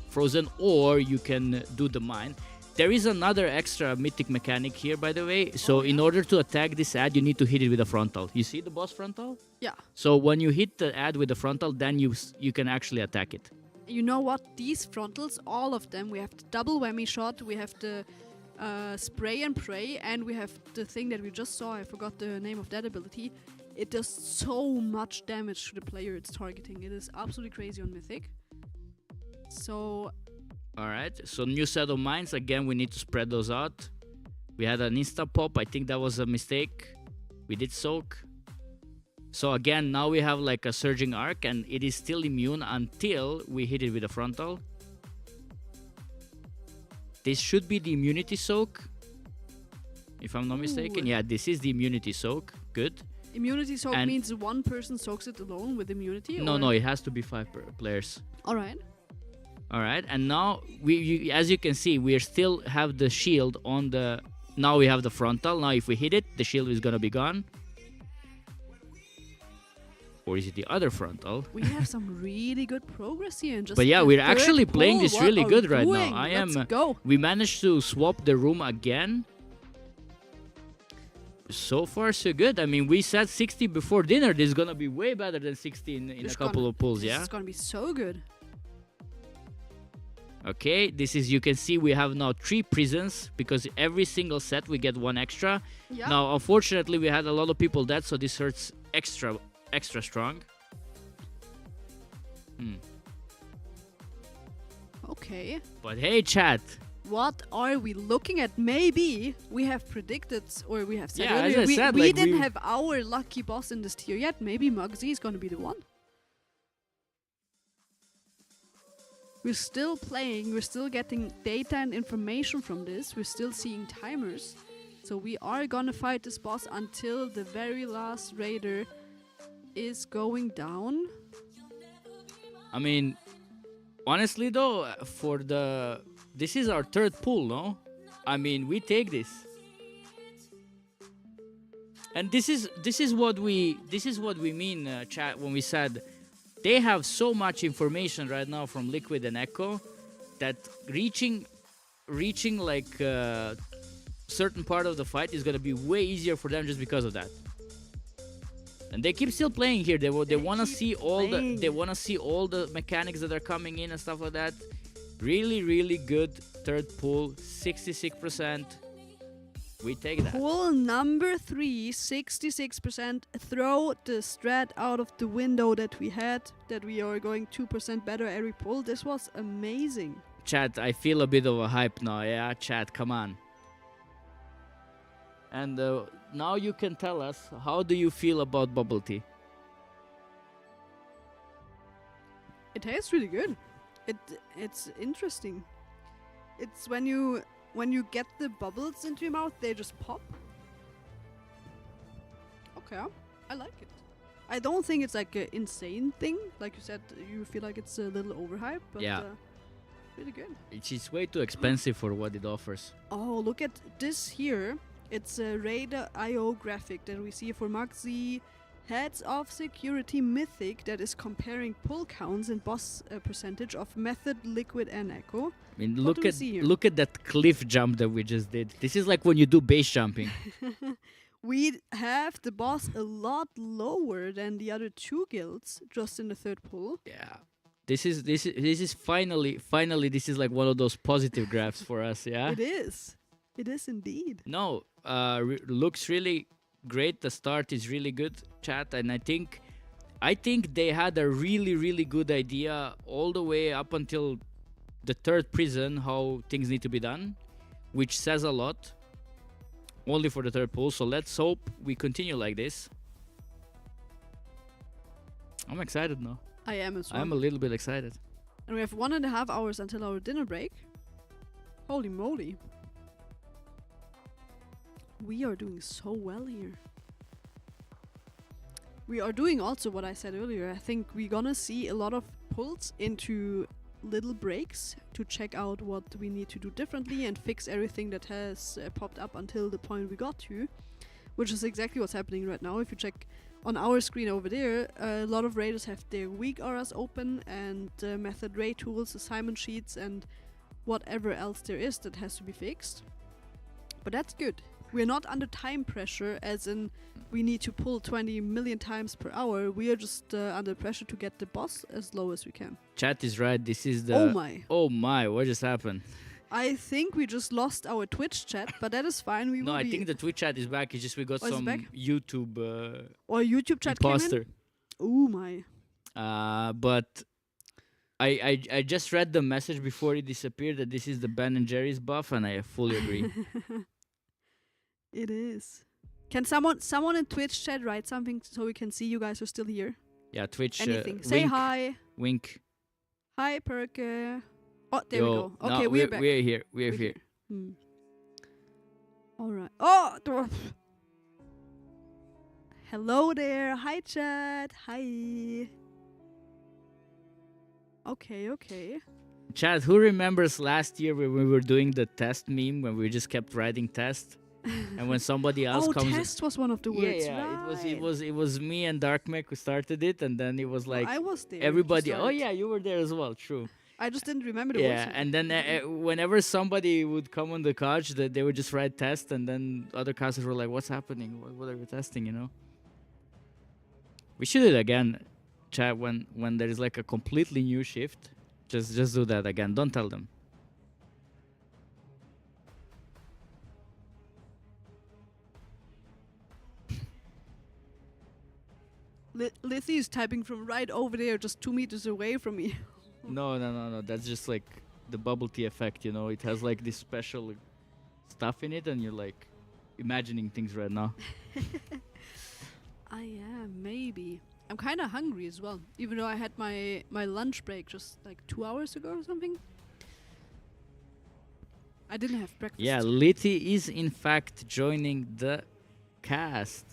frozen, or you can do the mine. There is another extra mythic mechanic here, by the way. So in order to attack this ad, you need to hit it with a frontal. You see the boss frontal? Yeah. So when you hit the ad with the frontal, then you can actually attack it. You know what? These frontals, all of them, we have the double whammy shot, we have the spray and pray, and we have the thing that we just saw. I forgot the name of that ability. It does so much damage to the player it's targeting. It is absolutely crazy on Mythic. So... Alright, so new set of mines. Again, we need to spread those out. We had an insta pop. I think that was a mistake. We did soak. So again, now we have like a surging arc, and it is still immune until we hit it with a frontal. This should be the immunity soak, if I'm not mistaken. Yeah, this is the immunity soak. Good. Immunity soak And means one person soaks it alone with immunity? No, or? no, it has to be 5 players. Alright. Alright, and now, as you can see, we still have the shield on the... Now we have the frontal. Now if we hit it, the shield is gonna be gone. Or is it the other frontal? We have some really good progress here. And just But yeah, the we're third actually playing pull. this What really are good we right doing? now. Let's go. We managed to swap the room again. So far, so good. I mean, we said 60 before dinner. This is gonna be way better than 60 in a couple of pulls, yeah? This is gonna be so good. Okay, this is, you can see we have now 3 prisons because every single set we get 1 extra. Yeah. Now, unfortunately, we had a lot of people dead, so this hurts extra strong. Okay. But hey, chat. What are we looking at? Maybe we have predicted, or we have said Yeah, as earlier, I said, we like, didn't we- have our lucky boss in this tier yet. Maybe Muggsy is gonna be the one. We're still playing, we're still getting data and information from this, we're still seeing timers. So we are gonna fight this boss until the very last raider is going down. I mean, honestly though, this is our 3rd pull, no? I mean, we take this. And this is what we mean, chat, when we said they have so much information right now from Liquid and Echo that reaching like certain part of the fight is gonna be way easier for them just because of that. And they keep still playing here. They want to see all the mechanics that are coming in and stuff like that. Really, really good 3rd pull, 66%. We take that. Pull number 3, 66%. Throw the strat out of the window that we had, that we are going 2% better every pull. This was amazing. Chat, I feel a bit of a hype now. Yeah, chat, come on. And now you can tell us, how do you feel about bubble tea? It tastes really good. It's interesting. It's when you get the bubbles into your mouth, they just pop. Okay, I like it. I don't think it's like an insane thing. Like you said, you feel like it's a little overhyped, but Yeah. really good. It's way too expensive for what it offers. Oh, look at this here. It's a Radar IO graphic that we see for Muggsy Heads of Security Mythic that is comparing pull counts and boss percentage of Method, Liquid, and Echo. I mean, What do we see here? look at that cliff jump that we just did. This is like when you do base jumping. We have the boss a lot lower than the other 2 guilds just in the 3rd pull. Yeah. This is finally this is like one of those positive graphs for us, yeah? It is. It is indeed. No, looks really great. The start is really good, chat, and I think they had a really good idea all the way up until the 3rd prison how things need to be done, which says a lot. Only for the 3rd pull, so let's hope we continue like this. I'm excited now. I am as well. I'm a little bit excited. And we have 1.5 hours until our dinner break. Holy moly. We are doing so well here. We are doing also what I said earlier. I think we're gonna see a lot of pulls into little breaks to check out what we need to do differently and fix everything that has popped up until the point we got to, which is exactly what's happening right now. If you check on our screen over there, a lot of raiders have their weak auras open and method raid tools, assignment sheets, and whatever else there is that has to be fixed. But that's good. We're not under time pressure, as in we need to pull 20 million times per hour. We are just under pressure to get the boss as low as we can. Chat is right. This is the... Oh my, what just happened? I think we just lost our Twitch chat, but that is fine. We will I think the Twitch chat is back. It's just we got some YouTube... or YouTube chat imposter. came in? Oh my. But I just read the message before it disappeared that this is the Ben and Jerry's buff, and I fully agree. It is. Can someone in Twitch chat write something so we can see you guys are still here? Yeah, Twitch. Anything. Say wink, hi. Wink. Hi, Perke. Oh, there Yo, we go. no, Okay, we're back. We're here. We're here. All right. Oh, hello there. Hi, chat. Hi. Okay. Chat, who remembers last year when we were doing the test meme when we just kept writing test? And when somebody else comes, test was one of the words. Yeah, right. it was me and Darkmek who started it, and then it was like I was there. everybody. Oh yeah, you were there as well. True. I just didn't remember the words. Yeah, and then whenever somebody would come on the couch, they would just write test, and then other casters were like, "What's happening? What are we testing?" You know. We should do it again, chat. When there is like a completely new shift, just do that again. Don't tell them. Lizzie is typing from right over there, just 2 meters away from me. No. That's just like the bubble tea effect, you know. It has like this special stuff in it, and you're like imagining things right now. I am, maybe. I'm kind of hungry as well, even though I had my lunch break just like 2 hours ago or something. I didn't have breakfast. Yeah, Litty is in fact joining the cast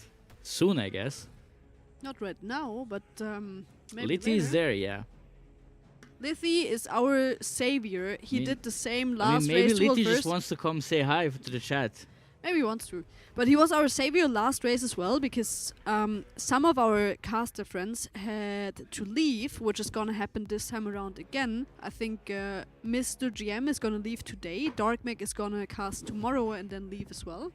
soon, I guess. Not right now, but maybe Litty is there, yeah. Lithy is our savior. He did the same last maybe race. Litty just wants to come say hi to the chat. Maybe he wants to. But he was our savior last race as well, because some of our caster friends had to leave, which is gonna happen this time around again. I think Mr. GM is gonna leave today. Darkmek is gonna cast tomorrow and then leave as well.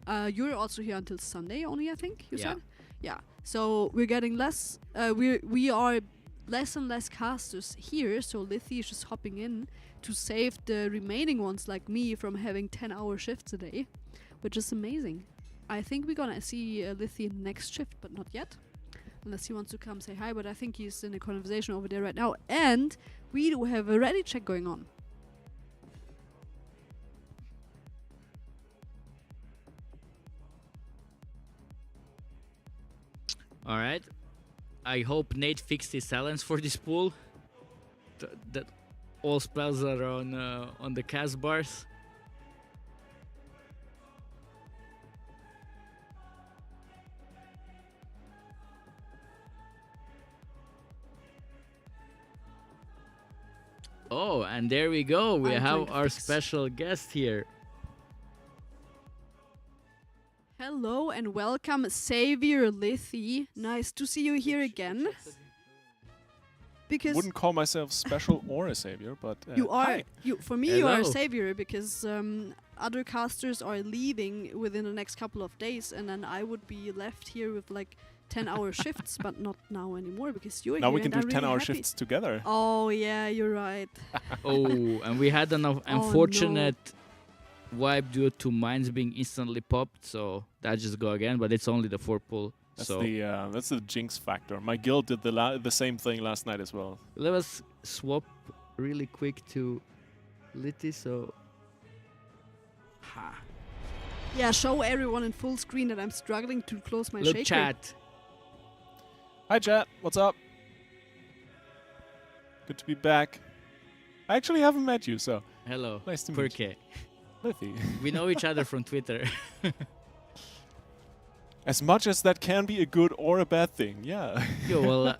You're also here until Sunday only, I think you said? Yeah. So we're getting less. We are less and less casters here. So Lithy is just hopping in to save the remaining ones like me from having 10-hour shifts a day, which is amazing. I think we're gonna see Lithy in the next shift, but not yet, unless he wants to come say hi. But I think he's in a conversation over there right now, and we do have a ready check going on. All right. I hope Nate fixed his silence for this pool. That all spells are on the cast bars. Oh, and there we go. We have our special guest here. Hello and welcome, Savior Lithy. Nice to see you here again. Because wouldn't call myself special or a savior, but you are. hi. For me, you are a Hello. savior because other casters are leaving within the next couple of days, and then I would be left here with like 10-hour shifts, but not now anymore because you're Now here. we can and do I'm really 10-hour happy. shifts together. Oh yeah, you're right. Oh, and we had an no. unfortunate wipe due to mines being instantly popped, so that just go again, but it's only the 4 pull. That's So the jinx factor. My guild did the same thing last night as well. let us swap really quick to Litty, so Yeah, show everyone in full screen that I'm struggling to close my look shaker. chat. Hi chat, what's up? Good to be back. I actually haven't met you, so Hello. nice to meet you. Perke. Lithy. We know each other from Twitter. As much as that can be a good or a bad thing, yeah. Yo, well,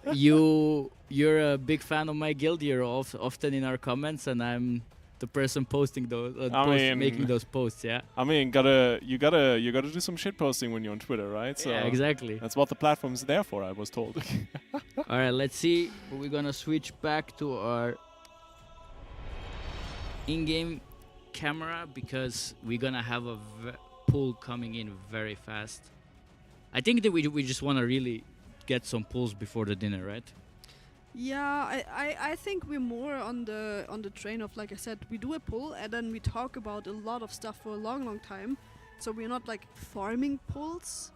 you're a big fan of my guild. You're often in our comments, and I'm the person posting those, making those posts. Yeah. I mean, you gotta do some shit posting when you're on Twitter, right? So Yeah, exactly. That's what the platform's there for, I was told. All right, let's see. We're gonna switch back to our in-game camera because we're gonna have a pull coming in very fast. I think that we just want to really get some pulls before the dinner, right? Yeah, I think we're more on the train of, like I said, we do a pull and then we talk about a lot of stuff for a long time. So we're not like farming pulls.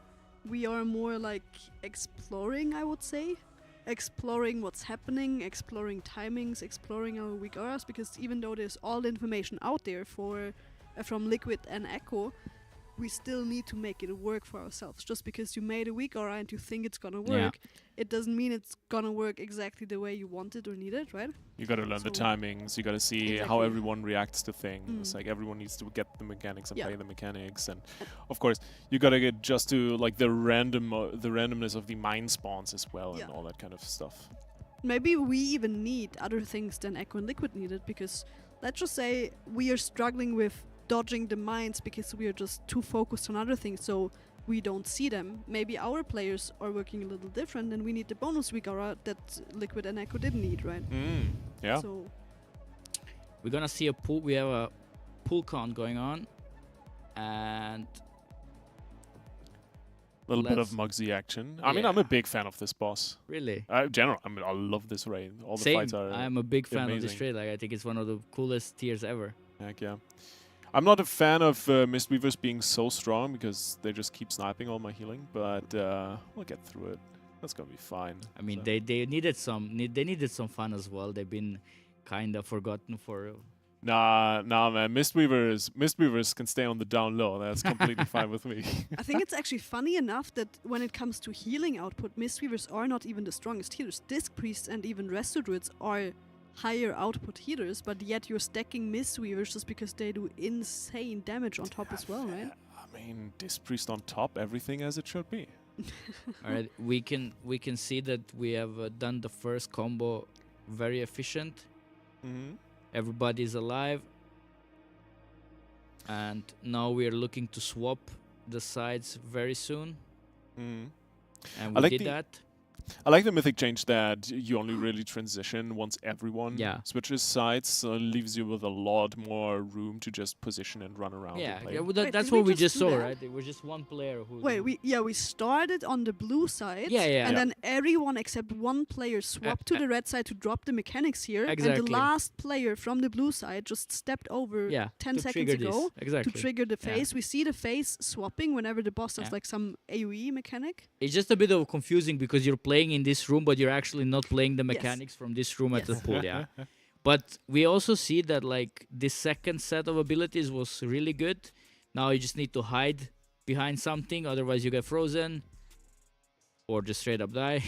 We are more like exploring, I would say. Exploring what's happening, exploring timings, exploring our weak auras, because even though there's all the information out there for from Liquid and Echo, we still need to make it work for ourselves. Just because you made a weak aura and you think it's gonna work, it doesn't mean it's gonna work exactly the way you want it or need it, right? You gotta learn the timings, you gotta see how Exactly. everyone reacts to things. Like everyone needs to get the mechanics and Yeah. play the mechanics, and of course you gotta get just to like the randomness of the mine spawns as well, and all that kind of stuff. Maybe we even need other things than Echo and Liquid needed, because let's just say we are struggling with dodging the mines because we are just too focused on other things, so we don't see them. Maybe our players are working a little different and we need the bonus weak aura that Liquid and Echo didn't need, right? Yeah. So We're gonna see a pull. We have a pull count going on, and A little bit of let's- Mugsy action. I mean, I'm a big fan of this boss. Really? General, I mean, I love this raid. All the Same. fights are I'm a big fan of this amazing. trade. Like, I think it's one of the coolest tiers ever. Heck yeah. I'm not a fan of Mistweavers being so strong because they just keep sniping all my healing, but we'll get through it. That's gonna be fine. I mean, they needed some fun as well. They've been kind of forgotten for. Nah, man. Mistweavers can stay on the down low. That's completely fine with me. I think it's actually funny enough that when it comes to healing output, Mistweavers are not even the strongest healers. Disc Priests and even Resto Druids are higher output healers, but yet you're stacking Mistweavers just because they do insane damage on top as well, right? I mean, Disc Priest on top, everything as it should be. All right, we can see that we have done the first combo very efficient. Everybody's alive, and now we are looking to swap the sides very soon. And I we like did the- that. I like the mythic change that you only really transition once everyone switches sides, so it leaves you with a lot more room to just position and run around. Yeah, and play. yeah, well, Wait, that's did we what we just just do saw, that? right? It was just one player who. Wait, we started on the blue side, and then everyone except one player swapped to the red side to drop the mechanics here, and Exactly. the last player from the blue side just stepped over 10 to seconds trigger this. ago Exactly. to trigger the Yeah. phase. We see the phase swapping whenever the boss has like some AoE mechanic. It's just a bit of confusing because you're playing in this room, but you're actually not playing the mechanics from this room at the pool. Yeah. But we also see that like this second set of abilities was really good. Now you just need to hide behind something, otherwise you get frozen or just straight up die.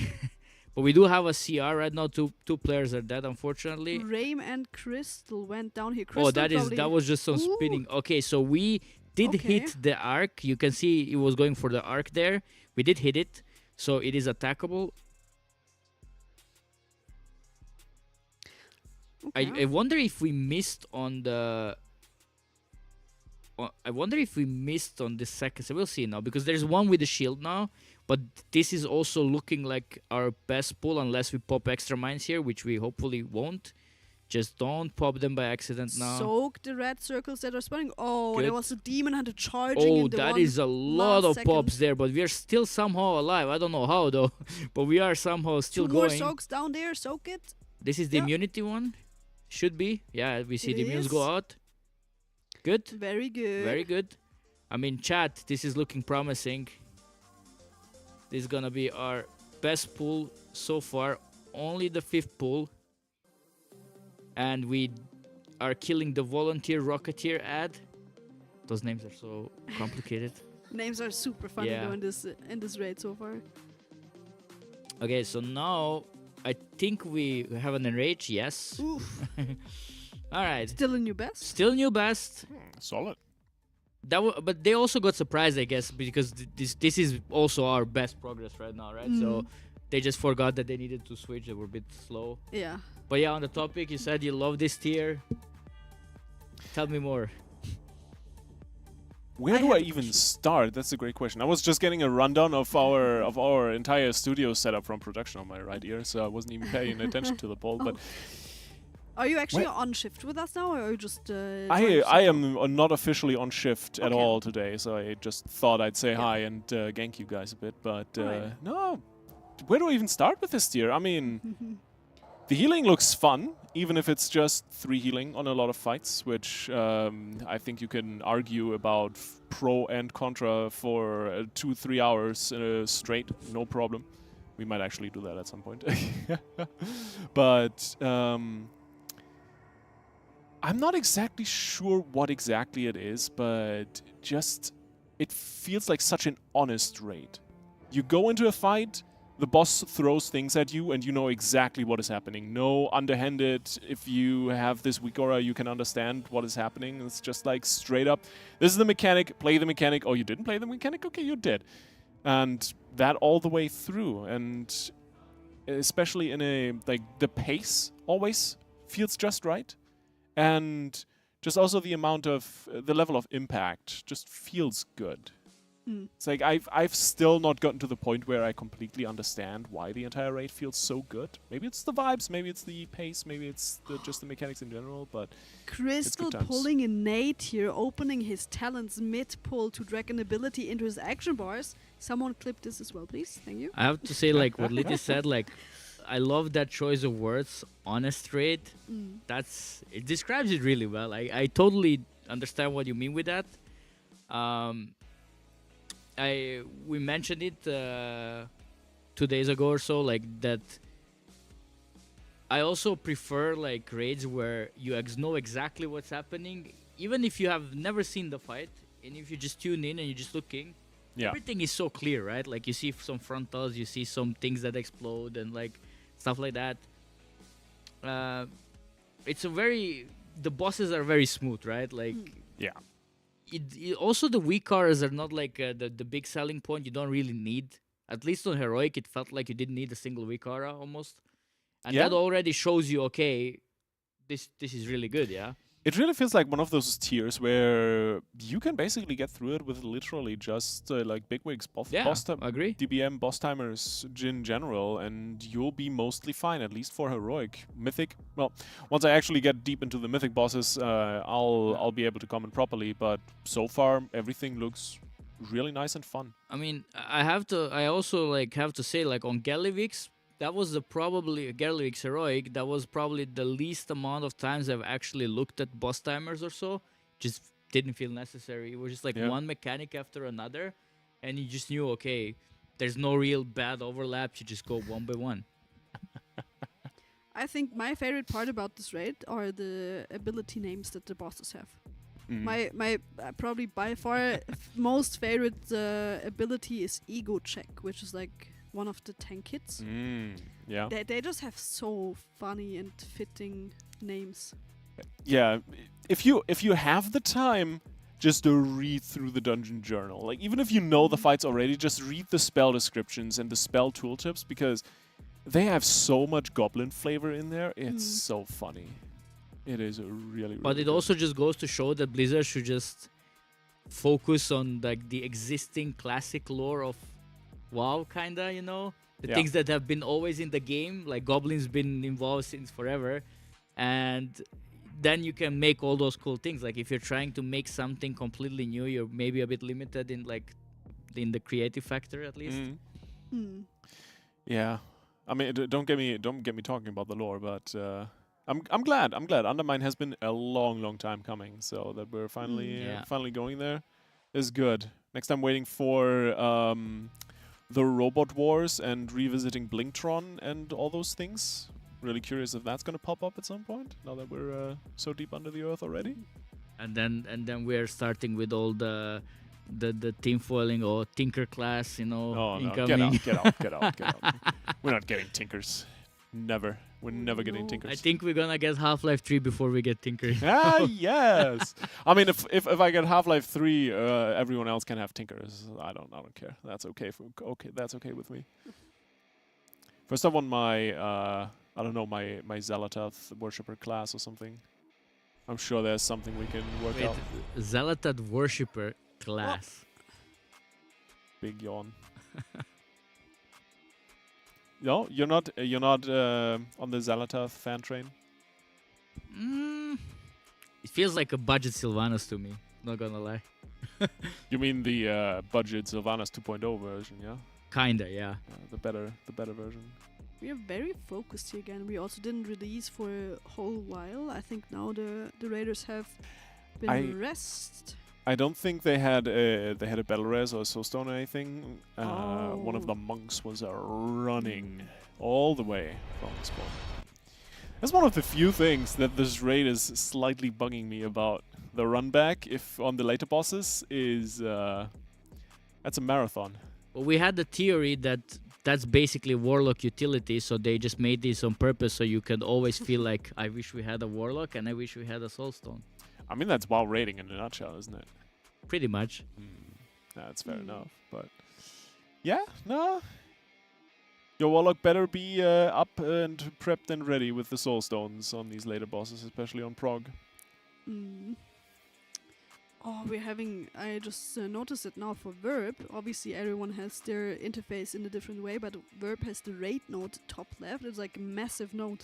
But we do have a CR right now. Two players are dead, unfortunately. Raim and Crystal went down here. Oh, Crystal that was just some Ooh. spinning. Okay, so we did hit the arc. You can see it was going for the arc there. We did hit it, so it is attackable. I wonder if we missed on the I wonder if we missed on the second. So we'll see now because there's one with the shield now, but this is also looking like our best pull unless we pop extra mines here, which we hopefully won't. Just don't pop them by accident now. Soak the red circles that are spawning. Oh, there Good. was a demon hunter charging in the that one is a lot last of second. pops there, but we are still somehow alive. I don't know how though, but we are somehow still Two more going. soaks down there. Soak it. This is the Yeah. immunity one. Should be. Yeah, we see It the immunes go is. out. Good. Very good. Very good. I mean, chat, this is looking promising. This is gonna be our best pull so far. Only the 5th pull. And we are killing the volunteer rocketeer ad. Those names are so complicated. Names are super funny Yeah. though in this raid so far. Okay, so now I think we have an enrage. Yes. Oof. All right. Still a new best. Still new best. Solid. But they also got surprised, I guess, because this is also our best progress right now, right? So they just forgot that they needed to switch. They were a bit slow. Yeah. But yeah, on the topic, you said you love this tier. Tell me more. Where do I even start? That's a great question. I was just getting a rundown of our entire studio setup from production on my right ear, so I wasn't even paying attention to the poll. But Are you actually on shift with us now, or are you just? I am not officially on shift at all today, so I just thought I'd say hi and gank you guys a bit. But no, where do I even start with this tier? I mean, the healing looks fun, even if it's just 3 healing on a lot of fights, which I think you can argue about pro and contra for 2-3 hours straight, no problem. We might actually do that at some point. But I'm not exactly sure what exactly it is, but just it feels like such an honest raid. You go into a fight, the boss throws things at you, and you know exactly what is happening. No underhanded, if you have this weak aura, you can understand what is happening. It's just like straight up, this is the mechanic, play the mechanic. Oh, you didn't play the mechanic? Okay, you did. And that all the way through. And especially in a, like, the pace always feels just right. And just also the amount of, the level of impact just feels good. It's like I've still not gotten to the point where I completely understand why the entire raid feels so good. Maybe it's the vibes, maybe it's the pace, maybe it's just the mechanics in general, but Crystal pulling a Nate here, opening his talents mid-pull to drag an ability into his action bars. Someone clip this as well, please. Thank you. I have to say, like what Liddy said, like I love that choice of words, honest raid. It describes it really well. I totally understand what you mean with that. We mentioned it 2 days ago or so, like that. I also prefer like raids where you know exactly what's happening, even if you have never seen the fight, and if you just tune in and you're just looking. Yeah. Everything is so clear, right? Like you see some frontals, you see some things that explode, and like stuff like that. The bosses are very smooth, right? Like yeah. Also, the weak cars are not like the big selling point. You don't really need, at least on heroic, it felt like you didn't need a single weak aura almost, and that already shows you, okay, this is really good, yeah. It really feels like one of those tiers where you can basically get through it with literally just like bigwigs, agree. DBM boss timers in general, and you'll be mostly fine, at least for heroic. Mythic, well, once I actually get deep into the mythic bosses, I'll be able to comment properly. But so far, everything looks really nice and fun. I mean, I also have to say, like on Gallivix, that was probably Gerlich's heroic. That was probably the least amount of times I've actually looked at boss timers or so. Just didn't feel necessary. It was just like one mechanic after another, and you just knew, okay, there's no real bad overlap. You just go one by one. I think my favorite part about this raid are the ability names that the bosses have. My probably by far most favorite ability is Ego Check, which is like one of the tank hits. Yeah. They just have so funny and fitting names. Yeah, if you have the time just to read through the dungeon journal, like even if you know the fights already, just read the spell descriptions and the spell tooltips, because they have so much goblin flavor in there. It's so funny. It is a really But it good. also just goes to show that Blizzard should just focus on like the existing classic lore of WoW, kinda, you know, the things that have been always in the game, like goblins been involved since forever, and then you can make all those cool things. Like if you're trying to make something completely new, you're maybe a bit limited in the creative factor at least. Yeah, I mean, don't get me talking about the lore, but I'm glad. Undermine has been a long time coming, so that we're finally going there is good. Next, I'm waiting for the Robot Wars and revisiting Blinktron and all those things. Really curious if that's gonna pop up at some point. Now that we're so deep under the earth already. And then we're starting with all the team foiling or Tinker class, you know, Oh no! incoming. Get out! We're not getting Tinkers. Never. We're never getting Tinkers. I think we're gonna get Half-Life 3 before we get Tinker. Yes. I mean, if I get Half-Life 3, everyone else can have Tinkers. I don't care. That's okay. That's okay with me. First, I want my I don't know, my Zelatath worshipper class or something. I'm sure there's something we can work out. Zelatath worshipper class. Big yawn. No, you're not on the Zelatath fan train. It feels like a budget Sylvanas to me. Not gonna lie. You mean the budget Sylvanas 2.0 version, yeah? Kinda, yeah. The better version. We are very focused here again. We also didn't release for a whole while. I think now the raiders have been rest. I don't think they had a battle res or a soulstone or anything. One of the monks was running all the way from the spawn. That's one of the few things that this raid is slightly bugging me about. The run back, if on the later bosses, is that's a marathon. Well, we had the theory that that's basically warlock utility, so they just made this on purpose so you can always feel like, I wish we had a warlock and I wish we had a soulstone. I mean, that's WoW raiding in a nutshell, isn't it? Pretty much. That's fair enough, but yeah, no. Your warlock better be up and prepped and ready with the soulstones on these later bosses, especially on prog. Oh, we're having, I just noticed it now for Verb. Obviously, everyone has their interface in a different way, but Verb has the raid node top left. It's like a massive node.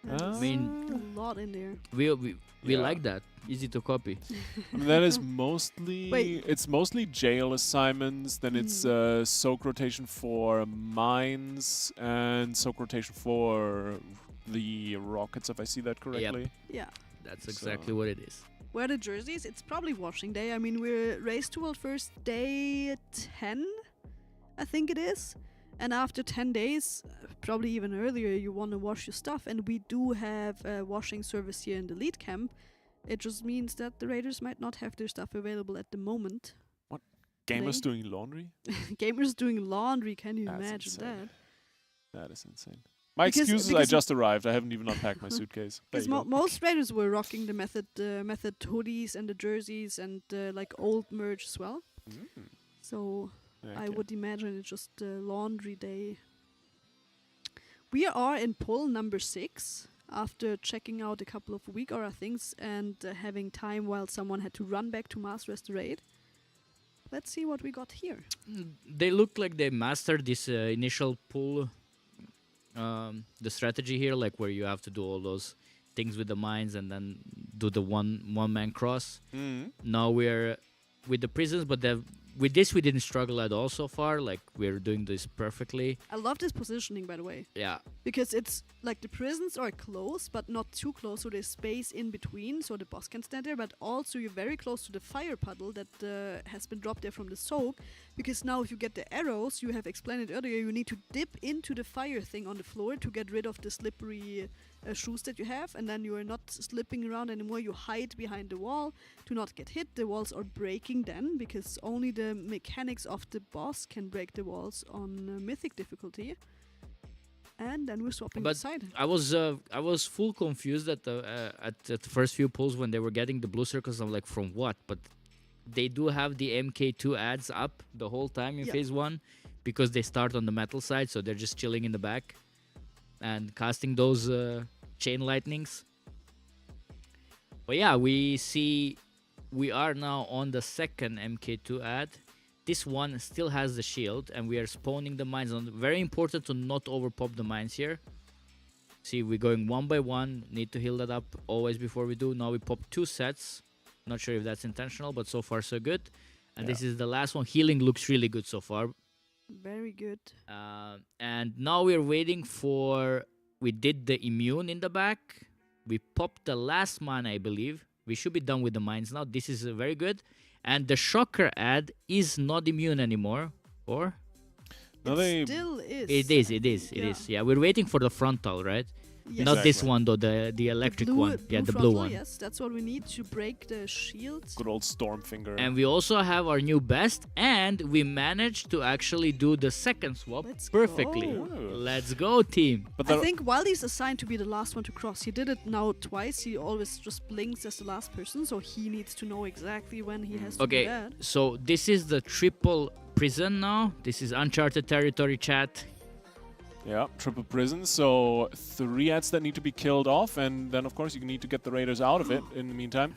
I mean, a lot in there. We like that. Easy to copy. I mean, that is mostly it's mostly jail assignments. Then it's soak rotation for mines and soak rotation for the rockets, if I see that correctly. Yeah. That's exactly what it is. Where are the jerseys? It's probably washing day. I mean, we're race to world first day 10, I think it is. And after 10 days, probably even earlier, you want to wash your stuff. And we do have a washing service here in the lead camp. It just means that the raiders might not have their stuff available at the moment. What? Gamers doing laundry? Gamers doing laundry, can you That's imagine insane. that? That is insane. My excuse is I just arrived. I haven't even unpacked my suitcase. Because most raiders were rocking the method hoodies and the jerseys and like old merch as well. So I would imagine it's just laundry day. We are in poll number 6 after checking out a couple of week aura things and having time while someone had to run back to master the raid. Let's see what we got here. They look like they mastered this initial pull. The strategy here, like where you have to do all those things with the mines and then do the one-man cross. Now we're with the prisons, but with this we didn't struggle at all so far. Like we're doing this perfectly. I love this positioning, by the way. Yeah. Because it's like the prisons are close, but not too close, so there's space in between, so the boss can stand there. But also you're very close to the fire puddle that has been dropped there from the soak. Because now if you get the arrows, you have explained it earlier, you need to dip into the fire thing on the floor to get rid of the slippery shoes that you have, and then you are not slipping around anymore. You hide behind the wall to not get hit. The walls are breaking then, because only the mechanics of the boss can break the walls on mythic difficulty. And then we're swapping the side. I was full confused at the first few pulls when they were getting the blue circles. I'm like, from what? But they do have the MK2 ads up the whole time in phase 1 because they start on the metal side, so they're just chilling in the back and casting those chain lightnings. But yeah, we see we are now on the second MK2 ad. This one still has the shield, and we are spawning the mines on. Very important to not overpop the mines here. See, we're going one by one. Need to heal that up always before we do. Now we pop 2 sets. Not sure if that's intentional, but so far so good. And this is the last one. Healing looks really good so far. Very good. And now we're waiting for... We did the immune in the back. We popped the last mana, I believe. We should be done with the mines now. This is very good. And the shocker ad is not immune anymore. Or? No, it still is. It is. Yeah, we're waiting for the frontal, right? Yes. Not this one though, the electric one. Yeah, the blue one. Yes, that's what we need to break the shields. Good old Stormfinger. And we also have our new best, and we managed to actually do the second swap perfectly. Go. Let's go, team. But I think while he's assigned to be the last one to cross, he did it now twice. He always just blinks as the last person, so he needs to know exactly when he has to do that. So this is the triple prison now. This is uncharted territory, chat. Yeah, triple prison, so 3 ads that need to be killed off, and then of course you need to get the raiders out of it in the meantime.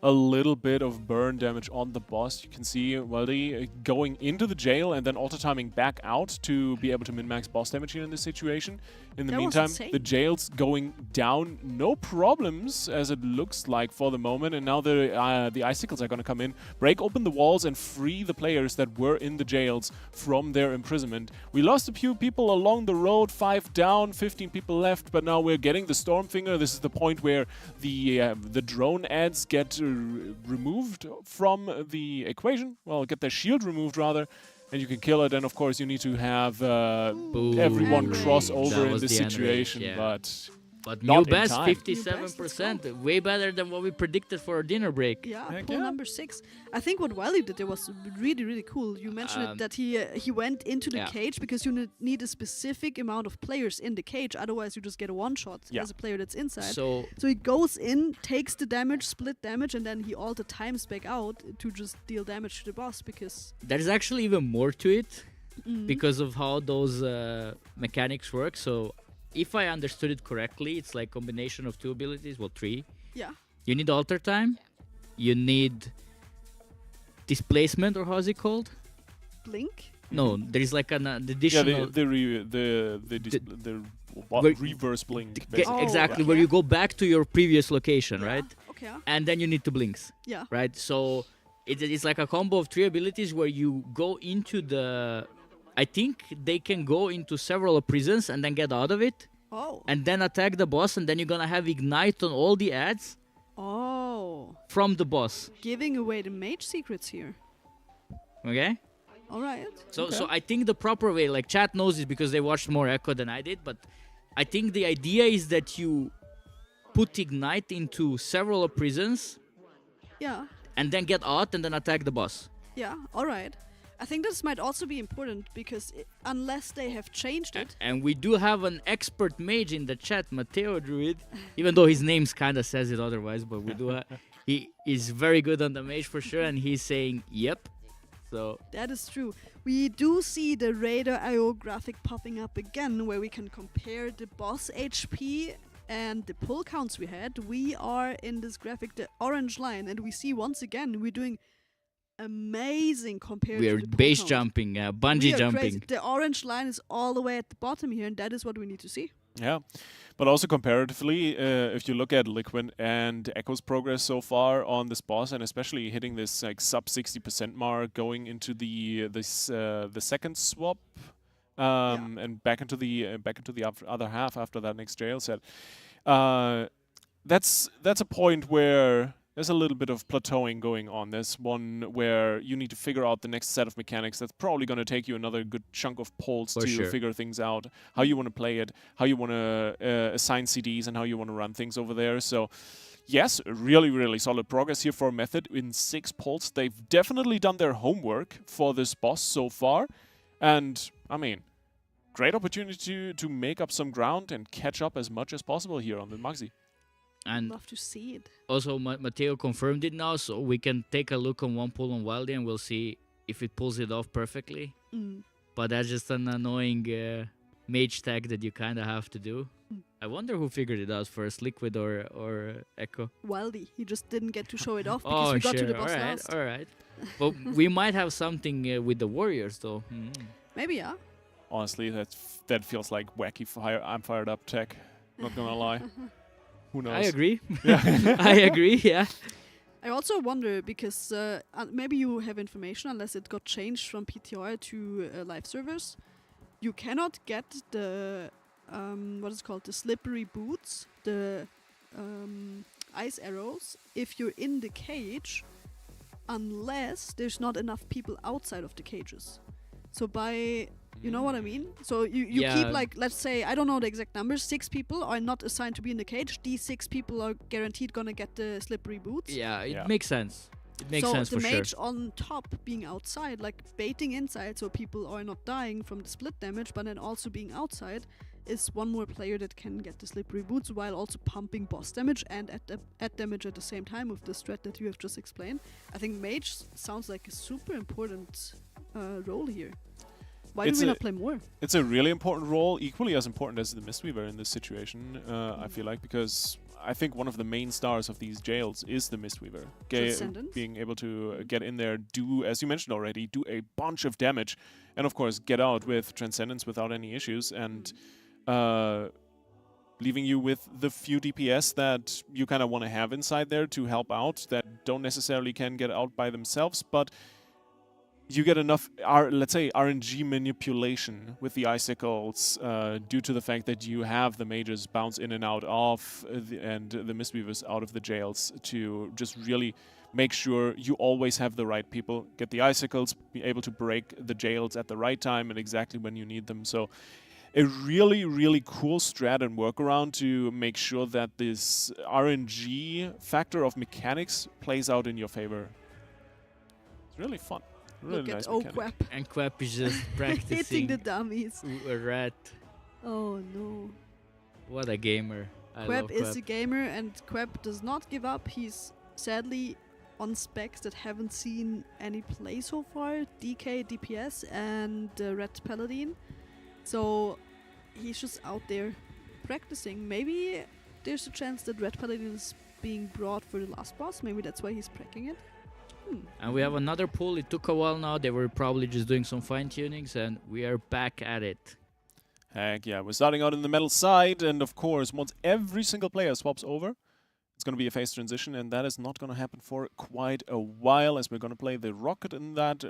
A little bit of burn damage on the boss. You can see Weldy going into the jail and then auto-timing back out to be able to min-max boss damage here in this situation. In the meantime, the jail's going down, no problems, as it looks like for the moment. And now the icicles are going to come in, break open the walls and free the players that were in the jails from their imprisonment. We lost a few people along the road, 5 down, 15 people left, but now we're getting the Stormfinger. This is the point where the drone ads get removed from the equation. Well, get their shield removed rather, and you can kill it. And of course, you need to have everyone cross over in this situation. But new best, 57%, way better than what we predicted for our dinner break. Yeah, pull number 6. I think what Wiley did there was really, really cool. You mentioned it that he went into the cage because you need a specific amount of players in the cage. Otherwise, you just get a one-shot as a player that's inside. So he goes in, takes the damage, split damage, and then he all the times back out to just deal damage to the boss because... There's actually even more to it because of how those mechanics work. So... If I understood it correctly, it's like combination of 2 abilities, well 3. Yeah. You need alter time, you need displacement, or how's it called? Blink? No, there is like an additional... Yeah, reverse blink. Exactly, where you go back to your previous location, right? Okay. And then you need to blinks. Yeah. Right, so it's like a combo of 3 abilities where you go into the... I think they can go into several prisons and then get out of it. Oh. And then attack the boss, and then you're gonna have ignite on all the ads. Oh. From the boss. Giving away the mage secrets here. Okay. All right. So I think the proper way, like chat knows this because they watched more Echo than I did, but I think the idea is that you put ignite into several prisons. Yeah. And then get out and then attack the boss. Yeah. All right. I think this might also be important because unless they have changed it... And we do have an expert mage in the chat, Mateo Druid, even though his name kind of says it otherwise, but we do he is very good on the mage for sure, and he's saying, yep. So that is true. We do see the Radar IO graphic popping up again, where we can compare the boss HP and the pull counts we had. We are in this graphic, the orange line, and we see once again we're doing... amazing compared to the we're base jumping, bungee jumping. Crazy. The orange line is all the way at the bottom here, and that is what we need to see. Yeah, but also comparatively, if you look at Liquid and Echo's progress so far on this boss, and especially hitting this like sub 60% mark, going into the second swap, and back into the other half after that next jail set, that's a point where there's a little bit of plateauing going on. There's one where you need to figure out the next set of mechanics that's probably going to take you another good chunk of polls to figure things out, how you want to play it, how you want to assign CDs, and how you want to run things over there. So, yes, really, really solid progress here for Method in 6 polls. They've definitely done their homework for this boss so far. And, I mean, great opportunity to make up some ground and catch up as much as possible here on the Maxi. And love to see it. Also, Mateo confirmed it now, so we can take a look on one pull on Wildy and we'll see if it pulls it off perfectly. But that's just an annoying mage tag that you kind of have to do. I wonder who figured it out first, Liquid or Echo. Wildy. He just didn't get to show it off because Oh, we got to the sure. boss All right, last. all right. But we might have something with the Warriors, though. Maybe, yeah. Honestly, that feels like wacky I'm fired up tech. Not gonna lie. Who knows? I agree. Yeah. I agree, yeah. I also wonder because maybe you have information unless it got changed from PTR to live servers. You cannot get the what is called the slippery boots, the ice arrows, if you're in the cage, unless there's not enough people outside of the cages. So you know what I mean? So you keep like, let's say, I don't know the exact numbers, 6 people are not assigned to be in the cage. These 6 people are guaranteed gonna get the slippery boots. Yeah, it makes sense. It makes sense so for the sure. mage on top being outside, like baiting inside so people are not dying from the split damage, but then also being outside is one more player that can get the slippery boots while also pumping boss damage and add damage at the same time with the strat that you have just explained. I think mage sounds like a super important role here. Why do we not play more? It's a really important role, equally as important as the Mistweaver in this situation, I feel like, because I think one of the main stars of these jails is the Mistweaver. Being able to get in there, do, as you mentioned already, do a bunch of damage, and of course get out with Transcendence without any issues, and leaving you with the few DPS that you kind of want to have inside there to help out, that don't necessarily can get out by themselves, but you get enough, let's say, RNG manipulation with the icicles due to the fact that you have the mages bounce in and out of and the Mistweavers out of the jails to just really make sure you always have the right people, get the icicles, be able to break the jails at the right time and exactly when you need them. So a really, really cool strat and workaround to make sure that this RNG factor of mechanics plays out in your favor. It's really fun. Really Look nice at mechanic. Quap. And Quap is just practicing. Hitting the dummies. A rat. Oh no. What a gamer. I Quap love is Quap. a gamer and Quap does not give up. He's sadly on specs that haven't seen any play so far. DK, DPS and Red Paladin. So he's just out there practicing. Maybe there's a chance that Red Paladin is being brought for the last boss. Maybe that's why he's pracking it. And we have another pool. It took a while now. They were probably just doing some fine-tunings, and we are back at it. Heck yeah, we're starting out in the metal side, and of course, once every single player swaps over, it's going to be a phase transition, and that is not going to happen for quite a while, as we're going to play the rocket in that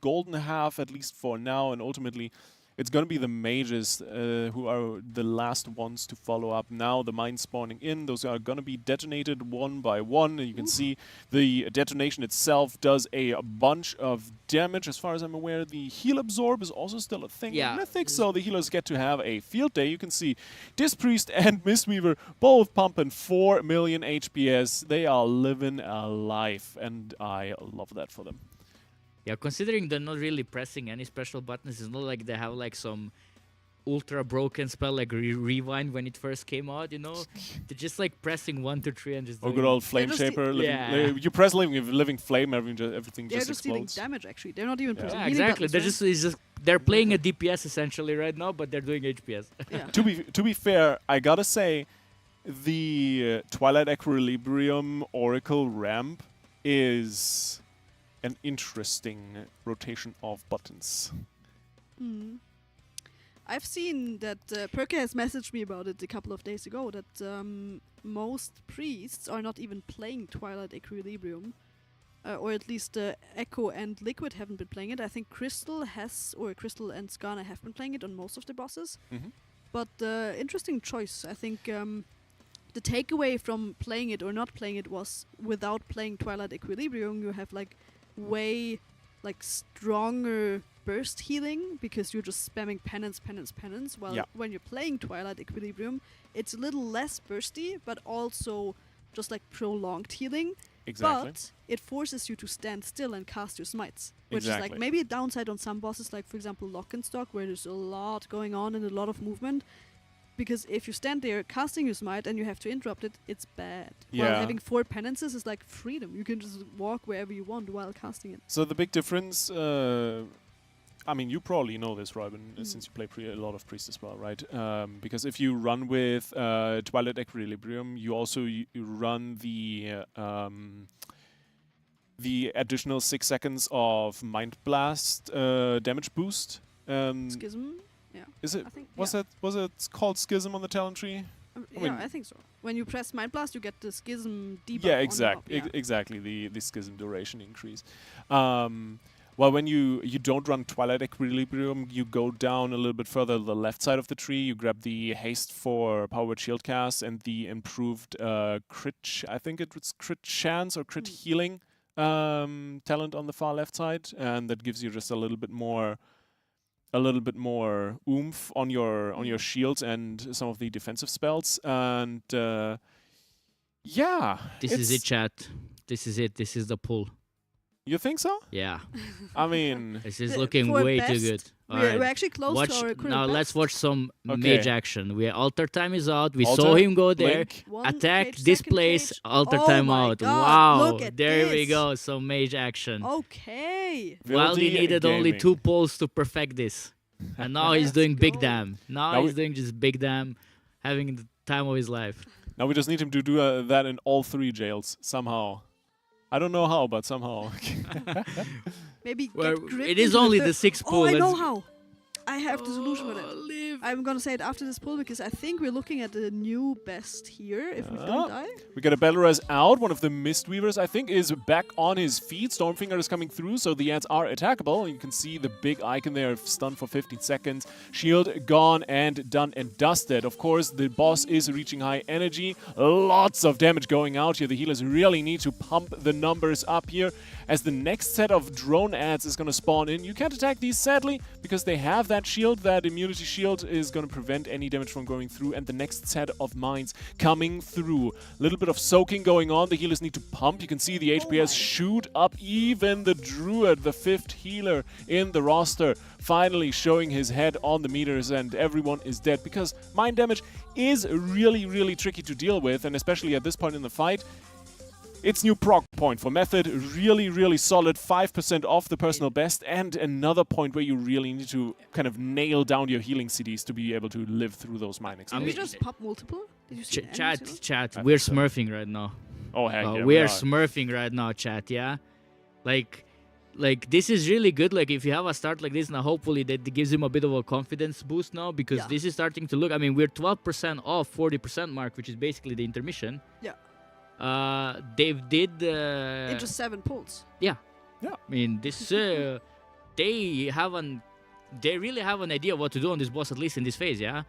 golden half, at least for now, and ultimately it's going to be the mages who are the last ones to follow up now. The mines spawning in, those are going to be detonated one by one. And you can see the detonation itself does a bunch of damage. As far as I'm aware, the heal absorb is also still a thing in Mythic, so the healers get to have a field day. You can see Dispriest and Mistweaver both pumping 4 million HPS. They are living a life, and I love that for them. Yeah, considering they're not really pressing any special buttons, it's not like they have like some ultra broken spell like Rewind when it first came out, you know? They're just like pressing 1 to 3 and just good old Flame Shaper. You press living flame, everything they're just explodes. Dealing damage actually. They're not even pressing healing exactly. buttons, They're playing a DPS essentially right now, but they're doing HPS. Yeah. To be fair, I gotta say, the Twilight Equilibrium Oracle ramp is an interesting rotation of buttons. I've seen that Perke has messaged me about it a couple of days ago that most priests are not even playing Twilight Equilibrium, or at least Echo and Liquid haven't been playing it. I think Crystal and Skana have been playing it on most of the bosses. But interesting choice. I think the takeaway from playing it or not playing it was without playing Twilight Equilibrium, you have like way like stronger burst healing because you're just spamming penance. While when you're playing Twilight Equilibrium, it's a little less bursty, but also just like prolonged healing. Exactly. But it forces you to stand still and cast your smites, which is Exactly. like maybe a downside on some bosses, like for example Lock and Stock, where there's a lot going on and a lot of movement. Because if you stand there casting your smite and you have to interrupt it, it's bad. Yeah. While having 4 penances is like freedom. You can just walk wherever you want while casting it. So the big difference, I mean, you probably know this, Robin, since you play a lot of Priest as well, right? Because if you run with Twilight Equilibrium, you also you run the additional 6 seconds of Mind Blast damage boost. Schism? Yeah. Is it? I think, Was it called Schism on the talent tree? I think so. When you press Mind Blast, you get the Schism debuff. Yeah, on exactly. top, Exactly. The Schism duration increase. Well, when you don't run Twilight Equilibrium, you go down a little bit further to the left side of the tree. You grab the haste for powered shield cast and the improved crit. I think it was crit chance or crit healing talent on the far left side, and that gives you just a little bit more oomph on your shields and some of the defensive spells. And yeah, This is it, chat. This is it. This is the pull. You think so? Yeah. I mean, This is looking way too good. We're actually close Watch, to our current now best. let's watch some Okay. mage action. Altar time is out. We Altar, saw him go there. blink. One Attack, cage, displace, second cage. altar Oh time my out. God, Wow. look at There we this. go. Some mage action. Okay. While he Filthy needed only gaming. 2 polls to perfect this. And now he's Let's doing big go. damn. Now Now he's we- doing just big damn, having the time of his life. Now we just need him to do that in all 3 jails somehow. I don't know how, but somehow. Maybe Well, get gripped it is into only third- the 6th Oh, pull. I know let's- how. I have the solution for that. Live. I'm gonna say it after this pull because I think we're looking at the new best here if we Ah. don't die. We got a Belleraz out. One of the Mistweavers, I think, is back on his feet. Stormfinger is coming through, so the ants are attackable. You can see the big icon there, stunned for 15 seconds. Shield gone and done and dusted. Of course, the boss is reaching high energy. Lots of damage going out here. The healers really need to pump the numbers up here as the next set of drone ads is going to spawn in. You can't attack these, sadly, because they have that shield. That immunity shield is going to prevent any damage from going through, and the next set of mines coming through. A little bit of soaking going on. The healers need to pump. You can see the HPS shoot up. Even the Druid, the 5th healer in the roster, finally showing his head on the meters, and everyone is dead because mine damage is really, really tricky to deal with, and especially at this point in the fight. It's new proc point for Method, really, really solid, 5% off the personal best, and another point where you really need to kind of nail down your healing CDs to be able to live through those mine Did explosions. we just pop multiple? Did you see Chat, I we're think so. smurfing right now. Oh, heck yeah. We are smurfing right now, chat, yeah? Like this is really good. Like, if you have a start like this, now hopefully that gives him a bit of a confidence boost now, because this is starting to look, I mean, we're 12% off 40% mark, which is basically the intermission. Yeah. They did... In just 7 pulls. Yeah. Yeah. I mean, this they really have an idea of what to do on this boss, at least in this phase, yeah?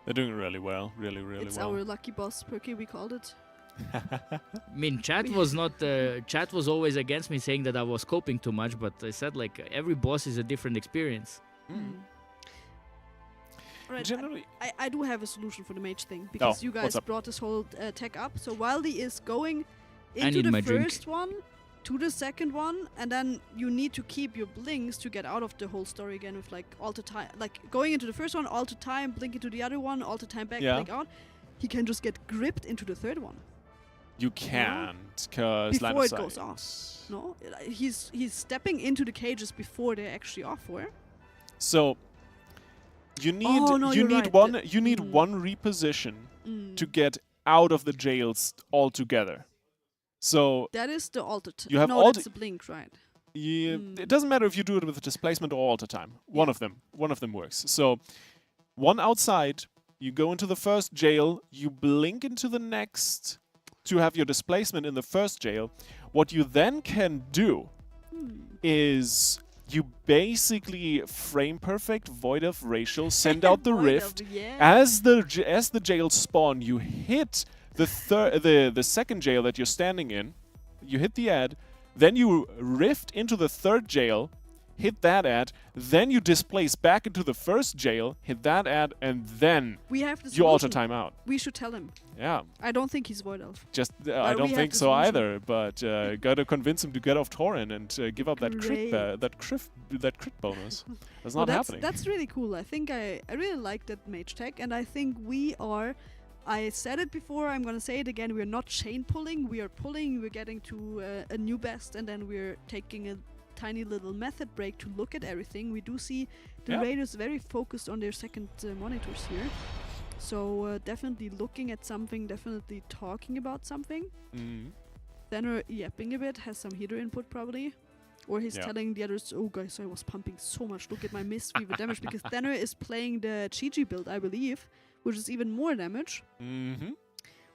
They're doing really well, really, really It's well. our lucky boss, Perky, we called it. I mean, chat was not. Chat was always against me, saying that I was coping too much. But I said, like, every boss is a different experience. Alright, Generally, I do have a solution for the mage thing because you what's guys up? brought this whole tech up. So Wildy is going I into need my the drink. first one, to the second one, and then you need to keep your blinks to get out of the whole story again with like alter time, like going into the first one, alter time, blink into the other one, alter time back, Yeah. blink out. He can just get gripped into the third one you can't, because line before of it goes sight. off. No, he's stepping into the cages before they're actually off. Where? So you need Oh, no, you you're need right. one The- you need mm. one reposition Mm. to get out of the jails altogether. So That is the alter. You have no, alter- that's the blink, right? it doesn't matter if you do it with displacement or alter time. One of them works. So one outside, you go into the first jail, you blink into the next to have your displacement in the first jail. What you then can do is you basically frame perfect void of racial, send out the Void of, rift. yeah. As the jails spawn, you hit the second jail that you're standing in. You hit the ad, then you rift into the third jail, hit that ad, then you displace back into the first jail, hit that ad, and then We have the you alter solution. time out. We should tell him. Yeah. I don't think he's void elf. Just, I But we don't have think the so solution. either, but gotta convince him to get off Tauren and give up that Great. that crit bonus. That's Well, not happening. That's really cool. I think I really like that mage tech, and I think we are. I said it before. I'm gonna say it again. We're not chain pulling. We are pulling. We're getting to a new best, and then we're taking tiny little method break to look at everything. We do see the Yeah. raid is very focused on their second monitors here. So definitely looking at something, definitely talking about something. Mm. Thenner yapping a bit, has some heater input probably. Or he's Yeah. telling the others, oh guys, I was pumping so much, look at my Mistweaver damage, because Thenner is playing the Chi-Chi build, I believe, which is even more damage. Mm-hmm.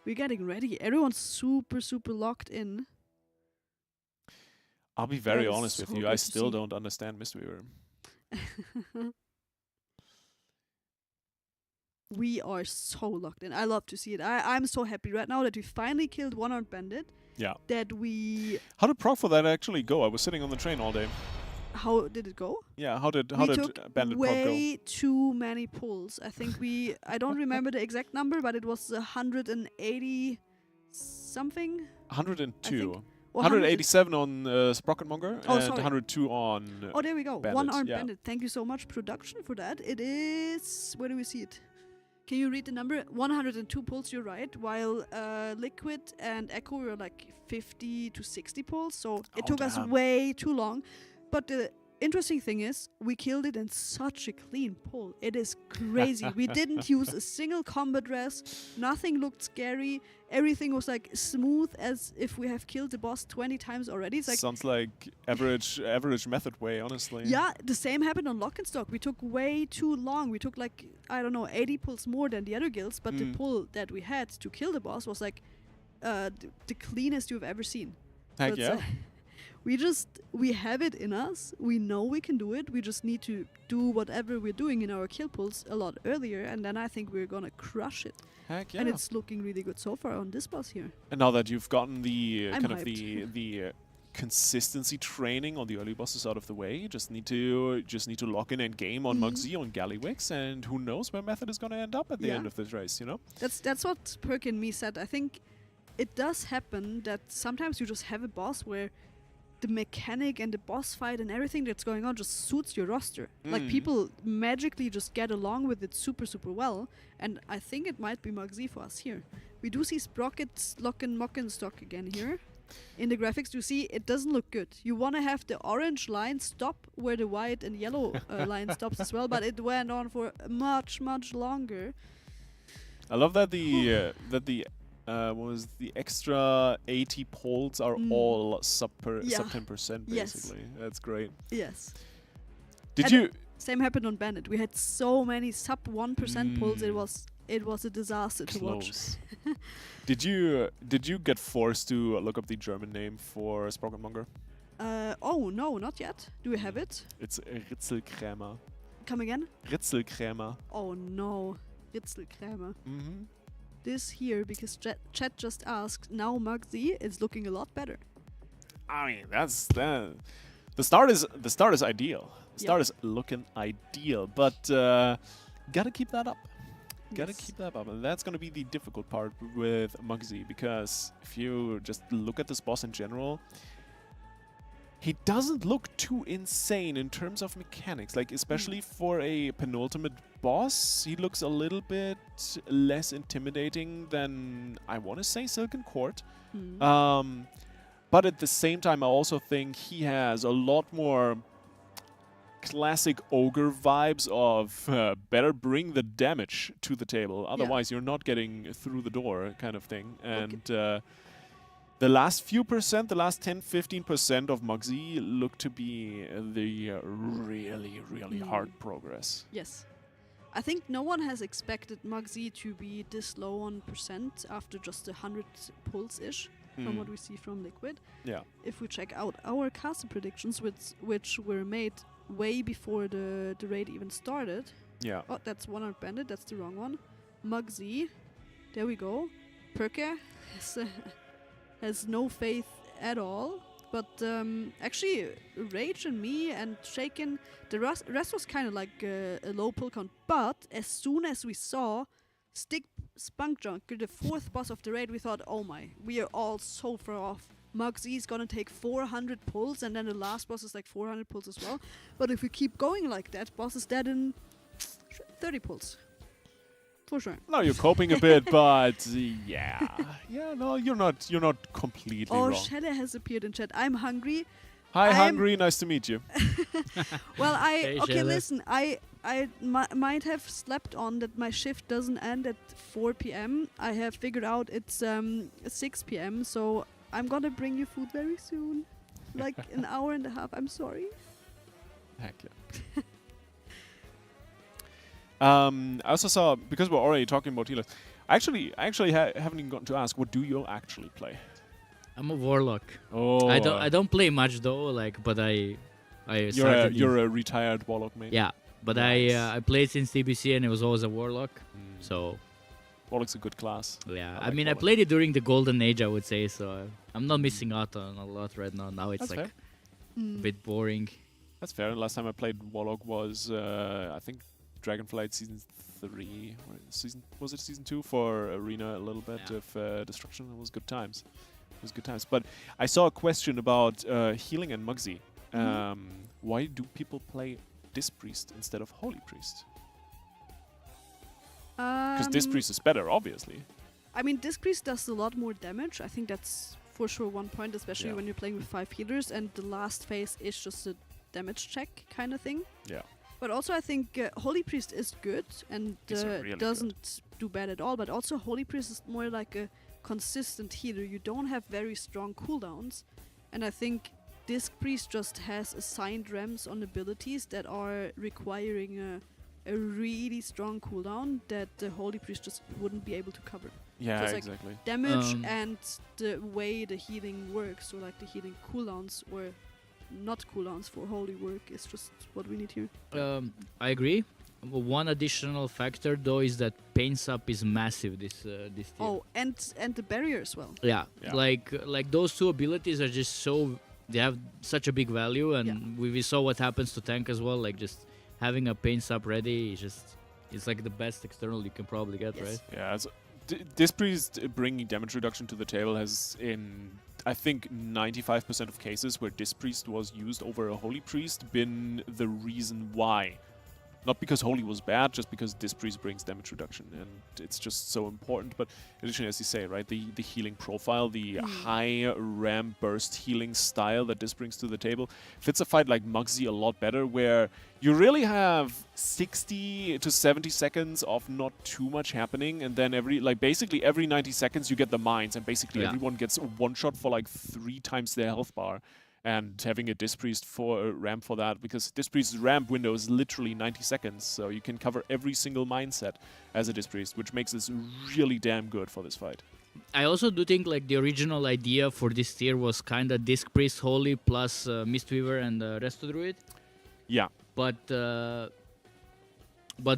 We're getting ready. Everyone's super, super locked in. I'll be very That is honest with so you. good I to still see. don't understand Mistweaver. We are so locked in. I love to see it. I'm so happy right now that we finally killed one-armed bandit. Yeah. That we... How did proc for that actually go? I was sitting on the train all day. How did it go? Yeah, how did we took Bandit proc go? way too many pulls. I think I don't remember the exact number, but it was 180 something. 102. Or 187 on Sprocketmonger Oh, and sorry. 102 on Oh, there we go. Bandit. One-armed Yeah. bandit. Thank you so much, production, for that. It is... Where do we see it? Can you read the number? 102 pulls, you're right. While Liquid and Echo were like 50 to 60 pulls. So it Oh, took us damn. way too long. But the interesting thing is, we killed it in such a clean pull. It is crazy. We didn't use a single combat res. Nothing looked scary. Everything was like smooth as if we have killed the boss 20 times already. It's like Sounds like average method way, honestly. yeah, the same happened on Lock and Stock. We took way too long. We took like, I don't know, 80 pulls more than the other guilds, but the pull that we had to kill the boss was like the cleanest you've ever seen. Heck So yeah. we have it in us. We know we can do it. We just need to do whatever we're doing in our kill pulls a lot earlier, and then I think we're gonna crush it. Heck yeah. And it's looking really good so far on this boss here. And now that you've gotten the I'm kind of hyped. the consistency training on the early bosses out of the way, you just need to lock in and game on Muggsy, on Gallywix, and who knows where Method is going to end up at the Yeah. end of this race, you know? That's what Perk and me said. I think it does happen that sometimes you just have a boss where the mechanic and the boss fight and everything that's going on just suits your roster. Like Mm. people magically just get along with it super, super well. And I think it might be Muggsy for us here. We do see Sprocket's Lock and Mock and Stock again here. In the graphics, you see it doesn't look good. You want to have the orange line stop where the white and yellow line stops as well, but it went on for much, much longer. I love that the extra 80 polls are all sub 10% Yes. basically. That's great. Yes. Did And you Same happened on Bandit. We had so many sub 1% pulls. It was a disaster to watch. close? Did you get forced to look up the German name for Sprocketmonger? Oh no, not yet. Do we have it? It's Ritzelkrämer. Come again? Ritzelkrämer. Oh no, Ritzelkrämer. Mm-hmm. This here because chat just asked. Now Muggsy is looking a lot better. I mean, that's the start is ideal. The start Yeah. is looking ideal, but gotta keep that up. Gotta Yes. keep that up, and that's gonna be the difficult part with Muggsy, because if you just look at this boss in general, he doesn't look too insane in terms of mechanics. Like, especially for a penultimate boss, he looks a little bit less intimidating than, I want to say, Silken Court. But at the same time, I also think he has a lot more classic ogre vibes of better bring the damage to the table, otherwise you're not getting through the door kind of thing. And the last few percent, the last 10-15% of Muggsy look to be the really, really hard progress. Yes. I think no one has expected Muggsy to be this low on percent after just 100 pulls-ish from what we see from Liquid. Yeah. If we check out our caster predictions, which were made way before the raid even started. Yeah. Oh, that's one-armed bandit. That's the wrong one. Muggsy. There we go. Perker has no faith at all. But actually, Rage and me and Shaken, the rest was kind of like a low pull count. But as soon as we saw Stick Spunk Junker, the fourth boss of the raid, we thought, oh my, we are all so far off. Muggsy is gonna take 400 pulls, and then the last boss is like 400 pulls as well. But if we keep going like that, boss is dead in 30 pulls. For sure. No, you're coping a bit, but yeah. Yeah, no, you're not completely Oh, wrong. Shelle has appeared in chat. I'm hungry. Hi, I'm- Hungry. Nice to meet you. Well, Hey, okay. Shayla. Listen, I might have slept on that. My shift doesn't end at 4 p.m. I have figured out it's 6 p.m. So I'm gonna bring you food very soon, like an hour and a half. I'm sorry. Heck yeah. I also saw, because we're already talking about healers, I actually haven't even gotten to ask, what do you actually play? I'm a warlock. Oh, I don't play much though, like, but you're a retired warlock, mate. yeah, but Nice. I played since TBC and it was always a warlock. So Warlock's a good class. yeah, I I like mean, I warlock. played it during the golden age, I would say. So I'm not missing out on a lot right now. Now it's That's like fair. a bit boring. That's fair. Last time I played Warlock was I think Dragonflight season 3. Or was it season 2 for Arena? A little bit Yeah. of Destruction. It was good times. It was good times. But I saw a question about healing and Mugsy. Why do people play Disc Priest instead of Holy Priest? Because Disc Priest is better, obviously. I mean, Disc Priest does a lot more damage. I think that's for sure one point, especially Yeah. when you're playing with 5 healers, and the last phase is just a damage check kind of thing. Yeah. But also, I think Holy Priest is good and He's really doesn't do bad at all. But also, Holy Priest is more like a consistent healer. You don't have very strong cooldowns, and I think Disc Priest just has assigned ramps on abilities that are requiring a really strong cooldown that the Holy Priest just wouldn't be able to cover. Yeah, So it's like exactly. damage and the way the healing works, so like the healing cooldowns or not cooldowns for holy work is just what we need here. I agree. One additional factor though is that pain sup is massive this tier. Oh, and the barrier as well. Yeah, Yeah. like those two abilities are just so, they have such a big value, and Yeah. we saw what happens to tank as well. Like just having a pain sup ready is just, it's like the best external you can probably get, Yes. right? Yeah, Disc Priest bringing damage reduction to the table has, in I think 95% of cases where Disc Priest was used over a Holy Priest, been the reason why. Not because Holy was bad, just because Disc Priest brings damage reduction, and it's just so important. But additionally, as you say, right, the healing profile, the high ramp burst healing style that Disc brings to the table fits a fight like Mugsy a lot better, where you really have 60 to 70 seconds of not too much happening, and then basically every 90 seconds you get the mines, and basically Yeah. everyone gets one shot for like 3 times their health bar. And having a Disc Priest for a ramp for that, because Disc Priest's ramp window is literally 90 seconds, so you can cover every single mindset as a Disc Priest, which makes this really damn good for this fight. I also do think like the original idea for this tier was kind of Disc Priest, Holy plus Mistweaver and Resto Druid, Yeah. but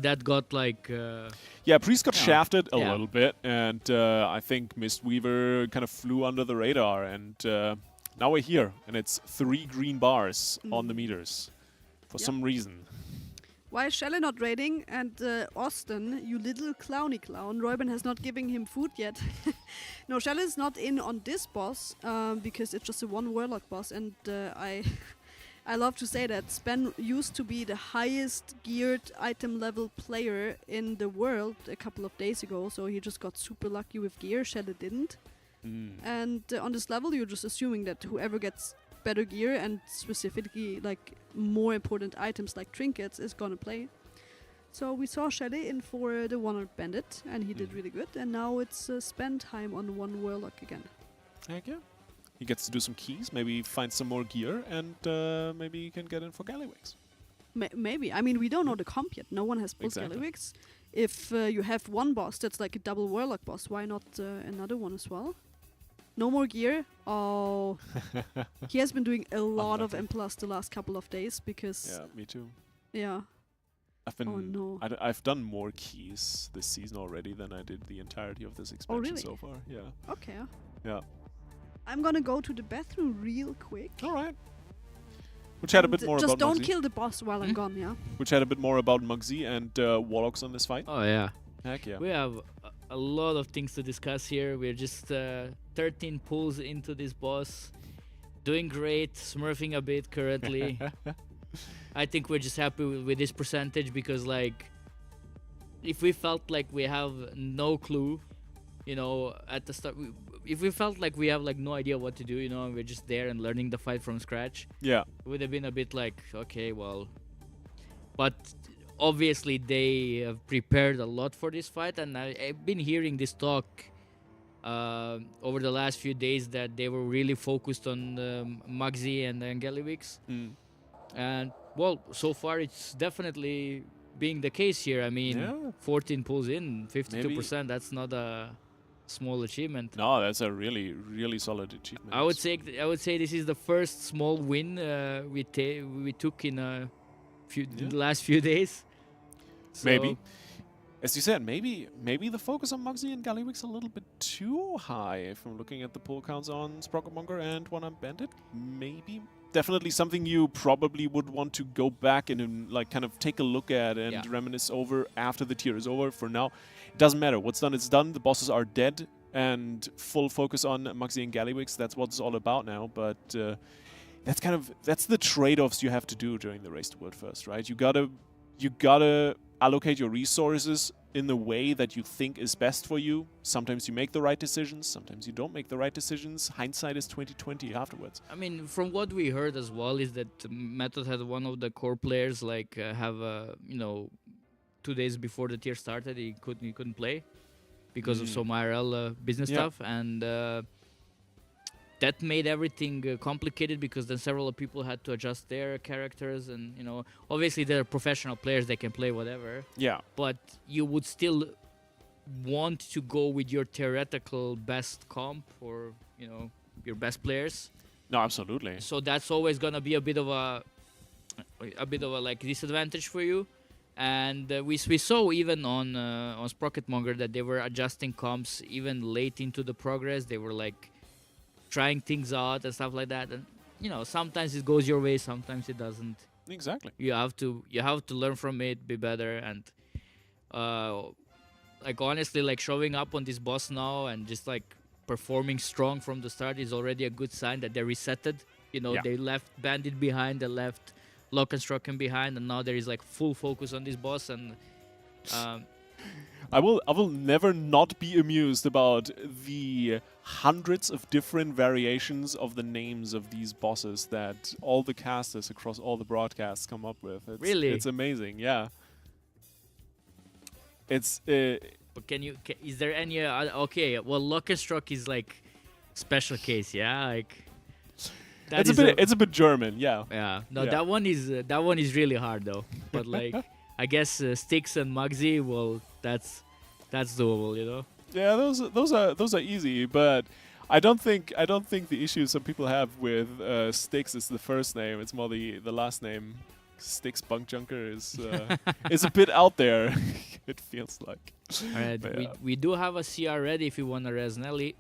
that got like Yeah, Priest got Yeah. shafted a Yeah. little bit, and I think Mistweaver kind of flew under the radar, and now we're here, and it's 3 green bars on the meters for Yep. some reason. Why is Shelley not raiding? And Austin, you little clowny clown, Reuben has not given him food yet. No, Shelley is not in on this boss because it's just a 1 warlock boss, and I love to say that Spen used to be the highest geared item level player in the world a couple of days ago, so he just got super lucky with gear. Shelley didn't. And on this level, you're just assuming that whoever gets better gear and specifically like more important items like trinkets is gonna play. So we saw Shelley in for the 1-1 bandit, and he did really good. And now it's spend time on 1 warlock again. Heck yeah. He gets to do some keys, maybe find some more gear, and maybe he can get in for Gallywigs. Maybe. I mean, we don't know the comp yet. No one has pulled Exactly. Gallywigs. If you have one boss that's like a double warlock boss, why not another one as well? No more gear. Oh, he has been doing a lot of M+ the last couple of days because Yeah, me too. yeah. I've been. Oh, no. I've done more keys this season already than I did the entirety of this expansion really? so far. Yeah. Okay. Yeah. I'm gonna go to the bathroom real quick. All right. We'll chat a bit And more just about don't Mugsy. kill the boss while I'm gone, yeah? We'll chat a bit more about Mugsy and Warlocks on this fight. oh yeah. Heck yeah. We have a lot of things to discuss here. We're just 13 pulls into this boss. Doing great, smurfing a bit currently. I think we're just happy with this percentage because, like, if we felt like we have no clue, you know, at the start, if we felt like we have like no idea what to do, you know, and we're just there and learning the fight from scratch, Yeah. it would have been a bit like, okay, well, but obviously they have prepared a lot for this fight, and I've been hearing this talk over the last few days that they were really focused on Muggsy and Angeliwix. And well, so far it's definitely being the case here. I mean, Yeah. 14 pulls in, 52%. That's not a small achievement. No, that's a really, really solid achievement. I would say this is the first small win we took in the last few days. Maybe. So- As you said, maybe the focus on Muggsy and Gallywix a little bit too high. If I'm looking at the pull counts on Sprocketmonger and One Armed Bandit, maybe. Definitely something you probably would want to go back and like kind of take a look at and reminisce over after the tier is over. For now, it doesn't matter. What's done is done. The bosses are dead, and full focus on Muggsy and Gallywix. That's what it's all about now. But that's the trade-offs you have to do during the race to World First, right? You gotta allocate your resources in the way that you think is best for you. Sometimes you make the right decisions, sometimes you don't make the right decisions. Hindsight is 20/20 afterwards. I mean, from what we heard as well is that Method had one of the core players like have 2 days before the tier started he couldn't play because of some IRL business stuff, and that made everything complicated because then several people had to adjust their characters, and obviously they're professional players, they can play whatever. Yeah. But you would still want to go with your theoretical best comp or your best players. No, absolutely. So that's always gonna be a bit of a like disadvantage for you. And we saw even on Sprocketmonger that they were adjusting comps even late into the progress. They were like trying things out and stuff like that, and sometimes it goes your way, sometimes it doesn't. Exactly. You have to learn from it, be better, and like honestly, like showing up on this boss now and just like performing strong from the start is already a good sign that they resetted. They left Bandit behind, they left Lockenstrucken behind, and now there is like full focus on this boss. And I will never not be amused about the hundreds of different variations of the names of these bosses that all the casters across all the broadcasts come up with. Really? It's amazing, yeah. It's but is there any okay, well, Lockenstruck is like special case, yeah, like it's a bit German, yeah. Yeah. No, yeah. that one is really hard though. But like I guess Styx and Muggsy, well, that's doable, Yeah, those are easy, but I don't think the issue some people have with Styx is the first name. It's more the last name. Styx Bunkjunker is a bit out there. It feels like. All right, we do have a CR ready if you want to res Nelly.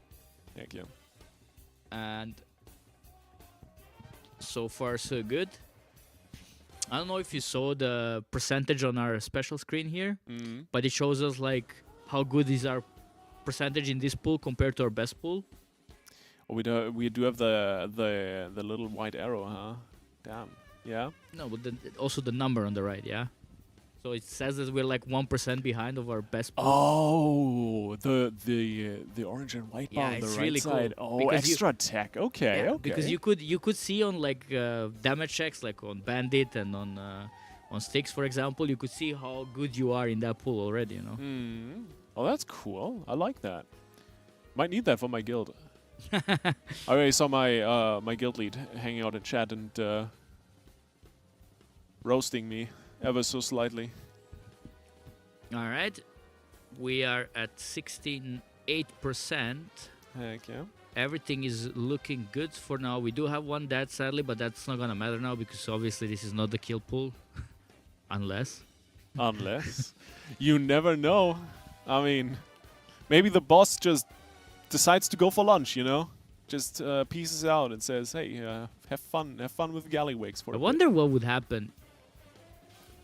Thank you. And so far so good. I don't know if you saw the percentage on our special screen here, but it shows us like how good is our percentage in this pool compared to our best pool. Oh, we do have the little white arrow, huh? Damn. Yeah. No, but also the number on the right, yeah. So it says that we're like 1% behind of our best pool. Oh, the orange and white bar on the right really side. cool. Oh, extra tech. Okay, yeah, okay. Because you could see on like damage checks, like on Bandit and on Styx, for example, you could see how good you are in that pool already. Oh, that's cool. I like that. Might need that for my guild. I already saw my my guild lead hanging out in chat and roasting me ever so slightly. All right, we are at 68%. Heck yeah. Everything is looking good for now. We do have one dead, sadly, but that's not gonna matter now because obviously this is not the kill pool, unless you never know. I mean, maybe the boss just decides to go for lunch, just pieces out and says, "Hey, have fun with Gallywix for." I wonder what would happen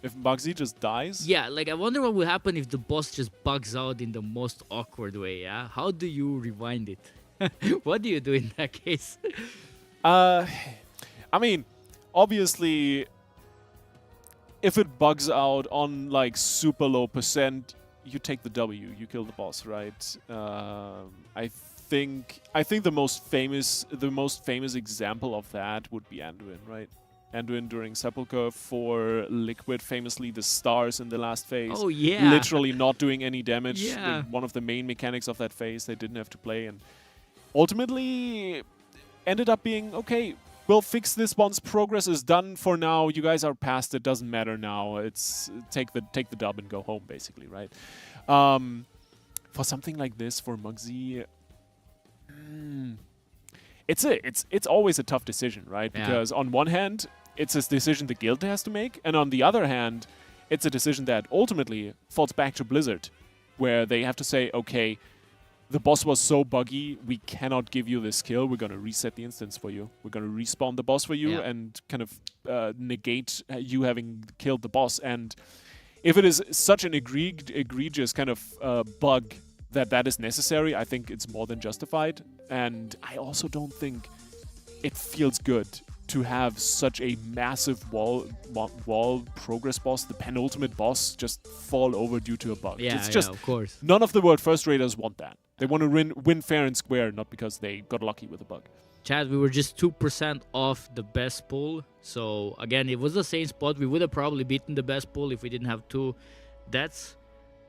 if Muggsy just dies. Yeah, like I wonder what would happen if the boss just bugs out in the most awkward way. Yeah, how do you rewind it? What do you do in that case? I mean, obviously, if it bugs out on like super low percent, you take the W, you kill the boss, right? I think the most famous example of that would be Anduin, right? Anduin during Sepulchre for Liquid, famously the stars in the last phase. Oh yeah. Literally not doing any damage. Yeah. One of the main mechanics of that phase they didn't have to play, and ultimately ended up being, okay, we'll fix this once progress is done. For now, you guys are past it, doesn't matter now. It's take the dub and go home, basically, right? For something like this, for Muggsy, it's always a tough decision, right? Yeah. Because on one hand, it's a decision the guild has to make, and on the other hand, it's a decision that ultimately falls back to Blizzard, where they have to say, okay, the boss was so buggy, we cannot give you this kill. We're going to reset the instance for you. We're going to respawn the boss for you and kind of negate you having killed the boss. And if it is such an egregious kind of bug that is necessary, I think it's more than justified. And I also don't think it feels good to have such a massive wall progress boss, the penultimate boss, just fall over due to a bug. Yeah, It's just of course. none of the World First Raiders want that. They want to win fair and square, not because they got lucky with a bug. Chad, we were just 2% off the best pool. So again, it was the same spot. We would have probably beaten the best pool if we didn't have 2 deaths.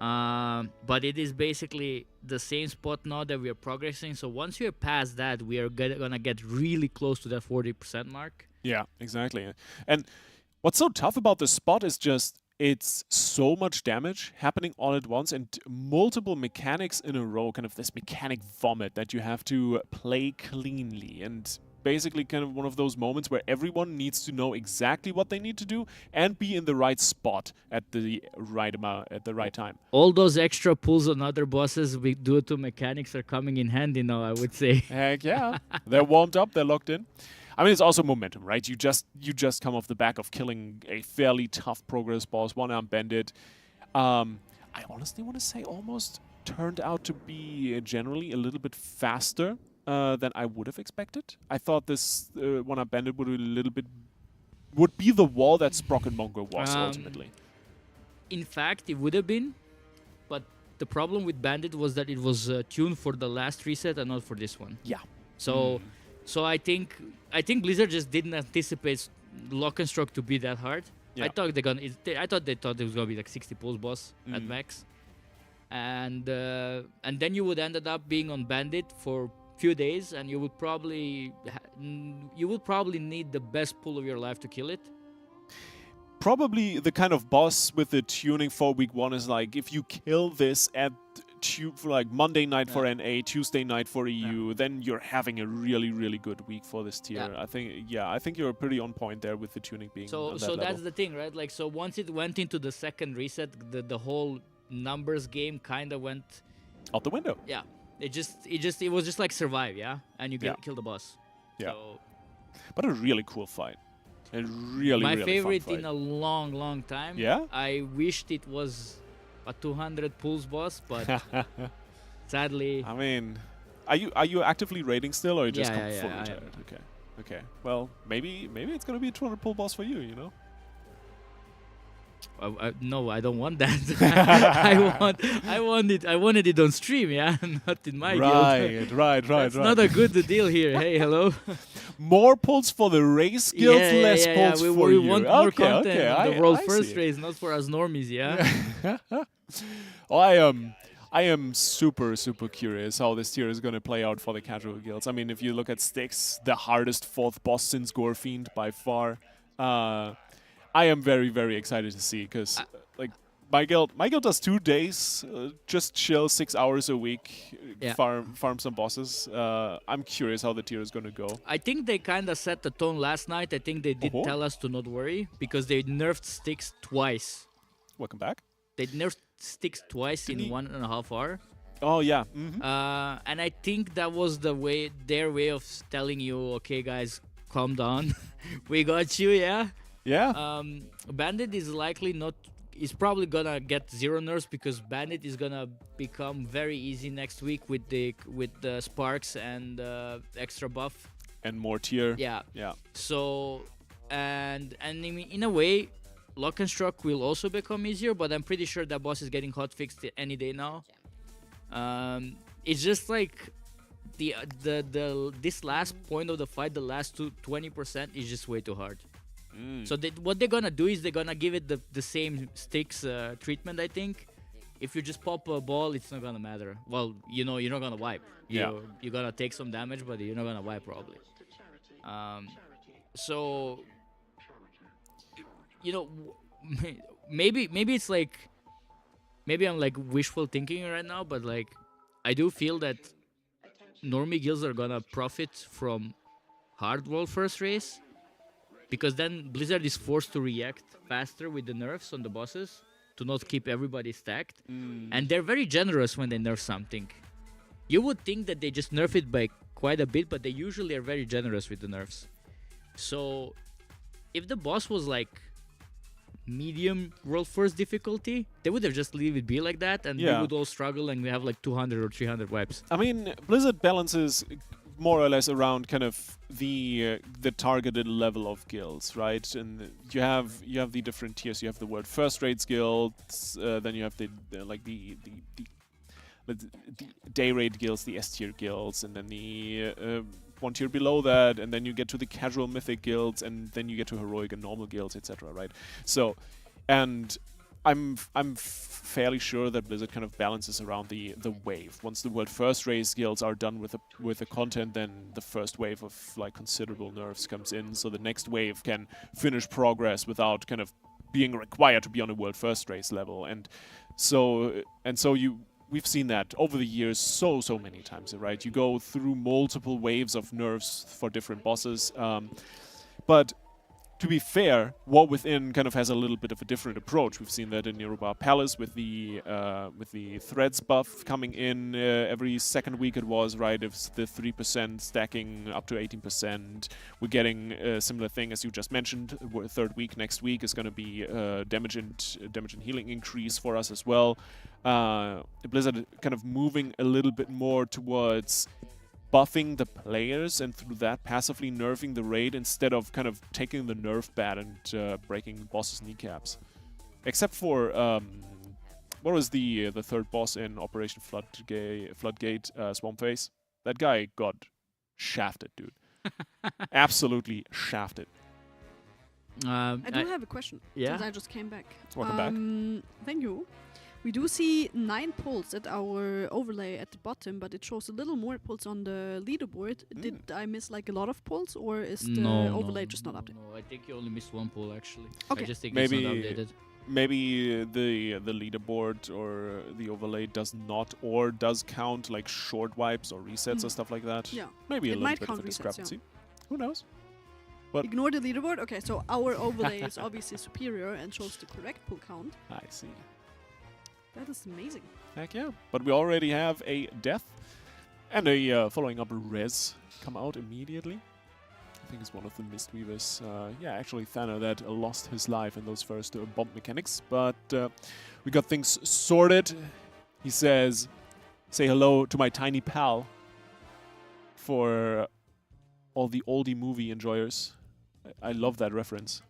But it is basically the same spot now that we are progressing. So once we are past that, we are gonna get really close to that 40% mark. Yeah, exactly. And what's so tough about this spot is just it's so much damage happening all at once and multiple mechanics in a row, kind of this mechanic vomit that you have to play cleanly, and basically kind of one of those moments where everyone needs to know exactly what they need to do and be in the right spot at the right amount at the right time. All those extra pulls on other bosses we do to mechanics are coming in handy now, I would say. Heck yeah. They're warmed up, they're locked in. I mean, it's also momentum, right? You just come off the back of killing a fairly tough progress boss, one-arm bandit. I honestly want to say almost turned out to be generally a little bit faster than I would have expected. I thought this one-arm bandit would be the wall that Sprocket Monger was ultimately. In fact, it would have been, but the problem with Bandit was that it was tuned for the last reset and not for this one. Yeah. So I think Blizzard just didn't anticipate Lock and Stroke to be that hard. Yeah. I thought they thought it was gonna be like 60 pulls boss at max, and then you would ended up being on Bandit for few days, and you would probably need the best pull of your life to kill it. Probably the kind of boss with the tuning for week 1 is like, if you kill this at for like Monday night for NA, Tuesday night for EU, then you're having a really, really good week for this tier. Yeah. I think you're pretty on point there with the tuning being on that level. That's the thing, right? Like, so once it went into the second reset, the whole numbers game kind of went out the window. Yeah. It was just like survive, yeah? And you kill the boss. Yeah. So, but a really cool fight. A really, my really favorite fun fight. in a long, long time. Yeah? I wished it was a 200 pulls boss, but sadly. I mean, are you actively raiding still, or you just Yeah, fully I retired? am. Okay. Well, maybe it's gonna be a 200 pull boss for you. You know. No, I don't want that. I wanted it on stream, yeah, not in my guild. Right. That's not a good deal here. Hey, hello. More pulls for the race guild, less pulls for we you. want more Okay, content okay. on the world I first see. race, not for us normies, yeah. Well, I am super curious how this tier is going to play out for the casual guilds. I mean, if you look at Styx, the hardest 4th boss since Gorefiend by far. I am very excited to see, because like my guild does 2 days, just chill 6 hours a week, farm some bosses. I'm curious how the tier is going to go. I think they kind of set the tone last night. I think they did tell us to not worry, because they nerfed Styx twice. Welcome back. They nerfed Styx twice in 1.5 hour. Oh yeah. And I think that was their way of telling you, okay guys, calm down. We got you, yeah. Yeah. Bandit is probably gonna get 0 nerfs, because Bandit is gonna become very easy next week with the sparks and extra buff and more tier. Yeah. Yeah. So and in a way, Lock and Struck will also become easier, but I'm pretty sure that boss is getting hotfixed any day now. It's just like the this last point of the fight, the last 20% is just way too hard. So what they're gonna do is they're gonna give it the same sticks treatment, I think. If you just pop a ball, it's not gonna matter. Well, you know, you're not gonna wipe. You're gonna take some damage, but you're not gonna wipe probably. So, you know, maybe it's like, maybe I'm like wishful thinking right now, but like, I do feel that normie guilds are gonna profit from hard world first race, because then Blizzard is forced to react faster with the nerfs on the bosses to not keep everybody stacked. And they're very generous when they nerf something. You would think that they just nerf it by quite a bit, but they usually are very generous with the nerfs. So if the boss was like medium world first difficulty, they would have just leave it be like that, and we would all struggle and we have like 200 or 300 wipes. I mean, Blizzard balances more or less around kind of the targeted level of guilds, right? And you have the different tiers. You have the world first rates guilds, then you have the day rate guilds, the S tier guilds, and then the one tier below that, and then you get to the casual mythic guilds, and then you get to heroic and normal guilds, etc. Right? So, and I'm fairly sure that Blizzard kind of balances around the wave. Once the world first race guilds are done with the content, then the first wave of like considerable nerfs comes in, so the next wave can finish progress without kind of being required to be on a world first race level. And so we've seen that over the years so many times, right? You go through multiple waves of nerfs for different bosses, but to be fair, War Within kind of has a little bit of a different approach. We've seen that in Yoruba Palace with the threads buff coming in every second week. It was right. It's the 3% stacking up to 18%. We're getting a similar thing as you just mentioned. Third week next week is going to be damage and healing increase for us as well. Blizzard kind of moving a little bit more towards buffing the players and through that passively nerfing the raid instead of kind of taking the nerf bat and breaking bosses' kneecaps. Except for what was the third boss in Operation Floodgate, Swampface? That guy got shafted, dude. Absolutely shafted. I do have a question. Yeah. Since I just came back. Welcome back. Thank you. We do see 9 pulls at our overlay at the bottom, but it shows a little more pulls on the leaderboard. Did I miss like a lot of pulls, or is the overlay just not updated? No, I think you only missed 1 pull actually. Okay. I just think Maybe it's not updated. Maybe the leaderboard or the overlay does not or does count like short wipes or resets or stuff like that. Yeah. Maybe a It little might bit of count a resets, discrepancy. yeah. Who knows? But Ignore the leaderboard? Okay, so our overlay is obviously superior and shows the correct pull count. I see. That is amazing. Heck yeah. But we already have a death and a following up res come out immediately. I think it's one of the Mistweavers. Actually Thanos that lost his life in those first bomb mechanics. But we got things sorted. He says, say hello to my tiny pal for all the oldie movie enjoyers. I love that reference.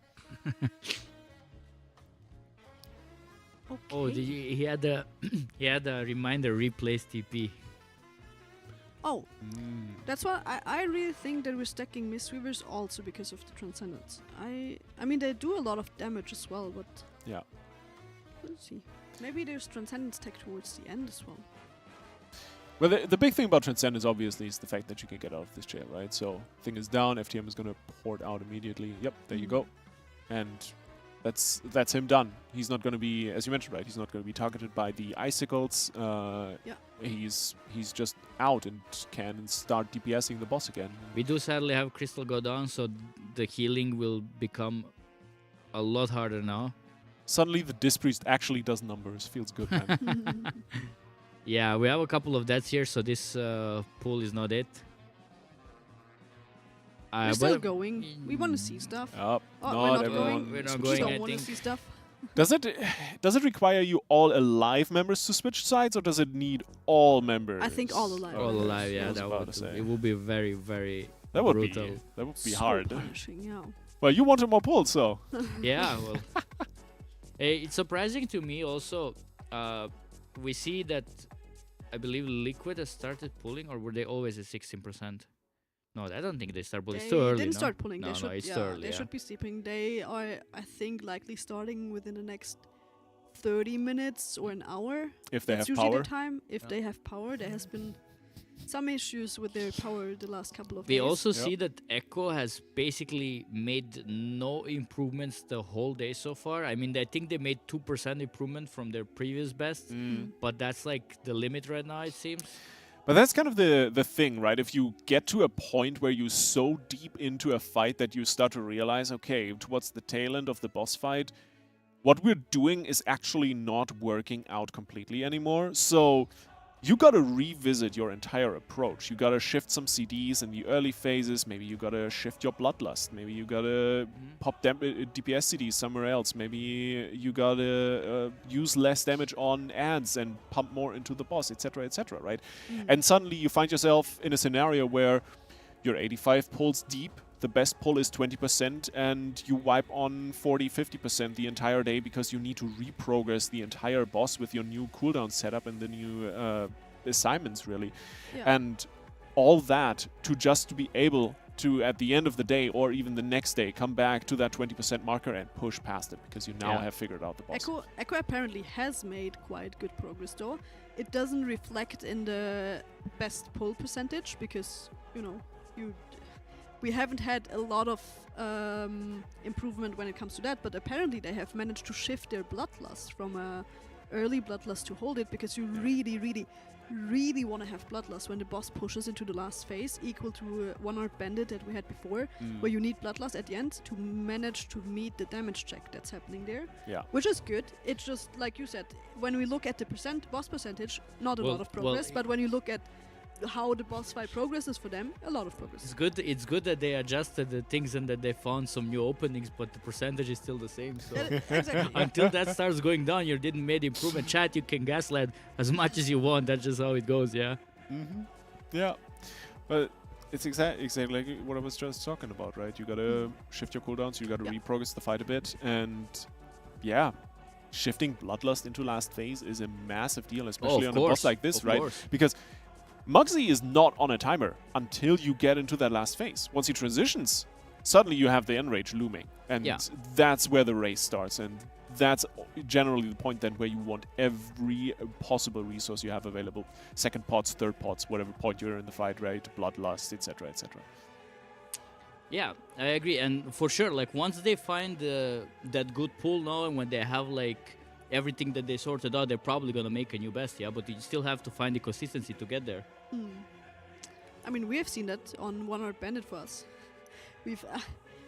Okay. Oh, he had a reminder replace TP. Oh, that's why I really think that we're stacking Mistweavers also because of the Transcendence. I mean, they do a lot of damage as well, but yeah, we'll see. Maybe there's Transcendence tech towards the end as well. Well, the big thing about Transcendence obviously is the fact that you can get out of this jail, right? So thing is down, FTM is going to port out immediately. Yep, there you go, and that's him done. He's not going to be, as you mentioned, right? He's not going to be targeted by the icicles. He's just out and can start DPSing the boss again. We do sadly have Crystal go down, so the healing will become a lot harder now. Suddenly the Disc Priest actually does numbers. Feels good, man. Yeah, we have a couple of deaths here, so this pool is not it. We're still going. We want to see stuff. Oh, we're not not everyone. going. We're not We going, don't I want to think. see stuff. Does it require you all alive members to switch sides, or does it need all members? I think all alive. All alive, yeah. I was That about would, to say. it would be very, very That would brutal. be So hard. punishing, yeah. Well, you wanted more pulls, so. Yeah, well, It's surprising to me also. We see that I believe Liquid has started pulling, or were they always at 16%? No, I don't think they start pulling. It's too They early. didn't No? start pulling. No, They no, should, it's yeah, too early. they Yeah. should be sleeping. They are, I think, likely starting within the next 30 minutes or an hour. If they That's have usually power. the time. If they have power, there has been some issues with their power the last couple of We days. also see that Echo has basically made no improvements the whole day so far. I mean, I think they made 2% improvement from their previous best, but that's like the limit right now, it seems. But that's kind of the thing, right? If you get to a point where you're so deep into a fight that you start to realize, okay, towards the tail end of the boss fight, what we're doing is actually not working out completely anymore. So you gotta revisit your entire approach. You gotta shift some CDs in the early phases. Maybe you gotta shift your Bloodlust. Maybe you gotta pop DPS CDs somewhere else. Maybe you gotta use less damage on ads and pump more into the boss, etc., etc., right? And suddenly you find yourself in a scenario where you're 85 pulls deep, the best pull is 20%, and you wipe on 40-50% the entire day because you need to reprogress the entire boss with your new cooldown setup and the new assignments, really. Yeah. And all that to be able to, at the end of the day or even the next day, come back to that 20% marker and push past it because you now have figured out the boss. Echo apparently has made quite good progress, though. It doesn't reflect in the best pull percentage because, you know, we haven't had a lot of improvement when it comes to that, but apparently they have managed to shift their Bloodlust from early Bloodlust to hold it, because you really want to have Bloodlust when the boss pushes into the last phase, equal to One-Armed Bandit that we had before, where you need Bloodlust at the end to manage to meet the damage check that's happening there. Yeah. Which is good. It's just, like you said, when we look at the boss percentage, not a lot of progress, but when you look at how the boss fight progresses for them, a lot of progress. It's good that they adjusted the things and that they found some new openings, but the percentage is still the same. So Exactly. until that starts going down, you didn't make improvement. Chat, you can gaslight as much as you want. That's just how it goes, yeah. Yeah, but it's exactly like what I was just talking about, right? You gotta shift your cooldowns, you gotta reprogress the fight a bit, and yeah, shifting Bloodlust into last phase is a massive deal, especially on a boss like this, right? Because Mugsy is not on a timer until you get into that last phase. Once he transitions, suddenly you have the Enrage looming, and that's where the race starts, and that's generally the point then where you want every possible resource you have available. Second pots, third pots, whatever point you're in the fight, right? Bloodlust, etc., etc. Yeah, I agree, and for sure, like once they find that good pull now, and when they have like everything that they sorted out, they're probably gonna make a new best, yeah. But you still have to find the consistency to get there. I mean, we have seen that on One-Armed Bandit for us. We've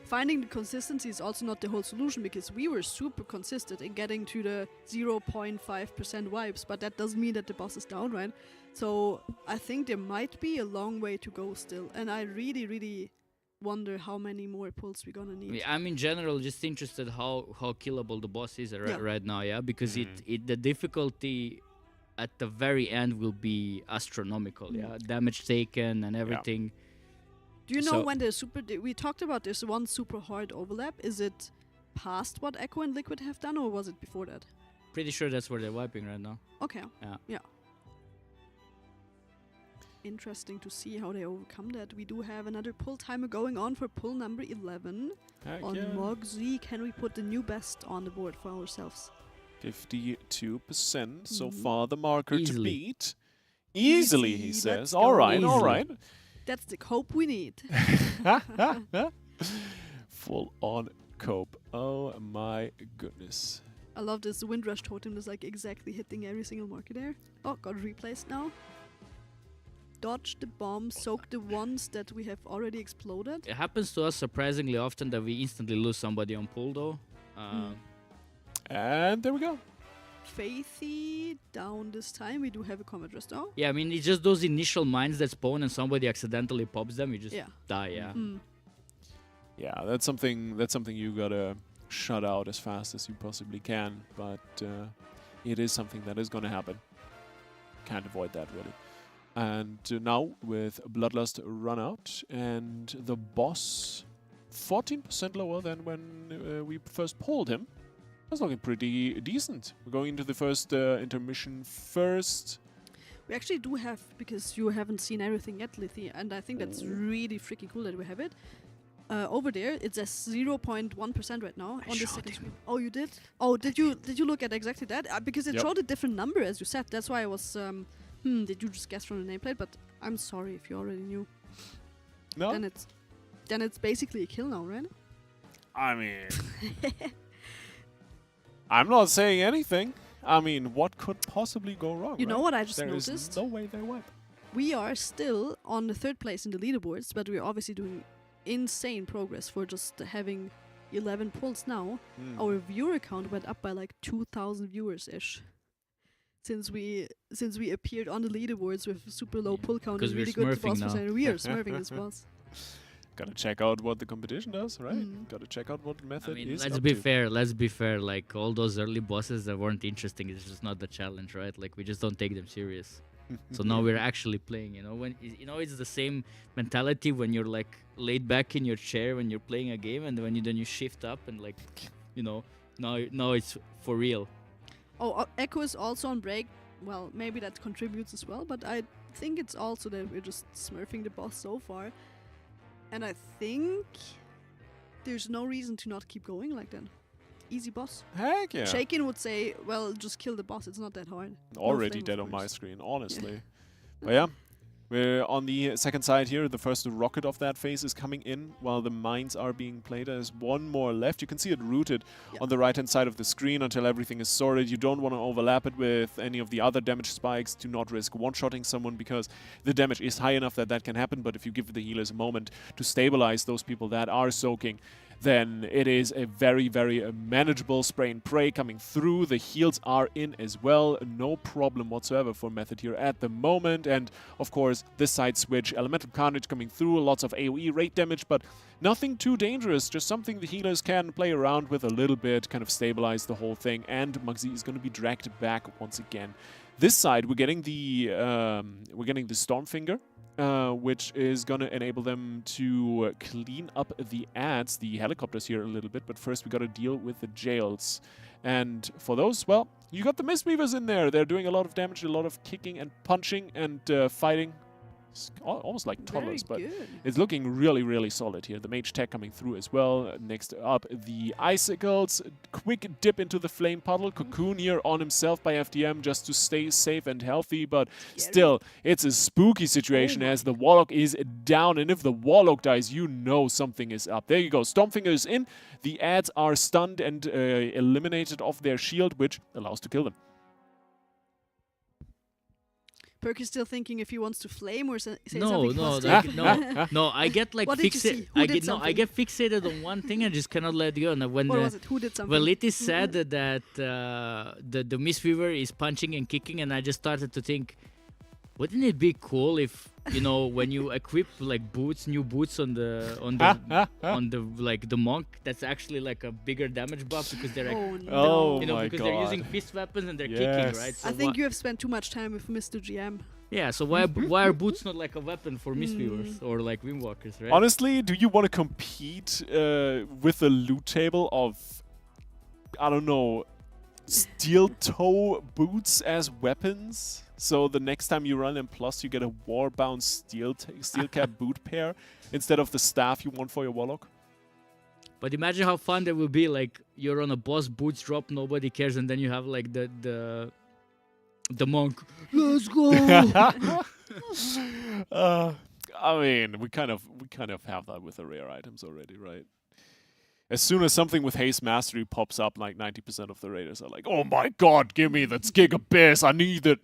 finding the consistency is also not the whole solution, because we were super consistent in getting to the 0.5% wipes, but that doesn't mean that the boss is down, right? So I think there might be a long way to go still, and I really wonder how many more pulls we're gonna need. I'm in general just interested how killable the boss is right now, yeah, because the difficulty at the very end will be astronomical, yeah, damage taken and everything. Do you know when the we talked about this one super hard overlap? Is it past what Echo and Liquid have done, or was it before that? Pretty sure that's where they're wiping right now. Okay. Yeah. Interesting to see how they overcome that. We do have another pull timer going on for pull number 11 on Mogzi. Can we put the new best on the board for ourselves? 52% so far, the marker to beat. Easily, he says. All right. That's the cope we need. Full on cope. Oh my goodness. I love this. The Windrush totem is like exactly hitting every single marker there. Oh, got replaced now. Dodge the bomb, soak the ones that we have already exploded. It happens to us surprisingly often that we instantly lose somebody on pull, though. And there we go. Faithy down this time. We do have a combat rest now. Yeah, I mean, it's just those initial mines that spawn and somebody accidentally pops them. You just die, yeah. Yeah, that's something you gotta shut out as fast as you possibly can. But it is something that is gonna happen. Can't avoid that, really. And now with Bloodlust run out and the boss 14% lower than when we first pulled him. That's looking pretty decent. We're going into the first intermission first. We actually do have, because you haven't seen everything yet, Lithy, and I think that's really freaking cool that we have it. Over there, it's at 0.1% right now on the second screen. Oh, you did? Oh, did you look at exactly that? Because it showed a different number, as you said. That's why I was, did you just guess from the nameplate? But I'm sorry if you already knew. No? Then it's basically a kill now, right? I mean... I'm not saying anything. I mean, what could possibly go wrong? You know what I just there noticed? Is no way they win. We are still on the 3rd place in the leaderboards, but we're obviously doing insane progress for just having 11 pulls now. Our viewer count went up by like 2,000 viewers-ish. Since we appeared on the leaderboards with super low pull count and really good boss percentage. We are smurfing this boss. Gotta check out what the competition does, right? Gotta check out what the method is. Let's be fair. Let's be fair. Like all those early bosses that weren't interesting, it's just not the challenge, right? Like we just don't take them serious. So now we're actually playing. You know, when it's the same mentality when you're like laid back in your chair when you're playing a game, and then you shift up and like, now it's for real. Oh, Echo is also on break. Well, maybe that contributes as well, but I think it's also that we're just smurfing the boss so far. And I think there's no reason to not keep going like that. Easy boss. Heck yeah. Shaken would say, well, just kill the boss. It's not that hard. Already dead on my screen, honestly. But yeah, we're on the second side here. The first rocket of that phase is coming in while the mines are being played. There's one more left. You can see it rooted on the right-hand side of the screen until everything is sorted. You don't want to overlap it with any of the other damage spikes to not risk one-shotting someone because the damage is high enough that can happen. But if you give the healers a moment to stabilize those people that are soaking, then it is a very, very manageable spray and pray coming through. The heals are in as well. No problem whatsoever for Method here at the moment. And, of course, this side switch, Elemental Carnage coming through. Lots of AoE rate damage, but nothing too dangerous. Just something the healers can play around with a little bit, kind of stabilize the whole thing. And Muggsy is going to be dragged back once again. This side, we're getting the Stormfinger. Which is going to enable them to clean up the ads, the helicopters here a little bit. But first we got to deal with the jails. And for those, well, you got the Mistweavers in there. They're doing a lot of damage, a lot of kicking and punching and fighting. It's almost like toddlers, but it's looking really, really solid here. The Mage Tech coming through as well. Next up, the Icicles. Quick dip into the Flame Puddle. Cocoon here on himself by FDM just to stay safe and healthy, but still, it's a spooky situation as the Warlock is down, and if the Warlock dies, you know something is up. There you go. Stormfinger is in. The ads are stunned and eliminated off their shield, which allows to kill them. Perk is still thinking if he wants to flame or say no, something. No. I get like fixated. I get fixated on one thing and just cannot let go. And when what was it? Who did something? Well, it is said that the Mistweaver is punching and kicking, and I just started to think, wouldn't it be cool if when you equip like new boots on the like the monk, that's actually like a bigger damage buff because they're like, because they're using fist weapons and they're kicking, right? So I think you have spent too much time with Mr. GM. Yeah, so why are boots not like a weapon for Mistweavers or like Windwalkers, right? Honestly, do you want to compete with a loot table of, I don't know, steel toe boots as weapons? So the next time you run M+, you get a war-bound steel cap boot pair instead of the staff you want for your Warlock. But imagine how fun that will be. Like you're on a boss, boots drop, nobody cares, and then you have like the monk. Let's go. I mean, we kind of have that with the rare items already, right? As soon as something with Haste Mastery pops up, like 90% of the raiders are like, "Oh my god, give me that Skig Abyss! I need it."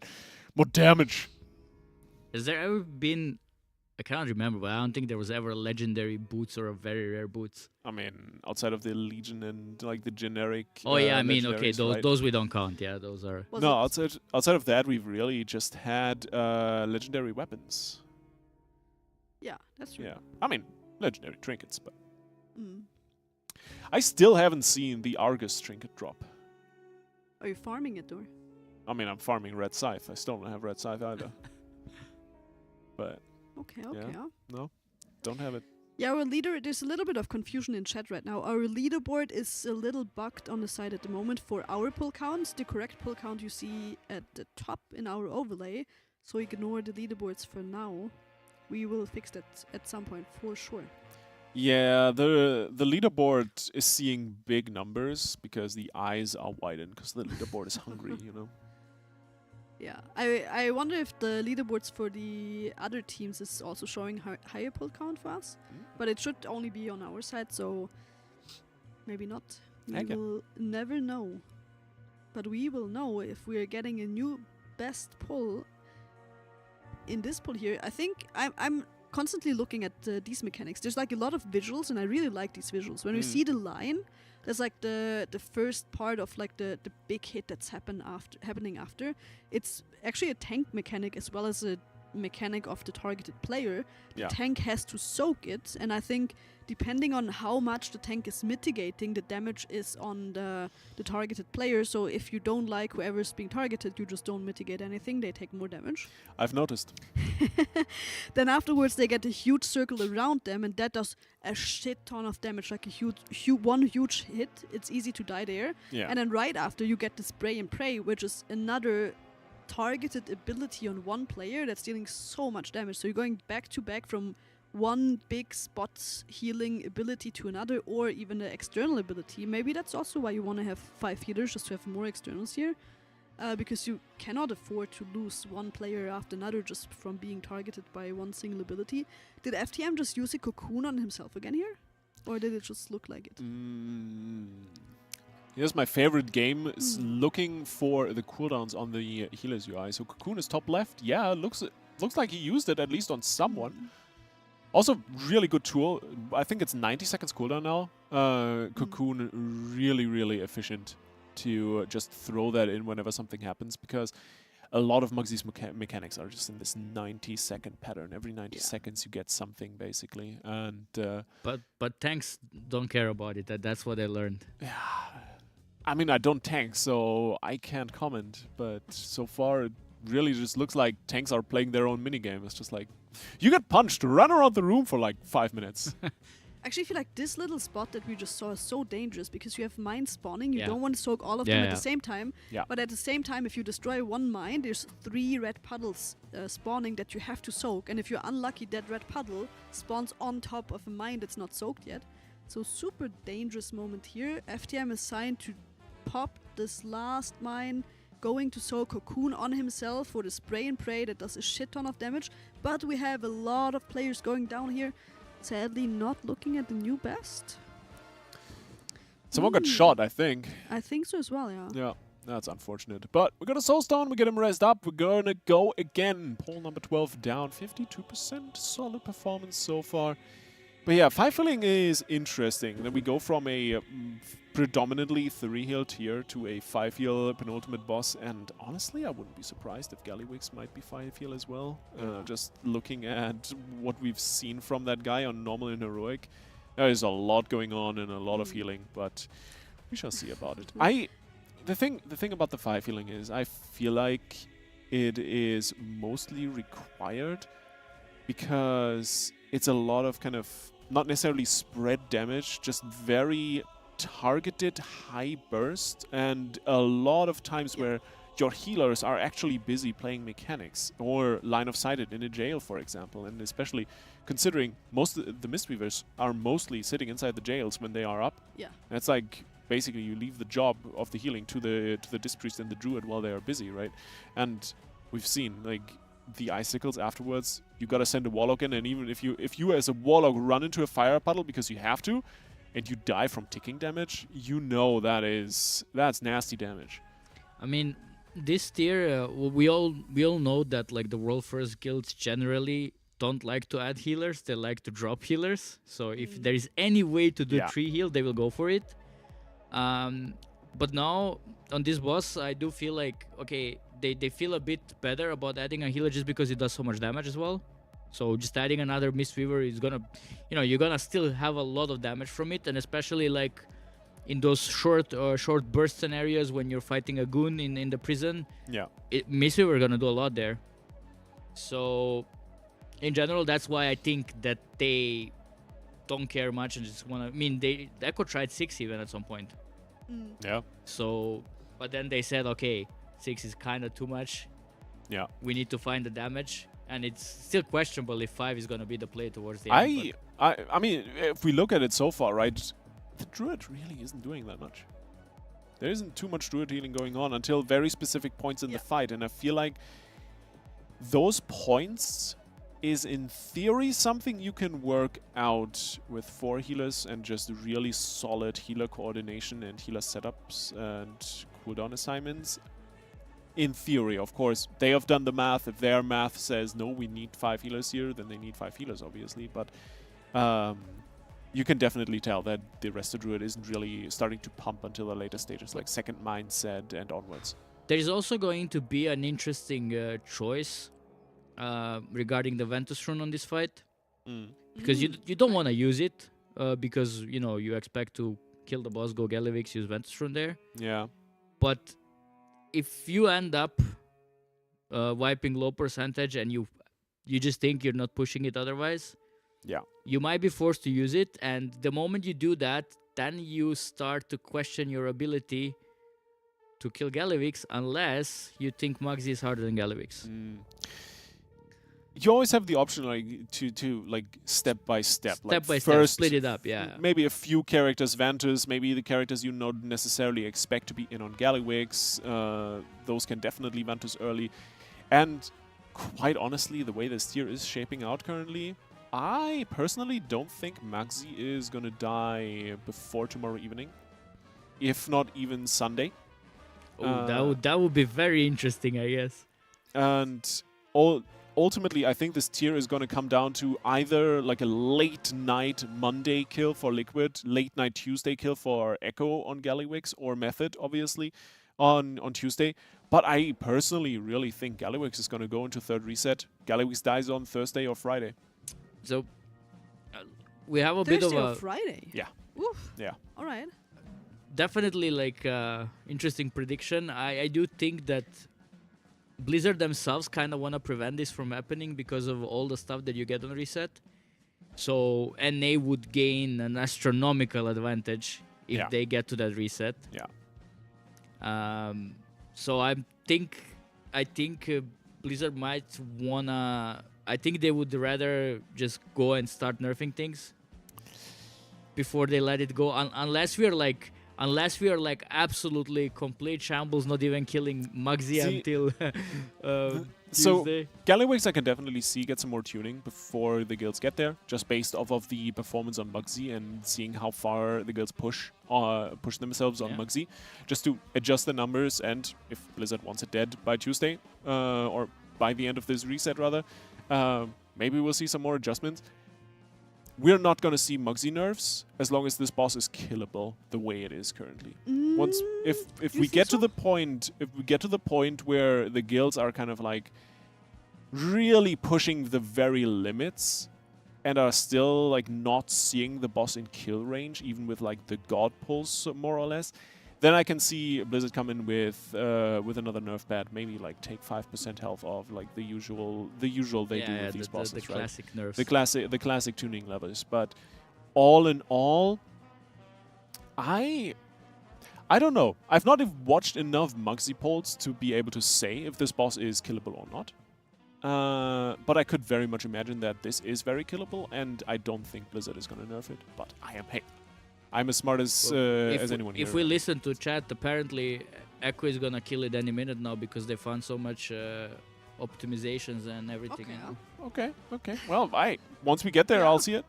More damage. Has there ever been... I cannot remember, but I don't think there was ever a legendary boots or a very rare boots. I mean, outside of the Legion and like the generic... Oh yeah, I mean, okay, those we don't count, yeah, those are... No, outside of that, we've really just had legendary weapons. Yeah, that's true. Yeah, I mean, legendary trinkets, but... I still haven't seen the Argus trinket drop. Are you farming it, or...? I mean, I'm farming Red Scythe. I still don't have Red Scythe either. But... Okay. Yeah, no, don't have it. Yeah, our leader, there's a little bit of confusion in chat right now. Our leaderboard is a little bugged on the side at the moment for our pull counts. The correct pull count you see at the top in our overlay. So ignore the leaderboards for now. We will fix that at some point for sure. Yeah, the leaderboard is seeing big numbers because the eyes are widened because the leaderboard is hungry, you know. Yeah, I wonder if the leaderboards for the other teams is also showing higher pull count for us, but it should only be on our side, so maybe not. We will never know, but we will know if we are getting a new best pull in this pull here. I think I'm constantly looking at these mechanics. There's like a lot of visuals, and I really like these visuals. When we see the line, there's like the first part of like the big hit that's happening after. It's actually a tank mechanic as well as a mechanic of the targeted player. The tank has to soak it, and I think depending on how much the tank is mitigating, the damage is on the targeted player. So if you don't like whoever's being targeted, you just don't mitigate anything, they take more damage. I've noticed. Then afterwards they get a huge circle around them, and that does a shit ton of damage, like a one huge hit. It's easy to die there. And then right after you get the spray and pray, which is another targeted ability on one player that's dealing so much damage. So you're going back to back from one big spot healing ability to another, or even an external ability. Maybe that's also why you want to have 5 healers, just to have more externals here, because you cannot afford to lose one player after another just from being targeted by one single ability. Did FTM just use a cocoon on himself again here, or did it just look like it? Here's my favorite game, is looking for the cooldowns on the healers UI. So Cocoon is top left. Yeah, looks like he used it at least on someone. Also, really good tool. I think it's 90 seconds cooldown now. Cocoon, really efficient to just throw that in whenever something happens, because a lot of Mugsy's mechanics are just in this 90-second pattern. Every 90 seconds you get something, basically. And but tanks don't care about it. That's what I learned. Yeah. I mean, I don't tank, so I can't comment. But so far, it really just looks like tanks are playing their own minigame. It's just like, you get punched, run around the room for like 5 minutes. I actually feel like this little spot that we just saw is so dangerous, because you have mines spawning. You don't want to soak all of them at the same time. But at the same time, if you destroy one mine, there's 3 red puddles spawning that you have to soak. And if you're unlucky, that red puddle spawns on top of a mine that's not soaked yet. So super dangerous moment here. FTM is signed to pop this last mine, going to soak Cocoon on himself for the spray and pray that does a shit ton of damage. But we have a lot of players going down here. Sadly not looking at the new best. Someone got shot, I think. I think so as well, yeah. Yeah, that's unfortunate. But we got a Soulstone, we get him raised up, we're gonna go again. Poll number 12 down, 52%. Solid performance so far. But yeah, 5 filling is interesting. Then we go from a predominantly 3-heal tier to a 5-heal penultimate boss. And honestly, I wouldn't be surprised if Gallywix might be 5-heal as well. Just looking at what we've seen from that guy on normal and heroic, there is a lot going on and a lot of healing, but we shall see about it. The thing about the 5 healing is I feel like it is mostly required because it's a lot of kind of not necessarily spread damage, just very targeted high burst, and a lot of times where your healers are actually busy playing mechanics or line of sighted in a jail, for example. And especially considering most of the Mistweavers are mostly sitting inside the jails when they are up. Yeah. And it's like basically you leave the job of the healing to the Disc Priest and the Druid while they are busy, right? And we've seen like the icicles afterwards, you gotta send a warlock in, and even if you as a warlock run into a fire puddle because you have to, and you die from ticking damage, you know that's nasty damage. I mean, this tier, we all know that like the world first guilds generally don't like to add healers; they like to drop healers. So if there is any way to do 3 heal, they will go for it. But now on this boss, I do feel like okay. They feel a bit better about adding a healer just because it does so much damage as well. So just adding another Mistweaver is gonna, you're gonna still have a lot of damage from it, and especially like in those short burst scenarios when you're fighting a goon in the prison. Yeah, Mistweaver gonna do a lot there. So in general, that's why I think that they don't care much and just wanna. I mean, the Echo tried 6 even at some point. Yeah. So, but then they said, okay, 6 is kind of too much. Yeah. We need to find the damage, and it's still questionable if 5 is gonna be the play towards the end. I mean, if we look at it so far, right, the Druid really isn't doing that much. There isn't too much Druid healing going on until very specific points in the fight, and I feel like those points is in theory something you can work out with 4 healers and just really solid healer coordination and healer setups and cooldown assignments. In theory, of course, they have done the math. If their math says, no, we need 5 healers here, then they need 5 healers, obviously. But you can definitely tell that the Resto Druid isn't really starting to pump until the later stages, like second mindset and onwards. There is also going to be an interesting choice regarding the Ventus rune on this fight. Because you don't want to use it because, you know, you expect to kill the boss, go Galivix, use Ventus rune there. Yeah. But if you end up wiping low percentage and you just think you're not pushing it otherwise, you might be forced to use it, and the moment you do that, then you start to question your ability to kill Galivix unless you think Mugsy is harder than Galivix. You always have the option like to like step by step. Step by first, step, split it up, yeah. Maybe a few characters Ventus, maybe the characters you don't necessarily expect to be in on Galliwix. Those can definitely Ventus early. And quite honestly, the way this tier is shaping out currently, I personally don't think Mugsy is gonna die before tomorrow evening. If not even Sunday. Oh, that would be very interesting, I guess. And ultimately, I think this tier is going to come down to either like a late night Monday kill for Liquid, late night Tuesday kill for Echo on Galliwix, or Method, obviously, on Tuesday. But I personally really think Galliwix is going to go into third reset. Galliwix dies on Thursday or Friday. So we have a Thursday bit of or a Friday? Yeah. Oof. Yeah. All right. Definitely like interesting prediction. I do think that Blizzard themselves kind of want to prevent this from happening because of all the stuff that you get on reset. So NA would gain an astronomical advantage if they get to that reset. Yeah. So I think Blizzard might wanna. I think they would rather just go and start nerfing things before they let it go, unless we are like absolutely complete shambles, not even killing Mugsy until so Tuesday. Galliwix I can definitely see get some more tuning before the guilds get there, just based off of the performance on Mugsy and seeing how far the guilds push themselves on Mugsy, just to adjust the numbers, and if Blizzard wants it dead by Tuesday, or by the end of this reset rather, maybe we'll see some more adjustments. We're not going to see Mugsy nerfs as long as this boss is killable the way it is currently. Once if we get to the point where the guilds are kind of like really pushing the very limits and are still like not seeing the boss in kill range, even with like the god pulse more or less, then I can see Blizzard come in with another nerf pad, maybe like take 5% health off, like the usual they do with these bosses, the right? classic nerfs. The classic tuning levels. But all in all, I don't know. I've not watched enough Mugsy polls to be able to say if this boss is killable or not. But I could very much imagine that this is very killable, and I don't think Blizzard is going to nerf it. But I'm as smart as anyone here. If we listen to chat, apparently Echo is gonna kill it any minute now because they found so much optimizations and everything. Okay. Well, once we get there, I'll see it.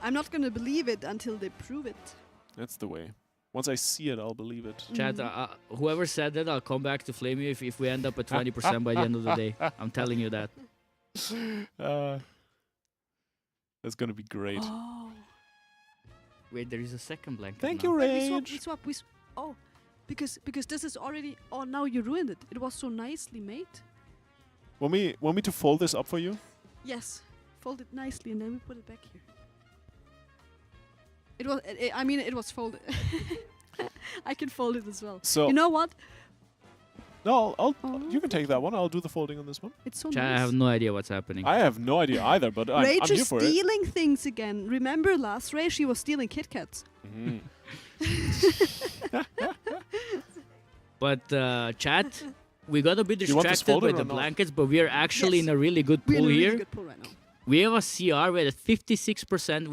I'm not gonna believe it until they prove it. That's the way. Once I see it, I'll believe it. Chat, whoever said that, I'll come back to flame you if we end up at 20% by the end of the day. I'm telling you that. That's gonna be great. Oh. Wait, there is a second blanket. Thank now. you, Rage. We swap. Oh, because this is already. Oh, now you ruined it. It was so nicely made. Want me to fold this up for you? Yes, fold it nicely and then we put it back here. It was. I mean, it was folded. I can fold it as well. So you know what? No, you can take that one. I'll do the folding on this one. It's so Chat, I nice. have no idea what's happening. I have no idea either, but I'm Rage here is for it. stealing things again. Remember last race she was stealing Kit Kats. Mhm. But chat, we got a bit You want this distracted by folded the or not? blankets, but we are actually Yes. in a really good We're in pool a here. really good pool right now. We have a CR. We're at 56%.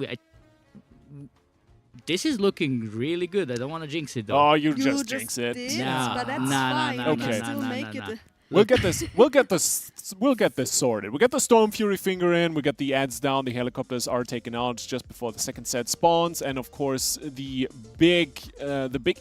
This is looking really good. I don't want to jinx it though. Oh, you You just just jinx it. did, Nah, but that's nah, nah, fine. nah, We nah, can nah, still nah, make nah, it. nah. We'll get this. We'll get this sorted. We get the Storm Fury finger in. We get the ads down. The helicopters are taken out just before the second set spawns, and of course, the big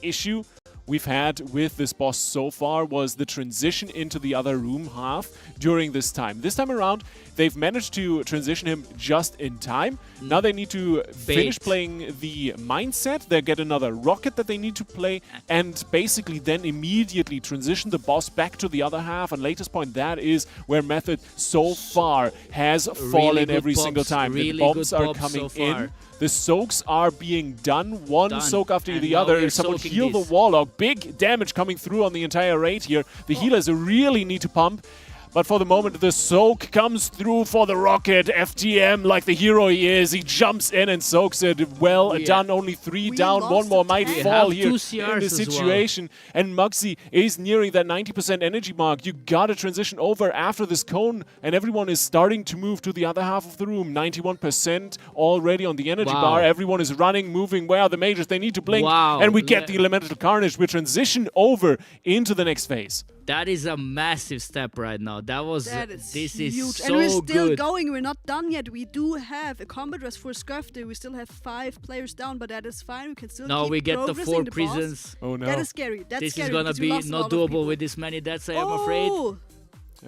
issue we've had with this boss so far was the transition into the other room half during this time. This time around, they've managed to transition him just in time. Now they need to finish playing the mindset. They get another rocket that they need to play, and basically then immediately transition the boss back to the other half. And latest point, that is where Method so far has fallen good every single pops, time. really The bombs good are pops coming so far. in. The soaks are being done, one Done. soak after And the now other. we're Someone soaking heal the this. Warlock. Big damage coming through on the entire raid here. The healers really need to pump. But for the moment, the soak comes through for the rocket. FTM, like the hero he is, he jumps in and soaks it. Well done, only 3 We down. lost One more a might tank. We fall have here 2 in CRs this as well. situation. And Mugsy is nearing that 90% energy mark. You gotta transition over after this cone, and everyone is starting to move to the other half of the room. 91% already on the energy Wow. bar. Everyone is running, moving. Where are the mages? They need to blink. Wow. And we get the elemental carnage. We transition over into the next phase. That is a massive step right now. This is huge. so And we're still good. going. We're not done yet. We do have a combat dress for Skufter. We still have 5 players down, but that is fine. We can still Now keep we get the progressing 4 boss. prisons. Oh no. That is scary. That's This scary is gonna because we be lost a not lot of people. doable with this many deaths, I am afraid. Oh,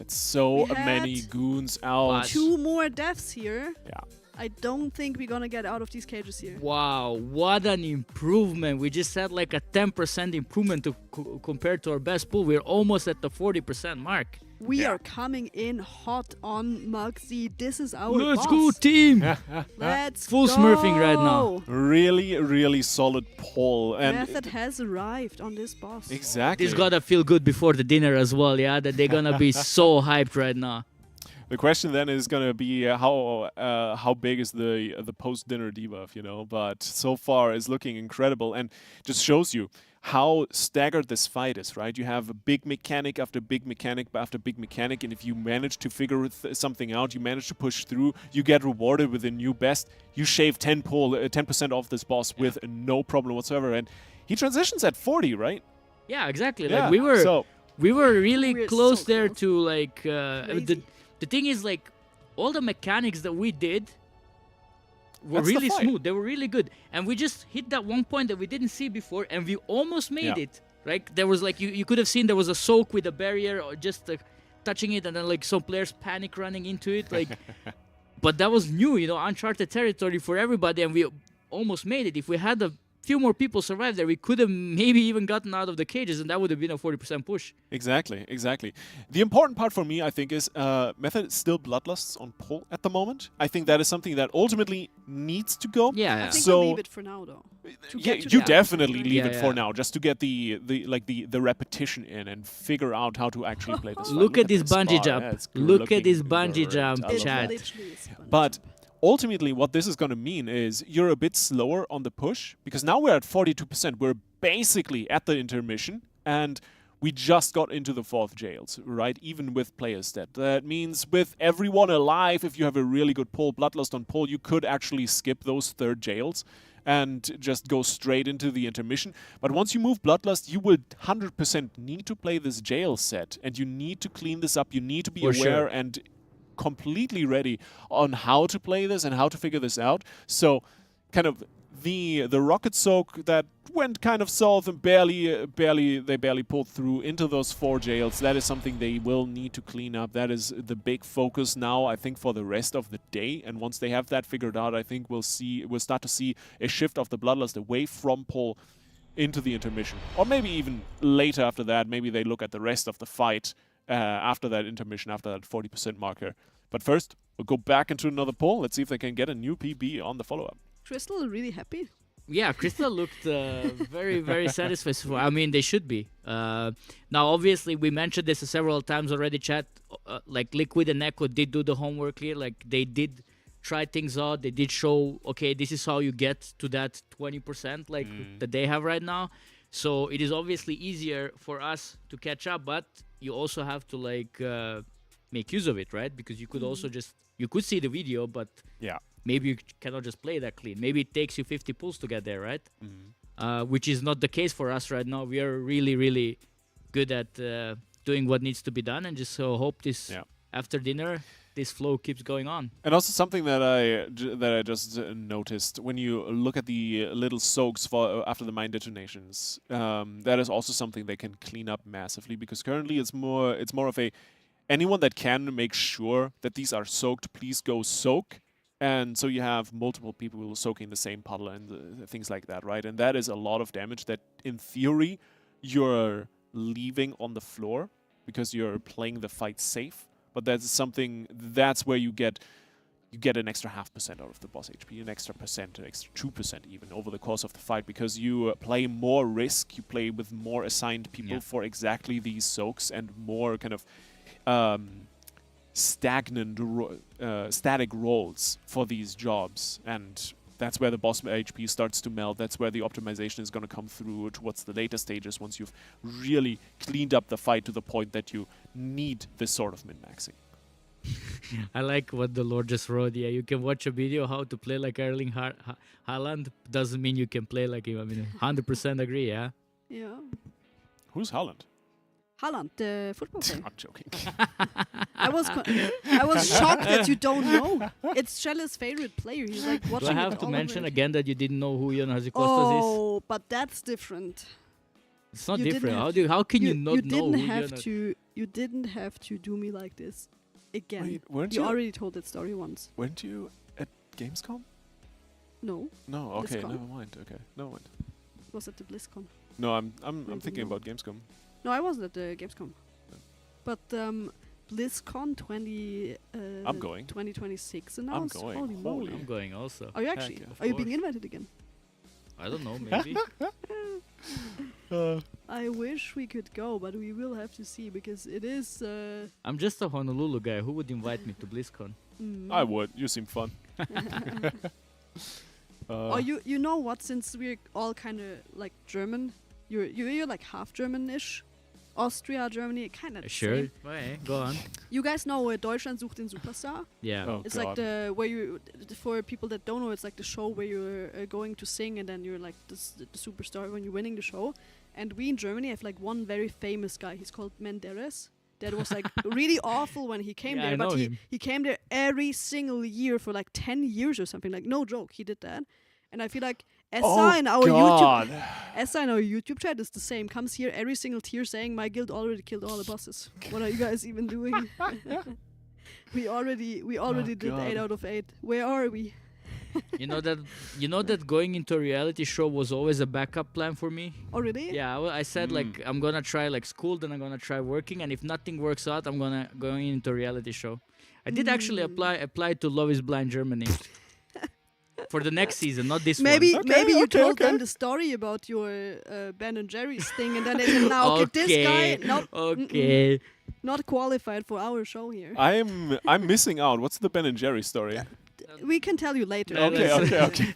It's so We many had goons out. But- 2 more deaths here. Yeah. I don't think we're gonna get out of these cages here. Wow, what an improvement. We just had like a 10% improvement to compared to our best pool. We're almost at the 40% mark. We are coming in hot on Mugsy. This is our Let's boss. go, team! Let's Full go. smurfing right now. Really, really solid pull. And Method has arrived on this boss. exactly. This gotta feel good before the dinner as well, yeah? That they're gonna be so hyped right now. The question then is going to be how big is the post-dinner debuff, you know? But so far it's looking incredible and just shows you how staggered this fight is, right? You have a big mechanic after big mechanic after big mechanic, and if you manage to figure something out, you manage to push through, you get rewarded with a new best. You shave 10% off this boss with no problem whatsoever, and he transitions at 40, right? Yeah, exactly. Yeah, Like we were really We're close so there close. to like Crazy. the thing is like all the mechanics that we did were That's the really fight. smooth. They were really good, and we just hit that one point that we didn't see before, and we almost made Yeah. it. Like there was like you could have seen there was a soak with a barrier or just touching it, and then like some players panic running into it. Like, but that was new, you know, uncharted territory for everybody, and we almost made it. If we had a few more people survive there, we could have maybe even gotten out of the cages, and that would have been a 40% push. Exactly, exactly. The important part for me, I think, is Method still bloodlusts on pull at the moment. I think that is something that ultimately needs to go. Yeah, I yeah. think So- we'll leave it for now, though. To Yeah, get to you the definitely end. leave Yeah, it for yeah. now, just to get the repetition in and figure out how to actually play this. Look at this bungee bar. jump. Yeah, it's Look looking at this bungee great. jump, I love It chat. that. literally is fun. But ultimately, what this is going to mean is you're a bit slower on the push, because now we're at 42%. We're basically at the intermission, and we just got into the 4th jails, right? Even with players dead. That means with everyone alive, if you have a really good pull, Bloodlust on pull, you could actually skip those 3rd jails and just go straight into the intermission. But once you move Bloodlust, you will 100% need to play this jail set, and you need to clean this up. You need to be For aware sure. and completely ready on how to play this and how to figure this out. So kind of the rocket soak that went kind of south and they barely pulled through into those 4 jails. That is something they will need to clean up. That is the big focus now, I think, for the rest of the day. And once they have that figured out, I think we'll start to see a shift of the Bloodlust away from pull into the intermission. Or maybe even later after that, maybe they look at the rest of the fight after that intermission, after that 40% marker. But first, we'll go back into another poll. Let's see if they can get a new PB on the follow-up. Crystal really happy. Yeah, Crystal looked very, very satisfied. I mean, they should be. Now, obviously, we mentioned this several times already, chat. Like, Liquid and Echo did do the homework here. Like, they did try things out. They did show, okay, this is how you get to that 20%, like, that they have right now. So, it is obviously easier for us to catch up, but you also have to, like, make use of it, right? Because you could also just, you could see the video, but... Yeah. Maybe you cannot just play that clean. Maybe it takes you 50 pulls to get there, right? Which is not the case for us right now. We are really, really good at doing what needs to be done, and just hope this after dinner, this flow keeps going on. And also something that I just noticed when you look at the little soaks for after the mine detonations, that is also something they can clean up massively, because currently it's more of a anyone that can make sure that these are soaked, please go soak. And so you have multiple people soaking the same puddle and things like that, right? And that is a lot of damage that, in theory, you're leaving on the floor because you're playing the fight safe. But that's where you get an extra 0.5% out of the boss HP, an extra 2% even over the course of the fight, because you play more risk, you play with more assigned people for exactly these soaks and more kind of... static rolls for these jobs, and that's where the boss HP starts to melt. That's where the optimization is going to come through towards the later stages, once you've really cleaned up the fight to the point that you need this sort of min-maxing. I like what the Lord just wrote. Yeah, you can watch a video how to play like Erling Haaland. Doesn't mean you can play like him. I mean, 100% agree, yeah? Yeah. Who's Haaland? Haaland, the football player. I'm joking. I was shocked that you don't know. It's Shell's favorite player. He's like watching. Do I have to mention again that you didn't know who Jon Hazikostas is? Oh, but that's different. It's not different. How can you not know who You didn't have to do me like this again. Wait, weren't you you already told that story once. Weren't you at Gamescom? No. No. Okay. BlizzCon. Never mind. Okay. Never mind. It was at the BlizzCon. No, I'm thinking about Gamescom. No, I wasn't at the Gamescom. But BlizzCon 2026 announced. I'm going. Holy moly. I'm going also. Are you actually? Are you being invited again? I don't know, maybe. I wish we could go, but we will have to see, because it is... I'm just a Honolulu guy. Who would invite me to BlizzCon? I would. You seem fun. Oh, you know what? Since we're all kind of like German, you're like half German-ish. Austria, Germany, kind of sure. Okay, go on. You guys know Deutschland sucht den Superstar? Yeah. Oh, it's like for people that don't know, it's like the show where you're going to sing and then you're like the superstar when you're winning the show. And we in Germany have like one very famous guy. He's called Menderes. That was like really awful when he came there, but he came there every single year for like 10 years or something. Like, no joke, he did that. And I feel like Essa in our YouTube chat is the same. Comes here every single tier saying my guild already killed all the bosses. What are you guys even doing? we already did 8 out of 8. Where are we? You know that going into a reality show was always a backup plan for me. Oh really? Yeah, I said like I'm gonna try like school, then I'm gonna try working, and if nothing works out, I'm gonna go into a reality show. I did actually apply to Love Is Blind Germany. For the next season, not this one. Maybe you told them the story about your Ben and Jerry's thing, and then they said, "Now, okay, this guy, nope, okay, not qualified for our show here." I'm missing out. What's the Ben and Jerry story? We can tell you later. Okay.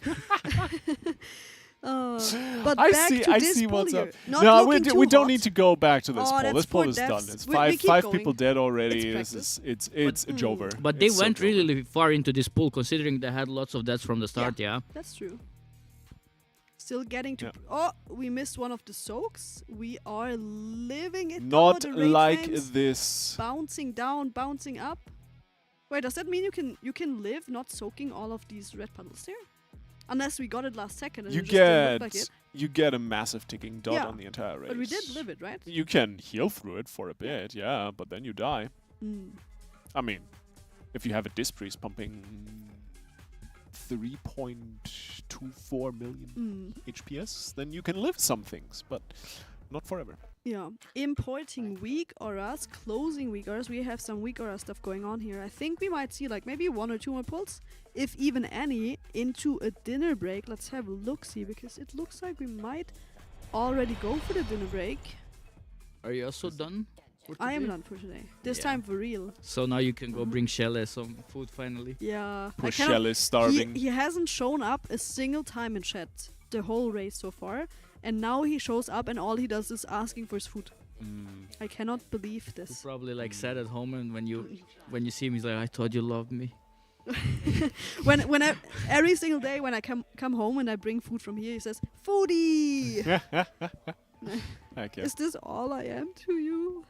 But I back to I this see poll what's here. up. Not No, looking we too don't hot. need to go back to this Oh, poll. that's This poll for is done. devs. It's We five keep going. people dead already. It's It's Jover. But they It's so went Jover. really far into this pool, considering they had lots of deaths from the start. Yeah. That's true. Still getting to... Oh, we missed one of the soaks. We are living it. Not though, the rate like frames this. Bouncing down, bouncing up. Wait, does that mean you can live not soaking all of these red puddles there? Unless we got it last second and You it just didn't look like it. get a massive ticking dot Yeah, on the entire race. But we did live it, right? You can heal through it for a bit, yeah, but then you die. I mean, if you have a disc priest pumping 3.24 million HPS, then you can live some things, but not forever. Yeah. Importing weak auras, closing weak auras. We have some weak aura stuff going on here. I think we might see like maybe 1 or 2 more pulls, if even any, into a dinner break. Let's have a look-see, because it looks like we might already go for the dinner break. Are you also done for today? I am done for today. This time for real. So now you can go bring Shelle some food finally. Yeah. Poor Shell is starving. He hasn't shown up a single time in chat the whole race so far. And now he shows up and all he does is asking for his food. I cannot believe He's this. probably like sad at home, and when you see him, he's like, "I thought you loved me." when I, every single day when I come home and I bring food from here, he says, "Foodie." Okay. Is this all I am to you?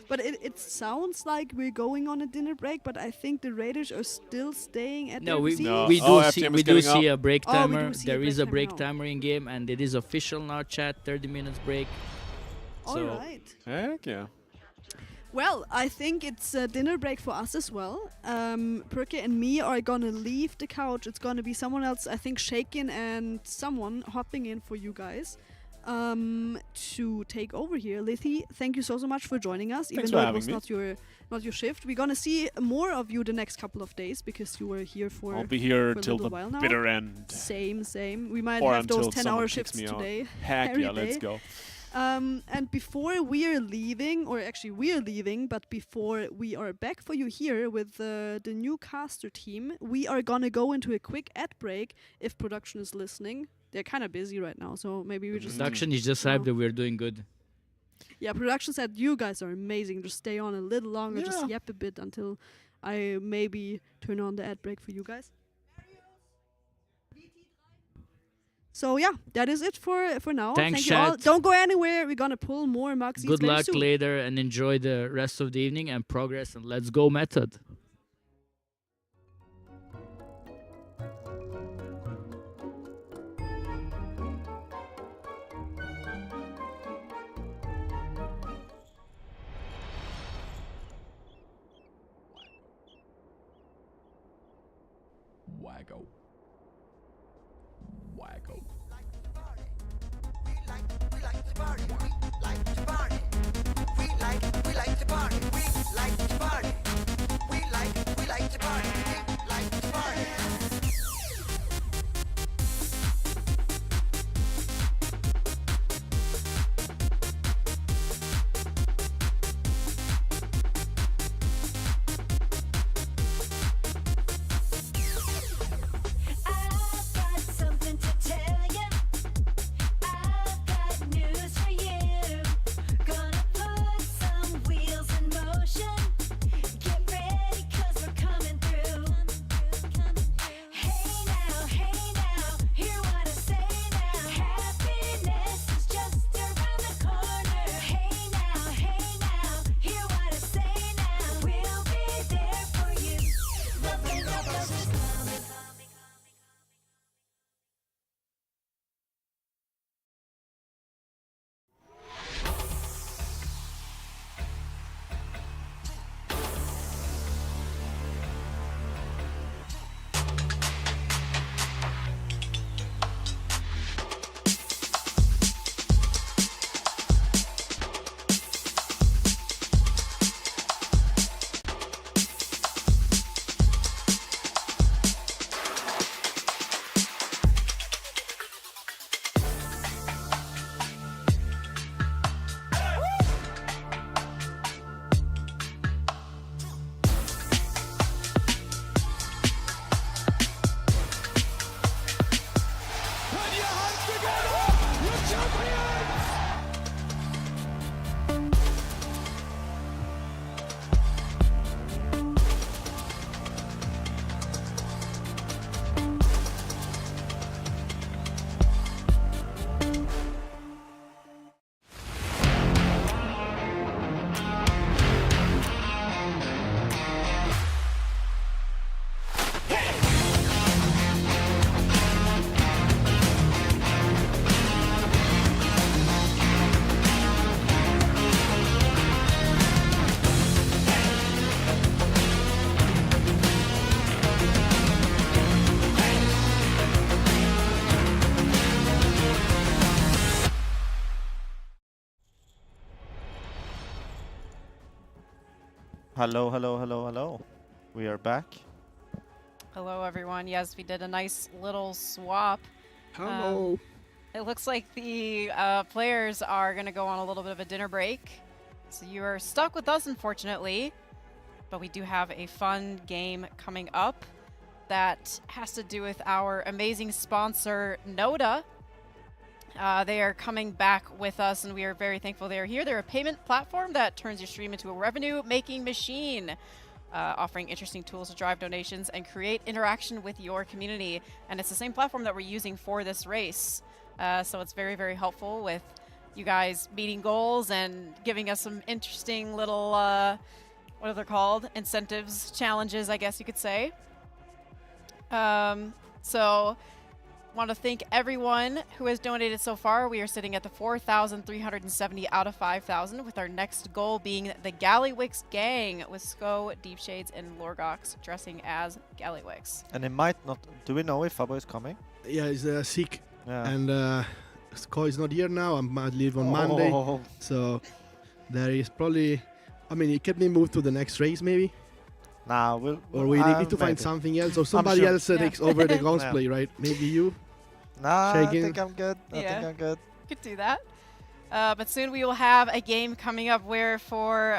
But it sounds like we're going on a dinner break, but I think the Raiders are still staying at their We seats. do see a break Oh, we timer. do see There is a break now. timer in game, and it is official now. Chat 30 minutes break. All So right. Heck yeah. Well, I think it's a dinner break for us as well. Perky and me are gonna leave the couch. It's gonna be someone else, I think Shaken and someone hopping in for you guys to take over here. Lithy, thank you so much for joining us, Thanks even for though it having was me. not your shift. We're gonna see more of you the next couple of days because you were here for I'll be here for a till little the while now. bitter end. Same. We might Or have those until 10-hour someone kicks shifts me out. today. Heck every yeah, let's day. go. And before we are leaving, or actually we are leaving, but before we are back for you here with the new caster team, we are gonna go into a quick ad break if production is listening. They're kind of busy right now, so maybe we just... production is just you know. hyped that we're doing good. Yeah, production said you guys are amazing. Just stay on a little longer, just yap a bit until I maybe turn on the ad break for you guys. So yeah, that is it for now. Thanks, Thank you all. chat. Don't go anywhere. We're gonna pull more mugs. Good very luck soon. later, and enjoy the rest of the evening and progress. And let's go, Method. Waggle. Waggle. Hello. We are back. Hello, everyone. Yes, we did a nice little swap. Hello. It looks like the players are going to go on a little bit of a dinner break. So you are stuck with us, unfortunately. But we do have a fun game coming up that has to do with our amazing sponsor, NODA. They are coming back with us, and we are very thankful they are here. They're a payment platform that turns your stream into a revenue-making machine, offering interesting tools to drive donations and create interaction with your community. And it's the same platform that we're using for this race. So it's very, very helpful with you guys meeting goals and giving us some interesting little, what are they called? Incentives, challenges, I guess you could say. So want to thank everyone who has donated so far. We are sitting at the 4,370 out of 5,000, with our next goal being the Gallywix Gang, with Sko, Deep Shades, and Lorgox dressing as Gallywix. And it might not... Do we know if Fabo is coming? Yeah, he's sick. Yeah. And Sko is not here now. I might leave on Monday. So there is probably... I mean, it can be moved to the next race, maybe. Nah, we'll... Or we need to find something else. Or somebody else takes over the gunplay, right? Maybe you? Nah, Shaking. I think I'm good. I think I'm good. Could do that. But soon we will have a game coming up where for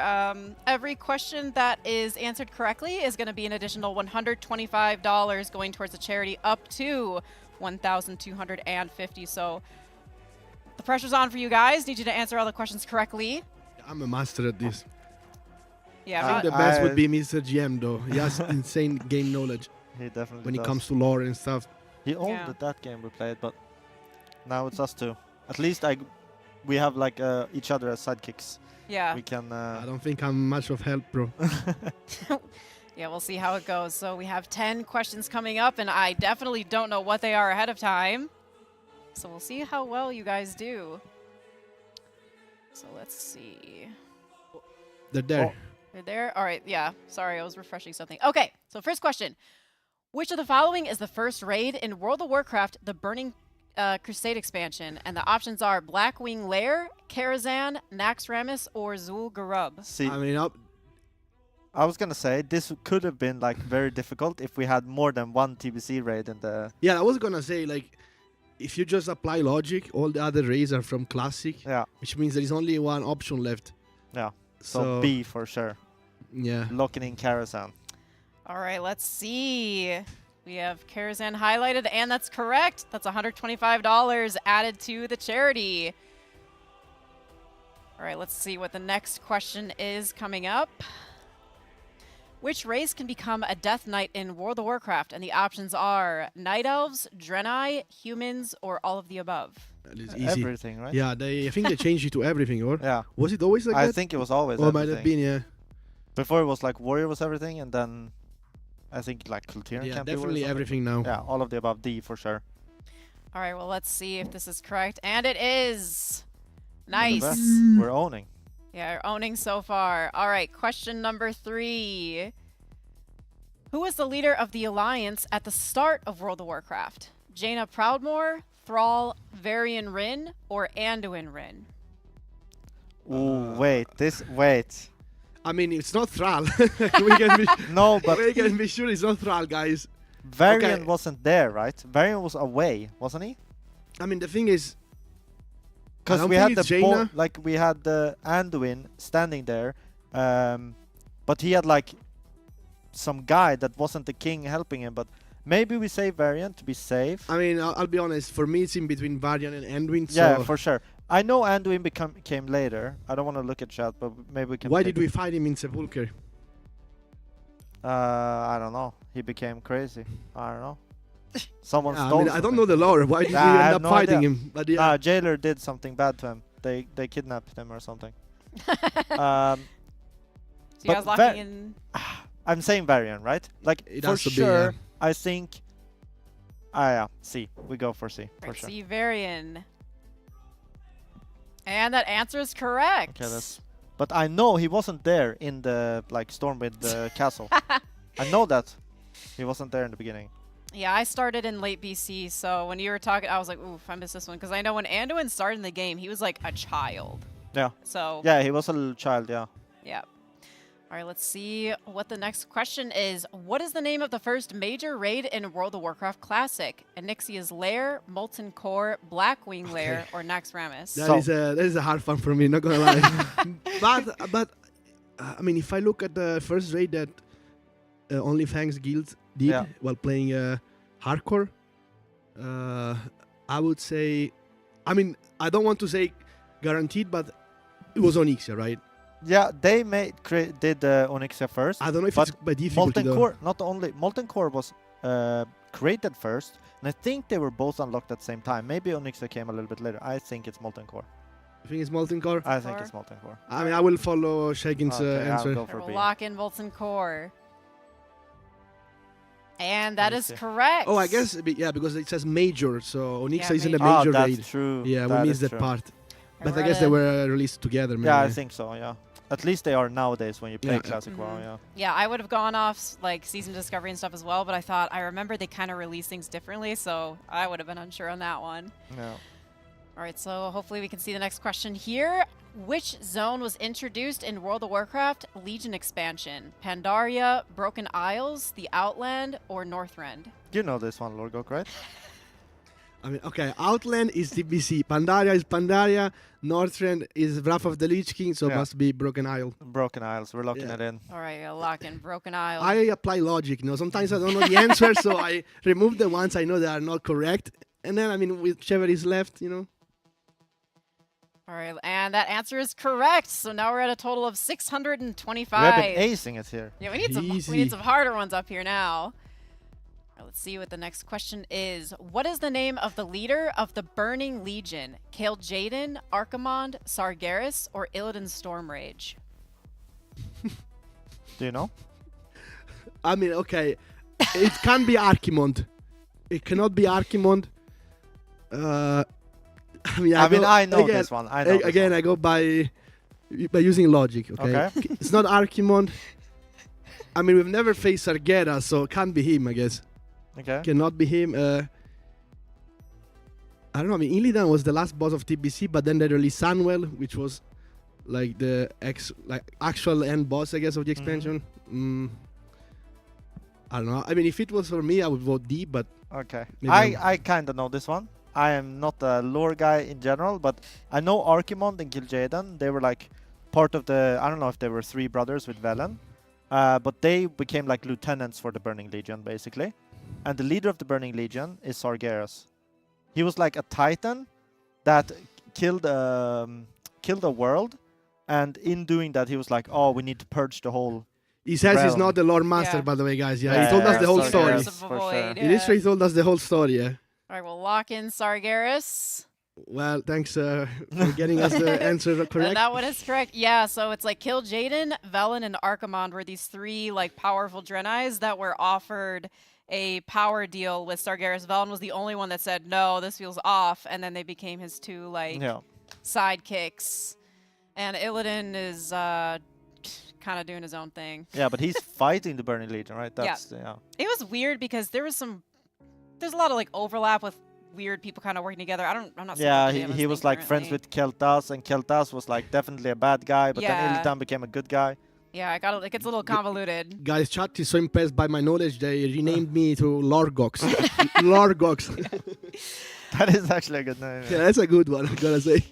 every question that is answered correctly is going to be an additional $125 going towards the charity, up to $1,250. So the pressure's on for you guys. Need you to answer all the questions correctly. I'm a master at this. Yeah, I think the best would be Mr. GM, though. He has insane game knowledge. He definitely when does. it comes to lore and stuff. He owned that game we played, but now it's us two. At least we have like each other as sidekicks. Yeah. We can... I don't think I'm much of help, bro. Yeah, we'll see how it goes. So we have 10 questions coming up, and I definitely don't know what they are ahead of time. So we'll see how well you guys do. So let's see. They're there. They're there? All right, yeah. Sorry, I was refreshing something. Okay, so first question. Which of the following is the first raid in World of Warcraft, the Burning Crusade expansion? And the options are Blackwing Lair, Karazhan, Naxxramas, or Zul'Gurub. See, I mean, I was gonna say this could have been like very difficult if we had more than one TBC raid in the... Yeah, I was gonna say, like, if you just apply logic, all the other raids are from Classic. Yeah. Which means there is only one option left. Yeah. So B for sure. Yeah. Locking in Karazhan. All right, let's see. We have Karazhan highlighted, and that's correct. That's $125 added to the charity. All right, let's see what the next question is coming up. Which race can become a Death Knight in World of Warcraft? And the options are Night Elves, Draenei, humans, or all of the above. That is easy. Everything, right? Yeah, I think they changed it to everything, or? Yeah. Was it always like I that? think it was always Or everything. might have been, yeah. Before it was like Warrior was everything, and then I think like Kultiran Yeah, can't be definitely Warrior or everything now. Yeah, all of the above. D for sure. All right, well, let's see if this is correct. And it is. Nice. We're owning. Yeah, we're owning so far. All right, question number 3. Who was the leader of the Alliance at the start of World of Warcraft? Jaina Proudmoore, Thrall, Varian Wrynn, or Anduin Wrynn? Ooh, wait. I mean, it's not Thrall. we can be, No, but we can be sure it's not Thrall, guys. Varian wasn't there, right? Varian was away, wasn't he? I mean, the thing is, because we had the like we had the Anduin standing there, but he had like some guy that wasn't the king helping him. But maybe we save Varian to be safe. I mean, I'll be honest. For me, it's in between Varian and Anduin. Yeah, so for sure. I know Anduin came later. I don't want to look at chat, but maybe we can. Why did we fight him in Sepulchre? I don't know. He became crazy. I don't know. Someone Yeah, stole. I don't know the lore. Why did we I end have up no fighting idea. him? But yeah. Nah, Jailer did something bad to him. They kidnapped him or something. So you guys locking in? I'm saying Varian, right? Like It for has to be, sure. yeah. I think. Yeah, C. We go for C for Right, sure. see Varian. And that answer is correct. Okay, that's. But I know he wasn't there in the like Stormwind castle. I know that he wasn't there in the beginning. Yeah, I started in late BC, so when you were talking, I was like, oof, I missed this one. Because I know when Anduin started in the game, he was like a child. Yeah. So. Yeah, he was a little child, yeah. Yeah. All All right, let's see what the next question is. What is the name of the first major raid in World of Warcraft Classic? Onyxia's Lair, Molten Core, Blackwing Lair, or Naxxramas? That is a hard one for me, not gonna lie. but I mean, if I look at the first raid that Only Fangs Guild did while playing hardcore, I would say, I mean, I don't want to say guaranteed, but it was Onyxia, right? Yeah, they did Onyxia first. I don't know if it's by difficulty Molten Core, not only Molten Core was created first, and I think they were both unlocked at the same time. Maybe Onyxia came a little bit later. I think it's Molten Core. You think it's Molten Core? I think it's Molten Core. I mean, I will follow Shagin's answer. We'll lock in Molten Core. And that is correct. Oh, I guess, yeah, because it says major, so Onyxia Yeah, isn't a major. major Oh, raid. that's true. Yeah, That we is missed that true. part. But I guess they were released together, maybe. Yeah, I think so, yeah. At least they are nowadays when you play Yeah. Classic WoW, yeah. Yeah, I would have gone off like season discovery and stuff as well, but I remember they kind of release things differently, so I would have been unsure on that one. Yeah. All right, so hopefully we can see the next question here. Which zone was introduced in World of Warcraft Legion expansion? Pandaria, Broken Isles, the Outland, or Northrend? You know this one, Lord Gok, right? I mean, okay, Outland is TBC, Pandaria is Pandaria, Northrend is Wrath of the Lich King, so Yeah. must be Broken Isle. Broken Isles, we're locking Yeah. it in. All right, I'll lock in Broken Isles. I apply logic, you know, sometimes I don't know the answer, so I remove the ones I know that are not correct, and then, I mean, whichever is left, you know. All right, and that answer is correct. So now we're at a total of 625. We have been acing it here. Yeah, we need some harder ones up here now. All right, let's see what the next question is. What is the name of the leader of the Burning Legion? Kael Jaden, Archimond, Sargeras, or Illidan Stormrage? Do you know? I mean, okay, it can be Archimond. It cannot be Archimond. I know this one. I know again, I go by using logic. Okay, it's not Archimond. I mean, we've never faced Sargeras, so it can't be him. I guess. Okay. Cannot be him. I don't know. I mean, Illidan was the last boss of TBC, but then they released Sunwell, which was like the actual end boss, I guess, of the expansion. I don't know. I mean, if it was for me, I would vote D, but okay. maybe I kind of know this one. I am not a lore guy in general, but I know Archimond and Kil'jaeden. They were like part of the, I don't know if they were three brothers with Velen, but they became like lieutenants for the Burning Legion, basically. And the leader of the Burning Legion is Sargeras. He was like a titan that killed a world, and in doing that, he was like, "Oh, we need to purge the whole." He says he's realm. not the Lord Master, by the way, guys. Yeah, he told us the whole story. It is true, he told us the whole story. Yeah. All right, we'll lock in Sargeras. Well, thanks for getting us the answer correct. And that one is correct. Yeah, so it's like Kil'jaeden, Velen, and Archimond were these three like powerful Draenei's that were offered a power deal with Sargeras. Velen was the only one that said, no, this feels off, and then they became his two like sidekicks. And Illidan is kind of doing his own thing. Yeah, but he's fighting the Burning Legion, right? That's yeah. It was weird because there's a lot of like overlap with weird people kind of working together. I'm not. Yeah, he was like friends with Kel'Thas, and Kel'Thas was like definitely a bad guy, but then Illidan became a good guy. Yeah, it gets a little convoluted. Guys, chat is so impressed by my knowledge, they renamed me to Lorgox. Lorgox. That is actually a good name. Yeah, that's a good one, I gotta say.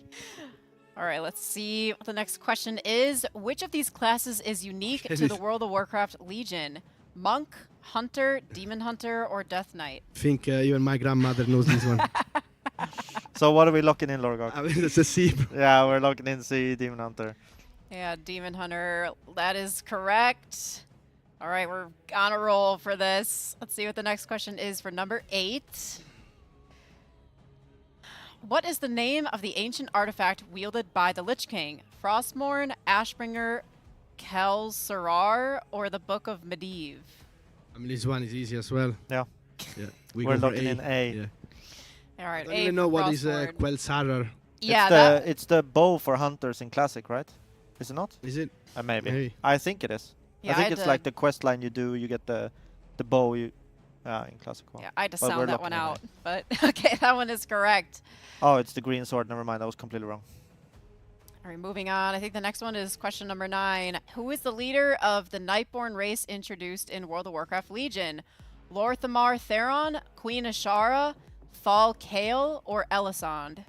All right, let's see what the next question is. Which of these classes is unique to the World of Warcraft Legion? Monk, Hunter, Demon Hunter, or Death Knight? I think even my grandmother knows this one. So what are we locking in, Lorgok? I mean, it's a C. Yeah, we're locking in C, Demon Hunter. Yeah, Demon Hunter. That is correct. All right, we're on a roll for this. Let's see what the next question is for number 8. What is the name of the ancient artifact wielded by the Lich King? Frostmourne, Ashbringer, Kel-Sarar, or the Book of Medivh? I mean, this one is easy as well. Yeah. Yeah. We're looking in A. Yeah. All right, I don't even know what is Quell-Sarar. Yeah, it's the bow for hunters in Classic, right? Is it not? Is it? Maybe. I think it is. Yeah, I think it's like the quest line you do. You get the bow in Classic WoW. Yeah, I had to But we're sound that locking one in A. out. But okay, that one is correct. Oh, it's the green sword. Never mind. I was completely wrong. All right, moving on. I think the next one is question number 9. Who is the leader of the Nightborn race introduced in World of Warcraft Legion? Lorthamar Theron, Queen Ashara, Thal Kale, or Elisand?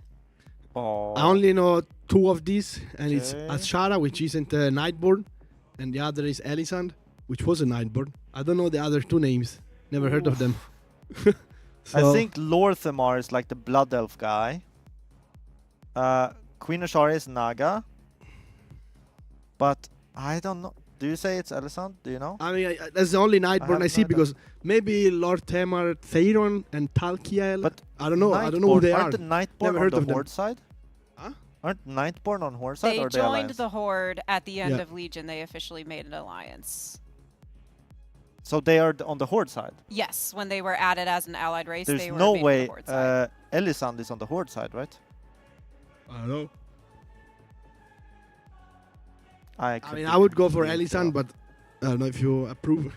Oh. I only know 2 of these, and it's Okay. Ashara, which isn't a Nightborn, and the other is Elisand, which was a Nightborn. I don't know the other 2 names. Never heard of them. I So- think Lorthamar is like the Blood Elf guy. Queen Ashara is Naga. But I don't know. Do you say it's Elisand? Do you know? I mean, that's the only Nightborn I have see no idea. because maybe Lord Tamar, Theron, and Talkiel. But I don't know. I don't know who they Aren't are. the Nightborn Never on heard the of them. Horde side? Huh? Aren't Nightborn on Horde side They or the joined Alliance? the Horde at the end Yeah. of Legion. They officially made an alliance. So they are on the Horde side. Yes, when they were added as an allied race, There's they were no made on way the Horde side. Elisand is on the Horde side, right? I don't know. I I could mean, be I would go for completely Elisand, wrong. but I don't know if you approve.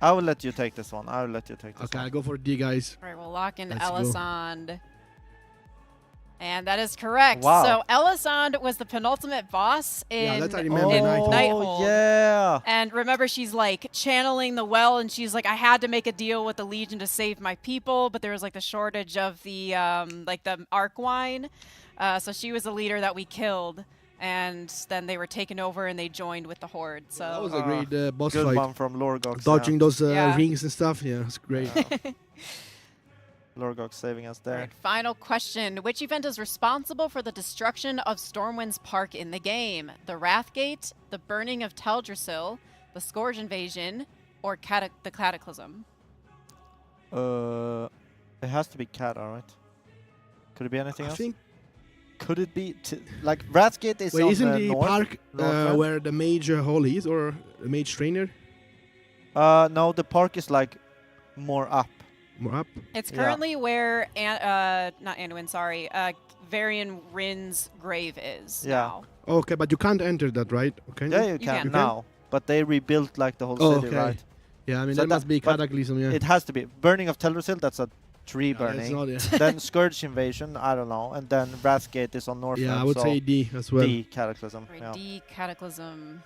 I will let you take this one. I will let you take this Okay, one. I'll go for D, guys. All right, we'll lock in Let's go. Elisand. And that is correct. Wow. So Elisand was the penultimate boss in, Yeah, that I remember, in Nighthold. Nighthold. Yeah. And remember, she's like channeling the well, and she's like, I had to make a deal with the Legion to save my people, but there was like the shortage of the like the arc wine. So she was the leader that we killed, and then they were taken over and they joined with the Horde. So That was a great boss Good fight. one from Lorgox. Dodging those Yeah. rings and stuff. Yeah, it's great. Lorgox saving us there. Alright, final question. Which event is responsible for the destruction of Stormwind's Park in the game? The Wrathgate, the burning of Teldrassil, the Scourge invasion, or the Cataclysm? It has to be Cat, alright. Could it be anything I else? think. Could it be like Wrathgate is Wait, on isn't the the north? park north right? where the mage hall is, or the mage trainer? No, the park is like more up. More up. It's Yeah. currently where, not Anduin, sorry, Varian Rin's grave is Yeah. now. Okay, but you can't enter that, right? Okay. Yeah, you can now, but they rebuilt like the whole Oh, city, okay. right? Yeah, I mean So that must be but Cataclysm. Yeah. It has to be burning of Teldrassil. That's a tree Yeah, it's burning. not, yeah. Then Scourge invasion. I don't know, and then Wrathgate is on north. Yeah, end, I would so say D as well. D Cataclysm. Right, Yeah. D Cataclysm.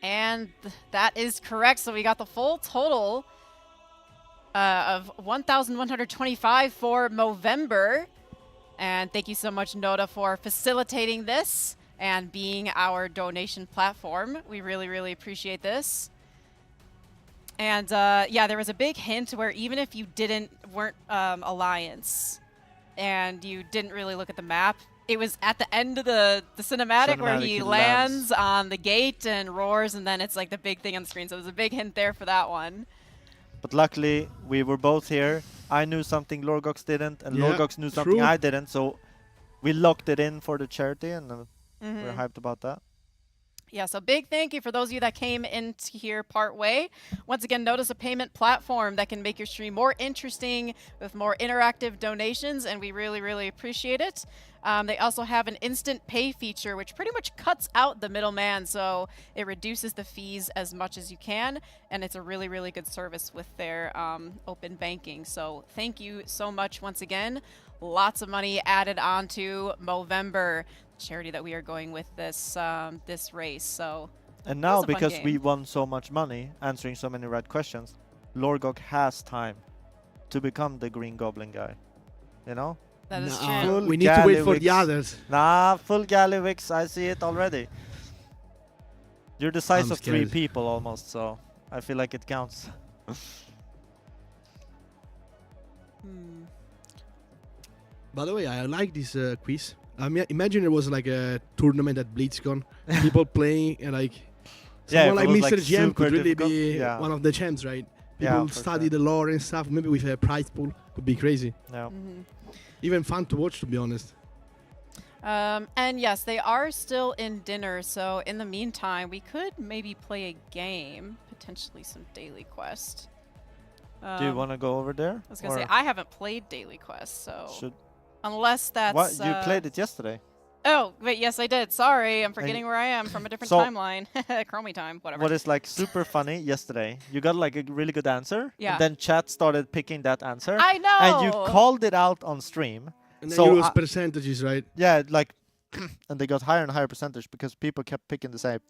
And that is correct. So we got the full total of 1,125 for Movember. And thank you so much, NODA, for facilitating this and being our donation platform. We really, really appreciate this. And yeah, there was a big hint where even if you weren't Alliance and you didn't really look at the map, it was at the end of the cinematic where he lands on the gate and roars, and then it's like the big thing on the screen. So there's a big hint there for that one. But luckily, we were both here. I knew something Lorgox didn't, and Yeah, Lorgox knew something true. I didn't, so we locked it in for the charity, and we're Mhm. hyped about that. Yeah, so big thank you for those of you that came into here part way. Once again, notice a payment platform that can make your stream more interesting with more interactive donations, and we really, really appreciate it. They also have an instant pay feature, which pretty much cuts out the middleman, so it reduces the fees as much as you can, and it's a really, really good service with their open banking. So thank you so much once again. Lots of money added onto Movember, charity that we are going with this this race. So And that now, was a fun because game. we won so much money answering so many right questions, Lorgok has time to become the Green Goblin guy. You know? That is Nah, true. we need to wait for the Gallywix. others. Nah, full Gallywix, I see it already. You're the size I'm of 3 scared. people almost, so I feel like it counts. By the way, I like this quiz. I mean, imagine it was like a tournament at BlitzCon, people playing, and like Yeah, someone if like it was, Mr. like, Jam could super really difficult, be yeah. one of the champs, right? Yeah, People for study the lore and stuff. Maybe with a prize pool would be crazy. Yeah. Even fun to watch, to be honest. And yes, they are still in dinner, so in the meantime, we could maybe play a game, potentially some daily quest. Do you want to go over there? I was gonna say or I haven't played daily quest, so should unless that's what you played it yesterday? Oh wait, yes I did. Sorry, I'm forgetting where I am from a different So- timeline. Chromie time, whatever. What is like super funny yesterday? You got like a really good answer, Yeah. and then chat started picking that answer. I know! And you called it out on stream. And then so you lose I- percentages, right? yeah, like and they got higher and higher percentage because people kept picking the same.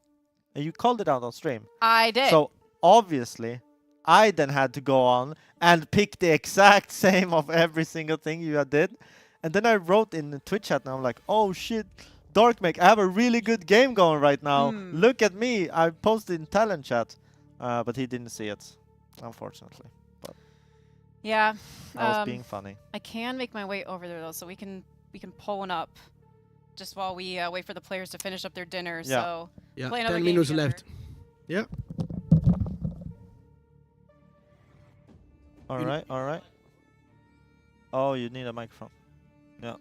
And you called it out on stream. I did. So obviously, I then had to go on and pick the exact same of every single thing you did. And then I wrote in the Twitch chat and I'm like, oh shit, Darkmake, I have a really good game going right now. Look at me. I posted in talent chat. But he didn't see it, unfortunately. But yeah. I was being funny. I can make my way over there though, so we can pull one up just while we wait for the players to finish up their dinner. Yeah. So Yeah, play another 10 game minutes together. left. Yeah. All right, all right. Oh, you need a microphone. Yeah.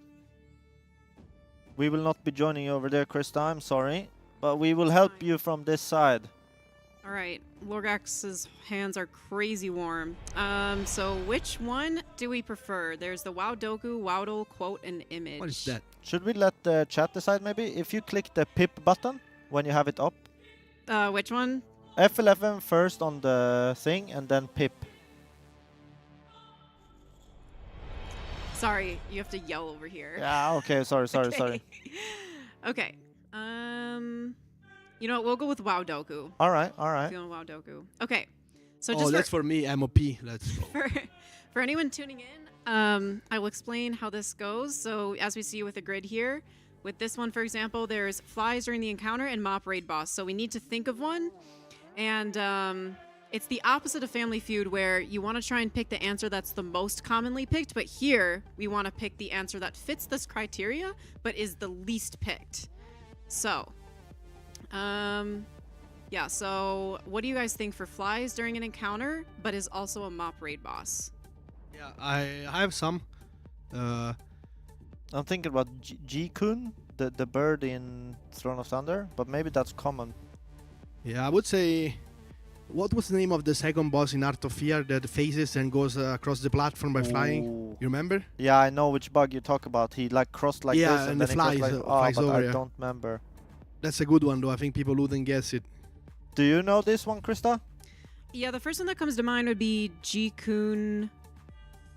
We will not be joining you over there, Krista. I'm sorry, but we will help you from this side. All right, Lorgax's hands are crazy warm. So which one do we prefer? There's the Wow Doku, Wowdle, quote, and image. What is that? Should we let the chat decide maybe? If you click the pip button when you have it up. Which one? F11 first on the thing and then pip. Sorry, you have to yell over here. Yeah, okay, sorry. Okay. You know what? We'll go with Wow Doku. All right. Feeling Wow Doku. Okay. So Oh, just that's for me, MOP. Let's go. for anyone tuning in, I will explain how this goes. So as we see with the grid here, with this one, for example, there's flies during the encounter and mop raid boss. So we need to think of one. And it's the opposite of Family Feud, where you want to try and pick the answer that's the most commonly picked. But here, we want to pick the answer that fits this criteria, but is the least picked. So, yeah, so what do you guys think for flies during an encounter, but is also a mop raid boss? Yeah, I have some. I'm thinking about G-Kun, the bird in Throne of Thunder, but maybe that's common. Yeah, I would say... What was the name of the second boss in Art of Fear that phases and goes across the platform by flying? You remember? Yeah, I know which bug you talk about. He like crossed like Yeah, this and then the he goes flies, like, flies but over, I yeah. don't remember. That's a good one, though. I think people wouldn't guess it. Do you know this one, Krista? Yeah, the first one that comes to mind would be G-Kun.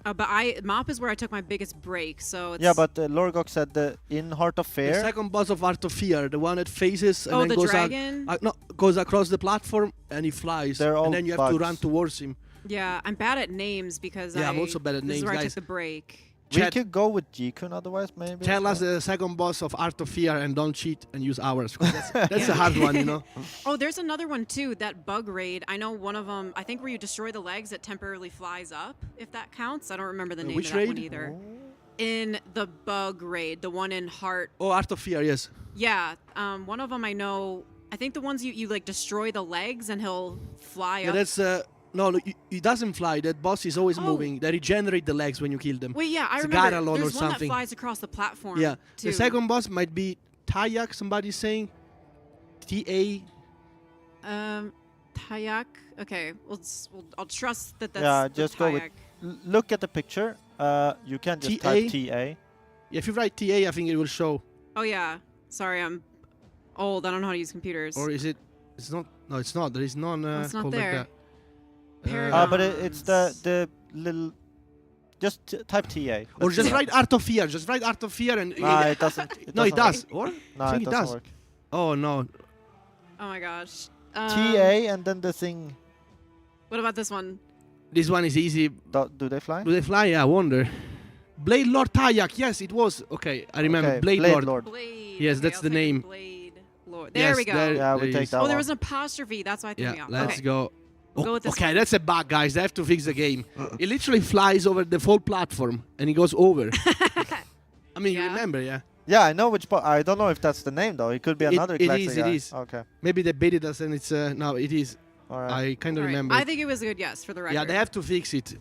But Mop is where I took my biggest break, so it's... Yeah, but Lorgok said in Heart of Fear. The second boss of Art of Fear, the one that phases and Oh, then the goes dragon? no, goes across the platform and he flies. They're all and then you have to bugs. run towards him. Yeah, I'm bad at names because Yeah, I'm also bad at this names, is where I guys. took the break. We Chat- could go with G-Kun otherwise, maybe. Tell us the second boss of Art of Fear and don't cheat and use ours. 'Cause that's a hard one, you know. Oh, there's another one too, that bug raid. I know one of them, I think where you destroy the legs, it temporarily flies up, if that counts. I don't remember the name Which of that one raid? either. In the bug raid, the one in Heart. Oh, Art of Fear, yes. Yeah, one of them I know, I think the ones you like destroy the legs and he'll fly Yeah, up. that's no, he doesn't fly. That boss is always Oh. moving. They regenerate the legs when you kill them. Wait, yeah, I It's remember. Garalon or There's one that something. flies across the platform. Yeah, too. the second boss might be Tayak. Somebody's saying T-A. Tayak. Okay, I'll trust that that's Yeah, the just go with. Tayak. Look at the picture. You can just TA? type TA. If you write TA, I think it will show. Oh yeah. Sorry, I'm old. I don't know how to use computers. Or is it? It's not. No, it's not. There is none it's not called there. like that. But it's the little. Just type TA. Or just write Art of Fear. Just write Art of Fear and. Nah, it doesn't. No, it does. doesn't work. Or? No, I think it it doesn't does. work. Oh no. Oh my gosh. TA and then the thing. What about this one? This one is easy. Do they fly? Do they fly? Yeah, I wonder. Blade Lord Tayak. Yes, it was. Okay, I remember. Okay, Blade, Blade Lord. Blade. Yes, Okay, that's I'll the take name. Blade Lord. There Yes, we go. Yeah, we there take is. that Oh, there one. was an apostrophe. That's why I threw me Yeah, off. let's Okay. go. We'll go with this Okay, one. that's a bug, guys. They have to fix the game. It literally flies over the full platform and it goes over. I mean, you remember, yeah? Yeah, I know which. I don't know if that's the name though. It could be another. It classic is. guy. It is. Okay. Maybe they baited us and it's no, it is. All right. I kind of All right. remember. I think it was a good guess for the record. Yeah, they have to fix it.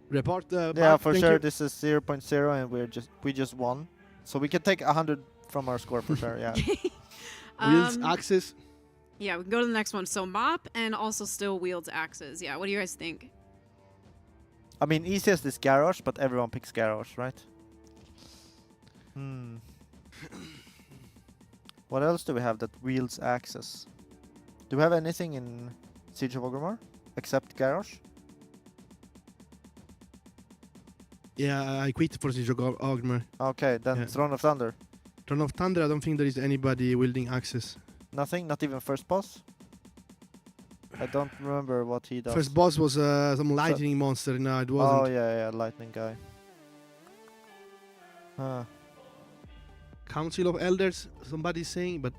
Report the. Yeah, bug, for thank sure. you. This is 0.0, and we just won, so we can take 100 from our score for sure. Yeah. Wheels axis. Yeah, we can go to the next one. So mop and also still wields axes. Yeah, what do you guys think? I mean, easiest is garage, but everyone picks garage, right? What else do we have that wields axes? Do we have anything in Siege of Orgrimmar except garage? Yeah, I quit for Siege of Orgrimmar. Okay, then Yeah. Throne of Thunder. Turn of Thunder, I don't think there is anybody wielding axes. Nothing, not even first boss. I don't remember what he does. First boss was some lightning monster. No, it wasn't. Oh yeah, lightning guy. Huh. Council of Elders, somebody's saying, but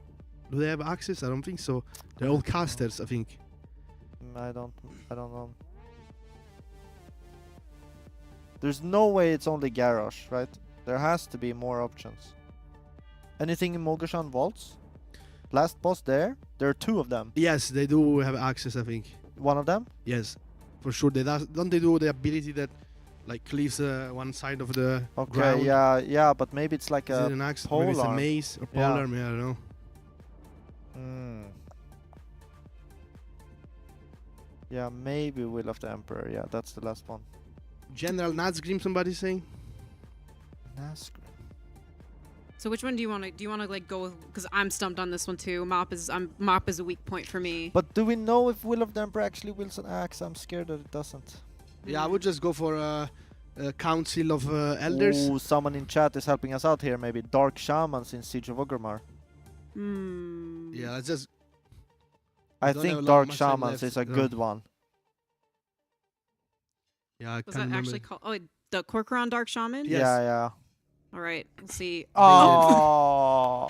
do they have axes? I don't think so. They're all casters, I think. I don't know. There's no way it's only Garrosh, right? There has to be more options. Anything in Mogoshan Vaults? Last boss there? There are 2 of them. Yes, they do have axes, I think. One of them? Yes, for sure. Don't they do the ability that like cleaves one side of the ground? Okay, yeah, but maybe it's like Is a it an axe? pole Maybe it's a arm. mace or Yeah. pole arm, yeah, I don't know. Yeah, maybe Will of the Emperor. Yeah, that's the last one. General Nazgrim, somebody's saying? Nazgrim. So which one do you want to? Do you want to like go? Because I'm stumped on this one too. Mop is a weak point for me. But do we know if Will of the Emperor actually wields an axe? I'm scared that it doesn't. Yeah, I would just go for a Council of Elders. Ooh, someone in chat is helping us out here. Maybe Dark Shamans in Siege of Orgrimmar. Yeah, let's just. I don't have a think lot of Dark much time Shamans left, is a no. good one. Yeah, I Was can't that remember. actually called? Oh, the Corcoran Dark Shaman. Yes. Yeah. All right, let's see. Oh.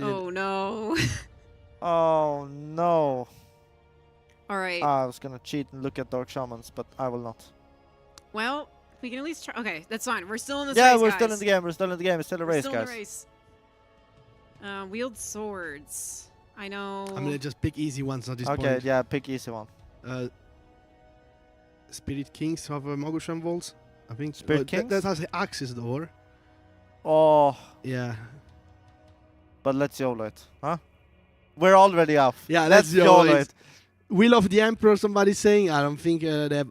Oh no. Oh no. All right. I was gonna cheat and look at Dark Shamans, but I will not. Well, we can at least try. Okay, that's fine. We're still in this Yeah, race, we're guys. still in the game. We're still in the game. It's still a We're race, still guys. in the race. Wield swords. I know. I'm gonna just pick easy ones at this point. Okay, yeah, pick easy one. Spirit Kings of Mogoshan Vaults, I think. Spirit Kings? That has axes though. Oh. Yeah. But let's YOLO it, huh? We're already off. Yeah, let's let's YOLO YOLO it. Will of the Emperor, somebody's saying. I don't think they have.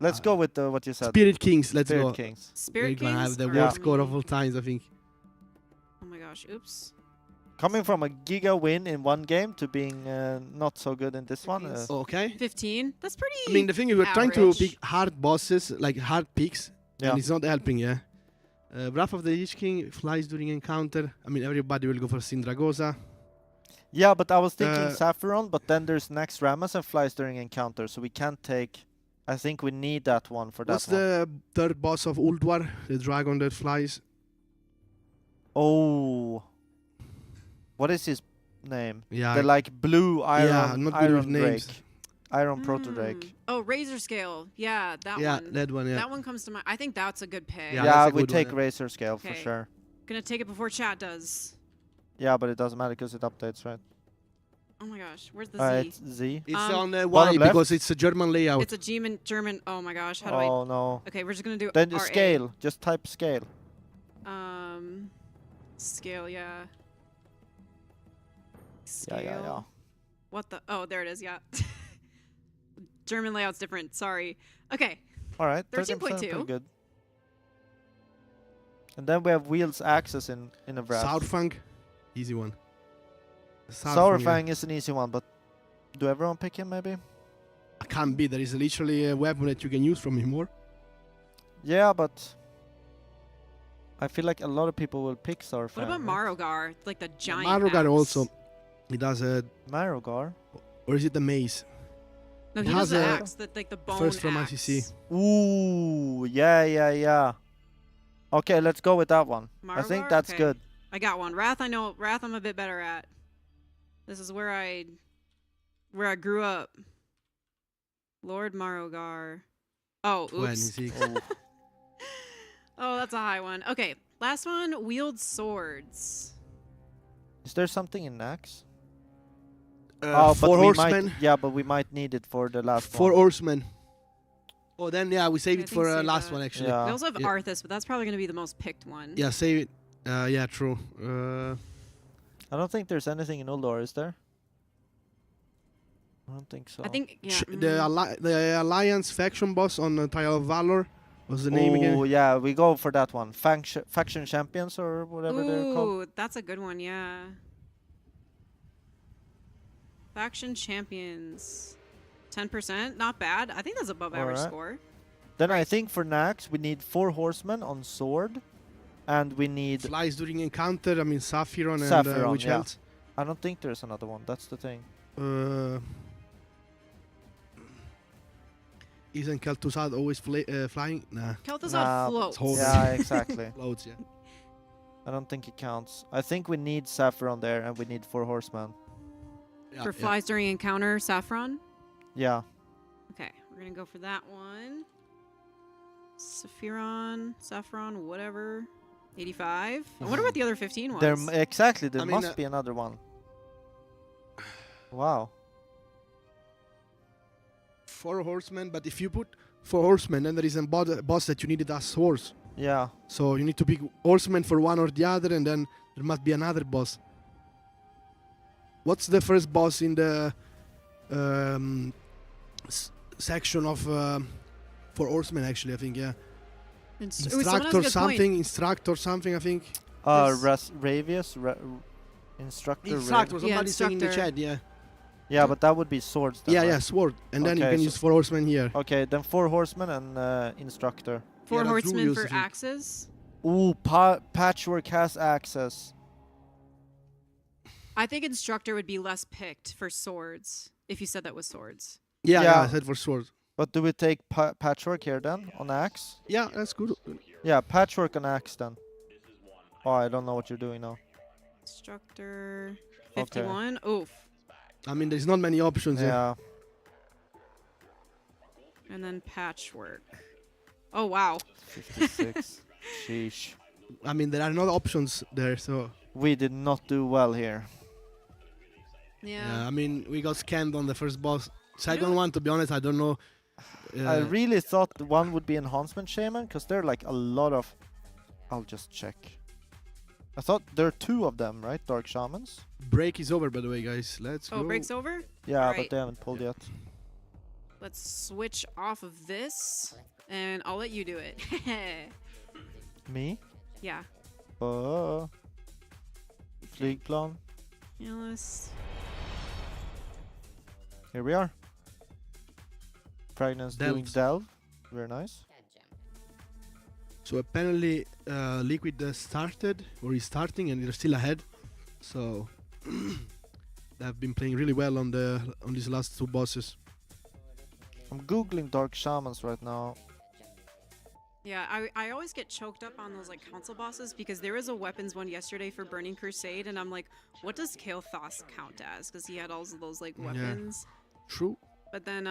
Let's go with what you said. Spirit Kings, let's Spirit go. Kings. Spirit They're gonna Kings have the are worst score of me. all times, I think. Oh my gosh! Oops. Coming from a giga win in one game to being not so good in this one. Okay. 15. That's pretty. I mean, the thing is, we're trying to average. pick hard bosses, like hard picks, Yeah. and it's not helping, yeah. Wrath of the Lich King flies during encounter. I mean, everybody will go for Sindragosa. Yeah, but I was thinking Uh, Saffron, but then there's next Ramas and flies during encounter, so we can't take. I think we need that one for What's that one. the third boss of Ulduar, the dragon that flies? Oh. What is his name? Yeah, The like blue iron yeah, I'm not good with iron names. drake. Iron proto drake. Oh, Razor Scale. Yeah, that Yeah, one. that one, yeah. That one comes to mind. I think that's a good pick. Yeah, Yeah, that's a we good take one. Razor Scale for Okay. sure. Gonna take it before chat does. Yeah, but it doesn't matter because it updates, right? Oh my gosh, where's the Z? It's Z. It's Um, on the bottom Y left. because it's a German layout. It's a German. Oh my gosh, how do Oh no. I? Okay, we're just gonna do. Then the RA. scale. Just type scale. Scale, yeah. Scale. Yeah. What the? Oh, there it is. Yeah. German layout's different. Sorry. Okay. All right. 13.2. pretty good. And then we have wheels axes in a wrath. Sourfang, easy one. Sourfang is an easy one, but do everyone pick him maybe? I can't be. There is literally a weapon that you can use from him more. Yeah, but I feel like a lot of people will pick Sourfang. What about Marogar? Like the giant. Marogar axe. also. He does a. Marogar? Or is it the maze? No, It he does has the a axe, like the bone first from axe. ICC. Ooh, yeah. Okay, let's go with that one. I think Marogar? that's Okay. good. I got one. Wrath, I know. Wrath, I'm a bit better at. This is where I grew up. Lord Marogar. Oh, oops. 26. Oh, that's a high one. Okay, last one. Wield swords. Is there something in Nax? Four but we horsemen. might, yeah, but we might need it for the last Four one. horsemen. Oh, then yeah, we save I it think for save last that. one actually. Yeah. We also have Yeah. Arthas, but that's probably going to be the most picked one. Yeah, save it. Yeah, true. I don't think there's anything in Uldor, is there? I don't think so. I think, yeah. The Alliance faction boss on Tile of Valor was the name Oh again. yeah, we go for that one. Faction champions or whatever they're called. Ooh, that's a good one, yeah. Faction champions. 10%, not bad. I think that's above average Alright. score. Then I think for Nax we need 4 horsemen on sword and we need Flies during encounter. I mean, Sapphiron and Sapphiron, which yeah. else? I don't think there's another one. That's the thing. Isn't Kel'Thuzad always flying? Nah. Kel'Thuzad floats. Yeah, exactly. Floats, yeah. I don't think it counts. I think we need Sapphiron there, and we need 4 horsemen. For flies during encounter, Saffron. Yeah. Okay, we're gonna go for that one. Saffron, whatever. 85. I wonder what the other 15 was. Exactly. There I mean, must be another one. Wow. 4 horsemen, but if you put 4 horsemen, then there is a boss that you needed as horse. Yeah. So you need to pick horsemen for one or the other, and then there must be another boss. What's the first boss in the section of 4 horsemen? Actually, I think Instructor something. I think. Ravius, Instructor. Somebody saying in the chat. Yeah. Yeah, but that would be swords. Then, Yeah, right? sword, and then you Okay, can use 4 horsemen here. Okay, then 4 horsemen and Instructor. 4 that's horsemen Rubius, for I think. axes. Ooh, Patchwork has access. I think instructor would be less picked for swords if you said that was swords. Yeah, I said for swords. But do we take Patchwork here then on axe? Yeah, that's good. Yeah, Patchwork on axe then. Oh, I don't know what you're doing now. Instructor 51. Oof. I mean, there's not many options. Yeah. And then patchwork. Oh wow. 56. Sheesh. I mean, there are no options there, so. We did not do well here. Yeah. I mean, we got scammed on the first boss. Second one, to be honest, I don't know. I really thought the one would be Enhancement Shaman, because there are like a lot of... I'll just check. I thought there are 2 of them, right? Dark Shamans? Break is over, by the way, guys. Let's go. Oh, break's over? Yeah, All but right. they haven't pulled yet. Let's switch off of this, and I'll let you do it. Me? Yeah. Flygplan. Fateless. Here we are. Pregnance doing Delves. delve. Very nice. So apparently, Liquid started, or is starting, and they're still ahead. So they've been playing really well on these last 2 bosses. I'm googling Dark Shamans right now. Yeah, I always get choked up on those like council bosses because there was a weapons one yesterday for Burning Crusade, and I'm like, what does Kael'thas count as? Because he had all of those like weapons. True. But then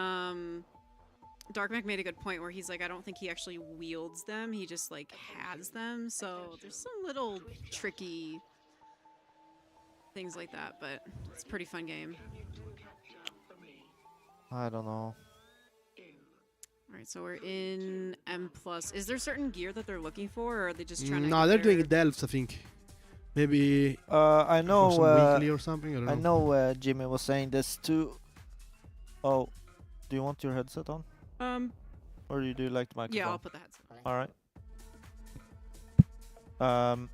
Darkmech made a good point where he's like, I don't think he actually wields them. He just like has them. So there's some little tricky things like that, but it's a pretty fun game. I don't know. All right, so we're in M+. Is there certain gear that they're looking for, or are they just trying to? No, they're doing delves, I think. Maybe. I know. Some weekly or something. I don't know. I know Jimmy was saying this too. Oh, do you want your headset on? Or do you like the microphone? Yeah, I'll put the headset on. All right.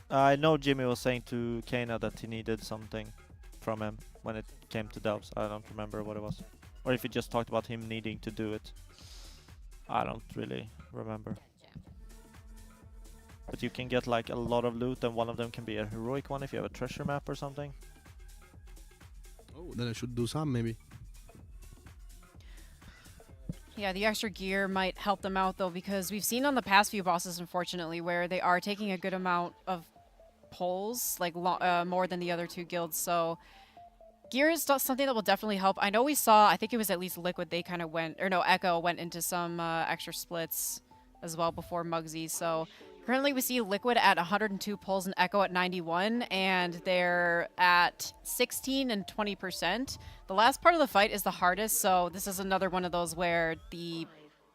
I know Jimmy was saying to Kana that he needed something from him when it came to delves. I don't remember what it was. Or if he just talked about him needing to do it. I don't really remember. But you can get like a lot of loot, and one of them can be a heroic one if you have a treasure map or something. Oh, then I should do some maybe. Yeah, the extra gear might help them out though, because we've seen on the past few bosses, unfortunately, where they are taking a good amount of pulls, like more than the other 2 guilds. So gear is something that will definitely help. I know we saw, I think it was at least Liquid, they kind of went, or no, Echo went into some extra splits as well before Muggsy. So currently we see Liquid at 102 pulls and Echo at 91, and they're at 16 and 20%. The last part of the fight is the hardest, so this is another one of those where the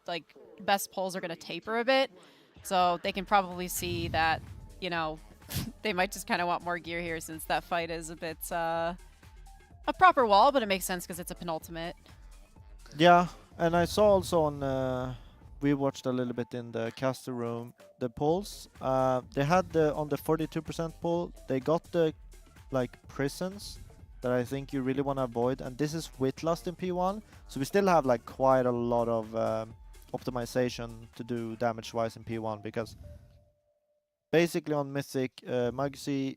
like best pulls are going to taper a bit. So they can probably see that, you know, they might just kind of want more gear here since that fight is a bit a proper wall, but it makes sense because it's a penultimate. Yeah, and I saw also on we watched a little bit in the caster room the pulls. They had on the 42% pull, they got the like prisons that I think you really want to avoid, and this is with Lust in P1, so we still have like quite a lot of optimization to do damage wise in P1, because basically on Mythic, Mugsy,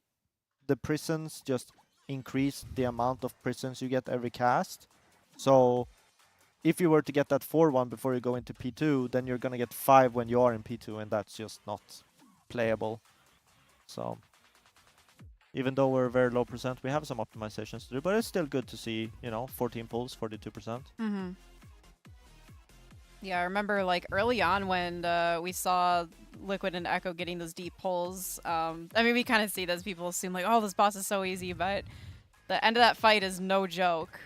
the prisons just increase the amount of prisons you get every cast. So if you were to get that 4-1 before you go into P2, then you're gonna get 5 when you are in P2, and that's just not playable. So even though we're very low percent, we have some optimizations to do, but it's still good to see, 14 pulls, 42%. Mm-hmm. Yeah, I remember like early on when we saw Liquid and Echo getting those deep pulls. I mean, we kind of see this. People assume like, oh, this boss is so easy, but the end of that fight is no joke.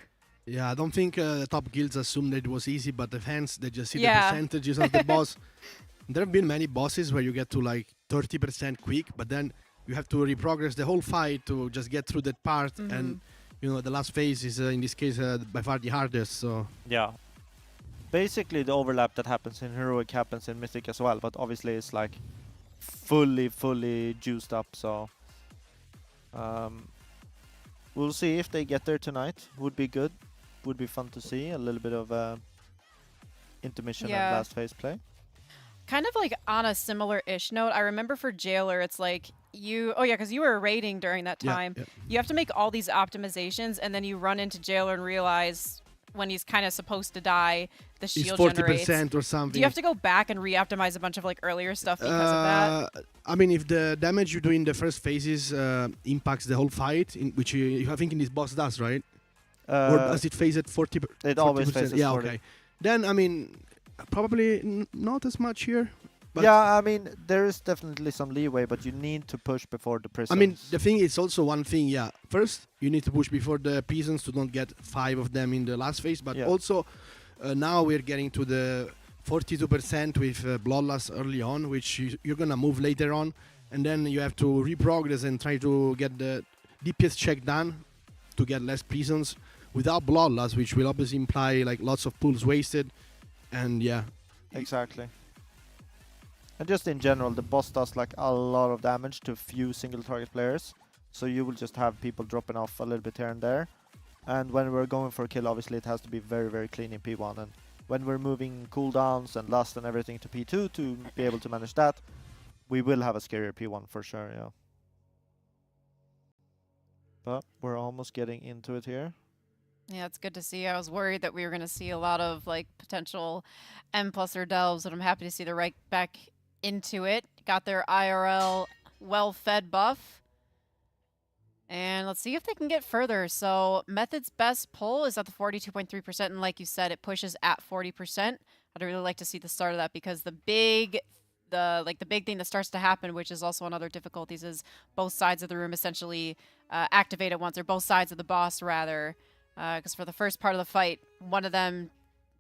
Yeah, I don't think the top guilds assumed that it was easy, but the fans, they just see the Yeah. percentages of the boss. There have been many bosses where you get to like 30% quick, but then you have to reprogress the whole fight to just get through that part. And, the last phase is, in this case, by far the hardest. So Yeah. Basically, the overlap that happens in Heroic happens in Mythic as well, but obviously it's like fully juiced up, so we'll see if they get there tonight. Would be good. Would be fun to see. A little bit of intermission and last phase play. Kind of like on a similar-ish note, I remember for Jailer, it's like because you were raiding during that time. Yeah. You have to make all these optimizations, and then you run into Jailer and realize when he's kind of supposed to die, the it's shield 40% generates. or something. Do you have to go back and re-optimize a bunch of like earlier stuff because of that? I mean, if the damage you do in the first phases impacts the whole fight, which I think in this boss does, right? Or does it phase at 40%? It always phases 40. Yeah, okay. Then, I mean, probably not as much here. But yeah, I mean, there is definitely some leeway, but you need to push before the prisons. I mean, the thing is also one thing, yeah. First, you need to push before the peasants to not get 5 of them in the last phase, but also now we're getting to the 42% with Bloodlust early on, which you're going to move later on, and then you have to reprogress and try to get the DPS check done to get less prisons without Bloodlust, which will obviously imply like lots of pulls wasted, and yeah. Exactly. And just in general, the boss does like a lot of damage to few single target players. So you will just have people dropping off a little bit here and there. And when we're going for a kill, obviously it has to be very, very clean in P1. And when we're moving cooldowns and lust and everything to P2 to be able to manage that, we will have a scarier P1 for sure, yeah. But we're almost getting into it here. Yeah, it's good to see. I was worried that we were going to see a lot of like potential M+ or delves, but I'm happy to see they're right back into it. Got their IRL well-fed buff. And let's see if they can get further. So Method's best pull is at the 42.3%, and like you said, it pushes at 40%. I'd really like to see the start of that because the big thing that starts to happen, which is also another difficulties, is both sides of the room essentially activate at once, or both sides of the boss rather. Because for the first part of the fight, one of them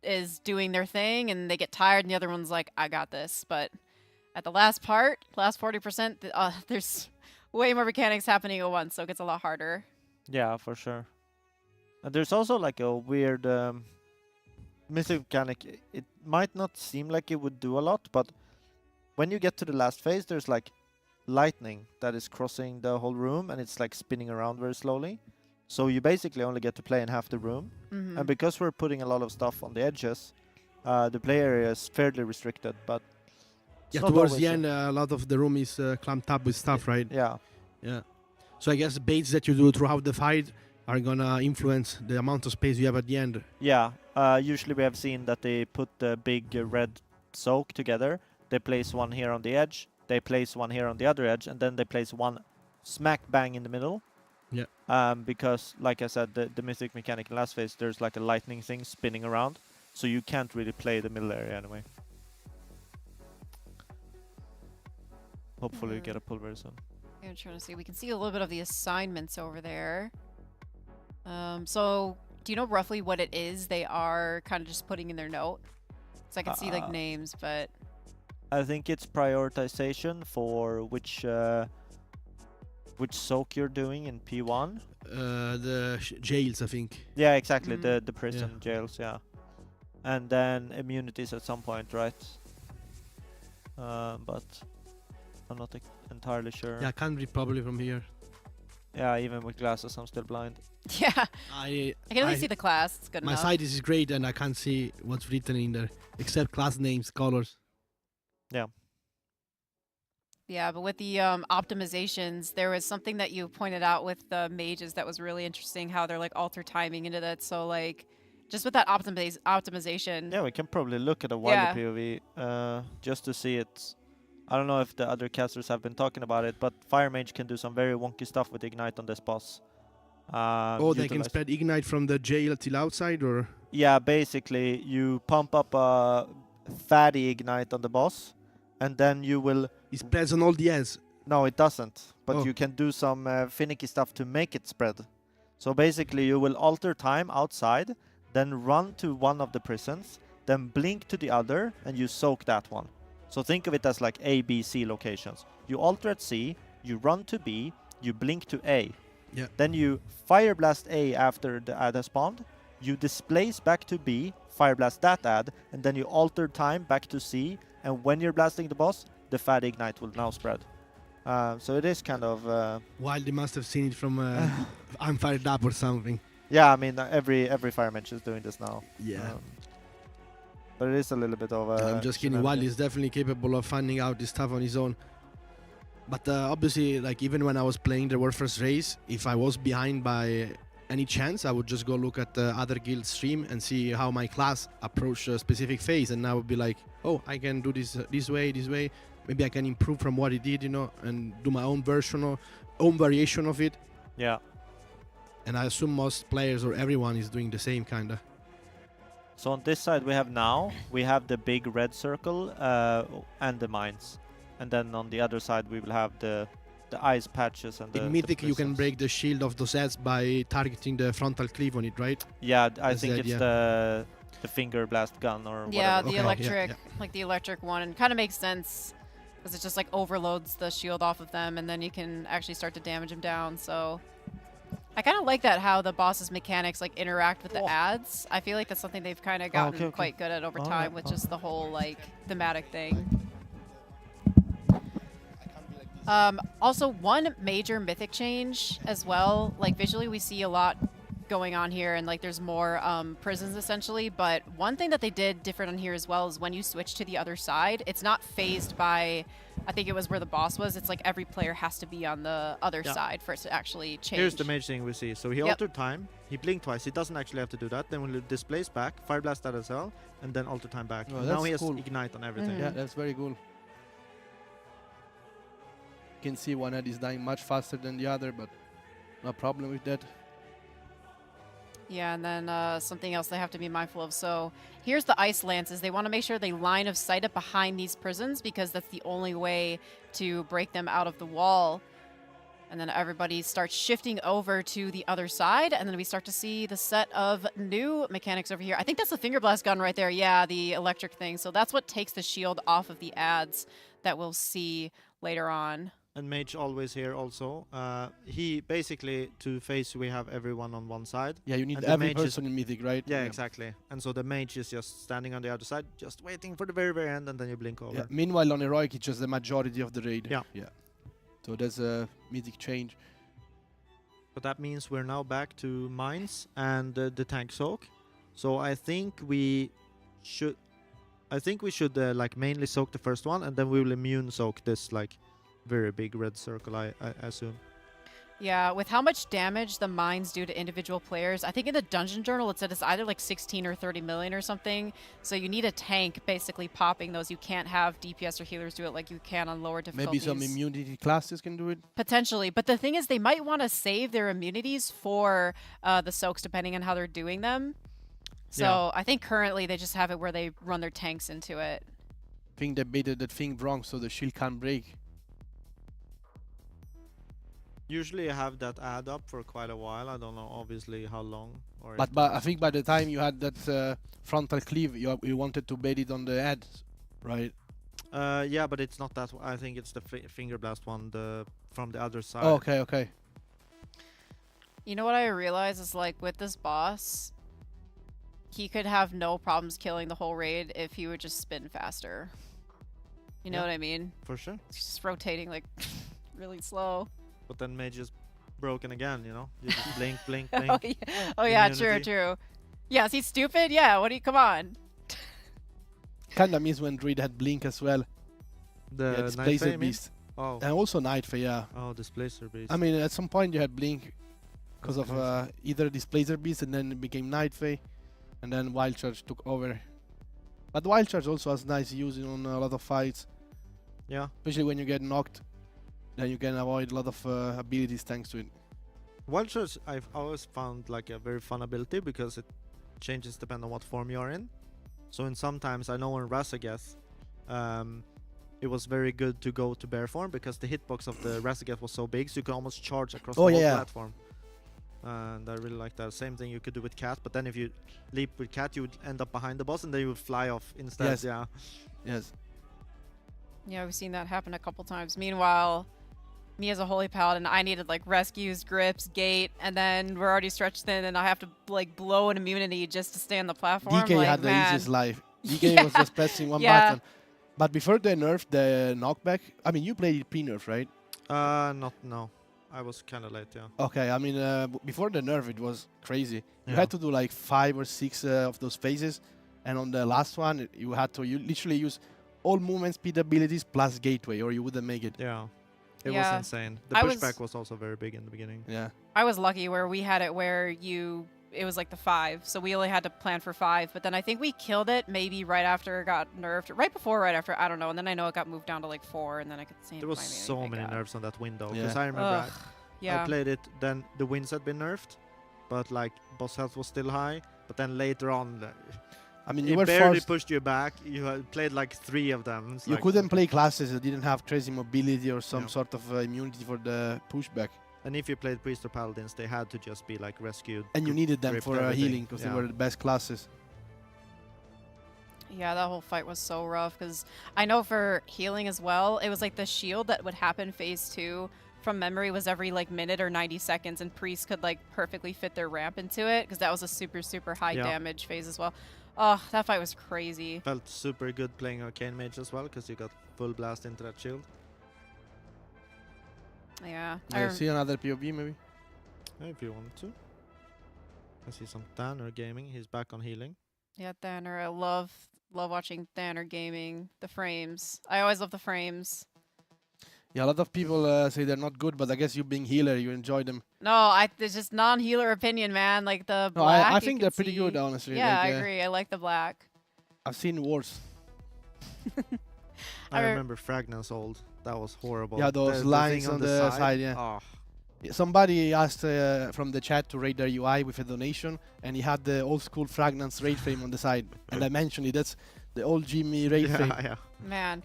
is doing their thing and they get tired, and the other one's like, I got this. But at the last part, last 40%, there's way more mechanics happening at once, so it gets a lot harder. Yeah, for sure. And there's also like a weird mythic mechanic. It might not seem like it would do a lot, but when you get to the last phase, there's like lightning that is crossing the whole room, and it's like spinning around very slowly. So you basically only get to play in half the room. And because we're putting a lot of stuff on the edges, the play area is fairly restricted, but yeah, towards the end, a lot of the room is clamped up with stuff, right? Yeah. Yeah. So I guess baits that you do throughout the fight are gonna influence the amount of space you have at the end. Yeah. Usually we have seen that they put the big red soak together. They place one here on the edge, they place one here on the other edge, and then they place one smack bang in the middle. Yeah. Because, like I said, the mythic mechanic in last phase, there's like a lightning thing spinning around, so you can't really play the middle area anyway. Hopefully we get a pull very soon. I'm trying to see. We can see a little bit of the assignments over there. So do you know roughly what it is they are kind of just putting in their note? So I can see like names, but I think it's prioritization for which soak you're doing in P1. The jails, I think. Yeah, exactly. The prison jails, yeah. And then immunities at some point, right? But I'm not entirely sure. Yeah, I can't read probably from here. Yeah, even with glasses, I'm still blind. Yeah. I can only see the class. It's good my enough. side is great, and I can't see what's written in there except class names, colors. Yeah. Yeah, but with the optimizations, there was something that you pointed out with the mages that was really interesting, how they're like alter timing into that. So like, just with that optimization. Yeah, we can probably look at a wider POV just to see it. I don't know if the other casters have been talking about it, but Fire Mage can do some very wonky stuff with Ignite on this boss. They can spread Ignite from the jail till outside, or? Yeah, basically you pump up a fatty Ignite on the boss, and then you will... It spreads on all the ends. No, it doesn't. But you can do some finicky stuff to make it spread. So basically you will alter time outside, then run to one of the prisons, then blink to the other, and you soak that one. So think of it as like A, B, C locations. You alter at C, you run to B, you blink to A. Yeah. Then you Fire Blast A after the ad has spawned, you displace back to B, Fire Blast that ad, and then you alter time back to C, and when you're blasting the boss, the Fat Ignite will now spread. So it is kind of... Wild, they must have seen it from I'm Fired Up or something. Yeah, I mean, every Fire Mage is doing this now. Yeah. But it is a little bit of a... I'm just kidding. Wild is definitely capable of finding out this stuff on his own. But obviously, like, even when I was playing the World First Race, if I was behind by any chance, I would just go look at the other guild stream and see how my class approached a specific phase, and I would be like, oh, I can do this this way. Maybe I can improve from what he did, you know, and do my own version or own variation of it. Yeah. And I assume most players or everyone is doing the same kind of. So on this side we have the big red circle and the mines. And then on the other side we will have the ice patches and in Mythic you can break the shield of those ads by targeting the frontal cleave on it, right? Yeah, I think it's the finger blast gun or yeah, whatever. the electric, like the electric one, and kind of makes sense because it just like overloads the shield off of them, and then you can actually start to damage them down. So I kind of like that, how the boss's mechanics like interact with the ads. I feel like that's something they've kind of gotten quite good at over time with just the whole like thematic thing. Also, one major mythic change as well, like visually we see a lot going on here, and like there's more prisons essentially, but one thing that they did different on here as well is when you switch to the other side, it's not phased by, I think it was where the boss was, it's like every player has to be on the other side for it to actually change. Here's the mage thing we see. So he altered time, he blinked twice, he doesn't actually have to do that, then we'll displace back, Fire Blast that as well, and then alter time back. Oh, now he has Ignite on everything. Yeah, that's very cool. You can see one ad is dying much faster than the other, but no problem with that. Yeah, and then something else they have to be mindful of. So here's the ice lances. They want to make sure they line of sight up behind these prisons because that's the only way to break them out of the wall. And then everybody starts shifting over to the other side, and then we start to see the set of new mechanics over here. I think that's the finger blast gun right there. Yeah, the electric thing. So that's what takes the shield off of the ads that we'll see later on. And mage always here also. He basically, to face, we have everyone on one side. Yeah, you need every person in Mythic, right? Yeah, exactly. And so the mage is just standing on the other side, just waiting for the very, very end, and then you blink over. Yeah. Meanwhile, on Heroic, it's just the majority of the raid. Yeah. Yeah. So there's a Mythic change. But that means we're now back to mines and the tank soak. So I think we should like mainly soak the first one, and then we will immune soak this like very big red circle, I assume. Yeah, with how much damage the mines do to individual players, I think in the Dungeon Journal it said it's either like 16 or 30 million or something. So you need a tank basically popping those. You can't have DPS or healers do it like you can on lower difficulties. Maybe some immunity classes can do it? Potentially. But the thing is, they might want to save their immunities for the soaks depending on how they're doing them. So I think currently they just have it where they run their tanks into it. I think they baited that thing wrong so the shield can't break. Usually I have that ad up for quite a while. I don't know obviously how long. Or but I think by the time you had that frontal cleave, you wanted to bait it on the ads, right? Yeah, but it's not that. I think it's the finger blast one, from the other side. Oh, okay. You know what I realize is, like, with this boss, he could have no problems killing the whole raid if he would just spin faster. You know what I mean? For sure. It's just rotating like really slow. But then mage is broken again, you know? You just blink, blink, blink. Oh yeah, true. Yeah, is he stupid? Yeah, come on. Kinda miss when Druid had blink as well. The Blazer Night Beast. Oh. And also Nightfall, yeah. Oh, Displacer Beast. I mean, at some point you had Blink because of either Displacer Beast and then it became Nightfall, and then Wild Charge took over. But Wild Charge also has nice use on a lot of fights. Yeah. Especially when you get knocked, then you can avoid a lot of abilities thanks to it. Wild Charge I've always found like a very fun ability because it changes depending on what form you are in. So in sometimes I know in Rasageth, it was very good to go to bear form because the hitbox of the Rasageth was so big, so you could almost charge across the whole platform. And I really like that. Same thing you could do with Cat, but then if you leap with Cat, you would end up behind the boss, and then you would fly off instead. Yes. Yeah. Yes. Yeah, we've seen that happen a couple times. Meanwhile, me as a holy paladin, I needed like rescues, grips, gate, and then we're already stretched thin, and I have to like blow an immunity just to stay on the platform. DK like, had the man. easiest life. DK was just pressing one button. But before they nerfed the knockback, I mean, you played it pre-nerf, right? No. I was kind of late, yeah. Okay, I mean, before the nerf, it was crazy. You Yeah. had to do like 5 or 6 of those phases, and on the last one, you had to literally use all movement speed abilities plus gateway, or you wouldn't make it. Yeah. It Yeah. was insane. The pushback was also very big in the beginning. Yeah. I was lucky where we had it where it was like the 5, so we only had to plan for 5, but then I think we killed it maybe right after it got nerfed, right after, I don't know, and then I know it got moved down to like 4, and then I could see There was so many nerfs on that window because Yeah. I remember yeah. I played it, then the wins had been nerfed, but like boss health was still high, but then later on I mean, it you were barely forced. pushed you back. You had played like 3 of them. It's You like- couldn't play classes that didn't have crazy mobility or some sort of immunity for the pushback. And if you played priest or paladins, they had to just be like rescued. And you needed them gripped, for everything. healing because they were the best classes. Yeah, that whole fight was so rough because I know for healing as well, it was like the shield that would happen phase 2 from memory was every like minute or 90 seconds, and priests could like perfectly fit their ramp into it because that was a super high damage phase as well. Oh, that fight was crazy. Felt super good playing Arcane Mage as well because you got full blast into that shield. Yeah. See another POV maybe? If you want to. I see some Tanner gaming. He's back on healing. Yeah, Thanner. I love watching Thanner gaming. The frames. I always love the frames. Yeah, a lot of people say they're not good, but I guess you being healer, you enjoy them. No, it's just non-healer opinion, man. Like the No, black. I you think can they're pretty see- good, honestly. Yeah, Like, I agree. I like the black. I've seen worse. I remember Fragnance old. That was horrible. Yeah, those The lines thing on the side, yeah. Oh. Yeah, somebody asked from the chat to rate their UI with a donation, and he had the old school Fragrance raid frame on the side. And I mentioned it, that's the old Jimmy raid frame. Man,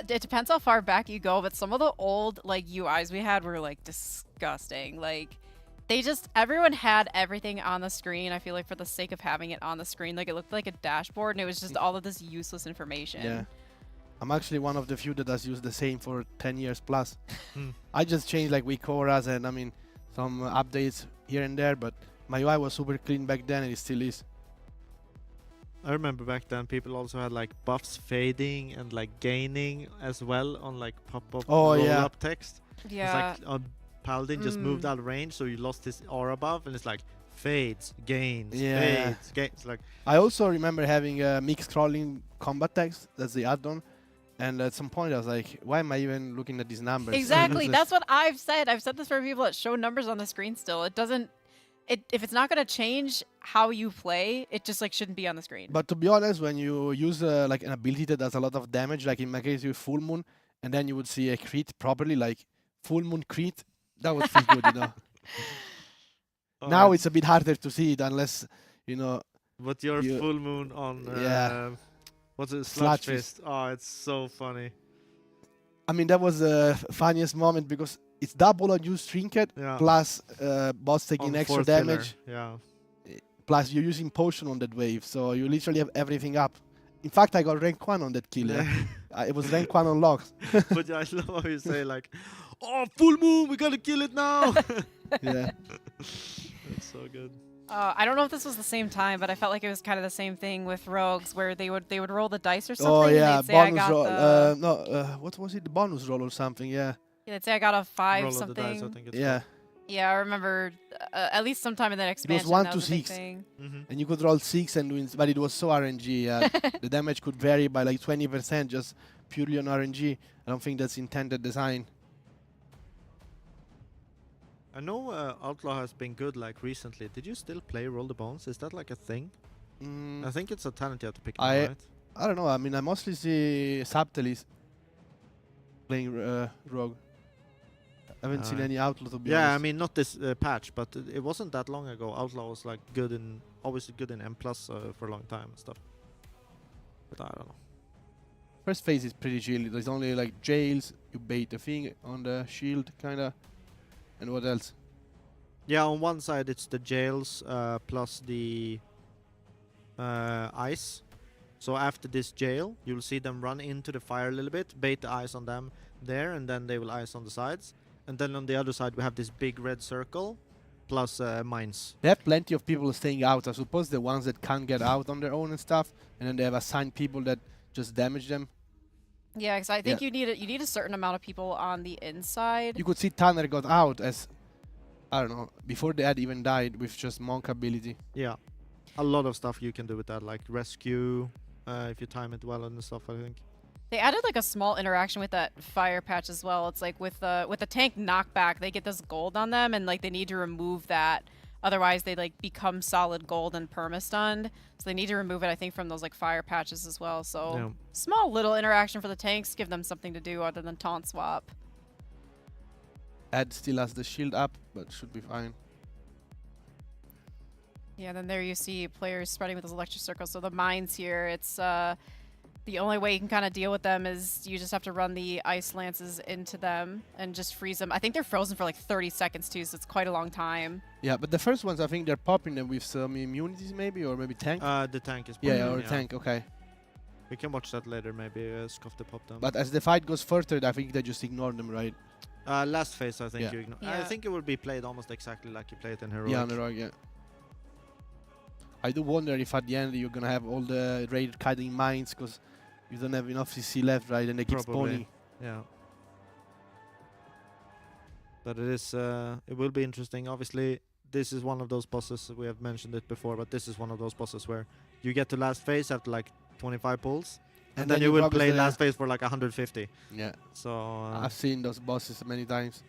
it depends how far back you go, but some of the old like UIs we had were like disgusting. Like everyone had everything on the screen. I feel like for the sake of having it on the screen, like it looked like a dashboard, and it was just all of this useless information. Yeah. I'm actually one of the few that has used the same for 10 years plus. I just changed like weak auras and I mean some updates here and there, but my UI was super clean back then and it still is. I remember back then people also had like buffs fading and like gaining as well on like pop-up roll-up text. Yeah. It's like Paladin just moved out of range, so you lost his aura buff, and it's like fades, gains, fades, gains. Like I also remember having a mixed scrolling combat text. That's the add-on. And at some point I was like, why am I even looking at these numbers? Exactly. That's what I've said. I've said this for people that show numbers on the screen still. It doesn't... if it's not going to change how you play, it just like shouldn't be on the screen. But to be honest, when you use like an ability that does a lot of damage, like in my case with Full Moon, and then you would see a crit properly, like Full Moon crit, that would feel good, you know. Now it's a bit harder to see it unless, you know... But your Full Moon on... what's it? Sludge Sludge Fist. Oh, it's so funny. I mean, that was the funniest moment because it's double unused trinket plus boss taking On extra fourth pillar, damage. yeah. Plus you're using potion on that wave, so you literally have everything up. In fact, I got rank 1 on that kill. It was rank 1 unlocked. But I love how you say like, oh, Full Moon, we gotta kill it now. Yeah. That's so good. I don't know if this was the same time, but I felt like it was kind of the same thing with rogues, where they would roll the dice or something. Oh and yeah, they'd say, bonus roll. What was it? The bonus roll or something? Yeah. Yeah, they'd say I got a 5 Roll of the something. dice, I think it's Yeah. Yeah, I remember at least sometime in that It expansion. was 1 that to was a big 6, thing. and you could roll 6 and win, but it was so RNG. The damage could vary by like 20% just purely on RNG. I don't think that's intended design. I know Outlaw has been good like recently. Did you still play Roll the Bones? Is that like a thing? I think it's a talent you have to pick up, right? I don't know. I mean, I mostly see Fateless playing Rogue. I haven't seen any Outlaw to be honest. Yeah, I mean not this patch, but it wasn't that long ago. Outlaw was like good in obviously good in M+ for a long time and stuff. But I don't know. First phase is pretty chill. There's only like jails. You bait the thing on the shield, kinda. And what else? Yeah, on one side it's the jails plus the ice. So after this jail, you'll see them run into the fire a little bit, bait the ice on them there, and then they will ice on the sides. And then on the other side we have this big red circle plus mines. They have plenty of people staying out. I suppose the ones that can't get out on their own and stuff, and then they have assigned people that just damage them. Yeah, because I think you need a certain amount of people on the inside. You could see Tanner got out as, I don't know, before the ad even died with just monk ability. Yeah, a lot of stuff you can do with that, like rescue, if you time it well and stuff, I think. They added like a small interaction with that fire patch as well. It's like with the tank knockback, they get this gold on them, and like they need to remove that. Otherwise, they like become solid gold and perma-stunned. So they need to remove it, I think, from those like fire patches as well. So small little interaction for the tanks, give them something to do other than taunt swap. Ad still has the shield up, but should be fine. Yeah, then there you see players spreading with those electric circles. So the mines here, it's the only way you can kind of deal with them is you just have to run the ice lances into them and just freeze them. I think they're frozen for like 30 seconds too, so it's quite a long time. Yeah, but the first ones, I think they're popping them with some immunities maybe, or maybe tank? The tank is popping. Yeah, or tank, okay. We can watch that later, maybe scuff the pop them. But as the fight goes further, I think they just ignore them, right? Last phase, I think you ignore. Yeah. I think it will be played almost exactly like you play it in Heroic. Yeah, on Heroic, yeah. I do wonder if at the end you're gonna have all the raided kiting mines, because you don't have enough CC left, right? And they keep spawning. Yeah. But it is, it will be interesting. Obviously, this is one of those bosses, we have mentioned it before, but this is one of those bosses where you get to last phase after like 25 pulls, and then you will play last phase for like 150. Yeah. So I've seen those bosses many times.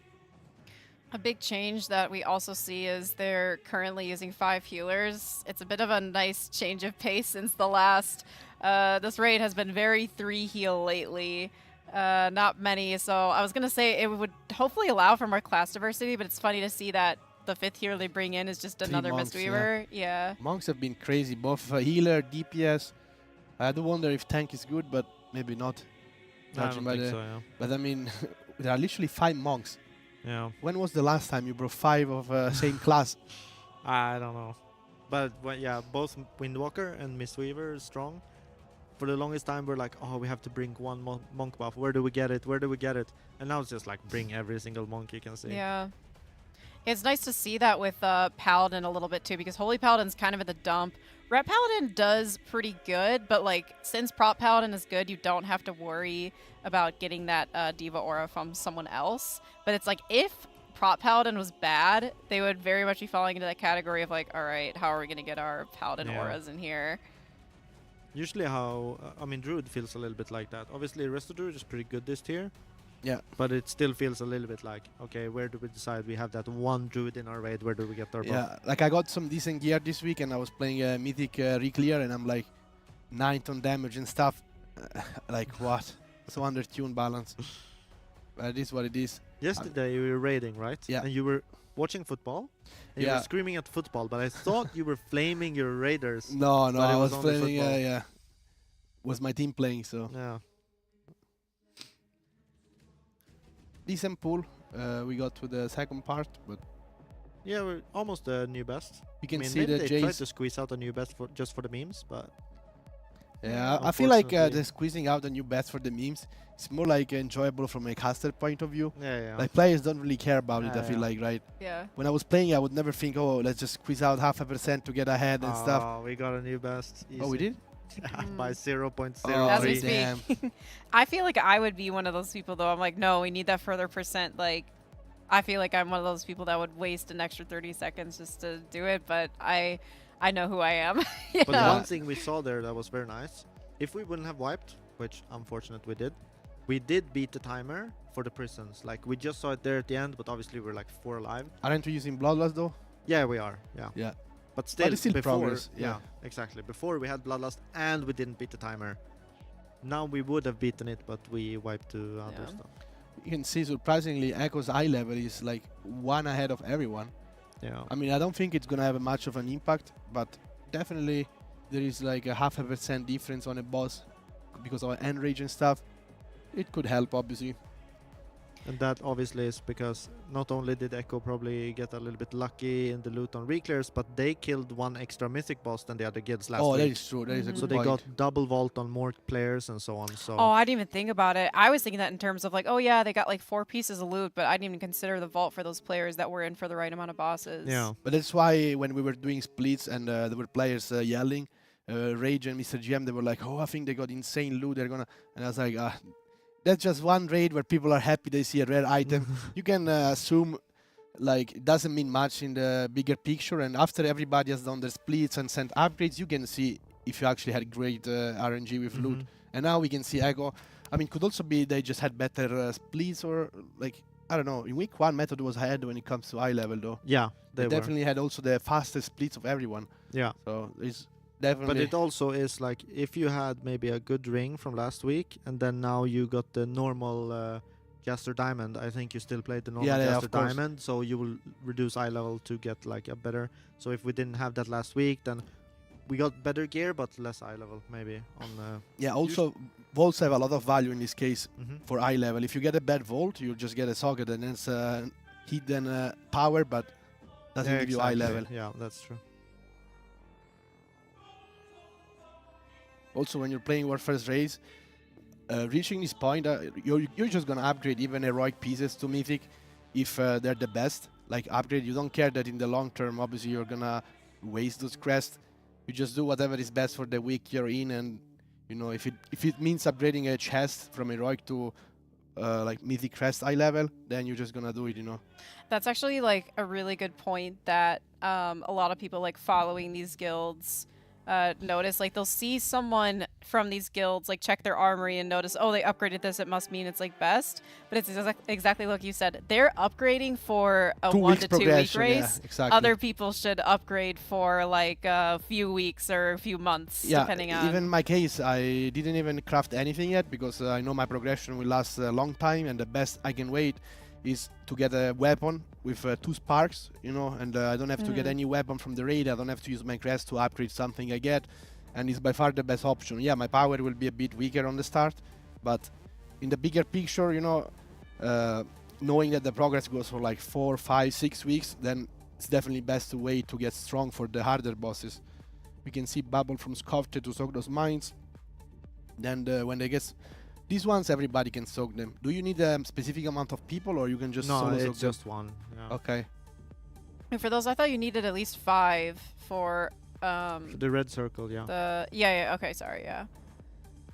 A big change that we also see is they're currently using 5 healers. It's a bit of a nice change of pace since the last. This raid has been very 3 heal lately. Not many, so I was going to say it would hopefully allow for more class diversity, but it's funny to see that the 5th healer they bring in is just another Mistweaver. Yeah. Monks have been crazy, both healer, DPS. I do wonder if tank is good, but maybe not. I don't think so, yeah. But I mean, there are literally 5 monks. Yeah. When was the last time you brought 5 of same class? I don't know. But yeah, both Windwalker and Mistweaver is strong. For the longest time, we're like, oh, we have to bring one monk buff. Where do we get it? Where do we get it? And now it's just like, bring every single monk you can see. Yeah. It's nice to see that with Paladin a little bit too, because Holy Paladin's kind of at the dump. Ret Paladin does pretty good, but like since Prop Paladin is good, you don't have to worry about getting that Diva Aura from someone else. But it's like if Prop Paladin was bad, they would very much be falling into that category of like, all right, how are we going to get our Paladin auras in here? Usually how, I mean, Druid feels a little bit like that. Obviously, Resto Druid is pretty good this tier. Yeah. But it still feels a little bit like, okay, where do we decide? We have that one Druid in our raid. Where do we get our buff? Yeah, like I got some decent gear this week, and I was playing Mythic Reclear, and I'm like 9th on damage and stuff. Like, what? So under tune balance. But it is what it is. Yesterday you were raiding, right? Yeah. And you were watching football? And you were screaming at football, but I thought you were flaming your raiders. No, I was playing, yeah. Was my team playing, so. Yeah. Decent pool. We got to the second part, but yeah, we're almost a new best. You can see maybe the they tried Jace. to squeeze out a new best just for the memes, but yeah, I feel like the squeezing out the new bets for the memes is more like enjoyable from a caster point of view. Yeah. Like players don't really care about it. I feel like, right? Yeah. When I was playing, I would never think, oh, let's just squeeze out 0.5% to get ahead and stuff. Oh, we got a new best. Oh, we did? By 0.03. As we speak. I feel like I would be one of those people though. I'm like, no, we need that further percent. Like, I feel like I'm one of those people that would waste an extra 30 seconds just to do it, but I know who I am. But Yeah. one thing we saw there that was very nice, if we wouldn't have wiped, which unfortunate we did beat the timer for the prisons. Like, we just saw it there at the end, but obviously we're like 4 alive. Aren't we using Bloodlust though? Yeah, we are. Yeah. Yeah. But still, it's still before, progress. yeah, exactly. Before we had Bloodlust and we didn't beat the timer. Now we would have beaten it, but we wiped to other stuff. You can see surprisingly Echo's eye level is like 1 ahead of everyone. Yeah. I mean, I don't think it's gonna have much of an impact, but definitely there is like a 0.5% difference on a boss because of end rage and stuff. It could help, obviously. And that obviously is because not only did Echo probably get a little bit lucky in the loot on reclears, but they killed 1 extra mythic boss than the other guilds last week. That is true. That is a good So they point. got double vault on more players and so on. So Oh, I didn't even think about it. I was thinking that in terms of like, oh yeah, they got like 4 pieces of loot, but I didn't even consider the vault for those players that were in for the right amount of bosses. Yeah. But that's why when we were doing splits and there were players yelling, Rage and Mr. GM, they were like, oh, I think they got insane loot. They're gonna, and I was like, that's just one raid where people are happy they see a rare item. You can assume like it doesn't mean much in the bigger picture, and after everybody has done their splits and sent upgrades, you can see if you actually had great RNG with loot. And now we can see Echo. I mean, could also be they just had better splits, or like, I don't know. In week 1, Method was ahead when it comes to eye level though. Yeah, they were. definitely had also the fastest splits of everyone. Yeah. So it's definitely. But it also is like if you had maybe a good ring from last week and then now you got the normal Caster Diamond, I think you still played the normal Caster Diamond, so you will reduce eye level to get like a better. So if we didn't have that last week, then we got better gear but less eye level maybe on. Yeah. Also, vaults have a lot of value in this case for eye level. If you get a bad vault, you just get a socket and it's hidden power, but doesn't give you eye level. Yeah, that's true. Also, when you're playing Warfare's Race, reaching this point, you're just gonna upgrade even heroic pieces to Mythic if they're the best. Like upgrade, you don't care that in the long term, obviously you're gonna waste those crests. You just do whatever is best for the week you're in, and you know if it means upgrading a chest from heroic to like Mythic crest eye level, then you're just gonna do it. You know. That's actually like a really good point that a lot of people like following these guilds notice. Like they'll see someone from these guilds like check their armory and notice, oh, they upgraded this, it must mean it's like best. But it's exactly like you said, they're upgrading for a 1 to 2 week race. Yeah, exactly. Other people should upgrade for like a few weeks or a few months, depending on. Even my case, I didn't even craft anything yet because I know my progression will last a long time, and the best I can wait is to get a weapon with 2 sparks, you know, and I don't have to get any weapon from the raid. I don't have to use my crest to upgrade something I get, and it's by far the best option. Yeah, my power will be a bit weaker on the start, but in the bigger picture, you know, knowing that the progress goes for like 4, 5, 6 weeks, then it's definitely best to wait to get strong for the harder bosses. We can see Bubble from Sculptor to soak those mines. Then when they get these ones, everybody can soak them. Do you need a specific amount of people, or you can just solo soak it's them? just 1. Yeah. Okay. And for those, I thought you needed at least 5 for the red circle, yeah. Okay, sorry, yeah.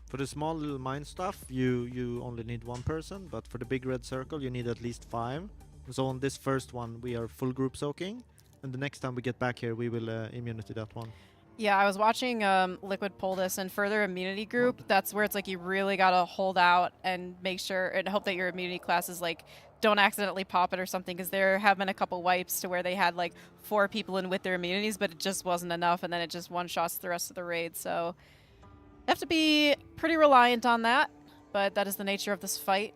For the small little mine stuff, you only need 1 person, but for the big red circle, you need at least 5. So on this first one, we are full group soaking, and the next time we get back here, we will immunity that one. Yeah, I was watching Liquid pull this, and for their immunity group, that's where it's like you really gotta hold out and make sure and hope that your immunity classes like don't accidentally pop it or something, because there have been a couple wipes to where they had like 4 people in with their immunities, but it just wasn't enough, and then it just one-shots the rest of the raid. So you have to be pretty reliant on that, but that is the nature of this fight.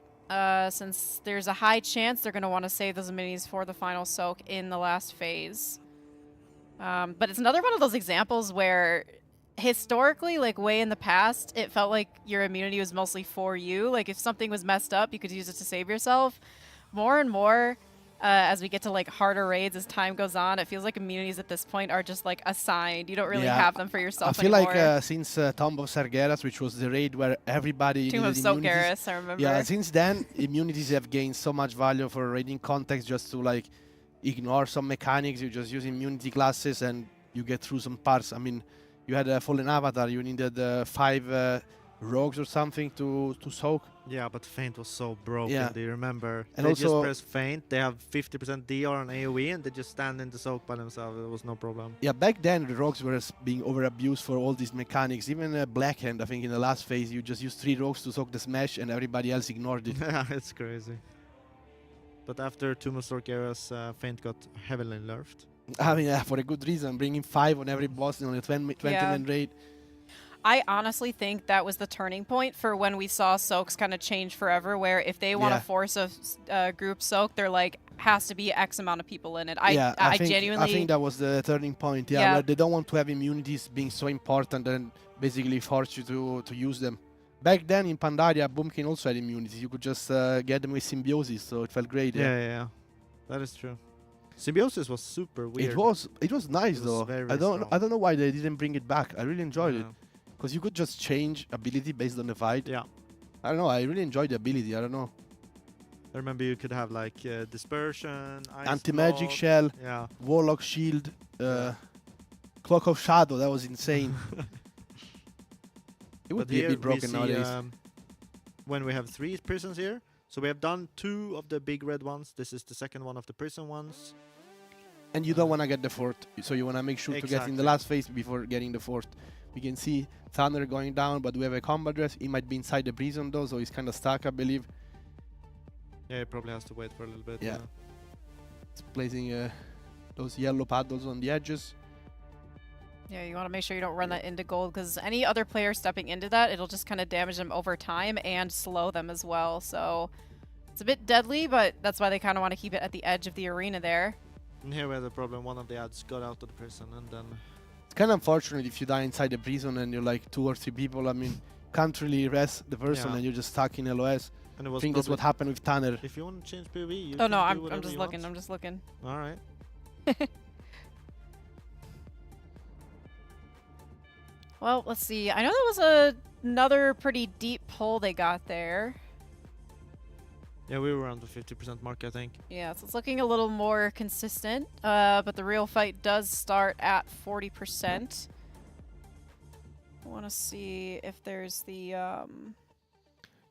Since there's a high chance they're gonna want to save those immunities for the final soak in the last phase. But it's another one of those examples where historically, like way in the past, it felt like your immunity was mostly for you. Like if something was messed up, you could use it to save yourself. More and more, as we get to like harder raids as time goes on, it feels like immunities at this point are just like assigned. You don't really have them for yourself I feel anymore. like since Tomb of Sargeras, which was the raid where everybody Tomb of needed immunities. Sargeras, I remember. Yeah, since then, immunities have gained so much value for raiding context, just to like ignore some mechanics. You just use immunity classes and you get through some parts. I mean, you had a Fallen Avatar, you needed 5 rogues or something to soak. Yeah, but feint was so broken. Yeah. Do you remember? And they also just press feint. They have 50% DR on AoE, and they just stand in the soak by themselves. It was no problem. Yeah, back then the rogues were being over abused for all these mechanics. Even Blackhand, I think in the last phase, you just used 3 rogues to soak the smash, and everybody else ignored it. Yeah, it's crazy. But after Tomb of Stork eras, feint got heavily nerfed. I mean, for a good reason, bringing 5 on every boss in a 20-man raid. I honestly think that was the turning point for when we saw soaks kind of change forever, where if they want to force a group soak, they're like, has to be X amount of people in it. I genuinely... I think that was the turning point, where they don't want to have immunities being so important and basically force you to use them. Back then in Pandaria, Boomkin also had immunities. You could just get them with symbiosis, so it felt great. Yeah. That is true. Symbiosis was super weird. It was nice though. Very, I very don't know why they didn't bring it back. I really enjoyed it. Because you could just change ability based on the fight. Yeah. I don't know. I really enjoyed the ability. I don't know. I remember you could have like dispersion, ice Anti-magic block. shell, Yeah. warlock shield, cloak of shadow. That was insane. It would But be a here bit we broken see, nowadays. When we have 3 prisons here, so we have done 2 of the big red ones. This is the second one of the prison ones. And you don't want to get the 4th, so you want to make sure to get in the Exactly. last phase before getting the 4th. We can see Thunder going down, but we have a combat dress. He might be inside the prison though, so he's kind of stuck, I believe. Yeah, he probably has to wait for a little bit. Yeah. It's placing those yellow paddles on the edges. Yeah, you want to make sure you don't run that into gold, because any other player stepping into that, it'll just kind of damage them over time and slow them as well. So it's a bit deadly, but that's why they kind of want to keep it at the edge of the arena there. And here we had the problem. One of the ads got out of the prison, and then It's kind of unfortunate if you die inside the prison and you're like 2 or 3 people. I mean, can't really rest the person Yeah. and you're just stuck in LOS. And it I was think that's what probably- happened with Tanner. if you want to change PoE, you Oh can no, do I'm whatever just you looking. want. I'm just looking. All right. Well, let's see. I know there was another pretty deep pull they got there. Yeah, we were around the 50% mark, I think. Yeah, so it's looking a little more consistent, but the real fight does start at 40%. I want to see if there's the...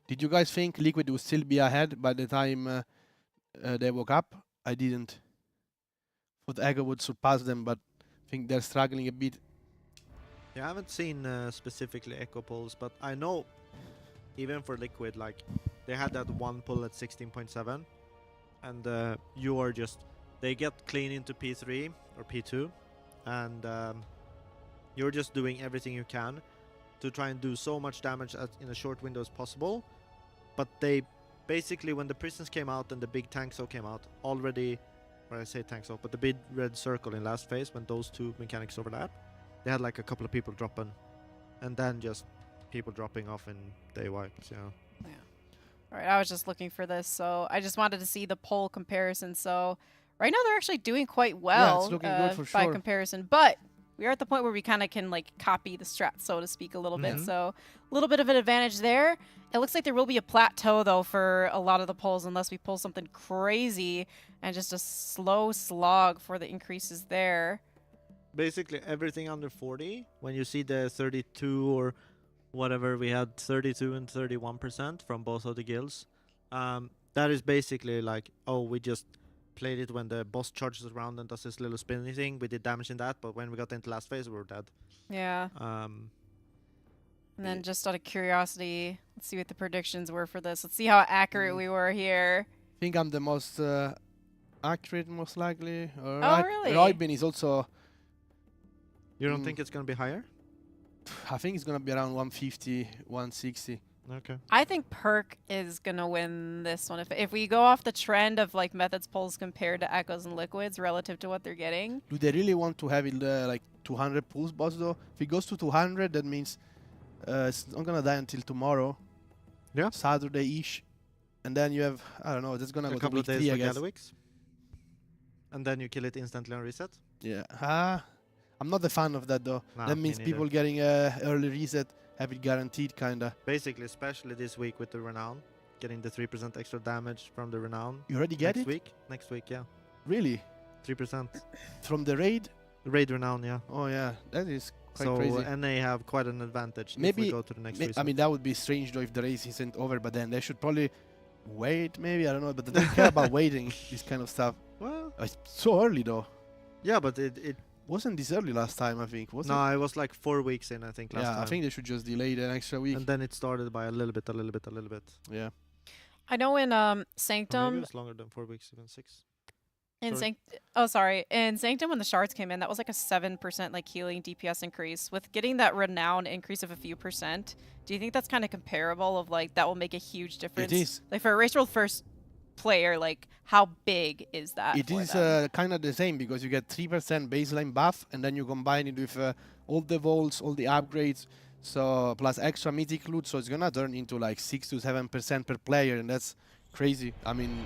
Did you guys think Liquid would still be ahead by the time they woke up? I didn't. Thought Echo would surpass them, but I think they're struggling a bit. Yeah, I haven't seen specifically Echo pulls, but I know even for Liquid, like, they had that one pull at 16.7, and you are just... They get clean into P3 or P2, and you're just doing everything you can to try and do so much damage in a short window as possible. But they basically, when the prisons came out and the big tank soak came out, already, or I say tank soak, but the big red circle in last phase, when those 2 mechanics overlap, they had like a couple of people dropping, and then just people dropping off in day wipes, yeah. All right, I was just looking for this, so I just wanted to see the poll comparison. So right now they're actually doing quite well looking good for by sure. comparison, but we are at the point where we kind of can like copy the strat, so to speak, a little bit. So a little bit of an advantage there. It looks like there will be a plateau though for a lot of the polls, unless we pull something crazy and just a slow slog for the increases there. Basically everything under 40, when you see the 32 or whatever, we had 32 and 31% from both of the guilds. That is basically like, oh, we just played it when the boss charges around and does this little spinny thing. We did damage in that, but when we got into last phase, we were dead. Yeah. And then just out of curiosity, let's see what the predictions were for this. Let's see how accurate we were here. I think I'm the most accurate, most likely. Oh, really? Roybin is also... You don't think it's going to be higher? I think it's going to be around 150, 160. Okay. I think Perk is going to win this one. If we go off the trend of like Methods polls compared to Echoes and Liquids relative to what they're getting. Do they really want to have it like 200 pulls boss though? If it goes to 200, that means it's not going to die until tomorrow. Yeah. Saturday-ish. And then you have, I don't know, that's going to A go to couple week of 3, days I for guess. Galawix. And then you kill it instantly on reset. Yeah. I'm not a fan of that though. Nah, that me means neither. people getting early reset, have it guaranteed kinda. Basically, especially this week with the Renown, getting the 3% extra damage from the Renown. You already get next it? Week? Next week, yeah. Really? 3%. From the raid? Raid Renown, yeah. Oh yeah, that is Quite so crazy. NA have quite an advantage Maybe if we go to the next reset. I mean, that would be strange though if the race isn't over, but then they should probably wait. Maybe I don't know, but they don't care about waiting this kind of stuff. Well, it's so early though. Yeah, but it wasn't this early last time. I think was no, it was like 4 weeks in. I think last time. I think they should just delay the extra week. And then it started by a little bit. Yeah. I know in Or maybe Sanctum. it was longer than 4 weeks, even 6. In Sorry. In Sanctum, when the shards came in, that was like a 7% like healing DPS increase. With getting that renown increase of a few percent, do you think that's kind of comparable? Of like that will make a huge difference. is. Like for a Race World first player, like how big is that? It for is them? kind of the same because you get 3% baseline buff and then you combine it with all the vaults, all the upgrades, so plus extra mythic loot, so it's gonna turn into like 6 to 7% per player, and that's crazy. I mean,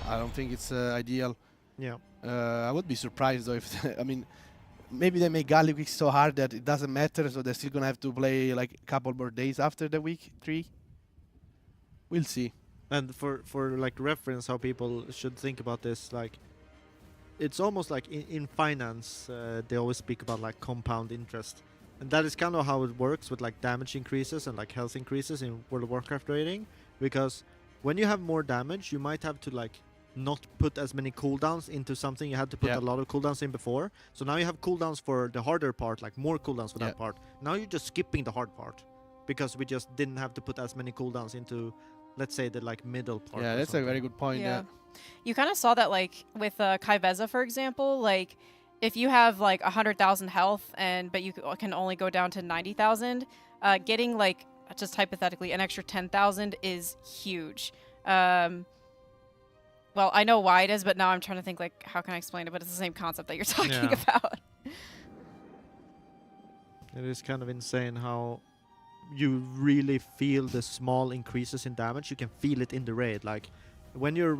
I don't think it's ideal. Yeah. I would be surprised though if I mean, maybe they make Galley week so hard that it doesn't matter, so they're still gonna have to play like a couple more days after the week 3. We'll see. And for like reference, how people should think about this, like it's almost like in finance, they always speak about like compound interest, and that is kind of how it works with like damage increases and like health increases in World of Warcraft rating. Because when you have more damage, you might have to like not put as many cooldowns into something you had to put a lot of cooldowns in before. So now you have cooldowns for the harder part, like more cooldowns for that part. Now you're just skipping the hard part because we just didn't have to put as many cooldowns into, let's say, the like middle part. Yeah, that's a very good point. Yeah. You kind of saw that like with Kaiveza, for example. Like if you have like 100,000 health but you can only go down to 90,000, getting like just hypothetically an extra 10,000 is huge. Well, I know why it is, but now I'm trying to think like how can I explain it? But it's the same concept that you're talking about. It is kind of insane how you really feel the small increases in damage. You can feel it in the raid. Like when you're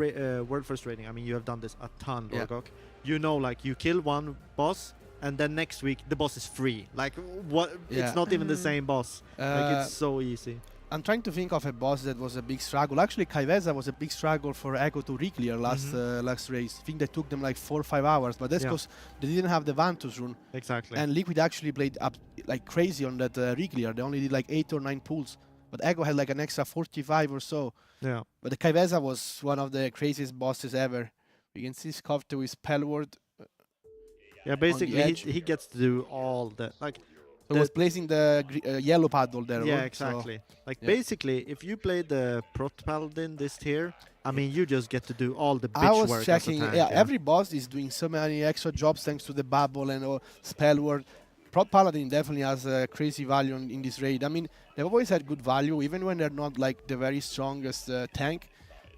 world first raiding, I mean, you have done this a ton, Gorgok. You know, like you kill one boss, and then next week the boss is free. Like what? It's not even the same boss. Like it's so easy. I'm trying to think of a boss that was a big struggle. Actually, Kaiveza was a big struggle for Echo to reclear last race. I think that took them like 4 or 5 hours, but that's because they didn't have the Vantus rune. Exactly. And Liquid actually played up like crazy on that reclear. They only did like 8 or 9 pulls, but Echo had like an extra 45 or so. Yeah. But the Kaiveza was one of the craziest bosses ever. You can see Skofte with Spellward. Yeah, basically he gets to do all the like. So was placing the yellow paddle there. Yeah, right? exactly. So, like basically, if you play the Prot Paladin this tier, I mean, you just get to do all the bitch I was work. checking. As a tank, every boss is doing so many extra jobs thanks to the bubble and Spellward. Prot Paladin definitely has a crazy value in this raid. I mean, they've always had good value, even when they're not like the very strongest tank.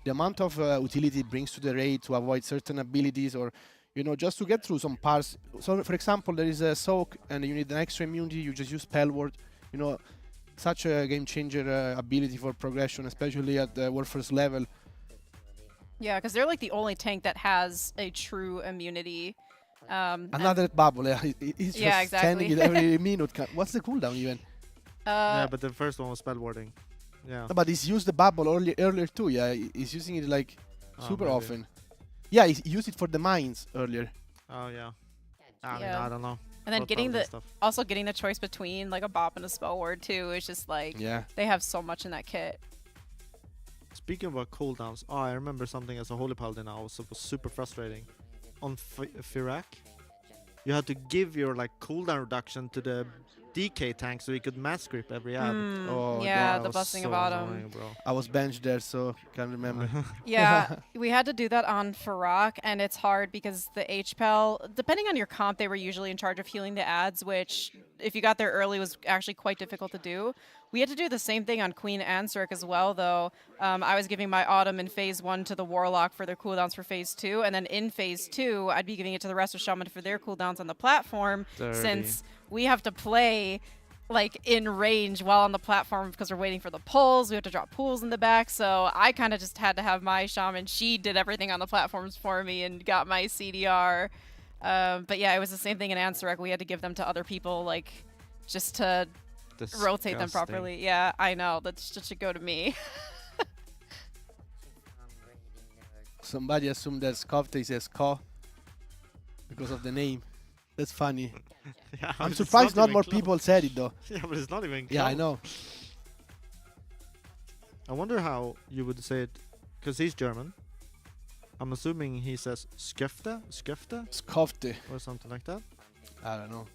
The amount of utility it brings to the raid to avoid certain abilities or, you know, just to get through some parts. So, for example, there is a soak and you need an extra immunity, you just use Spellward. You know, such a game changer ability for progression, especially at the World First level. Yeah, because they're like the only tank that has a true immunity. Another bubble, he's just standing it every minute. What's the cooldown even? Yeah, but the first one was spellwarding. Yeah. No, but he's used the bubble earlier too. Yeah, he's using it like super maybe. often. Yeah, he used it for the mines earlier. Oh yeah. I mean, I don't know. And then Prot getting Paladin the stuff. getting the choice between like a bop and a spell word too is just like they have so much in that kit. Speaking about cooldowns, I remember something as a Holy Paladin now was super frustrating. On Firak, you had to give your like cooldown reduction to the DK tank so he could mass grip every ad. Yeah, the Blessing of Autumn. Annoying, bro. I was benched there, so can't remember. Yeah, we had to do that on Firak, and it's hard because the HPEL, depending on your comp, they were usually in charge of healing the ads, which if you got there early was actually quite difficult to do. We had to do the same thing on Queen and Surk as well, though. I was giving my Autumn in Phase 1 to the Warlock for their cooldowns for Phase 2, and then in Phase 2, I'd be giving it to the rest of Shaman for their cooldowns on the platform, since we have to play like in range while on the platform because we're waiting for the pulls. We have to drop pools in the back, so I kind of just had to have my Shaman. She did everything on the platforms for me and got my CDR. But yeah, it was the same thing in Ansarek. We had to give them to other people, like, just to rotate them properly. Yeah, I know. That should go to me. Somebody assumed that Skofte is a Ska because of the name. That's funny. Yeah, I'm it's surprised not even more close. people said it though. Yeah, but it's not even Yeah, I close. know. I wonder how you would say it, because he's German. I'm assuming he says skefte, Skofte, or something like that. I don't know.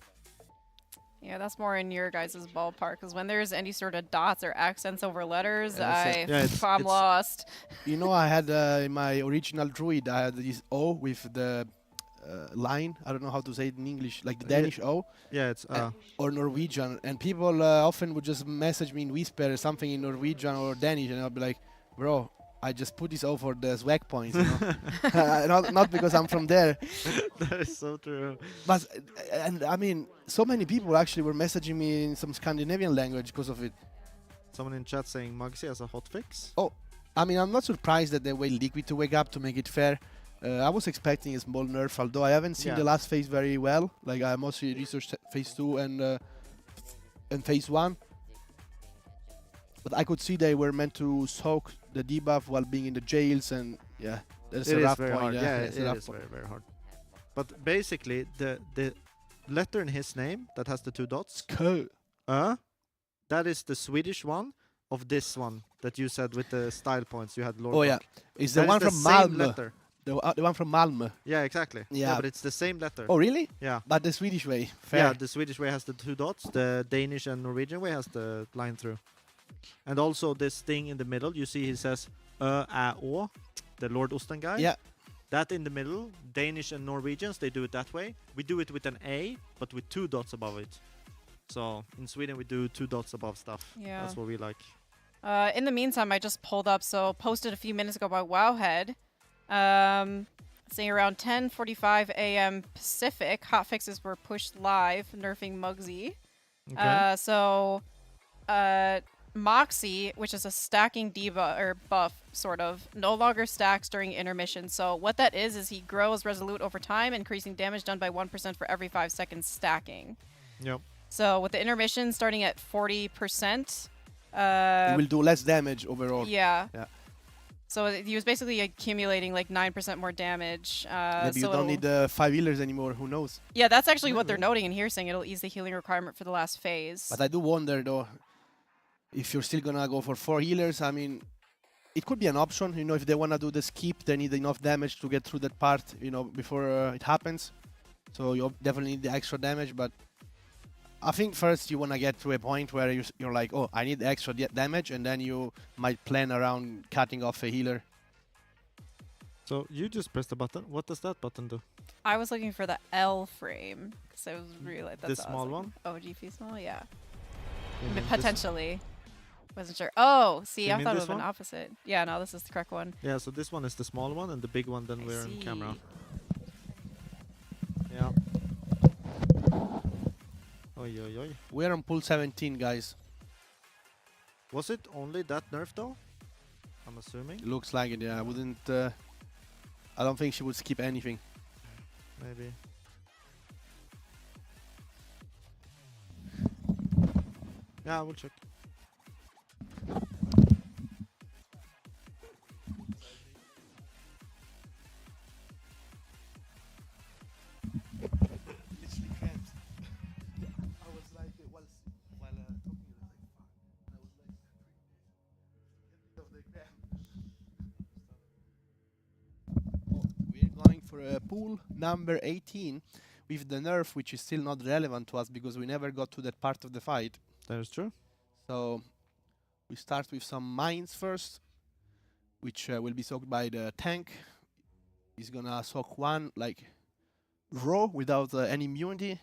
Yeah, that's more in your guys' ballpark. Because when there's any sort of dots or accents over letters, Yeah, I'm lost. You know, I had in my original druid, I had this O with the line. I don't know how to say it in English, like the Yeah. Danish O. Yeah, it's or Norwegian, and people often would just message me in whisper something in Norwegian or Danish, and I'll be like, bro, I just put this O for the swag points, you know? not because I'm from there. That is so true. But and I mean, so many people actually were messaging me in some Scandinavian language because of it. Someone in chat saying Mugsy has a hotfix. Oh, I mean, I'm not surprised that they wait Liquid to wake up to make it fair. I was expecting a small nerf, although I haven't seen Yeah. the last phase very well. Like I mostly researched phase 2 and phase 1. But I could see they were meant to soak the debuff while being in the jails, and yeah, that's It a is rough very point. hard. Yeah, it's it a rough is point. very, very hard. But basically, the letter in his name that has the 2 dots, that is the Swedish one of this one that you said with the style points. You had Lord. Oh yeah, Buck. it's That the is one the from same Malmö. letter. The one from Malmö. Yeah, exactly. Yeah. But it's the same letter. Oh really? Yeah. But the Swedish way. Fair. Yeah, the Swedish way has the 2 dots. The Danish and Norwegian way has the line through. And also this thing in the middle, you see he says Å, the Lord Osten guy. Yeah. That in the middle, Danish and Norwegians, they do it that way. We do it with an A, but with 2 dots above it. So in Sweden, we do 2 dots above stuff. Yeah. That's what we like. In the meantime, I just pulled up, so posted a few minutes ago by Wowhead. Saying around 10:45 a.m. Pacific, hotfixes were pushed live, nerfing Mugsy. Okay. Moxie, which is a stacking debuff or buff, sort of, no longer stacks during intermission. So what that is he grows resolute over time, increasing damage done by 1% for every 5 seconds stacking. Yep. So with the intermission starting at 40%, it will do less damage overall. Yeah. Yeah. So he was basically accumulating like 9% more damage. Maybe so you don't need 5 healers anymore. Who knows? Yeah, that's actually what they're noting in here, saying it'll ease the healing requirement for the last phase. But I do wonder though, if you're still gonna go for 4 healers. I mean, it could be an option. You know, if they wanna do the skip, they need enough damage to get through that part. You know, before it happens. So you definitely need the extra damage. But I think first you wanna get to a point where you're like, oh, I need extra damage, and then you might plan around cutting off a healer. So you just press the button. What does that button do? I was looking for the L frame because I was really like that's The what I was small looking for. Oh, GP small, yeah. You mean this- Potentially. Wasn't sure. Oh, see, You I mean thought it this would have been one? opposite. Yeah, no, this is the correct one. Yeah, so this one is the small one, and the big one then we're in camera. see. Yeah. Oi, oi, oi. We're on pool 17, guys. Was it only that nerf though? I'm assuming. Looks like it. Yeah, I wouldn't. I don't think she would skip anything. Maybe. Yeah, we'll check. We're going for a pool number 18 with the nerf, which is still not relevant to us because we never got to that part of the fight. That is true. So we start with some mines first, which will be soaked by the tank. He's gonna soak one like raw without any immunity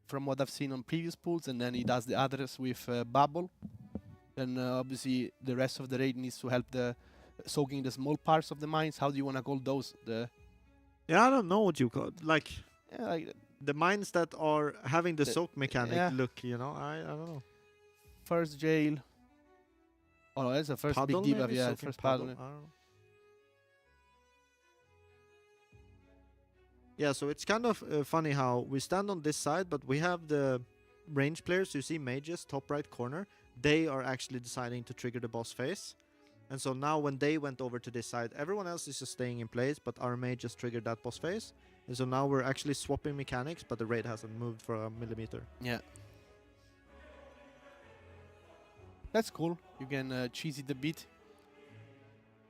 from what I've seen on previous pools, and then he does the others with bubble. Then obviously the rest of the raid needs to help the soaking the small parts of the mines. How do you wanna call those? Yeah, I don't know what you call like. Yeah, like the mines that are having the The- soak mechanic yeah. look. You know, I don't know. first jail. Oh, no, that's the first Puddle, big debuff. maybe? Yeah, Soaking first puddle? puddle. I don't know. Yeah, so it's kind of funny how we stand on this side, but we have the range players. You see mages, top right corner. They are actually deciding to trigger the boss phase. And so now when they went over to this side, everyone else is just staying in place, but our mage just triggered that boss phase. And so now we're actually swapping mechanics, but the raid hasn't moved for a millimeter. Yeah. That's cool. You can cheese it a bit.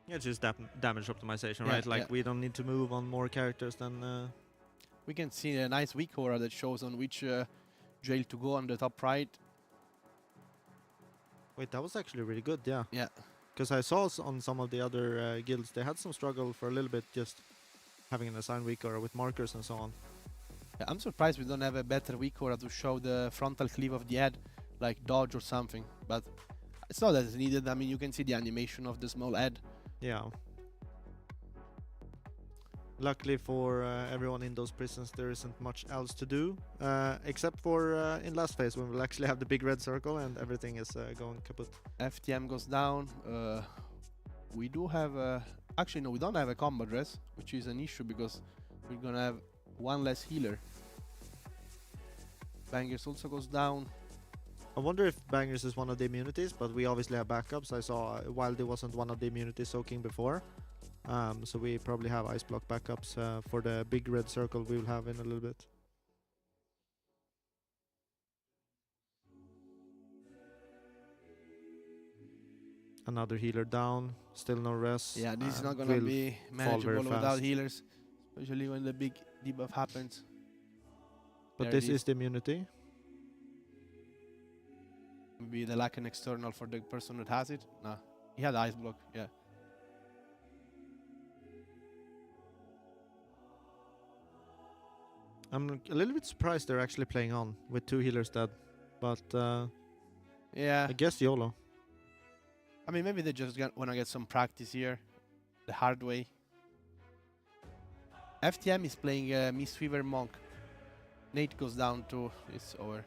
Yeah, it's just damage optimization, Yeah, right? Like yeah. we don't need to move on more characters than. We can see a nice weak aura that shows on which jail to go on the top right. Wait, that was actually really good, yeah. Yeah. Because I saw on some of the other guilds, they had some struggle for a little bit just having an assigned weak aura with markers and so on. Yeah, I'm surprised we don't have a better weak aura to show the frontal cleave of the head, like dodge or something. But it's not that it's needed. I mean, you can see the animation of the small head. Yeah. Luckily for everyone in those prisons, there isn't much else to do, except for in last phase when we'll actually have the big red circle and everything is going kaput. FTM goes down. We do have actually no, we don't have a combo dress, which is an issue because we're gonna have one less healer. Bangers also goes down. I wonder if Bangers is one of the immunities, but we obviously have backups. I saw Wildy wasn't one of the immunities soaking before. So we probably have ice block backups for the big red circle we will have in a little bit. Another healer down, still no rest. Yeah, this is not gonna be manageable without healers, especially when the big debuff happens. But this is the immunity. Maybe they lack an external for the person that has it. Nah, he had ice block. Yeah. I'm a little bit surprised they're actually playing on with 2 healers dead, but yeah, I guess YOLO. I mean, maybe they just want to get some practice here, the hard way. FTM is playing Mistweaver Monk. Nate goes down too. It's over.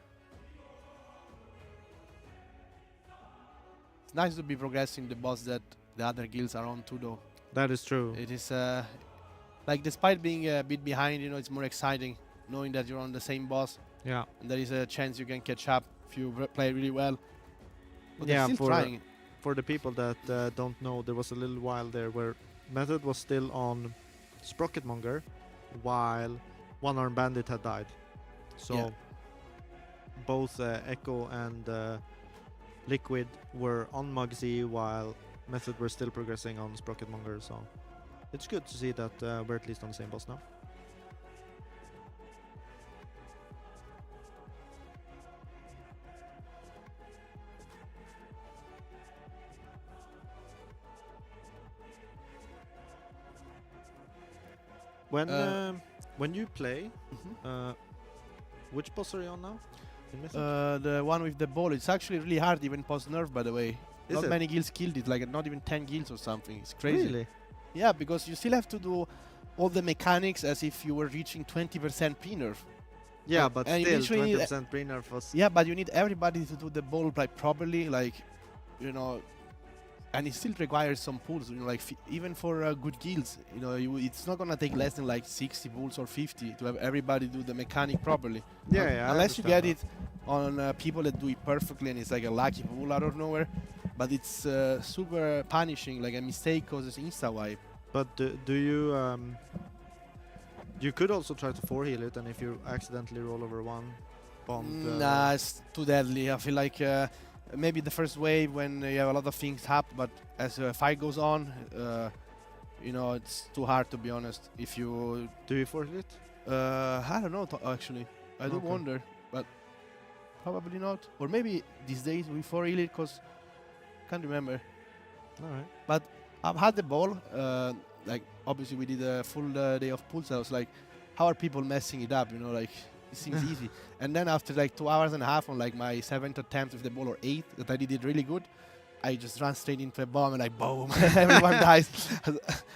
It's nice to be progressing the boss that the other guilds are on too, though. That is true. It is like, despite being a bit behind, you know, it's more exciting knowing that you're on the same boss. Yeah. And there is a chance you can catch up if you play really well. But Yeah, they're still trying. For the people that don't know, there was a little while there where Method was still on Sprocketmonger while One Arm Bandit had died. So Yeah. both Echo and Liquid were on Mugsy while Method were still progressing on Sprocketmonger. So it's good to see that we're at least on the same boss now. When you play, which boss are you on now? In Mythic? The one with the ball. It's actually really hard, even post nerf, by the way. Is Not it? many guilds killed it, like not even 10 guilds or something. It's crazy. Really? Yeah, because you still have to do all the mechanics as if you were reaching 20% pre-nerf. Yeah, but and you still literally need 20% pre-nerf was... Yeah, but you need everybody to do the ball like properly, like, you know, and it still requires some pulls, you know, like even for good guilds, you know, it's not gonna take less than like 60 pulls or 50 to have everybody do the mechanic properly. Yeah, yeah, I unless you understand get it on people that do it perfectly and it's like a lucky pull out of nowhere, but it's super punishing. Like a mistake causes insta wipe. But do you you could also try to 4-heal it, and if you accidentally roll over one bomb... Nah, it's too deadly. I feel like maybe the first wave when you have a lot of things happen, but as the fight goes on, you know, it's too hard, to be honest. If you... Do you 4-heal it? I don't know, actually. I do Okay. wonder, but probably not. Or maybe these days we 4-heal it, because can't remember. Alright. But I've had the ball, like, obviously we did a full day of pulls. I was like, how are people messing it up, you know, like, it seems easy. And then after like 2 hours and a half on like my 7th attempt with the ball, or 8th, that I did it really good, I just ran straight into a bomb and like, boom, everyone dies.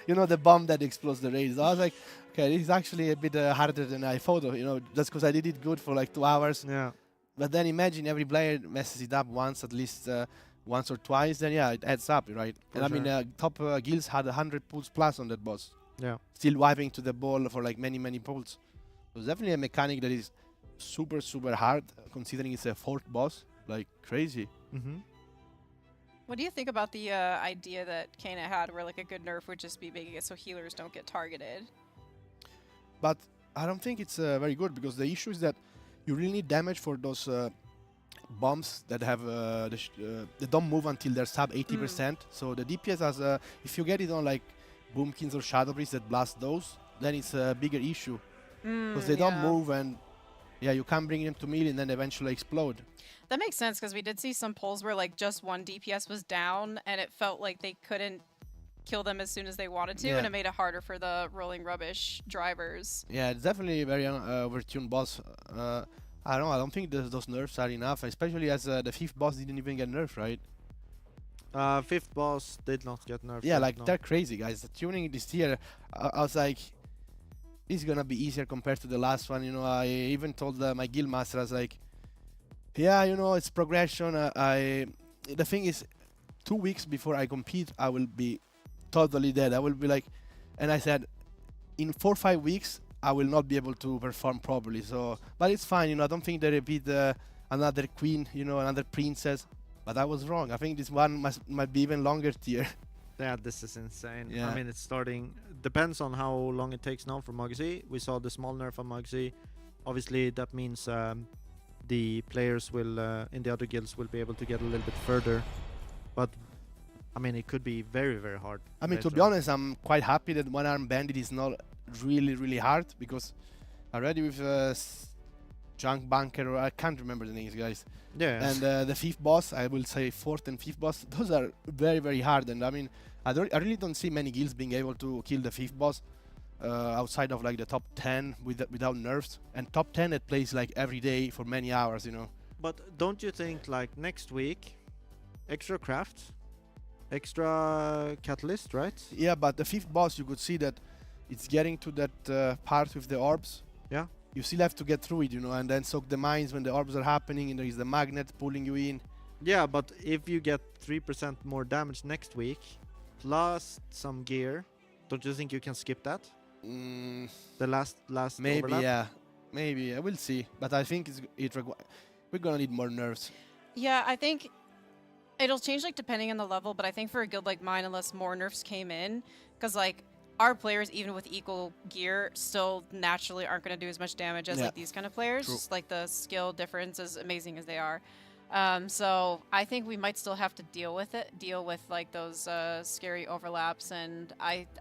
You know, the bomb that explodes the raid. So I was like, okay, this is actually a bit harder than I thought of, you know, just because I did it good for like 2 hours. Yeah. But then imagine every player messes it up once, at least once or twice, then yeah, it adds up, right? For and sure. I mean, top guilds had 100 pulls plus on that boss. Yeah. Still wiping to the ball for like many pulls. So it's definitely a mechanic that is super hard, considering it's a 4th boss. Like, crazy. Mm-hmm. What do you think about the idea that Kana had where like a good nerf would just be making it so healers don't get targeted? But I don't think it's very good because the issue is that you really need damage for those bombs that have they don't move until they're sub 80%. So the DPS has if you get it on like Boomkins or Shadow Priest that blast those, then it's a bigger issue because they don't move and you can't bring them to melee and then eventually explode. That makes sense because we did see some polls where like just one DPS was down and it felt like they couldn't kill them as soon as they wanted to, and it made it harder for the rolling rubbish drivers. Yeah, it's definitely a very overtuned boss. I don't know. I don't think those nerfs are enough, especially as the 5th boss didn't even get nerfed, right? 5th boss did not get nerfed. Yeah, yet, like no. they're crazy, guys. The tuning this tier, I was like, it's gonna be easier compared to the last one. You know, I even told my guild master, I was like, yeah, you know, it's progression. The thing is, 2 weeks before I compete, I will be totally dead. I will be like, and I said, in 4 or 5 weeks, I will not be able to perform properly. So, but it's fine. You know, I don't think they repeat another queen, you know, another princess. But I was wrong. I think this one might be even longer tier. Yeah, this is insane. Yeah. I mean, it's starting. Depends on how long it takes now for Mugsy. We saw the small nerf on Mugsy. Obviously, that means the players will in the other guilds will be able to get a little bit further. But I mean, it could be very, very hard. I mean, to be honest, I'm quite happy that One Arm Bandit is not really, really hard because already with Junk Bunker, or I can't remember the names, guys. Yeah. And the 5th boss, I will say 4th and 5th boss, those are very, very hard. And I mean, I really don't see many guilds being able to kill the 5th boss outside of like the top 10 without nerfs. And top 10 it plays like every day for many hours, you know. But don't you think like next week, extra craft, extra catalyst, right? Yeah, but the 5th boss, you could see that it's getting to that part with the orbs. Yeah. You still have to get through it, you know, and then soak the mines when the orbs are happening and there is the magnet pulling you in. Yeah, but if you get 3% more damage next week, plus some gear, don't you think you can skip that? The last Maybe, overlap? yeah. Maybe, I will see. But I think we're gonna need more nerfs. Yeah, I think it'll change like depending on the level, but I think for a guild like mine, unless more nerfs came in, because like our players, even with equal gear, still naturally aren't going to do as much damage as like these kind of players. True. Just like the skill difference, as amazing as they are. So I think we might still have to deal with like those scary overlaps, and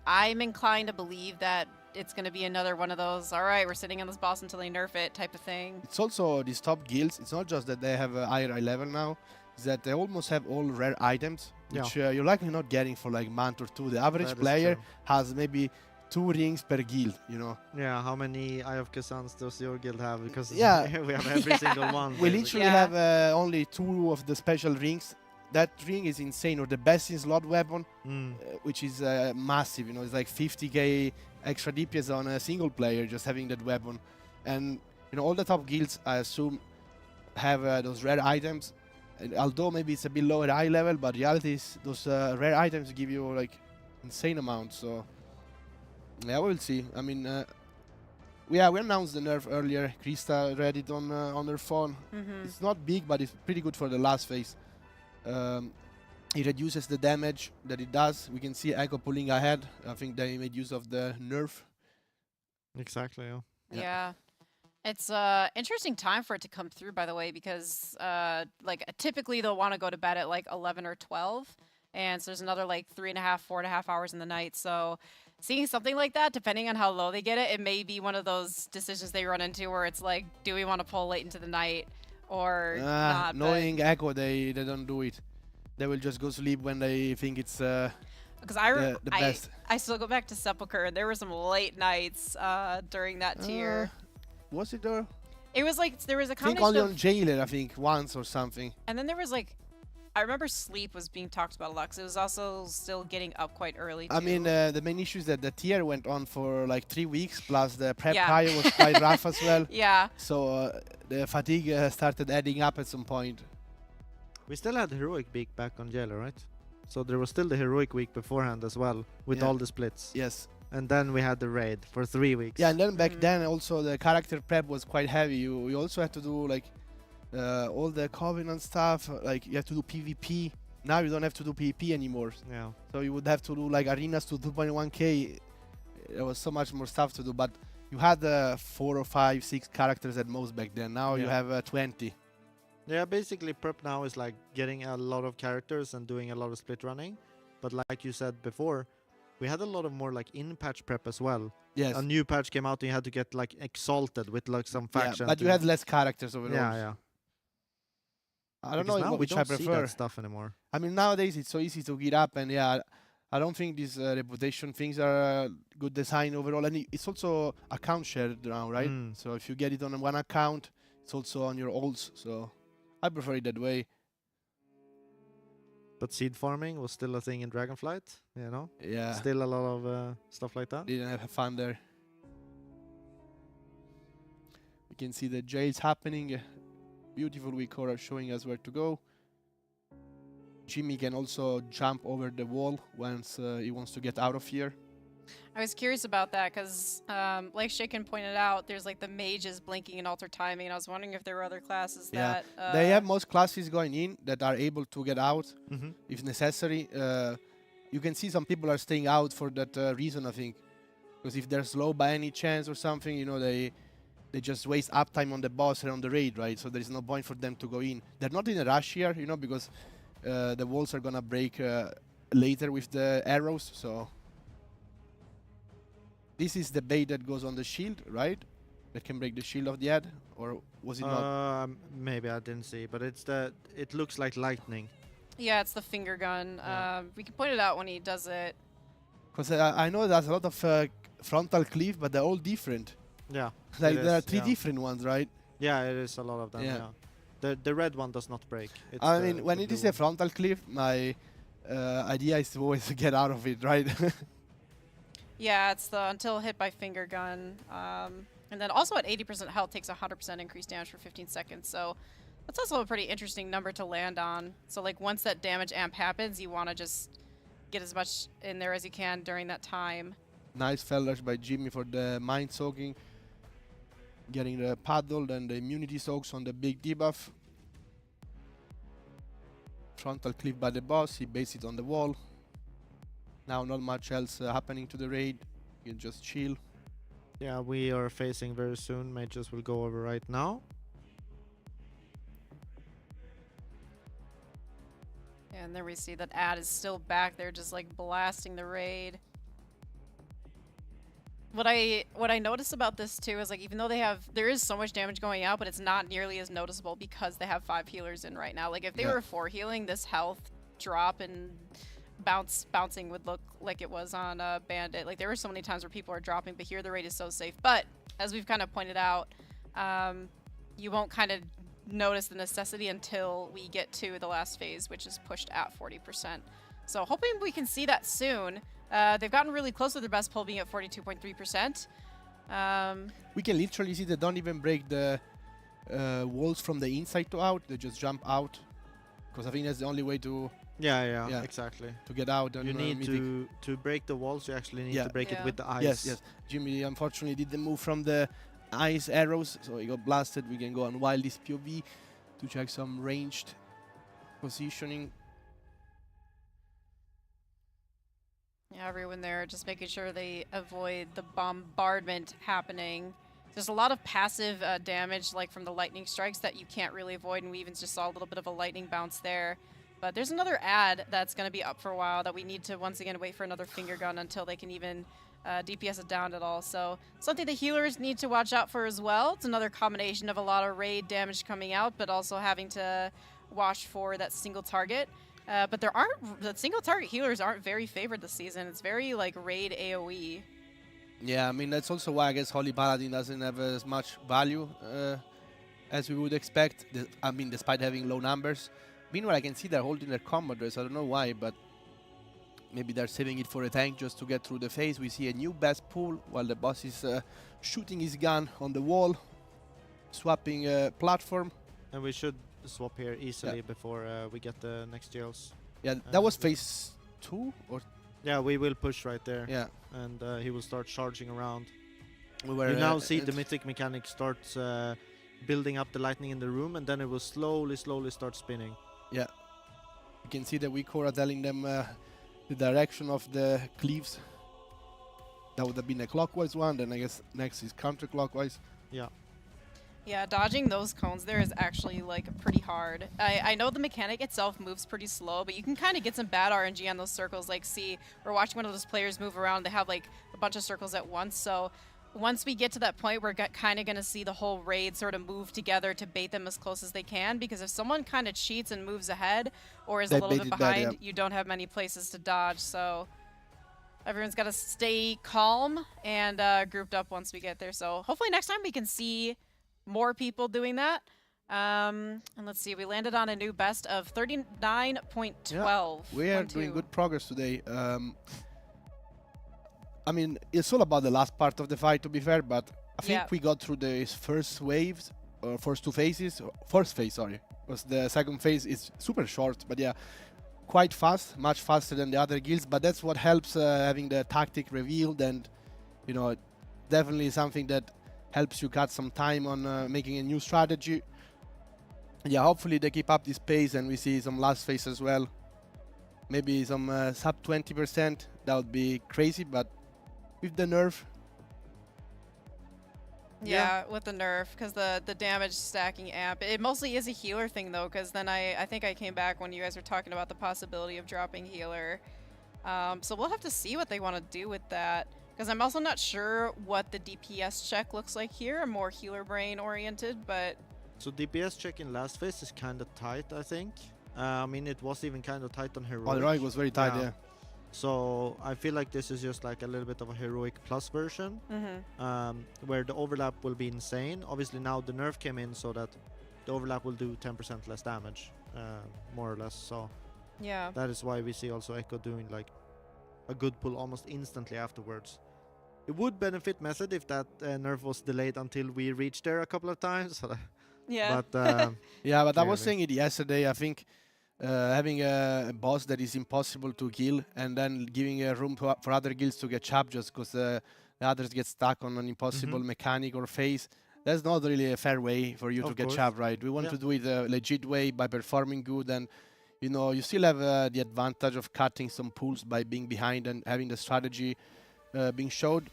I'm inclined to believe that it's going to be another one of those, all right, we're sitting on this boss until they nerf it type of thing. It's also these top guilds, it's not just that they have a higher eye level now, it's that they almost have all rare items, which you're likely not getting for like a month or two. The average player has maybe 2 rings per guild, you know. Yeah, how many Eye of Kazans does your guild have? Because we Yeah. have every single one. We basically. literally have only 2 of the special rings. That ring is insane, or the best in slot weapon, which is massive, you know, it's like 50k extra DPS on a single player just having that weapon. And, you know, all the top guilds, I assume, have those rare items. And although maybe it's a bit lower eye level, but reality is those rare items give you like insane amounts. So yeah, we'll see. I mean, we announced the nerf earlier. Krista read it on her phone. It's not big, but it's pretty good for the last phase. It reduces the damage that it does. We can see Echo pulling ahead. I think they made use of the nerf. Exactly. Yeah. It's interesting time for it to come through, by the way, because like typically they'll want to go to bed at like 11 or 12, and so there's another like 3.5, 4.5 hours in the night. So seeing something like that, depending on how low they get it, it may be one of those decisions they run into where it's like, do we want to pull late into the night or not? Knowing Echo, they don't do it. They will just go sleep when they think it's because the best. I still go back to Sepulchre, and there were some late nights during that tier. Was it there? It was like there was a I think combination only on Jailer, I think, once or something. and then there was like, I remember sleep was being talked about a lot, 'cause it was also still getting up quite early too. I mean, the main issue is that the tier went on for like 3 weeks, plus the prep Yeah. prior was quite rough as well. Yeah. So the fatigue started adding up at some point. We still had Heroic Week back on Jailer, right? So there was still the Heroic Week beforehand as well, with Yeah. all the splits. Yes. And then we had the raid for 3 weeks. Yeah, and then back then also the character prep was quite heavy. You also had to do like all the Covenant stuff, like you have to do PvP. Now you don't have to do PvP anymore. Yeah. So you would have to do like arenas to 2.1k. There was so much more stuff to do, but you had 4 or 5, 6 characters at most back then. Now you Yeah. have 20. Yeah, basically prep now is like getting a lot of characters and doing a lot of split running. But like you said before, we had a lot of more like in-patch prep as well. Yes. A new patch came out and you had to get like exalted with like some Yeah, faction. but you had less characters overall. Yeah. I don't Because know now which we I don't see prefer. that stuff anymore. I mean, nowadays it's so easy to get up, and yeah, I don't think these reputation things are good design overall. And it's also account shared now, right? Mm. So if you get it on one account, it's also on your olds. So I prefer it that way. But seed farming was still a thing in Dragonflight, you know? Yeah. Still a lot of stuff like that. Didn't have fun there. We can see the jails happening. Beautiful Wicora showing us where to go. Jimmy can also jump over the wall once he wants to get out of here. I was curious about that because, like Shaken pointed out, there's like the mages blinking and alter timing, and I was wondering if there were other classes that. They have most classes going in that are able to get out Mhm. if necessary. You can see some people are staying out for that reason, I think, because if they're slow by any chance or something, you know, they just waste uptime on the boss and on the raid, right? So there is no point for them to go in. They're not in a rush here, you know, because the walls are gonna break later with the arrows. So this is the bait that goes on the shield, right? That can break the shield of the ad, or was it not? Maybe I didn't see, but it looks like lightning. Yeah, it's the finger gun. We can point it out when he does it. Because I know there's a lot of frontal cleave, but they're all different. Yeah. Like it there are is, 3 yeah. different ones, right? Yeah, it is a lot of them. Yeah. Yeah. The red one does not break. It's I the- mean, when the it blue is a one. frontal cleave, my idea is to always get out of it, right? Yeah, it's the until hit by finger gun. And then also at 80% health takes 100% increased damage for 15 seconds. So that's also a pretty interesting number to land on. So like once that damage amp happens, you want to just get as much in there as you can during that time. Nice fellers by Jimmy for the mind soaking. Getting the paddle and the immunity soaks on the big debuff. Frontal cleave by the boss, he baits it on the wall. Now not much else happening to the raid. You can just chill. Yeah, we are facing very soon. Mages will go over right now. And then we see that ad is still back there just like blasting the raid. What I noticed about this too is like even though there is so much damage going out, but it's not nearly as noticeable because they have 5 healers in right now. Like if they were 4 healing, this health drop and bouncing would look like it was on Bandit. Like there were so many times where people are dropping, but here the raid is so safe. But as we've kind of pointed out, you won't kind of notice the necessity until we get to the last phase, which is pushed at 40%. So hoping we can see that soon. They've gotten really close to their best pull being at 42.3%. We can literally see they don't even break the walls from the inside to out. They just jump out. Because I think that's the only way to... Yeah, exactly. To get out. You need to break the walls. You actually need to break it with the ice. Yes. Jimmy unfortunately did the move from the ice arrows, so he got blasted. We can go on Wildest POV to check some ranged positioning. Yeah, everyone there just making sure they avoid the bombardment happening. There's a lot of passive damage like from the lightning strikes that you can't really avoid, and we even just saw a little bit of a lightning bounce there. But there's another ad that's going to be up for a while that we need to once again wait for another finger gun until they can even DPS it down at all. So something the healers need to watch out for as well. It's another combination of a lot of raid damage coming out, but also having to watch for that single target. But the single target healers aren't very favored this season. It's very like raid AoE. Yeah, I mean that's also why I guess Holy Paladin doesn't have as much value as we would expect. I mean, despite having low numbers. Meanwhile, I can see they're holding their combo dress. I don't know why, but maybe they're saving it for a tank just to get through the phase. We see a new best pool while the boss is shooting his gun on the wall, swapping platform. And we should swap here easily before we get the next jails. Yeah, that was phase 2 or... Yeah, we will push right there. Yeah. And he will start charging around. We were, you now see the mythic mechanic starts building up the lightning in the room, and then it will slowly start spinning. Yeah. You can see the Wicora telling them the direction of the cleaves. That would have been a clockwise one. Then I guess next is counterclockwise. Yeah. Yeah, dodging those cones there is actually like pretty hard. I know the mechanic itself moves pretty slow, but you can kind of get some bad RNG on those circles. Like, see, we're watching one of those players move around. They have like a bunch of circles at once. So once we get to that point, we're kind of going to see the whole raid sort of move together to bait them as close as they can. Because if someone kind of cheats and moves ahead or is a little bit behind, you don't have many places to dodge. So everyone's got to stay calm and grouped up once we get there. So hopefully next time we can see more people doing that. And let's see, we landed on a new best of 39.12. Yeah, we are doing good progress today. I mean, it's all about the last part of the fight, to be fair, but I think we got through the first waves, or first two phases, first phase, sorry, because the second phase is super short, but yeah, quite fast, much faster than the other guilds, but that's what helps having the tactic revealed, and, you know, definitely something that helps you cut some time on making a new strategy. Yeah, hopefully they keep up this pace and we see some last phase as well. Maybe some sub 20%, that would be crazy, but with the nerf. Yeah, with the nerf, because the damage stacking amp. It mostly is a healer thing though, because then I think I came back when you guys were talking about the possibility of dropping healer. So we'll have to see what they want to do with that. Because I'm also not sure what the DPS check looks like here. I'm more healer brain oriented, but... So DPS check in last phase is kind of tight, I think. I mean, it was even kind of tight on heroic. Oh, right, it was very tight, yeah. So I feel like this is just like a little bit of a heroic plus version, where the overlap will be insane. Obviously now the nerf came in so that the overlap will do 10% less damage, more or less. So yeah, that is why we see also Echo doing like a good pull almost instantly afterwards. It would benefit Method if that nerf was delayed until we reached there a couple of times. Yeah. But yeah, but I was saying it yesterday. I think having a boss that is impossible to kill and then giving a room for other guilds to get chopped just because the others get stuck on an impossible mechanic or phase, that's not really a fair way for you to get chopped, right? We want to do it a legit way by performing good, and you know, you still have the advantage of cutting some pulls by being behind and having the strategy being showed.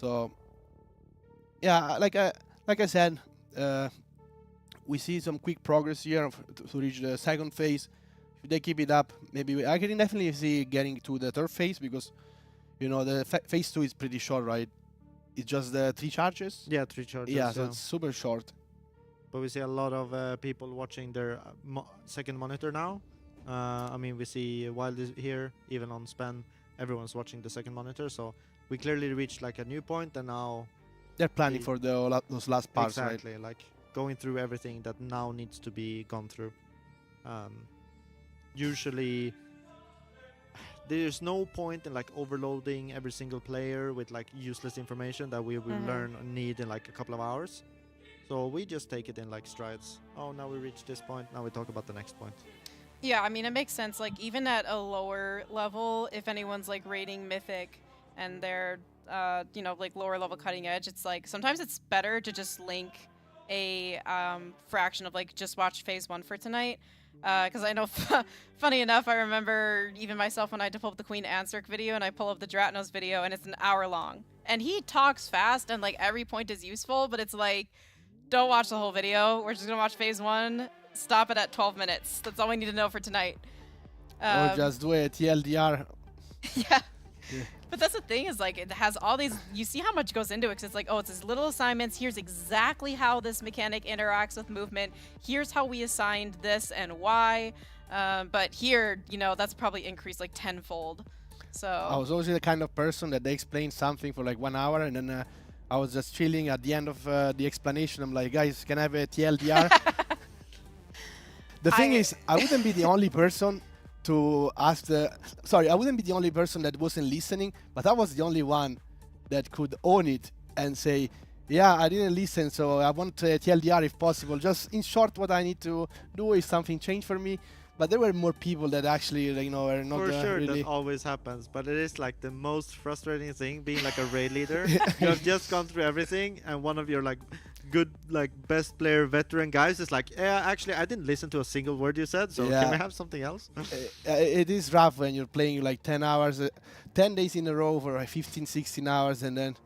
So yeah, like I said, we see some quick progress here to reach the second phase. If they keep it up, maybe I can definitely see getting to the third phase, because you know the phase 2 is pretty short, right? It's just the 3 charges. Yeah, 3 charges. Yeah, so it's super short. But we see a lot of people watching their second monitor now. I mean, we see Wild is here, even on Spen, everyone's watching the second monitor. So we clearly reached like a new point, and now they're planning for those last parts, exactly, right? Like going through everything that now needs to be gone through. Usually, there's no point in like overloading every single player with like useless information that we will learn and need in like a couple of hours. So we just take it in like strides. Oh, now we reached this point. Now we talk about the next point. Yeah, I mean, it makes sense. Like, even at a lower level, if anyone's like rating Mythic and they're, you know, like lower level cutting edge, it's like sometimes it's better to just link a fraction of like just watch phase 1 for tonight. Because I know, funny enough, I remember even myself when I had to pull up the Queen Ansirk video and I pull up the Dratnos video and it's an hour long. And he talks fast and like every point is useful, but it's like, don't watch the whole video. We're just going to watch phase 1. Stop it at 12 minutes. That's all we need to know for tonight. Or just do a TLDR. Yeah. But that's the thing, is like it has all these, you see how much goes into it, because it's like, oh, it's these little assignments. Here's exactly how this mechanic interacts with movement. Here's how we assigned this and why. But here, you know, that's probably increased like tenfold. So I was always the kind of person that they explain something for like 1 hour and then I was just chilling at the end of the explanation. I'm like, guys, can I have a TLDR? The thing is, I wouldn't be the only person to ask I wouldn't be the only person that wasn't listening, but I was the only one that could own it and say, yeah, I didn't listen, so I want TLDR if possible. Just in short, what I need to do is something change for me. But there were more people that actually, you know, are not for sure really. That always happens, but it is like the most frustrating thing being like a raid leader. You have just gone through everything, and one of your like good, like best player, veteran guys. It's like, yeah, actually, I didn't listen to a single word you said. So can we have something else? It is rough when you're playing like 10 hours, 10 days in a row for like 15, 16 hours, and then,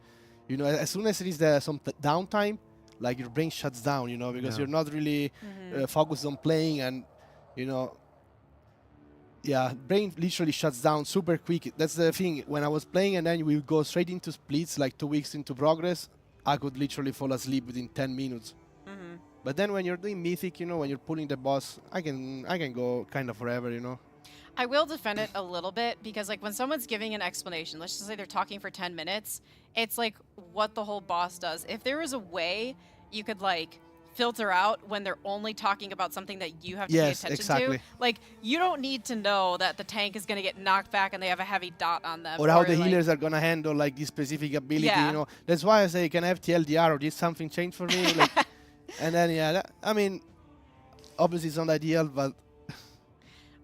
you know, as soon as there is some downtime, like your brain shuts down, you know, because you're not really focused on playing, and, you know, brain literally shuts down super quick. That's the thing. When I was playing and then we would go straight into splits, like 2 weeks into progress, I could literally fall asleep within 10 minutes. But then when you're doing Mythic, you know, when you're pulling the boss, I can go kind of forever, you know. I will defend it a little bit because, like, when someone's giving an explanation, let's just say they're talking for 10 minutes, it's like what the whole boss does. If there was a way you could, like, filter out when they're only talking about something that you have to pay attention to, like, you don't need to know that the tank is going to get knocked back and they have a heavy dot on them. Or how the healers are going to handle, like, this specific ability, you know. That's why I say, can I have TLDR or did something change for me? Like, and then, I mean, obviously it's not ideal, but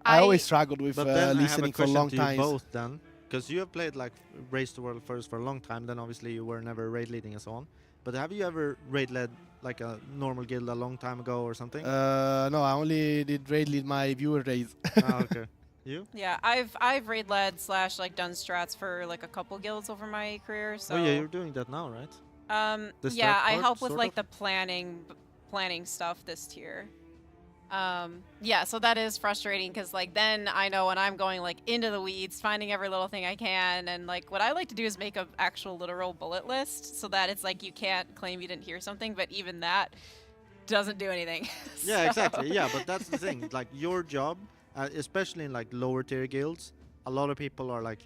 I always struggled with listening for a long time. Both then, because you have played like Race to World First for a long time. Then obviously you were never raid leading and so on. But have you ever raid led like a normal guild a long time ago or something? No, I only did raid lead my viewer raids. Okay. You? Yeah, I've raid led / like done strats for like a couple guilds over my career. So. Oh yeah, you're doing that now, right? Yeah, I help with like the planning stuff this tier. Yeah, so that is frustrating because like then I know when I'm going like into the weeds, finding every little thing I can, and like what I like to do is make an actual literal bullet list so that it's like you can't claim you didn't hear something, but even that doesn't do anything. Yeah, exactly. Yeah, but that's the thing. Like your job, especially in like lower tier guilds, a lot of people are like,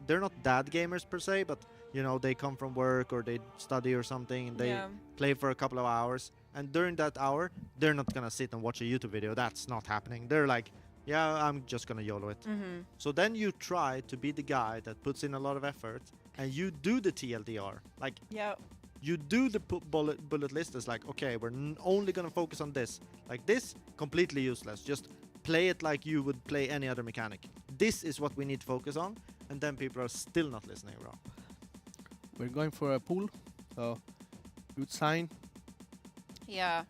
they're not dad gamers per se, but you know they come from work or they study or something, and they play for a couple of hours. And during that hour, they're not going to sit and watch a YouTube video. That's not happening. They're like, yeah, I'm just going to YOLO it. So then you try to be the guy that puts in a lot of effort and you do the TLDR. Like, you do the bullet list. It's like, okay, we're only going to focus on this. Like this, completely useless. Just play it like you would play any other mechanic. This is what we need to focus on. And then people are still not listening, bro. We're going for a pool. So, good sign. Yeah.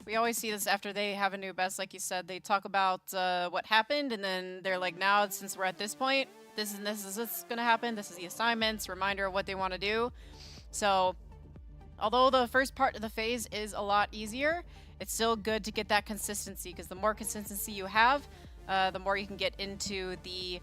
We always see this after they have a new best, like you said. They talk about what happened, and then they're like, now, since we're at this point, this is going to happen. This is the assignments, reminder of what they want to do. So, although the first part of the phase is a lot easier, it's still good to get that consistency, because the more consistency you have, the more you can get into the